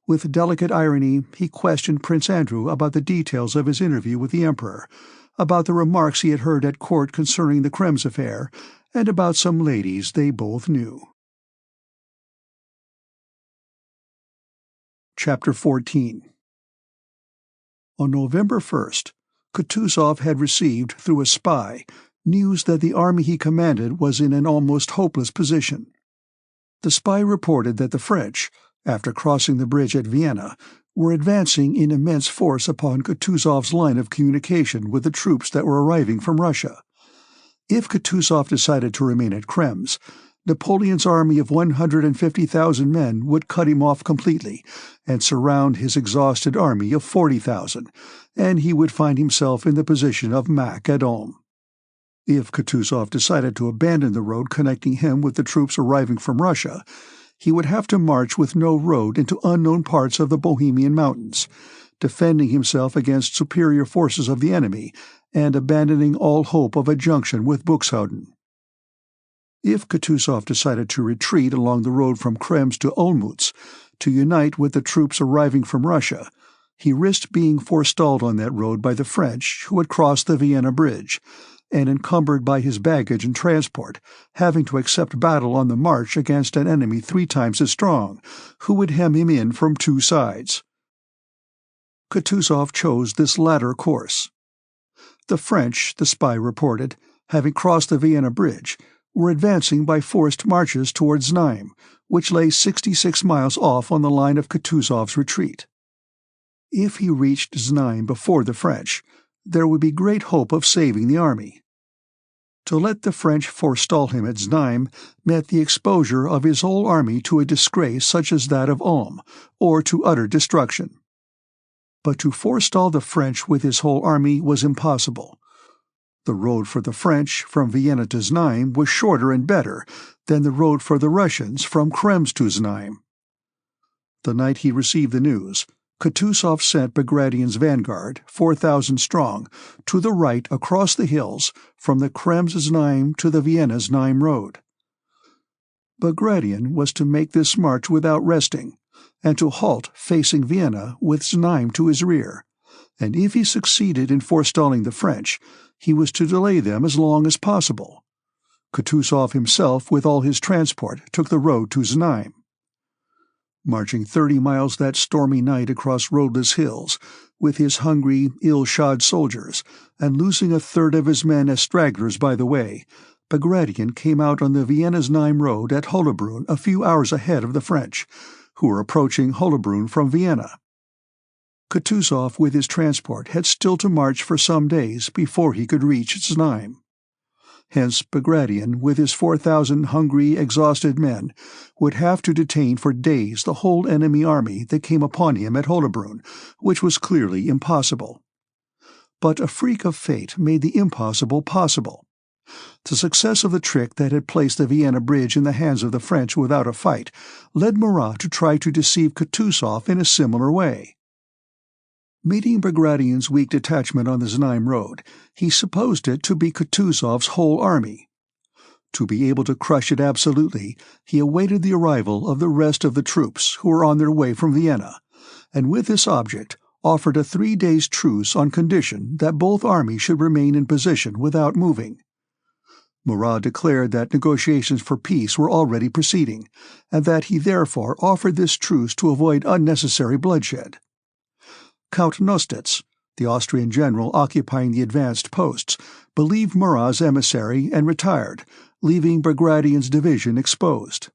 With delicate irony, he questioned Prince Andrew about the details of his interview with the Emperor, about the remarks he had heard at court concerning the Krems affair, and about some ladies they both knew. Chapter 14. On November 1st, Kutuzov had received, through a spy, news that the army he commanded was in an almost hopeless position. The spy reported that the French, after crossing the bridge at Vienna, were advancing in immense force upon Kutuzov's line of communication with the troops that were arriving from Russia. If Kutuzov decided to remain at Krems, Napoleon's army of 150,000 men would cut him off completely and surround his exhausted army of 40,000, and he would find himself in the position of Mack at Ulm. If Kutuzov decided to abandon the road connecting him with the troops arriving from Russia, he would have to march with no road into unknown parts of the Bohemian Mountains, defending himself against superior forces of the enemy and abandoning all hope of a junction with Buxhausen. If Kutuzov decided to retreat along the road from Krems to Olmütz, to unite with the troops arriving from Russia, he risked being forestalled on that road by the French who had crossed the Vienna Bridge, and encumbered by his baggage and transport, having to accept battle on the march against an enemy 3 times as strong, who would hem him in from 2 sides. Kutuzov chose this latter course. The French, the spy reported, having crossed the Vienna Bridge, were advancing by forced marches towards Znaim, which lay 66 miles off on the line of Kutuzov's retreat. If he reached Znaim before the French, there would be great hope of saving the army. To let the French forestall him at Znaim meant the exposure of his whole army to a disgrace such as that of Ulm, or to utter destruction. But to forestall the French with his whole army was impossible. The road for the French from Vienna to Znaim was shorter and better than the road for the Russians from Krems to Znaim. The night he received the news, Kutuzov sent Bagration's vanguard, 4,000 strong, to the right across the hills from the Krems-Znaim to the Vienna-Znaim road. Bagration was to make this march without resting, and to halt facing Vienna with Znaim to his rear, and if he succeeded in forestalling the French, he was to delay them as long as possible. Kutuzov himself, with all his transport, took the road to Znaim. Marching 30 miles that stormy night across roadless hills, with his hungry, ill-shod soldiers, and losing a third of his men as stragglers by the way, Bagration came out on the Vienna-Znaim road at Hollabrunn a few hours ahead of the French, who were approaching Hollabrunn from Vienna. Kutuzov with his transport had still to march for some days before he could reach Znaim. Hence Bagration, with his 4,000 hungry, exhausted men, would have to detain for days the whole enemy army that came upon him at Hollabrunn, which was clearly impossible. But a freak of fate made the impossible possible. The success of the trick that had placed the Vienna Bridge in the hands of the French without a fight led Murat to try to deceive Kutuzov in a similar way. Meeting Bagration's weak detachment on the Znaim road, he supposed it to be Kutuzov's whole army. To be able to crush it absolutely, he awaited the arrival of the rest of the troops who were on their way from Vienna, and with this object offered a 3 days' truce on condition that both armies should remain in position without moving. Murat declared that negotiations for peace were already proceeding, and that he therefore offered this truce to avoid unnecessary bloodshed. Count Nostitz, the Austrian general occupying the advanced posts, believed Murat's emissary and retired, leaving Bagratión's division exposed.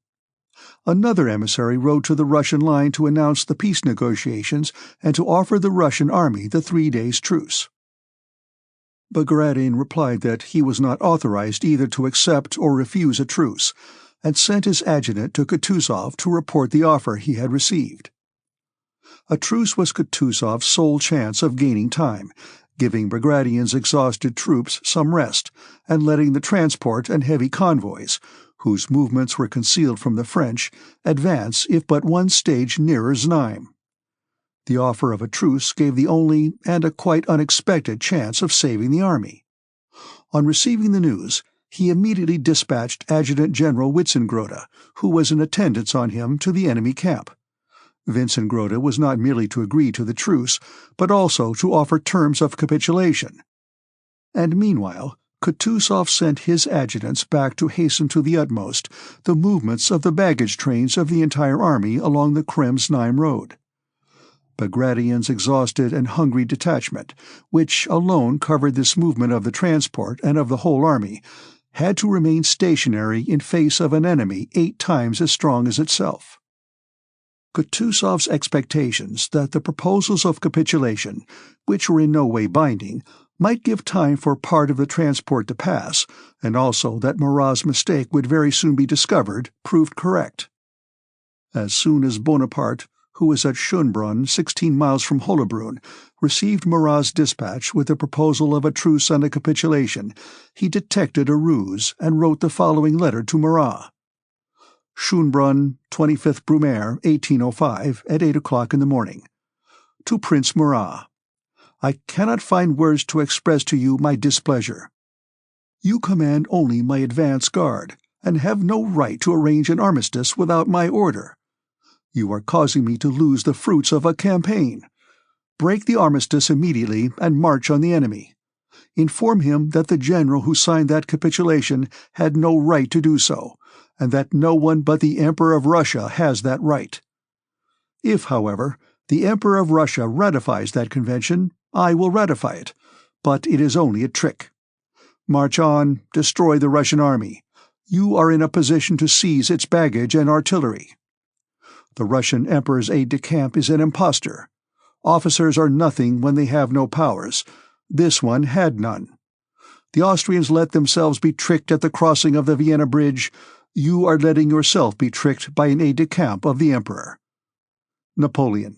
Another emissary rode to the Russian line to announce the peace negotiations and to offer the Russian army the 3 days' truce. Bagration replied that he was not authorized either to accept or refuse a truce, and sent his adjutant to Kutuzov to report the offer he had received. A truce was Kutuzov's sole chance of gaining time, giving Bagration's exhausted troops some rest, and letting the transport and heavy convoys, whose movements were concealed from the French, advance if but one stage nearer Znaim. The offer of a truce gave the only and a quite unexpected chance of saving the army. On receiving the news, he immediately dispatched Adjutant General Witzengrode, who was in attendance on him, to the enemy camp. Witzengrode was not merely to agree to the truce, but also to offer terms of capitulation. And meanwhile, Kutuzov sent his adjutants back to hasten to the utmost the movements of the baggage trains of the entire army along the Krem-Znaim road. Bagration's exhausted and hungry detachment, which alone covered this movement of the transport and of the whole army, had to remain stationary in face of an enemy 8 times as strong as itself. Kutuzov's expectations that the proposals of capitulation, which were in no way binding, might give time for part of the transport to pass, and also that Murat's mistake would very soon be discovered, proved correct. As soon as Bonaparte, who was at Schönbrunn, 16 miles from Hollabrunn, received Murat's dispatch with the proposal of a truce and a capitulation, he detected a ruse and wrote the following letter to Murat. Schönbrunn, 25th Brumaire, 1805, at 8 o'clock in the morning. To Prince Murat. I cannot find words to express to you my displeasure. You command only my advance guard, and have no right to arrange an armistice without my order. You are causing me to lose the fruits of a campaign. Break the armistice immediately and march on the enemy. Inform him that the general who signed that capitulation had no right to do so, and that no one but the Emperor of Russia has that right. If, however, the Emperor of Russia ratifies that convention, I will ratify it, but it is only a trick. March on, destroy the Russian army. You are in a position to seize its baggage and artillery. The Russian Emperor's aide-de-camp is an impostor. Officers are nothing when they have no powers. This one had none. The Austrians let themselves be tricked at the crossing of the Vienna Bridge. You are letting yourself be tricked by an aide-de-camp of the Emperor. Napoleon.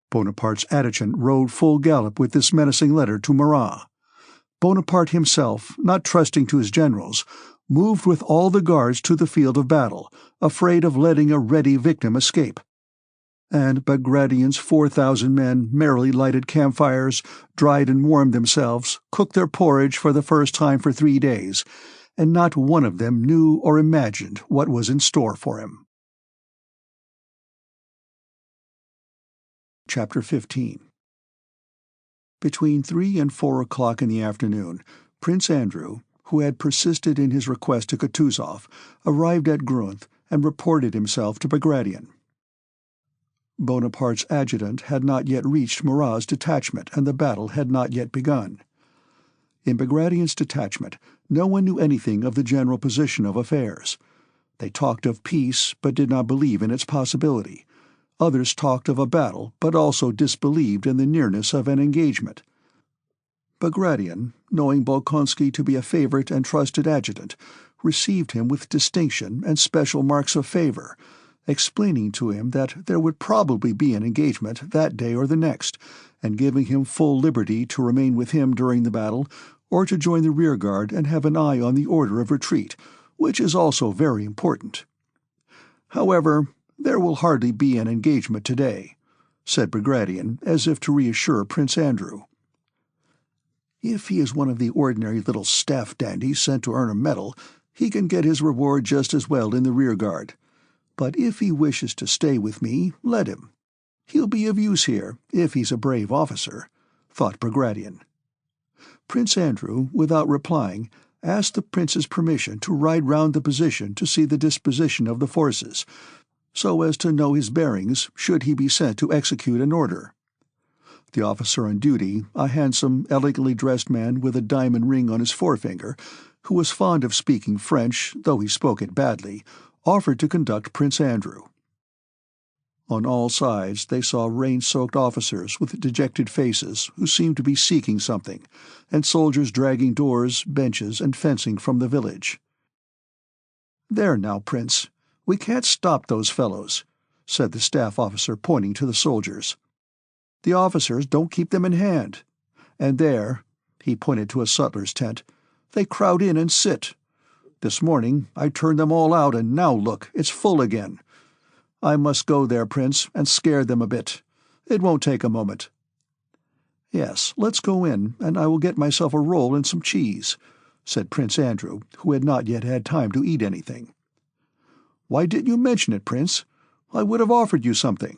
Bonaparte's adjutant rode full gallop with this menacing letter to Murat. Bonaparte himself, not trusting to his generals, moved with all the guards to the field of battle, afraid of letting a ready victim escape. And Bagration's 4,000 men merrily lighted campfires, dried and warmed themselves, cooked their porridge for the first time for 3 days, and not one of them knew or imagined what was in store for him. Chapter 15. Between 3 and 4 o'clock in the afternoon, Prince Andrew, who had persisted in his request to Kutuzov, arrived at Grunth and reported himself to Bagration. Bonaparte's adjutant had not yet reached Murat's detachment, and the battle had not yet begun. In Bagration's detachment, no one knew anything of the general position of affairs. They talked of peace, but did not believe in its possibility. Others talked of a battle, but also disbelieved in the nearness of an engagement. Bagration, knowing Bolkonsky to be a favorite and trusted adjutant, received him with distinction and special marks of favor, explaining to him that there would probably be an engagement that day or the next, and giving him full liberty to remain with him during the battle, or to join the rearguard and have an eye on the order of retreat, which is also very important. However, there will hardly be an engagement today, said Bagration, as if to reassure Prince Andrew. If he is one of the ordinary little staff dandies sent to earn a medal, he can get his reward just as well in the rearguard. But if he wishes to stay with me, let him. He'll be of use here, if he's a brave officer, thought Bagration. Prince Andrew, without replying, asked the prince's permission to ride round the position to see the disposition of the forces, so as to know his bearings should he be sent to execute an order. The officer on duty, a handsome, elegantly dressed man with a diamond ring on his forefinger, who was fond of speaking French, though he spoke it badly, offered to conduct Prince Andrew. On all sides they saw rain-soaked officers with dejected faces who seemed to be seeking something, and soldiers dragging doors, benches, and fencing from the village. "There now, Prince, we can't stop those fellows," said the staff officer, pointing to the soldiers. "The officers don't keep them in hand. And there," he pointed to a sutler's tent, "they crowd in and sit. This morning I turned them all out, and now look, it's full again. I must go there, Prince, and scare them a bit. It won't take a moment." "Yes, let's go in, and I will get myself a roll and some cheese," said Prince Andrew, who had not yet had time to eat anything. "Why didn't you mention it, Prince? I would have offered you something."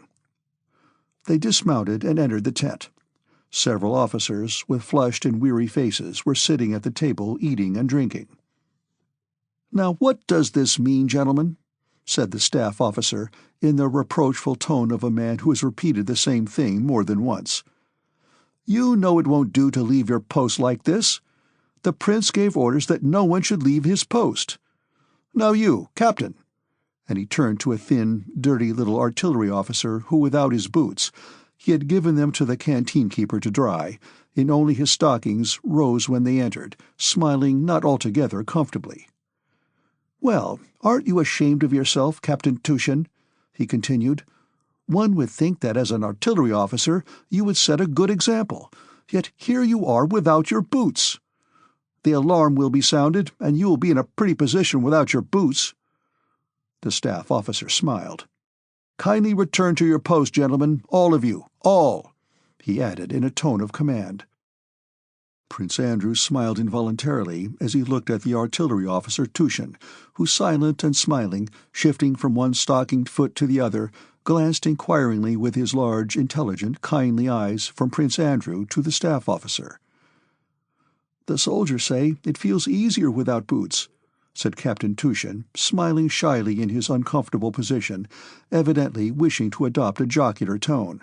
They dismounted and entered the tent. Several officers, with flushed and weary faces, were sitting at the table eating and drinking. "Now what does this mean, gentlemen?" said the staff officer, in the reproachful tone of a man who has repeated the same thing more than once. "You know it won't do to leave your post like this. The prince gave orders that no one should leave his post. Now you, captain," and he turned to a thin, dirty little artillery officer who, without his boots, he had given them to the canteen-keeper to dry, in only his stockings, rose when they entered, smiling not altogether comfortably. "Well, aren't you ashamed of yourself, Captain Tushin?" he continued. "One would think that as an artillery officer you would set a good example, yet here you are without your boots. The alarm will be sounded, and you will be in a pretty position without your boots." The staff officer smiled. "Kindly return to your post, gentlemen, all of you, all," he added in a tone of command. Prince Andrew smiled involuntarily as he looked at the artillery officer Tushin, who, silent and smiling, shifting from one stockinged foot to the other, glanced inquiringly with his large, intelligent, kindly eyes from Prince Andrew to the staff officer. "The soldiers say it feels easier without boots," said Captain Tushin, smiling shyly in his uncomfortable position, evidently wishing to adopt a jocular tone.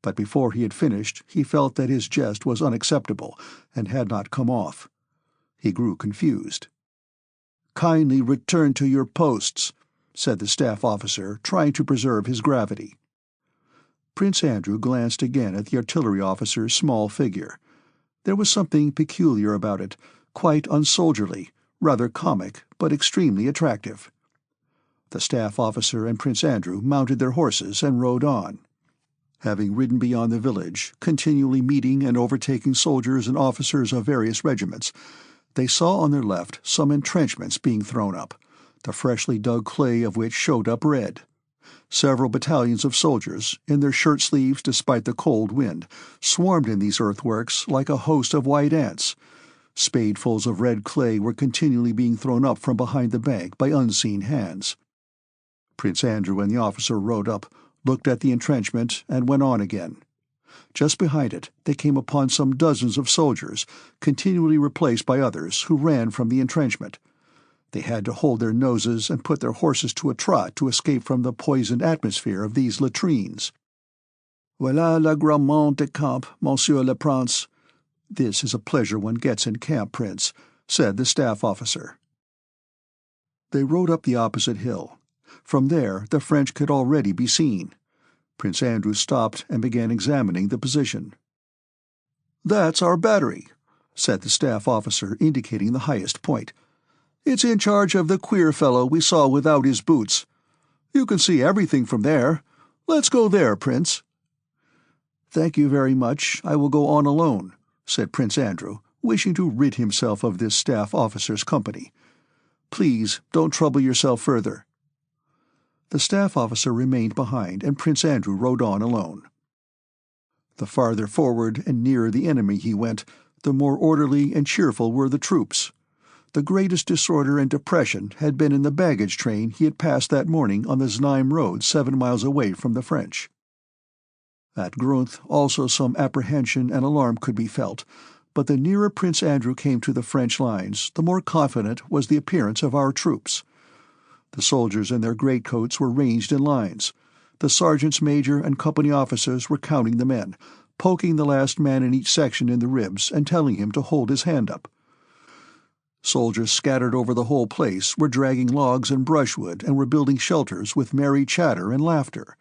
But before he had finished he felt that his jest was unacceptable, and had not come off. He grew confused. "Kindly return to your posts," said the staff officer, trying to preserve his gravity. Prince Andrew glanced again at the artillery officer's small figure. There was something peculiar about it, quite unsoldierly, rather comic, but extremely attractive. The staff officer and Prince Andrew mounted their horses and rode on. Having ridden beyond the village, continually meeting and overtaking soldiers and officers of various regiments, they saw on their left some entrenchments being thrown up, the freshly dug clay of which showed up red. Several battalions of soldiers, in their shirt-sleeves despite the cold wind, swarmed in these earthworks like a host of white ants. Spadefuls of red clay were continually being thrown up from behind the bank by unseen hands. Prince Andrew and the officer rode up, looked at the entrenchment, and went on again. Just behind it they came upon some dozens of soldiers, continually replaced by others who ran from the entrenchment. They had to hold their noses and put their horses to a trot to escape from the poisoned atmosphere of these latrines. "Voilà l'agrément de camp, monsieur le prince." "This is a pleasure one gets in camp, Prince," said the staff officer. They rode up the opposite hill. From there the French could already be seen. Prince Andrew stopped and began examining the position. "That's our battery," said the staff officer, indicating the highest point. "It's in charge of the queer fellow we saw without his boots. You can see everything from there. Let's go there, Prince." "Thank you very much. I will go on alone," said Prince Andrew, wishing to rid himself of this staff officer's company. "Please don't trouble yourself further." The staff officer remained behind, and Prince Andrew rode on alone. The farther forward and nearer the enemy he went, the more orderly and cheerful were the troops. The greatest disorder and depression had been in the baggage train he had passed that morning on the Znaim road 7 miles away from the French. At Grunth also some apprehension and alarm could be felt, but the nearer Prince Andrew came to the French lines, the more confident was the appearance of our troops. The soldiers in their greatcoats were ranged in lines. The sergeants major and company officers were counting the men, poking the last man in each section in the ribs and telling him to hold his hand up. Soldiers scattered over the whole place were dragging logs and brushwood and were building shelters with merry chatter and laughter.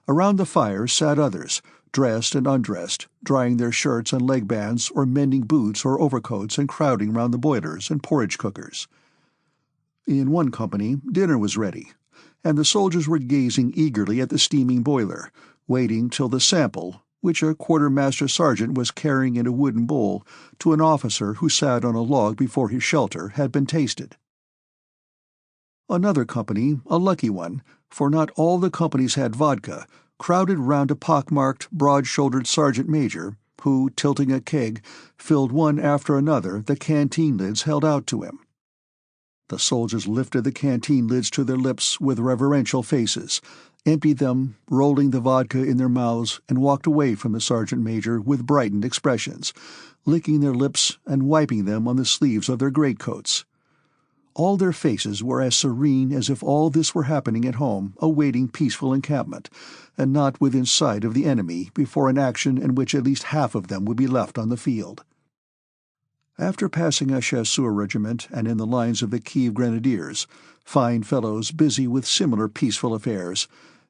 Around the fires sat others, dressed and undressed, drying their shirts and leg bands or mending boots or overcoats and crowding round the boilers and porridge cookers. In one company, dinner was ready, and the soldiers were gazing eagerly at the steaming boiler, waiting till the sample, which a quartermaster sergeant was carrying in a wooden bowl to an officer who sat on a log before his shelter, had been tasted. Another company, a lucky one, for not all the companies had vodka, crowded round a pock-marked, broad-shouldered sergeant major, who, tilting a keg, filled one after another the canteen lids held out to him. The soldiers lifted the canteen lids to their lips with reverential faces, emptied them, rolling the vodka in their mouths, and walked away from the sergeant major with brightened expressions, licking their lips and wiping them on the sleeves of their greatcoats. All their faces were as serene as if all this were happening at home, awaiting peaceful encampment, and not within sight of the enemy before an action in which at least half of them would be left on the field. After passing a chasseur regiment and in the lines of the Kiev Grenadiers, fine fellows busy with similar peaceful affairs,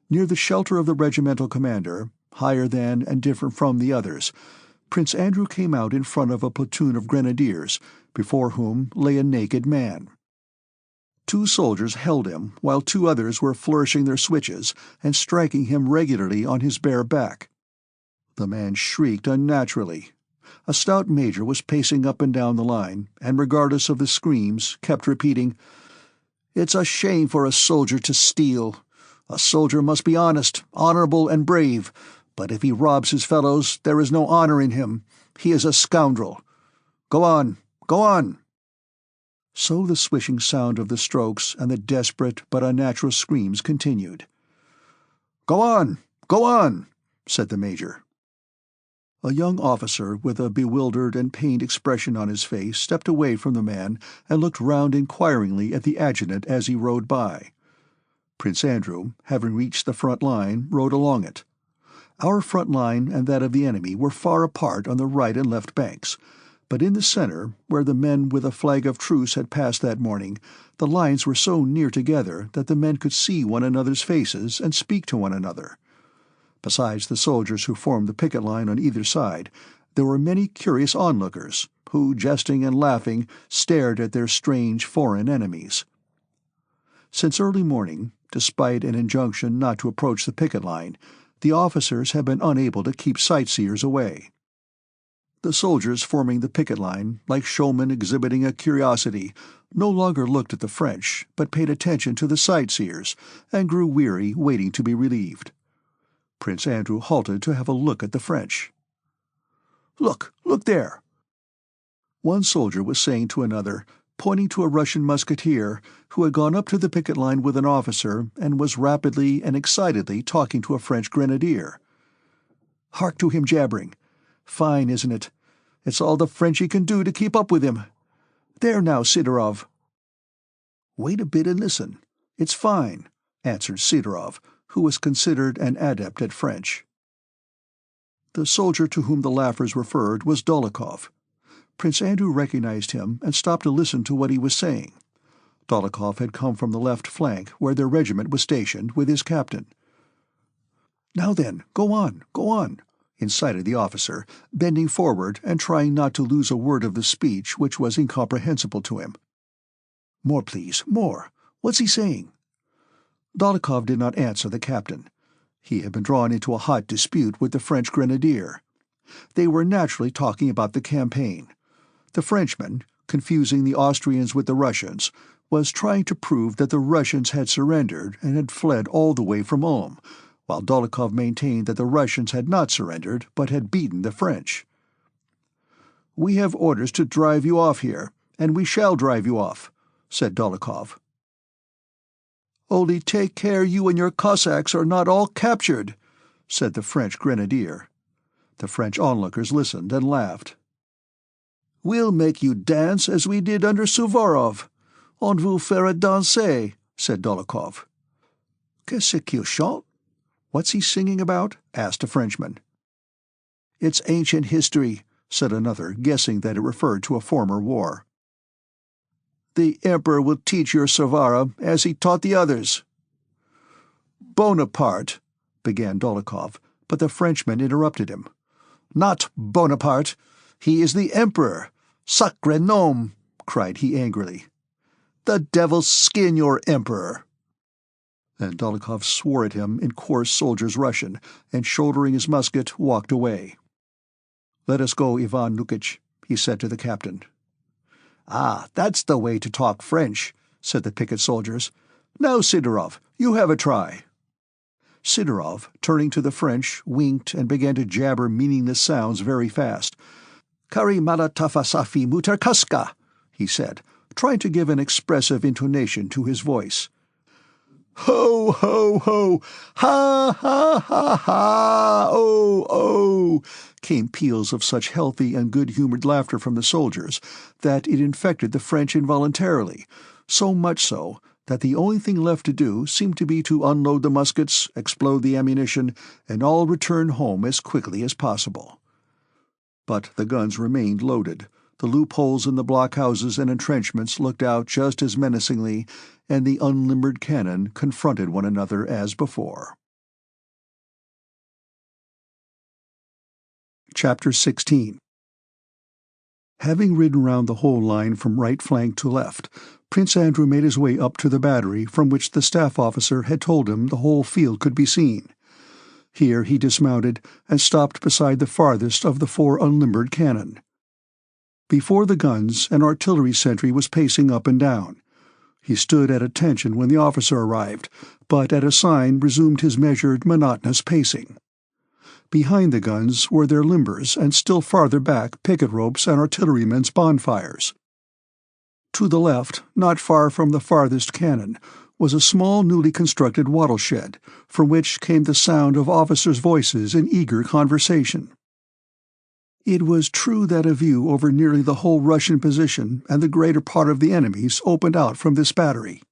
near the shelter of the regimental commander, higher than and different from the others, Prince Andrew came out in front of a platoon of grenadiers, before whom lay a naked man. 2 soldiers held him, while 2 others were flourishing their switches and striking him regularly on his bare back. The man shrieked unnaturally. A stout major was pacing up and down the line, and regardless of the screams, kept repeating, "It's a shame for a soldier to steal. A soldier must be honest, honorable, and brave, but if he robs his fellows, there is no honor in him. He is a scoundrel. Go on, go on." So the swishing sound of the strokes and the desperate but unnatural screams continued. Go on," said the major. A young officer with a bewildered and pained expression on his face stepped away from the man and looked round inquiringly at the adjutant as he rode by. Prince Andrew, having reached the front line, rode along it. Our front line and that of the enemy were far apart on the right and left banks, but in the center, where the men with a flag of truce had passed that morning, the lines were so near together that the men could see one another's faces and speak to one another. Besides the soldiers who formed the picket line on either side, there were many curious onlookers, who, jesting and laughing, stared at their strange foreign enemies. Since early morning, despite an injunction not to approach the picket line, the officers had been unable to keep sightseers away. The soldiers forming the picket line, like showmen exhibiting a curiosity, no longer looked at the French, but paid attention to the sightseers, and grew weary waiting to be relieved. Prince Andrew halted to have a look at the French. Look there!" One soldier was saying to another, pointing to a Russian musketeer who had gone up to the picket line with an officer and was rapidly and excitedly talking to a French grenadier. "Hark to him jabbering! Fine, isn't it? It's all the Frenchy can do to keep up with him. There now, Sidorov." "Wait a bit and listen. It's fine," answered Sidorov, who was considered an adept at French. The soldier to whom the laughers referred was Dólokhov. Prince Andrew recognized him and stopped to listen to what he was saying. Dólokhov had come from the left flank, where their regiment was stationed, with his captain. "Now then, go on," incited the officer, bending forward and trying not to lose a word of the speech which was incomprehensible to him. "More, please, more. What's he saying?" Dólokhov did not answer the captain. He had been drawn into a hot dispute with the French grenadier. They were naturally talking about the campaign. The Frenchman, confusing the Austrians with the Russians, was trying to prove that the Russians had surrendered and had fled all the way from Ulm, while Dólokhov maintained that the Russians had not surrendered but had beaten the French. "We have orders to drive you off here, and we shall drive you off," said Dólokhov. "Only take care you and your Cossacks are not all captured," said the French grenadier. The French onlookers listened and laughed. "We'll make you dance as we did under Suvorov. On vous fera danser," said Dolokhov. "Qu'est-ce qu'il chante?" "What's he singing about?" asked a Frenchman. "It's ancient history," said another, guessing that it referred to a former war. "The Emperor will teach your Savara as he taught the others." "Bonaparte," began Dolokhov, but the Frenchman interrupted him. "Not Bonaparte. He is the Emperor. Sacre nom!" cried he angrily. "The devil skin your Emperor!" And Dolokhov swore at him in coarse soldier's Russian, and shouldering his musket, walked away. "Let us go, Ivan Lukitch," he said to the captain. "Ah, that's the way to talk French," said the picket soldiers. "Now, Sidorov, you have a try." Sidorov, turning to the French, winked and began to jabber meaningless sounds very fast. "Kari malatafasafi muterkaska," he said, trying to give an expressive intonation to his voice. "Ho, ho, ho! Ha, ha, ha, ha! Oh, oh!" came peals of such healthy and good-humored laughter from the soldiers that it infected the French involuntarily, so much so that the only thing left to do seemed to be to unload the muskets, explode the ammunition, and all return home as quickly as possible. But the guns remained loaded. The loopholes in the blockhouses and entrenchments looked out just as menacingly, and the unlimbered cannon confronted one another as before. Chapter 16. Having ridden round the whole line from right flank to left, Prince Andrew made his way up to the battery from which the staff officer had told him the whole field could be seen. Here he dismounted and stopped beside the farthest of the 4 unlimbered cannon. Before the guns, an artillery sentry was pacing up and down. He stood at attention when the officer arrived, but at a sign resumed his measured, monotonous pacing. Behind the guns were their limbers, and still farther back picket ropes and artillerymen's bonfires. To the left, not far from the farthest cannon, was a small newly constructed wattle shed, from which came the sound of officers' voices in eager conversation. It was true that a view over nearly the whole Russian position and the greater part of the enemy's opened out from this battery.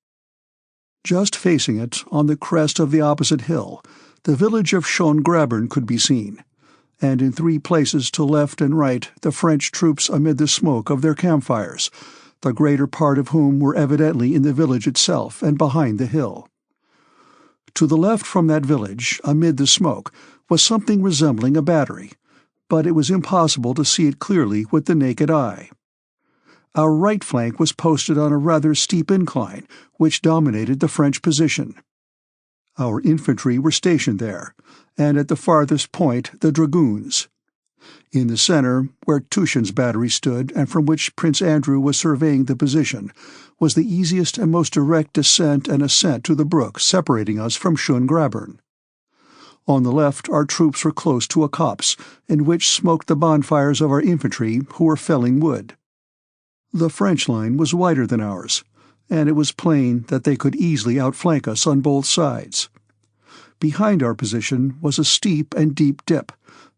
Just facing it, on the crest of the opposite hill, the village of Schöngrabern could be seen, and in 3 places to left and right the French troops amid the smoke of their campfires, the greater part of whom were evidently in the village itself and behind the hill. To the left from that village, amid the smoke, was something resembling a battery, but it was impossible to see it clearly with the naked eye. Our right flank was posted on a rather steep incline, which dominated the French position. Our infantry were stationed there, and at the farthest point the dragoons. In the center, where Tushin's battery stood and from which Prince Andrew was surveying the position, was the easiest and most direct descent and ascent to the brook separating us from Schöngrabern. On the left our troops were close to a copse, in which smoked the bonfires of our infantry who were felling wood. The French line was wider than ours, and it was plain that they could easily outflank us on both sides. Behind our position was a steep and deep dip,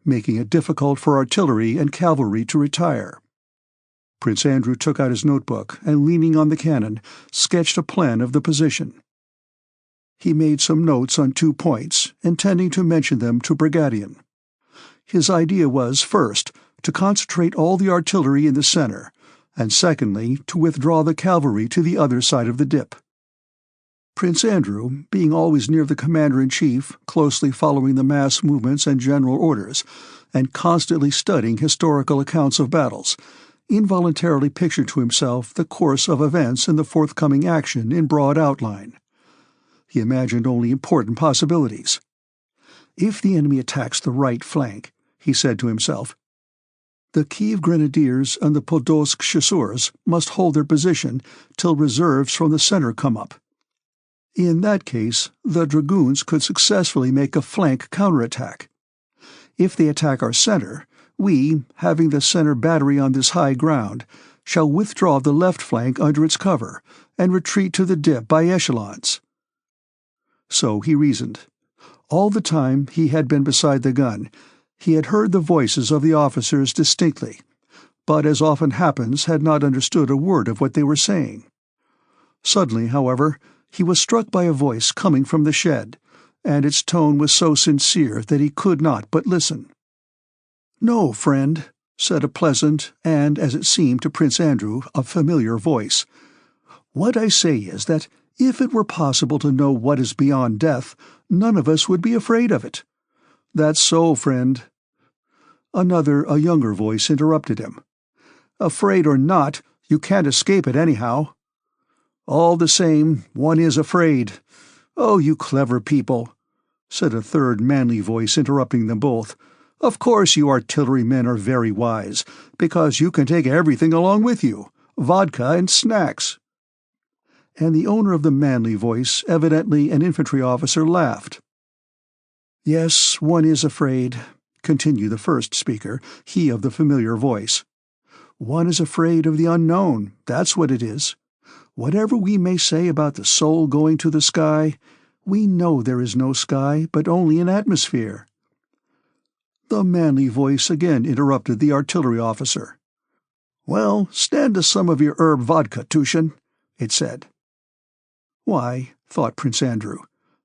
making it difficult for artillery and cavalry to retire. Prince Andrew took out his notebook and, leaning on the cannon, sketched a plan of the position. He made some notes on 2 points, intending to mention them to Brigadier. His idea was, first, to concentrate all the artillery in the center, and secondly, to withdraw the cavalry to the other side of the dip. Prince Andrew, being always near the commander-in-chief, closely following the mass movements and general orders, and constantly studying historical accounts of battles, involuntarily pictured to himself the course of events in the forthcoming action in broad outline. He imagined only important possibilities. If the enemy attacks the right flank, he said to himself, the Kiev Grenadiers and the Podolsk Chasseurs must hold their position till reserves from the center come up. In that case, the dragoons could successfully make a flank counterattack. If they attack our center, we, having the center battery on this high ground, shall withdraw the left flank under its cover and retreat to the dip by echelons. So he reasoned. All the time he had been beside the gun, he had heard the voices of the officers distinctly, but as often happens had not understood a word of what they were saying. Suddenly, however, he was struck by a voice coming from the shed, and its tone was so sincere that he could not but listen. "No, friend," said a pleasant and, as it seemed to Prince Andrew, a familiar voice. "What I say is that if it were possible to know what is beyond death, none of us would be afraid of it. That's so, friend." Another, a younger voice interrupted him. "Afraid or not, you can't escape it anyhow." "All the same, one is afraid. Oh, you clever people," said a third manly voice interrupting them both. "Of course you artillerymen are very wise, because you can take everything along with you, vodka and snacks." And the owner of the manly voice, evidently an infantry officer, laughed. "Yes, one is afraid," continued the first speaker, he of the familiar voice. "One is afraid of the unknown, that's what it is. Whatever we may say about the soul going to the sky, we know there is no sky, but only an atmosphere." The manly voice again interrupted the artillery officer. "Well, stand to some of your herb vodka, Tushin," it said. Why, thought Prince Andrew,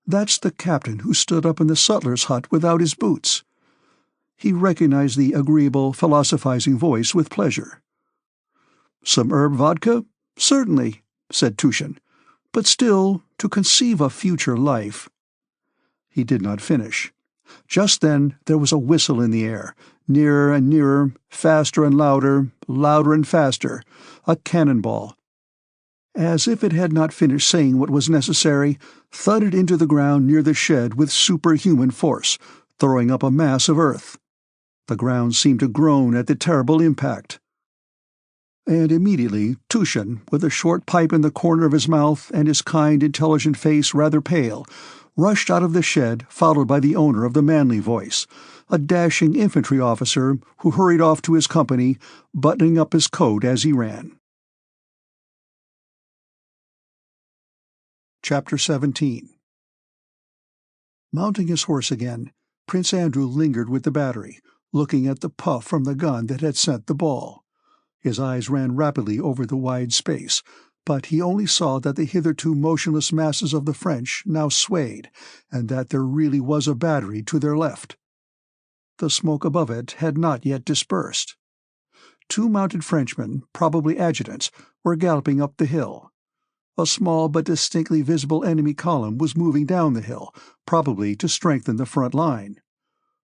that's the captain who stood up in the sutler's hut without his boots. He recognized the agreeable, philosophizing voice with pleasure. "Some herb vodka? Certainly," said Tushin. "But still, to conceive a future life—" He did not finish. Just then there was a whistle in the air, nearer and nearer, faster and louder, louder and faster, a cannonball. As if it had not finished saying what was necessary, thudded into the ground near the shed with superhuman force, throwing up a mass of earth. The ground seemed to groan at the terrible impact. And immediately Tushin, with a short pipe in the corner of his mouth and his kind, intelligent face rather pale, rushed out of the shed, followed by the owner of the manly voice, a dashing infantry officer who hurried off to his company, buttoning up his coat as he ran. Chapter 17. Mounting his horse again, Prince Andrew lingered with the battery, looking at the puff from the gun that had sent the ball. His eyes ran rapidly over the wide space, but he only saw that the hitherto motionless masses of the French now swayed, and that there really was a battery to their left. The smoke above it had not yet dispersed. 2 mounted Frenchmen, probably adjutants, were galloping up the hill. A small but distinctly visible enemy column was moving down the hill, probably to strengthen the front line.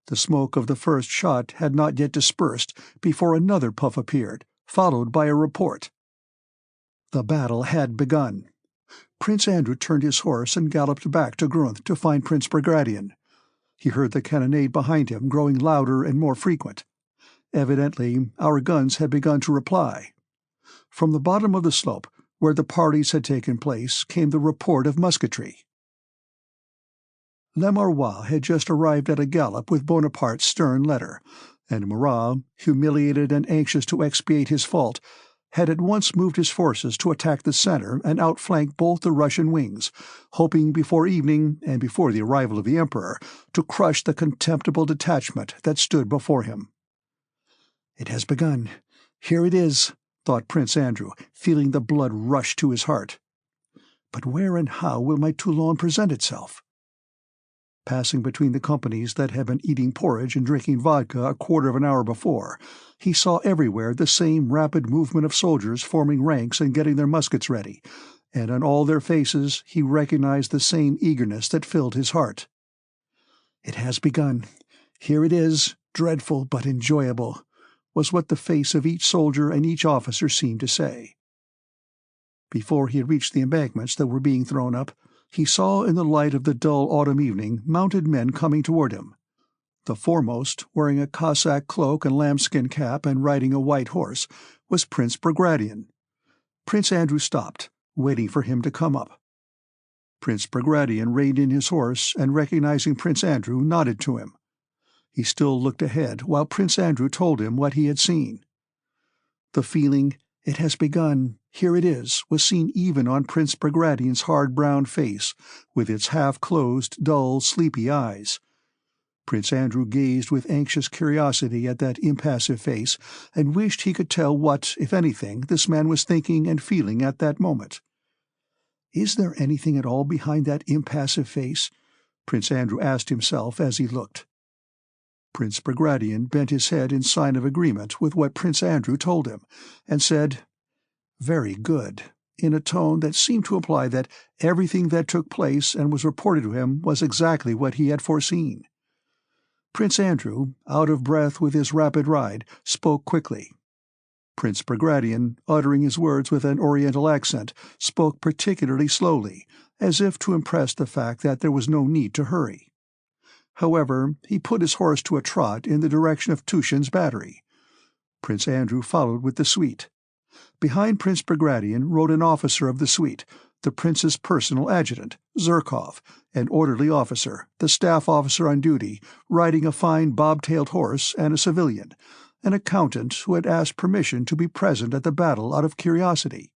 The smoke of the first shot had not yet dispersed before another puff appeared, followed by a report. The battle had begun. Prince Andrew turned his horse and galloped back to Grunth to find Prince Bagration. He heard the cannonade behind him growing louder and more frequent. Evidently, our guns had begun to reply. From the bottom of the slope, where the parties had taken place, came the report of musketry. Lemarrois had just arrived at a gallop with Bonaparte's stern letter, and Murat, humiliated and anxious to expiate his fault, had at once moved his forces to attack the center and outflank both the Russian wings, hoping before evening and before the arrival of the Emperor to crush the contemptible detachment that stood before him. "It has begun. Here it is," thought Prince Andrew, feeling the blood rush to his heart. "But where and how will my Toulon present itself?" Passing between the companies that had been eating porridge and drinking vodka a quarter of an hour before, he saw everywhere the same rapid movement of soldiers forming ranks and getting their muskets ready, and on all their faces he recognized the same eagerness that filled his heart. "It has begun. Here it is, dreadful but enjoyable," was what the face of each soldier and each officer seemed to say. Before he had reached the embankments that were being thrown up, he saw in the light of the dull autumn evening mounted men coming toward him. The foremost, wearing a Cossack cloak and lambskin cap and riding a white horse, was Prince Bagration. Prince Andrew stopped, waiting for him to come up. Prince Bagration reined in his horse and, recognizing Prince Andrew, nodded to him. He still looked ahead while Prince Andrew told him what he had seen. The feeling, "It has begun, Here it is, was seen even on Prince Bagratión's hard brown face, with its half-closed, dull, sleepy eyes. Prince Andrew gazed with anxious curiosity at that impassive face, and wished he could tell what, if anything, this man was thinking and feeling at that moment. "Is there anything at all behind that impassive face?" Prince Andrew asked himself as he looked. Prince Bagration bent his head in sign of agreement with what Prince Andrew told him, and said, "Very good," in a tone that seemed to imply that everything that took place and was reported to him was exactly what he had foreseen. Prince Andrew, out of breath with his rapid ride, spoke quickly. Prince Bagration, uttering his words with an Oriental accent, spoke particularly slowly, as if to impress the fact that there was no need to hurry. However, he put his horse to a trot in the direction of Tushin's battery. Prince Andrew followed with the suite. Behind Prince Bagration rode an officer of the suite, the prince's personal adjutant, Zherkov, an orderly officer, the staff officer on duty, riding a fine bob-tailed horse, and a civilian, an accountant who had asked permission to be present at the battle out of curiosity.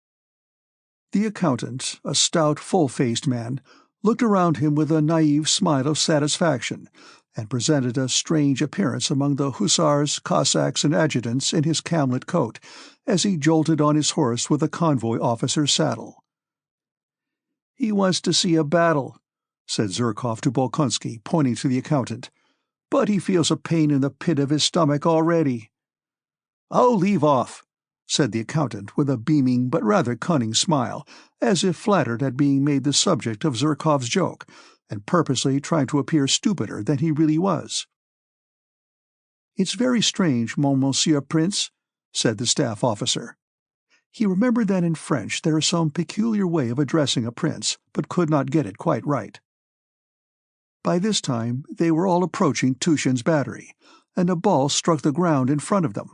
The accountant, a stout, full-faced man, looked around him with a naive smile of satisfaction, and presented a strange appearance among the hussars, Cossacks, and adjutants in his camlet coat, as he jolted on his horse with a convoy officer's saddle. "He wants to see a battle," said Zherkov to Bolkonsky, pointing to the accountant, "but he feels a pain in the pit of his stomach already." "Oh, leave off," said the accountant with a beaming but rather cunning smile, as if flattered at being made the subject of Zherkov's joke, and purposely trying to appear stupider than he really was. "It's very strange, Monsieur Prince," said the staff officer. He remembered that in French there is some peculiar way of addressing a prince, but could not get it quite right. By this time they were all approaching Tushin's battery, and a ball struck the ground in front of them.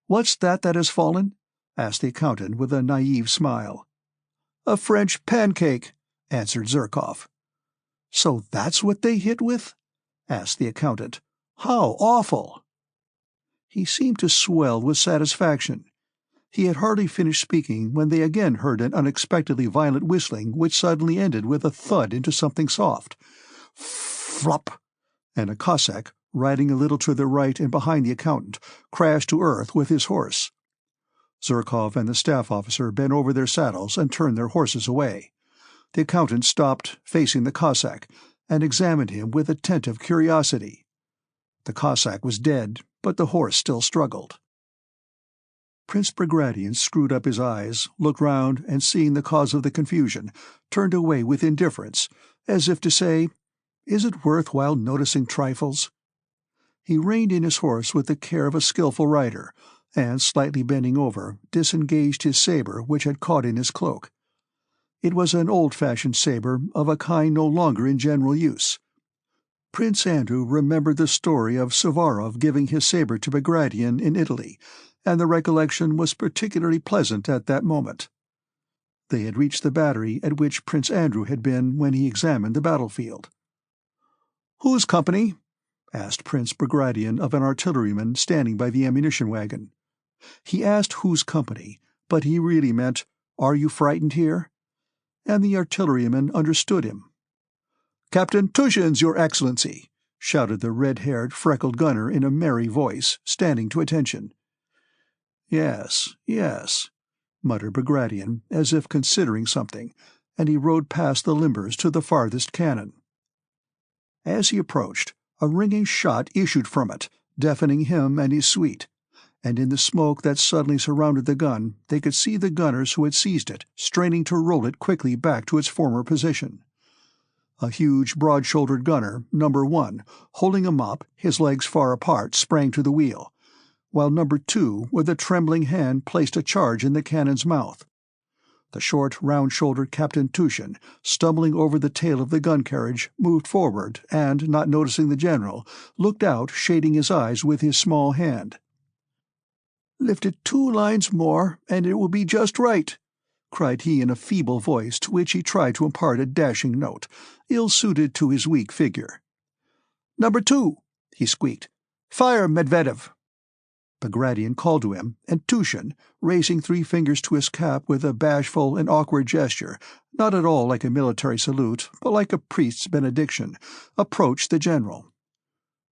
"What's that has fallen?" asked the accountant with a naive smile. "A French pancake," answered Zherkov. "So that's what they hit with?" asked the accountant. "How awful!" He seemed to swell with satisfaction. He had hardly finished speaking when they again heard an unexpectedly violent whistling which suddenly ended with a thud into something soft. Flop! And a Cossack, riding a little to the right and behind the accountant, crashed to earth with his horse. Zherkov and the staff officer bent over their saddles and turned their horses away. The accountant stopped, facing the Cossack, and examined him with attentive curiosity. The Cossack was dead, but the horse still struggled. Prince Bagration screwed up his eyes, looked round, and seeing the cause of the confusion, turned away with indifference, as if to say, "Is it worth while noticing trifles?" He reined in his horse with the care of a skilful rider, and, slightly bending over, disengaged his sabre which had caught in his cloak. It was an old-fashioned sabre of a kind no longer in general use. Prince Andrew remembered the story of Suvorov giving his sabre to Bagration in Italy, and the recollection was particularly pleasant at that moment. They had reached the battery at which Prince Andrew had been when he examined the battlefield. "Whose company?" asked Prince Bagration of an artilleryman standing by the ammunition wagon. He asked whose company, but he really meant, "Are you frightened here?" And the artilleryman understood him. "Captain Tushin's, Your Excellency!" shouted the red-haired, freckled gunner in a merry voice, standing to attention. "Yes, yes," muttered Bagration, as if considering something, and he rode past the limbers to the farthest cannon. As he approached, a ringing shot issued from it, deafening him and his suite, and in the smoke that suddenly surrounded the gun they could see the gunners who had seized it straining to roll it quickly back to its former position. A huge, broad-shouldered gunner, number 1, holding a mop, his legs far apart, sprang to the wheel, while number 2, with a trembling hand, placed a charge in the cannon's mouth. The short, round-shouldered Captain Tushin, stumbling over the tail of the gun carriage, moved forward and, not noticing the general, looked out, shading his eyes with his small hand. "Lift it 2 lines more, and it will be just right," cried he in a feeble voice to which he tried to impart a dashing note, ill-suited to his weak figure. "Number 2, he squeaked. "Fire, Medvedev!" Bagration called to him, and Tushin, raising 3 fingers to his cap with a bashful and awkward gesture, not at all like a military salute, but like a priest's benediction, approached the general.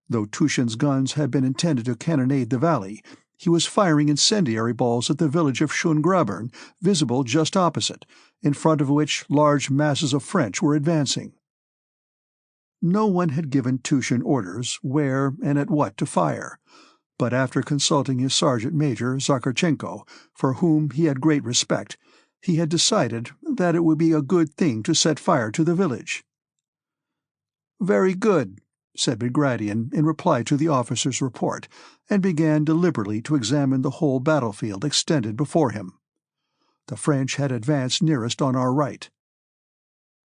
Though Tushin's guns had been intended to cannonade the valley, he was firing incendiary balls at the village of Schöngrabern, visible just opposite, in front of which large masses of French were advancing. No one had given Tushin orders where and at what to fire, but after consulting his sergeant-major Zakharchenko, for whom he had great respect, he had decided that it would be a good thing to set fire to the village. "Very good," said Bagration in reply to the officer's report, and began deliberately to examine the whole battlefield extended before him. The French had advanced nearest on our right.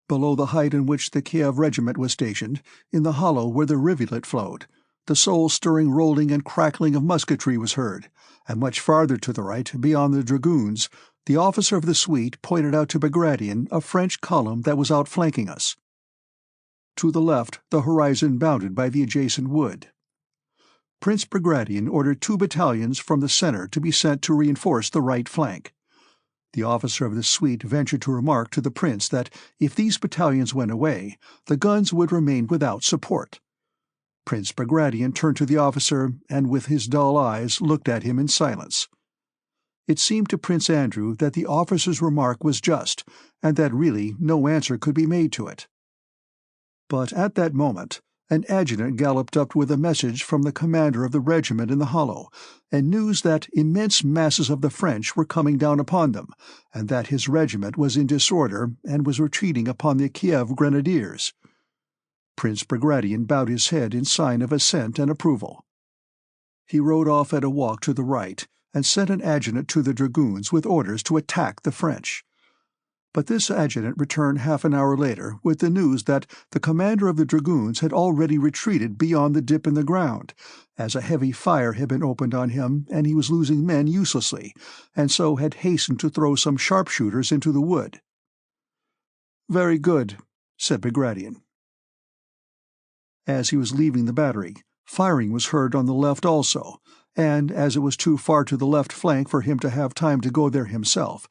Below the height in which the Kiev regiment was stationed, in the hollow where the rivulet flowed, the soul-stirring rolling and crackling of musketry was heard, and much farther to the right, beyond the dragoons, the officer of the suite pointed out to Bagration a French column that was outflanking us. To the left, the horizon bounded by the adjacent wood. Prince Bagration ordered 2 battalions from the center to be sent to reinforce the right flank. The officer of the suite ventured to remark to the prince that if these battalions went away, the guns would remain without support. Prince Bagration turned to the officer and with his dull eyes looked at him in silence. It seemed to Prince Andrew that the officer's remark was just, and that really no answer could be made to it. But at that moment an adjutant galloped up with a message from the commander of the regiment in the hollow, and news that immense masses of the French were coming down upon them, and that his regiment was in disorder and was retreating upon the Kiev grenadiers. Prince Bagration bowed his head in sign of assent and approval. He rode off at a walk to the right, and sent an adjutant to the dragoons with orders to attack the French. But this adjutant returned half an hour later with the news that the commander of the dragoons had already retreated beyond the dip in the ground, as a heavy fire had been opened on him and he was losing men uselessly, and so had hastened to throw some sharpshooters into the wood. "Very good," said Bagration. As he was leaving the battery, firing was heard on the left also, and as it was too far to the left flank for him to have time to go there himself,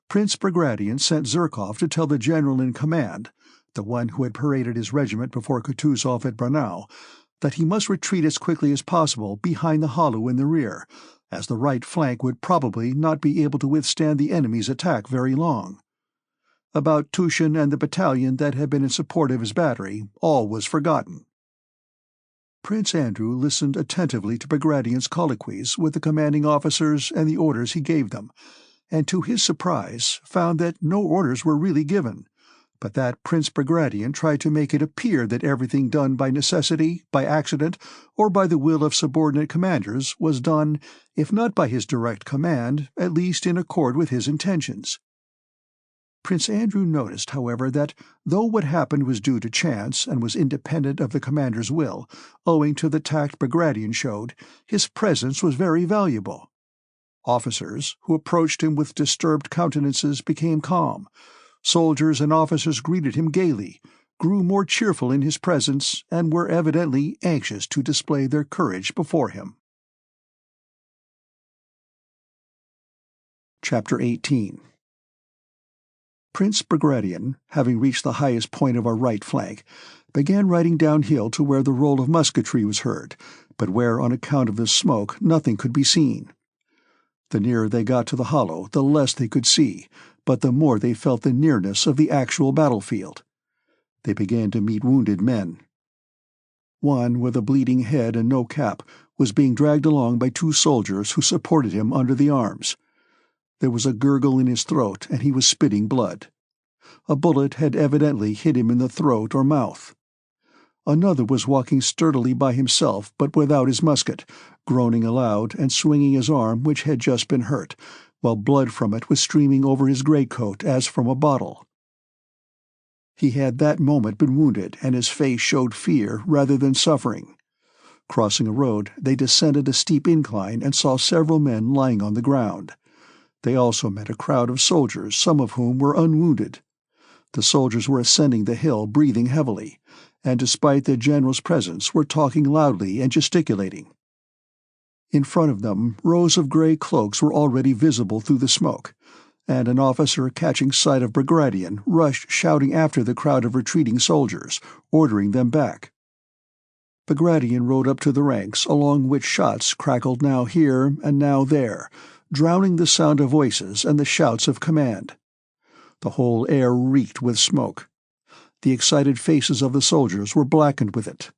Prince Bagration sent Zherkov to tell the general in command, the one who had paraded his regiment before Kutuzov at Braunau, that he must retreat as quickly as possible behind the hollow in the rear, as the right flank would probably not be able to withstand the enemy's attack very long. About Tushin and the battalion that had been in support of his battery, all was forgotten. Prince Andrew listened attentively to Bagration's colloquies with the commanding officers and the orders he gave them, and to his surprise found that no orders were really given, but that Prince Bagration tried to make it appear that everything done by necessity, by accident, or by the will of subordinate commanders was done, if not by his direct command, at least in accord with his intentions. Prince Andrew noticed, however, that though what happened was due to chance and was independent of the commander's will, owing to the tact Bagration showed, his presence was very valuable. Officers, who approached him with disturbed countenances, became calm. Soldiers and officers greeted him gaily, grew more cheerful in his presence, and were evidently anxious to display their courage before him. Chapter 18. Prince Bagration, having reached the highest point of our right flank, began riding downhill to where the roll of musketry was heard, but where, on account of the smoke, nothing could be seen. The nearer they got to the hollow, the less they could see, but the more they felt the nearness of the actual battlefield. They began to meet wounded men. One, with a bleeding head and no cap, was being dragged along by 2 soldiers who supported him under the arms. There was a gurgle in his throat, and he was spitting blood. A bullet had evidently hit him in the throat or mouth. Another was walking sturdily by himself, but without his musket, groaning aloud and swinging his arm which had just been hurt, while blood from it was streaming over his greatcoat as from a bottle. He had that moment been wounded, and his face showed fear rather than suffering. Crossing a road, they descended a steep incline and saw several men lying on the ground. They also met a crowd of soldiers, some of whom were unwounded. The soldiers were ascending the hill breathing heavily, and despite the general's presence were talking loudly and gesticulating. In front of them, rows of grey cloaks were already visible through the smoke, and an officer catching sight of Bagration rushed shouting after the crowd of retreating soldiers, ordering them back. Bagration rode up to the ranks, along which shots crackled now here and now there, drowning the sound of voices and the shouts of command. The whole air reeked with smoke. The excited faces of the soldiers were blackened with it.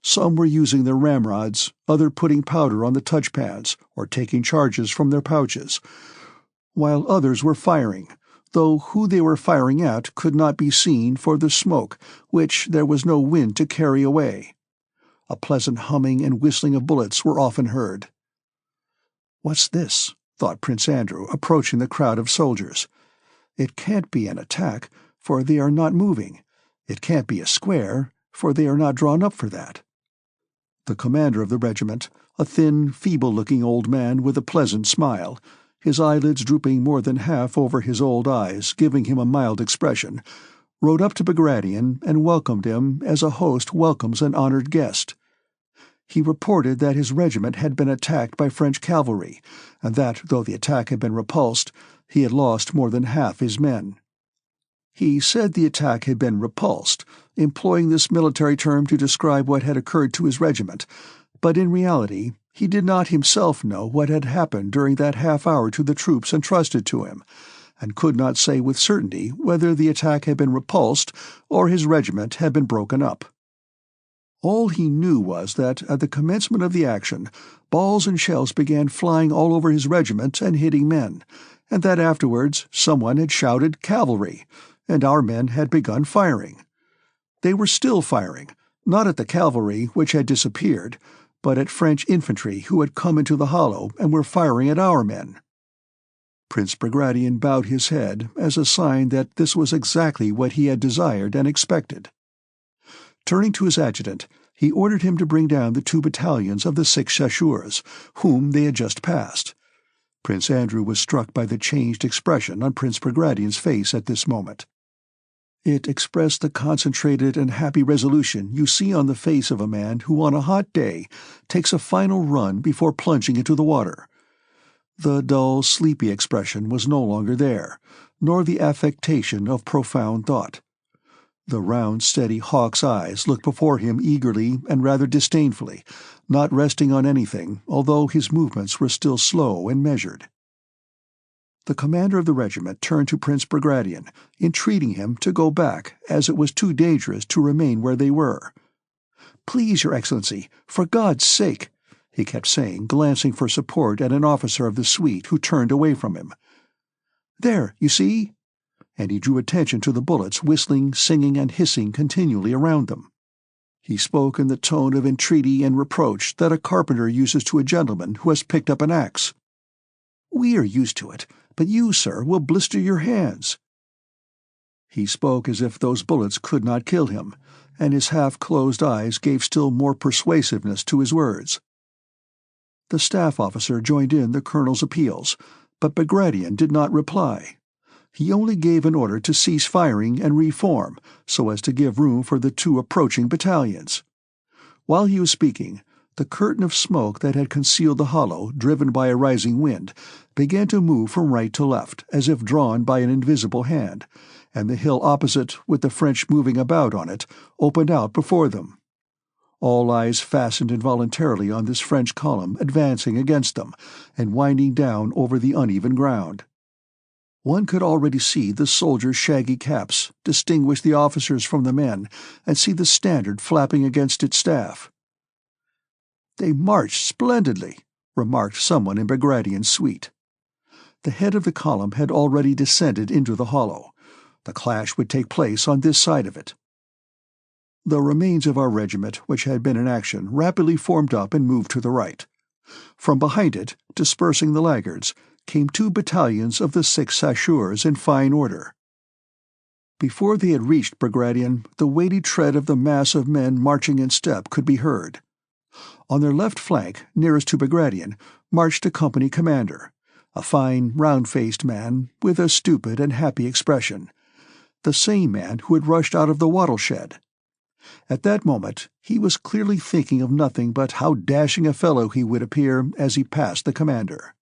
Some were using their ramrods, others putting powder on the touchpads or taking charges from their pouches, while others were firing, though who they were firing at could not be seen for the smoke, which there was no wind to carry away. A pleasant humming and whistling of bullets were often heard. "What's this?" thought Prince Andrew, approaching the crowd of soldiers. "It can't be an attack, for they are not moving. It can't be a square, for they are not drawn up for that." The commander of the regiment, a thin, feeble-looking old man with a pleasant smile, his eyelids drooping more than half over his old eyes, giving him a mild expression, rode up to Bagration and welcomed him as a host welcomes an honored guest. He reported that his regiment had been attacked by French cavalry, and that, though the attack had been repulsed, he had lost more than half his men. He said the attack had been repulsed, employing this military term to describe what had occurred to his regiment, but in reality he did not himself know what had happened during that half-hour to the troops entrusted to him, and could not say with certainty whether the attack had been repulsed or his regiment had been broken up. All he knew was that, at the commencement of the action, balls and shells began flying all over his regiment and hitting men, and that afterwards someone had shouted "Cavalry!" and our men had begun firing. They were still firing, not at the cavalry which had disappeared, but at French infantry who had come into the hollow and were firing at our men. Prince Bagration bowed his head as a sign that this was exactly what he had desired and expected. Turning to his adjutant, he ordered him to bring down the 2 battalions of the 6 chasseurs, whom they had just passed. Prince Andrew was struck by the changed expression on Prince Bagration's face at this moment. It expressed the concentrated and happy resolution you see on the face of a man who on a hot day takes a final run before plunging into the water. The dull, sleepy expression was no longer there, nor the affectation of profound thought. The round, steady hawk's eyes looked before him eagerly and rather disdainfully, not resting on anything, although his movements were still slow and measured. The commander of the regiment turned to Prince Bagration, entreating him to go back, as it was too dangerous to remain where they were. "Please, Your Excellency, for God's sake," he kept saying, glancing for support at an officer of the suite who turned away from him. "There, you see?" And he drew attention to the bullets whistling, singing, and hissing continually around them. He spoke in the tone of entreaty and reproach that a carpenter uses to a gentleman who has picked up an axe. "We are used to it, but you, sir, will blister your hands." He spoke as if those bullets could not kill him, and his half-closed eyes gave still more persuasiveness to his words. The staff officer joined in the colonel's appeals, but Bagration did not reply. He only gave an order to cease firing and reform, so as to give room for the 2 approaching battalions. While he was speaking, the curtain of smoke that had concealed the hollow, driven by a rising wind, began to move from right to left, as if drawn by an invisible hand, and the hill opposite, with the French moving about on it, opened out before them. All eyes fastened involuntarily on this French column advancing against them, and winding down over the uneven ground. One could already see the soldiers' shaggy caps, distinguish the officers from the men, and see the standard flapping against its staff. "They marched splendidly," remarked someone in Bagration's suite. The head of the column had already descended into the hollow. The clash would take place on this side of it. The remains of our regiment, which had been in action, rapidly formed up and moved to the right. From behind it, dispersing the laggards, came 2 battalions of the 6 chasseurs in fine order. Before they had reached Bagration, the weighty tread of the mass of men marching in step could be heard. On their left flank, nearest to Bagration, marched a company commander, a fine, round-faced man with a stupid and happy expression, the same man who had rushed out of the wattle shed. At that moment he was clearly thinking of nothing but how dashing a fellow he would appear as he passed the commander.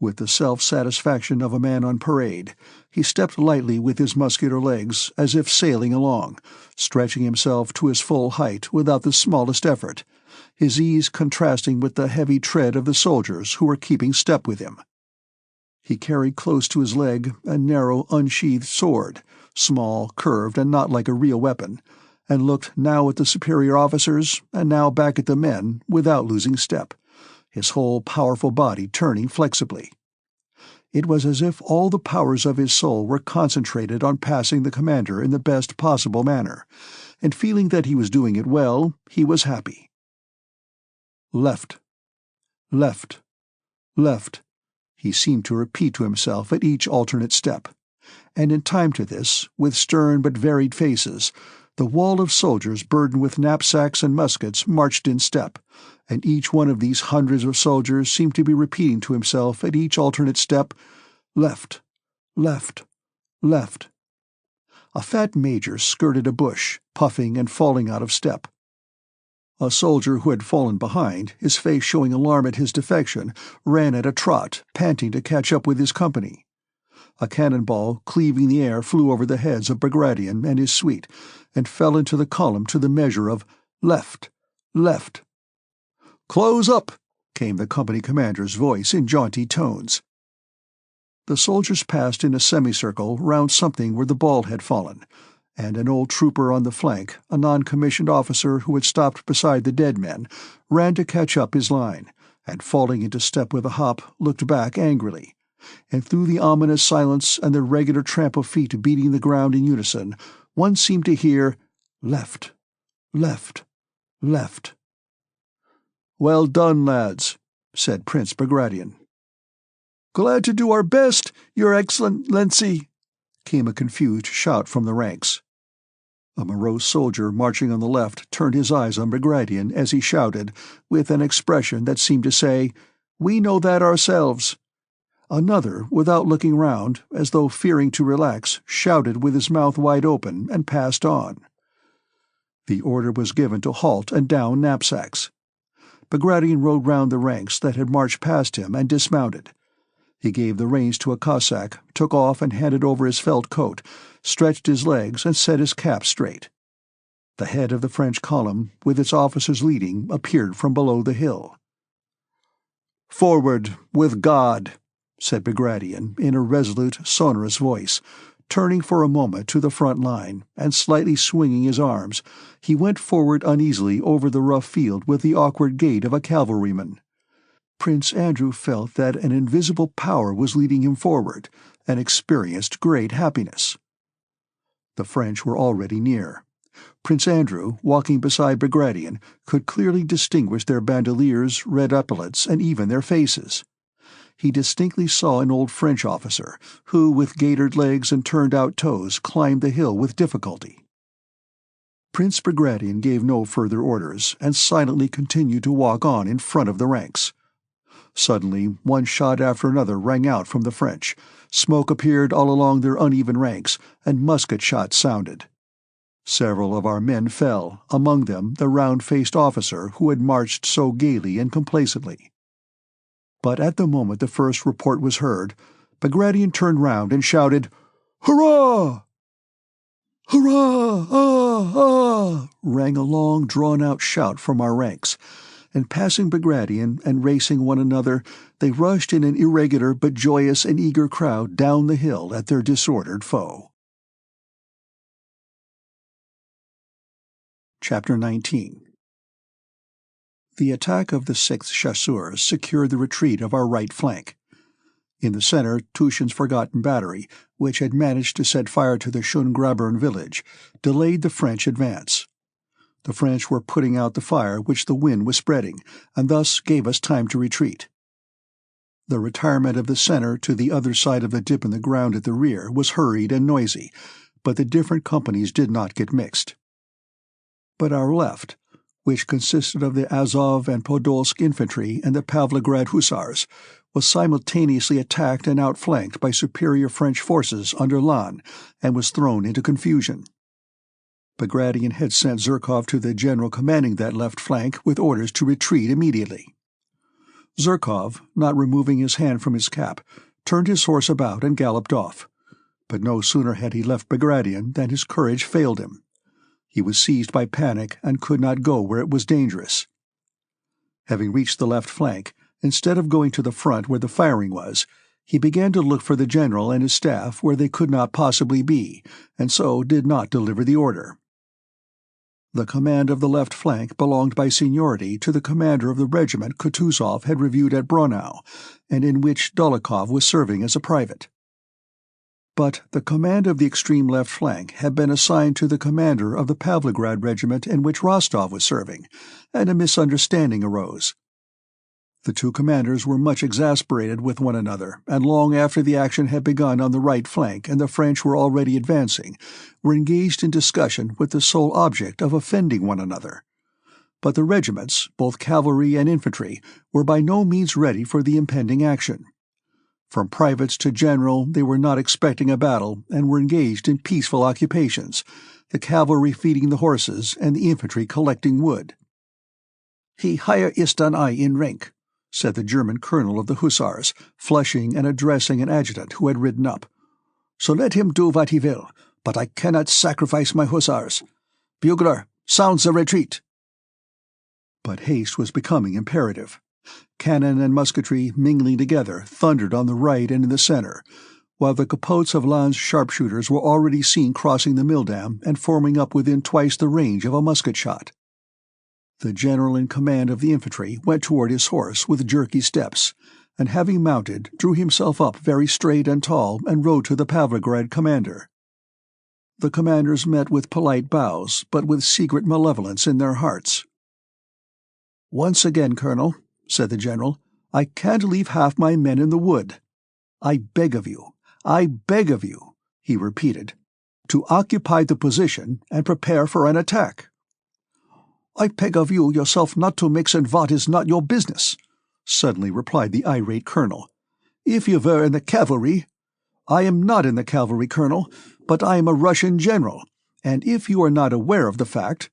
With the self-satisfaction of a man on parade, he stepped lightly with his muscular legs, as if sailing along, stretching himself to his full height without the smallest effort, his ease contrasting with the heavy tread of the soldiers who were keeping step with him. He carried close to his leg a narrow, unsheathed sword, small, curved, and not like a real weapon, and looked now at the superior officers and now back at the men without losing step, his whole powerful body turning flexibly. It was as if all the powers of his soul were concentrated on passing the commander in the best possible manner, and feeling that he was doing it well, he was happy. Left, left, left, he seemed to repeat to himself at each alternate step, and in time to this, with stern but varied faces, the wall of soldiers burdened with knapsacks and muskets marched in step, and each one of these hundreds of soldiers seemed to be repeating to himself at each alternate step, left, left, left. A fat major skirted a bush, puffing and falling out of step. A soldier who had fallen behind, his face showing alarm at his defection, ran at a trot, panting to catch up with his company. A cannonball, cleaving the air, flew over the heads of Bagration and his suite, and fell into the column to the measure of left, left. "Close up!" came the company commander's voice in jaunty tones. The soldiers passed in a semicircle round something where the ball had fallen, and an old trooper on the flank, a non-commissioned officer who had stopped beside the dead men, ran to catch up his line, and falling into step with a hop, looked back angrily, and through the ominous silence and the regular tramp of feet beating the ground in unison, one seemed to hear, left, left, left. "Well done, lads," said Prince Bagration. "Glad to do our best, Your Excellency," came a confused shout from the ranks. A morose soldier marching on the left turned his eyes on Bagration as he shouted, with an expression that seemed to say, "We know that ourselves." Another, without looking round, as though fearing to relax, shouted with his mouth wide open and passed on. The order was given to halt and down knapsacks. Bagration rode round the ranks that had marched past him and dismounted. He gave the reins to a Cossack, took off and handed over his felt coat, stretched his legs and set his cap straight. The head of the French column, with its officers leading, appeared from below the hill. "Forward, with God!" said Bagration in a resolute, sonorous voice. Turning for a moment to the front line, and slightly swinging his arms, he went forward uneasily over the rough field with the awkward gait of a cavalryman. Prince Andrew felt that an invisible power was leading him forward, and experienced great happiness. The French were already near. Prince Andrew, walking beside Bagration, could clearly distinguish their bandoliers, red epaulets, and even their faces. He distinctly saw an old French officer, who, with gaitered legs and turned-out toes, climbed the hill with difficulty. Prince Bagration gave no further orders, and silently continued to walk on in front of the ranks. Suddenly, one shot after another rang out from the French. Smoke appeared all along their uneven ranks, and musket shots sounded. Several of our men fell, among them the round-faced officer who had marched so gaily and complacently. But at the moment the first report was heard, Bagration turned round and shouted, "Hurrah!" "Hurrah! Ah! Ah!" rang a long, drawn-out shout from our ranks, and passing Bagration and racing one another, they rushed in an irregular but joyous and eager crowd down the hill at their disordered foe. Chapter 19. The attack of the 6th Chasseurs secured the retreat of our right flank. In the center, Tushin's forgotten battery, which had managed to set fire to the Schöngrabern village, delayed the French advance. The French were putting out the fire which the wind was spreading, and thus gave us time to retreat. The retirement of the center to the other side of the dip in the ground at the rear was hurried and noisy, but the different companies did not get mixed. But our left, which consisted of the Azov and Podolsk infantry and the Pavlograd hussars, was simultaneously attacked and outflanked by superior French forces under Lannes, and was thrown into confusion. Bagration had sent Zherkov to the general commanding that left flank with orders to retreat immediately. Zherkov, not removing his hand from his cap, turned his horse about and galloped off. But no sooner had he left Bagration than his courage failed him. He was seized by panic and could not go where it was dangerous. Having reached the left flank, instead of going to the front where the firing was, he began to look for the general and his staff where they could not possibly be, and so did not deliver the order. The command of the left flank belonged by seniority to the commander of the regiment Kutuzov had reviewed at Braunau, and in which Dolokhov was serving as a private. But the command of the extreme left flank had been assigned to the commander of the Pavlograd regiment in which Rostov was serving, and a misunderstanding arose. The two commanders were much exasperated with one another, and long after the action had begun on the right flank and the French were already advancing, were engaged in discussion with the sole object of offending one another. But the regiments, both cavalry and infantry, were by no means ready for the impending action. From privates to general, they were not expecting a battle and were engaged in peaceful occupations, the cavalry feeding the horses and the infantry collecting wood. "He higher is than I in rank," said the German colonel of the hussars, flushing and addressing an adjutant who had ridden up. "So let him do what he will, but I cannot sacrifice my hussars. Bugler, sound the retreat." But haste was becoming imperative. Cannon and musketry, mingling together, thundered on the right and in the center, while the capotes of Lannes' sharpshooters were already seen crossing the milldam and forming up within twice the range of a musket shot. The general in command of the infantry went toward his horse with jerky steps, and having mounted, drew himself up very straight and tall and rode to the Pavlograd commander. The commanders met with polite bows, but with secret malevolence in their hearts. "Once again, Colonel," said the general, "I can't leave half my men in the wood. I beg of you, he repeated, to occupy the position and prepare for an attack." "I beg of you yourself not to mix in what is not your business," suddenly replied the irate colonel. "If you were in the cavalry—" "I am not in the cavalry, Colonel, but I am a Russian general, and if you are not aware of the fact—"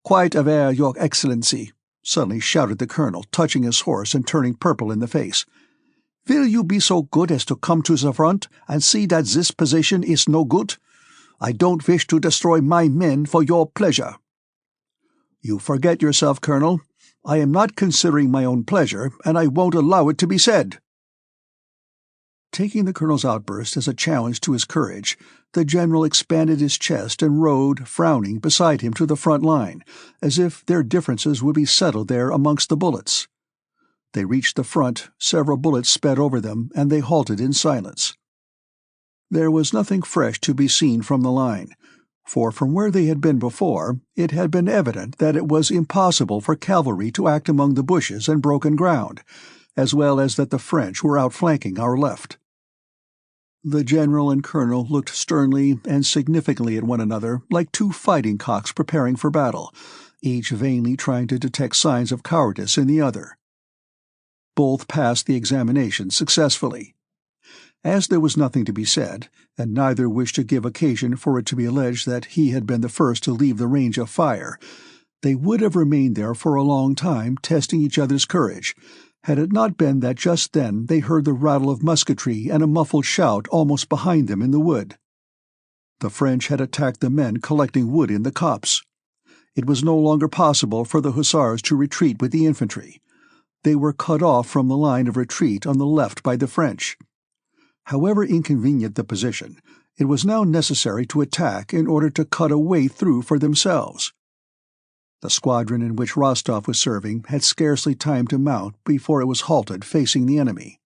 "Quite aware, Your Excellency," suddenly shouted the colonel, touching his horse and turning purple in the face. "Will you be so good as to come to the front and see that this position is no good? I don't wish to destroy my men for your pleasure." "You forget yourself, Colonel. I am not considering my own pleasure, and I won't allow it to be said." Taking the colonel's outburst as a challenge to his courage, the general expanded his chest and rode, frowning, beside him to the front line, as if their differences would be settled there amongst the bullets. They reached the front, several bullets sped over them, and they halted in silence. There was nothing fresh to be seen from the line, for from where they had been before, it had been evident that it was impossible for cavalry to act among the bushes and broken ground, as well as that the French were outflanking our left. The general and colonel looked sternly and significantly at one another like two fighting cocks preparing for battle, each vainly trying to detect signs of cowardice in the other. Both passed the examination successfully. As there was nothing to be said, and neither wished to give occasion for it to be alleged that he had been the first to leave the range of fire, they would have remained there for a long time testing each other's courage, had it not been that just then they heard the rattle of musketry and a muffled shout almost behind them in the wood. The French had attacked the men collecting wood in the copse. It was no longer possible for the hussars to retreat with the infantry. They were cut off from the line of retreat on the left by the French. However inconvenient the position, it was now necessary to attack in order to cut a way through for themselves. The squadron in which Rostov was serving had scarcely time to mount before it was halted facing the enemy.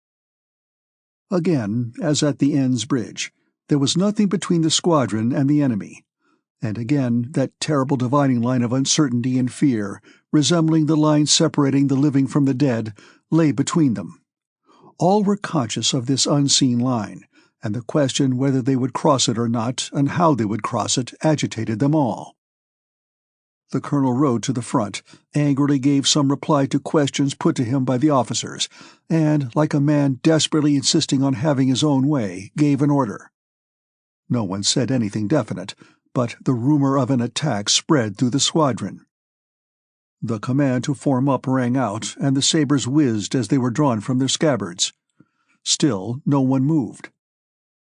Again, as at the Enns Bridge, there was nothing between the squadron and the enemy, and again that terrible dividing line of uncertainty and fear, resembling the line separating the living from the dead, lay between them. All were conscious of this unseen line, and the question whether they would cross it or not, and how they would cross it, agitated them all. The colonel rode to the front, angrily gave some reply to questions put to him by the officers, and, like a man desperately insisting on having his own way, gave an order. No one said anything definite, but the rumor of an attack spread through the squadron. The command to form up rang out, and the sabers whizzed as they were drawn from their scabbards. Still, no one moved.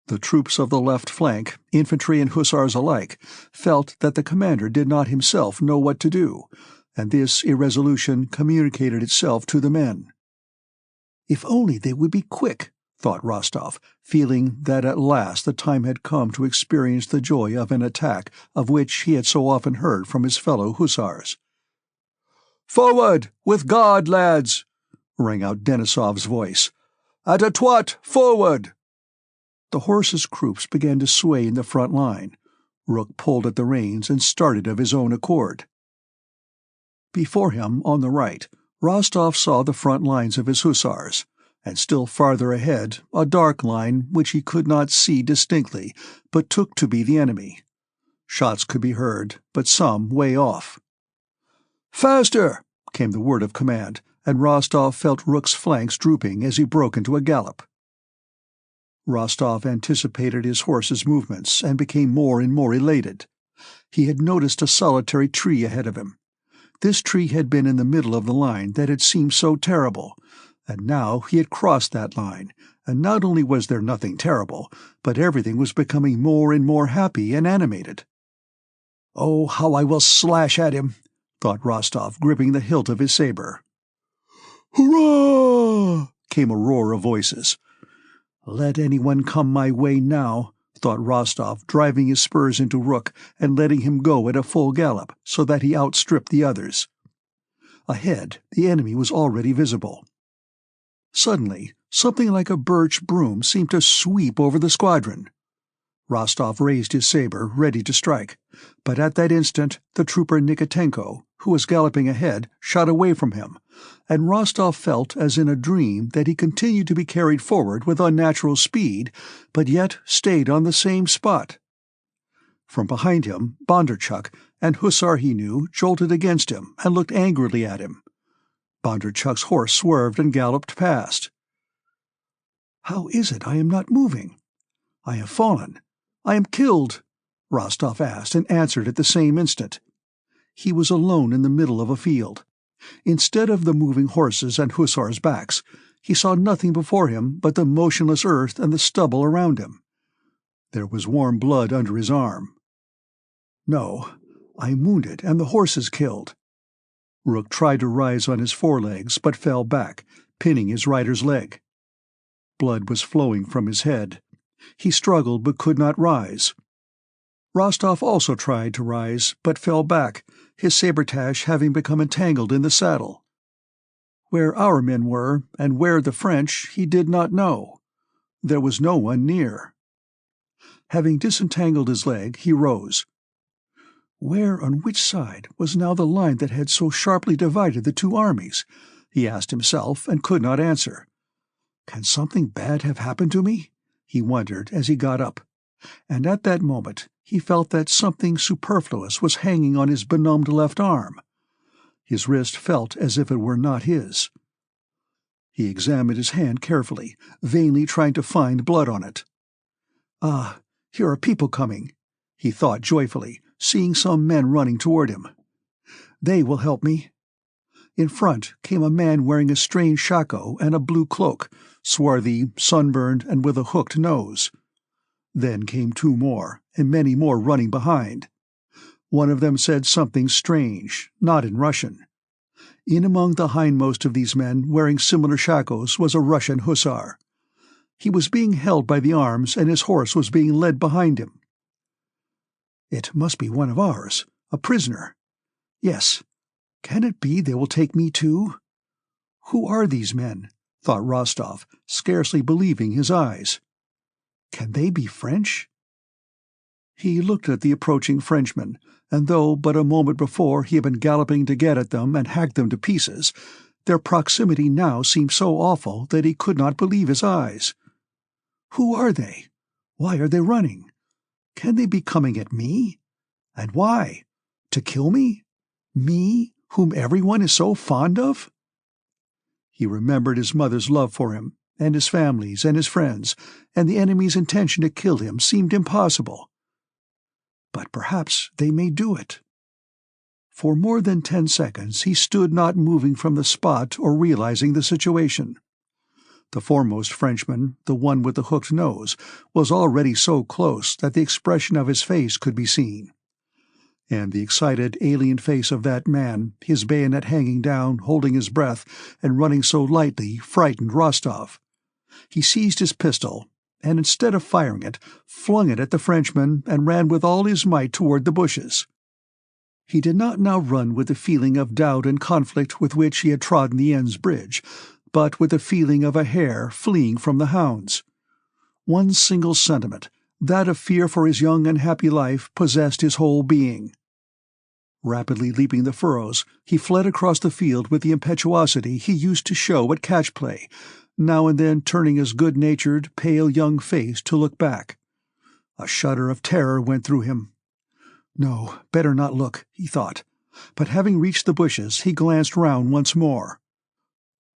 The troops of the left flank, infantry and hussars alike, felt that the commander did not himself know what to do, and this irresolution communicated itself to the men. If only they would be quick, thought Rostov, feeling that at last the time had come to experience the joy of an attack of which he had so often heard from his fellow hussars. "Forward! With God, lads!" rang out Denisov's voice. "At a trot, forward!" The horses' croups began to sway in the front line. Rook pulled at the reins and started of his own accord. Before him, on the right, Rostov saw the front lines of his hussars, and still farther ahead a dark line which he could not see distinctly, but took to be the enemy. Shots could be heard, but some way off. "Faster!" came the word of command, and Rostov felt Rook's flanks drooping as he broke into a gallop. Rostov anticipated his horse's movements and became more and more elated. He had noticed a solitary tree ahead of him. This tree had been in the middle of the line that had seemed so terrible, and now he had crossed that line, and not only was there nothing terrible, but everything was becoming more and more happy and animated. "Oh, how I will slash at him!" thought Rostov, gripping the hilt of his saber. "Hurrah!" came a roar of voices. Let anyone come my way now, thought Rostov, driving his spurs into Rook and letting him go at a full gallop so that he outstripped the others. Ahead, the enemy was already visible. Suddenly, something like a birch broom seemed to sweep over the squadron. Rostov raised his saber, ready to strike, but at that instant the trooper Nikitenko, who was galloping ahead, shot away from him, and Rostov felt as in a dream that he continued to be carried forward with unnatural speed, but yet stayed on the same spot. From behind him, Bondarchuk, an hussar he knew, jolted against him and looked angrily at him. Bondarchuk's horse swerved and galloped past. "How is it I am not moving? I have fallen. I am killed," Rostov asked, and answered at the same instant. He was alone in the middle of a field. Instead of the moving horses and hussars' backs, he saw nothing before him but the motionless earth and the stubble around him. There was warm blood under his arm. "No, I am wounded and the horses killed." Rook tried to rise on his forelegs, but fell back, pinning his rider's leg. Blood was flowing from his head. He struggled but could not rise. Rostov also tried to rise, but fell back, his sabretache having become entangled in the saddle. Where our men were, and where the French, he did not know. There was no one near. Having disentangled his leg, he rose. Where on which side was now the line that had so sharply divided the two armies? He asked himself, and could not answer. Can something bad have happened to me? He wondered as he got up, and at that moment he felt that something superfluous was hanging on his benumbed left arm. His wrist felt as if it were not his. He examined his hand carefully, vainly trying to find blood on it. "Ah, here are people coming," he thought joyfully, seeing some men running toward him. "They will help me." In front came a man wearing a strange shako and a blue cloak, swarthy, sunburned, and with a hooked nose. Then came two more, and many more running behind. One of them said something strange, not in Russian. In among the hindmost of these men wearing similar shakos was a Russian hussar. He was being held by the arms, and his horse was being led behind him. It must be one of ours, a prisoner. Yes. Can it be they will take me too? Who are these men? Thought Rostov, scarcely believing his eyes. Can they be French? He looked at the approaching Frenchmen, and though but a moment before he had been galloping to get at them and hack them to pieces, their proximity now seemed so awful that he could not believe his eyes. Who are they? Why are they running? Can they be coming at me? And why? To kill me? Me, whom everyone is so fond of? He remembered his mother's love for him, and his families and his friends, and the enemy's intention to kill him seemed impossible. But perhaps they may do it. For more than 10 seconds he stood not moving from the spot or realizing the situation. The foremost Frenchman, the one with the hooked nose, was already so close that the expression of his face could be seen. And the excited, alien face of that man, his bayonet hanging down, holding his breath, and running so lightly, frightened Rostov. He seized his pistol, and instead of firing it, flung it at the Frenchman and ran with all his might toward the bushes. He did not now run with the feeling of doubt and conflict with which he had trodden the Enns bridge, but with the feeling of a hare fleeing from the hounds. One single sentiment, that of fear for his young and happy life, possessed his whole being. Rapidly leaping the furrows, he fled across the field with the impetuosity he used to show at catch-play, now and then turning his good-natured, pale young face to look back. A shudder of terror went through him. No, better not look, he thought, but having reached the bushes he glanced round once more.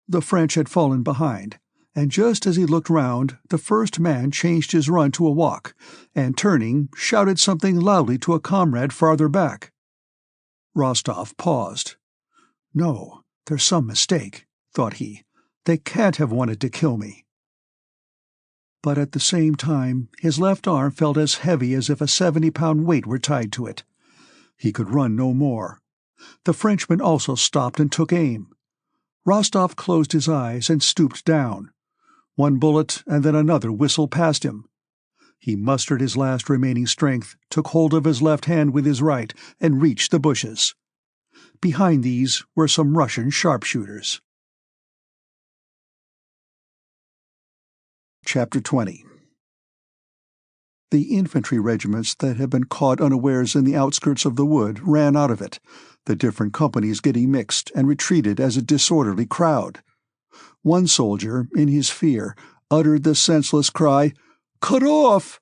The French had fallen behind, and just as he looked round, the first man changed his run to a walk, and turning, shouted something loudly to a comrade farther back. Rostov paused. No, there's some mistake, thought he. They can't have wanted to kill me. But at the same time, his left arm felt as heavy as if a 70-pound weight were tied to it. He could run no more. The Frenchman also stopped and took aim. Rostov closed his eyes and stooped down. One bullet and then another whistled past him. He mustered his last remaining strength, took hold of his left hand with his right, and reached the bushes. Behind these were some Russian sharpshooters. Chapter 20. The infantry regiments that had been caught unawares in the outskirts of the wood ran out of it, the different companies getting mixed and retreated as a disorderly crowd. One soldier, in his fear, uttered the senseless cry, "Cut off!"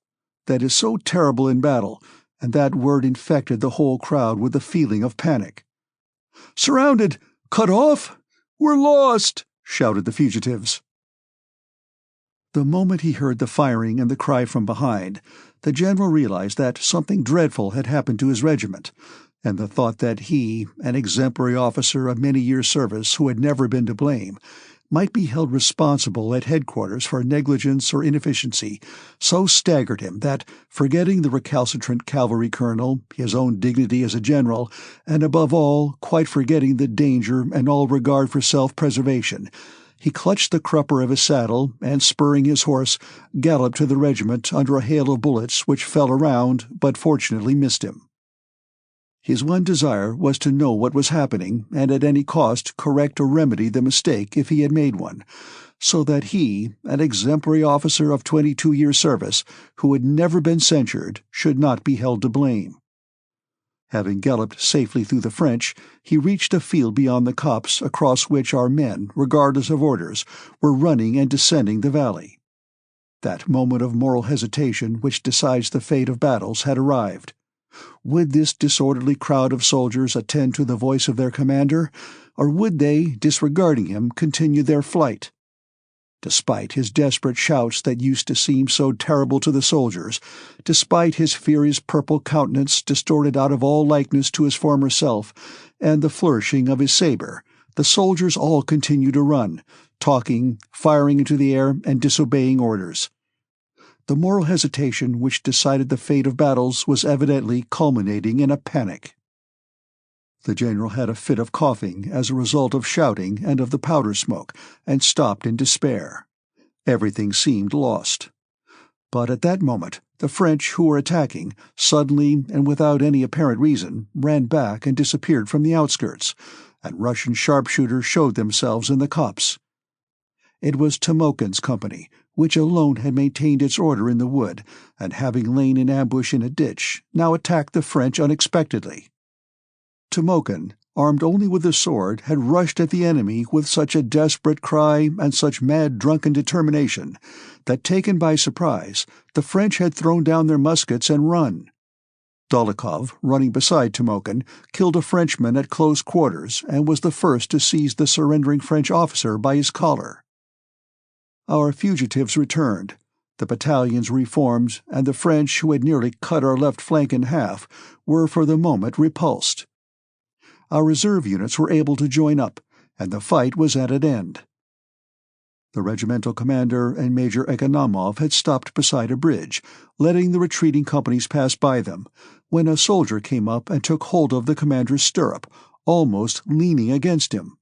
that is so terrible in battle, and that word infected the whole crowd with a feeling of panic. "Surrounded! Cut off! We're lost!" shouted the fugitives. The moment he heard the firing and the cry from behind, the general realized that something dreadful had happened to his regiment, and the thought that he, an exemplary officer of many years' service who had never been to blame, might be held responsible at headquarters for negligence or inefficiency, so staggered him that, forgetting the recalcitrant cavalry colonel, his own dignity as a general, and above all quite forgetting the danger and all regard for self-preservation, he clutched the crupper of his saddle and, spurring his horse, galloped to the regiment under a hail of bullets which fell around but fortunately missed him. His one desire was to know what was happening and at any cost correct or remedy the mistake if he had made one, so that he, an exemplary officer of 22 years' service, who had never been censured, should not be held to blame. Having galloped safely through the French, he reached a field beyond the copse across which our men, regardless of orders, were running and descending the valley. That moment of moral hesitation which decides the fate of battles had arrived. Would this disorderly crowd of soldiers attend to the voice of their commander, or would they, disregarding him, continue their flight? Despite his desperate shouts that used to seem so terrible to the soldiers, despite his furious purple countenance distorted out of all likeness to his former self, and the flourishing of his sabre, the soldiers all continued to run, talking, firing into the air, and disobeying orders. The moral hesitation which decided the fate of battles was evidently culminating in a panic. The general had a fit of coughing as a result of shouting and of the powder smoke, and stopped in despair. Everything seemed lost. But at that moment, the French who were attacking, suddenly and without any apparent reason, ran back and disappeared from the outskirts, and Russian sharpshooters showed themselves in the copse. It was Timokhin's company, which alone had maintained its order in the wood, and having lain in ambush in a ditch, now attacked the French unexpectedly. Timokhin, armed only with a sword, had rushed at the enemy with such a desperate cry and such mad drunken determination that, taken by surprise, the French had thrown down their muskets and run. Dólokhov, running beside Timokhin, killed a Frenchman at close quarters and was the first to seize the surrendering French officer by his collar. Our fugitives returned. The battalions reformed, and the French, who had nearly cut our left flank in half, were for the moment repulsed. Our reserve units were able to join up, and the fight was at an end. The regimental commander and Major Ekonomov had stopped beside a bridge, letting the retreating companies pass by them, when a soldier came up and took hold of the commander's stirrup, almost leaning against him.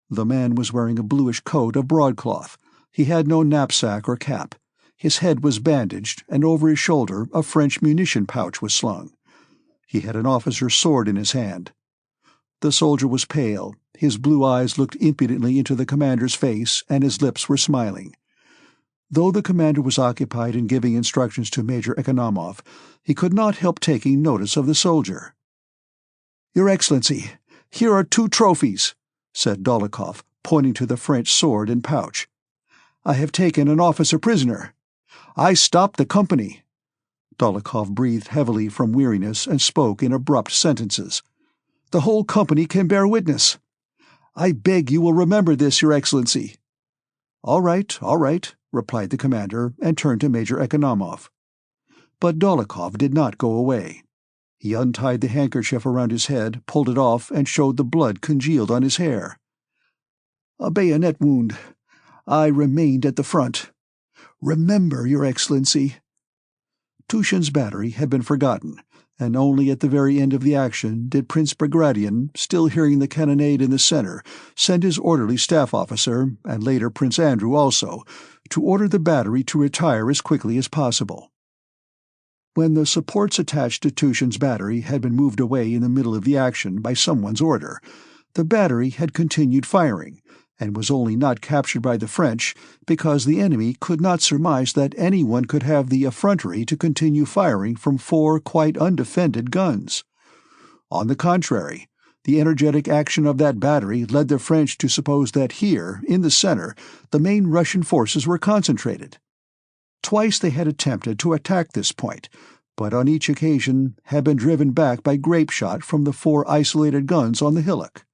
The man was wearing a bluish coat of broadcloth. He had no knapsack or cap. His head was bandaged, and over his shoulder a French munition pouch was slung. He had an officer's sword in his hand. The soldier was pale. His blue eyes looked impudently into the commander's face, and his lips were smiling. Though the commander was occupied in giving instructions to Major Ekonomov, he could not help taking notice of the soldier. "Your Excellency, here are 2 trophies," said Dólokhov, pointing to the French sword and pouch. "I have taken an officer prisoner. I stopped the company." Dólokhov breathed heavily from weariness and spoke in abrupt sentences. "The whole company can bear witness. I beg you will remember this, Your Excellency." All right," replied the commander, and turned to Major Ekonomov. But Dólokhov did not go away. He untied the handkerchief around his head, pulled it off, and showed the blood congealed on his hair. "A bayonet wound. I remained at the front. Remember, Your Excellency." Tushin's battery had been forgotten, and only at the very end of the action did Prince Bagration, still hearing the cannonade in the center, send his orderly staff officer, and later Prince Andrew also, to order the battery to retire as quickly as possible. When the supports attached to Tushin's battery had been moved away in the middle of the action by someone's order, the battery had continued firing, and was only not captured by the French because the enemy could not surmise that anyone could have the effrontery to continue firing from 4 quite undefended guns. On the contrary, the energetic action of that battery led the French to suppose that here, in the center, the main Russian forces were concentrated. Twice they had attempted to attack this point, but on each occasion had been driven back by grape shot from the 4 isolated guns on the hillock.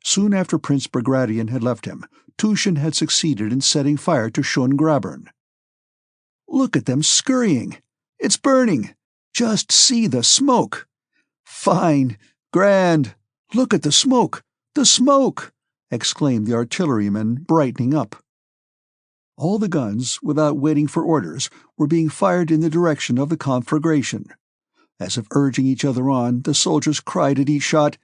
Soon after Prince Bagration had left him, Tushin had succeeded in setting fire to Schöngrabern. "Look at them scurrying! It's burning! Just see the smoke! Fine! Grand! Look at the smoke! The smoke!" exclaimed the artilleryman, brightening up. All the guns, without waiting for orders, were being fired in the direction of the conflagration. As if urging each other on, the soldiers cried at each shot,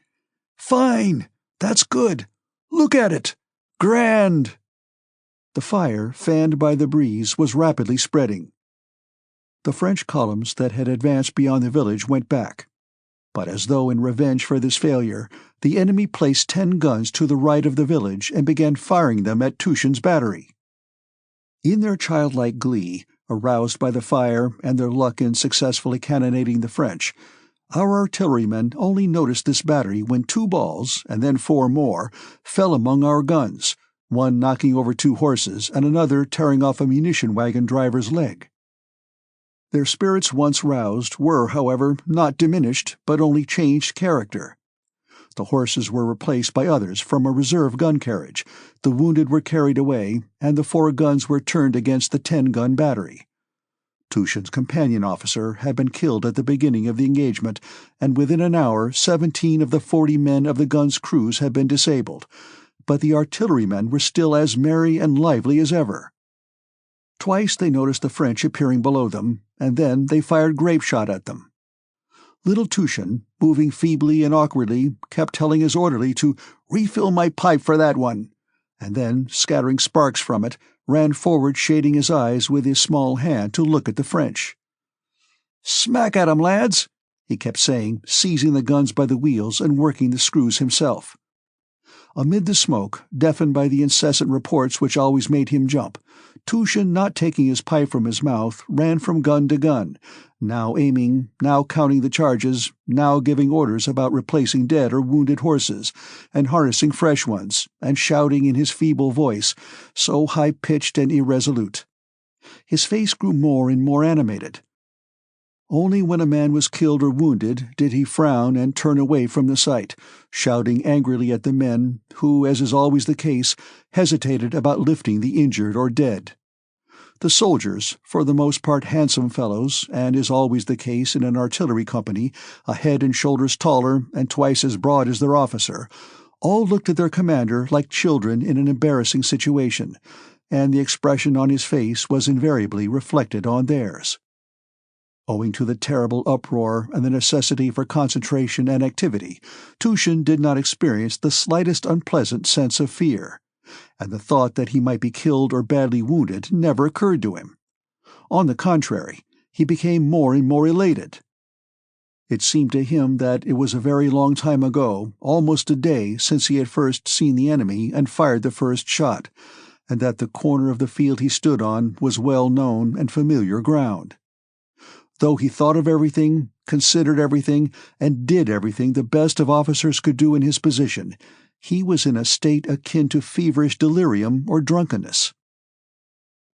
"Fine! That's good! Look at it! Grand!" The fire, fanned by the breeze, was rapidly spreading. The French columns that had advanced beyond the village went back. But as though in revenge for this failure, the enemy placed 10 guns to the right of the village and began firing them at Tushin's battery. In their childlike glee, aroused by the fire and their luck in successfully cannonading the French, our artillerymen only noticed this battery when 2 balls, and then 4 more, fell among our guns, one knocking over 2 horses and another tearing off a munition wagon driver's leg. Their spirits once roused were, however, not diminished, but only changed character. The horses were replaced by others from a reserve gun carriage, the wounded were carried away, and the 4 guns were turned against the 10-gun battery. Tushin's companion officer had been killed at the beginning of the engagement, and within an hour 17 of the 40 men of the guns' crews had been disabled, but the artillerymen were still as merry and lively as ever. Twice they noticed the French appearing below them, and then they fired grape shot at them. Little Tushin, moving feebly and awkwardly, kept telling his orderly to "refill my pipe for that one," and then, scattering sparks from it, ran forward shading his eyes with his small hand to look at the French. "Smack at 'em, lads," he kept saying, seizing the guns by the wheels and working the screws himself. Amid the smoke, deafened by the incessant reports which always made him jump, Tushin, not taking his pipe from his mouth, ran from gun to gun, now aiming, now counting the charges, now giving orders about replacing dead or wounded horses, and harnessing fresh ones, and shouting in his feeble voice, so high-pitched and irresolute. His face grew more and more animated. Only when a man was killed or wounded did he frown and turn away from the sight, shouting angrily at the men who, as is always the case, hesitated about lifting the injured or dead. The soldiers, for the most part handsome fellows, and is always the case in an artillery company, a head and shoulders taller and twice as broad as their officer, all looked at their commander like children in an embarrassing situation, and the expression on his face was invariably reflected on theirs. Owing to the terrible uproar and the necessity for concentration and activity, Tushin did not experience the slightest unpleasant sense of fear, and the thought that he might be killed or badly wounded never occurred to him. On the contrary, he became more and more elated. It seemed to him that it was a very long time ago, almost a day, since he had first seen the enemy and fired the first shot, and that the corner of the field he stood on was well-known and familiar ground. Though he thought of everything, considered everything, and did everything the best of officers could do in his position, he was in a state akin to feverish delirium or drunkenness.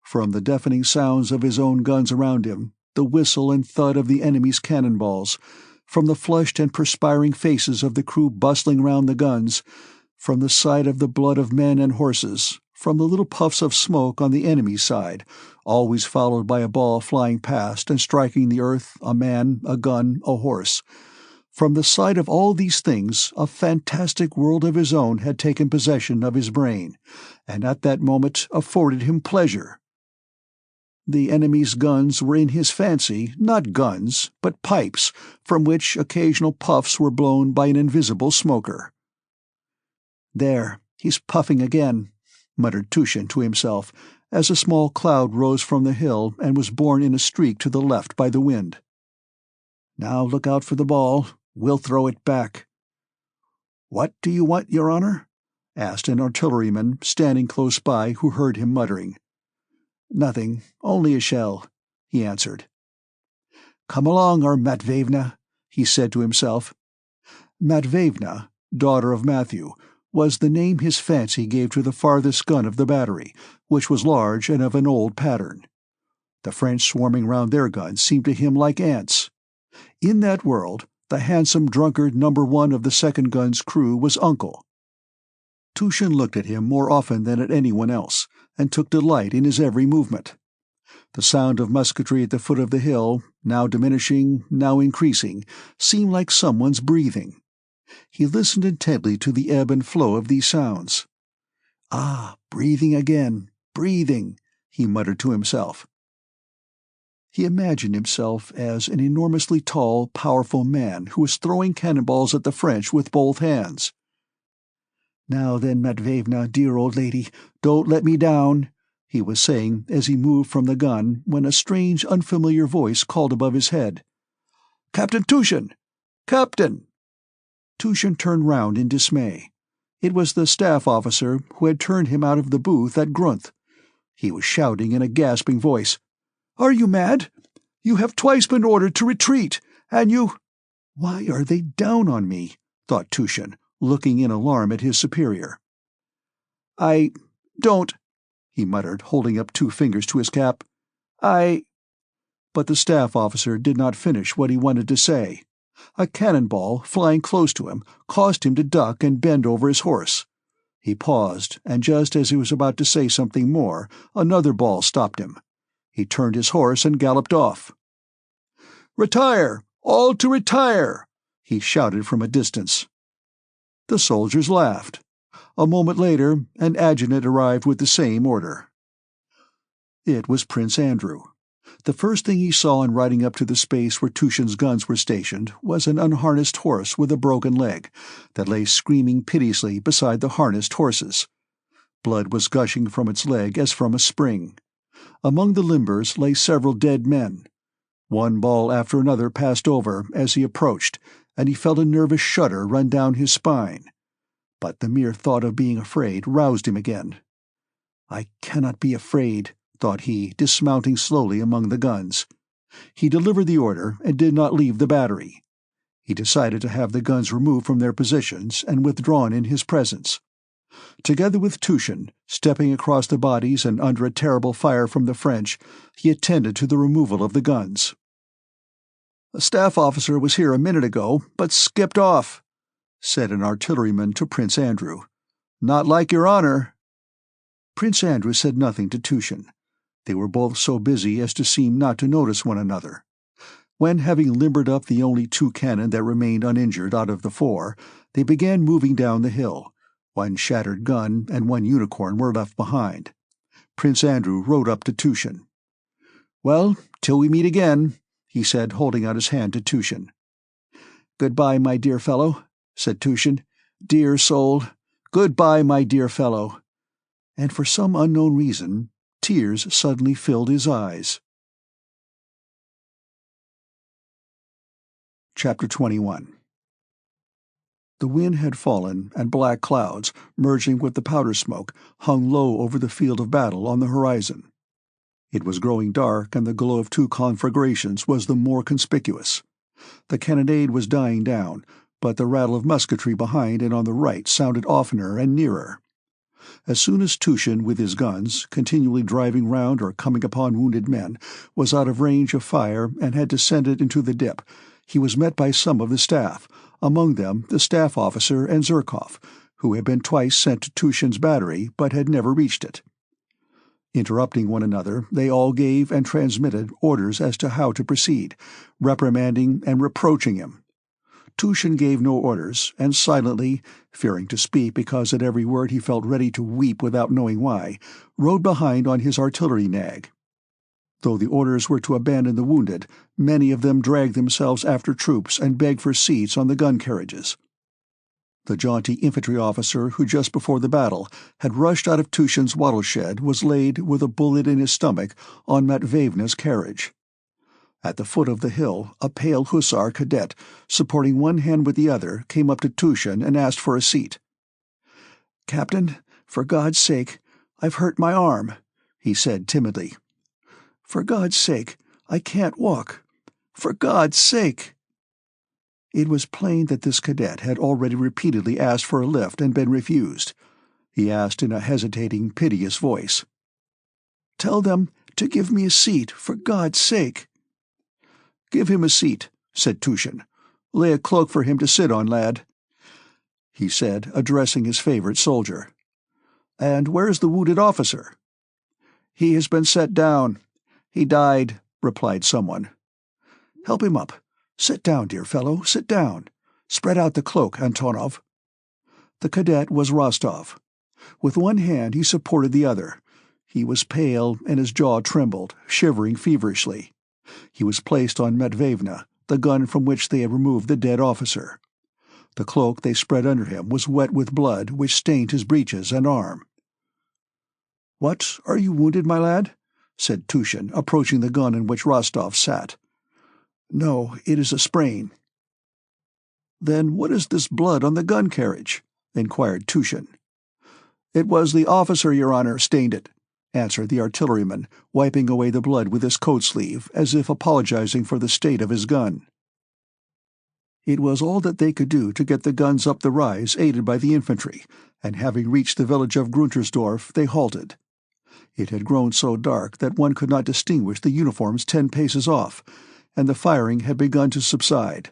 From the deafening sounds of his own guns around him, the whistle and thud of the enemy's cannonballs, from the flushed and perspiring faces of the crew bustling round the guns, from the sight of the blood of men and horses, from the little puffs of smoke on the enemy's side, always followed by a ball flying past and striking the earth, a man, a gun, a horse. From the sight of all these things a fantastic world of his own had taken possession of his brain, and at that moment afforded him pleasure. The enemy's guns were in his fancy not guns, but pipes, from which occasional puffs were blown by an invisible smoker. "There, he's puffing again," muttered Tushin to himself, as a small cloud rose from the hill and was borne in a streak to the left by the wind. "Now look out for the ball. We'll throw it back." "What do you want, Your Honor?" asked an artilleryman standing close by who heard him muttering. "Nothing, only a shell," he answered. "Come along, our Matveyevna," he said to himself. Matveyevna, daughter of Matthew, was the name his fancy gave to the farthest gun of the battery, which was large and of an old pattern. The French swarming round their guns seemed to him like ants. In that world, the handsome drunkard number 1 of the second gun's crew was Uncle. Tushin looked at him more often than at anyone else, and took delight in his every movement. The sound of musketry at the foot of the hill, now diminishing, now increasing, seemed like someone's breathing. He listened intently to the ebb and flow of these sounds. "Ah, breathing again, breathing," he muttered to himself. He imagined himself as an enormously tall, powerful man who was throwing cannonballs at the French with both hands. "Now then, Matveyevna, dear old lady, don't let me down," he was saying as he moved from the gun, when a strange, unfamiliar voice called above his head. "Captain Tushin! Captain!" Tushin turned round in dismay. It was the staff officer who had turned him out of the booth at Grunth. He was shouting in a gasping voice, "Are you mad? You have twice been ordered to retreat, and you—" "Why are they down on me?" thought Tushin, looking in alarm at his superior. "I don't," he muttered, holding up 2 fingers to his cap. But the staff officer did not finish what he wanted to say. A cannonball, flying close to him, caused him to duck and bend over his horse. He paused, and just as he was about to say something more, another ball stopped him. He turned his horse and galloped off. "Retire! All to retire!" he shouted from a distance. The soldiers laughed. A moment later, an adjutant arrived with the same order. It was Prince Andrew. The first thing he saw on riding up to the space where Tushin's guns were stationed was an unharnessed horse with a broken leg, that lay screaming piteously beside the harnessed horses. Blood was gushing from its leg as from a spring. Among the limbers lay several dead men. One ball after another passed over as he approached, and he felt a nervous shudder run down his spine. But the mere thought of being afraid roused him again. "I cannot be afraid," thought he, dismounting slowly among the guns. He delivered the order and did not leave the battery. He decided to have the guns removed from their positions and withdrawn in his presence. Together with Tushin, stepping across the bodies and under a terrible fire from the French, he attended to the removal of the guns. "A staff officer was here a minute ago, but skipped off," said an artilleryman to Prince Andrew. "Not like your honor." Prince Andrew said nothing to Tushin. They were both so busy as to seem not to notice one another. When, having limbered up the only 2 cannon that remained uninjured out of the 4, they began moving down the hill, 1 shattered gun and 1 unicorn were left behind. Prince Andrew rode up to Tushin. "Well, till we meet again," he said, holding out his hand to Tushin. "Goodbye, my dear fellow," said Tushin. "Dear soul, goodbye, my dear fellow." And for some unknown reason, tears suddenly filled his eyes. Chapter 21. The wind had fallen, and black clouds, merging with the powder smoke, hung low over the field of battle on the horizon. It was growing dark, and the glow of 2 conflagrations was the more conspicuous. The cannonade was dying down, but the rattle of musketry behind and on the right sounded oftener and nearer. As soon as Tushin, with his guns, continually driving round or coming upon wounded men, was out of range of fire and had descended into the dip, he was met by some of the staff, among them the staff officer and Zherkov, who had been twice sent to Tushin's battery but had never reached it. Interrupting one another, they all gave and transmitted orders as to how to proceed, reprimanding and reproaching him. Tushin gave no orders, and silently, fearing to speak because at every word he felt ready to weep without knowing why, rode behind on his artillery nag. Though the orders were to abandon the wounded, many of them dragged themselves after troops and begged for seats on the gun carriages. The jaunty infantry officer who just before the battle had rushed out of Tushin's wattle shed was laid with a bullet in his stomach on Matveyevna's carriage. At the foot of the hill, a pale hussar cadet, supporting one hand with the other, came up to Tushin and asked for a seat. "Captain, for God's sake, I've hurt my arm," he said timidly. "For God's sake, I can't walk. For God's sake." It was plain that this cadet had already repeatedly asked for a lift and been refused. He asked in a hesitating, piteous voice, "Tell them to give me a seat, for God's sake." "Give him a seat," said Tushin. "Lay a cloak for him to sit on, lad," he said, addressing his favorite soldier. "And where's the wounded officer?" "He has been set down. He died," replied someone. "Help him up. Sit down, dear fellow, sit down. Spread out the cloak, Antonov." The cadet was Rostov. With one hand he supported the other. He was pale, and his jaw trembled, shivering feverishly. He was placed on Matveyevna, the gun from which they had removed the dead officer. The cloak they spread under him was wet with blood which stained his breeches and arm. "What, are you wounded, my lad?" said Tushin, approaching the gun in which Rostov sat. "No, it is a sprain." "Then what is this blood on the gun carriage?" inquired Tushin. "It was the officer, your honor, stained it," answered the artilleryman, wiping away the blood with his coat sleeve, as if apologizing for the state of his gun. It was all that they could do to get the guns up the rise aided by the infantry, and having reached the village of Gruntersdorf, they halted. It had grown so dark that one could not distinguish the uniforms 10 paces off, and the firing had begun to subside.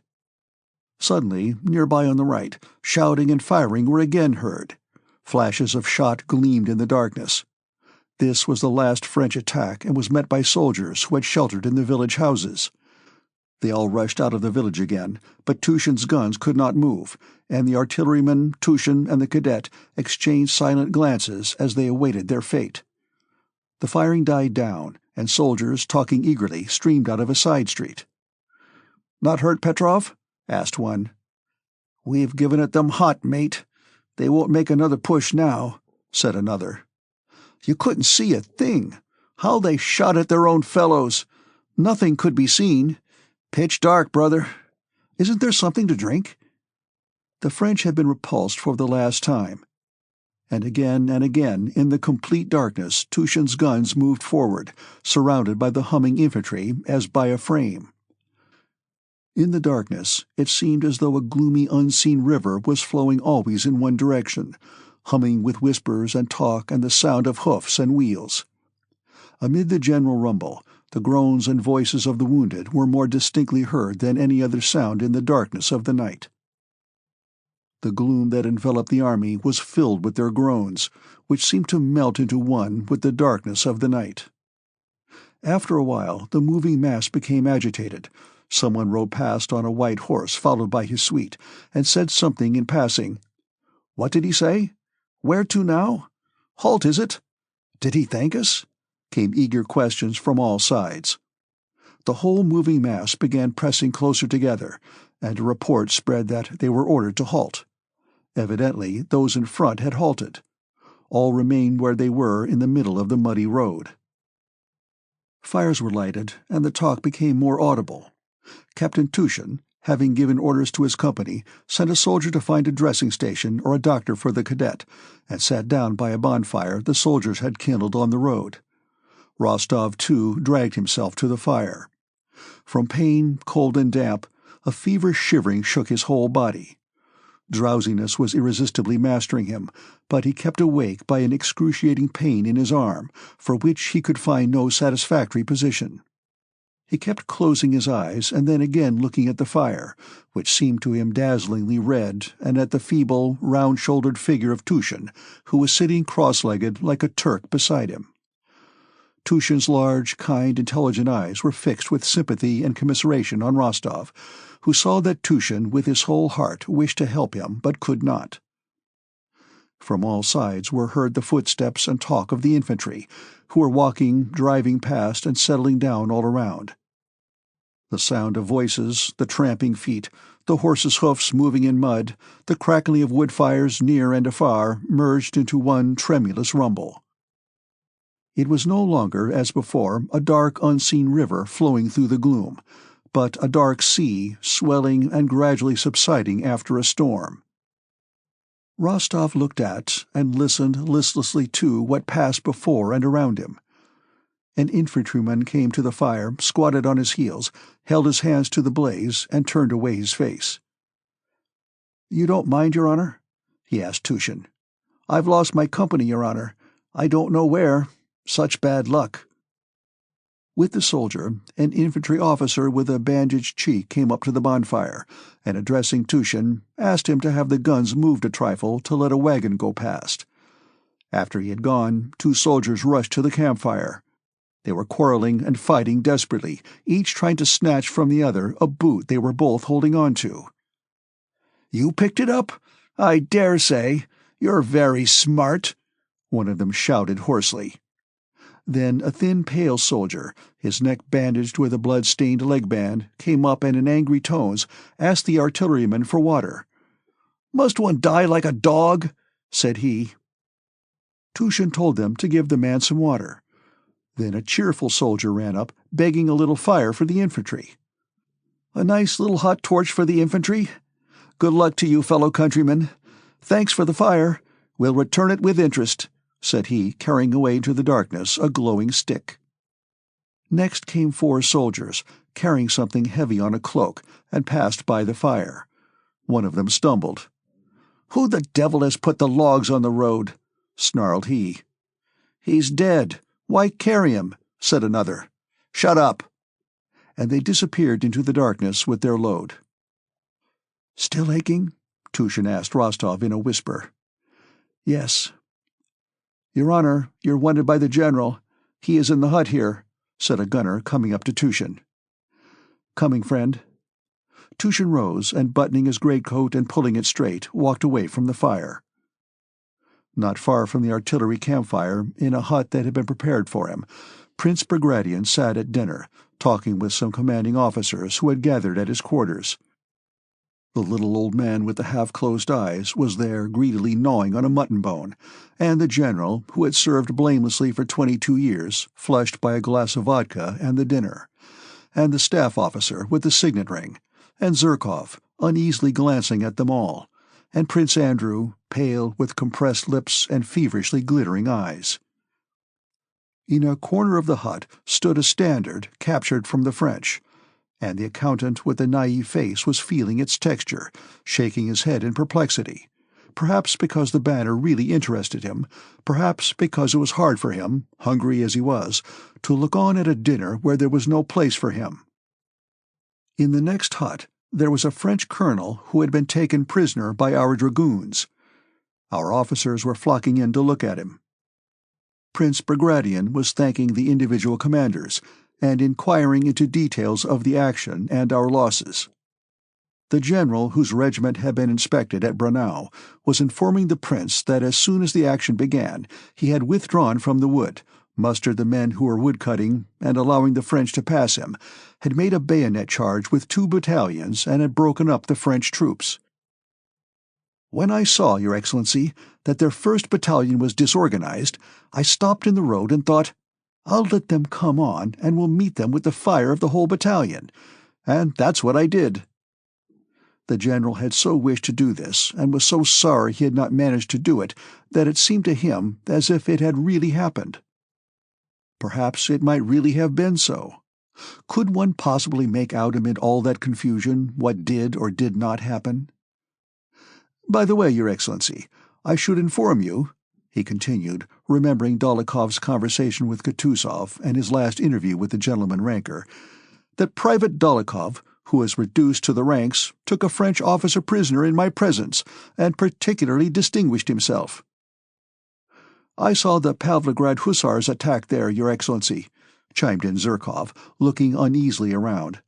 Suddenly, nearby on the right, shouting and firing were again heard. Flashes of shot gleamed in the darkness. This was the last French attack and was met by soldiers who had sheltered in the village houses. They all rushed out of the village again, but Tushin's guns could not move, and the artilleryman, Tushin, and the cadet exchanged silent glances as they awaited their fate. The firing died down, and soldiers, talking eagerly, streamed out of a side street. "Not hurt, Petrov?" asked one. "We've given it them hot, mate. They won't make another push now," said another. "You couldn't see a thing. How they shot at their own fellows! Nothing could be seen. Pitch dark, brother. Isn't there something to drink?" The French had been repulsed for the last time. And again, in the complete darkness, Tushin's guns moved forward, surrounded by the humming infantry as by a frame. In the darkness, it seemed as though a gloomy unseen river was flowing always in one direction, humming with whispers and talk and the sound of hoofs and wheels. Amid the general rumble, The groans and voices of the wounded were more distinctly heard than any other sound in the darkness of the night. The gloom that enveloped the army was filled with their groans, which seemed to melt into one with the darkness of the night. After a while, the moving mass became agitated. Someone rode past on a white horse followed by his suite, and said something in passing. "What did he say? Where to now? Halt, is it? Did he thank us?" came eager questions from all sides. The whole moving mass began pressing closer together, and a report spread that they were ordered to halt. Evidently, those in front had halted. All remained where they were in the middle of the muddy road. Fires were lighted, and the talk became more audible. Captain Tushin, having given orders to his company, sent a soldier to find a dressing station or a doctor for the cadet, and sat down by a bonfire the soldiers had kindled on the road. Rostov, too, dragged himself to the fire. From pain, cold and damp, a feverish shivering shook his whole body. Drowsiness was irresistibly mastering him, but he kept awake by an excruciating pain in his arm, for which he could find no satisfactory position. He kept closing his eyes and then again looking at the fire, which seemed to him dazzlingly red, and at the feeble, round-shouldered figure of Tushin, who was sitting cross-legged like a Turk beside him. Tushin's large, kind, intelligent eyes were fixed with sympathy and commiseration on Rostov, who saw that Tushin with his whole heart wished to help him but could not. From all sides were heard the footsteps and talk of the infantry, who were walking, driving past, and settling down all around. The sound of voices, the tramping feet, the horses' hoofs moving in mud, the crackling of wood fires near and afar merged into one tremulous rumble. It was no longer, as before, a dark, unseen river flowing through the gloom, but a dark sea swelling and gradually subsiding after a storm. Rostov looked at and listened listlessly to what passed before and around him. An infantryman came to the fire, squatted on his heels, held his hands to the blaze, and turned away his face. "You don't mind, Your Honor?" he asked Tushin. "I've lost my company, Your Honor. I don't know where. Such bad luck." With the soldier, an infantry officer with a bandaged cheek came up to the bonfire, and addressing Tushin, asked him to have the guns moved a trifle to let a wagon go past. After he had gone, two soldiers rushed to the campfire. They were quarreling and fighting desperately, each trying to snatch from the other a boot they were both holding on to. "You picked it up? I dare say. You're very smart," one of them shouted hoarsely. Then a thin, pale soldier, his neck bandaged with a blood-stained leg-band, came up and in angry tones asked the artilleryman for water. "Must one die like a dog?" said he. Tushin told them to give the man some water. Then a cheerful soldier ran up, begging a little fire for the infantry. "A nice little hot torch for the infantry? Good luck to you, fellow countrymen. Thanks for the fire. We'll return it with interest," said he, carrying away into the darkness a glowing stick. Next came four soldiers, carrying something heavy on a cloak, and passed by the fire. One of them stumbled. "Who the devil has put the logs on the road?" snarled he. "He's dead. Why carry him?" said another. "Shut up!" And they disappeared into the darkness with their load. "Still aching?" Tushin asked Rostov in a whisper. "Yes." "Your Honor, you're wanted by the general. He is in the hut here," said a gunner, coming up to Tushin. "Coming, friend." Tushin rose, and buttoning his greatcoat and pulling it straight, walked away from the fire. Not far from the artillery campfire, in a hut that had been prepared for him, Prince Bagration sat at dinner, talking with some commanding officers who had gathered at his quarters. The little old man with the half-closed eyes was there greedily gnawing on a mutton bone, and the general, who had served blamelessly for 22 years, flushed by a glass of vodka and the dinner, and the staff officer with the signet ring, and Zherkov, uneasily glancing at them all, and Prince Andrew, pale, with compressed lips and feverishly glittering eyes. In a corner of the hut stood a standard captured from the French, and the accountant with the naive face was feeling its texture, shaking his head in perplexity, perhaps because the banner really interested him, perhaps because it was hard for him, hungry as he was, to look on at a dinner where there was no place for him. In the next hut there was a French colonel who had been taken prisoner by our dragoons. Our officers were flocking in to look at him. Prince Bagration was thanking the individual commanders, and inquiring into details of the action and our losses. The general whose regiment had been inspected at Braunau was informing the prince that as soon as the action began he had withdrawn from the wood, mustered the men who were woodcutting, and allowing the French to pass him, had made a bayonet charge with 2 battalions and had broken up the French troops. When I saw, Your Excellency, that their 1st battalion was disorganized, I stopped in the road and thought, I'll let them come on and will meet them with the fire of the whole battalion. And that's what I did. The general had so wished to do this, and was so sorry he had not managed to do it, that it seemed to him as if it had really happened. Perhaps it might really have been so. Could one possibly make out amid all that confusion what did or did not happen? By the way, Your Excellency, I should inform you, he continued, remembering Dólokhov's conversation with Kutuzov and his last interview with the gentleman ranker, that Private Dólokhov, who was reduced to the ranks, took a French officer prisoner in my presence, and particularly distinguished himself. I saw the Pavlograd hussars attack there, Your Excellency, chimed in Zherkov, looking uneasily around.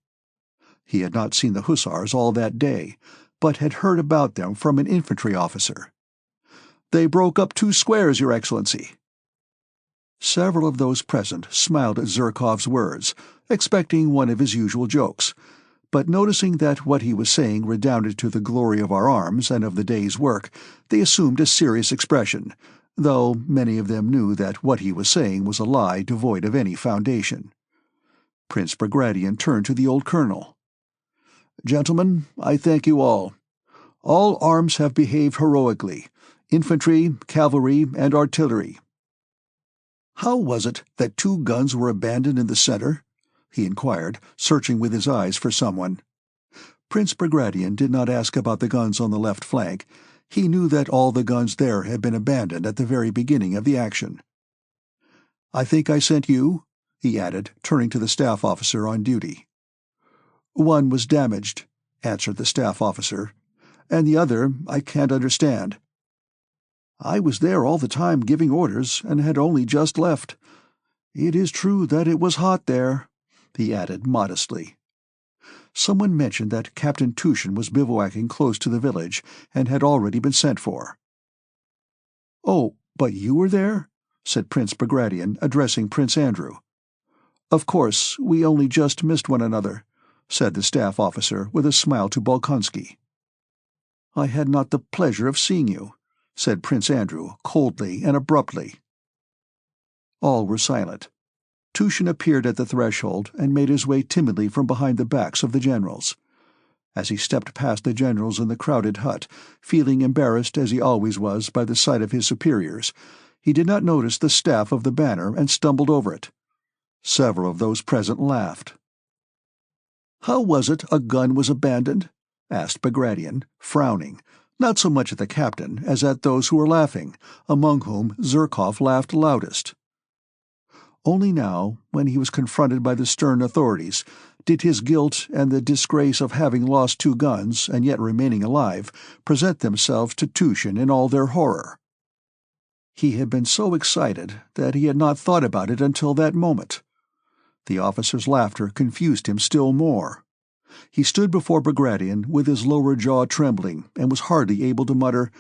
He had not seen the hussars all that day, but had heard about them from an infantry officer. They broke up 2 squares, Your Excellency. Several of those present smiled at Zherkov's words, expecting one of his usual jokes, but noticing that what he was saying redounded to the glory of our arms and of the day's work, they assumed a serious expression, though many of them knew that what he was saying was a lie devoid of any foundation. Prince Bagration turned to the old colonel. Gentlemen, I thank you all. All arms have behaved heroically, infantry, cavalry, and artillery. How was it that 2 guns were abandoned in the center? He inquired, searching with his eyes for someone. Prince Bagration did not ask about the guns on the left flank. He knew that all the guns there had been abandoned at the very beginning of the action. I think I sent you, he added, turning to the staff officer on duty. One was damaged, answered the staff officer, and the other I can't understand. I was there all the time giving orders and had only just left. It is true that it was hot there, he added modestly. Someone mentioned that Captain Tushin was bivouacking close to the village and had already been sent for. Oh, but you were there? Said Prince Bagration, addressing Prince Andrew. Of course, we only just missed one another, said the staff officer with a smile to Bolkonsky. I had not the pleasure of seeing you, said Prince Andrew, coldly and abruptly. All were silent. Tushin appeared at the threshold and made his way timidly from behind the backs of the generals. As he stepped past the generals in the crowded hut, feeling embarrassed as he always was by the sight of his superiors, he did not notice the staff of the banner and stumbled over it. Several of those present laughed. How was it a gun was abandoned? Asked Bagration, frowning, not so much at the captain as at those who were laughing, among whom Zherkov laughed loudest. Only now, when he was confronted by the stern authorities, did his guilt and the disgrace of having lost 2 guns and yet remaining alive present themselves to Tushin in all their horror. He had been so excited that he had not thought about it until that moment. The officer's laughter confused him still more. He stood before Bagration with his lower jaw trembling and was hardly able to mutter,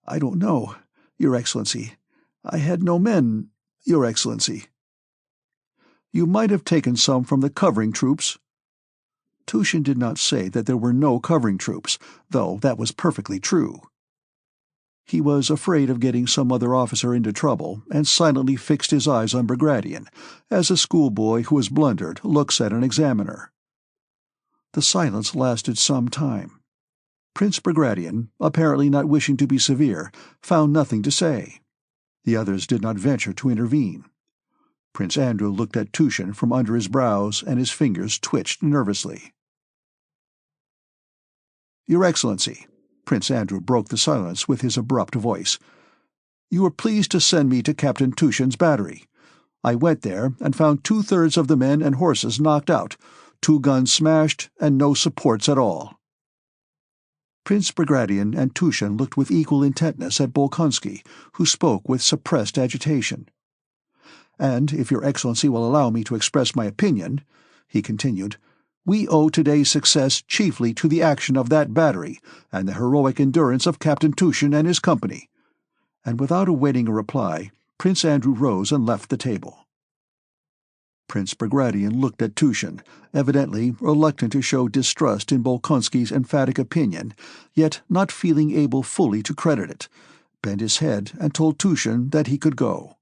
"I don't know, Your Excellency. I had no men, Your Excellency." "You might have taken some from the covering troops." Tushin did not say that there were no covering troops, though that was perfectly true. He was afraid of getting some other officer into trouble, and silently fixed his eyes on Bagration, as a schoolboy who has blundered looks at an examiner. The silence lasted some time. Prince Bagration, apparently not wishing to be severe, found nothing to say. The others did not venture to intervene. Prince Andrew looked at Tushin from under his brows, and his fingers twitched nervously. "Your Excellency, Prince Andrew broke the silence with his abrupt voice. "You were pleased to send me to Captain Tushin's battery. I went there and found 2/3 of the men and horses knocked out, 2 guns smashed, and no supports at all." Prince Bagration and Tushin looked with equal intentness at Bolkonsky, who spoke with suppressed agitation. "And if your Excellency will allow me to express my opinion," he continued, "we owe today's success chiefly to the action of that battery and the heroic endurance of Captain Tushin and his company." And without awaiting a reply, Prince Andrew rose and left the table. Prince Bagration looked at Tushin, evidently reluctant to show distrust in Bolkonsky's emphatic opinion, yet not feeling able fully to credit it, bent his head and told Tushin that he could go.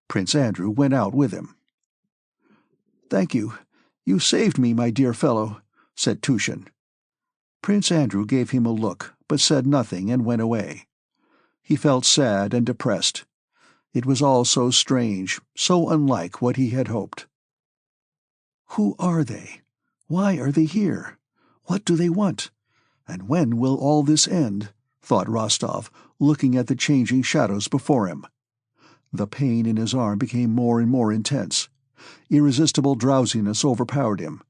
Prince Andrew went out with him. "Thank you. You saved me, my dear fellow," said Tushin. Prince Andrew gave him a look, but said nothing and went away. He felt sad and depressed. It was all so strange, so unlike what he had hoped. "Who are they? Why are they here? What do they want? And when will all this end?" thought Rostov, looking at the changing shadows before him. The pain in his arm became more and more intense. Irresistible drowsiness overpowered him.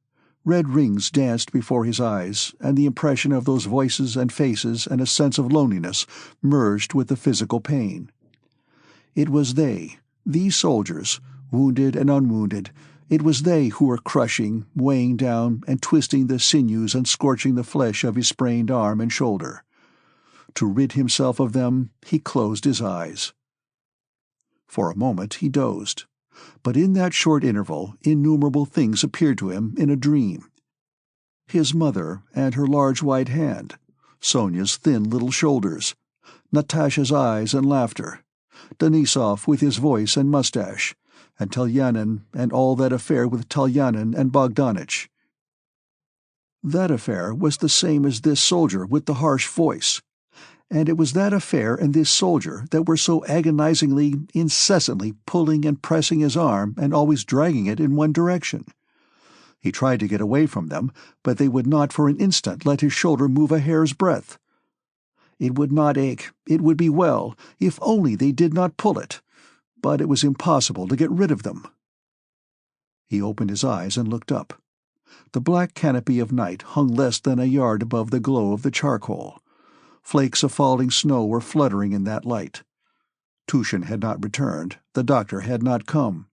Red rings danced before his eyes, and the impression of those voices and faces and a sense of loneliness merged with the physical pain. It was they, these soldiers, wounded and unwounded, it was they who were crushing, weighing down, and twisting the sinews and scorching the flesh of his sprained arm and shoulder. To rid himself of them, he closed his eyes. For a moment he dozed, but in that short interval innumerable things appeared to him in a dream. His mother and her large white hand, Sonia's thin little shoulders, Natasha's eyes and laughter, Denisov with his voice and mustache, and Telyanin and all that affair with Telyanin and Bogdanich. That affair was the same as this soldier with the harsh voice. And it was that affair and this soldier that were so agonizingly, incessantly pulling and pressing his arm and always dragging it in one direction. He tried to get away from them, but they would not for an instant let his shoulder move a hair's breadth. It would not ache, it would be well, if only they did not pull it, but it was impossible to get rid of them. He opened his eyes and looked up. The black canopy of night hung less than a yard above the glow of the charcoal. Flakes of falling snow were fluttering in that light. Tushin had not returned, the doctor had not come.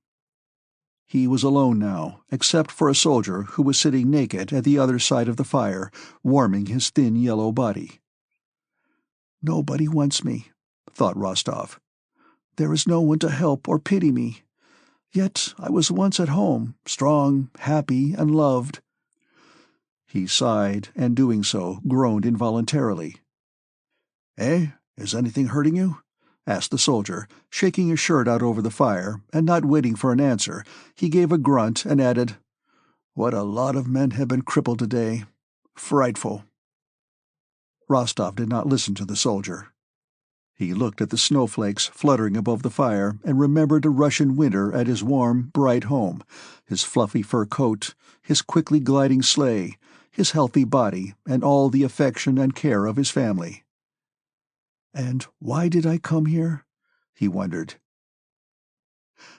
He was alone now, except for a soldier who was sitting naked at the other side of the fire, warming his thin yellow body. "Nobody wants me," thought Rostov. "There is no one to help or pity me. Yet I was once at home, strong, happy, and loved." He sighed, and doing so, groaned involuntarily. "Eh? Is anything hurting you?" asked the soldier, shaking his shirt out over the fire, and not waiting for an answer, he gave a grunt and added, "What a lot of men have been crippled today. Frightful." Rostov did not listen to the soldier. He looked at the snowflakes fluttering above the fire and remembered a Russian winter at his warm, bright home, his fluffy fur coat, his quickly gliding sleigh, his healthy body, and all the affection and care of his family. "And why did I come here?" he wondered.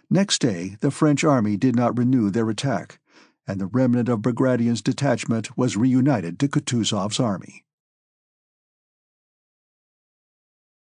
Next day the French army did not renew their attack, and the remnant of Bagration's detachment was reunited to Kutuzov's army.